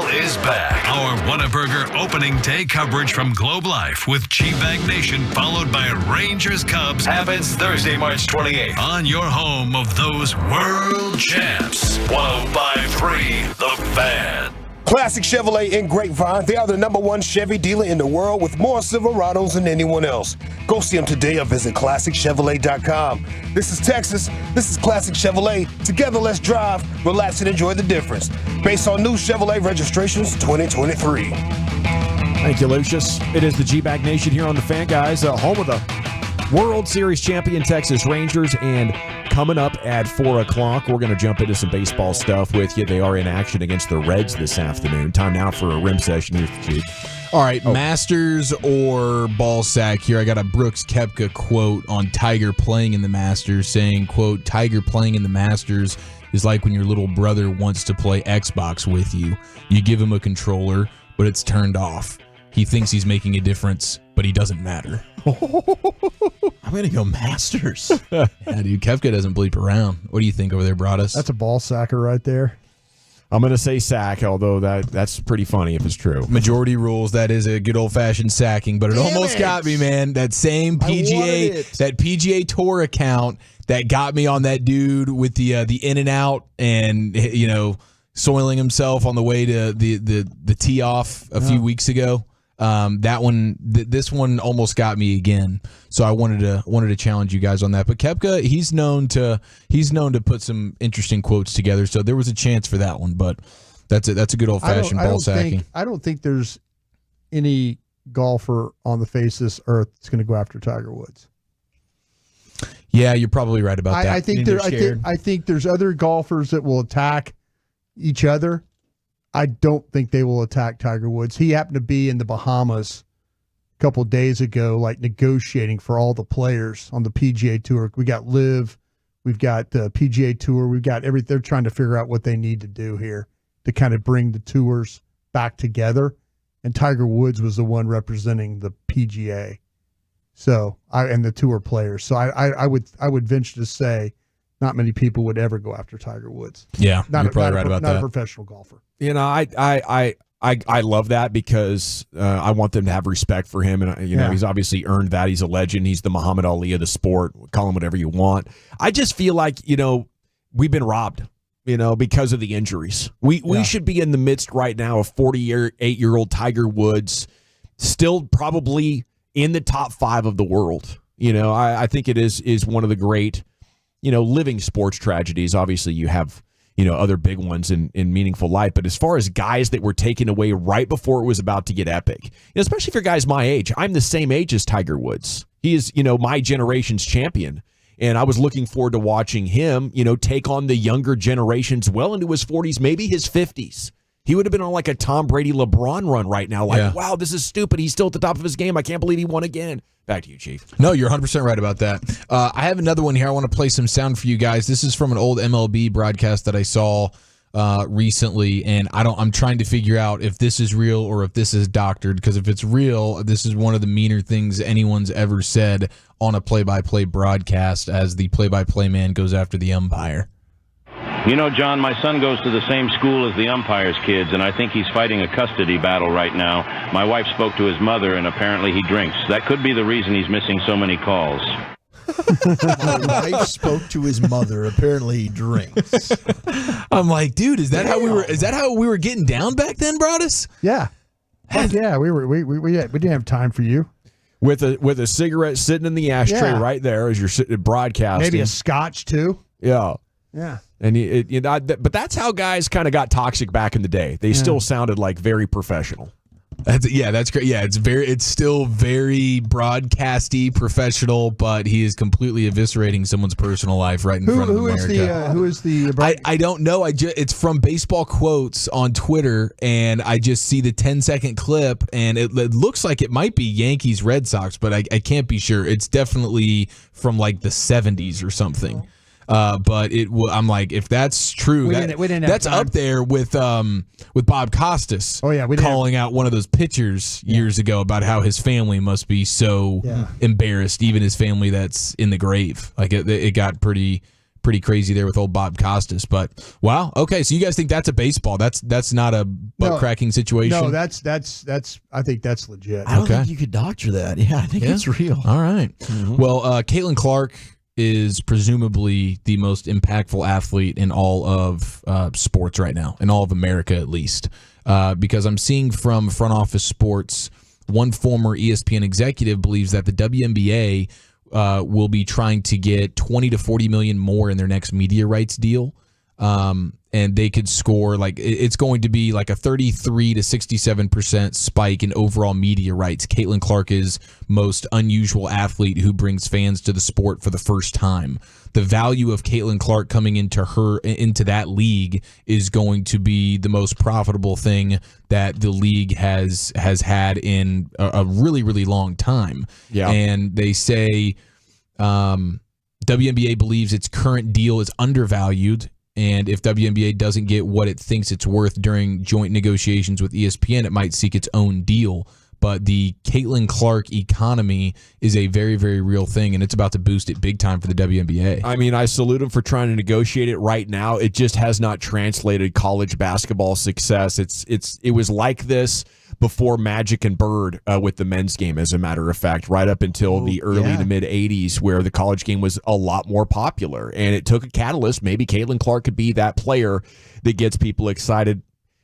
Baseball is back. Our Whataburger opening day coverage from Globe Life with G-Bag Nation, followed by Rangers Cubs, happens Thursday, March 28th on your home of those world champs. 105.3 The Fan. Classic Chevrolet in Grapevine. They are the #1 Chevy dealer in the world with more Silverados than anyone else. Go see them today or visit ClassicChevrolet.com. This is Texas. This is Classic Chevrolet. Together, let's drive, relax, and enjoy the difference. Based on new Chevrolet registrations 2023. Thank you, Lucius. It is the G-Bag Nation here on the Fan, guys. Home of the World Series champion Texas Rangers, and coming up at 4 o'clock, we're going to jump into some baseball stuff with you. They are in action against the Reds this afternoon. Time now for a rim session. Here's the Chief. All right, Masters or ball sack here. I got a Brooks Koepka quote on Tiger playing in the Masters saying, quote, Tiger playing in the Masters is like when your little brother wants to play Xbox with you. You give him a controller, but it's turned off. He thinks he's making a difference, but he doesn't matter. I'm going to go Masters. Yeah, dude, Koepka doesn't bleep around. What do you think over there, Broadus? That's a ball sacker right there. I'm going to say sack, although that's pretty funny if it's true. Majority rules, that is a good old-fashioned sacking, but it almost got me, man. That same PGA Tour account that got me on that dude with the in and out and, you know, soiling himself on the way to the tee off a few weeks ago. That one, this one almost got me again. So I wanted to challenge you guys on that. But Koepka, he's known to put some interesting quotes together. So there was a chance for that one, but that's a good old fashioned ball sacking. I don't think there's any golfer on the face of this earth that's going to go after Tiger Woods. Yeah, you're probably right about that. I think there's other golfers that will attack each other. I don't think they will attack Tiger Woods. He happened to be in the Bahamas a couple of days ago, like negotiating for all the players on the PGA Tour. We got LIV, we've got the PGA Tour, we've got everything. They're trying to figure out what they need to do here to kind of bring the tours back together. And Tiger Woods was the one representing the PGA, and the tour players. So I would venture to say not many people would ever go after Tiger Woods. Yeah, you're probably right about that. Not a professional golfer. You know, I love that because I want them to have respect for him, and you know he's obviously earned that. He's a legend. He's the Muhammad Ali of the sport. Call him whatever you want. I just feel like we've been robbed. Because of the injuries. We should be in the midst right now of 48-year-old Tiger Woods, still probably in the top 5 of the world. I think it is one of the great living sports tragedies. Obviously, you have other big ones in meaningful light. But as far as guys that were taken away right before it was about to get epic, especially for guys my age, I'm the same age as Tiger Woods. He is, my generation's champion. And I was looking forward to watching him, take on the younger generations well into his 40s, maybe his 50s. He would have been on like a Tom Brady LeBron run right now. Wow, this is stupid. He's still at the top of his game. I can't believe he won again. Back to you, Chief. No, you're 100% right about that. I have another one here. I want to play some sound for you guys. This is from an old MLB broadcast that I saw recently, and I'm trying to figure out if this is real or if this is doctored, because if it's real, this is one of the meaner things anyone's ever said on a play-by-play broadcast as the play-by-play man goes after the umpire. John, my son goes to the same school as the umpire's kids, and I think he's fighting a custody battle right now. My wife spoke to his mother, and apparently he drinks. That could be the reason he's missing so many calls. My wife spoke to his mother. Apparently he drinks. I'm like, dude, is that how we were getting down back then, Broadus? Yeah. Yeah, we didn't have time for you. With a cigarette sitting in the ashtray right there as you're sitting broadcasting. Maybe a scotch too. Yeah. Yeah. And but that's how guys kind of got toxic back in the day. They still sounded like very professional. That's great. Yeah, it's still very broadcasty, professional, but he is completely eviscerating someone's personal life right in front of America. Who is the? I don't know. It's from Baseball Quotes on Twitter, and I just see the 10-second clip, and it looks like it might be Yankees Red Sox, but I can't be sure. It's definitely from like the 70s or something. But I'm like, if that's true, that's up there with Bob Costas. Oh yeah, calling out one of those pitchers years ago about how his family must be so embarrassed, even his family that's in the grave. Like it got pretty pretty crazy there with old Bob Costas. But wow, okay, so you guys think that's a baseball? That's not a butt cracking situation. No, that's. I think that's legit. I don't think you could doctor that. Yeah, I think it's real. All right. Well, Caitlin Clark is presumably the most impactful athlete in all of sports right now, in all of America at least, because I'm seeing from Front Office Sports, one former ESPN executive believes that the WNBA will be trying to get 20 to 40 million more in their next media rights deal. And they could score it's going to be like a 33 to 67% spike in overall media rights. Caitlin Clark is most unusual athlete who brings fans to the sport for the first time. The value of Caitlin Clark coming into that league is going to be the most profitable thing that the league has had in a really, really long time. Yeah. And they say WNBA believes its current deal is undervalued. And if WNBA doesn't get what it thinks it's worth during joint negotiations with ESPN, it might seek its own deal. But the Caitlin Clark economy is a very, very real thing, and it's about to boost it big time for the WNBA. I mean, I salute them for trying to negotiate it right now. It just has not translated college basketball success. It was like this before Magic and Bird with the men's game, as a matter of fact, right up until the early to mid 80s, where the college game was a lot more popular. And it took a catalyst. Maybe Caitlin Clark could be that player that gets people excited.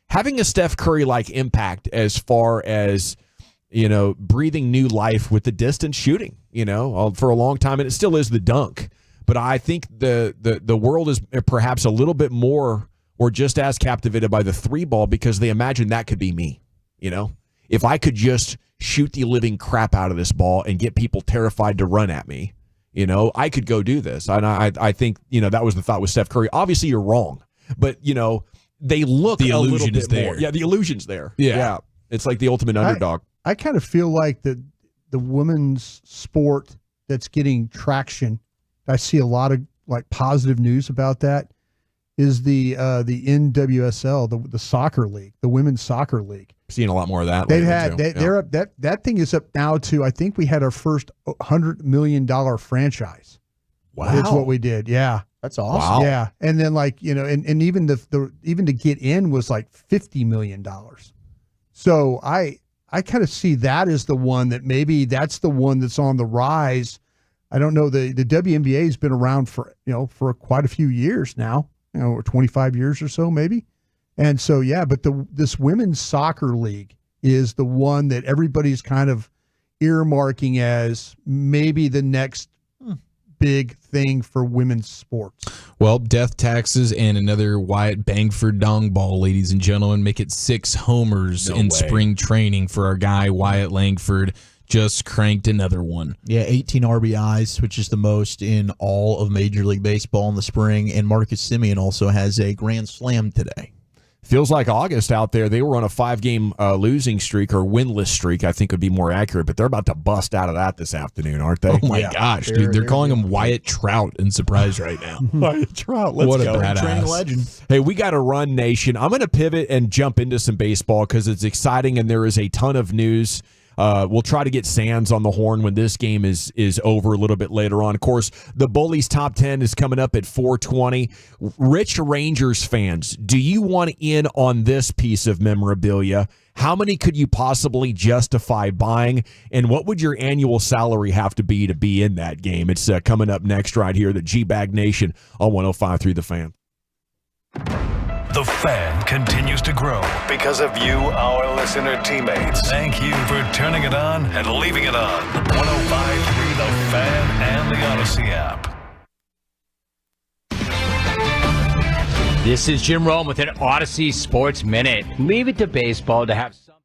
Having a Steph Curry-like impact as far as, breathing new life with the distance shooting, for a long time, and it still is the dunk. But I think the world is perhaps a little bit more or just as captivated by the three ball because they imagine that could be me. If I could just shoot the living crap out of this ball and get people terrified to run at me, I could go do this. And I think, that was the thought with Steph Curry. Obviously, you're wrong, but, they look the a little illusion bit is there. more. Yeah, the illusion's there. Yeah. It's like the ultimate underdog. I kind of feel like the women's sport that's getting traction, I see a lot of positive news about that, is the NWSL, the soccer league, the women's soccer league. Seeing a lot more of that. They're up. That thing is up now to, I think we had our first $100 million franchise. Wow, that's what we did. Yeah, that's awesome. Wow. Yeah, and then and even even to get in was like $50 million. So I kind of see that as the one that maybe that's the one that's on the rise. I don't know. The WNBA has been around for quite a few years now, or 25 years or so maybe. And so, but this women's soccer league is the one that everybody's kind of earmarking as maybe the next big thing for women's sports. Well, death taxes and another Wyatt Bangford dong ball, ladies and gentlemen, make it 6 homers in spring training for our guy Wyatt Langford. Just cranked another one. Yeah, 18 RBIs, which is the most in all of Major League Baseball in the spring. And Marcus Semien also has a grand slam today. Feels like August out there. They were on a 5-game losing streak, or winless streak, I think would be more accurate, but they're about to bust out of that this afternoon, aren't they? Oh, my gosh, dude. They're calling him Wyatt Trout in Surprise right now. Wyatt Trout, let's what go. A badass. Training legend. Hey, we got to run, nation. I'm going to pivot and jump into some baseball because it's exciting and there is a ton of news. We'll try to get Sands on the horn when this game is over a little bit later on. Of course, the Bullies Top 10 is coming up at 4:20. Rich Rangers fans, do you want in on this piece of memorabilia? How many could you possibly justify buying? And what would your annual salary have to be in that game? It's coming up next right here, the G-Bag Nation on 105.3 The Fan. The Fan continues to grow because of you, our listener teammates. Thank you for turning it on and leaving it on. 105.3 The Fan and the Odyssey app. This is Jim Rome with an Odyssey Sports Minute. Leave it to baseball to have something.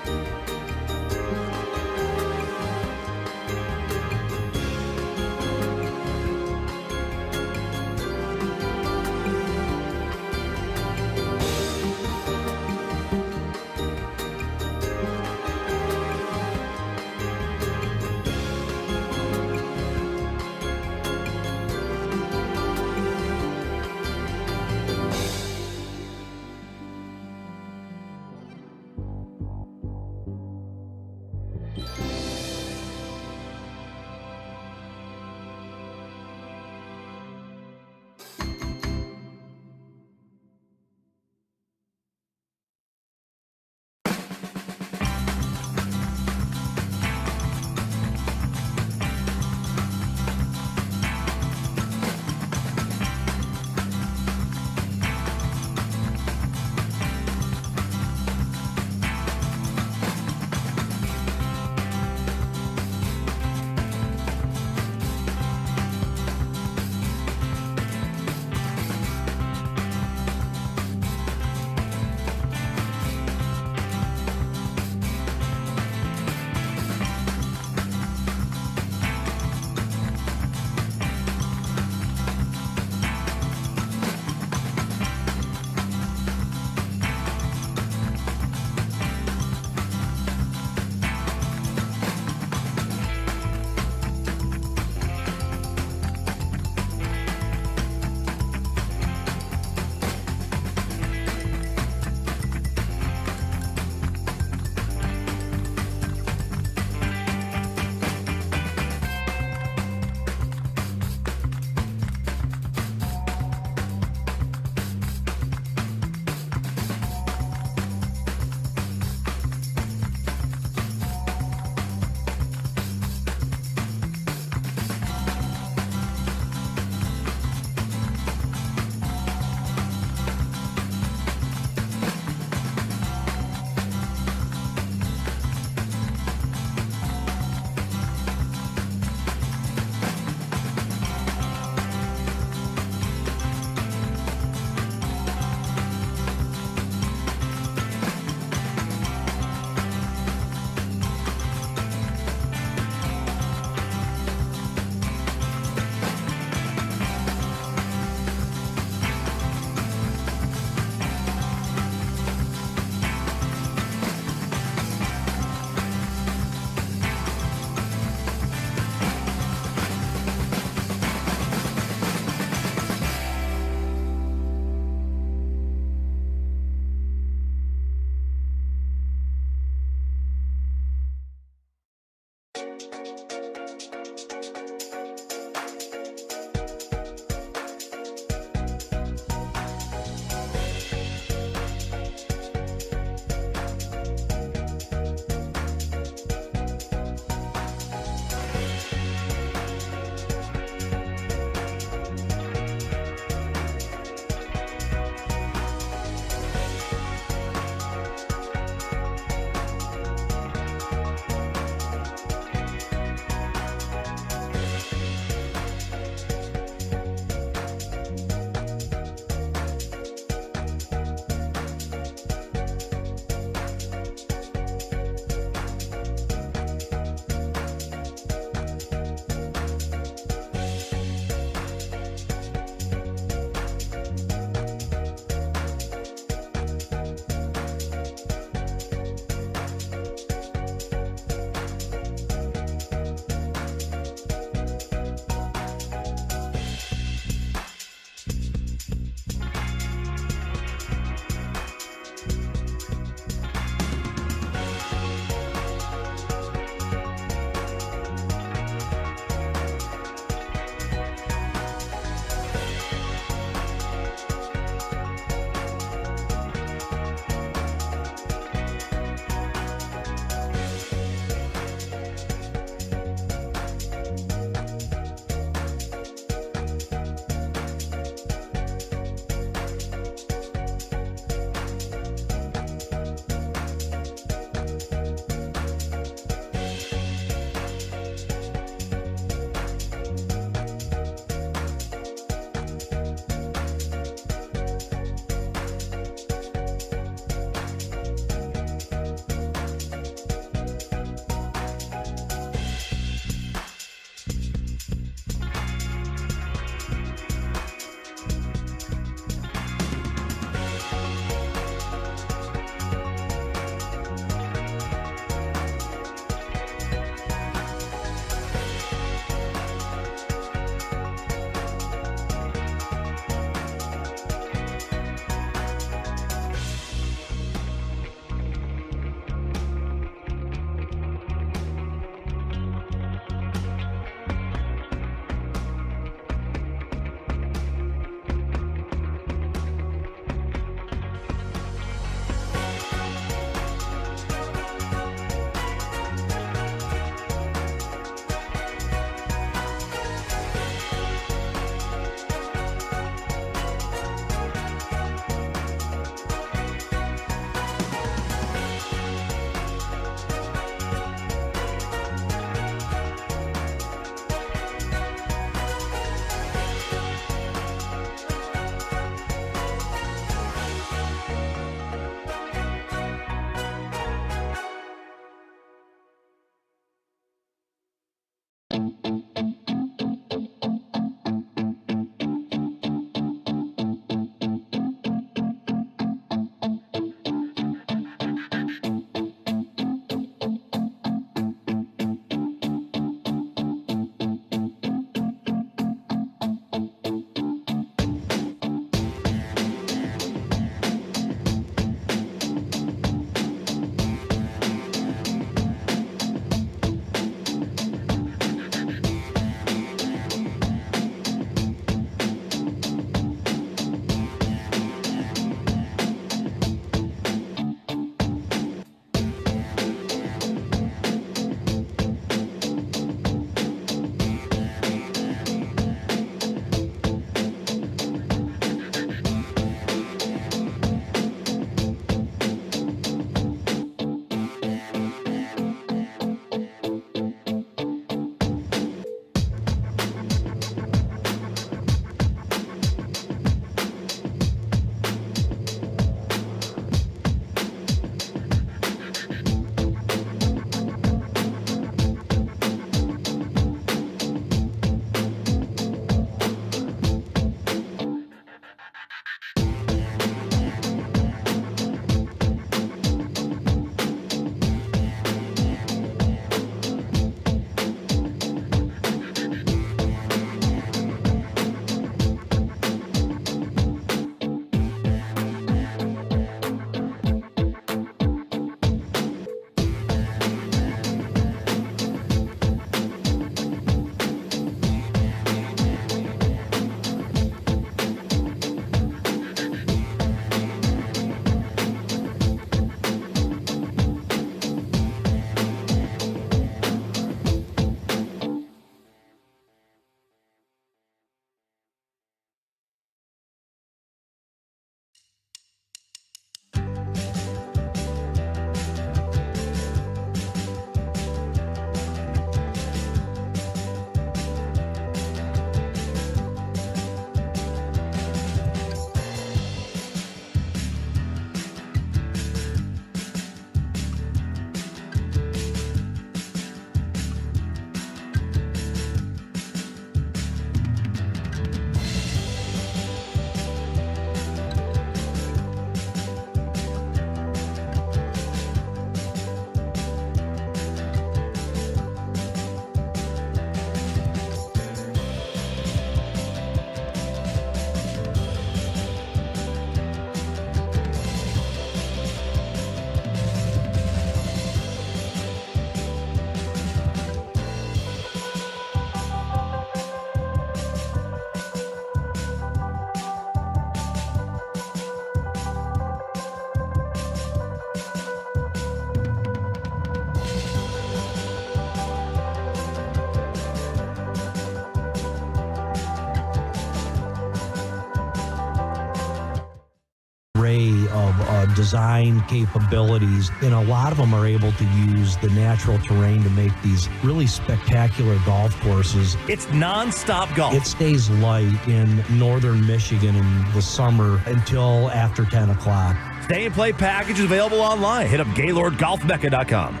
Of design capabilities, and a lot of them are able to use the natural terrain to make these really spectacular golf courses. It's non-stop golf. It stays light in northern Michigan in the summer until after 10 o'clock. Stay and play package is available online. Hit up GaylordGolfMecca.com.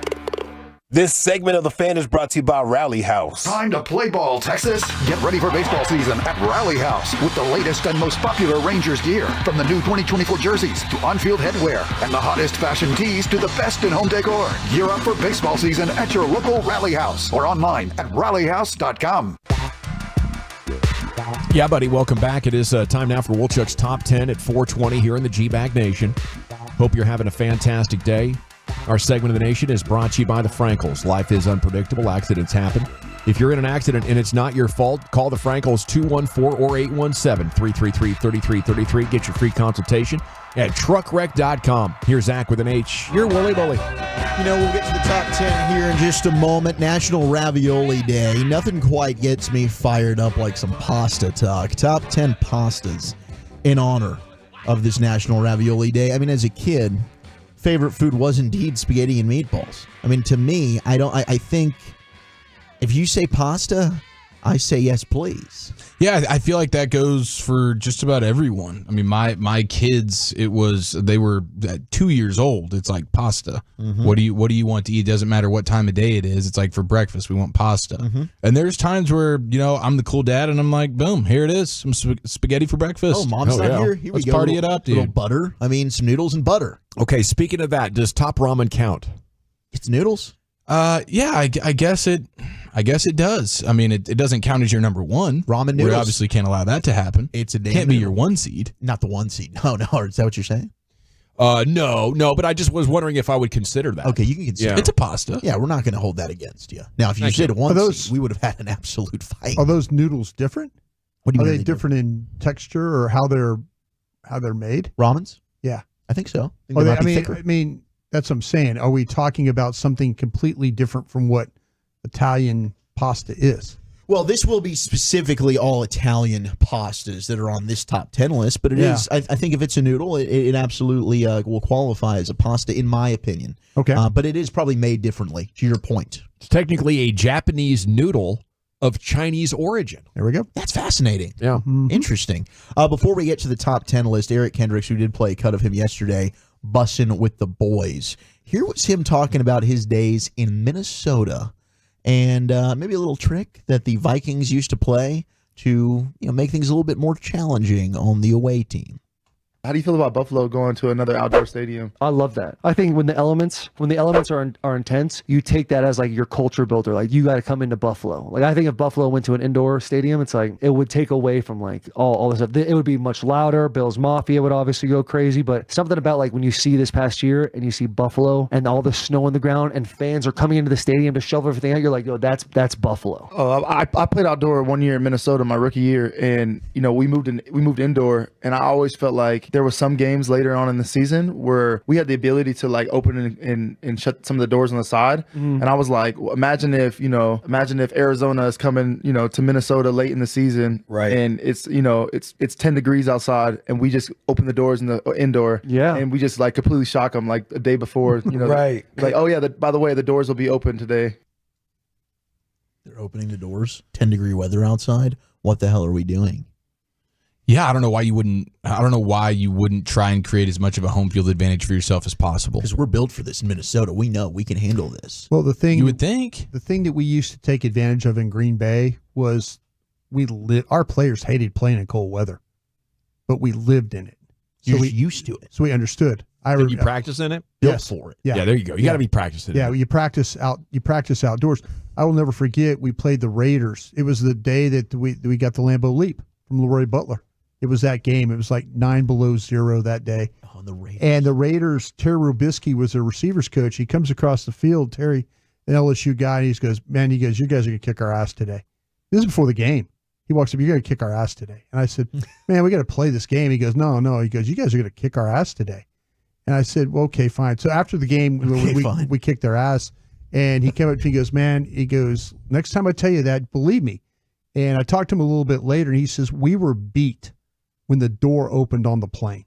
This segment of The Fan is brought to you by Rally House. Time to play ball, Texas. Get ready for baseball season at Rally House with the latest and most popular Rangers gear. From the new 2024 jerseys to on-field headwear and the hottest fashion tees to the best in home decor. Gear up for baseball season at your local Rally House or online at rallyhouse.com. Yeah, buddy, welcome back. It is time now for Woolchuck's Top 10 at 420 here in the G-Bag Nation. Hope you're having a fantastic day. Our segment of the nation is brought to you by the Frankels. Life is unpredictable. Accidents happen. If you're in an accident and it's not your fault, call the Frankels 214 or 817-333-3333. Get your free consultation at truckwreck.com. Here's Zach with an H. You're Wooly Bully. You know, we'll get to the top 10 here in just a moment. National Ravioli Day. Nothing quite gets me fired up like some pasta talk. Top 10 pastas in honor of this National Ravioli Day. I mean, as a kid, favorite food was indeed spaghetti and meatballs. I mean, to me, I think if you say pasta, I say yes, please. Yeah, I feel like that goes for just about everyone. I mean, my kids, they were 2 years old. It's like pasta. Mhm. What do you want to eat? It doesn't matter what time of day it is. It's like for breakfast, we want pasta. Mhm. And there's times where, I'm the cool dad and I'm like, boom, here it is. Some spaghetti for breakfast. Oh, mom's not here. Here Let's we go. party it up, dude. Little butter. I mean, some noodles and butter. Okay, speaking of that, does Top Ramen count? It's noodles. Yeah, I guess it does. I mean, it doesn't count as your number one. Ramen We noodles. obviously can't allow that to happen. It's a damn can't be noodle. your one seed. Not the one seed. No. Is that what you're saying? No, but I just was wondering if I would consider that. Okay, you can consider Yeah. It's a pasta. Yeah, we're not going to hold that against you. Now, if you Thank said you. one Are those- seed, we would have had an absolute fight. Are those noodles different? What do you Are mean they different in texture or how they're made? Ramens? Yeah. I think so. I think Are they they, might be thicker. I mean, that's what I'm saying. Are we talking about something completely different from what Italian pasta is? Well, this will be specifically all Italian pastas that are on this top 10 list, but it is. I think if it's a noodle, it absolutely will qualify as a pasta, in my opinion. Okay. But it is probably made differently, to your point. It's technically a Japanese noodle of Chinese origin. There we go. That's fascinating. Yeah. Interesting. Before we get to the top 10 list, Eric Kendricks, who did play a cut of him yesterday, bussing with the boys. Here was him talking about his days in Minnesota and maybe a little trick that the Vikings used to play to make things a little bit more challenging on the away team. How do you feel about Buffalo going to another outdoor stadium? I love that. I think when the elements are intense, you take that as like your culture builder. Like you got to come into Buffalo. Like I think if Buffalo went to an indoor stadium, it's like it would take away from like all this stuff. It would be much louder. Bills Mafia would obviously go crazy, but something about like when you see this past year and you see Buffalo and all the snow on the ground and fans are coming into the stadium to shovel everything out, you're like, yo, that's Buffalo. Oh, I played outdoor 1 year in Minnesota my rookie year, and we moved indoor, and I always felt like there was some games later on in the season where we had the ability to like open and shut some of the doors on the side, and I was like, well, imagine if Arizona is coming to Minnesota late in the season, right? And it's 10 degrees outside, and we just open the doors in the indoor, and we just like completely shock them like a day before, Right. Like, oh yeah, by the way, the doors will be open today. They're opening the doors. 10-degree weather outside. What the hell are we doing? Yeah, I don't know why you wouldn't try and create as much of a home field advantage for yourself as possible. Because we're built for this in Minnesota. We know we can handle this. Well, the thing you would think the thing that we used to take advantage of in Green Bay was our players hated playing in cold weather, but we lived in it. You're just used to it. So we understood. Did you practice in it? Yes. Built for it. Yeah. There you go. You got to be practicing. Yeah, you practice outdoors. I will never forget. We played the Raiders. It was the day that we got the Lambeau Leap from Leroy Butler. It was that game. It was like 9 below zero that day. Oh, the Raiders. And the Raiders, Terry Robisky was their receivers coach. He comes across the field, Terry, an LSU guy, and he goes, you guys are going to kick our ass today. This is before the game. He walks up, you're going to kick our ass today. And I said, man, we got to play this game. He goes, no. He goes, you guys are going to kick our ass today. And I said, well, okay, fine. So after the game, we kicked their ass. And he came up to me and goes, man, next time I tell you that, believe me. And I talked to him a little bit later, and he says, we were beat when the door opened on the plane.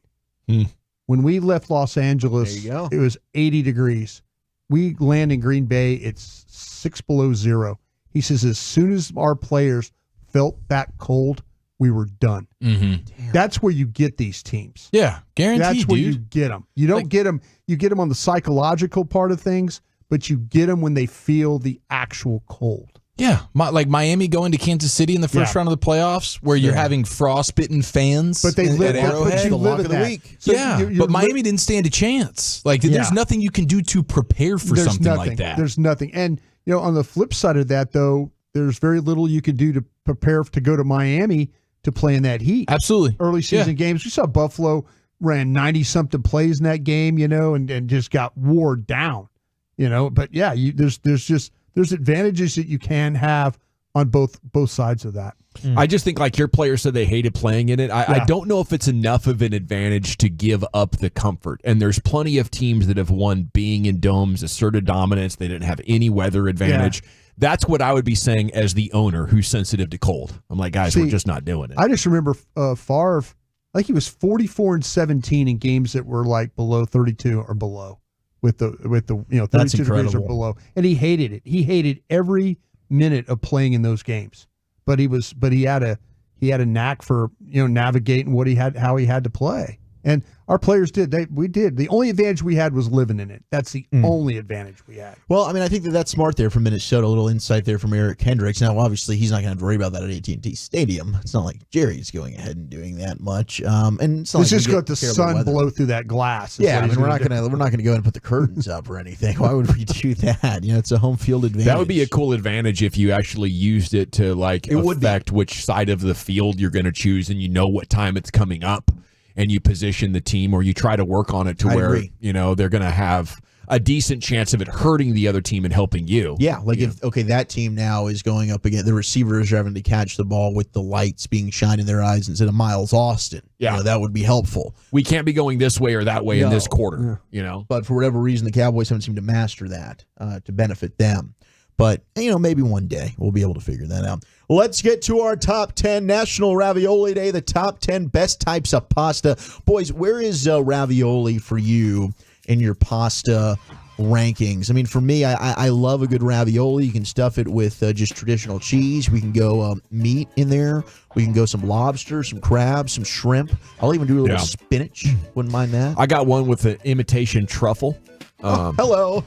When we left Los Angeles, it was 80 degrees. We land in Green Bay, it's 6 below zero. He says, as soon as our players felt that cold, we were done. Mm-hmm. That's where you get these teams. Yeah, guaranteed, That's where dude. you get them. You don't get them. You get them on the psychological part of things, but you get them when they feel the actual cold. Yeah, like Miami going to Kansas City in the first round of the playoffs, where you're having frostbitten fans. But they live at Arrowhead. But you live in that. So but Miami didn't stand a chance. Like, there's nothing you can do to prepare for something like that. There's nothing. And on the flip side of that, though, there's very little you can do to prepare to go to Miami to play in that heat. Absolutely, early season games. We saw Buffalo ran 90-something plays in that game, and just got wore down. But yeah, there's advantages that you can have on both sides of that. I just think, like your player said, they hated playing in it. I don't know if it's enough of an advantage to give up the comfort. And there's plenty of teams that have won being in domes, asserted dominance. They didn't have any weather advantage. Yeah. That's what I would be saying as the owner who's sensitive to cold. I'm like, guys, we're just not doing it. I just remember Favre, I think he was 44-17 in games that were like below 32 or below. With the 32 degrees or below, and he hated it. He hated every minute of playing in those games but he had a knack for navigating how he had to play. And our players did. We did. The only advantage we had was living in it. That's the only advantage we had. Well, I mean, I think that's smart there from Minnesota. A little insight there from Eric Kendricks. Now, obviously, he's not going to have to worry about that at AT&T Stadium. It's not like Jerry's going ahead and doing that much. And it's not Let's like just let the sun blow through that glass. Yeah, I mean, we're not going to go ahead and put the curtains up or anything. Why would we do that? It's a home field advantage. That would be a cool advantage if you actually used it to affect which side of the field you're going to choose, and you know what time it's coming up. And you position the team, or you try to work on it to where they're going to have a decent chance of it hurting the other team and helping you. Yeah, that team now is going up again. The receivers are having to catch the ball with the lights being shined in their eyes instead of Miles Austin. Yeah, that would be helpful. We can't be going this way or that way in this quarter. But for whatever reason, the Cowboys haven't seemed to master that to benefit them. But, maybe one day we'll be able to figure that out. Let's get to our top 10 National Ravioli Day, the top 10 best types of pasta. Boys, where is ravioli for you in your pasta rankings? I mean, for me, I love a good ravioli. You can stuff it with just traditional cheese. We can go meat in there. We can go some lobster, some crab, some shrimp. I'll even do a little spinach. Wouldn't mind that. I got one with an imitation truffle. Hello.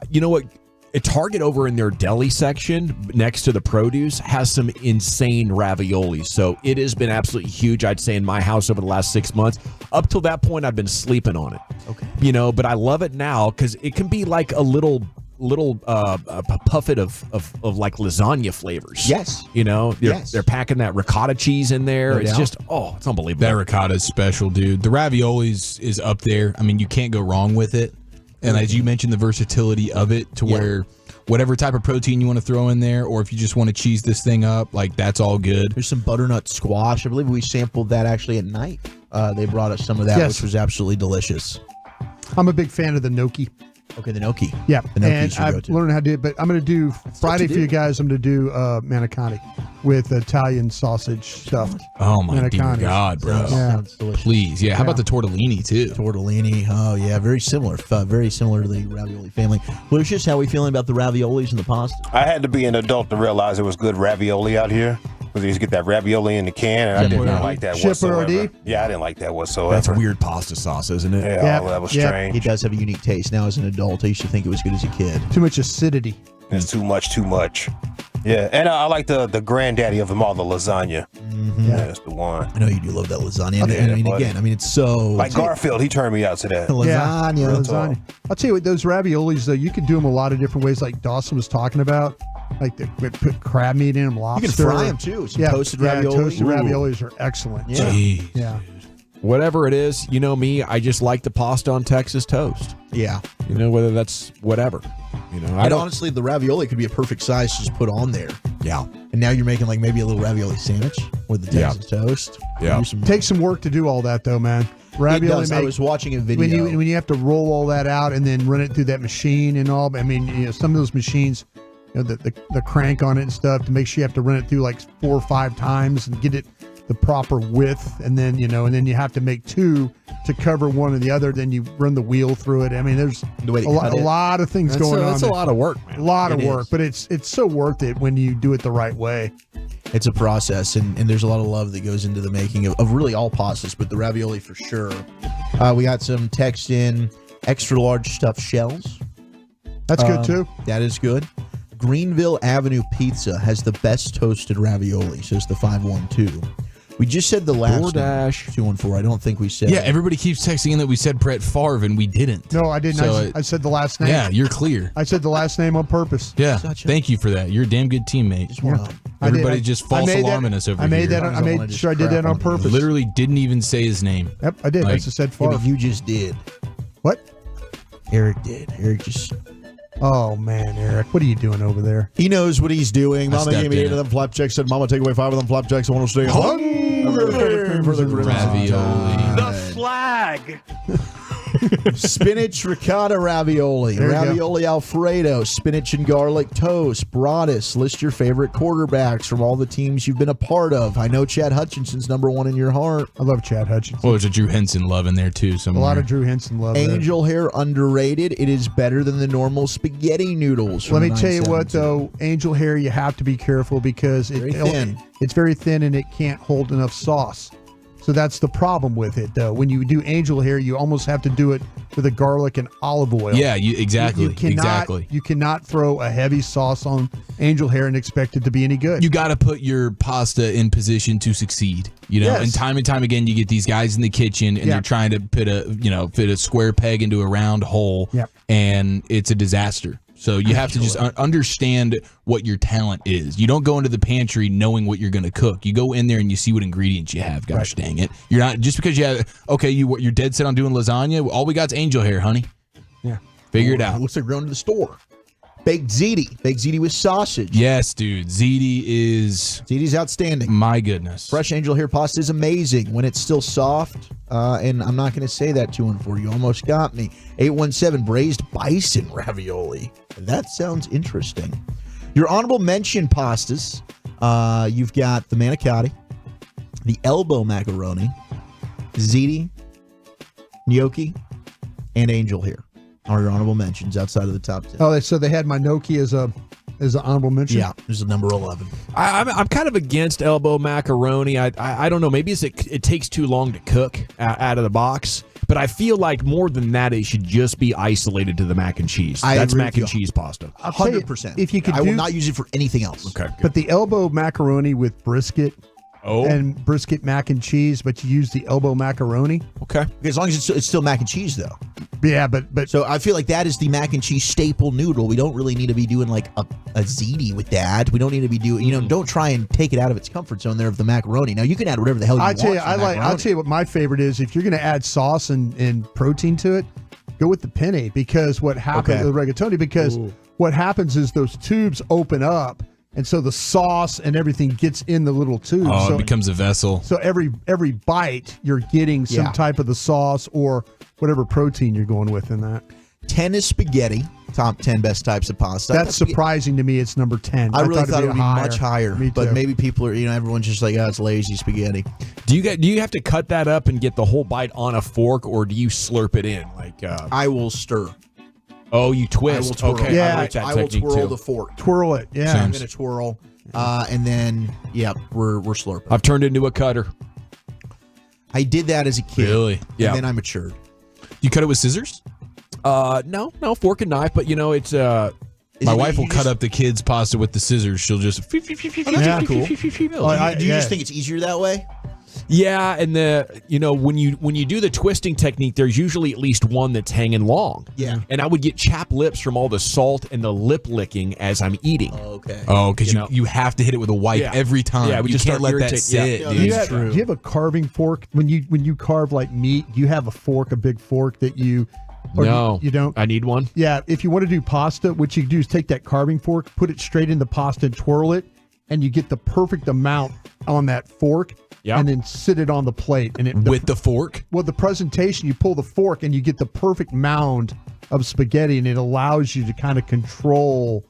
You know what? A Target over in their deli section next to the produce has some insane raviolis. So it has been absolutely huge, I'd say, in my house over the last 6 months. Up till that point, I've been sleeping on it. Okay. But I love it now because it can be like a little puffet of like lasagna flavors. Yes. They're packing that ricotta cheese in there. No it's doubt. just, it's unbelievable. That ricotta is special, dude. The raviolis is up there. I mean, you can't go wrong with it. And as you mentioned, the versatility of it to where whatever type of protein you want to throw in there, or if you just want to cheese this thing up, that's all good. There's some butternut squash. I believe we sampled that actually at night. They brought us some of that, which was absolutely delicious. I'm a big fan of the gnocchi. Okay, the gnocchi. Yeah, the gnocchi and I've learned how to do it, but I'm going to do Friday for you guys. I'm going to do manicotti with Italian sausage stuffed. Oh my dear manicotti. God, bro! Sounds delicious. Please, How about the tortellini too? Tortellini. Oh yeah, very similar to the ravioli family. Lucius, how are we feeling about the raviolis and the pasta? I had to be an adult to realize there was good ravioli out here. Because you used to get that ravioli in the can, and I didn't like that whatsoever. Yeah, I didn't like that whatsoever. That's weird pasta sauce, isn't it? Yeah, that was strange. He does have a unique taste. Now, as an adult, I used to think it was good as a kid. Too much acidity. It's too much. Yeah, and I like the granddaddy of them all, the lasagna. Mm-hmm. Yeah, that's the one. I know you do love that lasagna. And it's so... Like Garfield, he turned me out to that. Lasagna. I'll tell you what, those raviolis, though, you can do them a lot of different ways, like Dawson was talking about. Like they put crab meat in them, lobster. You can fry them, too. Some toasted raviolis. Toasted raviolis are excellent. Yeah. Whatever it is, me, I just like the pasta on Texas toast. Yeah. Whether that's whatever. Honestly, the ravioli could be a perfect size to just put on there. Yeah. And now you're making maybe a little ravioli sandwich with the Texas toast. Yeah. Takes some work to do all that, though, man. Ravioli. I was watching a video. When you have to roll all that out and then run it through that machine and all. I mean, some of those machines, the crank on it and stuff, to make sure you have to run it through 4 or 5 times and get it the proper width, and then you have to make 2 to cover one or the other. Then you run the wheel through it. I mean, there's a lot of things going on. That's a lot of work, man. A lot of work, but it's so worth it when you do it the right way. It's a process, and there's a lot of love that goes into the making of really all pastas, but the ravioli for sure. We got some text in, extra large stuffed shells. That's good too. That is good. Greenville Avenue Pizza has the best toasted ravioli, says the 512. We just said the last DoorDash 214. I don't think we said. Yeah, everybody keeps texting in that we said Brett Favre and we didn't. No, I didn't. So I said the last name. Yeah, you're clear. I said the last name on purpose. Yeah, thank you for that. You're a damn good teammate. Everybody just false alarming us over here. I made sure I did that on purpose. Literally didn't even say his name. Yep, I did. I just said Favre. Yeah, you just did. What? Eric did. Eric just... Oh, man, Eric. What are you doing over there? He knows what he's doing. Mama gave me 8 of them flapjacks. Said, Mama, take away 5 of them flapjacks. I want to stay hungry for the ravioli. The flag. Spinach ricotta ravioli, There you go. ravioli Alfredo, spinach and garlic toast, Broadus. List your favorite quarterbacks from all the teams you've been a part of. I know Chad Hutchinson's number one in your heart. I love Chad Hutchinson. Well, there's a Drew Henson love in there too. A Somewhere. lot of Drew Henson love. there. Angel hair underrated. It is better than the normal spaghetti noodles. from Let me the tell you what, 972. though, angel hair, you have to be careful because Very thin. It's very thin and it can't hold enough sauce. So that's the problem with it, though. When you do angel hair, you almost have to do it with a garlic and olive oil. Yeah, exactly. Exactly. You cannot throw a heavy sauce on angel hair and expect it to be any good. You got to put your pasta in position to succeed. You know, Yes. and time again, you get these guys in the kitchen and Yeah. they're trying to fit a square peg into a round hole, Yep. and it's a disaster. So you have to just understand what your talent is. You don't go into the pantry knowing what you're going to cook. You go in there and you see what ingredients you have. Gosh dang it! You're not just because you have you're dead set on doing lasagna. All we got's angel hair, honey. Yeah, figure it out. It looks like we're going to the store. Baked ziti with sausage. Yes, dude. Ziti's outstanding. My goodness. Fresh angel hair pasta is amazing when it's still soft. And I'm not going to say that 2-1-4. You almost got me. 817 braised bison ravioli. That sounds interesting. Your honorable mention pastas. You've got the manicotti, the elbow macaroni, ziti, gnocchi, and angel hair are your honorable mentions outside of the top 10. Oh, so they had my gnocchi as an honorable mention? Yeah, there's a number 11. I'm kind of against elbow macaroni. I don't know. Maybe it takes too long to cook out of the box. But I feel like more than that, it should just be isolated to the mac and cheese. That's mac and cheese pasta. I'll tell you, 100%. if you could I do- will not use it for anything else. Okay. But the elbow macaroni with brisket and brisket mac and cheese, but you use the elbow macaroni. Okay. As long as it's still mac and cheese, though. Yeah, but So I feel like that is the mac and cheese staple noodle. We don't really need to be doing like a ziti with that. We don't need to be doing, don't try and take it out of its comfort zone there of the macaroni. Now you can add whatever the hell you want. I'll tell you what my favorite is. If you're going to add sauce and protein to it, go with the penne, because what happens with rigatoni, because what happens is those tubes open up, and so the sauce and everything gets in the little tube. Oh, so, it becomes a vessel. So every bite, you're getting some type of the sauce or whatever protein you're going with in that. 10 is spaghetti. Top 10 best types of pasta. That's surprising to me. It's number 10. I really thought it it'd would be much higher, Me but too. maybe people are, everyone's just like, it's lazy spaghetti. Do you have to cut that up and get the whole bite on a fork, or do you slurp it in? I will stir. Oh, you twist. I will twirl. Okay, Yeah, I like that I will technique twirl too. the fork. Twirl it. Yeah. I'm going to twirl, and then we're slurping. I've turned into a cutter. I did that as a kid. Really? Yeah. And then I matured. You cut it with scissors? No, fork and knife, but it's My wife will cut up the kids' pasta with the scissors. She'll just. That's cool. Do you just think it's easier that way? Yeah, and when you do the twisting technique, there's usually at least one that's hanging long. Yeah. And I would get chapped lips from all the salt and the lip licking as I'm eating. Okay. Oh, because you have to hit it with a wipe every time. Yeah, we you just can't start let that irritate- sit. yeah. dude. Do you have a carving fork when you carve like meat? Do you have a fork, a big fork that you? Or No, you don't. I need one. Yeah, if you want to do pasta, what you do is take that carving fork, put it straight in the pasta, and twirl it, and you get the perfect amount on that fork. Yeah. And then sit it on the plate, and With the fork? Well, the presentation, you pull the fork, and you get the perfect mound of spaghetti, and it allows you to kind of control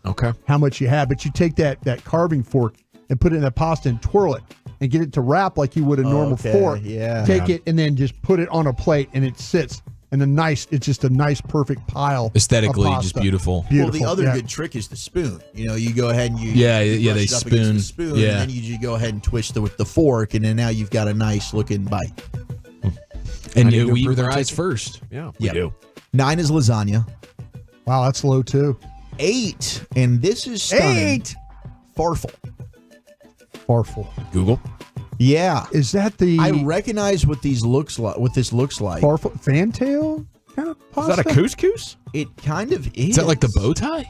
how much you have. But you take that carving fork and put it in the pasta and twirl it and get it to wrap like you would a normal fork. Yeah. Take it and then just put it on a plate, and it sits. And it's just a nice, perfect pile. Aesthetically, of just pasta. beautiful. Well, the other good trick is the spoon. You go ahead and you Yeah, brush they it up against the spoon. spoon, Yeah. and then you go ahead and twist it with the fork, and then now you've got a nice looking bite. And I need to we eat improve with our my eyes technique. first. Yeah, we do. 9 is lasagna. Wow, that's low too. 8, and this is stunning. 8. Farfel. Farfel. Google. Yeah. Is that the? I recognize what this looks like. Farfel fantail kind of pasta. Is that a couscous? It kind of is. Is that like the bow tie?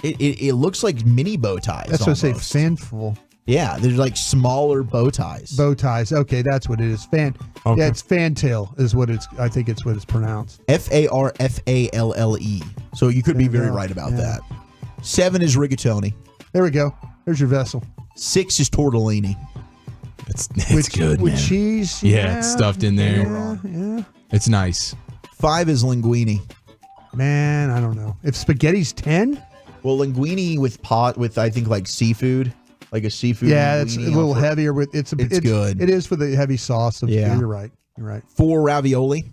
It looks like mini bow ties. That's what I say. almost. Fanful. Yeah, there's like smaller bow ties. Bow ties. Okay, that's what it is. Okay. Yeah, it's fantail is what it's. I think it's what it's pronounced. Farfalle. So you could be There you very go. right about Yeah. that. 7 is rigatoni. There we go. There's your vessel. 6 is tortellini. It's good, with man. cheese. Yeah, it's stuffed in there. Yeah. It's nice. 5 is linguine. Man, I don't know. If spaghetti's 10? Well, linguine with I think like seafood, like a seafood. Yeah, it's a little heavier. It's good. It is for the heavy sauce. Yeah, you're right. You're right. 4 ravioli.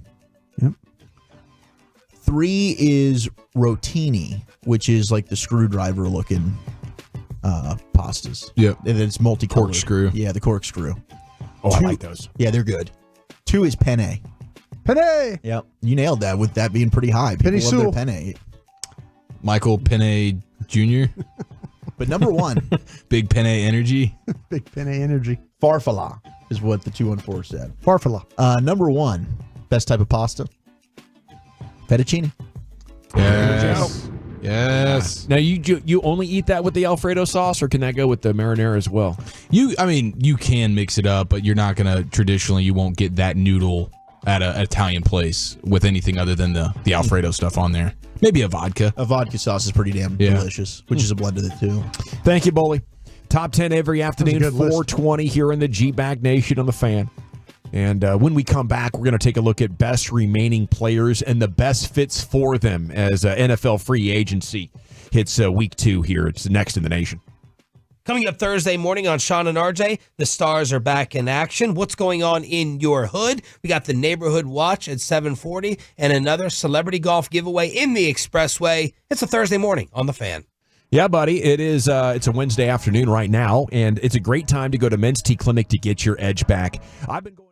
Yep. 3 is rotini, which is like the screwdriver looking pastas. Yep. And it's multicolored. Corkscrew. Yeah, the corkscrew. Oh, 2, I like those. Yeah, they're good. 2 is penne. Penne. Yep. You nailed that with that being pretty high. People Penne love their penne. Michael Penne Jr. But number 1. Big Penne energy. Big Penne energy. Farfalla is what the 214 said. Farfalla. Number 1. Best type of pasta. Fettuccine. Yes. Yes. Now you only eat that with the Alfredo sauce, or can that go with the marinara as well? You can mix it up, but you're not gonna you won't get that noodle at an Italian place with anything other than the Alfredo stuff on there. Maybe a vodka. A vodka sauce is pretty damn delicious, which is a blend of the two. Thank you, Bully. Top 10 every afternoon, good list. 420 here in the G-Bag Nation on the Fan. And when we come back, we're going to take a look at best remaining players and the best fits for them as NFL free agency hits week 2 here. It's next in the nation. Coming up Thursday morning on Sean and RJ, the Stars are back in action. What's going on in your hood? We got the Neighborhood Watch at 7:40 and another celebrity golf giveaway in the Expressway. It's a Thursday morning on The Fan. Yeah, buddy, it is. It's a Wednesday afternoon right now, and it's a great time to go to Men's Tea Clinic to get your edge back. I've been going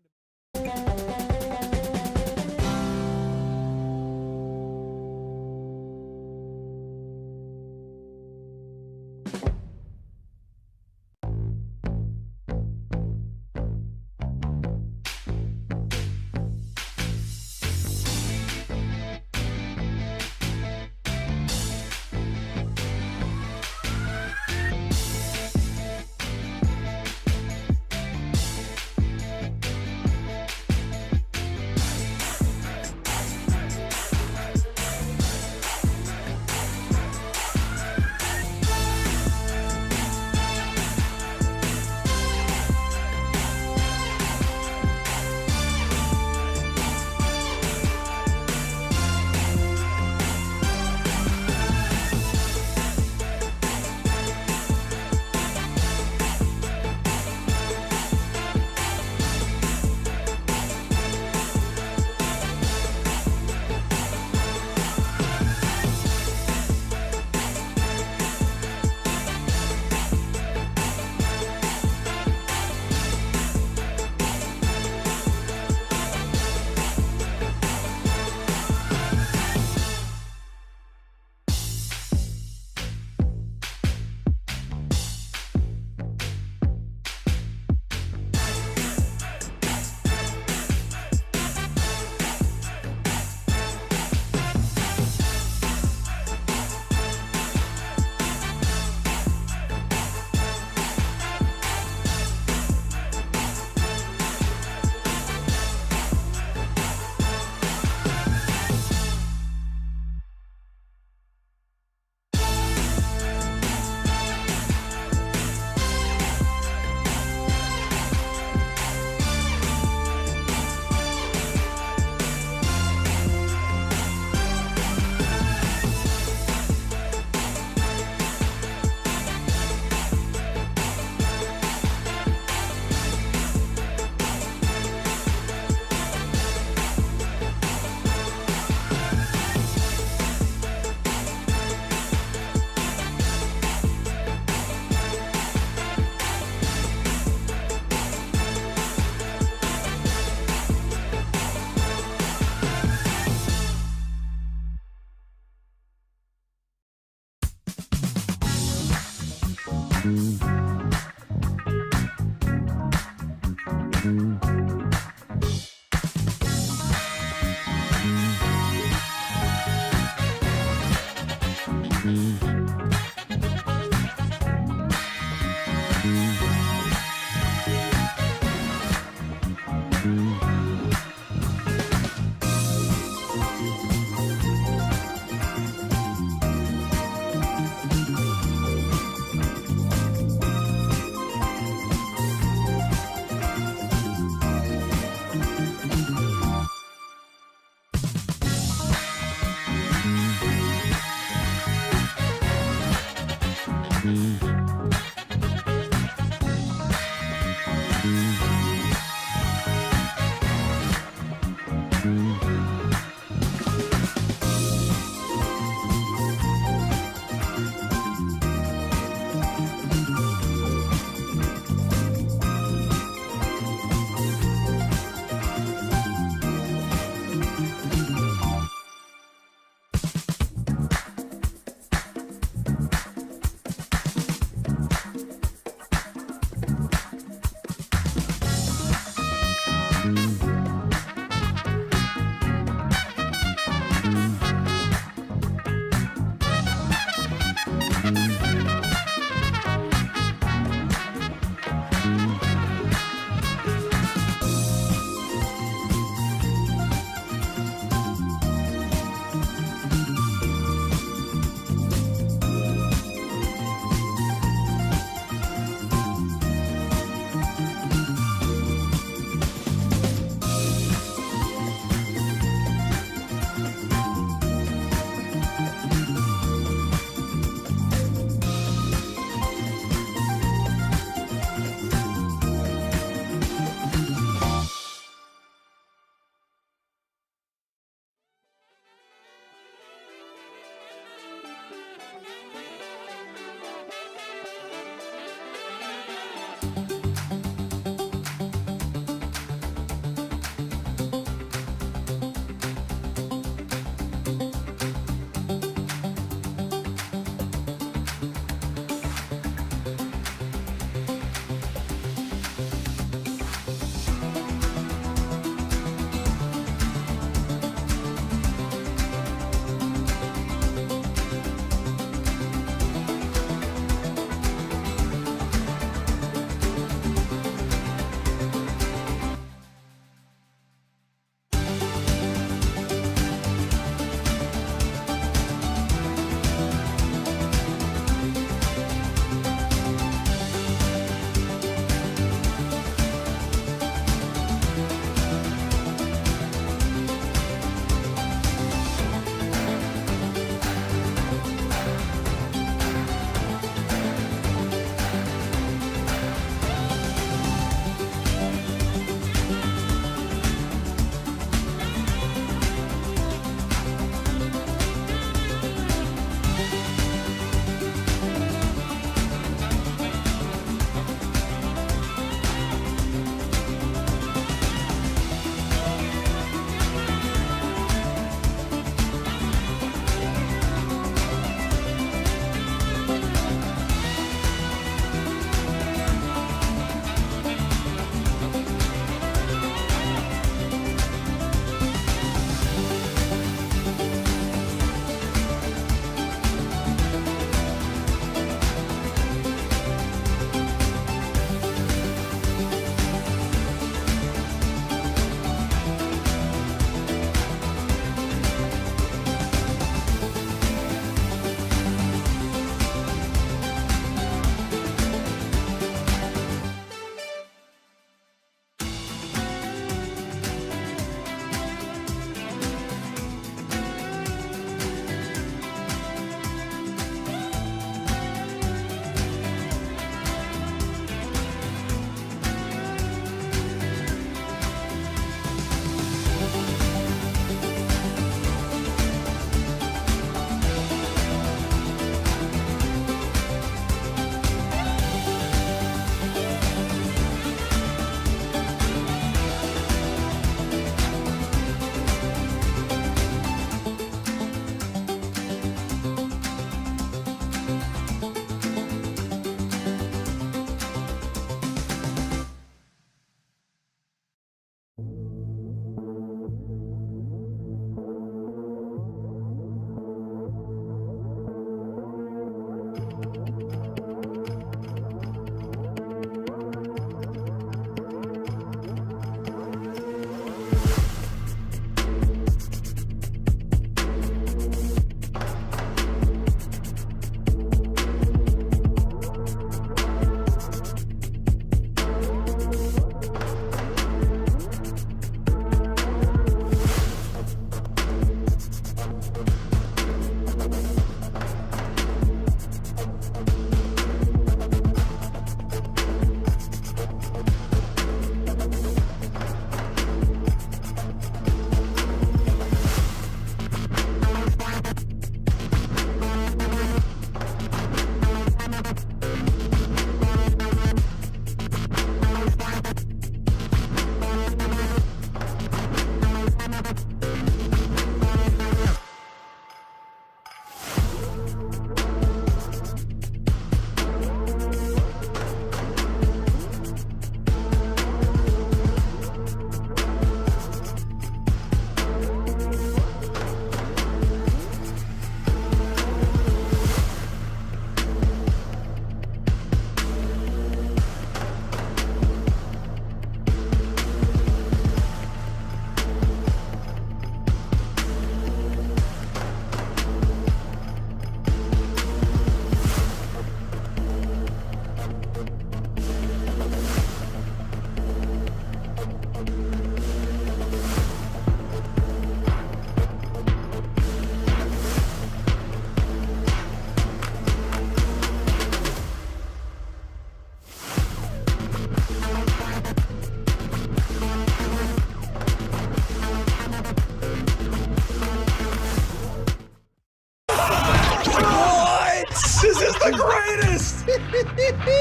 the greatest.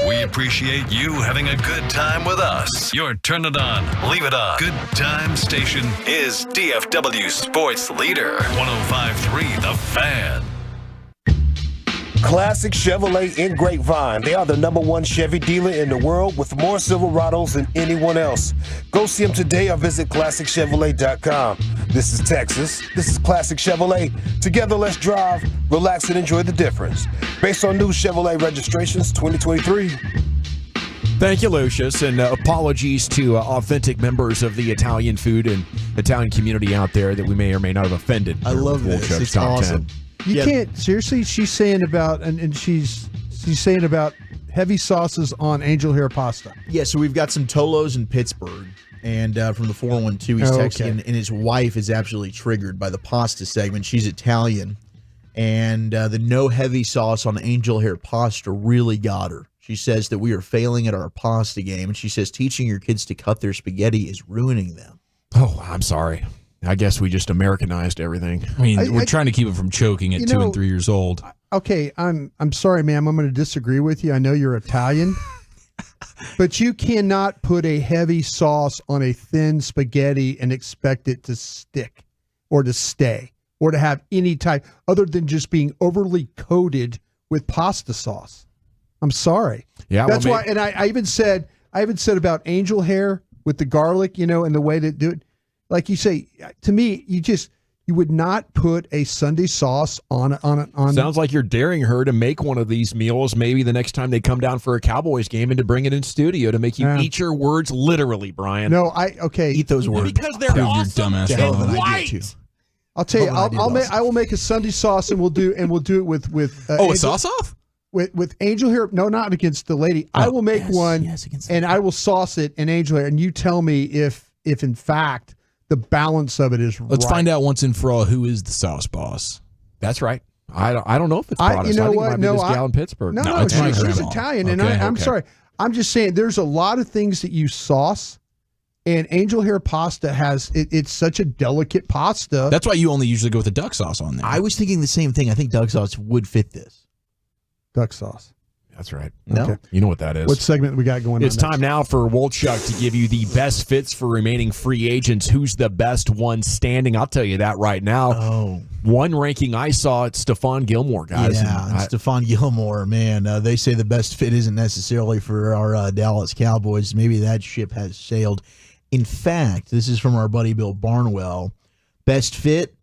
We appreciate you having a good time with us. Your Turn It On, Leave It On, Good Time Station is DFW Sports Leader, 105.3 The Fan. Classic Chevrolet in Grapevine. They are the #1 Chevy dealer in the world with more Silverados than anyone else. Go see them today or visit ClassicChevrolet.com. This is Texas. This is Classic Chevrolet. Together, let's drive, relax, and enjoy the difference. Based on new Chevrolet registrations 2023. Thank you, Lucius, and apologies to authentic members of the Italian food and Italian community out there that we may or may not have offended. I love this. Woolchuck's It's Top awesome. 10. You can't seriously. She's saying about and she's saying about heavy sauces on angel hair pasta. Yeah, so we've got some Tolos in Pittsburgh, and from the 412, he's texting, and his wife is absolutely triggered by the pasta segment. She's Italian, and the no heavy sauce on angel hair pasta really got her. She says that we are failing at our pasta game, and she says teaching your kids to cut their spaghetti is ruining them. Oh, I'm sorry. I guess we just Americanized everything. I mean, we're trying to keep it from choking at 2 and 3 years old. Okay, I'm sorry, ma'am. I'm going to disagree with you. I know you're Italian, but you cannot put a heavy sauce on a thin spaghetti and expect it to stick or to stay or to have any type other than just being overly coated with pasta sauce. I'm sorry. Yeah, that's why. And I even said about angel hair with the garlic, and the way to do it. Like you say, to me, you would not put a Sunday sauce on. Sounds like you're daring her to make one of these meals maybe the next time they come down for a Cowboys game and to bring it in studio to make you eat your words literally, Brian. No, eat those words because they're awesome dumbass and white. I'll tell you, I will make a Sunday sauce and we'll do it with a sauce off with angel hair. No, not against the lady. I will make one and I will sauce it in angel hair, and you tell me if in fact the balance of it is right. Let's find out once and for all who is the sauce boss. That's right. I don't know if it's Protestant. You know I think what? it might be this gal in Pittsburgh. No, she's Italian, and I'm sorry. I'm just saying there's a lot of things that you sauce, and angel hair pasta has it's such a delicate pasta. That's why you only usually go with the duck sauce on there. I was thinking the same thing. I think duck sauce would fit this. Duck sauce. That's right. No? Okay. You know what that is. What segment we got going on? It's time now for Woolchuck to give you the best fits for remaining free agents. Who's the best one standing? I'll tell you that right now. Oh. One ranking I saw, it's Stephon Gilmore, guys. Yeah, Stephon Gilmore, man. They say the best fit isn't necessarily for our Dallas Cowboys. Maybe that ship has sailed. In fact, this is from our buddy Bill Barnwell. Best fit,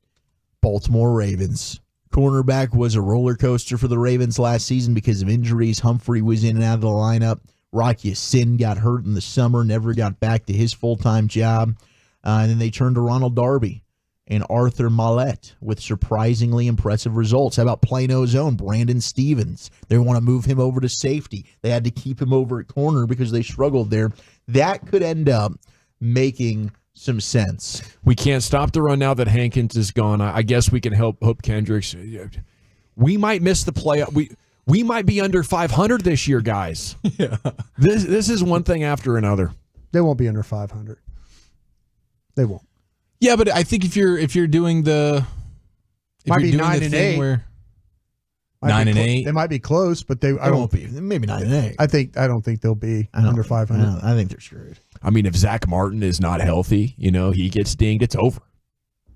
Baltimore Ravens. Cornerback was a roller coaster for the Ravens last season because of injuries. Humphrey was in and out of the lineup. Rock Ya-Sin got hurt in the summer, never got back to his full-time job. And then they turned to Ronald Darby and Arthur Mallette with surprisingly impressive results. How about Plano's own Brandon Stevens? They want to move him over to safety. They had to keep him over at corner because they struggled there. That could end up making some sense. We can't stop the run now that Hankins is gone. I guess we can help Hope Kendricks. We might miss the playoff. We might be under 500 this year, guys. Yeah. This is one thing after another. They won't be under 500. They won't. Yeah, but I think if you're doing the might be 9 and 8. Where 9 and 8. They might be close, but they won't be. Maybe 9 and 8. I don't think they'll be under 500. I think they're screwed. I mean, if Zach Martin is not healthy, he gets dinged, it's over.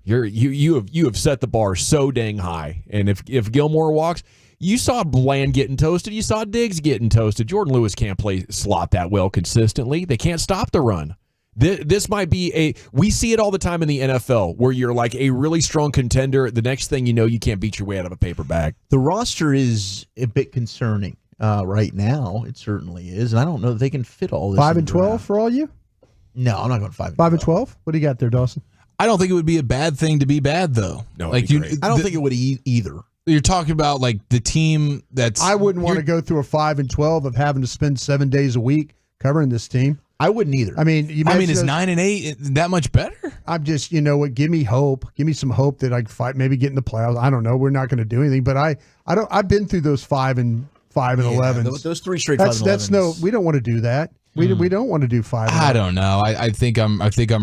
You have set the bar so dang high. And if Gilmore walks, you saw Bland getting toasted, you saw Diggs getting toasted. Jordan Lewis can't play slot that well consistently. They can't stop the run. This might be we see it all the time in the NFL where you're like a really strong contender. The next thing you know, you can't beat your way out of a paper bag. The roster is a bit concerning right now. It certainly is. And I don't know that they can fit all this. 5 and 12 for all you? No, I'm not going 5 and 5 and 12. What do you got there, Dawson? I don't think it would be a bad thing to be bad, though. No, I don't think it would either. You're talking about like the team that's. I wouldn't want to go through a 5 and 12 of having to spend 7 days a week covering this team. I wouldn't either. I mean, is 9 and 8 that much better? I'm just, what? Give me hope. Give me some hope that I can fight, maybe get in the playoffs. I don't know. We're not going to do anything, but I've been through those 5 and 11. Those 3 straight 5 and 11s. We don't want to do that. We don't want to do 5. I don't know. I think I'm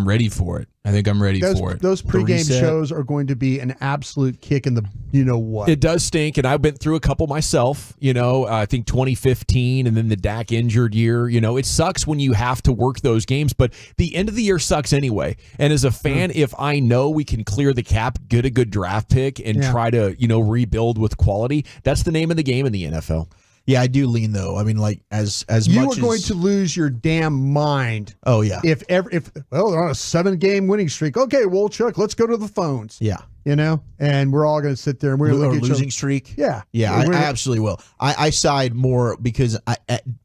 ready for it. I think I'm ready for it. Those pregame shows are going to be an absolute kick in the what. It does stink, and I've been through a couple myself. I think 2015 and then the Dak injured year. It sucks when you have to work those games, but the end of the year sucks anyway. And as a fan, if I know we can clear the cap, get a good draft pick, and try to rebuild with quality, that's the name of the game in the NFL. Yeah, I do lean though. I mean, like as you much are going to lose your damn mind. Oh yeah. If they're on a 7-game winning streak. Okay, well, Chuck, let's go to the phones. Yeah. And we're all going to sit there and we're going to look at losing streak. Yeah. Yeah, I absolutely will. I side more because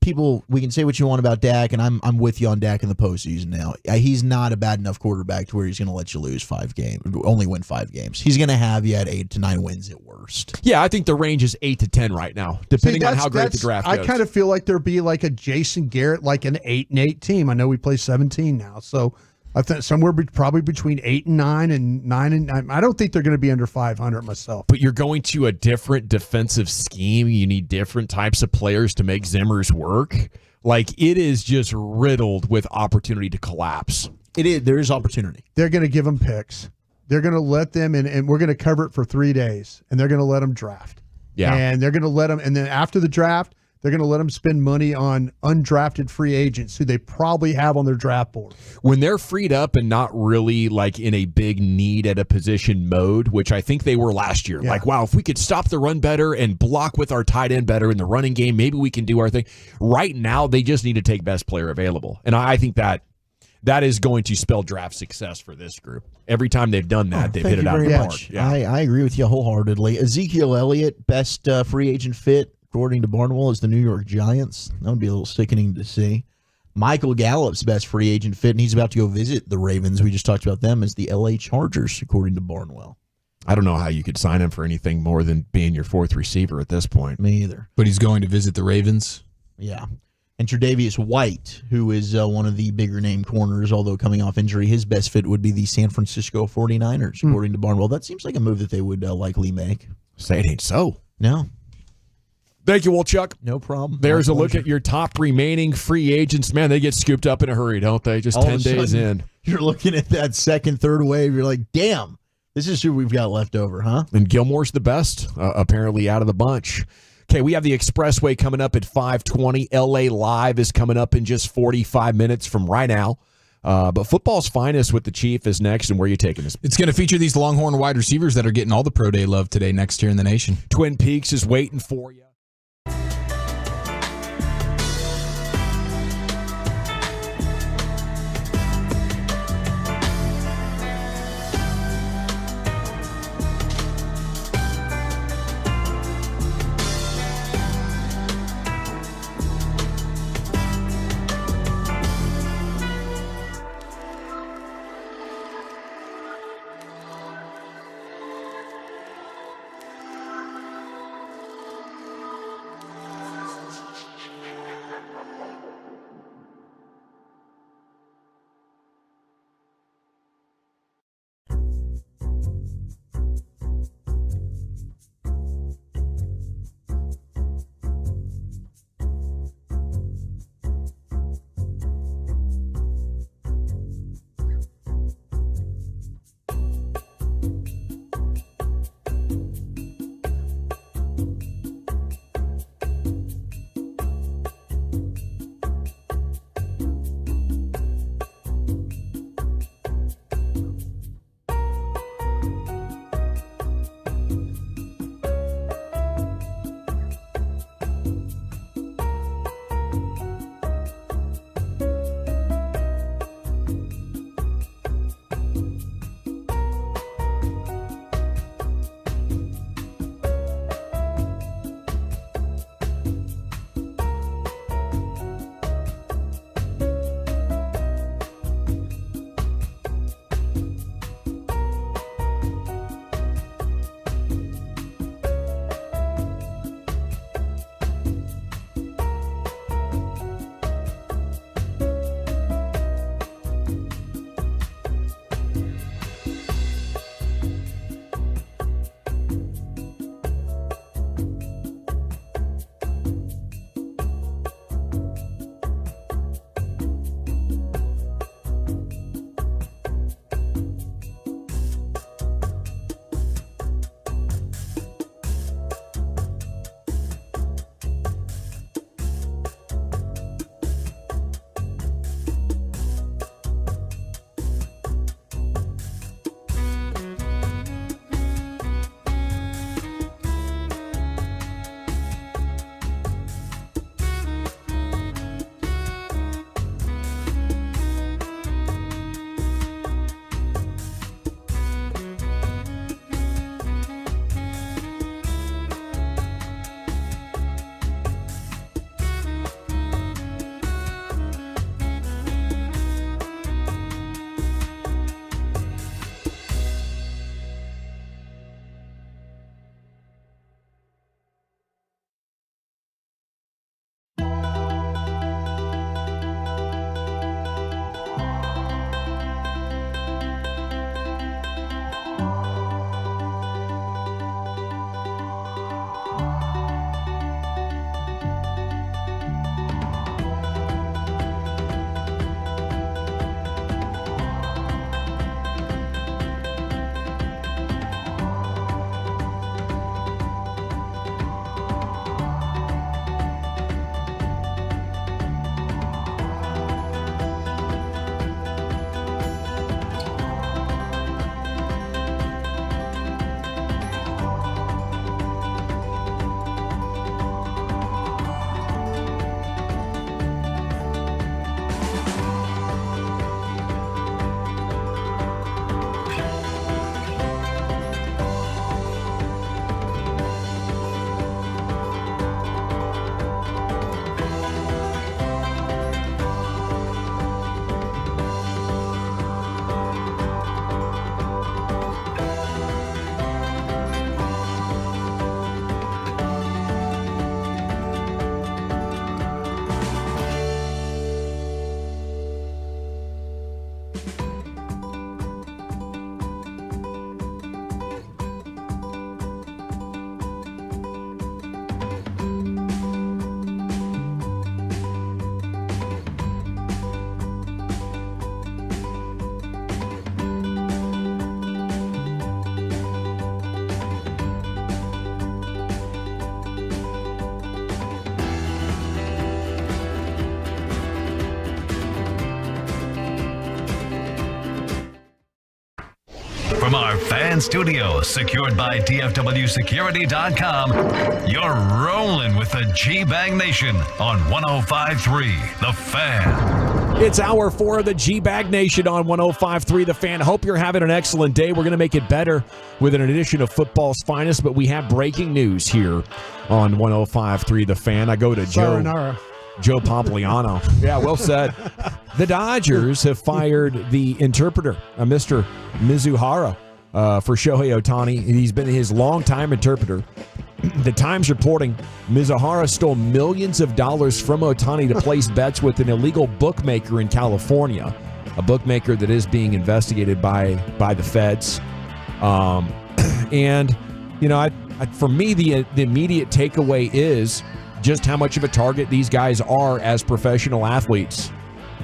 people, we can say what you want about Dak, and I'm with you on Dak in the postseason now. He's not a bad enough quarterback to where he's going to let you lose 5 games, only win 5 games. He's going to have you at 8 to 9 wins at worst. Yeah, I think the range is 8 to 10 right now, depending on how great the draft goes. I kind of feel like there'd be like a Jason Garrett, like an 8-8 team. I know we play 17 now, so I think somewhere probably between 8 and 9 and 9 and 9. I don't think they're going to be under 500 myself. But you're going to a different defensive scheme. You need different types of players to make Zimmer's work. Like, it is just riddled with opportunity to collapse. It is. There is opportunity. They're going to give them picks. They're going to let them in, and we're going to cover it for 3 days, and they're going to let them draft. Yeah. And they're going to let them, and then after the draft, they're going to let them spend money on undrafted free agents who they probably have on their draft board. When they're freed up and not really like in a big need at a position mode, which I think they were last year. Yeah. Like, wow, if we could stop the run better and block with our tight end better in the running game, maybe we can do our thing. Right now, they just need to take best player available. And I think that is going to spell draft success for this group. Every time they've done that, they've hit it out of the park. Yeah. I agree with you wholeheartedly. Ezekiel Elliott, best free agent fit, according to Barnwell, is the New York Giants. That would be a little sickening to see. Michael Gallup's best free agent fit, and he's about to go visit the Ravens. We just talked about them as the LA Chargers, according to Barnwell. I don't know how you could sign him for anything more than being your 4th receiver at this point. Me either. But he's going to visit the Ravens? Yeah. And Tre'Davious White, who is one of the bigger name corners, although coming off injury, his best fit would be the San Francisco 49ers, according to Barnwell. That seems like a move that they would likely make. Say it ain't so. No. Thank you, Wolchuk. No problem. There's a look at your top remaining free agents. Man, they get scooped up in a hurry, don't they? Just 10 days in. You're looking at that second, third wave. You're like, damn, this is who we've got left over, huh? And Gilmore's the best, apparently, out of the bunch. Okay, we have the Expressway coming up at 5:20. LA Live is coming up in just 45 minutes from right now. But football's finest with the Chief is next, and where are you taking us? It's going to feature these Longhorn wide receivers that are getting all the pro day love today next year in the nation. Twin Peaks is waiting for you. Fan Studios, secured by DFWSecurity.com. You're rolling with the G-Bag Nation on 105.3 The Fan. It's hour 4 of the G-Bag Nation on 105.3 The Fan. Hope you're having an excellent day. We're going to make it better with an edition of Football's Finest, but we have breaking news here on 105.3 The Fan. I go to Joe Pompliano. Yeah, well said. The Dodgers have fired the interpreter, Mr. Mizuhara, for Shohei Otani. He's been his longtime interpreter. The Times reporting Mizuhara stole millions of dollars from Otani to place bets with an illegal bookmaker in California, a bookmaker that is being investigated by the feds. And, you know, for me, the immediate takeaway is just how much of a target these guys are as professional athletes.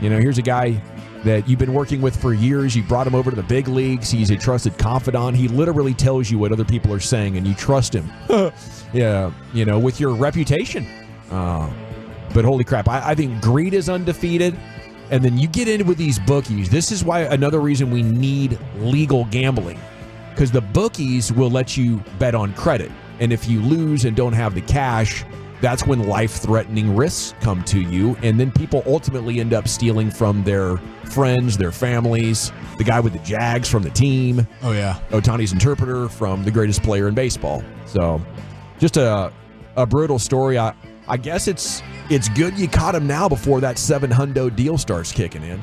You know, here's a guy that you've been working with for years. You brought him over to the big leagues. He's a trusted confidant. He literally tells you what other people are saying, and you trust him. Yeah, you know, with your reputation. But holy crap, I think greed is undefeated. And then you get in with these bookies. This is why another reason we need legal gambling, because the bookies will let you bet on credit. And if you lose and don't have the cash, that's when life-threatening risks come to you, and then people ultimately end up stealing from their friends, their families, the guy with the Jags from the team. Oh, yeah. Otani's interpreter from the greatest player in baseball. So just a brutal story. I guess it's good you caught him now before that $700 deal starts kicking in.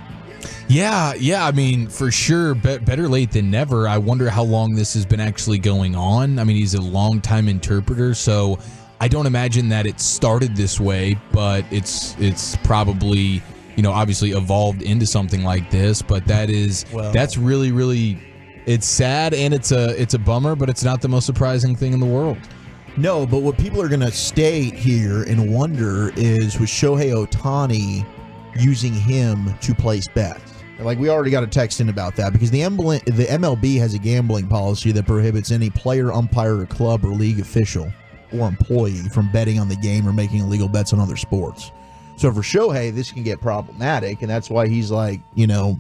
Yeah, I mean, for sure, better late than never. I wonder how long this has been actually going on. I mean, he's a longtime interpreter, so I don't imagine that it started this way, but it's probably, you know, obviously evolved into something like this. But that's really, really, it's sad and it's a bummer, but it's not the most surprising thing in the world. No, but what people are going to state here and wonder is, was Shohei Otani using him to place bets? Like, we already got a text in about that, because the MLB has a gambling policy that prohibits any player, umpire, or club or league official or employee from betting on the game or making illegal bets on other sports. So for Shohei, this can get problematic, and that's why he's like, you know,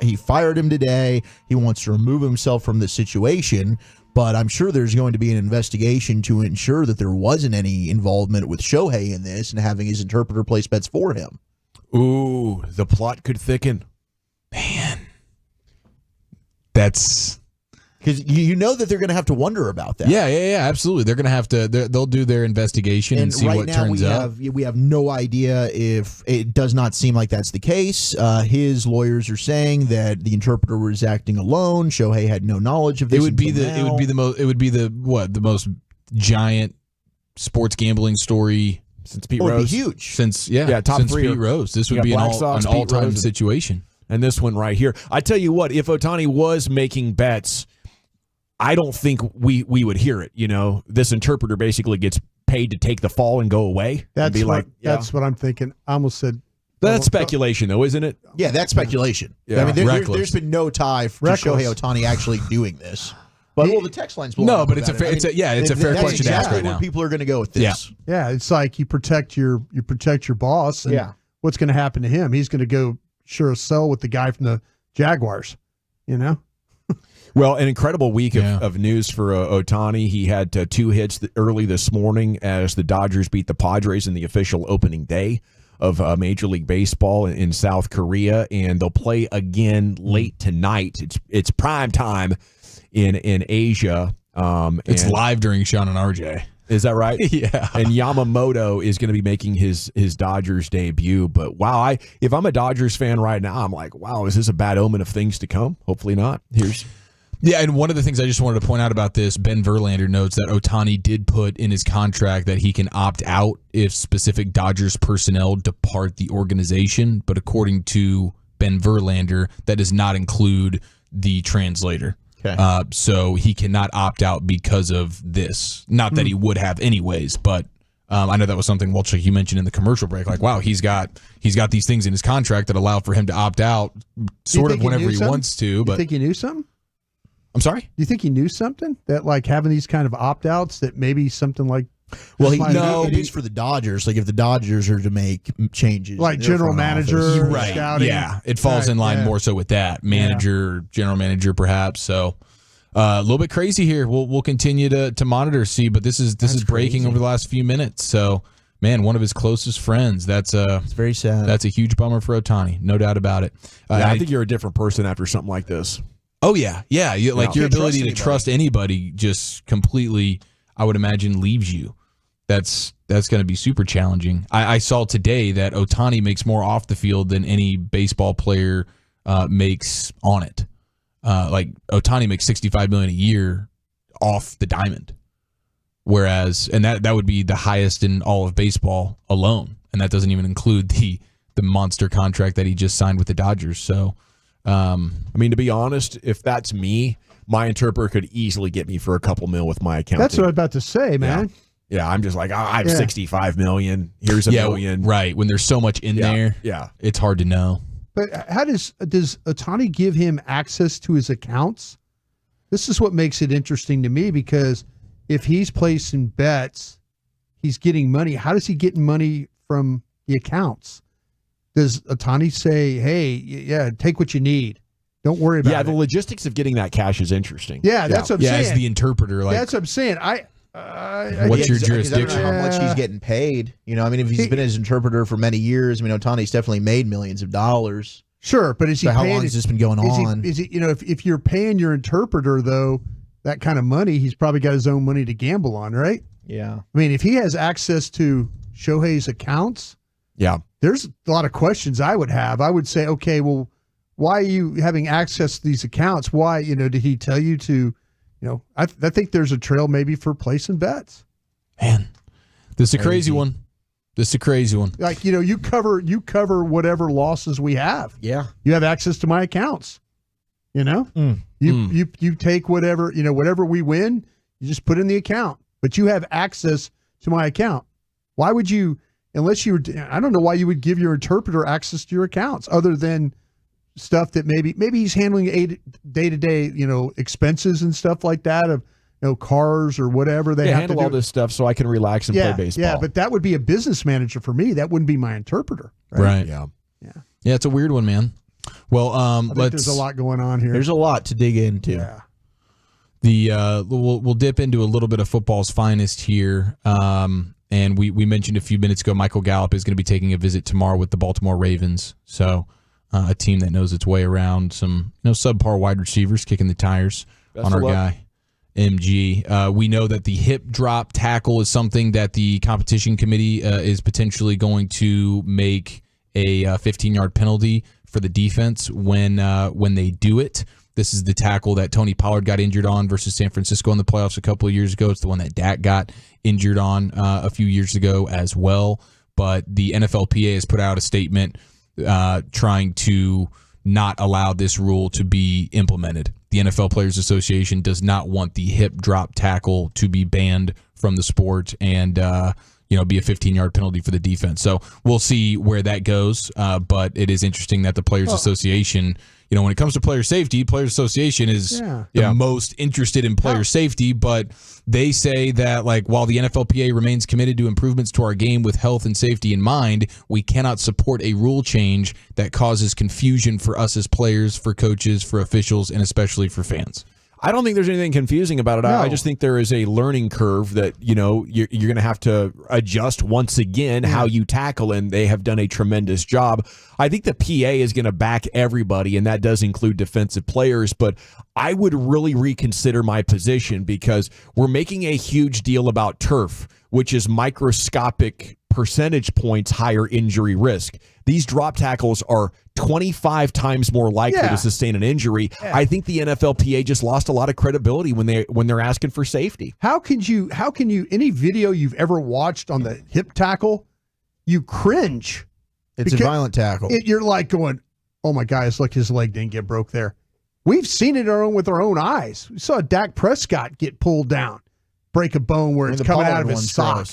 he fired him today. He wants to remove himself from the situation, but I'm sure there's going to be an investigation to ensure that there wasn't any involvement with Shohei in this and having his interpreter place bets for him. Ooh, the plot could thicken. Man, that's... Because you know that they're going to have to wonder about that. Yeah, absolutely. They're going to have to. They'll do their investigation and see what turns up. We have no idea if it does not seem like that's the case. His lawyers are saying that the interpreter was acting alone. Shohei had no knowledge of this. It would be the most giant sports gambling story since Pete Rose. It would be huge. Top since 3 Pete Rose. This would be an all-time situation. And this one right here. I tell you what, if Otani was making bets, I don't think we would hear it. You know, this interpreter basically gets paid to take the fall and go away. That's what I'm thinking. I almost said that's speculation, though, isn't it? Yeah, that's speculation. Yeah. I mean, there's been no tie to Shohei Otani actually doing this. But the text lines. No, but it's a fair question to ask right now. Where people are going to go with this. Yeah, it's like you protect your boss. And what's going to happen to him? He's going to go share a cell with the guy from the Jaguars. You know. Well, an incredible week of news for Otani. He had 2 hits early this morning as the Dodgers beat the Padres in the official opening day of Major League Baseball in South Korea, and they'll play again late tonight. It's prime time in Asia. It's live during Sean and RJ. Is that right? Yeah. And Yamamoto is going to be making his Dodgers debut. But wow, if I'm a Dodgers fan right now, I'm like, wow, is this a bad omen of things to come? Hopefully not. Yeah, and one of the things I just wanted to point out about this, Ben Verlander notes that Otani did put in his contract that he can opt out if specific Dodgers personnel depart the organization. But according to Ben Verlander, that does not include the translator. Okay. So he cannot opt out because of this. Not that he would have anyways, but I know that was something Walchuk you mentioned in the commercial break. Like, wow, he's got these things in his contract that allow for him to opt out sort of whenever he wants to. But you think he knew something? I'm sorry? Do you think he knew something? That like having these kind of opt-outs, that maybe something like... Well, it is for the Dodgers. Like if the Dodgers are to make changes. Like general manager, right? Scouting. Yeah, it falls in line more so with that. Manager, general manager perhaps. So A little bit crazy here. We'll continue to monitor, see, but this is breaking over the last few minutes. So, man, one of his closest friends. It's very sad. That's a huge bummer for Otani, no doubt about it. I think you're a different person after something like this. Oh yeah. Your ability to trust anybody just completely, I would imagine, leaves you. That's going to be super challenging. I saw today that Otani makes more off the field than any baseball player makes on it. Otani makes $65 million a year off the diamond, whereas that would be the highest in all of baseball alone, and that doesn't even include the monster contract that he just signed with the Dodgers. So, to be honest, if that's me, my interpreter could easily get me for a couple mil with my account. That's what I was about to say, man. Yeah, I'm just like, I have 65 million. Here's $1 million. Right. When there's so much in there, it's hard to know. But how does Otani give him access to his accounts? This is what makes it interesting to me, because if he's placing bets, he's getting money. How does he get money from the accounts? Does Otani say, hey, take what you need, don't worry about it? Yeah, the logistics of getting that cash is interesting. Yeah, that's what I'm saying. As the interpreter, that's what I'm saying. What's your jurisdiction? I don't know how much he's getting paid. If he's been his interpreter for many years, Otani's definitely made millions of dollars. Sure, but is he? How long has this been going on? Is he? If you're paying your interpreter though that kind of money, he's probably got his own money to gamble on, right? Yeah. If he has access to Shohei's accounts, there's a lot of questions I would have. I would say, okay, well, why are you having access to these accounts? Why, did he tell you to? I think there's a trail maybe for placing bets. Man, this is a crazy one. Like, you cover whatever losses we have. Yeah. You have access to my accounts. You take whatever, whatever we win, you just put in the account. But you have access to my account. Why would you, unless you were, I don't know why you would give your interpreter access to your accounts other than stuff that maybe he's handling day-to-day, expenses and stuff like that of, cars or whatever they have handle to do. all this stuff so I can relax and play baseball. Yeah, but that would be a business manager for me. That wouldn't be my interpreter. Right. Yeah. Yeah, it's a weird one, man. Well, I think there's a lot going on here. There's a lot to dig into. Yeah. We'll dip into a little bit of football's finest here. And we mentioned a few minutes ago, Michael Gallup is going to be taking a visit tomorrow with the Baltimore Ravens. So a team that knows its way around some subpar wide receivers kicking the tires on our guy, MG. We know that the hip drop tackle is something that the competition committee is potentially going to make a 15-yard penalty for the defense when they do it. This is the tackle that Tony Pollard got injured on versus San Francisco in the playoffs a couple of years ago. It's the one that Dak got injured on a few years ago as well. But the NFLPA has put out a statement trying to not allow this rule to be implemented. The NFL Players Association does not want the hip drop tackle to be banned from the sport and be a 15-yard penalty for the defense. So we'll see where that goes. But it is interesting that the Players Association, when it comes to player safety, Players Association is the most interested in player safety. But they say that, while the NFLPA remains committed to improvements to our game with health and safety in mind, we cannot support a rule change that causes confusion for us as players, for coaches, for officials, and especially for fans. I don't think there's anything confusing about it. No. I just think there is a learning curve that, you're going to have to adjust once again how you tackle, and they have done a tremendous job. I think the PA is going to back everybody, and that does include defensive players, but I would really reconsider my position because we're making a huge deal about turf, which is microscopic percentage points higher injury risk. These drop tackles are 25 times more likely to sustain an injury. I think the NFLPA just lost a lot of credibility when they're asking for safety. How can you any video you've ever watched on the hip tackle, you cringe. It's a violent tackle. You're like going, oh my gosh, look, his leg didn't get broke there. We've seen it with our own eyes. We saw Dak Prescott get pulled down, break a bone where it's coming out of his sock.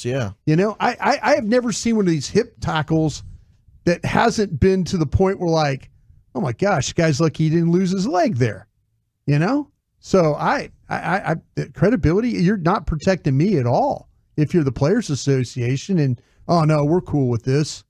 I have never seen one of these hip tackles that hasn't been to the point where oh my gosh, the guy's lucky he didn't lose his leg there. So I credibility, you're not protecting me at all. If you're the Players Association and, oh no, we're cool with this.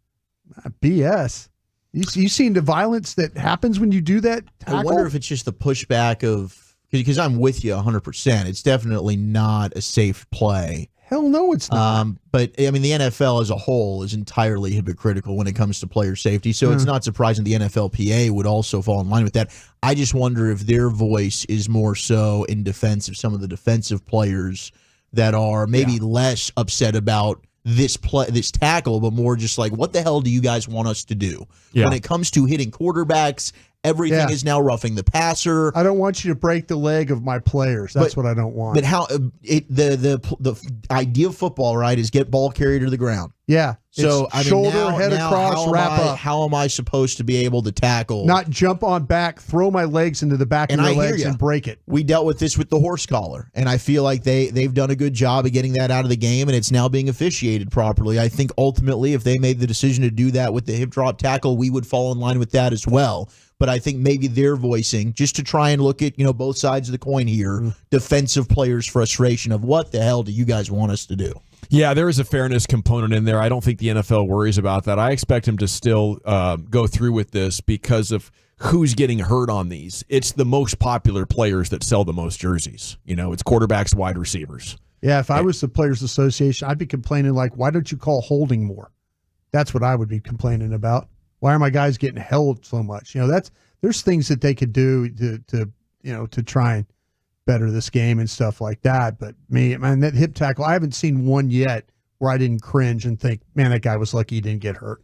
BS. You seen the violence that happens when you do that tackle? I wonder if it's just the pushback of because I'm with you 100%. It's definitely not a safe play. Hell no, it's not. But I mean, the NFL as a whole is entirely hypocritical when it comes to player safety. So it's not surprising the NFLPA would also fall in line with that. I just wonder if their voice is more so in defense of some of the defensive players that are maybe less upset about this tackle, but more just like, what the hell do you guys want us to do? When it comes to hitting quarterbacks, everything is now roughing the passer. I don't want you to break the leg of my players. That's what I don't want. But how the idea of football, right, is get ball carried to the ground. Yeah. So it's shoulder, head across, wrap up. How am I supposed to be able to tackle? Not jump on back, throw my legs into the back of your legs and break it. We dealt with this with the horse collar, and I feel like they've done a good job of getting that out of the game, and it's now being officiated properly. I think ultimately, if they made the decision to do that with the hip drop tackle, we would fall in line with that as well. But I think maybe they're voicing, just to try and look at, both sides of the coin here, defensive players' frustration of what the hell do you guys want us to do? Yeah, there is a fairness component in there. I don't think the NFL worries about that. I expect him to still go through with this because of who's getting hurt on these. It's the most popular players that sell the most jerseys. It's quarterbacks, wide receivers. Yeah, if I was the Players Association, I'd be complaining like, why don't you call holding more? That's what I would be complaining about. Why are my guys getting held so much? There's things that they could do to try and better this game and stuff like that. But man, that hip tackle, I haven't seen one yet where I didn't cringe and think, man, that guy was lucky he didn't get hurt.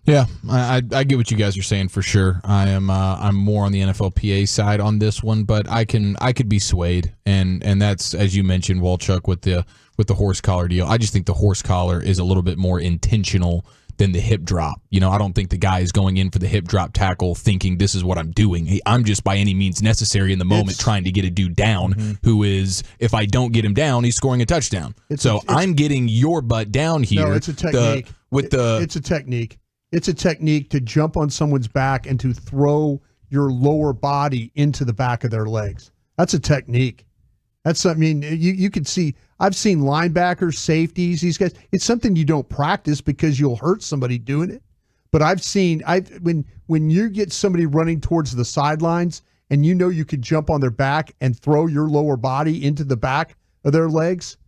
Yeah, I get what you guys are saying for sure. I'm more on the NFLPA side on this one, but I could be swayed, and that's, as you mentioned, Walchuk, with the horse collar deal. I just think the horse collar is a little bit more intentional than the hip drop. I don't think the guy is going in for the hip drop tackle thinking this is what I'm doing. I'm just by any means necessary in the moment trying to get a dude down who is, if I don't get him down, he's scoring a touchdown. I'm getting your butt down here. No, it's a technique. It's a technique. It's a technique to jump on someone's back and to throw your lower body into the back of their legs. That's a technique. You could see, I've seen linebackers, safeties, these guys. It's something you don't practice because you'll hurt somebody doing it. But when you get somebody running towards the sidelines and you could jump on their back and throw your lower body into the back of their legs,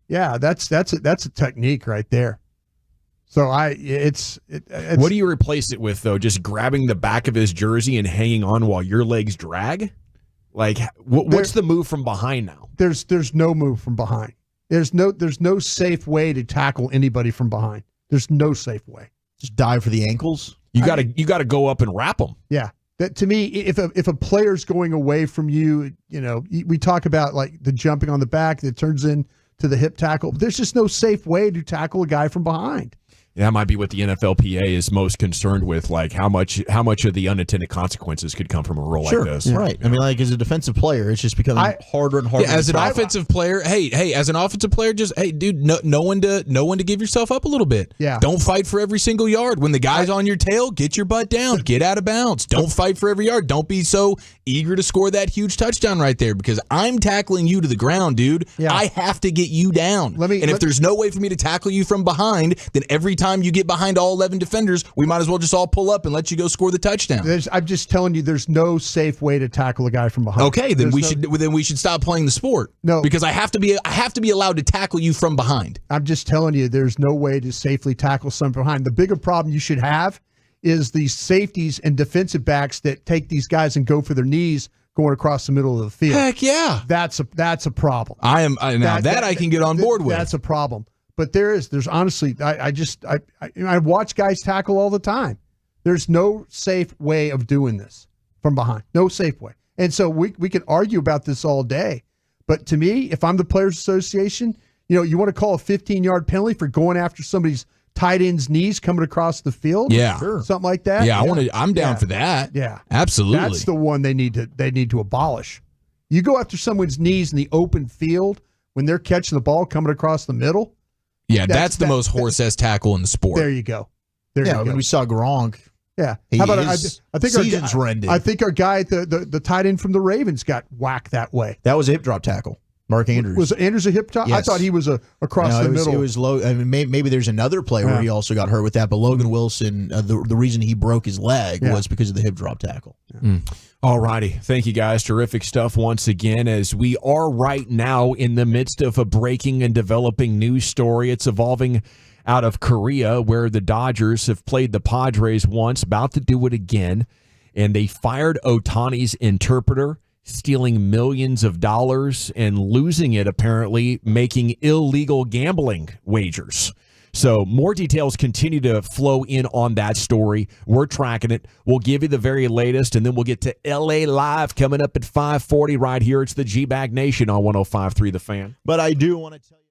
yeah, that's a technique right there. So it's what do you replace it with though? Just grabbing the back of his jersey and hanging on while your legs drag? Like what's the move from behind now? There's no move from behind. There's no safe way to tackle anybody from behind. There's no safe way. Just dive for the ankles. You got to go up and wrap them. Yeah. That to me, if a player's going away from you, we talk about like the jumping on the back that turns into the hip tackle. But there's just no safe way to tackle a guy from behind. That might be what the NFLPA is most concerned with, like how much of the unintended consequences could come from a role like this. Yeah. Right. I mean, like as a defensive player, it's just becoming harder and harder. Yeah, as an offensive player, as an offensive player, just dude, no one to give yourself up a little bit. Yeah. Don't fight for every single yard. When the guy's on your tail, get your butt down, get out of bounds. Don't fight for every yard. Don't be so eager to score that huge touchdown right there because I'm tackling you to the ground, dude. Yeah. I have to get you down. If there's no way for me to tackle you from behind, then every time you get behind all 11 defenders, we might as well just all pull up and let you go score the touchdown. I'm just telling you, there's no safe way to tackle a guy from behind. Okay, then we should stop playing the sport. No, because I have to be allowed to tackle you from behind. I'm just telling you, there's no way to safely tackle someone from behind. The bigger problem you should have is these safeties and defensive backs that take these guys and go for their knees going across the middle of the field. Heck yeah, that's a problem. I can get on board with. That's a problem. But there's honestly, I watch guys tackle all the time. There's no safe way of doing this from behind. No safe way. And so we can argue about this all day. But to me, if I'm the Players Association, you want to call a 15-yard penalty for going after somebody's tight end's knees coming across the field? Yeah. Sure. Something like that? Yeah, I'm down for that. Yeah. Absolutely. That's the one they need to abolish. You go after someone's knees in the open field when they're catching the ball coming across the middle. Yeah, that's the most horse-ass tackle in the sport. There you go. I mean, we saw Gronk. Yeah. How about I think season's rendered. I think our guy, the tight end from the Ravens, got whacked that way. That was a hip drop tackle. Mark Andrews. Was Andrews a hip top? I Yes. thought he was across the middle. It was low. I mean, maybe there's another play where he also got hurt with that, but Logan Wilson, the reason he broke his leg was because of the hip drop tackle. All righty. Thank you, guys. Terrific stuff once again, as we are right now in the midst of a breaking and developing news story. It's evolving out of Korea, where the Dodgers have played the Padres once, about to do it again, and they fired Otani's interpreter, stealing millions of dollars and losing it, apparently, making illegal gambling wagers. So more details continue to flow in on that story. We're tracking it. We'll give you the very latest, and then we'll get to LA Live coming up at 5:40 right here. It's the G-Bag Nation on 105.3 The Fan. But I do want to tell you.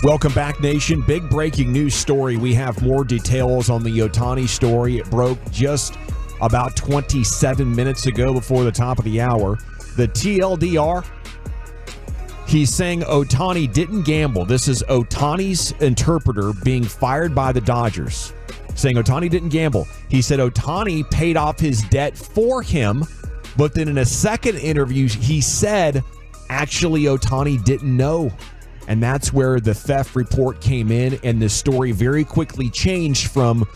Welcome back, Nation. Big breaking news story. We have more details on the Otani story. It broke just about 27 minutes ago before the top of the hour. The TLDR, he's saying Otani didn't gamble. This is Otani's interpreter being fired by the Dodgers, saying Otani didn't gamble. He said Otani paid off his debt for him, but then in a second interview, he said actually Otani didn't know. And that's where the theft report came in, and the story very quickly changed from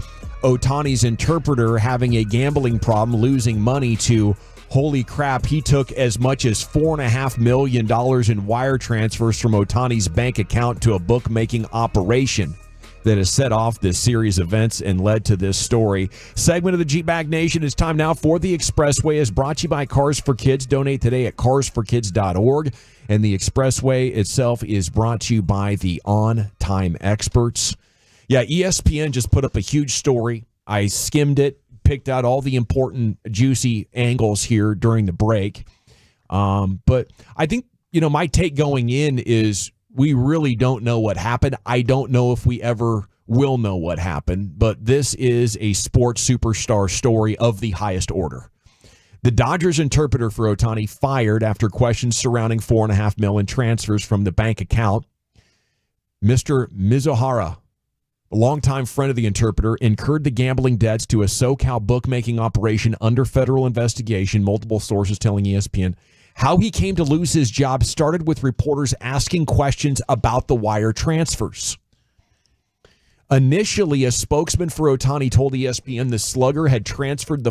Otani's interpreter having a gambling problem, losing money, to holy crap, he took as much as $4.5 million in wire transfers from Otani's bank account to a bookmaking operation that has set off this series of events and led to this story. Segment of the G-Bag Nation is time now for The Expressway, is brought to you by Cars for Kids. Donate today at carsforkids.org. And The Expressway itself is brought to you by the On-Time Experts. Yeah, ESPN just put up a huge story. I skimmed it, picked out all the important, juicy angles here during the break. But I think, my take going in is we really don't know what happened. I don't know if we ever will know what happened, but this is a sports superstar story of the highest order. The Dodgers interpreter for Otani fired after questions surrounding $4.5 million transfers from the bank account. Mr. Mizuhara, a longtime friend of the interpreter, incurred the gambling debts to a SoCal bookmaking operation under federal investigation, multiple sources telling ESPN. How he came to lose his job started with reporters asking questions about the wire transfers. Initially, a spokesman for Otani told ESPN the slugger had transferred the